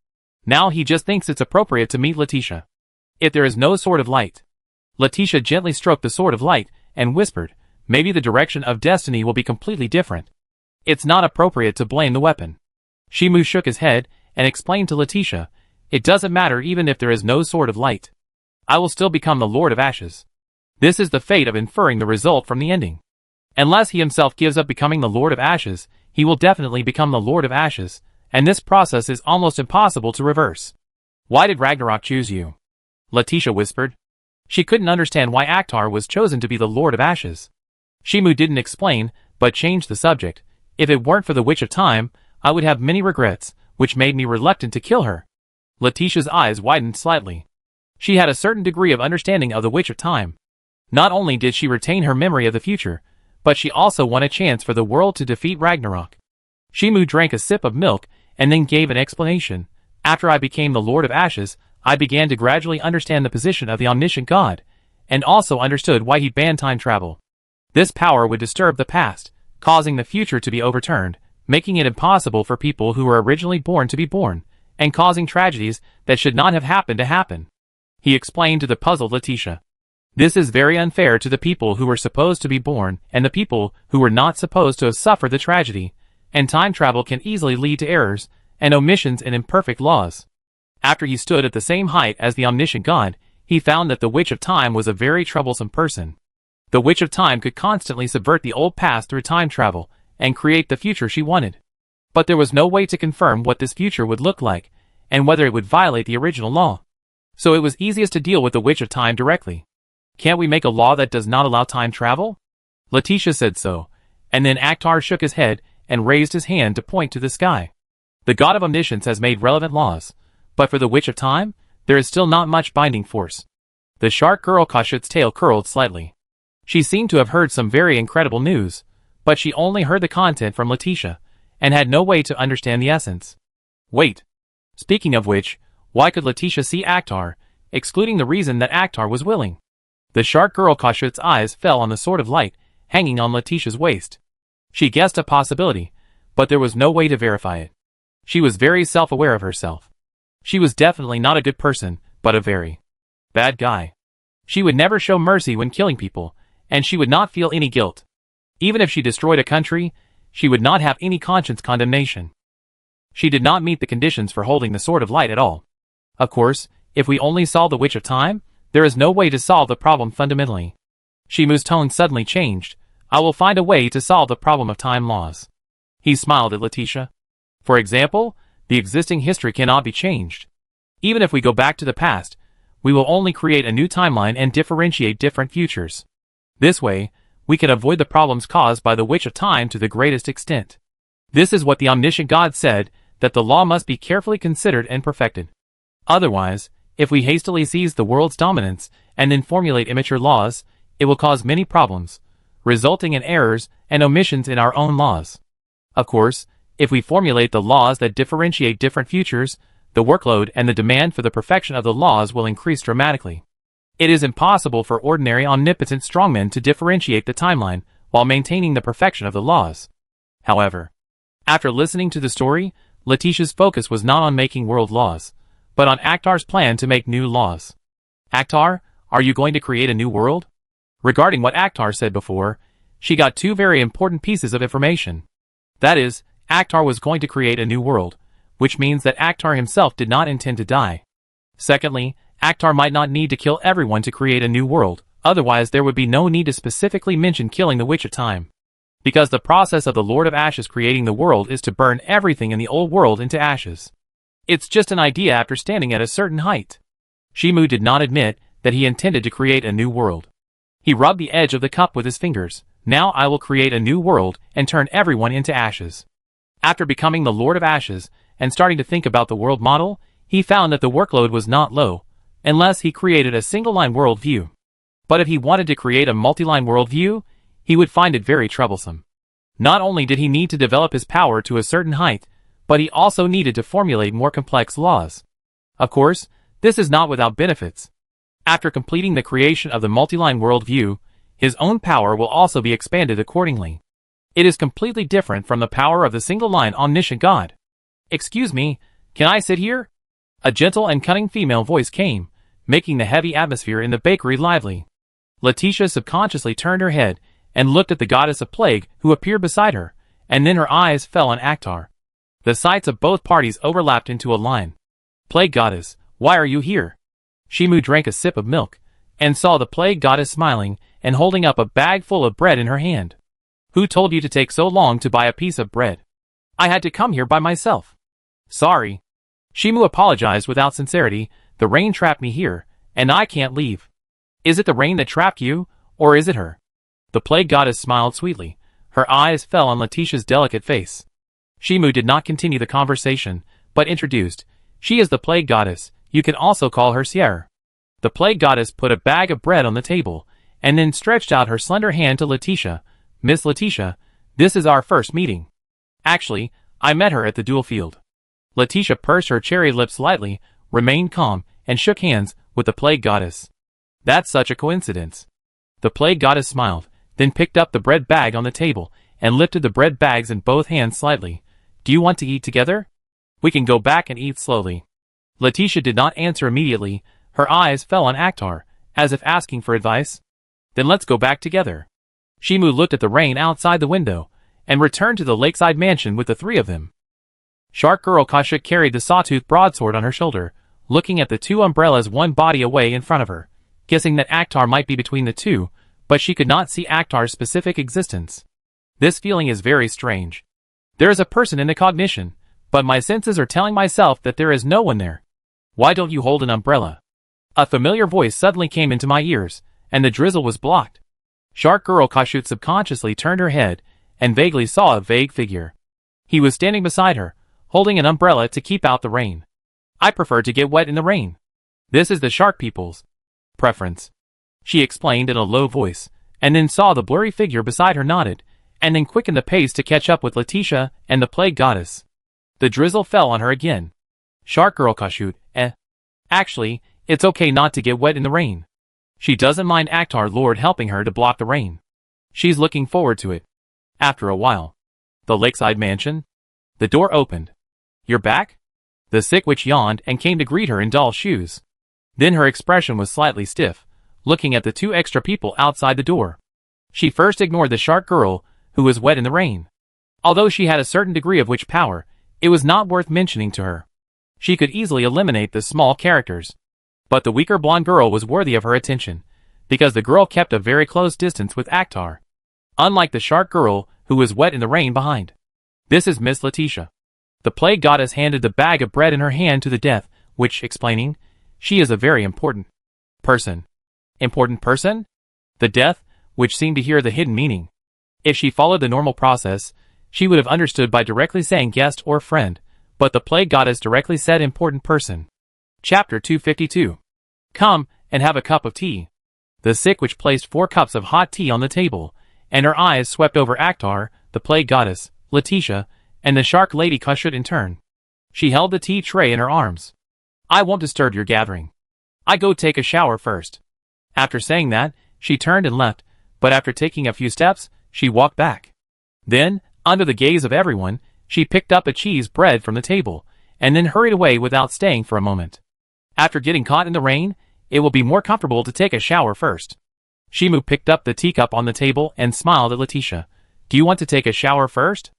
Now he just thinks it's appropriate to meet Letitia. If there is no Sword of Light. Letitia gently stroked the Sword of Light and whispered, maybe the direction of destiny will be completely different. It's not appropriate to blame the weapon. Shimu shook his head and explained to Letitia, it doesn't matter even if there is no Sword of Light. I will still become the Lord of Ashes. This is the fate of inferring the result from the ending. Unless he himself gives up becoming the Lord of Ashes, he will definitely become the Lord of Ashes, and this process is almost impossible to reverse. Why did Ragnarok choose you? Letitia whispered. She couldn't understand why Akhtar was chosen to be the Lord of Ashes. Shimu didn't explain, but changed the subject. If it weren't for the Witch of Time, I would have many regrets, which made me reluctant to kill her. Letitia's eyes widened slightly. She had a certain degree of understanding of the Witch of Time. Not only did she retain her memory of the future, but she also won a chance for the world to defeat Ragnarok. Shimu drank a sip of milk and then gave an explanation. After I became the Lord of Ashes, I began to gradually understand the position of the omniscient God, and also understood why he banned time travel. This power would disturb the past, causing the future to be overturned, making it impossible for people who were originally born to be born, and causing tragedies that should not have happened to happen. He explained to the puzzled Letitia. This is very unfair to the people who were supposed to be born and the people who were not supposed to have suffered the tragedy, and time travel can easily lead to errors and omissions in imperfect laws. After he stood at the same height as the omniscient God, he found that the Witch of Time was a very troublesome person. The Witch of Time could constantly subvert the old past through time travel and create the future she wanted. But there was no way to confirm what this future would look like, and whether it would violate the original law. So it was easiest to deal with the Witch of Time directly. Can't we make a law that does not allow time travel? Letitia said so, and then Akhtar shook his head and raised his hand to point to the sky. The God of Omniscience has made relevant laws, but for the Witch of Time, there is still not much binding force. The Shark Girl Kashut's tail curled slightly. She seemed to have heard some very incredible news, but she only heard the content from Letitia, and had no way to understand the essence. Wait. Speaking of which, why could Letitia see Akhtar, excluding the reason that Akhtar was willing? The Shark Girl Kashut's eyes fell on the Sword of Light, hanging on Letitia's waist. She guessed a possibility, but there was no way to verify it. She was very self-aware of herself. She was definitely not a good person, but a very bad guy. She would never show mercy when killing people, and she would not feel any guilt. Even if she destroyed a country, she would not have any conscience condemnation. She did not meet the conditions for holding the Sword of Light at all. Of course, if we only solve the Witch of Time, there is no way to solve the problem fundamentally. Shimu's tone suddenly changed. I will find a way to solve the problem of time laws. He smiled at Letitia. For example, the existing history cannot be changed. Even if we go back to the past, we will only create a new timeline and differentiate different futures. This way, we can avoid the problems caused by the Witch of Time to the greatest extent. This is what the omniscient God said, that the law must be carefully considered and perfected. Otherwise, if we hastily seize the world's dominance and then formulate immature laws, it will cause many problems, resulting in errors and omissions in our own laws. Of course, if we formulate the laws that differentiate different futures, the workload and the demand for the perfection of the laws will increase dramatically. It is impossible for ordinary omnipotent strongmen to differentiate the timeline while maintaining the perfection of the laws. However, after listening to the story, Letitia's focus was not on making world laws, but on Akhtar's plan to make new laws. Akhtar, are you going to create a new world? Regarding what Akhtar said before, she got two very important pieces of information. That is, Akhtar was going to create a new world, which means that Akhtar himself did not intend to die. Secondly, Akhtar might not need to kill everyone to create a new world, otherwise there would be no need to specifically mention killing the Witch of Time. Because the process of the Lord of Ashes creating the world is to burn everything in the old world into ashes. It's just an idea after standing at a certain height. Shimu did not admit that he intended to create a new world. He rubbed the edge of the cup with his fingers. Now I will create a new world and turn everyone into ashes. After becoming the Lord of Ashes and starting to think about the world model, he found that the workload was not low, unless he created a single-line worldview. But if he wanted to create a multi-line worldview, he would find it very troublesome. Not only did he need to develop his power to a certain height, but he also needed to formulate more complex laws. Of course, this is not without benefits. After completing the creation of the multi-line worldview, his own power will also be expanded accordingly. It is completely different from the power of the single-line omniscient God. Excuse me, can I sit here? A gentle and cunning female voice came, making the heavy atmosphere in the bakery lively. Letitia subconsciously turned her head and looked at the goddess of plague who appeared beside her, and then her eyes fell on Akhtar. The sights of both parties overlapped into a line. Plague goddess, why are you here? Shimu drank a sip of milk, and saw the plague goddess smiling and holding up a bag full of bread in her hand. Who told you to take so long to buy a piece of bread? I had to come here by myself. Sorry. Shimu apologized without sincerity. The rain trapped me here, and I can't leave. Is it the rain that trapped you, or is it her? The plague goddess smiled sweetly. Her eyes fell on Letitia's delicate face. Shimu did not continue the conversation, but introduced, she is the plague goddess, you can also call her Sierra. The plague goddess put a bag of bread on the table, and then stretched out her slender hand to Letitia. Miss Letitia, this is our first meeting. Actually, I met her at the duel field. Letitia pursed her cherry lips lightly, remained calm, and shook hands with the plague goddess. That's such a coincidence. The plague goddess smiled, then picked up the bread bag on the table, and lifted the bread bags in both hands slightly. Do you want to eat together? We can go back and eat slowly. Letitia did not answer immediately. Her eyes fell on Akhtar, as if asking for advice. Then let's go back together. Shimu looked at the rain outside the window, and returned to the lakeside mansion with the three of them. Shark Girl Kashuk carried the sawtooth broadsword on her shoulder, looking at the two umbrellas one body away in front of her, guessing that Akhtar might be between the two, but she could not see Akhtar's specific existence. This feeling is very strange. There is a person in the cognition, but my senses are telling myself that there is no one there. Why don't you hold an umbrella? A familiar voice suddenly came into my ears, and the drizzle was blocked. Shark Girl Kashut subconsciously turned her head, and vaguely saw a vague figure. He was standing beside her, holding an umbrella to keep out the rain. I prefer to get wet in the rain. This is the shark people's preference. She explained in a low voice, and then saw the blurry figure beside her nodded, and then quickened the pace to catch up with Letitia and the plague goddess. The drizzle fell on her again. Shark Girl Kashut, Actually, it's okay not to get wet in the rain. She doesn't mind Akhtar Lord helping her to block the rain. She's looking forward to it. After a while. The lakeside mansion? The door opened. You're back? The sick witch yawned and came to greet her in doll shoes. Then her expression was slightly stiff, looking at the two extra people outside the door. She first ignored the shark girl, who was wet in the rain. Although she had a certain degree of witch power, it was not worth mentioning to her. She could easily eliminate the small characters. But the weaker blonde girl was worthy of her attention, because the girl kept a very close distance with Akhtar. Unlike the shark girl, who was wet in the rain behind. This is Miss Letitia. The plague goddess handed the bag of bread in her hand to the death, which, explaining, she is a very important person. Important person? The death, which seemed to hear the hidden meaning. If she followed the normal process, she would have understood by directly saying guest or friend, but the plague goddess directly said important person. Chapter 252. Come, and have a cup of tea. The sick witch placed 4 cups of hot tea on the table, and her eyes swept over Akhtar, the plague goddess, Letitia, and the shark lady Kushut in turn. She held the tea tray in her arms. I won't disturb your gathering. I go take a shower first. After saying that, she turned and left, but after taking a few steps, she walked back. Then, under the gaze of everyone, she picked up a cheese bread from the table, and then hurried away without staying for a moment. After getting caught in the rain, it will be more comfortable to take a shower first. Shimu picked up the teacup on the table and smiled at Letitia. Do you want to take a shower first?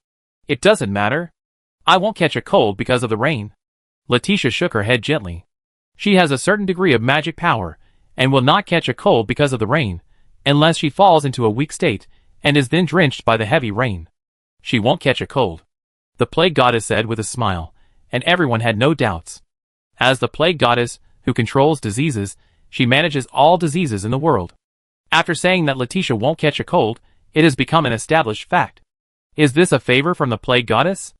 It doesn't matter. I won't catch a cold because of the rain. Letitia shook her head gently. She has a certain degree of magic power, and will not catch a cold because of the rain, unless she falls into a weak state, and is then drenched by the heavy rain. She won't catch a cold, the plague goddess said with a smile, and everyone had no doubts. As the plague goddess, who controls diseases, she manages all diseases in the world. After saying that Letitia won't catch a cold, it has become an established fact. Is this a favor from the plague goddess?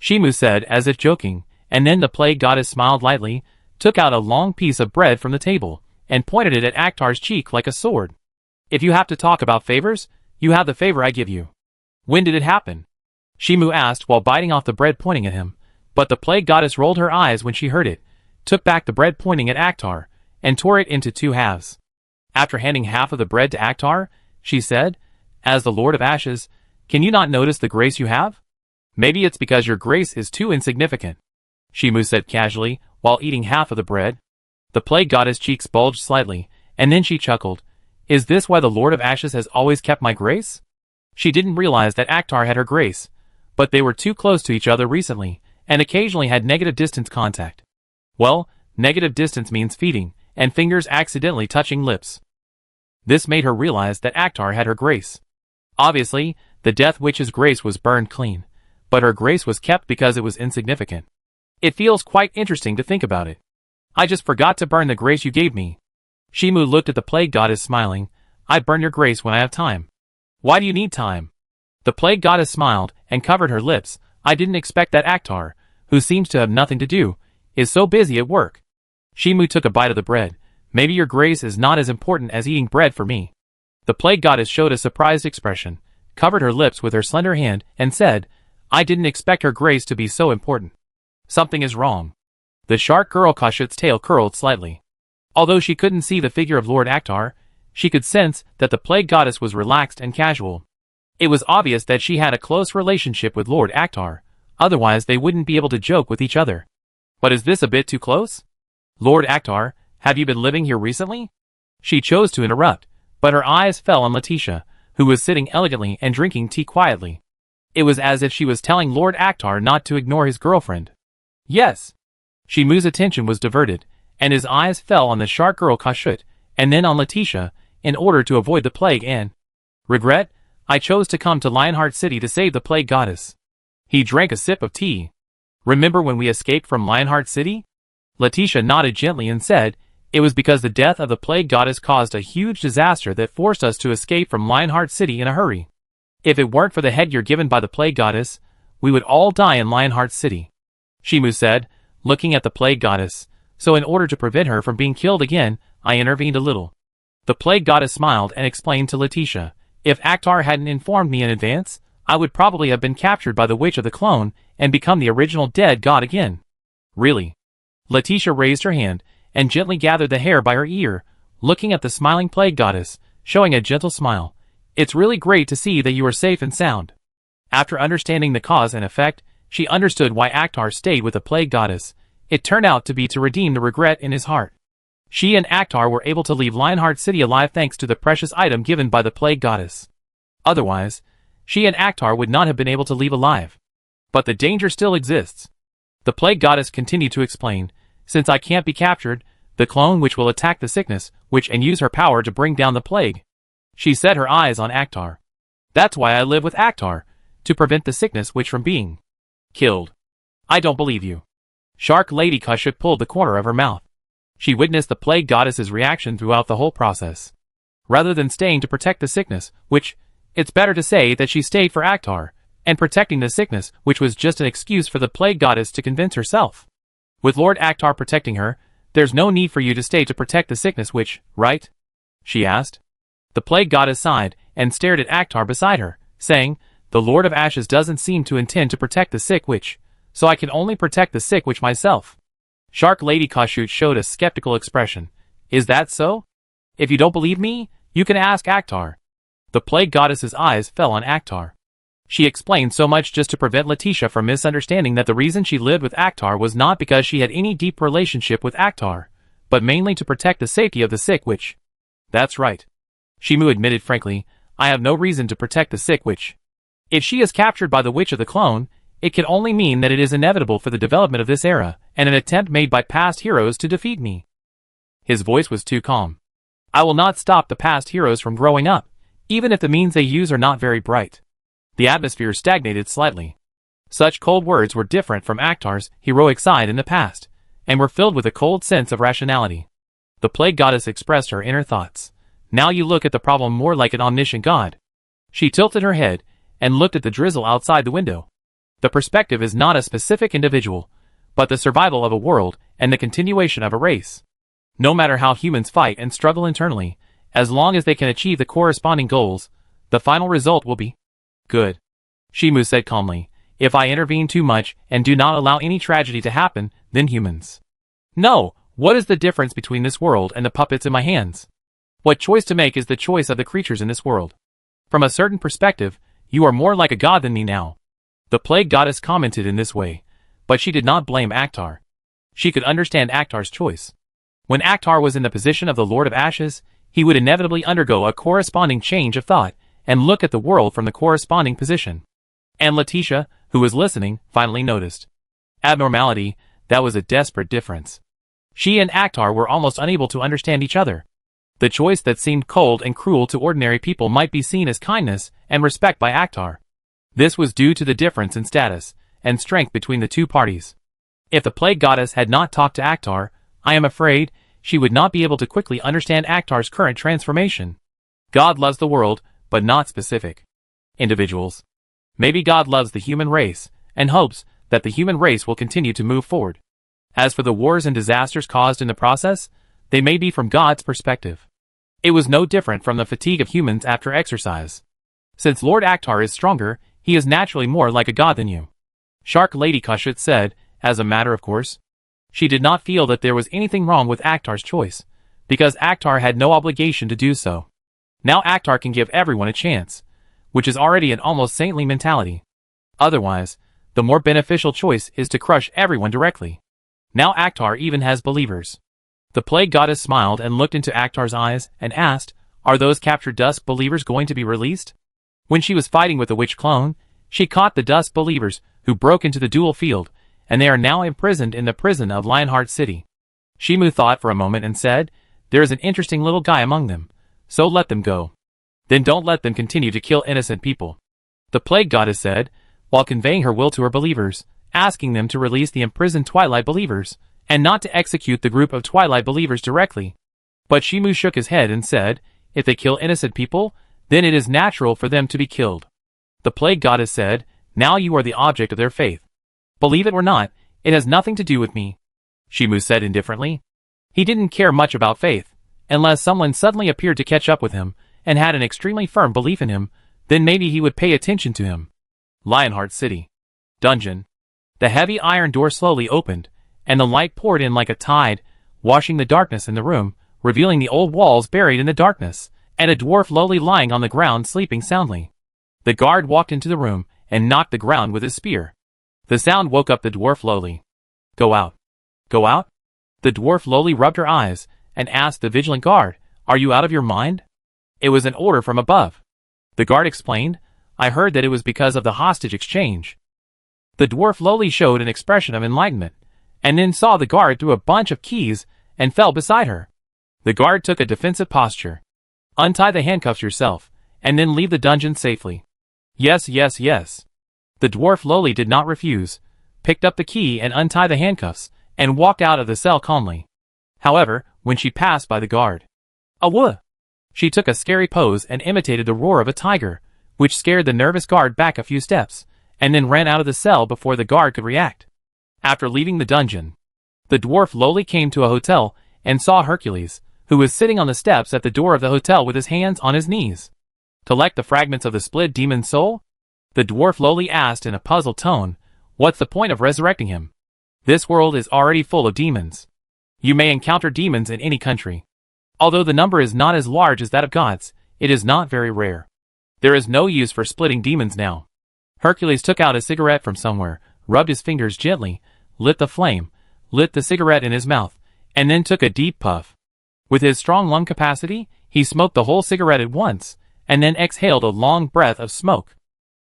Shimu said as if joking, and then the plague goddess smiled lightly, took out a long piece of bread from the table, and pointed it at Akhtar's cheek like a sword. If you have to talk about favors, you have the favor I give you. When did it happen? Shimu asked while biting off the bread pointing at him, but the plague goddess rolled her eyes when she heard it, took back the bread pointing at Akhtar, and tore it into 2 halves. After handing half of the bread to Akhtar, she said, as the Lord of Ashes, can you not notice the grace you have? Maybe it's because your grace is too insignificant. Shimu said casually, while eating half of the bread. The plague goddess' cheeks bulged slightly, and then she chuckled. Is this why the Lord of Ashes has always kept my grace? She didn't realize that Akhtar had her grace, but they were too close to each other recently, and occasionally had negative distance contact. Well, negative distance means feeding, and fingers accidentally touching lips. This made her realize that Akhtar had her grace. Obviously, the Death Witch's grace was burned clean, but her grace was kept because it was insignificant. It feels quite interesting to think about it. I just forgot to burn the grace you gave me. Shimu looked at the plague goddess smiling. I burn your grace when I have time. Why do you need time? The plague goddess smiled and covered her lips. I didn't expect that Akhtar, who seems to have nothing to do, is so busy at work. Shimu took a bite of the bread. Maybe your grace is not as important as eating bread for me. The plague goddess showed a surprised expression, covered her lips with her slender hand, and said, I didn't expect her grace to be so important. Something is wrong. The shark girl Kushut's tail curled slightly. Although she couldn't see the figure of Lord Akhtar, she could sense that the plague goddess was relaxed and casual. It was obvious that she had a close relationship with Lord Akhtar, otherwise they wouldn't be able to joke with each other. But is this a bit too close? Lord Akhtar, have you been living here recently? She chose to interrupt, but her eyes fell on Letitia, who was sitting elegantly and drinking tea quietly. It was as if she was telling Lord Akhtar not to ignore his girlfriend. Yes. Shimu's attention was diverted, and his eyes fell on the shark girl Kushut, and then on Letitia, in order to avoid the plague and regret. I chose to come to Lionheart City to save the plague goddess. He drank a sip of tea. Remember when we escaped from Lionheart City? Letitia nodded gently and said, it was because the death of the plague goddess caused a huge disaster that forced us to escape from Lionheart City in a hurry. If it weren't for the headgear given by the plague goddess, we would all die in Lionheart City. Shimu said, looking at the plague goddess, so in order to prevent her from being killed again, I intervened a little. The plague goddess smiled and explained to Letitia, if Akhtar hadn't informed me in advance, I would probably have been captured by the witch of the clone and become the original dead god again. Really? Letitia raised her hand and gently gathered the hair by her ear, looking at the smiling plague goddess, showing a gentle smile. It's really great to see that you are safe and sound. After understanding the cause and effect, she understood why Akhtar stayed with the plague goddess. It turned out to be to redeem the regret in his heart. She and Akhtar were able to leave Lionheart City alive thanks to the precious item given by the plague goddess. Otherwise, she and Akhtar would not have been able to leave alive. But the danger still exists. The plague goddess continued to explain, since I can't be captured, The clone which will attack the sickness, which and use her power to bring down the plague. She set her eyes on Akhtar. That's why I live with Akhtar, to prevent the sickness which from being killed. I don't believe you. Shark Lady Kushut pulled the corner of her mouth. She witnessed the plague goddess's reaction throughout the whole process. Rather than staying to protect the sickness, which, it's better to say that she stayed for Akhtar, and protecting the sickness, which was just an excuse for the plague goddess to convince herself. With Lord Akhtar protecting her, there's no need for you to stay to protect the sickness which, right? She asked. The plague goddess sighed, and stared at Akhtar beside her, saying, the Lord of Ashes doesn't seem to intend to protect the sick which, so I can only protect the sick which myself. Shark Lady Kushut showed a skeptical expression. Is that so? If you don't believe me, you can ask Akhtar. The plague goddess's eyes fell on Akhtar. She explained so much just to prevent Letitia from misunderstanding that the reason she lived with Akhtar was not because she had any deep relationship with Akhtar, but mainly to protect the safety of the sick which. That's right. Shimu admitted frankly, I have no reason to protect the sick witch. If she is captured by the witch of the clone, it can only mean that it is inevitable for the development of this era, and an attempt made by past heroes to defeat me. His voice was too calm. I will not stop the past heroes from growing up, even if the means they use are not very bright. The atmosphere stagnated slightly. Such cold words were different from Akhtar's heroic side in the past, and were filled with a cold sense of rationality. The plague goddess expressed her inner thoughts. Now you look at the problem more like an omniscient god. She tilted her head, and looked at the drizzle outside the window. The perspective is not a specific individual, but the survival of a world, and the continuation of a race. No matter how humans fight and struggle internally, as long as they can achieve the corresponding goals, the final result will be good. Shimu said calmly, if I intervene too much and do not allow any tragedy to happen, then humans. No, what is the difference between this world and the puppets in my hands? What choice to make is the choice of the creatures in this world. From a certain perspective, you are more like a god than me now. The plague goddess commented in this way, but she did not blame Akhtar. She could understand Akhtar's choice. When Akhtar was in the position of the Lord of Ashes, he would inevitably undergo a corresponding change of thought, and look at the world from the corresponding position. And Letitia, who was listening, finally noticed. Abnormality, that was a desperate difference. She and Akhtar were almost unable to understand each other. The choice that seemed cold and cruel to ordinary people might be seen as kindness and respect by Akhtar. This was due to the difference in status and strength between the two parties. If the plague goddess had not talked to Akhtar, I am afraid she would not be able to quickly understand Akhtar's current transformation. God loves the world, but not specific individuals. Maybe God loves the human race, and hopes that the human race will continue to move forward. As for the wars and disasters caused in the process, they may be from God's perspective. It was no different from the fatigue of humans after exercise. Since Lord Akhtar is stronger, he is naturally more like a god than you. Shark Lady Kushut said, as a matter of course. She did not feel that there was anything wrong with Akhtar's choice, because Akhtar had no obligation to do so. Now Akhtar can give everyone a chance, which is already an almost saintly mentality. Otherwise, the more beneficial choice is to crush everyone directly. Now Akhtar even has believers. The plague goddess smiled and looked into Akhtar's eyes and asked, are those captured Dusk believers going to be released? When she was fighting with the witch clone, she caught the Dusk believers who broke into the duel field, and they are now imprisoned in the prison of Lionheart City. Shimu thought for a moment and said, there is an interesting little guy among them, so let them go. Then don't let them continue to kill innocent people. The plague goddess said, while conveying her will to her believers, asking them to release the imprisoned Twilight believers, and not to execute the group of Twilight believers directly. But Shimu shook his head and said, if they kill innocent people, then it is natural for them to be killed. The plague goddess said, now you are the object of their faith. Believe it or not, it has nothing to do with me. Shimu said indifferently. He didn't care much about faith, unless someone suddenly appeared to catch up with him, and had an extremely firm belief in him, then maybe he would pay attention to him. Lionheart City. Dungeon. The heavy iron door slowly opened, and the light poured in like a tide, washing the darkness in the room, revealing the old walls buried in the darkness, and a dwarf lowly lying on the ground sleeping soundly. The guard walked into the room, and knocked the ground with his spear. The sound woke up the dwarf lowly. Go out. Go out? The dwarf lowly rubbed her eyes, and asked the vigilant guard, are you out of your mind? It was an order from above. The guard explained, I heard that it was because of the hostage exchange. The dwarf lowly showed an expression of enlightenment, and then saw the guard threw a bunch of keys and fell beside her. The guard took a defensive posture. Untie the handcuffs yourself, and then leave the dungeon safely. Yes, yes, yes. The dwarf lowly did not refuse, picked up the key and untied the handcuffs, and walked out of the cell calmly. However, when she passed by the guard, "Awoo!" She took a scary pose and imitated the roar of a tiger, which scared the nervous guard back a few steps, and then ran out of the cell before the guard could react. After leaving the dungeon, the dwarf lowly came to a hotel and saw Hercules, who was sitting on the steps at the door of the hotel with his hands on his knees. "Collect the fragments of the split demon's soul?" The dwarf lowly asked in a puzzled tone. "What's the point of resurrecting him? This world is already full of demons. You may encounter demons in any country. Although the number is not as large as that of gods, it is not very rare. There is no use for splitting demons now." Hercules took out a cigarette from somewhere, rubbed his fingers gently, lit the flame, lit the cigarette in his mouth, and then took a deep puff. With his strong lung capacity, he smoked the whole cigarette at once, and then exhaled a long breath of smoke.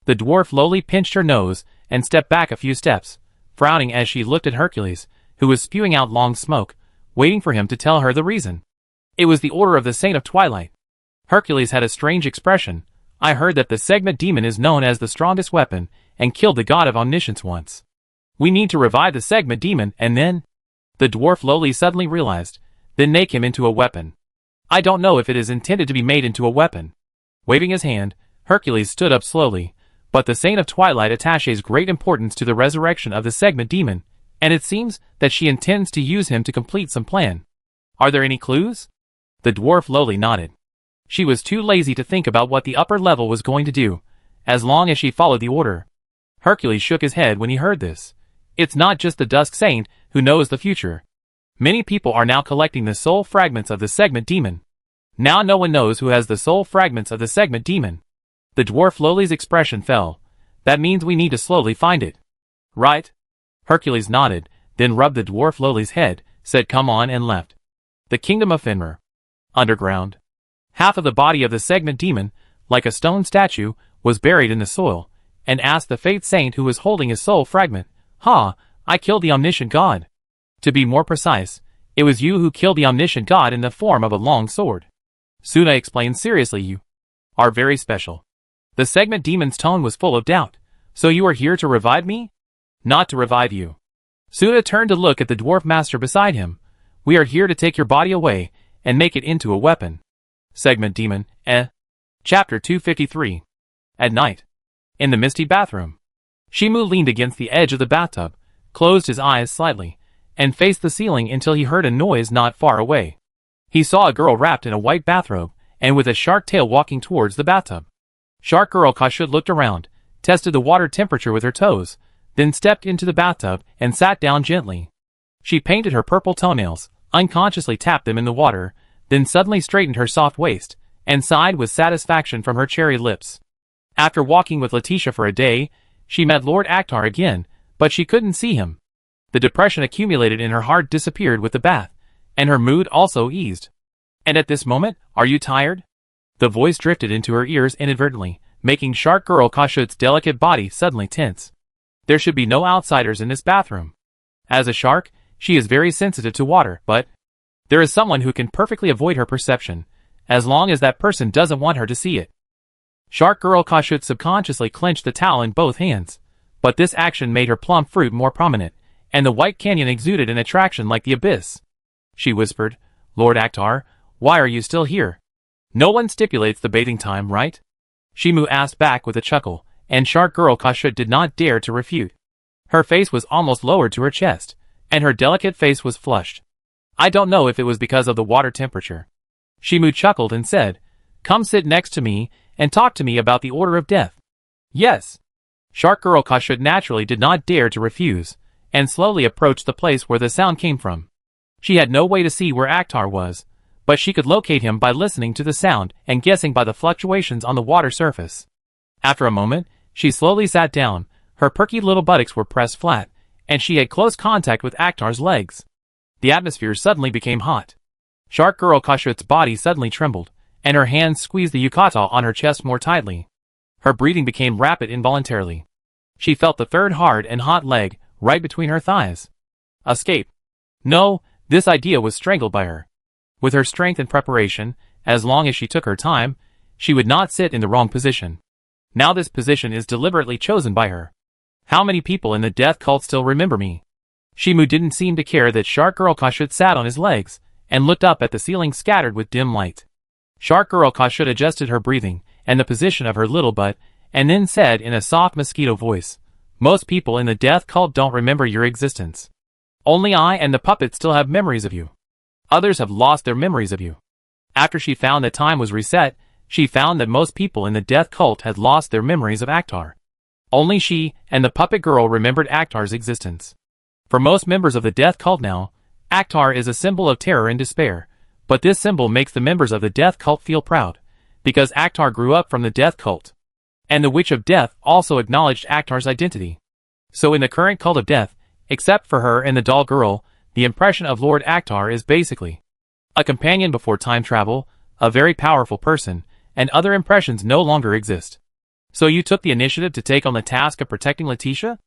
The dwarf lowly pinched her nose and stepped back a few steps, frowning as she looked at Hercules, who was spewing out long smoke, waiting for him to tell her the reason. It was the order of the Saint of Twilight. Hercules had a strange expression. "I heard that the segment demon is known as the strongest weapon, and killed the god of omniscience once. We need to revive the segment demon and then—" The dwarf lowly suddenly realized, "then make him into a weapon. I don't know if it is intended to be made into a weapon." Waving his hand, Hercules stood up slowly, but the Saint of Twilight attaches great importance to the resurrection of the segment demon, and it seems that she intends to use him to complete some plan. "Are there any clues?" The dwarf lowly nodded. She was too lazy to think about what the upper level was going to do, as long as she followed the order. Hercules shook his head when he heard this. It's not just the Dusk Saint who knows the future. Many people are now collecting the soul fragments of the segment demon. Now no one knows who has the soul fragments of the segment demon. The dwarf lowly's expression fell. "That means we need to slowly find it. Right?" Hercules nodded, then rubbed the dwarf lowly's head, said come on and left. The kingdom of Fenrir. Underground. Half of the body of the segment demon, like a stone statue, was buried in the soil, and asked the Fate Saint who was holding his soul fragment, "Ha, I killed the omniscient god. To be more precise, it was you who killed the omniscient god in the form of a long sword." Suna explained seriously, "You are very special." The segment demon's tone was full of doubt. "So you are here to revive me?" "Not to revive you." Suna turned to look at the dwarf master beside him. "We are here to take your body away and make it into a weapon." Segment demon, Chapter 253. At night. In the misty bathroom. Shimu leaned against the edge of the bathtub, closed his eyes slightly, and faced the ceiling until he heard a noise not far away. He saw a girl wrapped in a white bathrobe, and with a shark tail walking towards the bathtub. Shark Girl Kashut looked around, tested the water temperature with her toes, then stepped into the bathtub and sat down gently. She painted her purple toenails, unconsciously tapped them in the water, then suddenly straightened her soft waist, and sighed with satisfaction from her cherry lips. After walking with Letitia for a day, she met Lord Akhtar again, but she couldn't see him. The depression accumulated in her heart disappeared with the bath, and her mood also eased. "And at this moment, are you tired?" The voice drifted into her ears inadvertently, making Shark Girl Kashut's delicate body suddenly tense. There should be no outsiders in this bathroom. As a shark, she is very sensitive to water, but there is someone who can perfectly avoid her perception, as long as that person doesn't want her to see it. Shark Girl Kashut subconsciously clenched the towel in both hands, but this action made her plump fruit more prominent, and the white canyon exuded an attraction like the abyss. She whispered, "Lord Akhtar, why are you still here? No one stipulates the bathing time, right?" Shimu asked back with a chuckle, and Shark Girl Kashut did not dare to refute. Her face was almost lowered to her chest, and her delicate face was flushed. "I don't know if it was because of the water temperature." Shimu chuckled and said, "Come sit next to me and talk to me about the order of death." "Yes." Shark Girl Kashut naturally did not dare to refuse, and slowly approached the place where the sound came from. She had no way to see where Akhtar was, but she could locate him by listening to the sound and guessing by the fluctuations on the water surface. After a moment, she slowly sat down, her perky little buttocks were pressed flat, and she had close contact with Akhtar's legs. The atmosphere suddenly became hot. Shark Girl Kashut's body suddenly trembled, and her hands squeezed the yukata on her chest more tightly. Her breathing became rapid involuntarily. She felt the third hard and hot leg right between her thighs. Escape. No, This idea was strangled by her. With her strength and preparation, as long as she took her time, she would not sit in the wrong position. Now this position is deliberately chosen by her. How many people in the death cult still remember me? Shimu didn't seem to care that Shark Girl Kashut sat on his legs and looked up at the ceiling scattered with dim light. Shark Girl Kashut adjusted her breathing and the position of her little butt, and then said in a soft mosquito voice, "Most people in the death cult don't remember your existence. Only I and the puppet still have memories of you. Others have lost their memories of you." After she found that time was reset, she found that most people in the death cult had lost their memories of Akhtar. Only she and the puppet girl remembered Akhtar's existence. For most members of the death cult now, Akhtar is a symbol of terror and despair, but this symbol makes the members of the death cult feel proud, because Akhtar grew up from the death cult. And the Witch of Death also acknowledged Akhtar's identity. So in the current cult of death, except for her and the doll girl, the impression of Lord Akhtar is basically a companion before time travel, a very powerful person, and other impressions no longer exist. "So you took the initiative to take on the task of protecting Letitia?"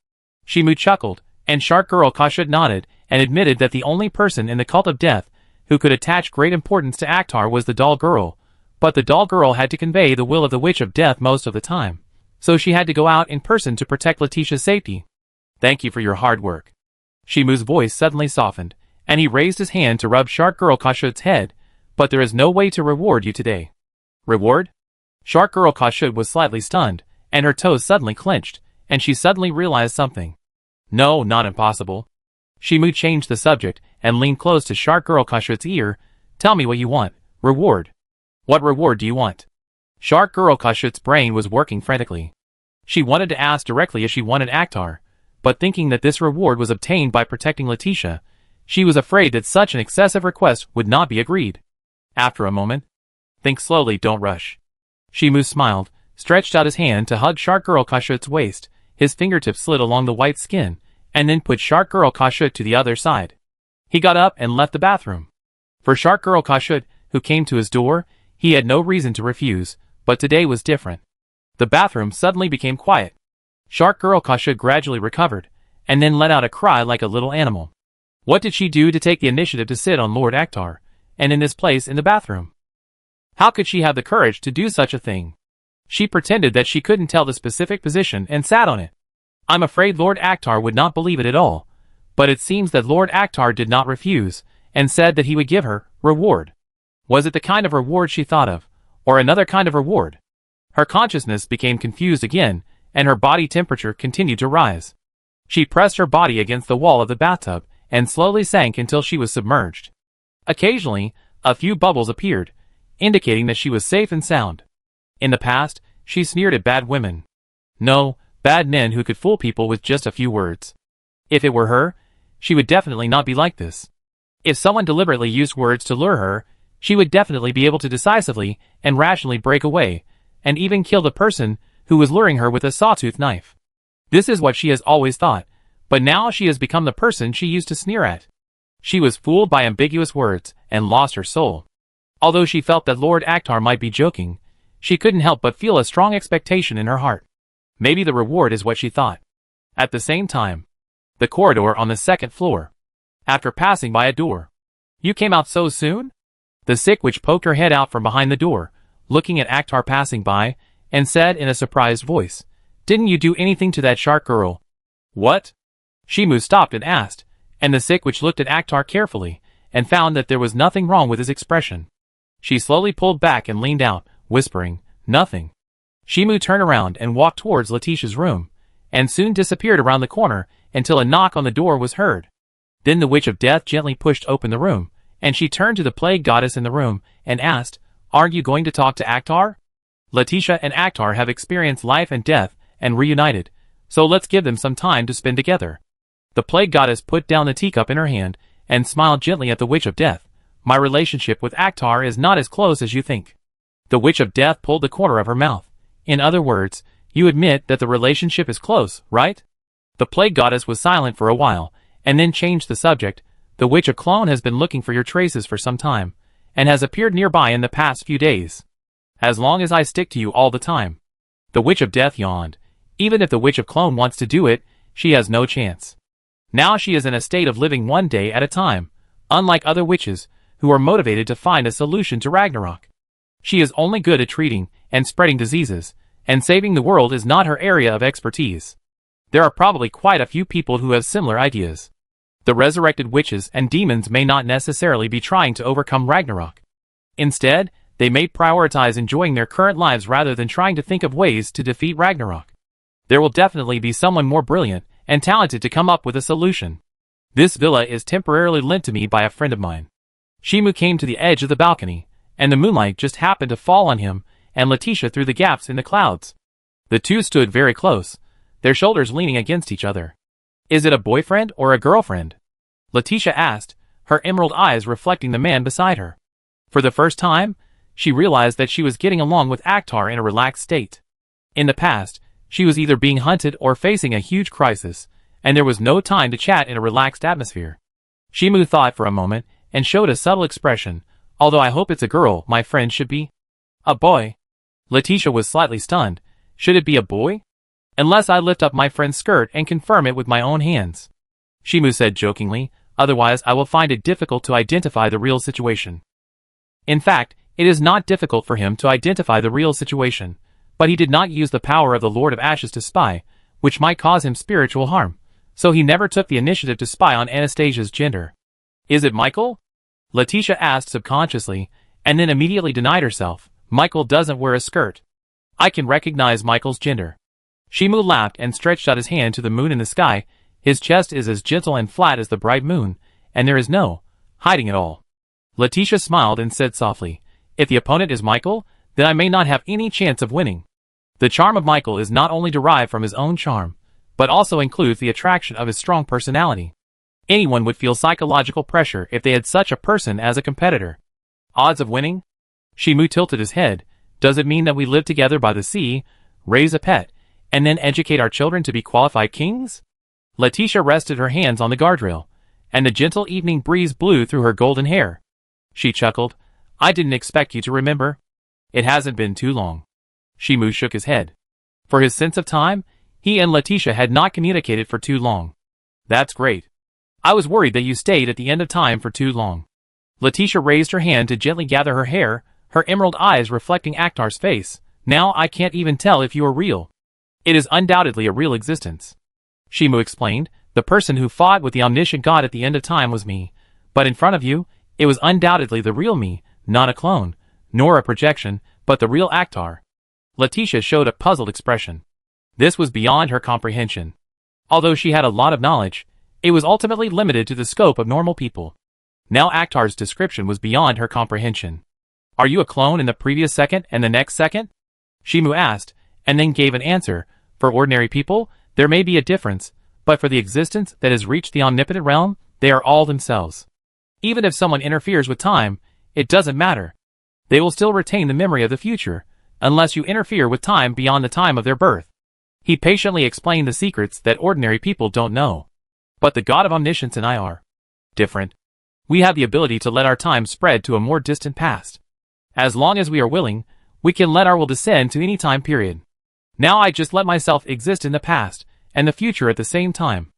Shimu chuckled, and Shark Girl Kashut nodded and admitted that the only person in the cult of death who could attach great importance to Akhtar was the doll girl, but the doll girl had to convey the will of the Witch of Death most of the time, so she had to go out in person to protect Letitia's safety. "Thank you for your hard work." Shimu's voice suddenly softened, and he raised his hand to rub Shark Girl Kashut's head, "But there is no way to reward you today." "Reward?" Shark Girl Kashut was slightly stunned, and her toes suddenly clenched, and she suddenly realized something. "No, not impossible." Shimu changed the subject and leaned close to Shark Girl Kashut's ear. "Tell me what you want. Reward. What reward do you want?" Shark Girl Kashut's brain was working frantically. She wanted to ask directly if she wanted Akhtar, but thinking that this reward was obtained by protecting Letitia, she was afraid that such an excessive request would not be agreed. After a moment, "Think slowly, don't rush." Shimu smiled, stretched out his hand to hug Shark Girl Kashut's waist, his fingertips slid along the white skin, and then put Shark Girl Kashut to the other side. He got up and left the bathroom. For Shark Girl Kashut, who came to his door, he had no reason to refuse, but today was different. The bathroom suddenly became quiet. Shark Girl Kashut gradually recovered, and then let out a cry like a little animal. What did she do to take the initiative to sit on Lord Akhtar, and in this place in the bathroom? How could she have the courage to do such a thing? She pretended that she couldn't tell the specific position and sat on it. I'm afraid Lord Akhtar would not believe it at all, but it seems that Lord Akhtar did not refuse, and said that he would give her reward. Was it the kind of reward she thought of, or another kind of reward? Her consciousness became confused again, and her body temperature continued to rise. She pressed her body against the wall of the bathtub, and slowly sank until she was submerged. Occasionally, a few bubbles appeared, indicating that she was safe and sound. In the past, she sneered at bad women. No, bad men who could fool people with just a few words. If it were her, she would definitely not be like this. If someone deliberately used words to lure her, she would definitely be able to decisively and rationally break away, and even kill the person who was luring her with a sawtooth knife. This is what she has always thought, but now she has become the person she used to sneer at. She was fooled by ambiguous words and lost her soul. Although she felt that Lord Akhtar might be joking, she couldn't help but feel a strong expectation in her heart. Maybe the reward is what she thought. At the same time, the corridor on the second floor. After passing by a door. "You came out so soon?" The sick witch poked her head out from behind the door, looking at Akhtar passing by, and said in a surprised voice, "Didn't you do anything to that shark girl?" "What?" Shimu stopped and asked, and the sick witch looked at Akhtar carefully, and found that there was nothing wrong with his expression. She slowly pulled back and leaned out, whispering, "Nothing." Shimu turned around and walked towards Letitia's room, and soon disappeared around the corner until a knock on the door was heard. Then the Witch of Death gently pushed open the room, and she turned to the plague goddess in the room and asked, "Aren't you going to talk to Akhtar? Letitia and Akhtar have experienced life and death and reunited, so let's give them some time to spend together." The plague goddess put down the teacup in her hand and smiled gently at the Witch of Death. "My relationship with Akhtar is not as close as you think." The Witch of Death pulled the corner of her mouth. "In other words, you admit that the relationship is close, right?" The plague goddess was silent for a while, and then changed the subject. "The Witch of Clone has been looking for your traces for some time, and has appeared nearby in the past few days. As long as I stick to you all the time." The Witch of Death yawned. Even if the Witch of Clone wants to do it, she has no chance. Now she is in a state of living one day at a time, unlike other witches, who are motivated to find a solution to Ragnarok. She is only good at treating and spreading diseases, and saving the world is not her area of expertise. There are probably quite a few people who have similar ideas. The resurrected witches and demons may not necessarily be trying to overcome Ragnarok. Instead, they may prioritize enjoying their current lives rather than trying to think of ways to defeat Ragnarok. There will definitely be someone more brilliant and talented to come up with a solution. This villa is temporarily lent to me by a friend of mine. Shimu came to the edge of the balcony, and the moonlight just happened to fall on him and Letitia through the gaps in the clouds. The two stood very close, their shoulders leaning against each other. "Is it a boyfriend or a girlfriend?" Letitia asked, her emerald eyes reflecting the man beside her. For the first time, she realized that she was getting along with Akhtar in a relaxed state. In the past, she was either being hunted or facing a huge crisis, and there was no time to chat in a relaxed atmosphere. Shimu thought for a moment and showed a subtle expression. "Although I hope it's a girl, my friend should be." "A boy?" Letitia was slightly stunned. "Should it be a boy?" "Unless I lift up my friend's skirt and confirm it with my own hands," Shimu said jokingly, "otherwise I will find it difficult to identify the real situation." In fact, it is not difficult for him to identify the real situation, but he did not use the power of the Lord of Ashes to spy, which might cause him spiritual harm, so he never took the initiative to spy on Anastasia's gender. "Is it Michael?" Letitia asked subconsciously, and then immediately denied herself. "Michael doesn't wear a skirt. I can recognize Michael's gender." Shimu laughed and stretched out his hand to the moon in the sky. His chest is as gentle and flat as the bright moon, and there is no hiding it all. Letitia smiled and said softly, "If the opponent is Michael, then I may not have any chance of winning." The charm of Michael is not only derived from his own charm, but also includes the attraction of his strong personality. Anyone would feel psychological pressure if they had such a person as a competitor. "Odds of winning?" Shimu tilted his head. "Does it mean that we live together by the sea, raise a pet, and then educate our children to be qualified kings?" Letitia rested her hands on the guardrail, and the gentle evening breeze blew through her golden hair. She chuckled. "I didn't expect you to remember." "It hasn't been too long." Shimu shook his head. For his sense of time, he and Letitia had not communicated for too long. "That's great. I was worried that you stayed at the end of time for too long." Letitia raised her hand to gently gather her hair, her emerald eyes reflecting Akhtar's face. "Now I can't even tell if you are real." "It is undoubtedly a real existence," Shimu explained. "The person who fought with the omniscient god at the end of time was me, but in front of you, it was undoubtedly the real me, not a clone, nor a projection, but the real Akhtar." Letitia showed a puzzled expression. This was beyond her comprehension. Although she had a lot of knowledge, it was ultimately limited to the scope of normal people. Now Akhtar's description was beyond her comprehension. "Are you a clone in the previous second and the next second?" Shimu asked, and then gave an answer. "For ordinary people, there may be a difference, but for the existence that has reached the omnipotent realm, they are all themselves. Even if someone interferes with time, it doesn't matter. They will still retain the memory of the future, unless you interfere with time beyond the time of their birth." He patiently explained the secrets that ordinary people don't know. "But the God of Omniscience and I are different. We have the ability to let our time spread to a more distant past. As long as we are willing, we can let our will descend to any time period. Now I just let myself exist in the past and the future at the same time.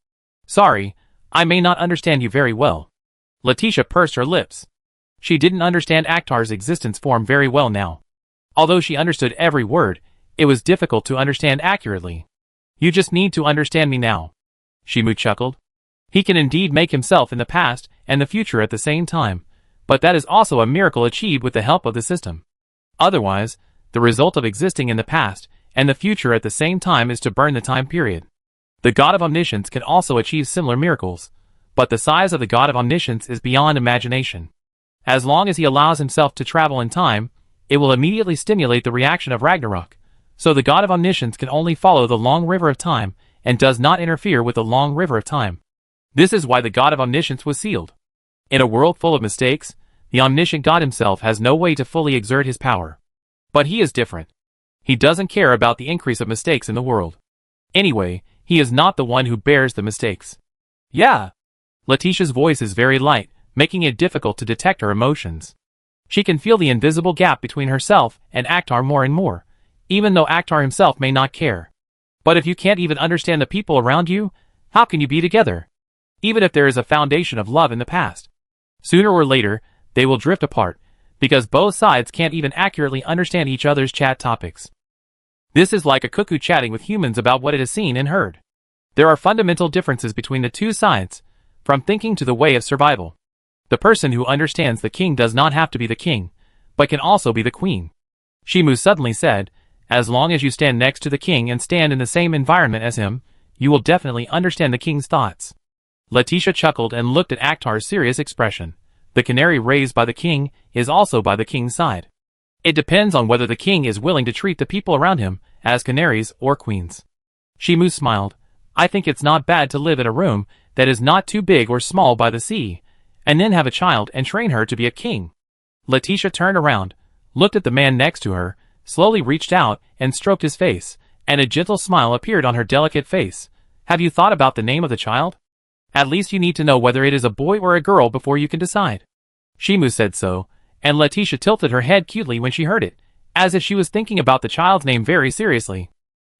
Sorry, I may not understand you very well." Letitia pursed her lips. She didn't understand Akhtar's existence form very well now. Although she understood every word, it was difficult to understand accurately. "You just need to understand me now," Shimu chuckled. "He can indeed make himself in the past and the future at the same time, but that is also a miracle achieved with the help of the system. Otherwise, the result of existing in the past and the future at the same time is to burn the time period. The God of Omniscience can also achieve similar miracles, but the size of the God of Omniscience is beyond imagination. As long as he allows himself to travel in time, it will immediately stimulate the reaction of Ragnarok, so the God of Omniscience can only follow the long river of time and does not interfere with the long river of time. This is why the God of Omniscience was sealed. In a world full of mistakes, the omniscient God himself has no way to fully exert his power. But he is different. He doesn't care about the increase of mistakes in the world. Anyway, he is not the one who bears the mistakes." "Yeah." Letitia's voice is very light, making it difficult to detect her emotions. She can feel the invisible gap between herself and Akhtar more and more, even though Akhtar himself may not care. "But if you can't even understand the people around you, how can you be together? Even if there is a foundation of love in the past." Sooner or later, they will drift apart, because both sides can't even accurately understand each other's chat topics. This is like a cuckoo chatting with humans about what it has seen and heard. There are fundamental differences between the two sides, from thinking to the way of survival. The person who understands the king does not have to be the king, but can also be the queen. Shimu suddenly said, as long as you stand next to the king and stand in the same environment as him, you will definitely understand the king's thoughts. Letitia chuckled and looked at Akhtar's serious expression. The canary raised by the king is also by the king's side. It depends on whether the king is willing to treat the people around him as canaries or queens. Shimu smiled. I think it's not bad to live in a room that is not too big or small by the sea, and then have a child and train her to be a king. Letitia turned around, looked at the man next to her, slowly reached out and stroked his face, and a gentle smile appeared on her delicate face. Have you thought about the name of the child? At least you need to know whether it is a boy or a girl before you can decide. Shimu said so, and Letitia tilted her head cutely when she heard it, as if she was thinking about the child's name very seriously.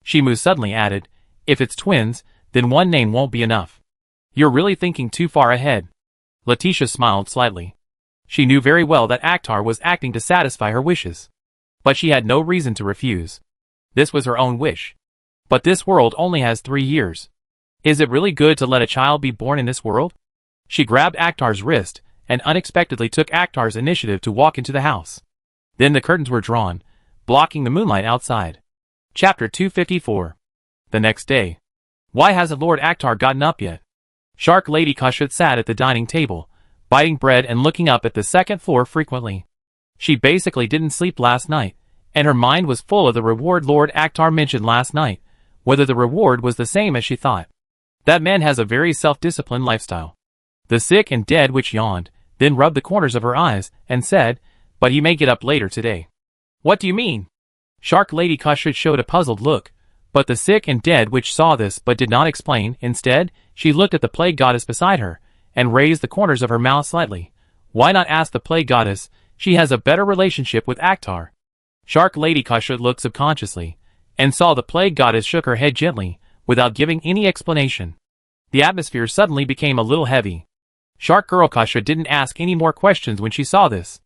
Shimu suddenly added, if it's twins, then one name won't be enough. You're really thinking too far ahead. Letitia smiled slightly. She knew very well that Akhtar was acting to satisfy her wishes. But she had no reason to refuse. This was her own wish. But this world only has 3 years. Is it really good to let a child be born in this world? She grabbed Akhtar's wrist, and unexpectedly took Akhtar's initiative to walk into the house. Then the curtains were drawn, blocking the moonlight outside. Chapter 254. The next day. Why hasn't Lord Akhtar gotten up yet? Shark Lady Kashut sat at the dining table, biting bread and looking up at the second floor frequently. She basically didn't sleep last night, and her mind was full of the reward Lord Akhtar mentioned last night, whether the reward was the same as she thought. That man has a very self-disciplined lifestyle. The sick and dead witch yawned, then rubbed the corners of her eyes, and said, but he may get up later today. What do you mean? Shark Lady Kashut showed a puzzled look, but the sick and dead witch saw this but did not explain. Instead, she looked at the plague goddess beside her, and raised the corners of her mouth slightly. Why not ask the plague goddess? She has a better relationship with Akhtar. Shark Lady Kashut looked subconsciously, and saw the plague goddess shook her head gently, without giving any explanation. The atmosphere suddenly became a little heavy. Shark Girl Kashut didn't ask any more questions when she saw this.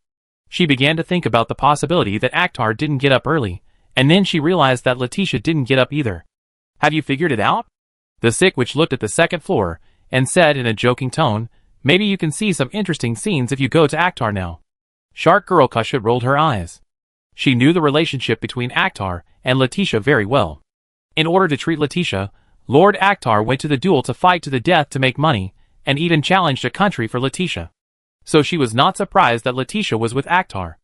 She began to think about the possibility that Akhtar didn't get up early, and then she realized that Letitia didn't get up either. Have you figured it out? The sick witch looked at the second floor, and said in a joking tone, maybe you can see some interesting scenes if you go to Akhtar now. Shark Girl Kashut rolled her eyes. She knew the relationship between Akhtar and Letitia very well. In order to treat Letitia, Lord Akhtar went to the duel to fight to the death to make money, and even challenged a country for Letitia. So she was not surprised that Letitia was with Akhtar.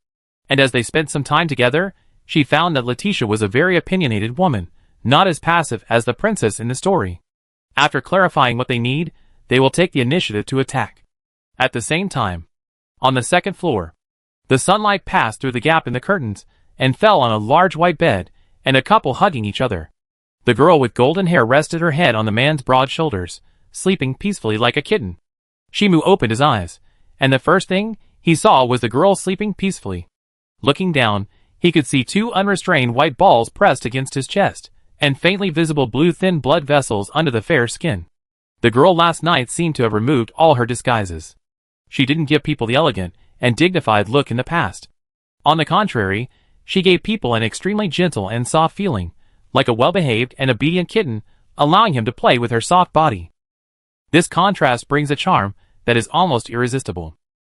And as they spent some time together, she found that Letitia was a very opinionated woman, not as passive as the princess in the story. After clarifying what they need, they will take the initiative to attack. At the same time, on the second floor, the sunlight passed through the gap in the curtains, and fell on a large white bed, and a couple hugging each other. The girl with golden hair rested her head on the man's broad shoulders, sleeping peacefully like a kitten. Shimu opened his eyes, and the first thing he saw was the girl sleeping peacefully. Looking down, he could see 2 unrestrained white balls pressed against his chest, and faintly visible blue thin blood vessels under the fair skin. The girl last night seemed to have removed all her disguises. She didn't give people the elegant and dignified look in the past. On the contrary, she gave people an extremely gentle and soft feeling, like a well-behaved and obedient kitten, allowing him to play with her soft body. This contrast brings a charm that is almost irresistible.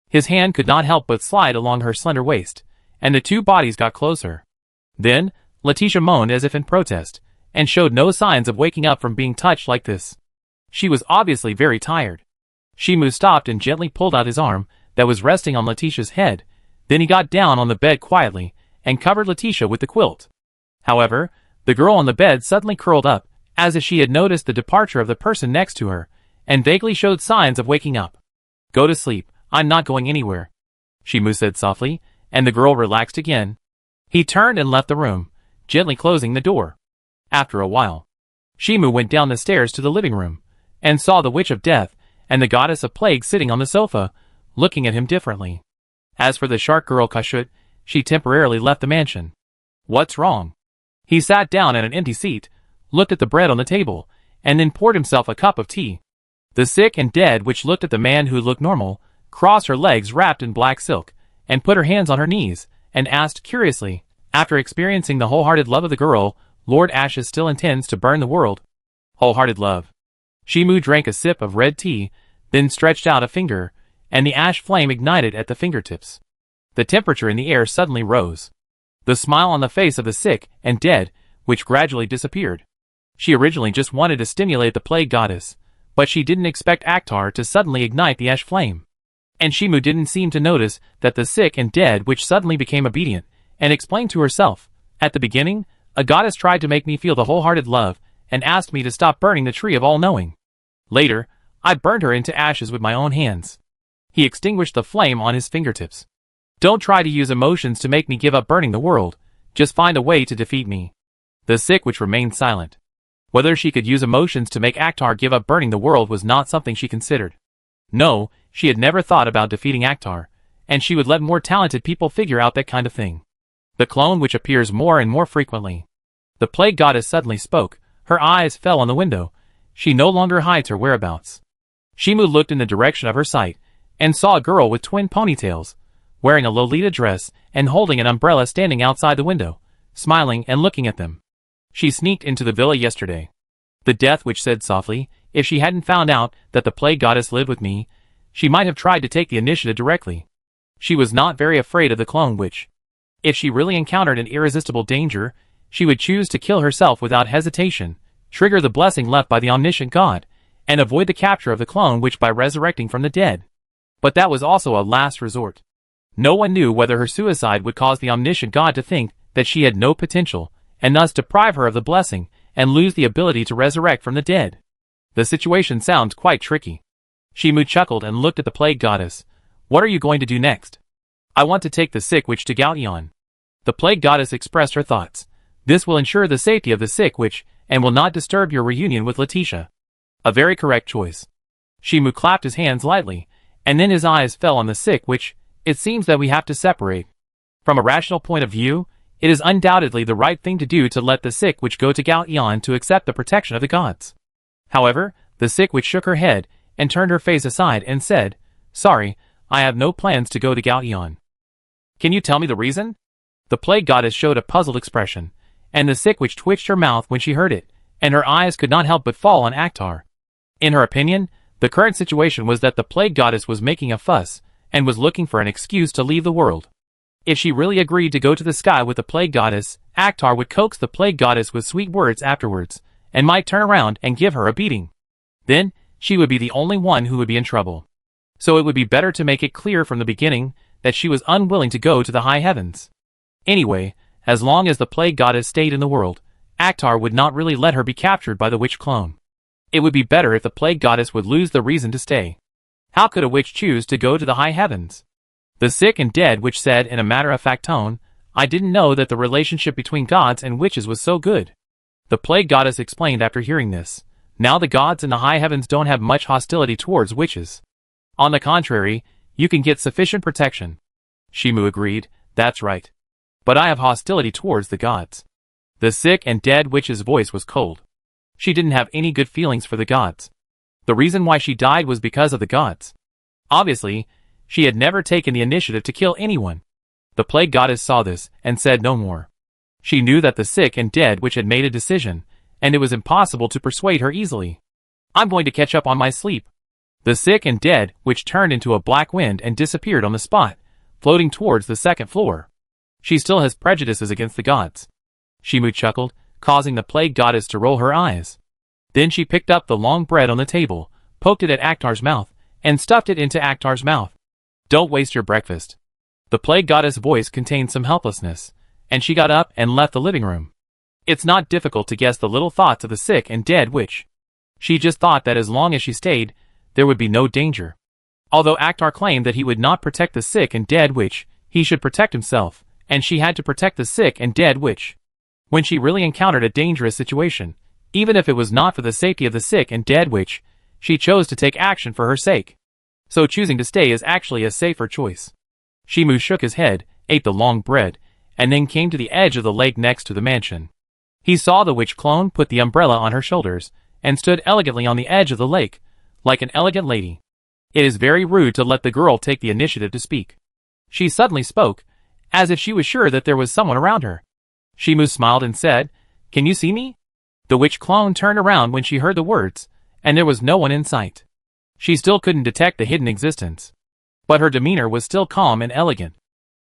His hand could not help but slide along her slender waist, and the 2 bodies got closer. Then, Letitia moaned as if in protest, and showed no signs of waking up from being touched like this. She was obviously very tired. Shimu stopped and gently pulled out his arm that was resting on Letitia's head. Then he got down on the bed quietly, and covered Letitia with the quilt. However, the girl on the bed suddenly curled up, as if she had noticed the departure of the person next to her, and vaguely showed signs of waking up. Go to sleep, I'm not going anywhere, Shimu said softly, and the girl relaxed again. He turned and left the room, gently closing the door. After a while, Shimu went down the stairs to the living room, and saw the Witch of Death and the Goddess of Plague sitting on the sofa, looking at him differently. As for the Shark Girl Kashut, she temporarily left the mansion. What's wrong? He sat down at an empty seat, looked at the bread on the table, and then poured himself a cup of tea. The sick and dead witch looked at the man who looked normal, crossed her legs wrapped in black silk, and put her hands on her knees, and asked curiously, after experiencing the wholehearted love of the girl, Lord Ashes still intends to burn the world? Wholehearted love. Shimu drank a sip of red tea, then stretched out a finger, and the ash flame ignited at the fingertips. The temperature in the air suddenly rose. The smile on the face of the sick and dead, which gradually disappeared. She originally just wanted to stimulate the plague goddess, but she didn't expect Akhtar to suddenly ignite the ash flame. And Shimu didn't seem to notice that the sick and dead which suddenly became obedient, and explained to herself, at the beginning, a goddess tried to make me feel the wholehearted love, and asked me to stop burning the tree of all-knowing. Later, I burned her into ashes with my own hands. He extinguished the flame on his fingertips. Don't try to use emotions to make me give up burning the world, just find a way to defeat me. The sick witch remained silent. Whether she could use emotions to make Akhtar give up burning the world was not something she considered. No, she had never thought about defeating Akhtar, and she would let more talented people figure out that kind of thing. The clone which appears more and more frequently. The plague goddess suddenly spoke, her eyes fell on the window. She no longer hides her whereabouts. Shimu looked in the direction of her sight, and saw a girl with twin ponytails, wearing a Lolita dress and holding an umbrella standing outside the window, smiling and looking at them. She sneaked into the villa yesterday. The death witch said softly, if she hadn't found out that the plague goddess lived with me, she might have tried to take the initiative directly. She was not very afraid of the clone witch. If she really encountered an irresistible danger, she would choose to kill herself without hesitation, trigger the blessing left by the omniscient god, and avoid the capture of the clone witch by resurrecting from the dead. But that was also a last resort. No one knew whether her suicide would cause the omniscient god to think that she had no potential, and thus deprive her of the blessing, and lose the ability to resurrect from the dead. The situation sounds quite tricky. Shimu chuckled and looked at the plague goddess. What are you going to do next? I want to take the sick witch to Galteon. The plague goddess expressed her thoughts. This will ensure the safety of the sick witch, and will not disturb your reunion with Letitia. A very correct choice. Shimu clapped his hands lightly, and then his eyes fell on the sick witch. It seems that we have to separate. From a rational point of view, it is undoubtedly the right thing to do to let the sick witch go to Galteon to accept the protection of the gods. However, the sick witch shook her head, and turned her face aside and said, Sorry, I have no plans to go to Galteon. Can you tell me the reason? The plague goddess showed a puzzled expression, and the sick witch twitched her mouth when she heard it, and her eyes could not help but fall on Akhtar. In her opinion, the current situation was that the plague goddess was making a fuss, and was looking for an excuse to leave the world. If she really agreed to go to the sky with the plague goddess, Akhtar would coax the plague goddess with sweet words afterwards, and might turn around and give her a beating. Then, she would be the only one who would be in trouble. So it would be better to make it clear from the beginning that she was unwilling to go to the high heavens. Anyway, as long as the plague goddess stayed in the world, Akhtar would not really let her be captured by the witch clone. It would be better if the plague goddess would lose the reason to stay. How could a witch choose to go to the high heavens? The sick and dead witch said in a matter-of-fact tone, I didn't know that the relationship between gods and witches was so good. The plague goddess explained after hearing this. Now the gods in the high heavens don't have much hostility towards witches. On the contrary, you can get sufficient protection. Shimu agreed, that's right. But I have hostility towards the gods. The sick and dead witch's voice was cold. She didn't have any good feelings for the gods. The reason why she died was because of the gods. Obviously, she had never taken the initiative to kill anyone. The plague goddess saw this, and said no more. She knew that the sick and dead witch had made a decision, and it was impossible to persuade her easily. I'm going to catch up on my sleep. The sick and dead witch turned into a black wind and disappeared on the spot, floating towards the second floor. She still has prejudices against the gods. Shimu chuckled, causing the plague goddess to roll her eyes. Then she picked up the long bread on the table, poked it at Akhtar's mouth, and stuffed it into Akhtar's mouth. Don't waste your breakfast. The plague goddess' voice contained some helplessness, and she got up and left the living room. It's not difficult to guess the little thoughts of the sick and dead witch. She just thought that as long as she stayed, there would be no danger. Although Akhtar claimed that he would not protect the sick and dead witch, he should protect himself, and she had to protect the sick and dead witch. When she really encountered a dangerous situation, even if it was not for the safety of the sick and dead witch, she chose to take action for her sake. So choosing to stay is actually a safer choice. Shimu shook his head, ate the long bread, and then came to the edge of the lake next to the mansion. He saw the witch clone put the umbrella on her shoulders, and stood elegantly on the edge of the lake, like an elegant lady. It is very rude to let the girl take the initiative to speak. She suddenly spoke, as if she was sure that there was someone around her. Shimu smiled and said, "Can you see me?" The witch clone turned around when she heard the words, and there was no one in sight. She still couldn't detect the hidden existence. But her demeanor was still calm and elegant.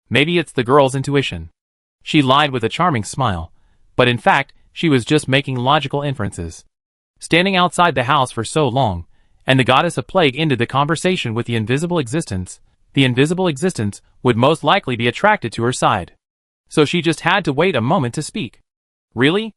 Maybe it's the girl's intuition. She lied with a charming smile, but in fact, she was just making logical inferences. Standing outside the house for so long, and the goddess of plague ended the conversation with the invisible existence would most likely be attracted to her side. So she just had to wait a moment to speak. "Really?"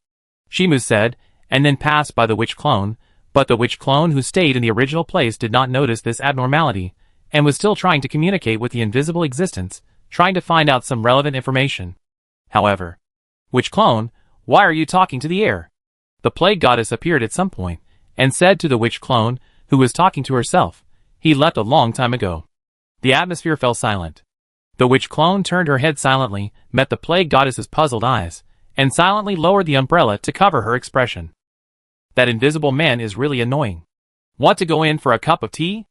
Shimu said, and then passed by the witch clone, but the witch clone who stayed in the original place did not notice this abnormality, and was still trying to communicate with the invisible existence, trying to find out some relevant information. However, "Witch clone, why are you talking to the air?" The plague goddess appeared at some point, and said to the witch clone, who was talking to herself, "He left a long time ago." The atmosphere fell silent. The witch clone turned her head silently, met the plague goddess's puzzled eyes, and silently lowered the umbrella to cover her expression. "That invisible man is really annoying. Want to go in for a cup of tea?"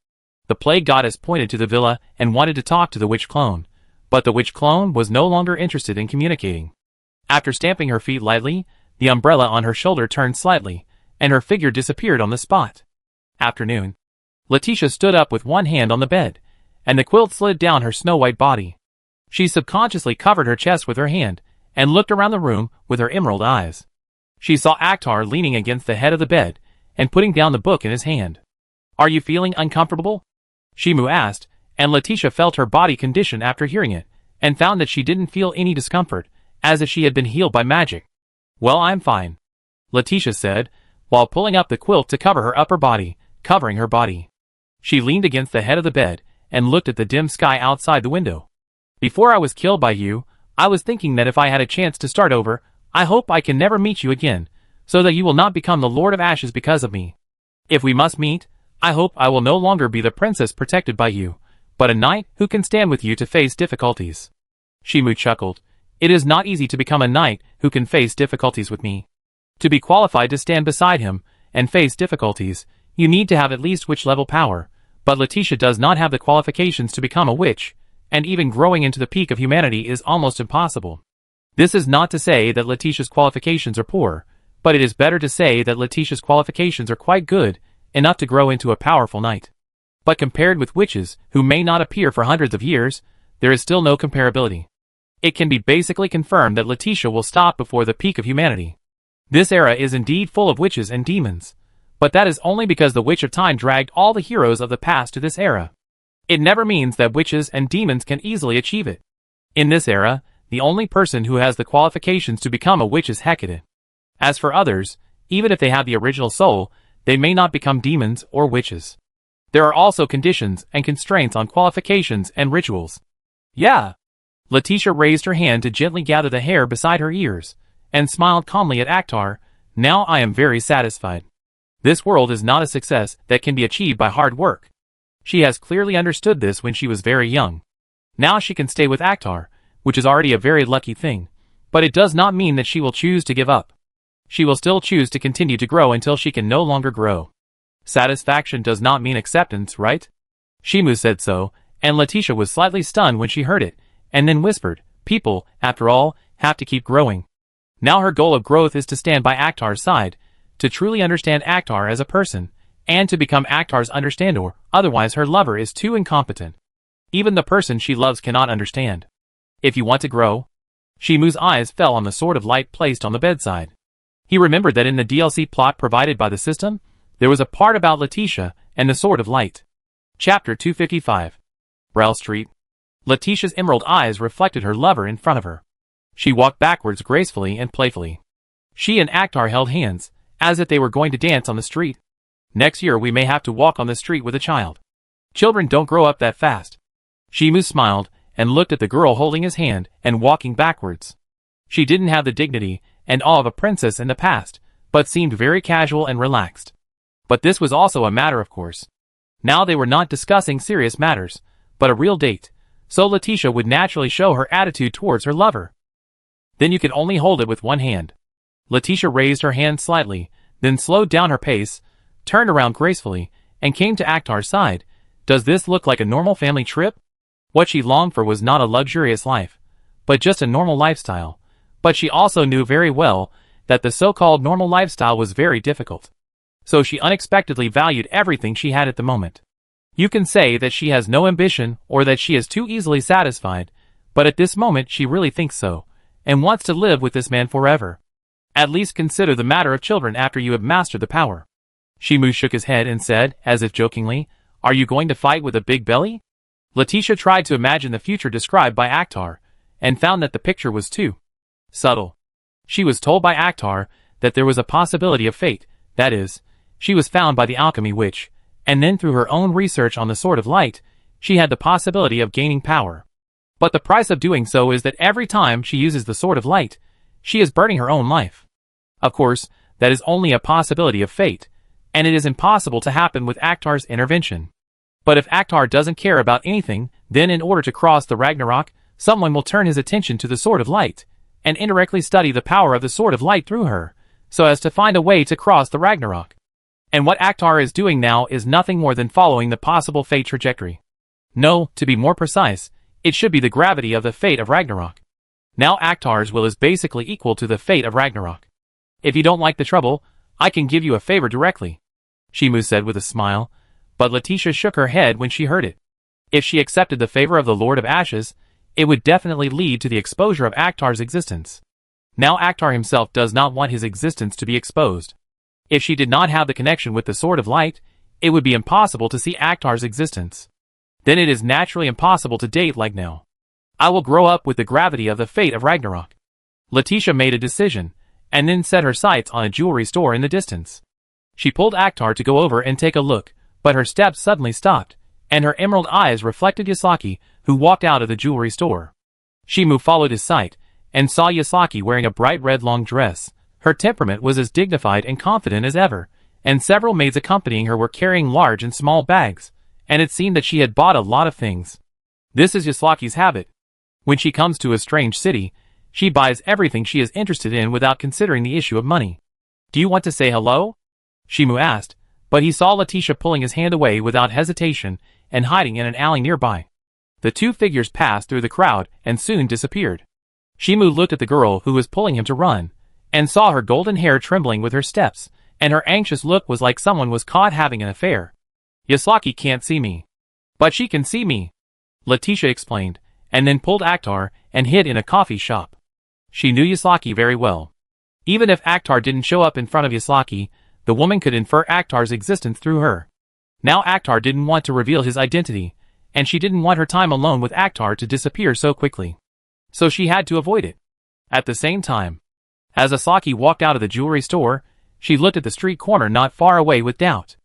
The plague goddess pointed to the villa and wanted to talk to the witch clone, but the witch clone was no longer interested in communicating. After stamping her feet lightly, the umbrella on her shoulder turned slightly, and her figure disappeared on the spot. Afternoon. Letitia stood up with one hand on the bed, and the quilt slid down her snow-white body. She subconsciously covered her chest with her hand, and looked around the room with her emerald eyes. She saw Akhtar leaning against the head of the bed, and putting down the book in his hand. "Are you feeling uncomfortable?" Shimu asked, and Letitia felt her body condition after hearing it, and found that she didn't feel any discomfort, as if she had been healed by magic. "Well, I'm fine," Letitia said, while pulling up the quilt to cover her upper body, covering her body. She leaned against the head of the bed, and looked at the dim sky outside the window. "Before I was killed by you, I was thinking that if I had a chance to start over, I hope I can never meet you again, so that you will not become the Lord of Ashes because of me. If we must meet, I hope I will no longer be the princess protected by you, but a knight who can stand with you to face difficulties." Shimu chuckled. "It is not easy to become a knight who can face difficulties with me. To be qualified to stand beside him and face difficulties, you need to have at least witch-level power, but Letitia does not have the qualifications to become a witch, and even growing into the peak of humanity is almost impossible. This is not to say that Letitia's qualifications are poor, but it is better to say that Letitia's qualifications are quite good, enough to grow into a powerful knight. But compared with witches, who may not appear for hundreds of years, there is still no comparability. It can be basically confirmed that Letitia will stop before the peak of humanity. This era is indeed full of witches and demons, but that is only because the Witch of Time dragged all the heroes of the past to this era. It never means that witches and demons can easily achieve it. In this era, the only person who has the qualifications to become a witch is Hecate. As for others, even if they have the original soul, they may not become demons or witches. There are also conditions and constraints on qualifications and rituals. Yeah. Letitia raised her hand to gently gather the hair beside her ears, and smiled calmly at Akhtar. "Now I am very satisfied. This world is not a success that can be achieved by hard work." She has clearly understood this when she was very young. Now she can stay with Akhtar, which is already a very lucky thing, but it does not mean that she will choose to give up. She will still choose to continue to grow until she can no longer grow. Satisfaction does not mean acceptance, right? Shimu said so, and Letitia was slightly stunned when she heard it, and then whispered, "People, after all, have to keep growing." Now her goal of growth is to stand by Akhtar's side, to truly understand Akhtar as a person, and to become Akhtar's understander, otherwise her lover is too incompetent. Even the person she loves cannot understand. If you want to grow. Shimu's eyes fell on the sword of light placed on the bedside. He remembered that in the DLC plot provided by the system, there was a part about Letitia and the sword of light. Chapter 255. Brell Street. Letitia's emerald eyes reflected her lover in front of her. She walked backwards gracefully and playfully. She and Akhtar held hands, as if they were going to dance on the street. "Next year we may have to walk on the street with a child. Children don't grow up that fast." Shimu smiled, and looked at the girl holding his hand and walking backwards. She didn't have the dignity and awe of a princess in the past, but seemed very casual and relaxed. But this was also a matter of course. Now they were not discussing serious matters, but a real date, so Letitia would naturally show her attitude towards her lover. "Then you can only hold it with one hand." Letitia raised her hand slightly, then slowed down her pace, turned around gracefully, and came to Akhtar's side, Does this look like a normal family trip? What she longed for was not a luxurious life, but just a normal lifestyle. But she also knew very well that the so-called normal lifestyle was very difficult. So she unexpectedly valued everything she had at the moment. You can say that she has no ambition or that she is too easily satisfied, but at this moment she really thinks so, and wants to live with this man forever. At least consider the matter of children after you have mastered the power. Shimu shook his head and said, as if jokingly, "Are you going to fight with a big belly?" Letitia tried to imagine the future described by Akhtar, and found that the picture was too subtle. She was told by Akhtar that there was a possibility of fate, that is, she was found by the alchemy witch, and then through her own research on the Sword of Light, she had the possibility of gaining power. But the price of doing so is that every time she uses the Sword of Light, she is burning her own life. Of course, that is only a possibility of fate, and it is impossible to happen with Akhtar's intervention. But if Akhtar doesn't care about anything, then in order to cross the Ragnarok, someone will turn his attention to the Sword of Light, and indirectly study the power of the Sword of Light through her, so as to find a way to cross the Ragnarok. And what Akhtar is doing now is nothing more than following the possible fate trajectory. No, to be more precise, it should be the gravity of the fate of Ragnarok. Now Akhtar's will is basically equal to the fate of Ragnarok. If you don't like the trouble, I can give you a favor directly, Shimu said with a smile, but Letitia shook her head when she heard it. If she accepted the favor of the Lord of Ashes, it would definitely lead to the exposure of Akhtar's existence. Now Akhtar himself does not want his existence to be exposed. If she did not have the connection with the Sword of Light, it would be impossible to see Akhtar's existence. Then it is naturally impossible to date like now. I will grow up with the gravity of the fate of Ragnarok. Letitia made a decision, and then set her sights on a jewelry store in the distance. She pulled Akhtar to go over and take a look, but her steps suddenly stopped, and her emerald eyes reflected Yasaki, who walked out of the jewelry store. Shimu followed his sight, and saw Yasaki wearing a bright red long dress. Her temperament was as dignified and confident as ever, and several maids accompanying her were carrying large and small bags, and it seemed that she had bought a lot of things. This is Yasaki's habit. When she comes to a strange city, she buys everything she is interested in without considering the issue of money. "Do you want to say hello?" Shimu asked, but he saw Letitia pulling his hand away without hesitation and hiding in an alley nearby. The two figures passed through the crowd and soon disappeared. Shimu looked at the girl who was pulling him to run, and saw her golden hair trembling with her steps, and her anxious look was like someone was caught having an affair. "Yasaki can't see me. But she can see me," Letitia explained, and then pulled Akhtar and hid in a coffee shop. She knew Yasaki very well. Even if Akhtar didn't show up in front of Yasaki, the woman could infer Akhtar's existence through her. Now Akhtar didn't want to reveal his identity, and she didn't want her time alone with Akhtar to disappear so quickly. So she had to avoid it. At the same time, as Yasaki walked out of the jewelry store, she looked at the street corner not far away with doubt.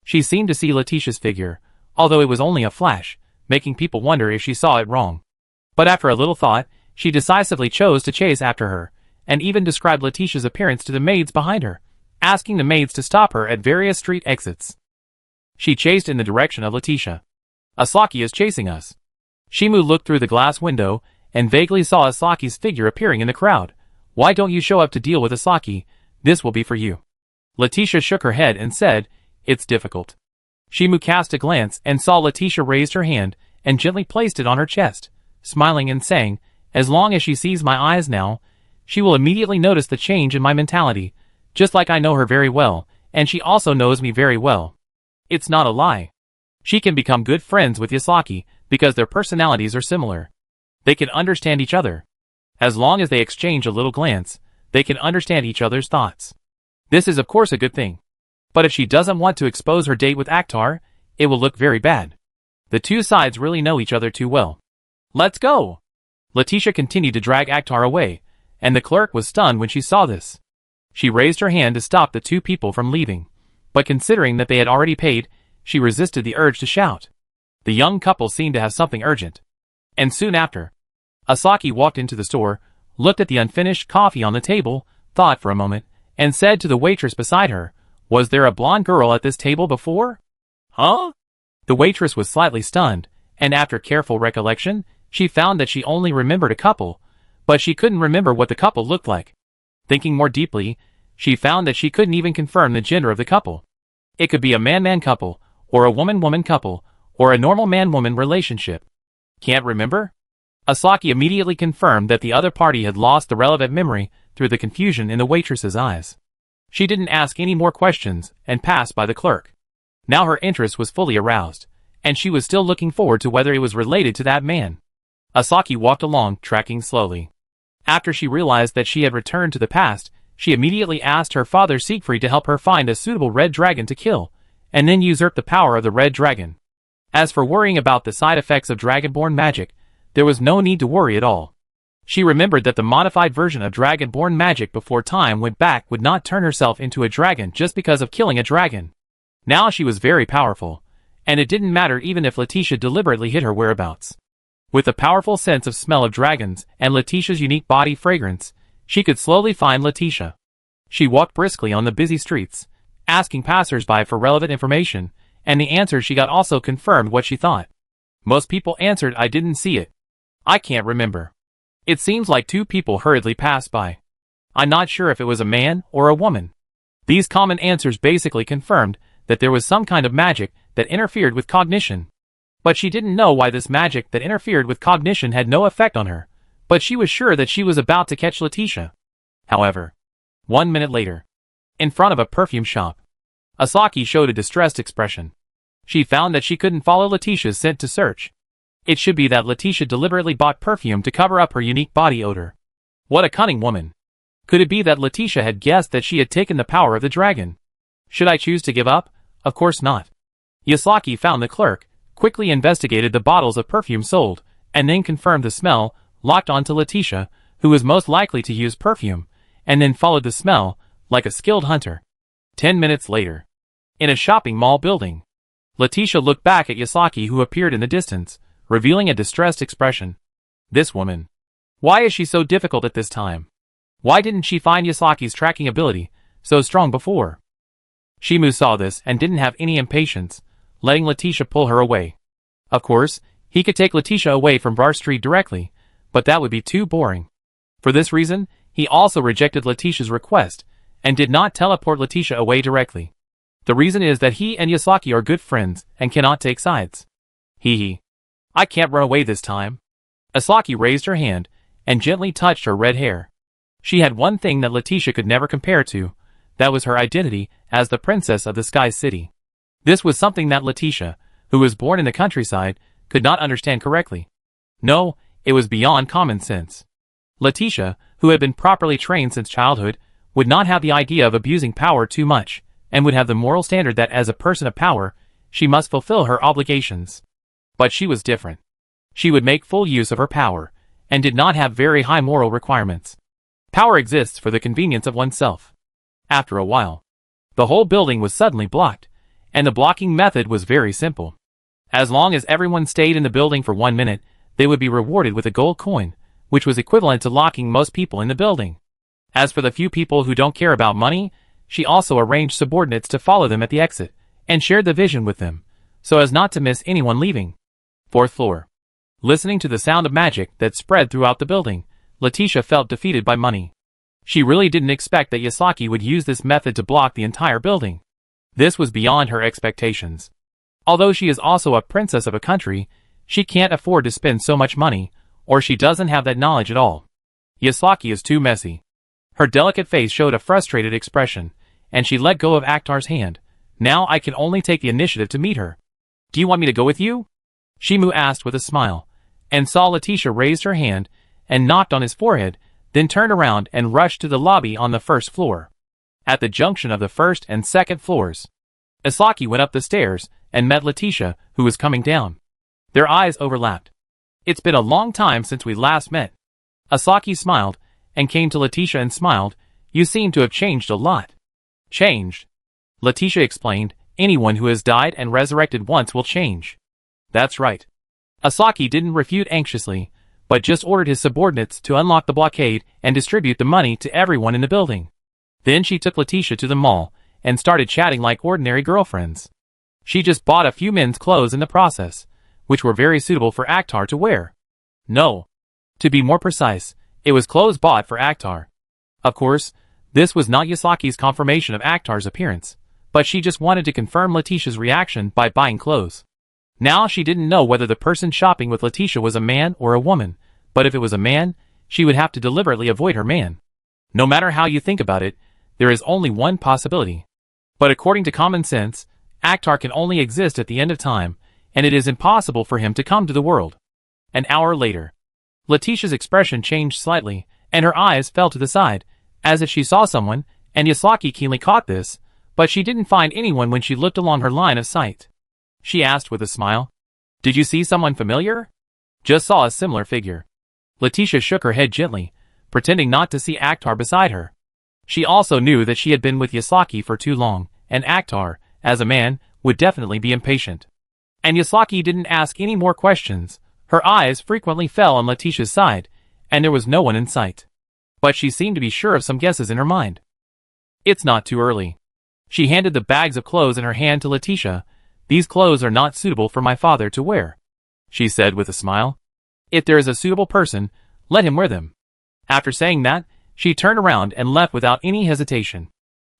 She seemed to see Letitia's figure, although it was only a flash, making people wonder if she saw it wrong. But after a little thought, she decisively chose to chase after her, and even described Letitia's appearance to the maids behind her, asking the maids to stop her at various street exits. She chased in the direction of Letitia. "Yasaki is chasing us." Shimu looked through the glass window, and vaguely saw Yasaki's figure appearing in the crowd. "Why don't you show up to deal with Yasaki? This will be for you." Letitia shook her head and said, "It's difficult." Shimu cast a glance and saw Letitia raised her hand and gently placed it on her chest, smiling and saying, "As long as she sees my eyes now, she will immediately notice the change in my mentality, just like I know her very well, and she also knows me very well. It's not a lie. She can become good friends with Yasaki because their personalities are similar. They can understand each other. As long as they exchange a little glance, they can understand each other's thoughts. This is of course a good thing. But if she doesn't want to expose her date with Akhtar, it will look very bad. The two sides really know each other too well. Let's go!" Letitia continued to drag Akhtar away, and the clerk was stunned when she saw this. She raised her hand to stop the two people from leaving, but considering that they had already paid, she resisted the urge to shout. The young couple seemed to have something urgent. And soon after, Yasaki walked into the store, looked at the unfinished coffee on the table, thought for a moment, and said to the waitress beside her, "Was there a blonde girl at this table before?" "Huh?" The waitress was slightly stunned, and after careful recollection, she found that she only remembered a couple, but she couldn't remember what the couple looked like. Thinking more deeply, she found that she couldn't even confirm the gender of the couple. It could be a man-man couple, or a woman-woman couple, or a normal man-woman relationship? Can't remember? Asaki immediately confirmed that the other party had lost the relevant memory through the confusion in the waitress's eyes. She didn't ask any more questions and passed by the clerk. Now her interest was fully aroused, and she was still looking forward to whether it was related to that man. Asaki walked along, tracking slowly. After she realized that she had returned to the past, she immediately asked her father Siegfried to help her find a suitable red dragon to kill, and then usurp the power of the red dragon. As for worrying about the side effects of dragonborn magic, there was no need to worry at all. She remembered that the modified version of dragonborn magic before time went back would not turn herself into a dragon just because of killing a dragon. Now she was very powerful, and it didn't matter even if Letitia deliberately hid her whereabouts. With a powerful sense of smell of dragons and Letitia's unique body fragrance, she could slowly find Letitia. She walked briskly on the busy streets, asking passers-by for relevant information, and the answers she got also confirmed what she thought. Most people answered, "I didn't see it. I can't remember." It seems like two people hurriedly passed by. I'm not sure if it was a man or a woman. These common answers basically confirmed that there was some kind of magic that interfered with cognition. But she didn't know why this magic that interfered with cognition had no effect on her, but she was sure that she was about to catch Letitia. However, 1 minute later, in front of a perfume shop, Asaki showed a distressed expression. She found that she couldn't follow Letitia's scent to search. It should be that Letitia deliberately bought perfume to cover up her unique body odor. What a cunning woman. Could it be that Letitia had guessed that she had taken the power of the dragon? Should I choose to give up? Of course not. Yasaki found the clerk, quickly investigated the bottles of perfume sold, and then confirmed the smell, locked onto Letitia, who was most likely to use perfume, and then followed the smell, like a skilled hunter. 10 minutes later, in a shopping mall building, Letitia looked back at Yasaki, who appeared in the distance, revealing a distressed expression. This woman. Why is she so difficult at this time? Why didn't she find Yasaki's tracking ability so strong before? Shimu saw this and didn't have any impatience, letting Letitia pull her away. Of course, he could take Letitia away from Bar Street directly, but that would be too boring. For this reason, he also rejected Letitia's request and did not teleport Letitia away directly. The reason is that he and Yasaki are good friends and cannot take sides. Hee. I can't run away this time. Asaki raised her hand and gently touched her red hair. She had one thing that Letitia could never compare to, that was her identity as the princess of the Sky City. This was something that Letitia, who was born in the countryside, could not understand correctly. No, it was beyond common sense. Letitia, who had been properly trained since childhood, would not have the idea of abusing power too much, and would have the moral standard that as a person of power, she must fulfill her obligations. But she was different. She would make full use of her power, and did not have very high moral requirements. Power exists for the convenience of oneself. After a while, the whole building was suddenly blocked, and the blocking method was very simple. As long as everyone stayed in the building for 1 minute, they would be rewarded with a gold coin, which was equivalent to locking most people in the building. As for the few people who don't care about money, she also arranged subordinates to follow them at the exit, and shared the vision with them, so as not to miss anyone leaving. 4th floor. Listening to the sound of magic that spread throughout the building, Letitia felt defeated by money. She really didn't expect that Yasaki would use this method to block the entire building. This was beyond her expectations. Although she is also a princess of a country, she can't afford to spend so much money, or she doesn't have that knowledge at all. Yasaki is too messy. Her delicate face showed a frustrated expression, and she let go of Akhtar's hand. Now I can only take the initiative to meet her. Do you want me to go with you? Shimu asked with a smile, and saw Letitia raise her hand and knocked on his forehead, then turned around and rushed to the lobby on the 1st floor. At the junction of the 1st and 2nd floors, Asaki went up the stairs and met Letitia, who was coming down. Their eyes overlapped. It's been a long time since we last met. Asaki smiled, and came to Letitia and smiled. You seem to have changed a lot. Changed? Letitia explained, anyone who has died and resurrected once will change. That's right. Asaki didn't refute anxiously, but just ordered his subordinates to unlock the blockade and distribute the money to everyone in the building. Then she took Letitia to the mall, and started chatting like ordinary girlfriends. She just bought a few men's clothes in the process, which were very suitable for Akhtar to wear. No. To be more precise, it was clothes bought for Akhtar. Of course, this was not Yasaki's confirmation of Akhtar's appearance, but she just wanted to confirm Letitia's reaction by buying clothes. Now she didn't know whether the person shopping with Letitia was a man or a woman, but if it was a man, she would have to deliberately avoid her man. No matter how you think about it, there is only one possibility. But according to common sense, Akhtar can only exist at the end of time, and it is impossible for him to come to the world. An hour later. Letitia's expression changed slightly, and her eyes fell to the side, as if she saw someone, and Yaslaki keenly caught this, but she didn't find anyone when she looked along her line of sight. She asked with a smile, "Did you see someone familiar?" "Just saw a similar figure." Letitia shook her head gently, pretending not to see Akhtar beside her. She also knew that she had been with Yaslaki for too long, and Akhtar, as a man, would definitely be impatient. And Yaslaki didn't ask any more questions. Her eyes frequently fell on Letitia's side, and there was no one in sight. But she seemed to be sure of some guesses in her mind. "It's not too early." She handed the bags of clothes in her hand to Letitia. "These clothes are not suitable for my father to wear," she said with a smile. "If there is a suitable person, let him wear them." After saying that, she turned around and left without any hesitation.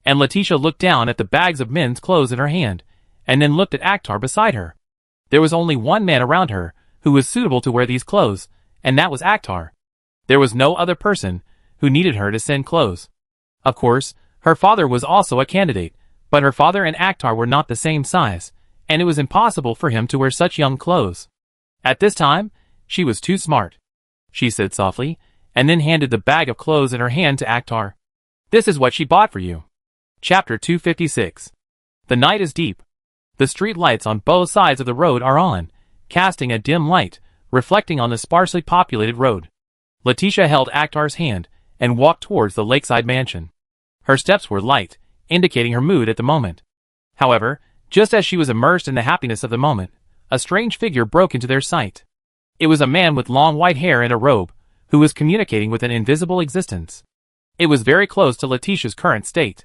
And Letitia looked down at the bags of men's clothes in her hand, and then looked at Akhtar beside her. There was only one man around her who was suitable to wear these clothes, and that was Akhtar. There was no other person who needed her to send clothes. Of course, her father was also a candidate, but her father and Akhtar were not the same size, and it was impossible for him to wear such young clothes. At this time, she was too smart, she said softly, and then handed the bag of clothes in her hand to Akhtar. "This is what she bought for you." Chapter 256. The night is deep. The street lights on both sides of the road are on, casting a dim light, reflecting on the sparsely populated road. Letitia held Akhtar's hand and walked towards the lakeside mansion. Her steps were light, indicating her mood at the moment. However, just as she was immersed in the happiness of the moment, a strange figure broke into their sight. It was a man with long white hair and a robe, who was communicating with an invisible existence. It was very close to Letitia's current state.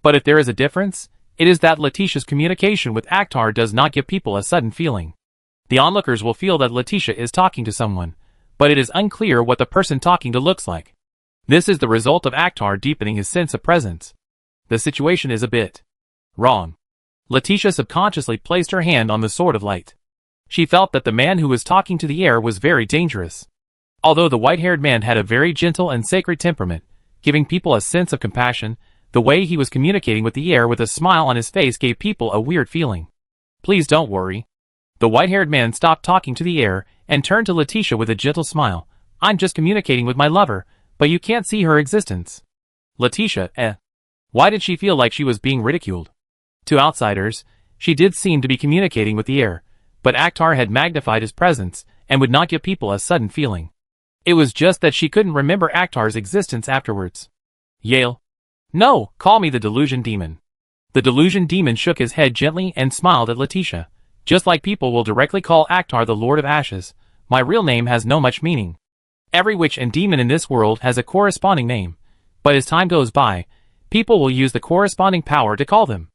But if there is a difference, it is that Letitia's communication with Akhtar does not give people a sudden feeling. The onlookers will feel that Letitia is talking to someone, but it is unclear what the person talking to looks like. This is the result of Akhtar deepening his sense of presence. The situation is a bit wrong. Letitia subconsciously placed her hand on the sword of light. She felt that the man who was talking to the air was very dangerous. Although the white-haired man had a very gentle and sacred temperament, giving people a sense of compassion, the way he was communicating with the air with a smile on his face gave people a weird feeling. "Please don't worry." The white-haired man stopped talking to the air and turned to Letitia with a gentle smile. "I'm just communicating with my lover, but you can't see her existence." Letitia, Why did she feel like she was being ridiculed? To outsiders, she did seem to be communicating with the air, but Akhtar had magnified his presence and would not give people a sudden feeling. It was just that she couldn't remember Akhtar's existence afterwards. "Yale. No, call me the delusion demon." The delusion demon shook his head gently and smiled at Letitia. "Just like people will directly call Akhtar the Lord of Ashes, my real name has no much meaning. Every witch and demon in this world has a corresponding name, but as time goes by, people will use the corresponding power to call them.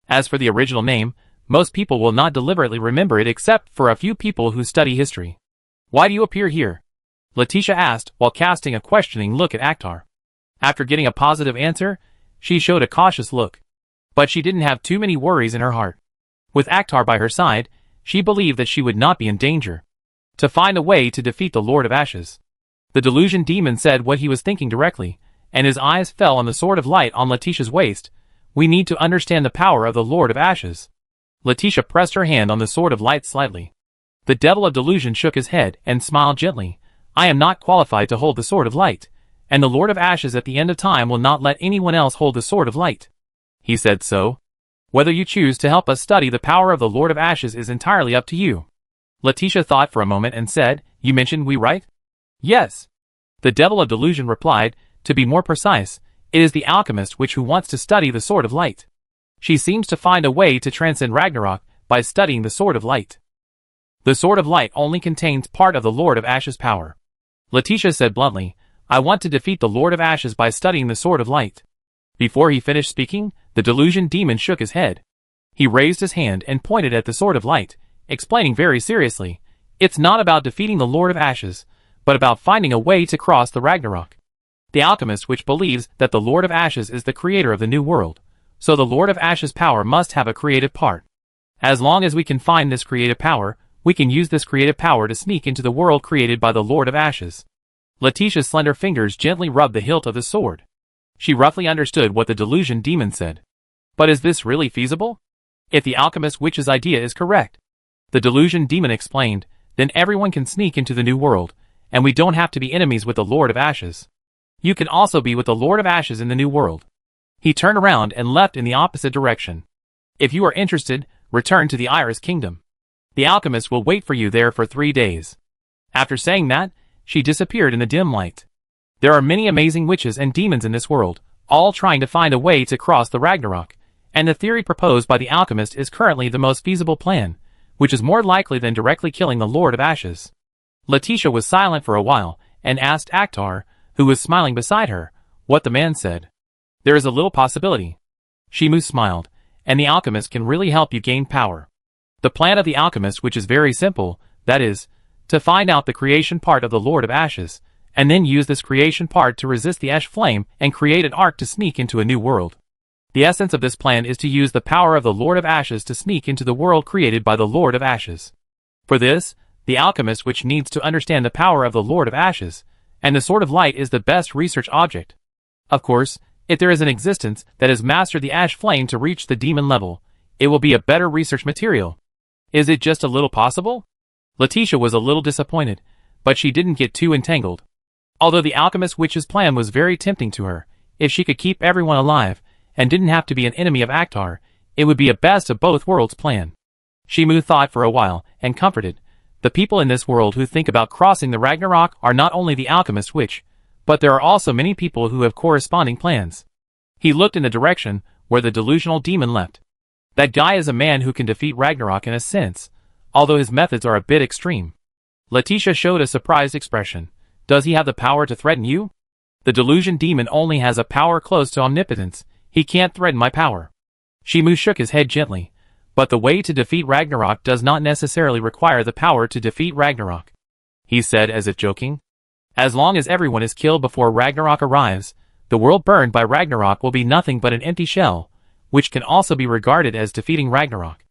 As for the original name, most people will not deliberately remember it except for a few people who study history." "Why do you appear here?" Letitia asked while casting a questioning look at Akhtar. After getting a positive answer, she showed a cautious look. But she didn't have too many worries in her heart. With Akhtar by her side, she believed that she would not be in danger. To find a way to defeat the Lord of Ashes. The delusion demon said what he was thinking directly, and his eyes fell on the sword of light on Letitia's waist. "We need to understand the power of the Lord of Ashes." Letitia pressed her hand on the sword of light slightly. The devil of delusion shook his head and smiled gently. "I am not qualified to hold the sword of light, and the Lord of Ashes at the end of time will not let anyone else hold the sword of light." He said so. "Whether you choose to help us study the power of the Lord of Ashes is entirely up to you." Letitia thought for a moment and said, "You mentioned we, right?" "Yes." The devil of delusion replied, "To be more precise, it is the alchemist who wants to study the sword of light. She seems to find a way to transcend Ragnarok by studying the sword of light. The sword of light only contains part of the Lord of Ashes' power." Letitia said bluntly, "I want to defeat the Lord of Ashes by studying the sword of light." Before he finished speaking, the delusion demon shook his head. He raised his hand and pointed at the sword of light, explaining very seriously, "It's not about defeating the Lord of Ashes, but about finding a way to cross the Ragnarok. The alchemist believes that the Lord of Ashes is the creator of the new world, so the Lord of Ashes' power must have a creative part. As long as we can find this creative power, we can use this creative power to sneak into the world created by the Lord of Ashes. Letitia's slender fingers gently rubbed the hilt of the sword. She roughly understood what the delusion demon said. But is this really feasible? If the alchemist witch's idea is correct, the delusion demon explained, then everyone can sneak into the new world, and we don't have to be enemies with the Lord of Ashes. You can also be with the Lord of Ashes in the new world. He turned around and left in the opposite direction. If you are interested, return to the Iris Kingdom. The alchemist will wait for you there for 3 days. After saying that, she disappeared in the dim light. There are many amazing witches and demons in this world, all trying to find a way to cross the Ragnarok, and the theory proposed by the alchemist is currently the most feasible plan, which is more likely than directly killing the Lord of Ashes. Letitia was silent for a while, and asked Akhtar, who was smiling beside her, what the man said. There is a little possibility. Shimu smiled, and the alchemist can really help you gain power. The plan of the alchemist, which is very simple, that is, to find out the creation part of the Lord of Ashes, and then use this creation part to resist the ash flame and create an arc to sneak into a new world. The essence of this plan is to use the power of the Lord of Ashes to sneak into the world created by the Lord of Ashes. For this, the alchemist which needs to understand the power of the Lord of Ashes, and the Sword of Light is the best research object. Of course, if there is an existence that has mastered the ash flame to reach the demon level, it will be a better research material. Is it just a little possible? Letitia was a little disappointed, but she didn't get too entangled. Although the alchemist witch's plan was very tempting to her, if she could keep everyone alive, and didn't have to be an enemy of Akhtar, it would be a best of both worlds plan. Shimu thought for a while, and comforted. The people in this world who think about crossing the Ragnarok are not only the alchemist witch, but there are also many people who have corresponding plans. He looked in the direction where the delusional demon left. That guy is a man who can defeat Ragnarok in a sense, although his methods are a bit extreme. Letitia showed a surprised expression. Does he have the power to threaten you? The delusion demon only has a power close to omnipotence. He can't threaten my power. Shimu shook his head gently. But the way to defeat Ragnarok does not necessarily require the power to defeat Ragnarok. He said as if joking. As long as everyone is killed before Ragnarok arrives, the world burned by Ragnarok will be nothing but an empty shell, which can also be regarded as defeating Ragnarok.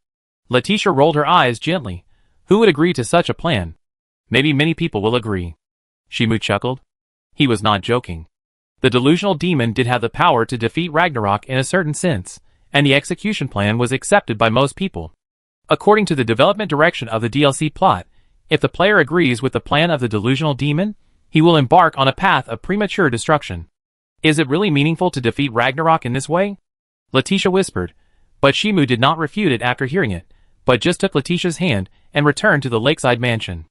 Letitia rolled her eyes gently. Who would agree to such a plan? Maybe many people will agree. Shimu chuckled. He was not joking. The delusional demon did have the power to defeat Ragnarok in a certain sense, and the execution plan was accepted by most people. According to the development direction of the DLC plot, if the player agrees with the plan of the delusional demon, he will embark on a path of premature destruction. Is it really meaningful to defeat Ragnarok in this way? Letitia whispered, but Shimu did not refute it after hearing it, but just took Letitia's hand and returned to the lakeside mansion.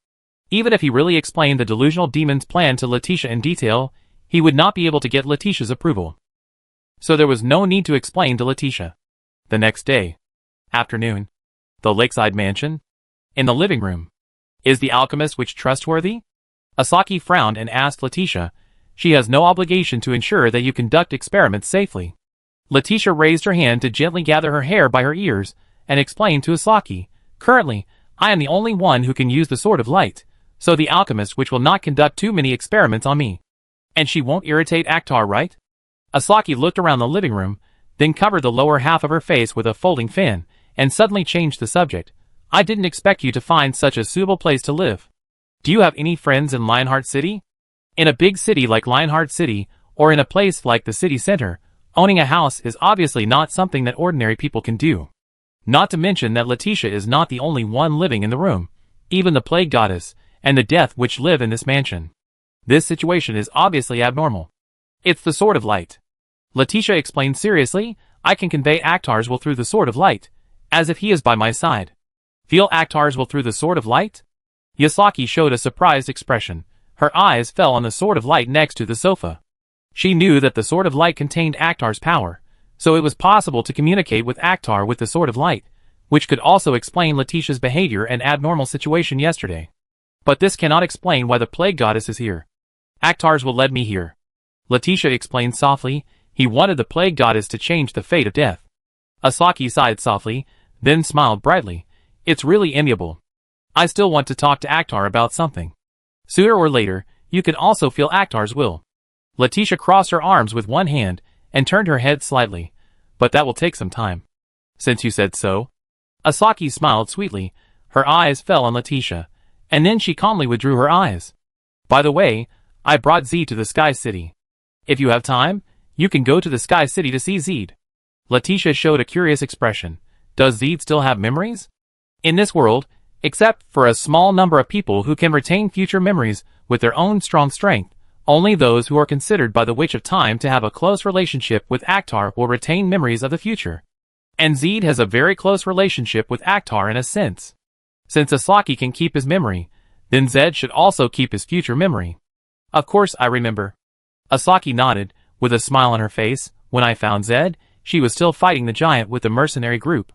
Even if he really explained the delusional demon's plan to Letitia in detail, he would not be able to get Letitia's approval. So there was no need to explain to Letitia. The next day. Afternoon. The lakeside mansion. In the living room. Is the alchemist witch trustworthy? Asaki frowned and asked Letitia. She has no obligation to ensure that you conduct experiments safely. Letitia raised her hand to gently gather her hair by her ears, and explained to Asaki, currently, I am the only one who can use the Sword of Light, so the alchemist witch will not conduct too many experiments on me. And she won't irritate Akhtar, right? Asaki looked around the living room, then covered the lower half of her face with a folding fan, and suddenly changed the subject. I didn't expect you to find such a suitable place to live. Do you have any friends in Lionheart City? In a big city like Lionheart City, or in a place like the city center, owning a house is obviously not something that ordinary people can do. Not to mention that Letitia is not the only one living in the room. Even the Plague Goddess and the Death Witch live in this mansion. This situation is obviously abnormal. It's the Sword of Light. Letitia explained seriously, I can convey Akhtar's will through the Sword of Light, as if he is by my side. Feel Akhtar's will through the Sword of Light? Yasaki showed a surprised expression. Her eyes fell on the Sword of Light next to the sofa. She knew that the Sword of Light contained Akhtar's power, so it was possible to communicate with Akhtar with the Sword of Light, which could also explain Letitia's behavior and abnormal situation yesterday. But this cannot explain why the Plague Goddess is here. Akhtar's will led me here. Letitia explained softly, he wanted the Plague Goddess to change the fate of death. Asaki sighed softly, then smiled brightly. It's really amiable. I still want to talk to Akhtar about something. Sooner or later, you can also feel Akhtar's will. Letitia crossed her arms with one hand, and turned her head slightly. But that will take some time. Since you said so. Asaki smiled sweetly. Her eyes fell on Letitia, and then she calmly withdrew her eyes. By the way, I brought Zed to the Sky City. If you have time, you can go to the Sky City to see Zed. Letitia showed a curious expression. Does Zed still have memories? In this world, except for a small number of people who can retain future memories with their own strong strength, only those who are considered by the Witch of Time to have a close relationship with Akhtar will retain memories of the future. And Zed has a very close relationship with Akhtar in a sense. Since Asaki can keep his memory, then Zed should also keep his future memory. Of course I remember. Asaki nodded, with a smile on her face. When I found Zed, she was still fighting the giant with the mercenary group.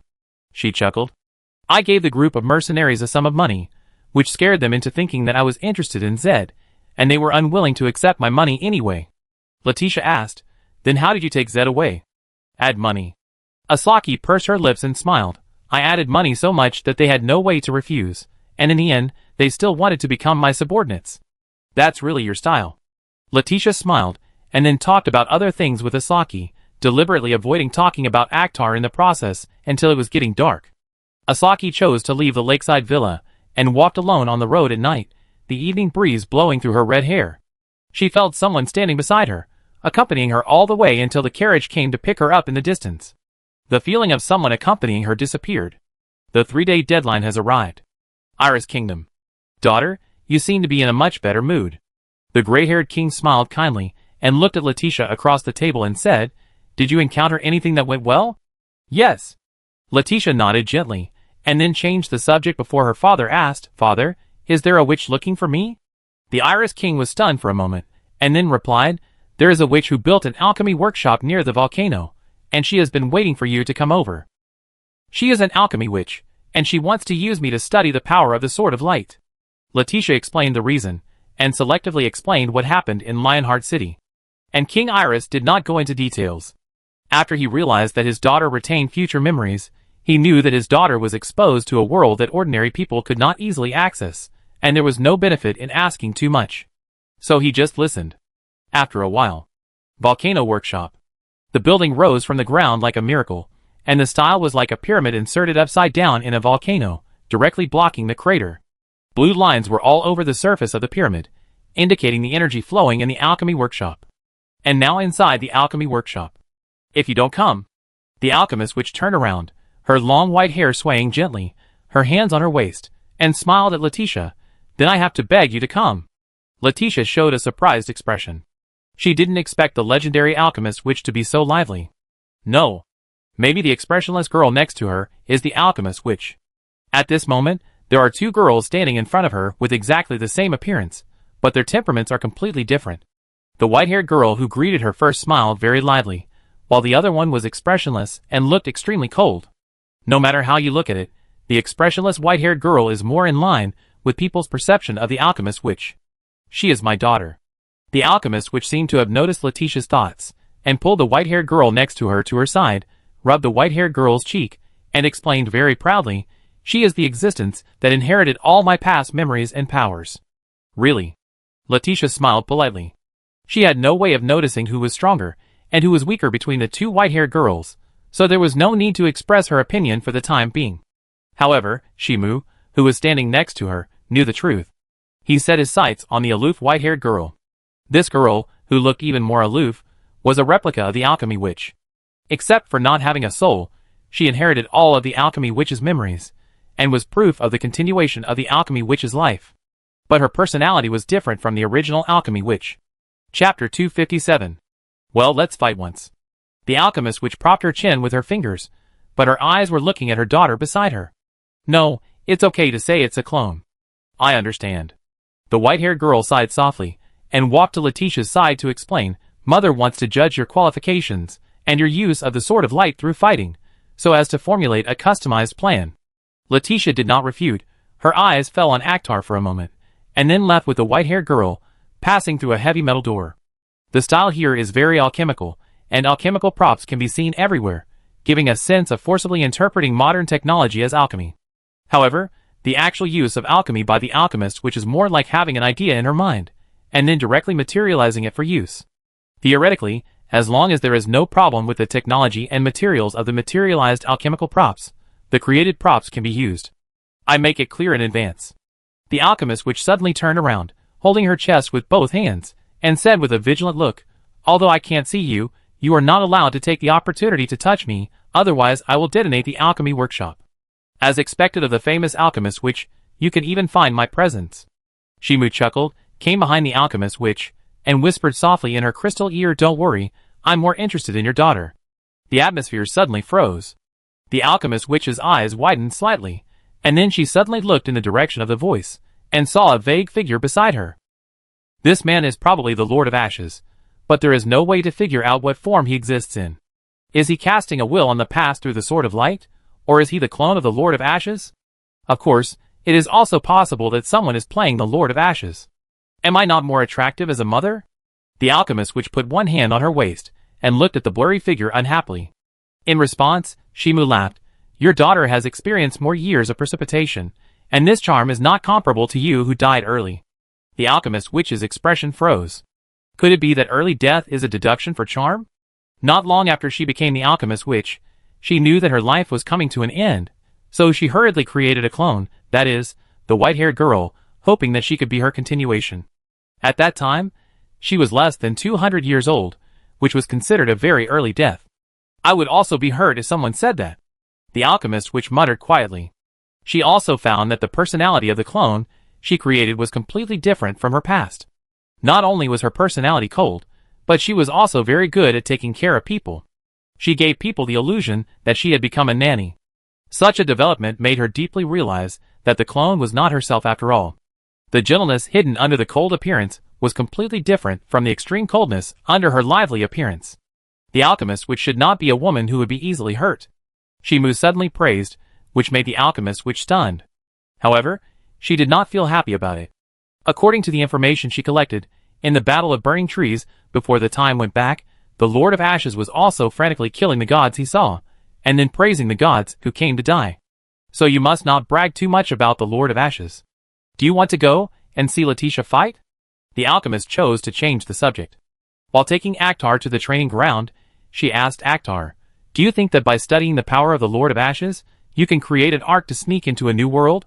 She chuckled. I gave the group of mercenaries a sum of money, which scared them into thinking that I was interested in Zed, and they were unwilling to accept my money anyway. Letitia asked, then how did you take Zed away? Add money. Asaki pursed her lips and smiled. I added money so much that they had no way to refuse, and in the end, they still wanted to become my subordinates. That's really your style. Letitia smiled, and then talked about other things with Asaki, deliberately avoiding talking about Akhtar in the process until it was getting dark. Asaki chose to leave the lakeside villa, and walked alone on the road at night, the evening breeze blowing through her red hair. She felt someone standing beside her, accompanying her all the way until the carriage came to pick her up in the distance. The feeling of someone accompanying her disappeared. The 3-day deadline has arrived. Iris Kingdom. Daughter, you seem to be in a much better mood. The gray-haired king smiled kindly, and looked at Letitia across the table and said, did you encounter anything that went well? Yes. Letitia nodded gently, and then changed the subject before her father asked, Father, is there a witch looking for me? The Iris King was stunned for a moment, and then replied, there is a witch who built an alchemy workshop near the volcano, and she has been waiting for you to come over. She is an alchemy witch, and she wants to use me to study the power of the Sword of Light. Letitia explained the reason, and selectively explained what happened in Lionheart City. And King Iris did not go into details. After he realized that his daughter retained future memories, he knew that his daughter was exposed to a world that ordinary people could not easily access, and there was no benefit in asking too much. So he just listened. After a while. Volcano Workshop. The building rose from the ground like a miracle, and the style was like a pyramid inserted upside down in a volcano, directly blocking the crater. Blue lines were all over the surface of the pyramid, indicating the energy flowing in the alchemy workshop. And now inside the alchemy workshop. If you don't come. The alchemist witch turned around, her long white hair swaying gently, her hands on her waist, and smiled at Letitia. Then I have to beg you to come. Letitia showed a surprised expression. She didn't expect the legendary alchemist witch to be so lively. No. Maybe the expressionless girl next to her is the alchemist witch. At this moment, there are two girls standing in front of her with exactly the same appearance, but their temperaments are completely different. The white-haired girl who greeted her first smiled very lively, while the other one was expressionless and looked extremely cold. No matter how you look at it, the expressionless white-haired girl is more in line with people's perception of the alchemist witch. She is my daughter. The alchemist witch seemed to have noticed Letitia's thoughts, and pulled the white-haired girl next to her side, rubbed the white-haired girl's cheek, and explained very proudly, she is the existence that inherited all my past memories and powers. Really? Letitia smiled politely. She had no way of noticing who was stronger, and who was weaker between the two white-haired girls, so there was no need to express her opinion for the time being. However, Shimu, who was standing next to her, knew the truth. He set his sights on the aloof white-haired girl. This girl, who looked even more aloof, was a replica of the alchemy witch. Except for not having a soul, she inherited all of the alchemy witch's memories, and was proof of the continuation of the alchemy witch's life. But her personality was different from the original alchemy witch. Chapter 257. Well, let's fight once. The alchemist witch propped her chin with her fingers, but her eyes were looking at her daughter beside her. No, it's okay to say it's a clone. I understand. The white-haired girl sighed softly, and walked to Letitia's side to explain, Mother wants to judge your qualifications, and your use of the Sword of Light through fighting, so as to formulate a customized plan. Letitia did not refute. Her eyes fell on Akhtar for a moment, and then left with the white-haired girl, passing through a heavy metal door. The style here is very alchemical, and alchemical props can be seen everywhere, giving a sense of forcibly interpreting modern technology as alchemy. However, the actual use of alchemy by the alchemist, which is more like having an idea in her mind, and then directly materializing it for use. Theoretically, as long as there is no problem with the technology and materials of the materialized alchemical props, the created props can be used. I make it clear in advance. The alchemist witch suddenly turned around, holding her chest with both hands, and said with a vigilant look, "Although I can't see you, you are not allowed to take the opportunity to touch me, otherwise I will detonate the alchemy workshop." As expected of the famous alchemist witch, you can even find my presence. Shimu chuckled, came behind the alchemist witch, and whispered softly in her crystal ear, "Don't worry, I'm more interested in your daughter." The atmosphere suddenly froze. The alchemist witch's eyes widened slightly, and then she suddenly looked in the direction of the voice, and saw a vague figure beside her. This man is probably the Lord of Ashes, but there is no way to figure out what form he exists in. Is he casting a will on the past through the Sword of Light, or is he the clone of the Lord of Ashes? Of course, it is also possible that someone is playing the Lord of Ashes. Am I not more attractive as a mother? The alchemist witch put one hand on her waist, and looked at the blurry figure unhappily. In response, Shimu laughed. Your daughter has experienced more years of precipitation, and this charm is not comparable to you who died early. The alchemist witch's expression froze. Could it be that early death is a deduction for charm? Not long after she became the alchemist witch, she knew that her life was coming to an end, so she hurriedly created a clone, that is, the white-haired girl, hoping that she could be her continuation. At that time, she was less than 200 years old, which was considered a very early death. I would also be hurt if someone said that. The alchemist witch muttered quietly. She also found that the personality of the clone she created was completely different from her past. Not only was her personality cold, but she was also very good at taking care of people. She gave people the illusion that she had become a nanny. Such a development made her deeply realize that the clone was not herself after all. The gentleness hidden under the cold appearance was completely different from the extreme coldness under her lively appearance. The alchemist witch should not be a woman who would be easily hurt. Shimu suddenly praised, which made the alchemist witch stunned. However, she did not feel happy about it. According to the information she collected, in the Battle of Burning Trees, before the time went back, the Lord of Ashes was also frantically killing the gods he saw, and then praising the gods who came to die. So you must not brag too much about the Lord of Ashes. Do you want to go and see Letitia fight? The alchemist chose to change the subject. While taking Akhtar to the training ground, she asked Akhtar, "Do you think that by studying the power of the Lord of Ashes, you can create an ark to sneak into a new world?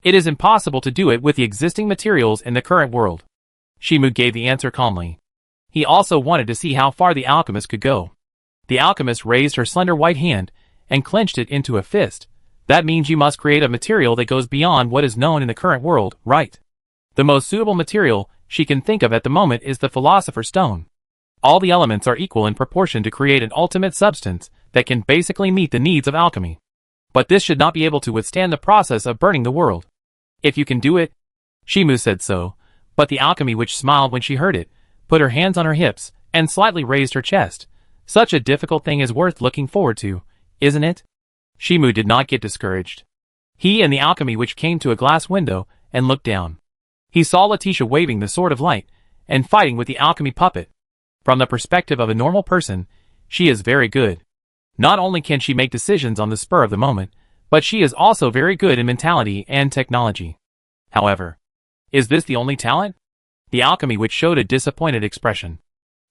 It is impossible to do it with the existing materials in the current world." Shimu gave the answer calmly. He also wanted to see how far the alchemist could go. The alchemist raised her slender white hand and clenched it into a fist. That means you must create a material that goes beyond what is known in the current world, right? The most suitable material she can think of at the moment is the Philosopher's Stone. All the elements are equal in proportion to create an ultimate substance that can basically meet the needs of alchemy. But this should not be able to withstand the process of burning the world. If you can do it, Shimu said so, but the alchemy witch smiled when she heard it, put her hands on her hips, and slightly raised her chest. Such a difficult thing is worth looking forward to, isn't it? Shimu did not get discouraged. He and the alchemy witch came to a glass window and looked down. He saw Letitia waving the Sword of Light and fighting with the alchemy puppet. From the perspective of a normal person, she is very good. Not only can she make decisions on the spur of the moment, but she is also very good in mentality and technology. However, is this the only talent? The alchemy witch showed a disappointed expression.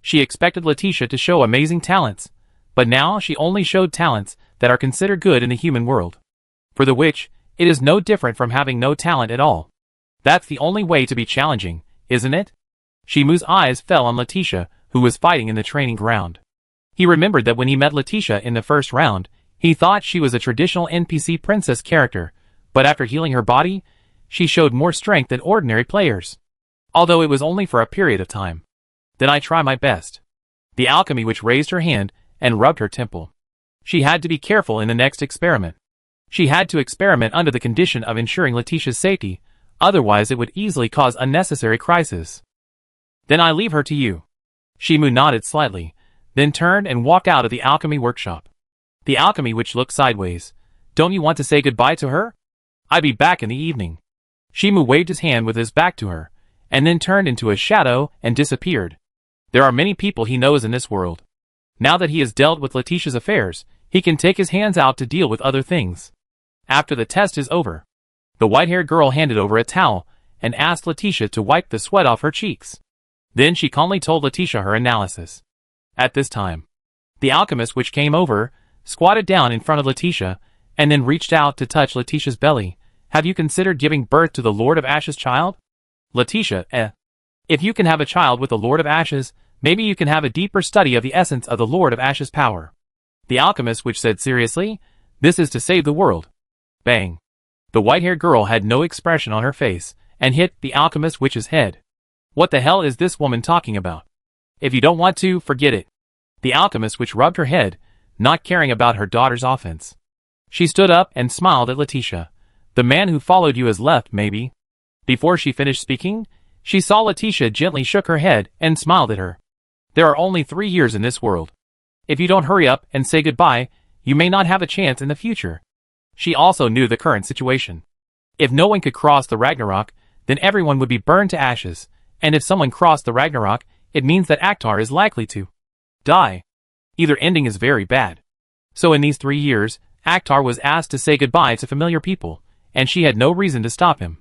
She expected Letitia to show amazing talents, but now she only showed talents that are considered good in the human world. For the witch, it is no different from having no talent at all. That's the only way to be challenging, isn't it? Shimu's eyes fell on Letitia, who was fighting in the training ground. He remembered that when he met Letitia in the first round, he thought she was a traditional NPC princess character, but after healing her body, she showed more strength than ordinary players. Although it was only for a period of time. Then I try my best. The alchemy witch raised her hand and rubbed her temple. She had to be careful in the next experiment. She had to experiment under the condition of ensuring Letitia's safety, otherwise it would easily cause unnecessary crisis. Then I leave her to you. Shimu nodded slightly, then turned and walked out of the alchemy workshop. The alchemy witch looked sideways. Don't you want to say goodbye to her? I'll be back in the evening. Shimu waved his hand with his back to her, and then turned into a shadow and disappeared. There are many people he knows in this world. Now that he has dealt with Letitia's affairs, he can take his hands out to deal with other things. After the test is over, the white-haired girl handed over a towel and asked Letitia to wipe the sweat off her cheeks. Then she calmly told Letitia her analysis. At this time, the alchemist witch came over, squatted down in front of Letitia, and then reached out to touch Letitia's belly. Have you considered giving birth to the Lord of Ashes child? Letitia, If you can have a child with the Lord of Ashes, maybe you can have a deeper study of the essence of the Lord of Ashes power. The alchemist which said seriously, this is to save the world. Bang. The white-haired girl had no expression on her face, and hit the alchemist witch's head. What the hell is this woman talking about? If you don't want to, forget it. The alchemist witch rubbed her head, not caring about her daughter's offense. She stood up and smiled at Letitia. The man who followed you has left, maybe. Before she finished speaking, she saw Letitia gently shook her head and smiled at her. There are only 3 years in this world. If you don't hurry up and say goodbye, you may not have a chance in the future. She also knew the current situation. If no one could cross the Ragnarok, then everyone would be burned to ashes, and if someone crossed the Ragnarok, it means that Aktar is likely to die. Either ending is very bad. So in these 3 years, Aktar was asked to say goodbye to familiar people, and she had no reason to stop him.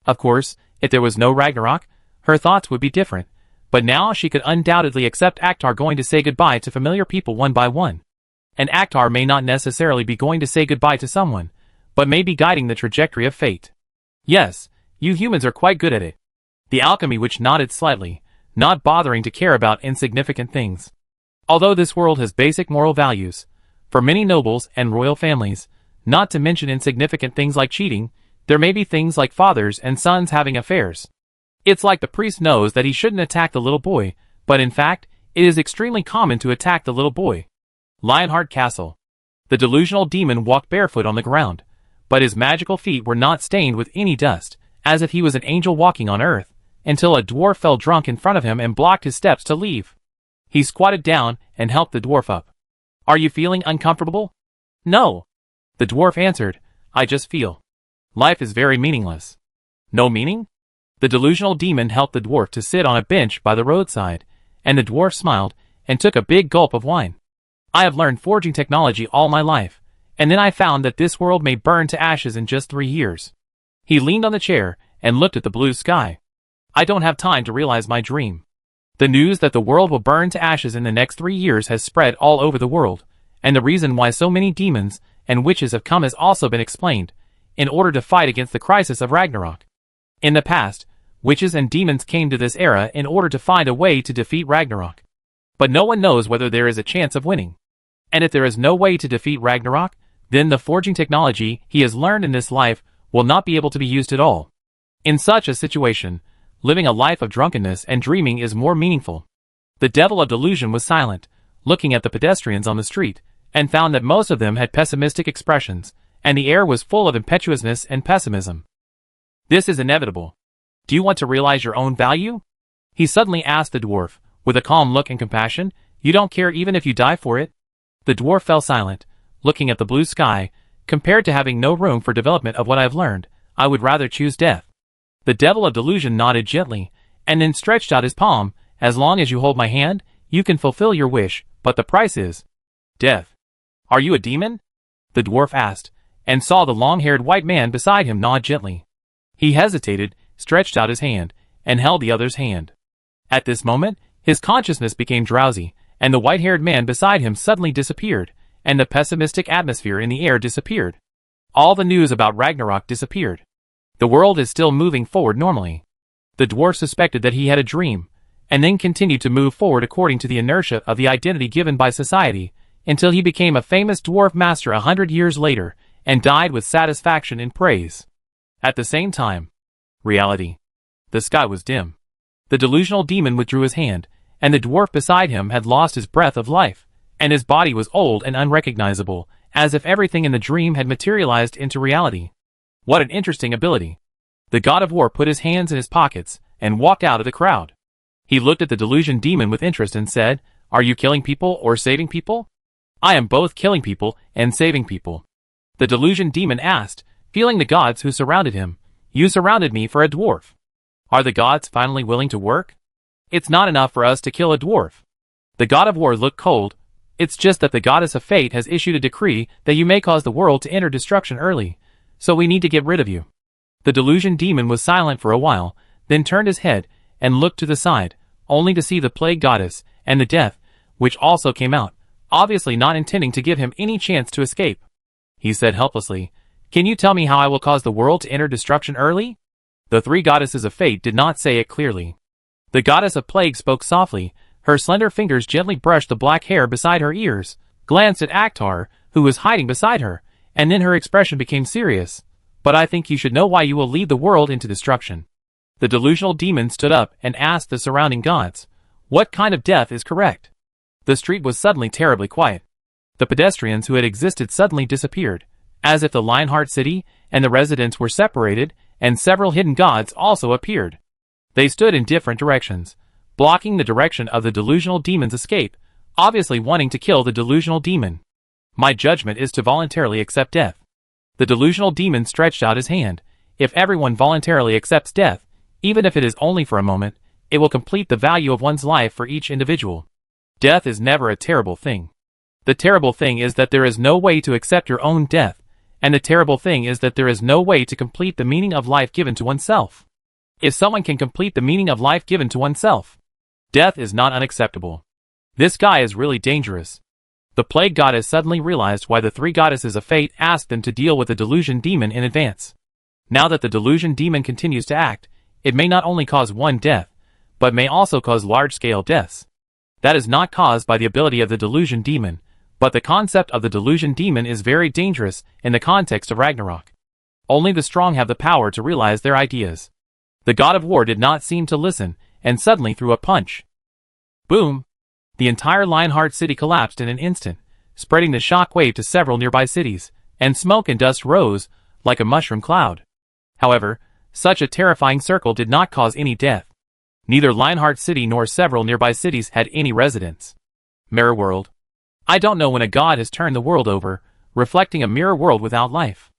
Of course, if there was no Ragnarok, her thoughts would be different, but now she could undoubtedly accept Aktar going to say goodbye to familiar people one by one. And Aktar may not necessarily be going to say goodbye to someone, but may be guiding the trajectory of fate. Yes, you humans are quite good at it. The alchemy witch nodded slightly, not bothering to care about insignificant things. Although this world has basic moral values, for many nobles and royal families, not to mention insignificant things like cheating, there may be things like fathers and sons having affairs. It's like the priest knows that he shouldn't attack the little boy, but in fact, it is extremely common to attack the little boy. Lionheart Castle. The delusional demon walked barefoot on the ground, but his magical feet were not stained with any dust, as if he was an angel walking on earth, until a dwarf fell drunk in front of him and blocked his steps to leave. He squatted down and helped the dwarf up. Are you feeling uncomfortable? No. The dwarf answered, I just feel. Life is very meaningless. No meaning? The delusional demon helped the dwarf to sit on a bench by the roadside, and the dwarf smiled and took a big gulp of wine. I have learned forging technology all my life, and then I found that this world may burn to ashes in just 3 years. He leaned on the chair and looked at the blue sky. I don't have time to realize my dream. The news that the world will burn to ashes in the next 3 years has spread all over the world, and the reason why so many demons and witches have come has also been explained, in order to fight against the crisis of Ragnarok. In the past, witches and demons came to this era in order to find a way to defeat Ragnarok. But no one knows whether there is a chance of winning. And if there is no way to defeat Ragnarok, then the forging technology he has learned in this life will not be able to be used at all. In such a situation, living a life of drunkenness and dreaming is more meaningful. The devil of delusion was silent, looking at the pedestrians on the street, and found that most of them had pessimistic expressions, and the air was full of impetuousness and pessimism. This is inevitable. Do you want to realize your own value? He suddenly asked the dwarf, with a calm look and compassion. You don't care even if you die for it? The dwarf fell silent, looking at the blue sky. Compared to having no room for development of what I have learned, I would rather choose death. The devil of delusion nodded gently, and then stretched out his palm. As long as you hold my hand, you can fulfill your wish, but the price is death. Are you a demon? The dwarf asked, and saw the long-haired white man beside him nod gently. He hesitated, stretched out his hand, and held the other's hand. At this moment, his consciousness became drowsy, and the white-haired man beside him suddenly disappeared, and the pessimistic atmosphere in the air disappeared. All the news about Ragnarok disappeared. The world is still moving forward normally. The dwarf suspected that he had a dream, and then continued to move forward according to the inertia of the identity given by society, until he became a famous dwarf master 100 years later, and died with satisfaction and praise. At the same time, reality. The sky was dim. The delusional demon withdrew his hand, and the dwarf beside him had lost his breath of life, and his body was old and unrecognizable, as if everything in the dream had materialized into reality. What an interesting ability. The god of war put his hands in his pockets, and walked out of the crowd. He looked at the delusion demon with interest and said, Are you killing people or saving people? I am both killing people and saving people. The delusion demon asked, feeling the gods who surrounded him. You surrounded me for a dwarf. Are the gods finally willing to work? It's not enough for us to kill a dwarf. The god of war looked cold. It's just that the goddess of fate has issued a decree that you may cause the world to enter destruction early, so we need to get rid of you. The delusion demon was silent for a while, then turned his head and looked to the side, only to see the plague goddess and the death, which also came out, obviously not intending to give him any chance to escape. he said helplessly. Can you tell me how I will cause the world to enter destruction early? The three goddesses of fate did not say it clearly. The goddess of plague spoke softly. Her slender fingers gently brushed the black hair beside her ears, glanced at Akhtar, who was hiding beside her, and then her expression became serious. But I think you should know why you will lead the world into destruction. The delusional demon stood up and asked the surrounding gods, what kind of death is correct? The street was suddenly terribly quiet. The pedestrians who had existed suddenly disappeared, as if the Lionheart city and the residents were separated, and several hidden gods also appeared. They stood in different directions, blocking the direction of the delusional demon's escape, obviously wanting to kill the delusional demon. My judgment is to voluntarily accept death. The delusional demon stretched out his hand. If everyone voluntarily accepts death, even if it is only for a moment, it will complete the value of one's life for each individual. Death is never a terrible thing. The terrible thing is that there is no way to accept your own death, and the terrible thing is that there is no way to complete the meaning of life given to oneself. If someone can complete the meaning of life given to oneself, death is not unacceptable. This guy is really dangerous. The plague goddess suddenly realized why the three goddesses of fate asked them to deal with the delusion demon in advance. Now that the delusion demon continues to act, it may not only cause one death, but may also cause large-scale deaths. That is not caused by the ability of the delusion demon, but the concept of the delusion demon is very dangerous in the context of Ragnarok. Only the strong have the power to realize their ideas. The god of war did not seem to listen, and suddenly threw a punch. Boom! The entire Lionheart city collapsed in an instant, spreading the shock wave to several nearby cities, and smoke and dust rose like a mushroom cloud. However, such a terrifying circle did not cause any death. Neither Lionheart city nor several nearby cities had any residents. Mirror world. I don't know when a god has turned the world over, reflecting a mirror world without life.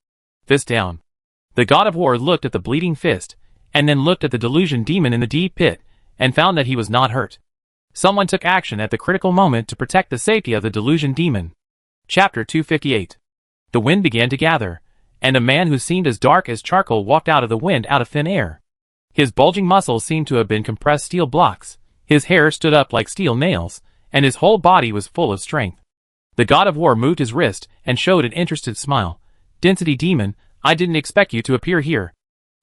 Fist down. The god of war looked at the bleeding fist, and then looked at the delusion demon in the deep pit, and found that he was not hurt. Someone took action at the critical moment to protect the safety of the delusion demon. Chapter 258. The wind began to gather, and a man who seemed as dark as charcoal walked out of the wind out of thin air. His bulging muscles seemed to have been compressed steel blocks, his hair stood up like steel nails, and his whole body was full of strength. The god of war moved his wrist and showed an interested smile. Density demon, I didn't expect you to appear here.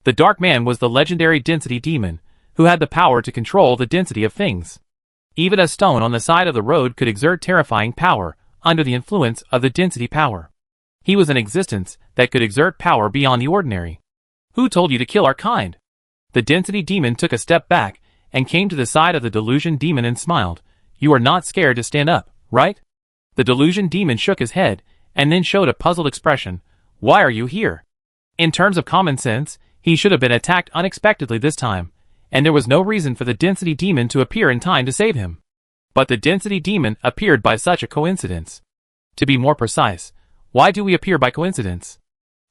The dark man was the legendary density demon, who had the power to control the density of things. Even a stone on the side of the road could exert terrifying power under the influence of the density power. He was an existence that could exert power beyond the ordinary. Who told you to kill our kind? The density demon took a step back and came to the side of the delusion demon and smiled. You are not scared to stand up, right? The delusion demon shook his head and then showed a puzzled expression. Why are you here? In terms of common sense, he should have been attacked unexpectedly this time, and there was no reason for the density demon to appear in time to save him. But the density demon appeared by such a coincidence. To be more precise, why do we appear by coincidence?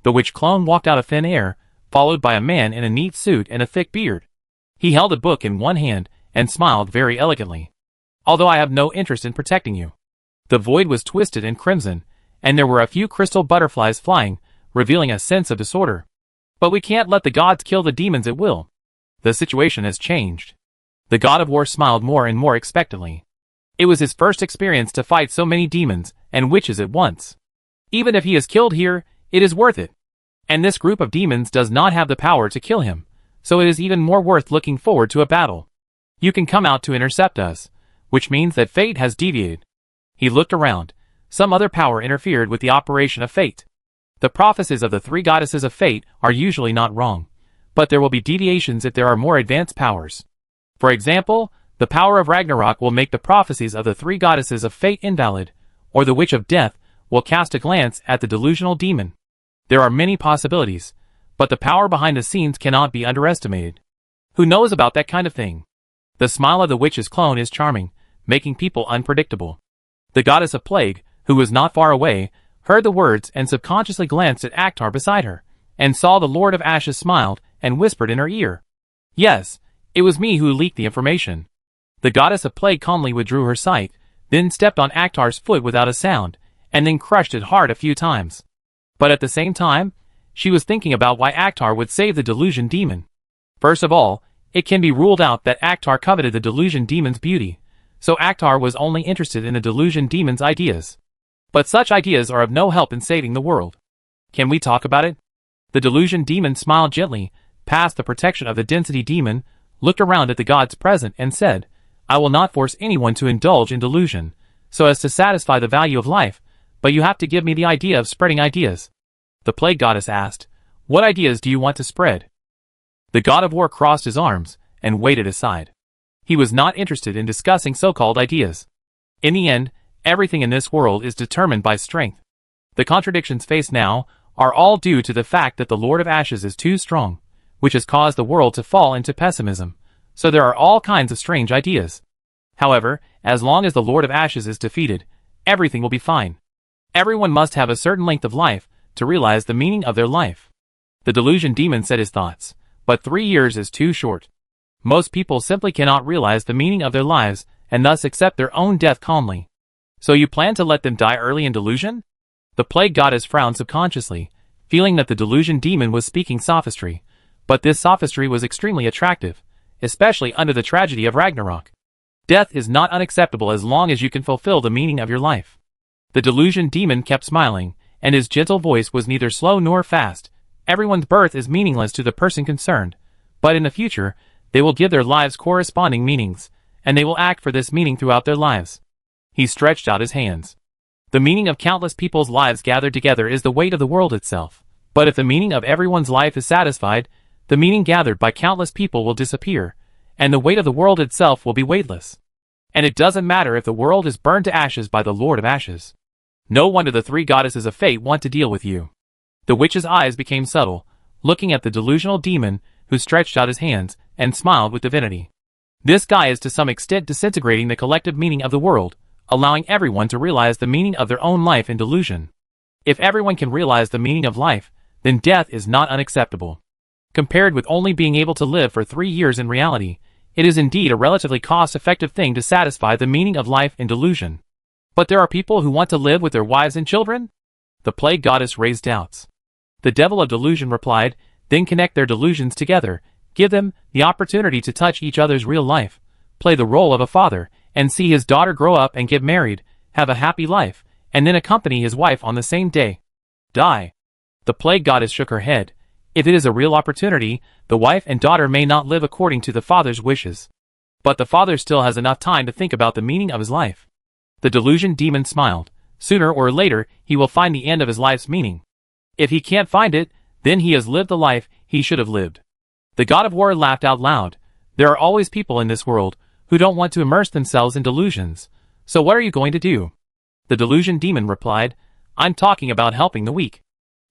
The witch clone walked out of thin air, followed by a man in a neat suit and a thick beard. He held a book in one hand and smiled very elegantly. Although I have no interest in protecting you. The void was twisted and crimson, and there were a few crystal butterflies flying, revealing a sense of disorder. But we can't let the gods kill the demons at will. The situation has changed. The god of war smiled more and more expectantly. It was his first experience to fight so many demons and witches at once. Even if he is killed here, it is worth it. And this group of demons does not have the power to kill him, so it is even more worth looking forward to a battle. You can come out to intercept us, which means that fate has deviated. He looked around. Some other power interfered with the operation of fate. The prophecies of the three goddesses of fate are usually not wrong, but there will be deviations if there are more advanced powers. For example, the power of Ragnarok will make the prophecies of the three goddesses of fate invalid, or the witch of death will cast a glance at the delusional demon. There are many possibilities, but the power behind the scenes cannot be underestimated. Who knows about that kind of thing? The smile of the witch's clone is charming, making people unpredictable. The goddess of plague, who was not far away, heard the words and subconsciously glanced at Akhtar beside her, and saw the Lord of Ashes smiled and whispered in her ear. Yes, it was me who leaked the information. The goddess of plague calmly withdrew her sight, then stepped on Akhtar's foot without a sound, and then crushed it hard a few times. But at the same time, she was thinking about why Akhtar would save the delusion demon. First of all, it can be ruled out that Akhtar coveted the delusion demon's beauty, so Akhtar was only interested in the delusion demon's ideas. But such ideas are of no help in saving the world. Can we talk about it? The delusion demon smiled gently, passed the protection of the density demon, looked around at the gods present and said, I will not force anyone to indulge in delusion, so as to satisfy the value of life, but you have to give me the idea of spreading ideas. The plague goddess asked, what ideas do you want to spread? The god of war crossed his arms and waited aside. He was not interested in discussing so-called ideas. In the end, everything in this world is determined by strength. The contradictions faced now are all due to the fact that the Lord of Ashes is too strong, which has caused the world to fall into pessimism, so there are all kinds of strange ideas. However, as long as the Lord of Ashes is defeated, everything will be fine. Everyone must have a certain length of life to realize the meaning of their life. The delusion demon said his thoughts, but 3 years is too short. Most people simply cannot realize the meaning of their lives and thus accept their own death calmly. So you plan to let them die early in delusion? The plague goddess frowned subconsciously, feeling that the delusion demon was speaking sophistry, but this sophistry was extremely attractive, especially under the tragedy of Ragnarok. Death is not unacceptable as long as you can fulfill the meaning of your life. The delusion demon kept smiling, and his gentle voice was neither slow nor fast. Everyone's birth is meaningless to the person concerned, but in the future, they will give their lives corresponding meanings, and they will act for this meaning throughout their lives. He stretched out his hands. The meaning of countless people's lives gathered together is the weight of the world itself. But if the meaning of everyone's life is satisfied, the meaning gathered by countless people will disappear, and the weight of the world itself will be weightless. And it doesn't matter if the world is burned to ashes by the Lord of Ashes. No wonder the 3 goddesses of fate want to deal with you. The witch's eyes became subtle, looking at the delusional demon, who stretched out his hands and smiled with divinity. This guy is to some extent disintegrating the collective meaning of the world, allowing everyone to realize the meaning of their own life in delusion. If everyone can realize the meaning of life, then death is not unacceptable. Compared with only being able to live for 3 years in reality, it is indeed a relatively cost-effective thing to satisfy the meaning of life in delusion. But there are people who want to live with their wives and children? The plague goddess raised doubts. The devil of delusion replied, then connect their delusions together, give them the opportunity to touch each other's real life, play the role of a father, and see his daughter grow up and get married, have a happy life, and then accompany his wife on the same day. Die. The plague goddess shook her head. If it is a real opportunity, the wife and daughter may not live according to the father's wishes. But the father still has enough time to think about the meaning of his life. The delusion demon smiled. Sooner or later, he will find the end of his life's meaning. If he can't find it, then he has lived the life he should have lived. The god of war laughed out loud. There are always people in this world who don't want to immerse themselves in delusions. So what are you going to do? The delusion demon replied, I'm talking about helping the weak.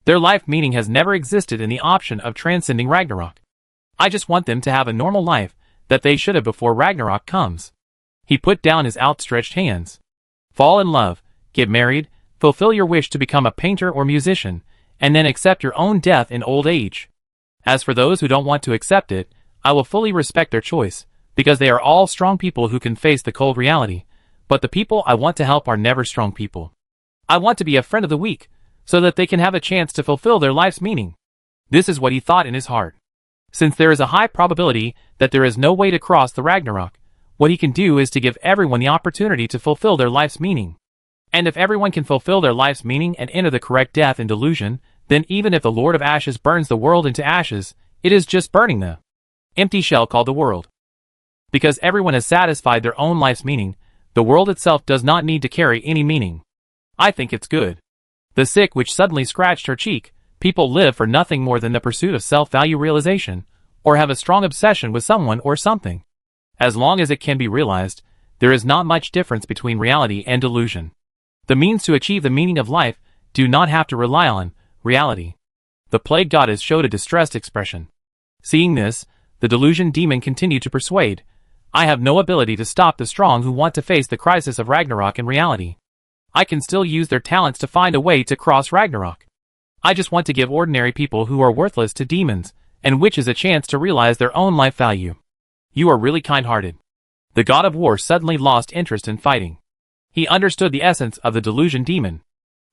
Their life meaning has never existed in the option of transcending Ragnarok. I just want them to have a normal life that they should have before Ragnarok comes. He put down his outstretched hands. Fall in love, get married, fulfill your wish to become a painter or musician, and then accept your own death in old age. As for those who don't want to accept it, I will fully respect their choice, because they are all strong people who can face the cold reality, but the people I want to help are never strong people. I want to be a friend of the weak, so that they can have a chance to fulfill their life's meaning. This is what he thought in his heart. Since there is a high probability that there is no way to cross the Ragnarok, what he can do is to give everyone the opportunity to fulfill their life's meaning. And if everyone can fulfill their life's meaning and enter the correct death in delusion, then even if the Lord of Ashes burns the world into ashes, it is just burning the empty shell called the world. Because everyone has satisfied their own life's meaning, the world itself does not need to carry any meaning. I think it's good. The sick which suddenly scratched her cheek, people live for nothing more than the pursuit of self-value realization, or have a strong obsession with someone or something. As long as it can be realized, there is not much difference between reality and delusion. The means to achieve the meaning of life do not have to rely on reality. The plague goddess showed a distressed expression. Seeing this, the delusion demon continued to persuade, I have no ability to stop the strong who want to face the crisis of Ragnarok in reality. I can still use their talents to find a way to cross Ragnarok. I just want to give ordinary people who are worthless to demons and witches a chance to realize their own life value. You are really kind-hearted. The god of war suddenly lost interest in fighting. He understood the essence of the delusion demon.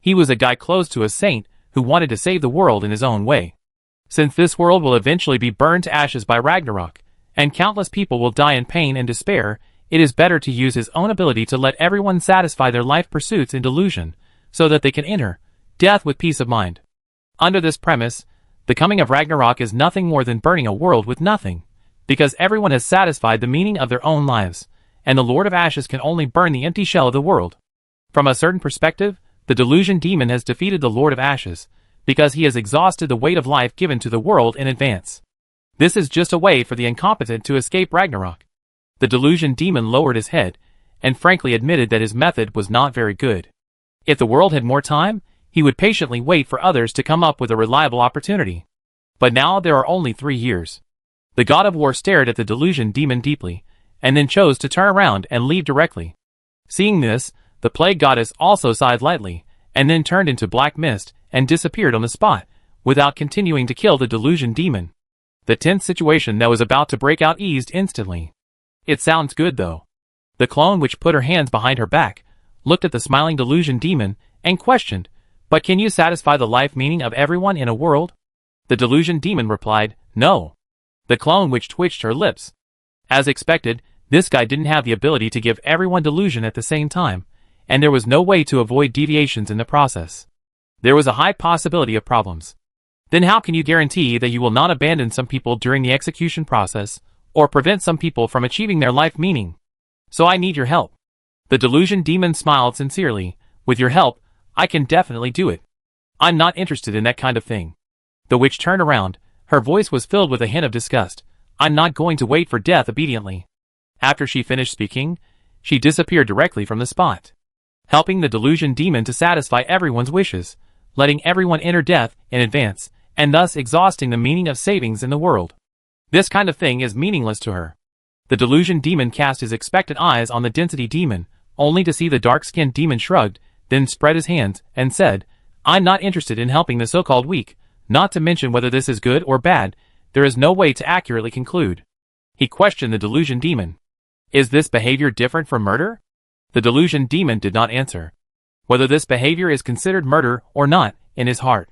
He was a guy close to a saint who wanted to save the world in his own way. Since this world will eventually be burned to ashes by Ragnarok, and countless people will die in pain and despair, it is better to use his own ability to let everyone satisfy their life pursuits in delusion, so that they can enter death with peace of mind. Under this premise, the coming of Ragnarok is nothing more than burning a world with nothing, because everyone has satisfied the meaning of their own lives, and the Lord of Ashes can only burn the empty shell of the world. From a certain perspective, the delusion demon has defeated the Lord of Ashes, because he has exhausted the weight of life given to the world in advance. This is just a way for the incompetent to escape Ragnarok. The delusion demon lowered his head, and frankly admitted that his method was not very good. If the world had more time, he would patiently wait for others to come up with a reliable opportunity. But now there are only 3 years. The god of war stared at the delusion demon deeply, and then chose to turn around and leave directly. Seeing this, the plague goddess also sighed lightly, and then turned into black mist and disappeared on the spot, without continuing to kill the delusion demon. The tense situation that was about to break out eased instantly. It sounds good though. The clone, which put her hands behind her back, looked at the smiling delusion demon and questioned, "But can you satisfy the life meaning of everyone in a world?" The delusion demon replied, "No." The clone, which twitched her lips. As expected, this guy didn't have the ability to give everyone delusion at the same time, and there was no way to avoid deviations in the process. There was a high possibility of problems. Then how can you guarantee that you will not abandon some people during the execution process, or prevent some people from achieving their life meaning? So I need your help. The delusion demon smiled sincerely. With your help, I can definitely do it. I'm not interested in that kind of thing. The witch turned around. Her voice was filled with a hint of disgust. I'm not going to wait for death obediently. After she finished speaking, she disappeared directly from the spot, helping the delusion demon to satisfy everyone's wishes, letting everyone enter death in advance, and thus exhausting the meaning of savings in the world. This kind of thing is meaningless to her. The delusion demon cast his expectant eyes on the density demon, only to see the dark-skinned demon shrugged, then spread his hands, and said, I'm not interested in helping the so-called weak, not to mention whether this is good or bad, there is no way to accurately conclude. He questioned the delusion demon. Is this behavior different from murder? The delusion demon did not answer. Whether this behavior is considered murder or not, in his heart,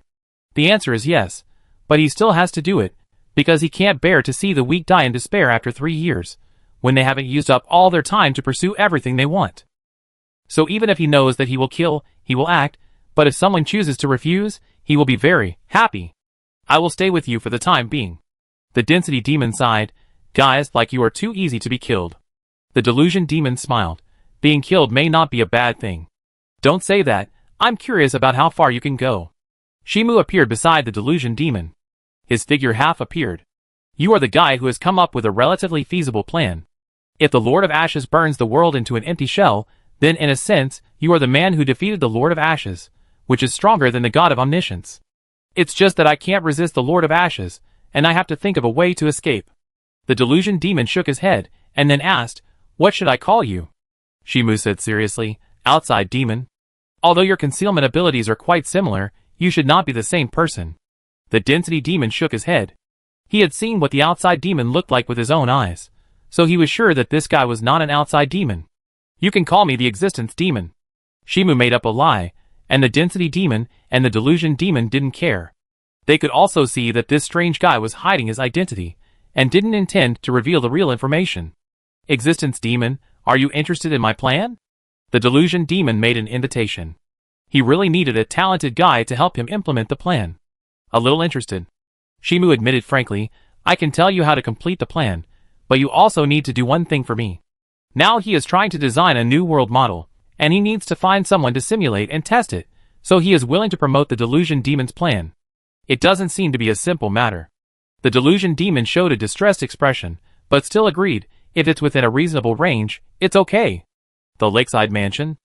the answer is yes, but he still has to do it, because he can't bear to see the weak die in despair after 3 years, when they haven't used up all their time to pursue everything they want. So even if he knows that he will kill, he will act, but if someone chooses to refuse, he will be very happy. I will stay with you for the time being. The density demon sighed. Guys like you are too easy to be killed. The delusion demon smiled. Being killed may not be a bad thing. Don't say that. I'm curious about how far you can go. Shimu appeared beside the delusion demon. His figure half appeared. You are the guy who has come up with a relatively feasible plan. If the Lord of Ashes burns the world into an empty shell, then in a sense, you are the man who defeated the Lord of Ashes, which is stronger than the God of Omniscience. It's just that I can't resist the Lord of Ashes, and I have to think of a way to escape. The delusion demon shook his head, and then asked, What should I call you? Shimu said seriously, Outside demon. Although your concealment abilities are quite similar, you should not be the same person. The density demon shook his head. He had seen what the outside demon looked like with his own eyes, so he was sure that this guy was not an outside demon. You can call me the existence demon. Shimu made up a lie, and the density demon and the delusion demon didn't care. They could also see that this strange guy was hiding his identity, and didn't intend to reveal the real information. Existence demon, are you interested in my plan? The delusion demon made an invitation. He really needed a talented guy to help him implement the plan. A little interested. Shimu admitted frankly, I can tell you how to complete the plan, but you also need to do one thing for me. Now he is trying to design a new world model, and he needs to find someone to simulate and test it, so he is willing to promote the delusion demon's plan. It doesn't seem to be a simple matter. The delusion demon showed a distressed expression, but still agreed, if it's within a reasonable range, it's okay. The lakeside mansion?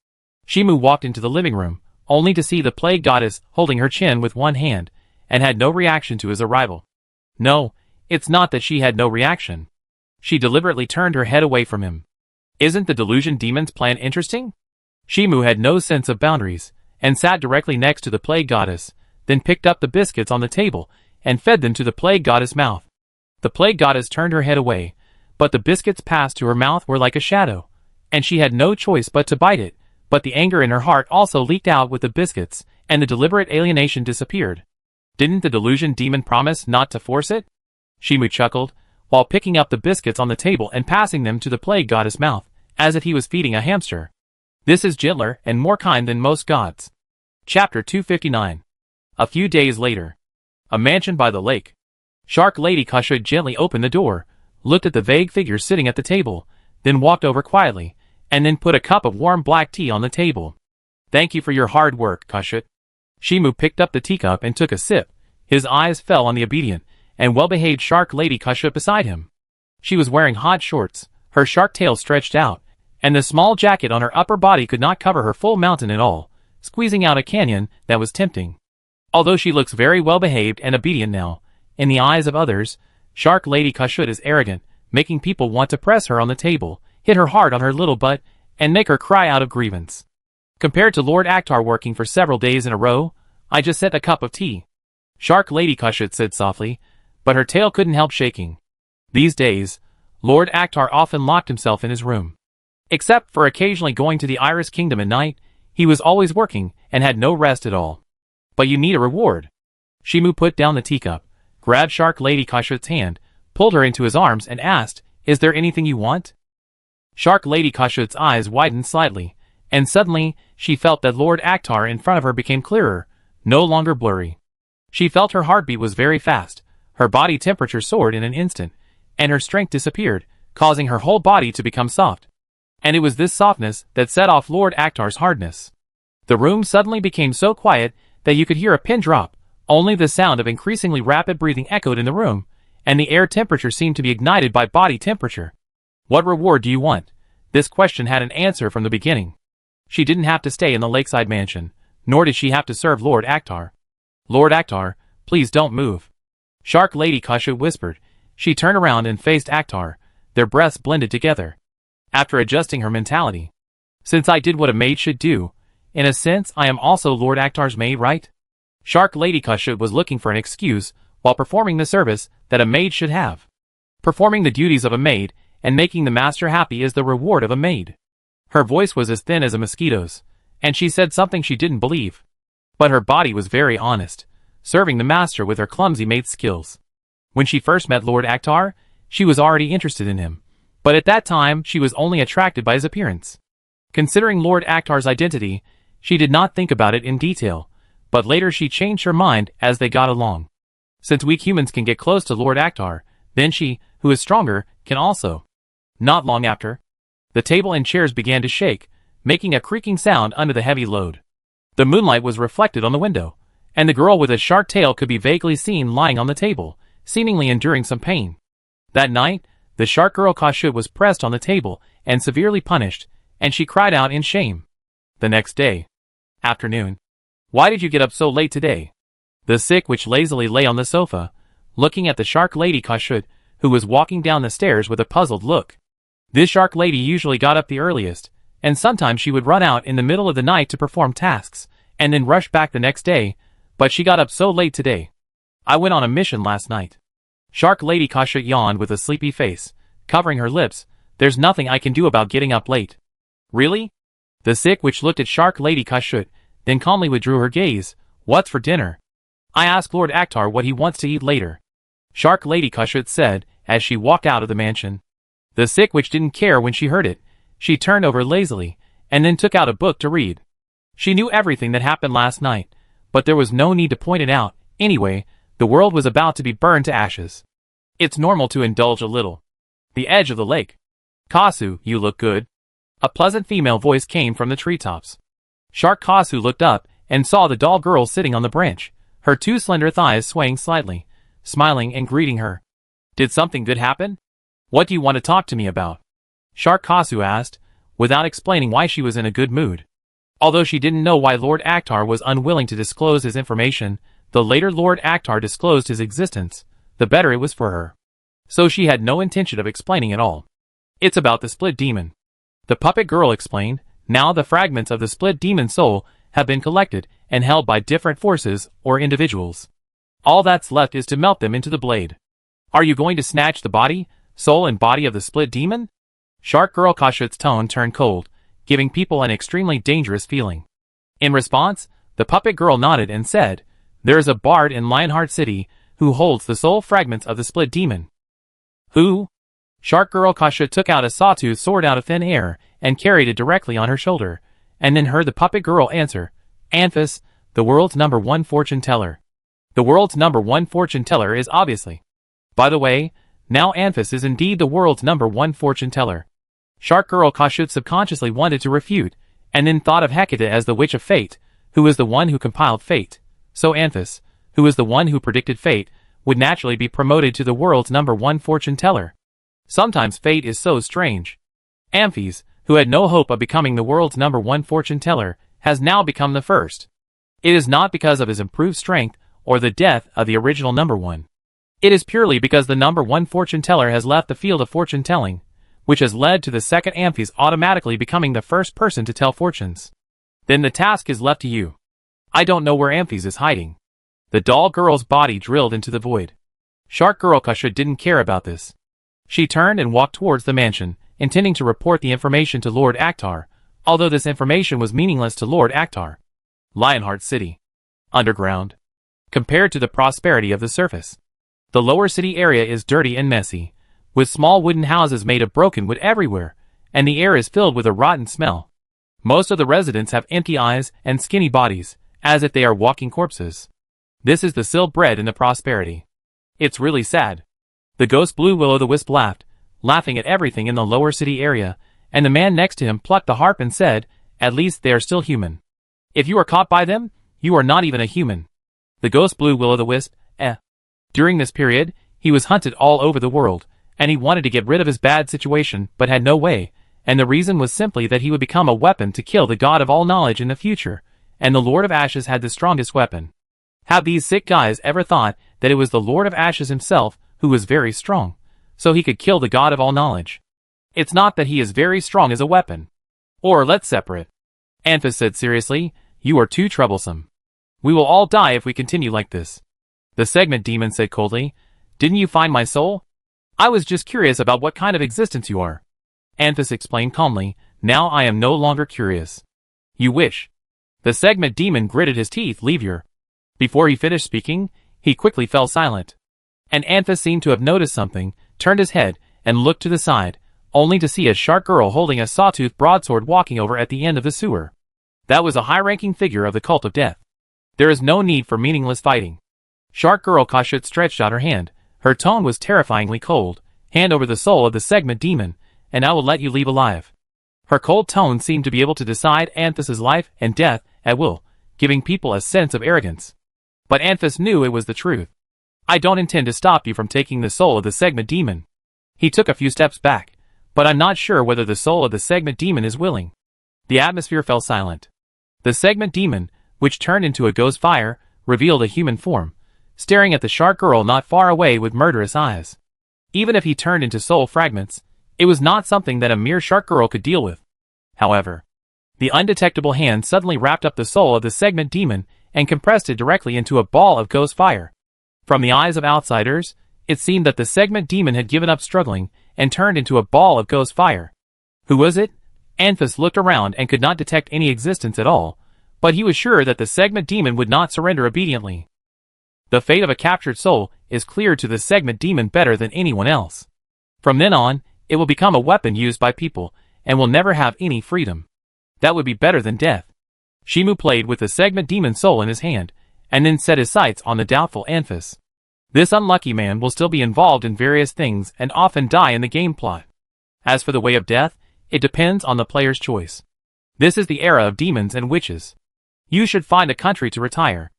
Shimu walked into the living room, only to see the plague goddess holding her chin with one hand, and had no reaction to his arrival. No, it's not that she had no reaction. She deliberately turned her head away from him. Isn't the delusion demon's plan interesting? Shimu had no sense of boundaries, and sat directly next to the plague goddess, then picked up the biscuits on the table, and fed them to the plague goddess' mouth. The plague goddess turned her head away, but the biscuits passed to her mouth were like a shadow, and she had no choice but to bite it, but the anger in her heart also leaked out with the biscuits, and the deliberate alienation disappeared. Didn't the delusion demon promise not to force it? Shimu chuckled, while picking up the biscuits on the table and passing them to the plague goddess' mouth, as if he was feeding a hamster. This is gentler and more kind than most gods. Chapter 259. A few days later. A mansion by the lake. Shark Lady Kasha gently opened the door, looked at the vague figure sitting at the table, then walked over quietly, and then put a cup of warm black tea on the table. Thank you for your hard work, Kasha. Shimu picked up the teacup and took a sip. His eyes fell on the obedient and well-behaved Shark Lady Kasha beside him. She was wearing hot shorts, her shark tail stretched out, and the small jacket on her upper body could not cover her full mountain at all, squeezing out a canyon that was tempting. Although she looks very well-behaved and obedient now, in the eyes of others, Shark Lady Kasha is arrogant, making people want to press her on the table, hit her hard on her little butt, and make her cry out of grievance. Compared to Lord Akhtar working for several days in a row, I just set a cup of tea. Shark Lady Kasha said softly, but her tail couldn't help shaking. These days, Lord Akhtar often locked himself in his room. Except for occasionally going to the Iris Kingdom at night, he was always working and had no rest at all. But you need a reward. Shimu put down the teacup, grabbed Shark Lady Kasha's hand, pulled her into his arms and asked, "Is there anything you want?" Shark Lady Kasha's eyes widened slightly, and suddenly she felt that Lord Akhtar in front of her became clearer, no longer blurry. She felt her heartbeat was very fast, her body temperature soared in an instant, and her strength disappeared, causing her whole body to become soft. And it was this softness that set off Lord Akhtar's hardness. The room suddenly became so quiet that you could hear a pin drop, only the sound of increasingly rapid breathing echoed in the room, and the air temperature seemed to be ignited by body temperature. What reward do you want? This question had an answer from the beginning. She didn't have to stay in the lakeside mansion, nor did she have to serve Lord Akhtar. Lord Akhtar, please don't move. Shark Lady Kasha whispered. She turned around and faced Akhtar, their breaths blended together. After adjusting her mentality. Since I did what a maid should do, in a sense I am also Lord Akhtar's maid, right? Shark Lady Kasha was looking for an excuse while performing the service that a maid should have. Performing the duties of a maid and making the master happy is the reward of a maid. Her voice was as thin as a mosquito's, and she said something she didn't believe. But her body was very honest, serving the master with her clumsy maid skills. When she first met Lord Akhtar, she was already interested in him, but at that time she was only attracted by his appearance. Considering Lord Akhtar's identity, she did not think about it in detail, but later she changed her mind as they got along. Since weak humans can get close to Lord Akhtar, then she, who is stronger, can also. Not long after, the table and chairs began to shake, making a creaking sound under the heavy load. The moonlight was reflected on the window, and the girl with a shark tail could be vaguely seen lying on the table, seemingly enduring some pain. That night, the shark girl Kasha was pressed on the table and severely punished, and she cried out in shame. The next day. Afternoon. Why did you get up so late today? The sick witch lazily lay on the sofa, looking at the Shark Lady Kasha, who was walking down the stairs with a puzzled look. This shark lady usually got up the earliest, and sometimes she would run out in the middle of the night to perform tasks, and then rush back the next day, but she got up so late today. I went on a mission last night. Shark Lady Kasha yawned with a sleepy face, covering her lips. There's nothing I can do about getting up late. Really? The sick witch looked at Shark Lady Kasha, then calmly withdrew her gaze. What's for dinner? I asked Lord Akhtar what he wants to eat later. Shark Lady Kasha said, as she walked out of the mansion. The sick witch didn't care when she heard it. She turned over lazily, and then took out a book to read. She knew everything that happened last night, but there was no need to point it out. Anyway, the world was about to be burned to ashes. It's normal to indulge a little. The edge of the lake. Kasu, you look good. A pleasant female voice came from the treetops. Shark Kasu looked up and saw the doll girl sitting on the branch, her two slender thighs swaying slightly, smiling and greeting her. Did something good happen? What do you want to talk to me about? Shark Kasu asked, without explaining why she was in a good mood. Although she didn't know why Lord Akhtar was unwilling to disclose his information, the later Lord Akhtar disclosed his existence, the better it was for her. So she had no intention of explaining at all. It's about the split demon. The puppet girl explained. Now the fragments of the split demon soul have been collected and held by different forces or individuals. All that's left is to melt them into the blade. Are you going to snatch the body, soul and body of the split demon? Shark Girl Kasha's tone turned cold, giving people an extremely dangerous feeling. In response, the puppet girl nodded and said, there is a bard in Lionheart City who holds the soul fragments of the split demon. Who? Shark Girl Kasha took out a sawtooth sword out of thin air and carried it directly on her shoulder, and then heard the puppet girl answer, Anphis, the world's #1 fortune teller. The world's #1 fortune teller is obviously. By the way, now Anfis is indeed the world's #1 fortune teller. Shark Girl Kashut subconsciously wanted to refute, and then thought of Hecate as the Witch of Fate, who is the one who compiled fate. So Anfis, who is the one who predicted fate, would naturally be promoted to the world's #1 fortune teller. Sometimes fate is so strange. Amphis, who had no hope of becoming the world's #1 fortune teller, has now become the first. It is not because of his improved strength or the death of the original #1. It is purely because the #1 fortune teller has left the field of fortune telling, which has led to the second Amphis automatically becoming the first person to tell fortunes. Then the task is left to you. I don't know where Amphis is hiding. The doll girl's body drilled into the void. Shark Girl Kashut didn't care about this. She turned and walked towards the mansion, intending to report the information to Lord Akhtar, although this information was meaningless to Lord Akhtar. Lionheart City. Underground. Compared to the prosperity of the surface, the lower city area is dirty and messy, with small wooden houses made of broken wood everywhere, and the air is filled with a rotten smell. Most of the residents have empty eyes and skinny bodies, as if they are walking corpses. This is the sill bread in the prosperity. It's really sad. The ghost Blue Will-o'-the-Wisp laughed, laughing at everything in the lower city area, and the man next to him plucked the harp and said, "At least they are still human. If you are caught by them, you are not even a human." The ghost Blue Will-o'-the-Wisp, During this period, he was hunted all over the world, and he wanted to get rid of his bad situation but had no way, and the reason was simply that he would become a weapon to kill the god of all knowledge in the future, and the Lord of Ashes had the strongest weapon. Have these sick guys ever thought that it was the Lord of Ashes himself who was very strong, so he could kill the god of all knowledge? It's not that he is very strong as a weapon. Or let's separate. Anfis said seriously, "You are too troublesome. We will all die if we continue like this." The segment demon said coldly, "Didn't you find my soul? I was just curious about what kind of existence you are." Anfis explained calmly, "Now I am no longer curious." "You wish." The segment demon gritted his teeth, "Leave your..." Before he finished speaking, he quickly fell silent. And Anfis seemed to have noticed something, turned his head, and looked to the side, only to see a shark girl holding a sawtooth broadsword walking over at the end of the sewer. That was a high-ranking figure of the cult of death. There is no need for meaningless fighting. Shark Girl Kashut stretched out her hand. Her tone was terrifyingly cold. "Hand over the soul of the segment demon, and I will let you leave alive." Her cold tone seemed to be able to decide Anfis's life and death at will, giving people a sense of arrogance. But Anfis knew it was the truth. "I don't intend to stop you from taking the soul of the segment demon." He took a few steps back, "but I'm not sure whether the soul of the segment demon is willing." The atmosphere fell silent. The segment demon, which turned into a ghost fire, revealed a human form, staring at the shark girl not far away with murderous eyes. Even if he turned into soul fragments, it was not something that a mere shark girl could deal with. However, the undetectable hand suddenly wrapped up the soul of the segment demon and compressed it directly into a ball of ghost fire. From the eyes of outsiders, it seemed that the segment demon had given up struggling and turned into a ball of ghost fire. Who was it? Anfis looked around and could not detect any existence at all, but he was sure that the segment demon would not surrender obediently. The fate of a captured soul is clear to the segment demon better than anyone else. From then on, it will become a weapon used by people, and will never have any freedom. That would be better than death. Shimu played with the segment demon soul in his hand, and then set his sights on the doubtful Anfis. This unlucky man will still be involved in various things and often die in the game plot. As for the way of death, it depends on the player's choice. This is the era of demons and witches. You should find a country to retire,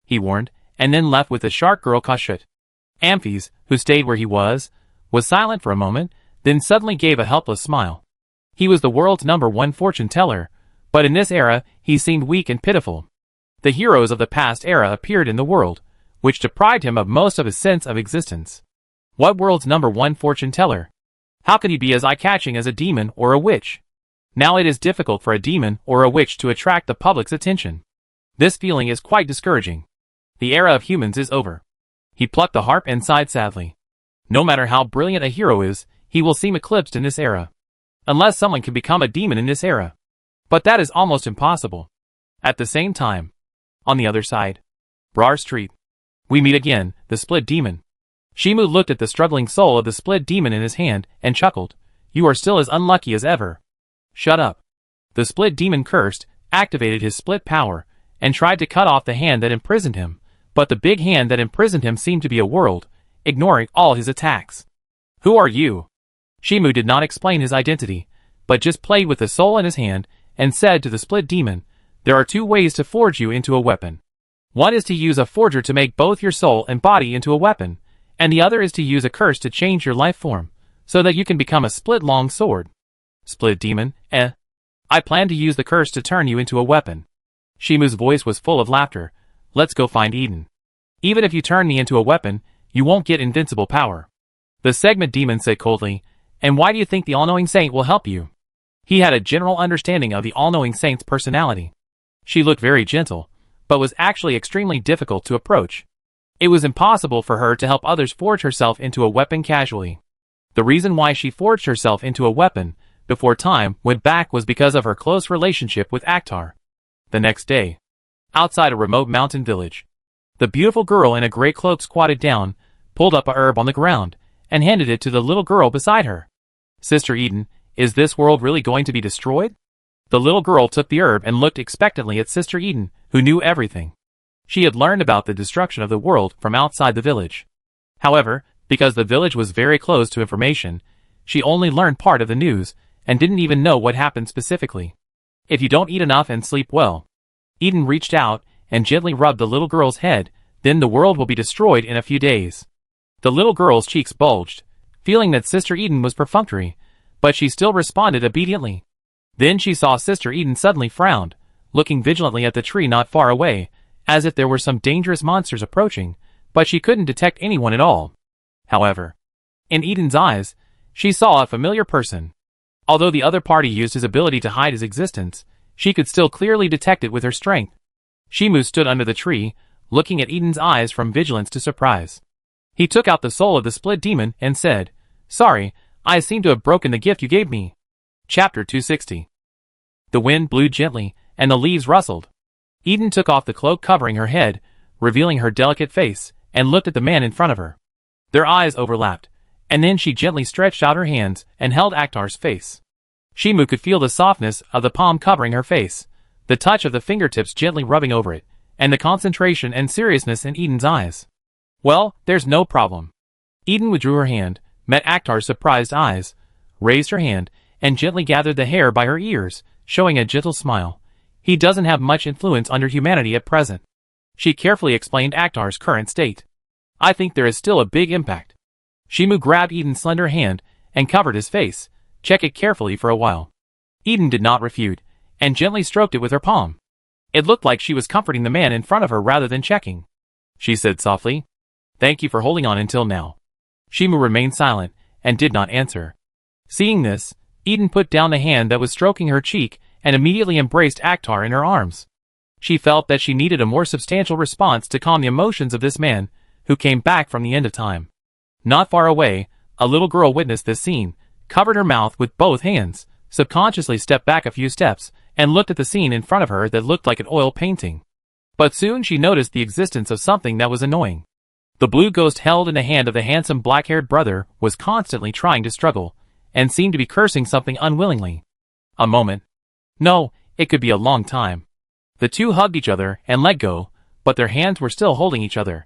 he warned, and then left with the shark girl Kashut. Amphis, who stayed where he was silent for a moment, then suddenly gave a helpless smile. He was the world's #1 fortune teller, but in this era, he seemed weak and pitiful. The heroes of the past era appeared in the world, which deprived him of most of his sense of existence. What world's #1 fortune teller? How could he be as eye-catching as a demon or a witch? Now it is difficult for a demon or a witch to attract the public's attention. This feeling is quite discouraging. The era of humans is over. He plucked the harp and sighed sadly. No matter how brilliant a hero is, he will seem eclipsed in this era. Unless someone can become a demon in this era. But that is almost impossible. At the same time, on the other side, Brar Street. We meet again, the split demon. Shimu looked at the struggling soul of the split demon in his hand and chuckled. You are still as unlucky as ever. Shut up. The split demon cursed, activated his split power, and tried to cut off the hand that imprisoned him, but the big hand that imprisoned him seemed to be a world, ignoring all his attacks. Who are you? Shimu did not explain his identity, but just played with the soul in his hand and said to the split demon, there are 2 ways to forge you into a weapon. One is to use a forger to make both your soul and body into a weapon, and the other is to use a curse to change your life form, so that you can become a split long sword. Split demon, I plan to use the curse to turn you into a weapon. Shimu's voice was full of laughter. Let's go find Eden. Even if you turn me into a weapon, you won't get invincible power. The segment demon said coldly, and why do you think the all-knowing saint will help you? He had a general understanding of the all-knowing saint's personality. She looked very gentle, but was actually extremely difficult to approach. It was impossible for her to help others forge herself into a weapon casually. The reason why she forged herself into a weapon before time went back was because of her close relationship with Akhtar. The next day, outside a remote mountain village, the beautiful girl in a gray cloak squatted down, pulled up a herb on the ground, and handed it to the little girl beside her. Sister Eden, is this world really going to be destroyed? The little girl took the herb and looked expectantly at Sister Eden, who knew everything. She had learned about the destruction of the world from outside the village. However, because the village was very closed to information, she only learned part of the news, and didn't even know what happened specifically. If you don't eat enough and sleep well. Eden reached out and gently rubbed the little girl's head, then the world will be destroyed in a few days. The little girl's cheeks bulged, feeling that Sister Eden was perfunctory, but she still responded obediently. Then she saw Sister Eden suddenly frowned, looking vigilantly at the tree not far away, as if there were some dangerous monsters approaching, but she couldn't detect anyone at all. However, in Eden's eyes, she saw a familiar person. Although the other party used his ability to hide his existence, she could still clearly detect it with her strength. Shimu stood under the tree, looking at Eden's eyes from vigilance to surprise. He took out the soul of the split demon and said, sorry, I seem to have broken the gift you gave me. Chapter 260. The wind blew gently, and the leaves rustled. Eden took off the cloak covering her head, revealing her delicate face, and looked at the man in front of her. Their eyes overlapped, and then she gently stretched out her hands and held Akhtar's face. Shimu could feel the softness of the palm covering her face, the touch of the fingertips gently rubbing over it, and the concentration and seriousness in Eden's eyes. Well, there's no problem. Eden withdrew her hand, met Akhtar's surprised eyes, raised her hand, and gently gathered the hair by her ears, showing a gentle smile. He doesn't have much influence under humanity at present. She carefully explained Akhtar's current state. I think there is still a big impact. Shimu grabbed Eden's slender hand and covered his face, checked it carefully for a while. Eden did not refute, and gently stroked it with her palm. It looked like she was comforting the man in front of her rather than checking. She said softly, thank you for holding on until now. Shimu remained silent and did not answer. Seeing this, Eden put down the hand that was stroking her cheek and immediately embraced Akhtar in her arms. She felt that she needed a more substantial response to calm the emotions of this man, who came back from the end of time. Not far away, a little girl witnessed this scene, covered her mouth with both hands, subconsciously stepped back a few steps, and looked at the scene in front of her that looked like an oil painting. But soon she noticed the existence of something that was annoying. The blue ghost held in the hand of the handsome black-haired brother was constantly trying to struggle, and seemed to be cursing something unwillingly. A moment. No, it could be a long time. The two hugged each other and let go, but their hands were still holding each other.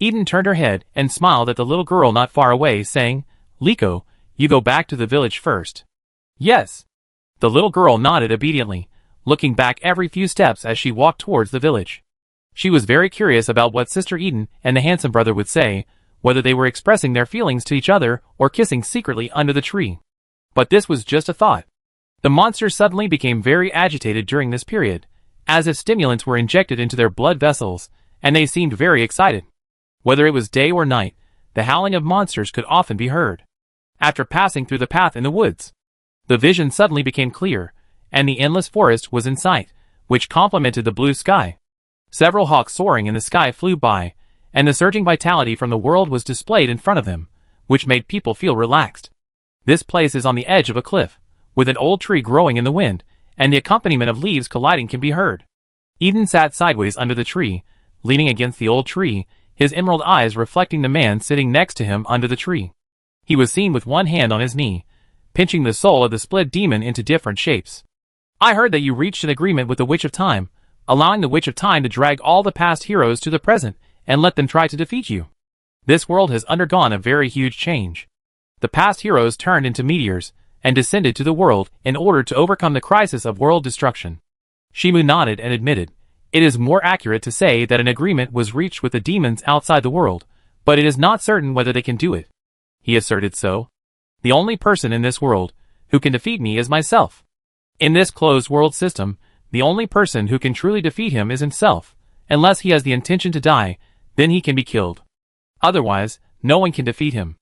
Eden turned her head and smiled at the little girl not far away, saying, Liko, you go back to the village first. Yes. The little girl nodded obediently, looking back every few steps as she walked towards the village. She was very curious about what Sister Eden and the handsome brother would say, whether they were expressing their feelings to each other or kissing secretly under the tree. But this was just a thought. The monsters suddenly became very agitated during this period, as if stimulants were injected into their blood vessels, and they seemed very excited. Whether it was day or night, the howling of monsters could often be heard. After passing through the path in the woods, the vision suddenly became clear, and the endless forest was in sight, which complemented the blue sky. Several hawks soaring in the sky flew by, and the surging vitality from the world was displayed in front of them, which made people feel relaxed. This place is on the edge of a cliff, with an old tree growing in the wind, and the accompaniment of leaves colliding can be heard. Eden sat sideways under the tree, leaning against the old tree, his emerald eyes reflecting the man sitting next to him under the tree. He was seen with one hand on his knee, pinching the soul of the split demon into different shapes. I heard that you reached an agreement with the Witch of Time, allowing the Witch of Time to drag all the past heroes to the present and let them try to defeat you. This world has undergone a very huge change. The past heroes turned into meteors and descended to the world in order to overcome the crisis of world destruction. Shimu nodded and admitted, "It is more accurate to say that an agreement was reached with the demons outside the world, but it is not certain whether they can do it." He asserted so. "The only person in this world who can defeat me is myself. In this closed world system, the only person who can truly defeat him is himself. Unless he has the intention to die, then he can be killed. Otherwise, no one can defeat him.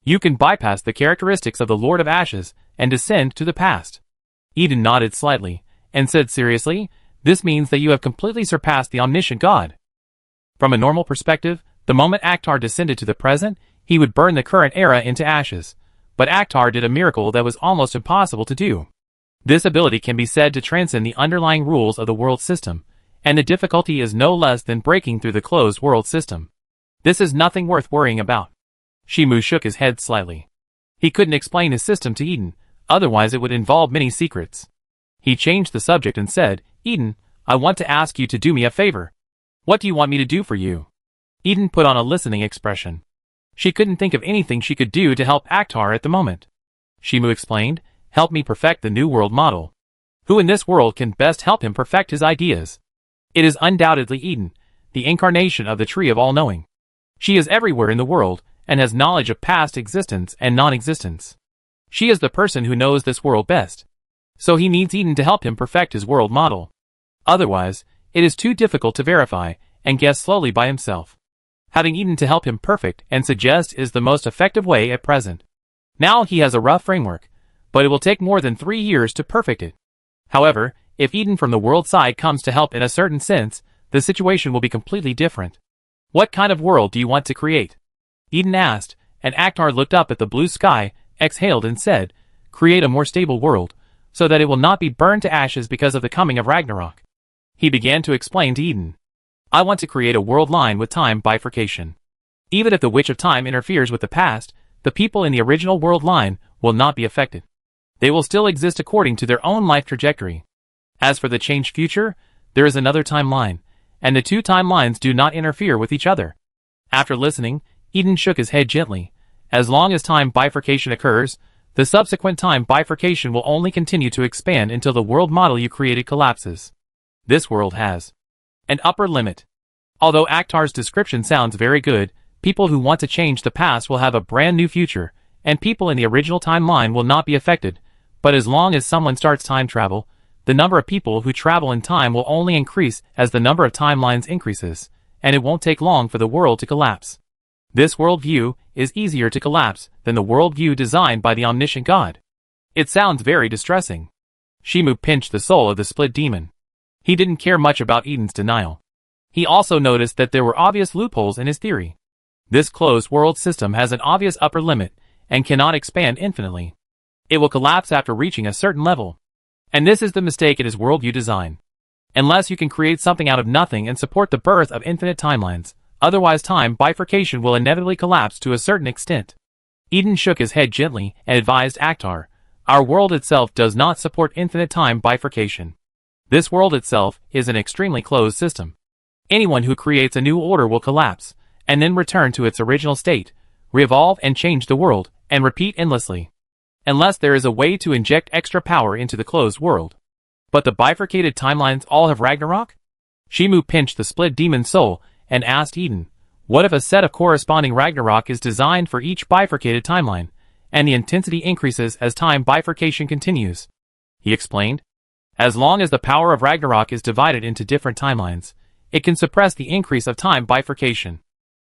You can bypass the characteristics of the Lord of Ashes and descend to the past." Eden nodded slightly and said seriously, "This means that you have completely surpassed the omniscient God." From a normal perspective, the moment Akhtar descended to the present, he would burn the current era into ashes. But Akhtar did a miracle that was almost impossible to do. This ability can be said to transcend the underlying rules of the world system, and the difficulty is no less than breaking through the closed world system. This is nothing worth worrying about. Shimu shook his head slightly. He couldn't explain his system to Eden, otherwise it would involve many secrets. He changed the subject and said, "Eden, I want to ask you to do me a favor." "What do you want me to do for you?" Eden put on a listening expression. She couldn't think of anything she could do to help Akhtar at the moment. Shimu explained, "Help me perfect the new world model." Who in this world can best help him perfect his ideas? It is undoubtedly Eden, the incarnation of the Tree of All-Knowing. She is everywhere in the world, and has knowledge of past existence and non-existence. She is the person who knows this world best. So he needs Eden to help him perfect his world model. Otherwise, it is too difficult to verify and guess slowly by himself. Having Eden to help him perfect and suggest is the most effective way at present. Now he has a rough framework, but it will take more than 3 years to perfect it. However, if Eden from the world side comes to help in a certain sense, the situation will be completely different. "What kind of world do you want to create?" Eden asked, and Akhtar looked up at the blue sky, exhaled and said, "Create a more stable world, so that it will not be burned to ashes because of the coming of Ragnarok." He began to explain to Eden, "I want to create a world line with time bifurcation. Even if the Witch of Time interferes with the past, the people in the original world line will not be affected. They will still exist according to their own life trajectory. As for the changed future, there is another timeline, and the two timelines do not interfere with each other." After listening, Eden shook his head gently. As long as time bifurcation occurs, the subsequent time bifurcation will only continue to expand until the world model you created collapses. This world has an upper limit. Although Akhtar's description sounds very good, people who want to change the past will have a brand new future, and people in the original timeline will not be affected. But as long as someone starts time travel, the number of people who travel in time will only increase as the number of timelines increases, and it won't take long for the world to collapse. This worldview is easier to collapse than the worldview designed by the omniscient God. It sounds very distressing. Shimu pinched the soul of the split demon. He didn't care much about Eden's denial. He also noticed that there were obvious loopholes in his theory. This closed world system has an obvious upper limit and cannot expand infinitely. It will collapse after reaching a certain level. And this is the mistake in his worldview design. Unless you can create something out of nothing and support the birth of infinite timelines, otherwise time bifurcation will inevitably collapse to a certain extent. Eden shook his head gently and advised Akhtar, "Our world itself does not support infinite time bifurcation. This world itself is an extremely closed system. Anyone who creates a new order will collapse, and then return to its original state, revolve and change the world, and repeat endlessly. Unless there is a way to inject extra power into the closed world. But the bifurcated timelines all have Ragnarok?" Shimu pinched the split demon's soul and asked Eden, "What if a set of corresponding Ragnarok is designed for each bifurcated timeline, and the intensity increases as time bifurcation continues?" He explained, "As long as the power of Ragnarok is divided into different timelines, it can suppress the increase of time bifurcation."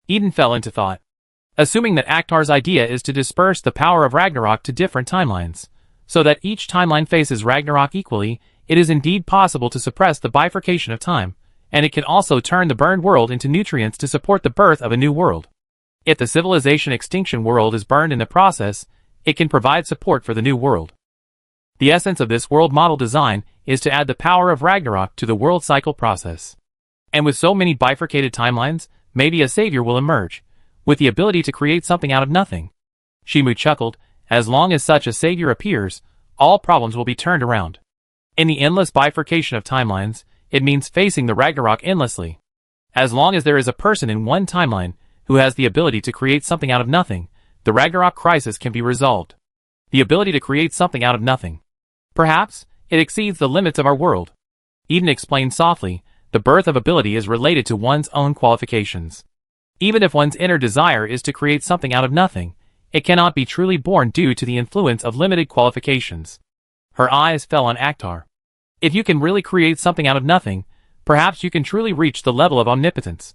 Eden fell into thought. Assuming that Akhtar's idea is to disperse the power of Ragnarok to different timelines, so that each timeline faces Ragnarok equally, it is indeed possible to suppress the bifurcation of time, and it can also turn the burned world into nutrients to support the birth of a new world. If the civilization extinction world is burned in the process, it can provide support for the new world. The essence of this world model design is to add the power of Ragnarok to the world cycle process. And with so many bifurcated timelines, maybe a savior will emerge, with the ability to create something out of nothing. Shimu chuckled, "As long as such a savior appears, all problems will be turned around. In the endless bifurcation of timelines, it means facing the Ragnarok endlessly. As long as there is a person in one timeline who has the ability to create something out of nothing, the Ragnarok crisis can be resolved. The ability to create something out of nothing. Perhaps, it exceeds the limits of our world. Eden explained softly, the birth of ability is related to one's own qualifications. Even if one's inner desire is to create something out of nothing, it cannot be truly born due to the influence of limited qualifications. Her eyes fell on Akhtar. If you can really create something out of nothing, perhaps you can truly reach the level of omnipotence.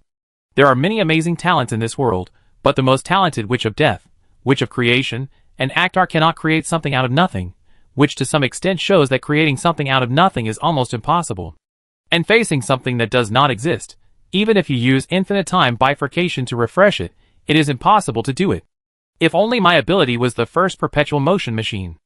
There are many amazing talents in this world, but the most talented Witch of Death, Witch of Creation, and Akhtar cannot create something out of nothing, which to some extent shows that creating something out of nothing is almost impossible. And facing something that does not exist, even if you use infinite time bifurcation to refresh it, it is impossible to do it. If only my ability was the first perpetual motion machine.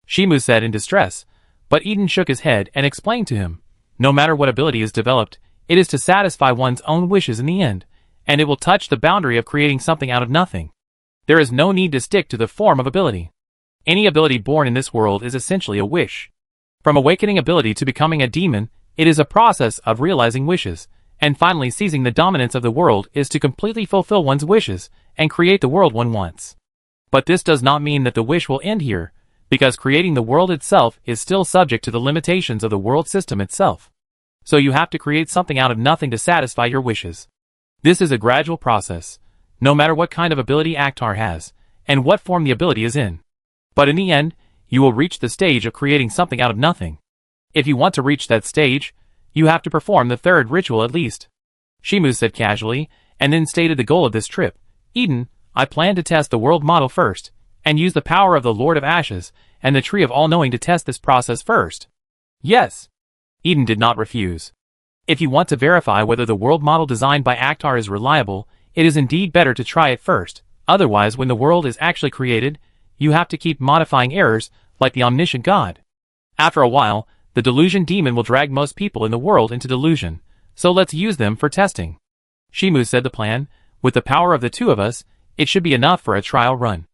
Shimu said in distress, but Eden shook his head and explained to him, no matter what ability is developed, it is to satisfy one's own wishes in the end, and it will touch the boundary of creating something out of nothing. There is no need to stick to the form of ability. Any ability born in this world is essentially a wish. From awakening ability to becoming a demon, it is a process of realizing wishes, and finally seizing the dominance of the world is to completely fulfill one's wishes and create the world one wants. But this does not mean that the wish will end here, because creating the world itself is still subject to the limitations of the world system itself. So you have to create something out of nothing to satisfy your wishes. This is a gradual process, no matter what kind of ability Akhtar has, and what form the ability is in. But in the end, you will reach the stage of creating something out of nothing. If you want to reach that stage, you have to perform the third ritual at least. Shimu said casually, and then stated the goal of this trip. Eden, I plan to test the world model first, and use the power of the Lord of Ashes and the Tree of All-Knowing to test this process first. Yes. Eden did not refuse. If you want to verify whether the world model designed by Akhtar is reliable, it is indeed better to try it first. Otherwise, when the world is actually created, you have to keep modifying errors, like the omniscient God. After a while, the delusion demon will drag most people in the world into delusion, so let's use them for testing. Shimu said the plan, with the power of the two of us, it should be enough for a trial run.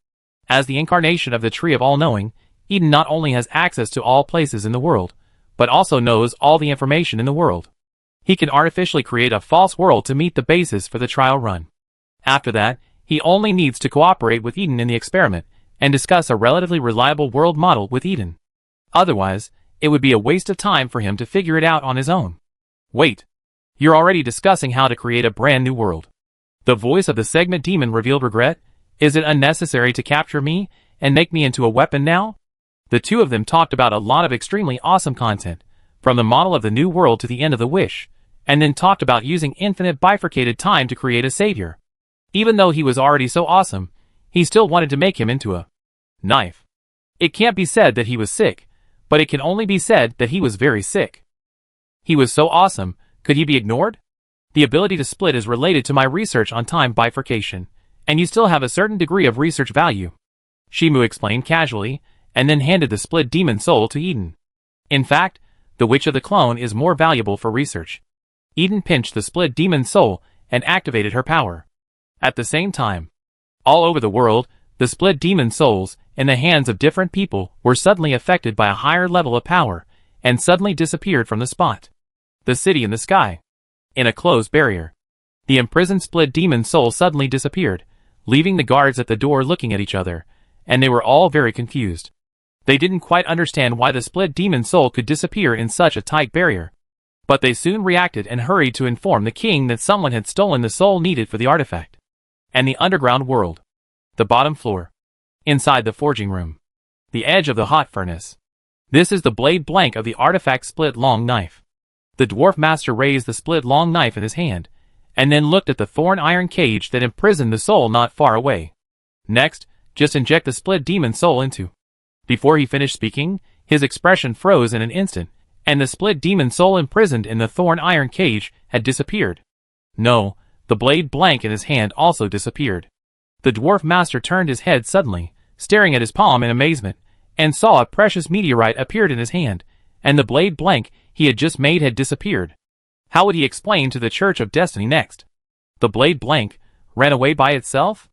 As the incarnation of the Tree of All-Knowing, Eden not only has access to all places in the world, but also knows all the information in the world. He can artificially create a false world to meet the basis for the trial run. After that, he only needs to cooperate with Eden in the experiment, and discuss a relatively reliable world model with Eden. Otherwise, it would be a waste of time for him to figure it out on his own. Wait. You're already discussing how to create a brand new world. The voice of the segment demon revealed regret. Is it unnecessary to capture me and make me into a weapon now? The two of them talked about a lot of extremely awesome content, from the model of the new world to the end of the wish, and then talked about using infinite bifurcated time to create a savior. Even though he was already so awesome, he still wanted to make him into a knife. It can't be said that he was sick, but it can only be said that he was very sick. He was so awesome, could he be ignored? The ability to split is related to my research on time bifurcation, and you still have a certain degree of research value. Shimu explained casually, and then handed the split demon soul to Eden. In fact, the Witch of the Clone is more valuable for research. Eden pinched the split demon soul and activated her power. At the same time, all over the world, the split demon souls, in the hands of different people, were suddenly affected by a higher level of power, and suddenly disappeared from the spot. The city in the sky. In a closed barrier. The imprisoned split demon soul suddenly disappeared, leaving the guards at the door looking at each other, and they were all very confused. They didn't quite understand why the split demon soul could disappear in such a tight barrier. But they soon reacted and hurried to inform the king that someone had stolen the soul needed for the artifact. And the underground world. The bottom floor. Inside the forging room. The edge of the hot furnace. This is the blade blank of the artifact split long knife. The dwarf master raised the split long knife in his hand, and then looked at the thorn iron cage that imprisoned the soul not far away. Next, just inject the split demon soul into. Before he finished speaking, his expression froze in an instant, and the split demon soul imprisoned in the thorn iron cage had disappeared. No, the blade blank in his hand also disappeared. The dwarf master turned his head suddenly, staring at his palm in amazement, and saw a precious meteorite appeared in his hand, and the blade blank he had just made had disappeared. How would he explain to the Church of Destiny next? The blade blank ran away by itself?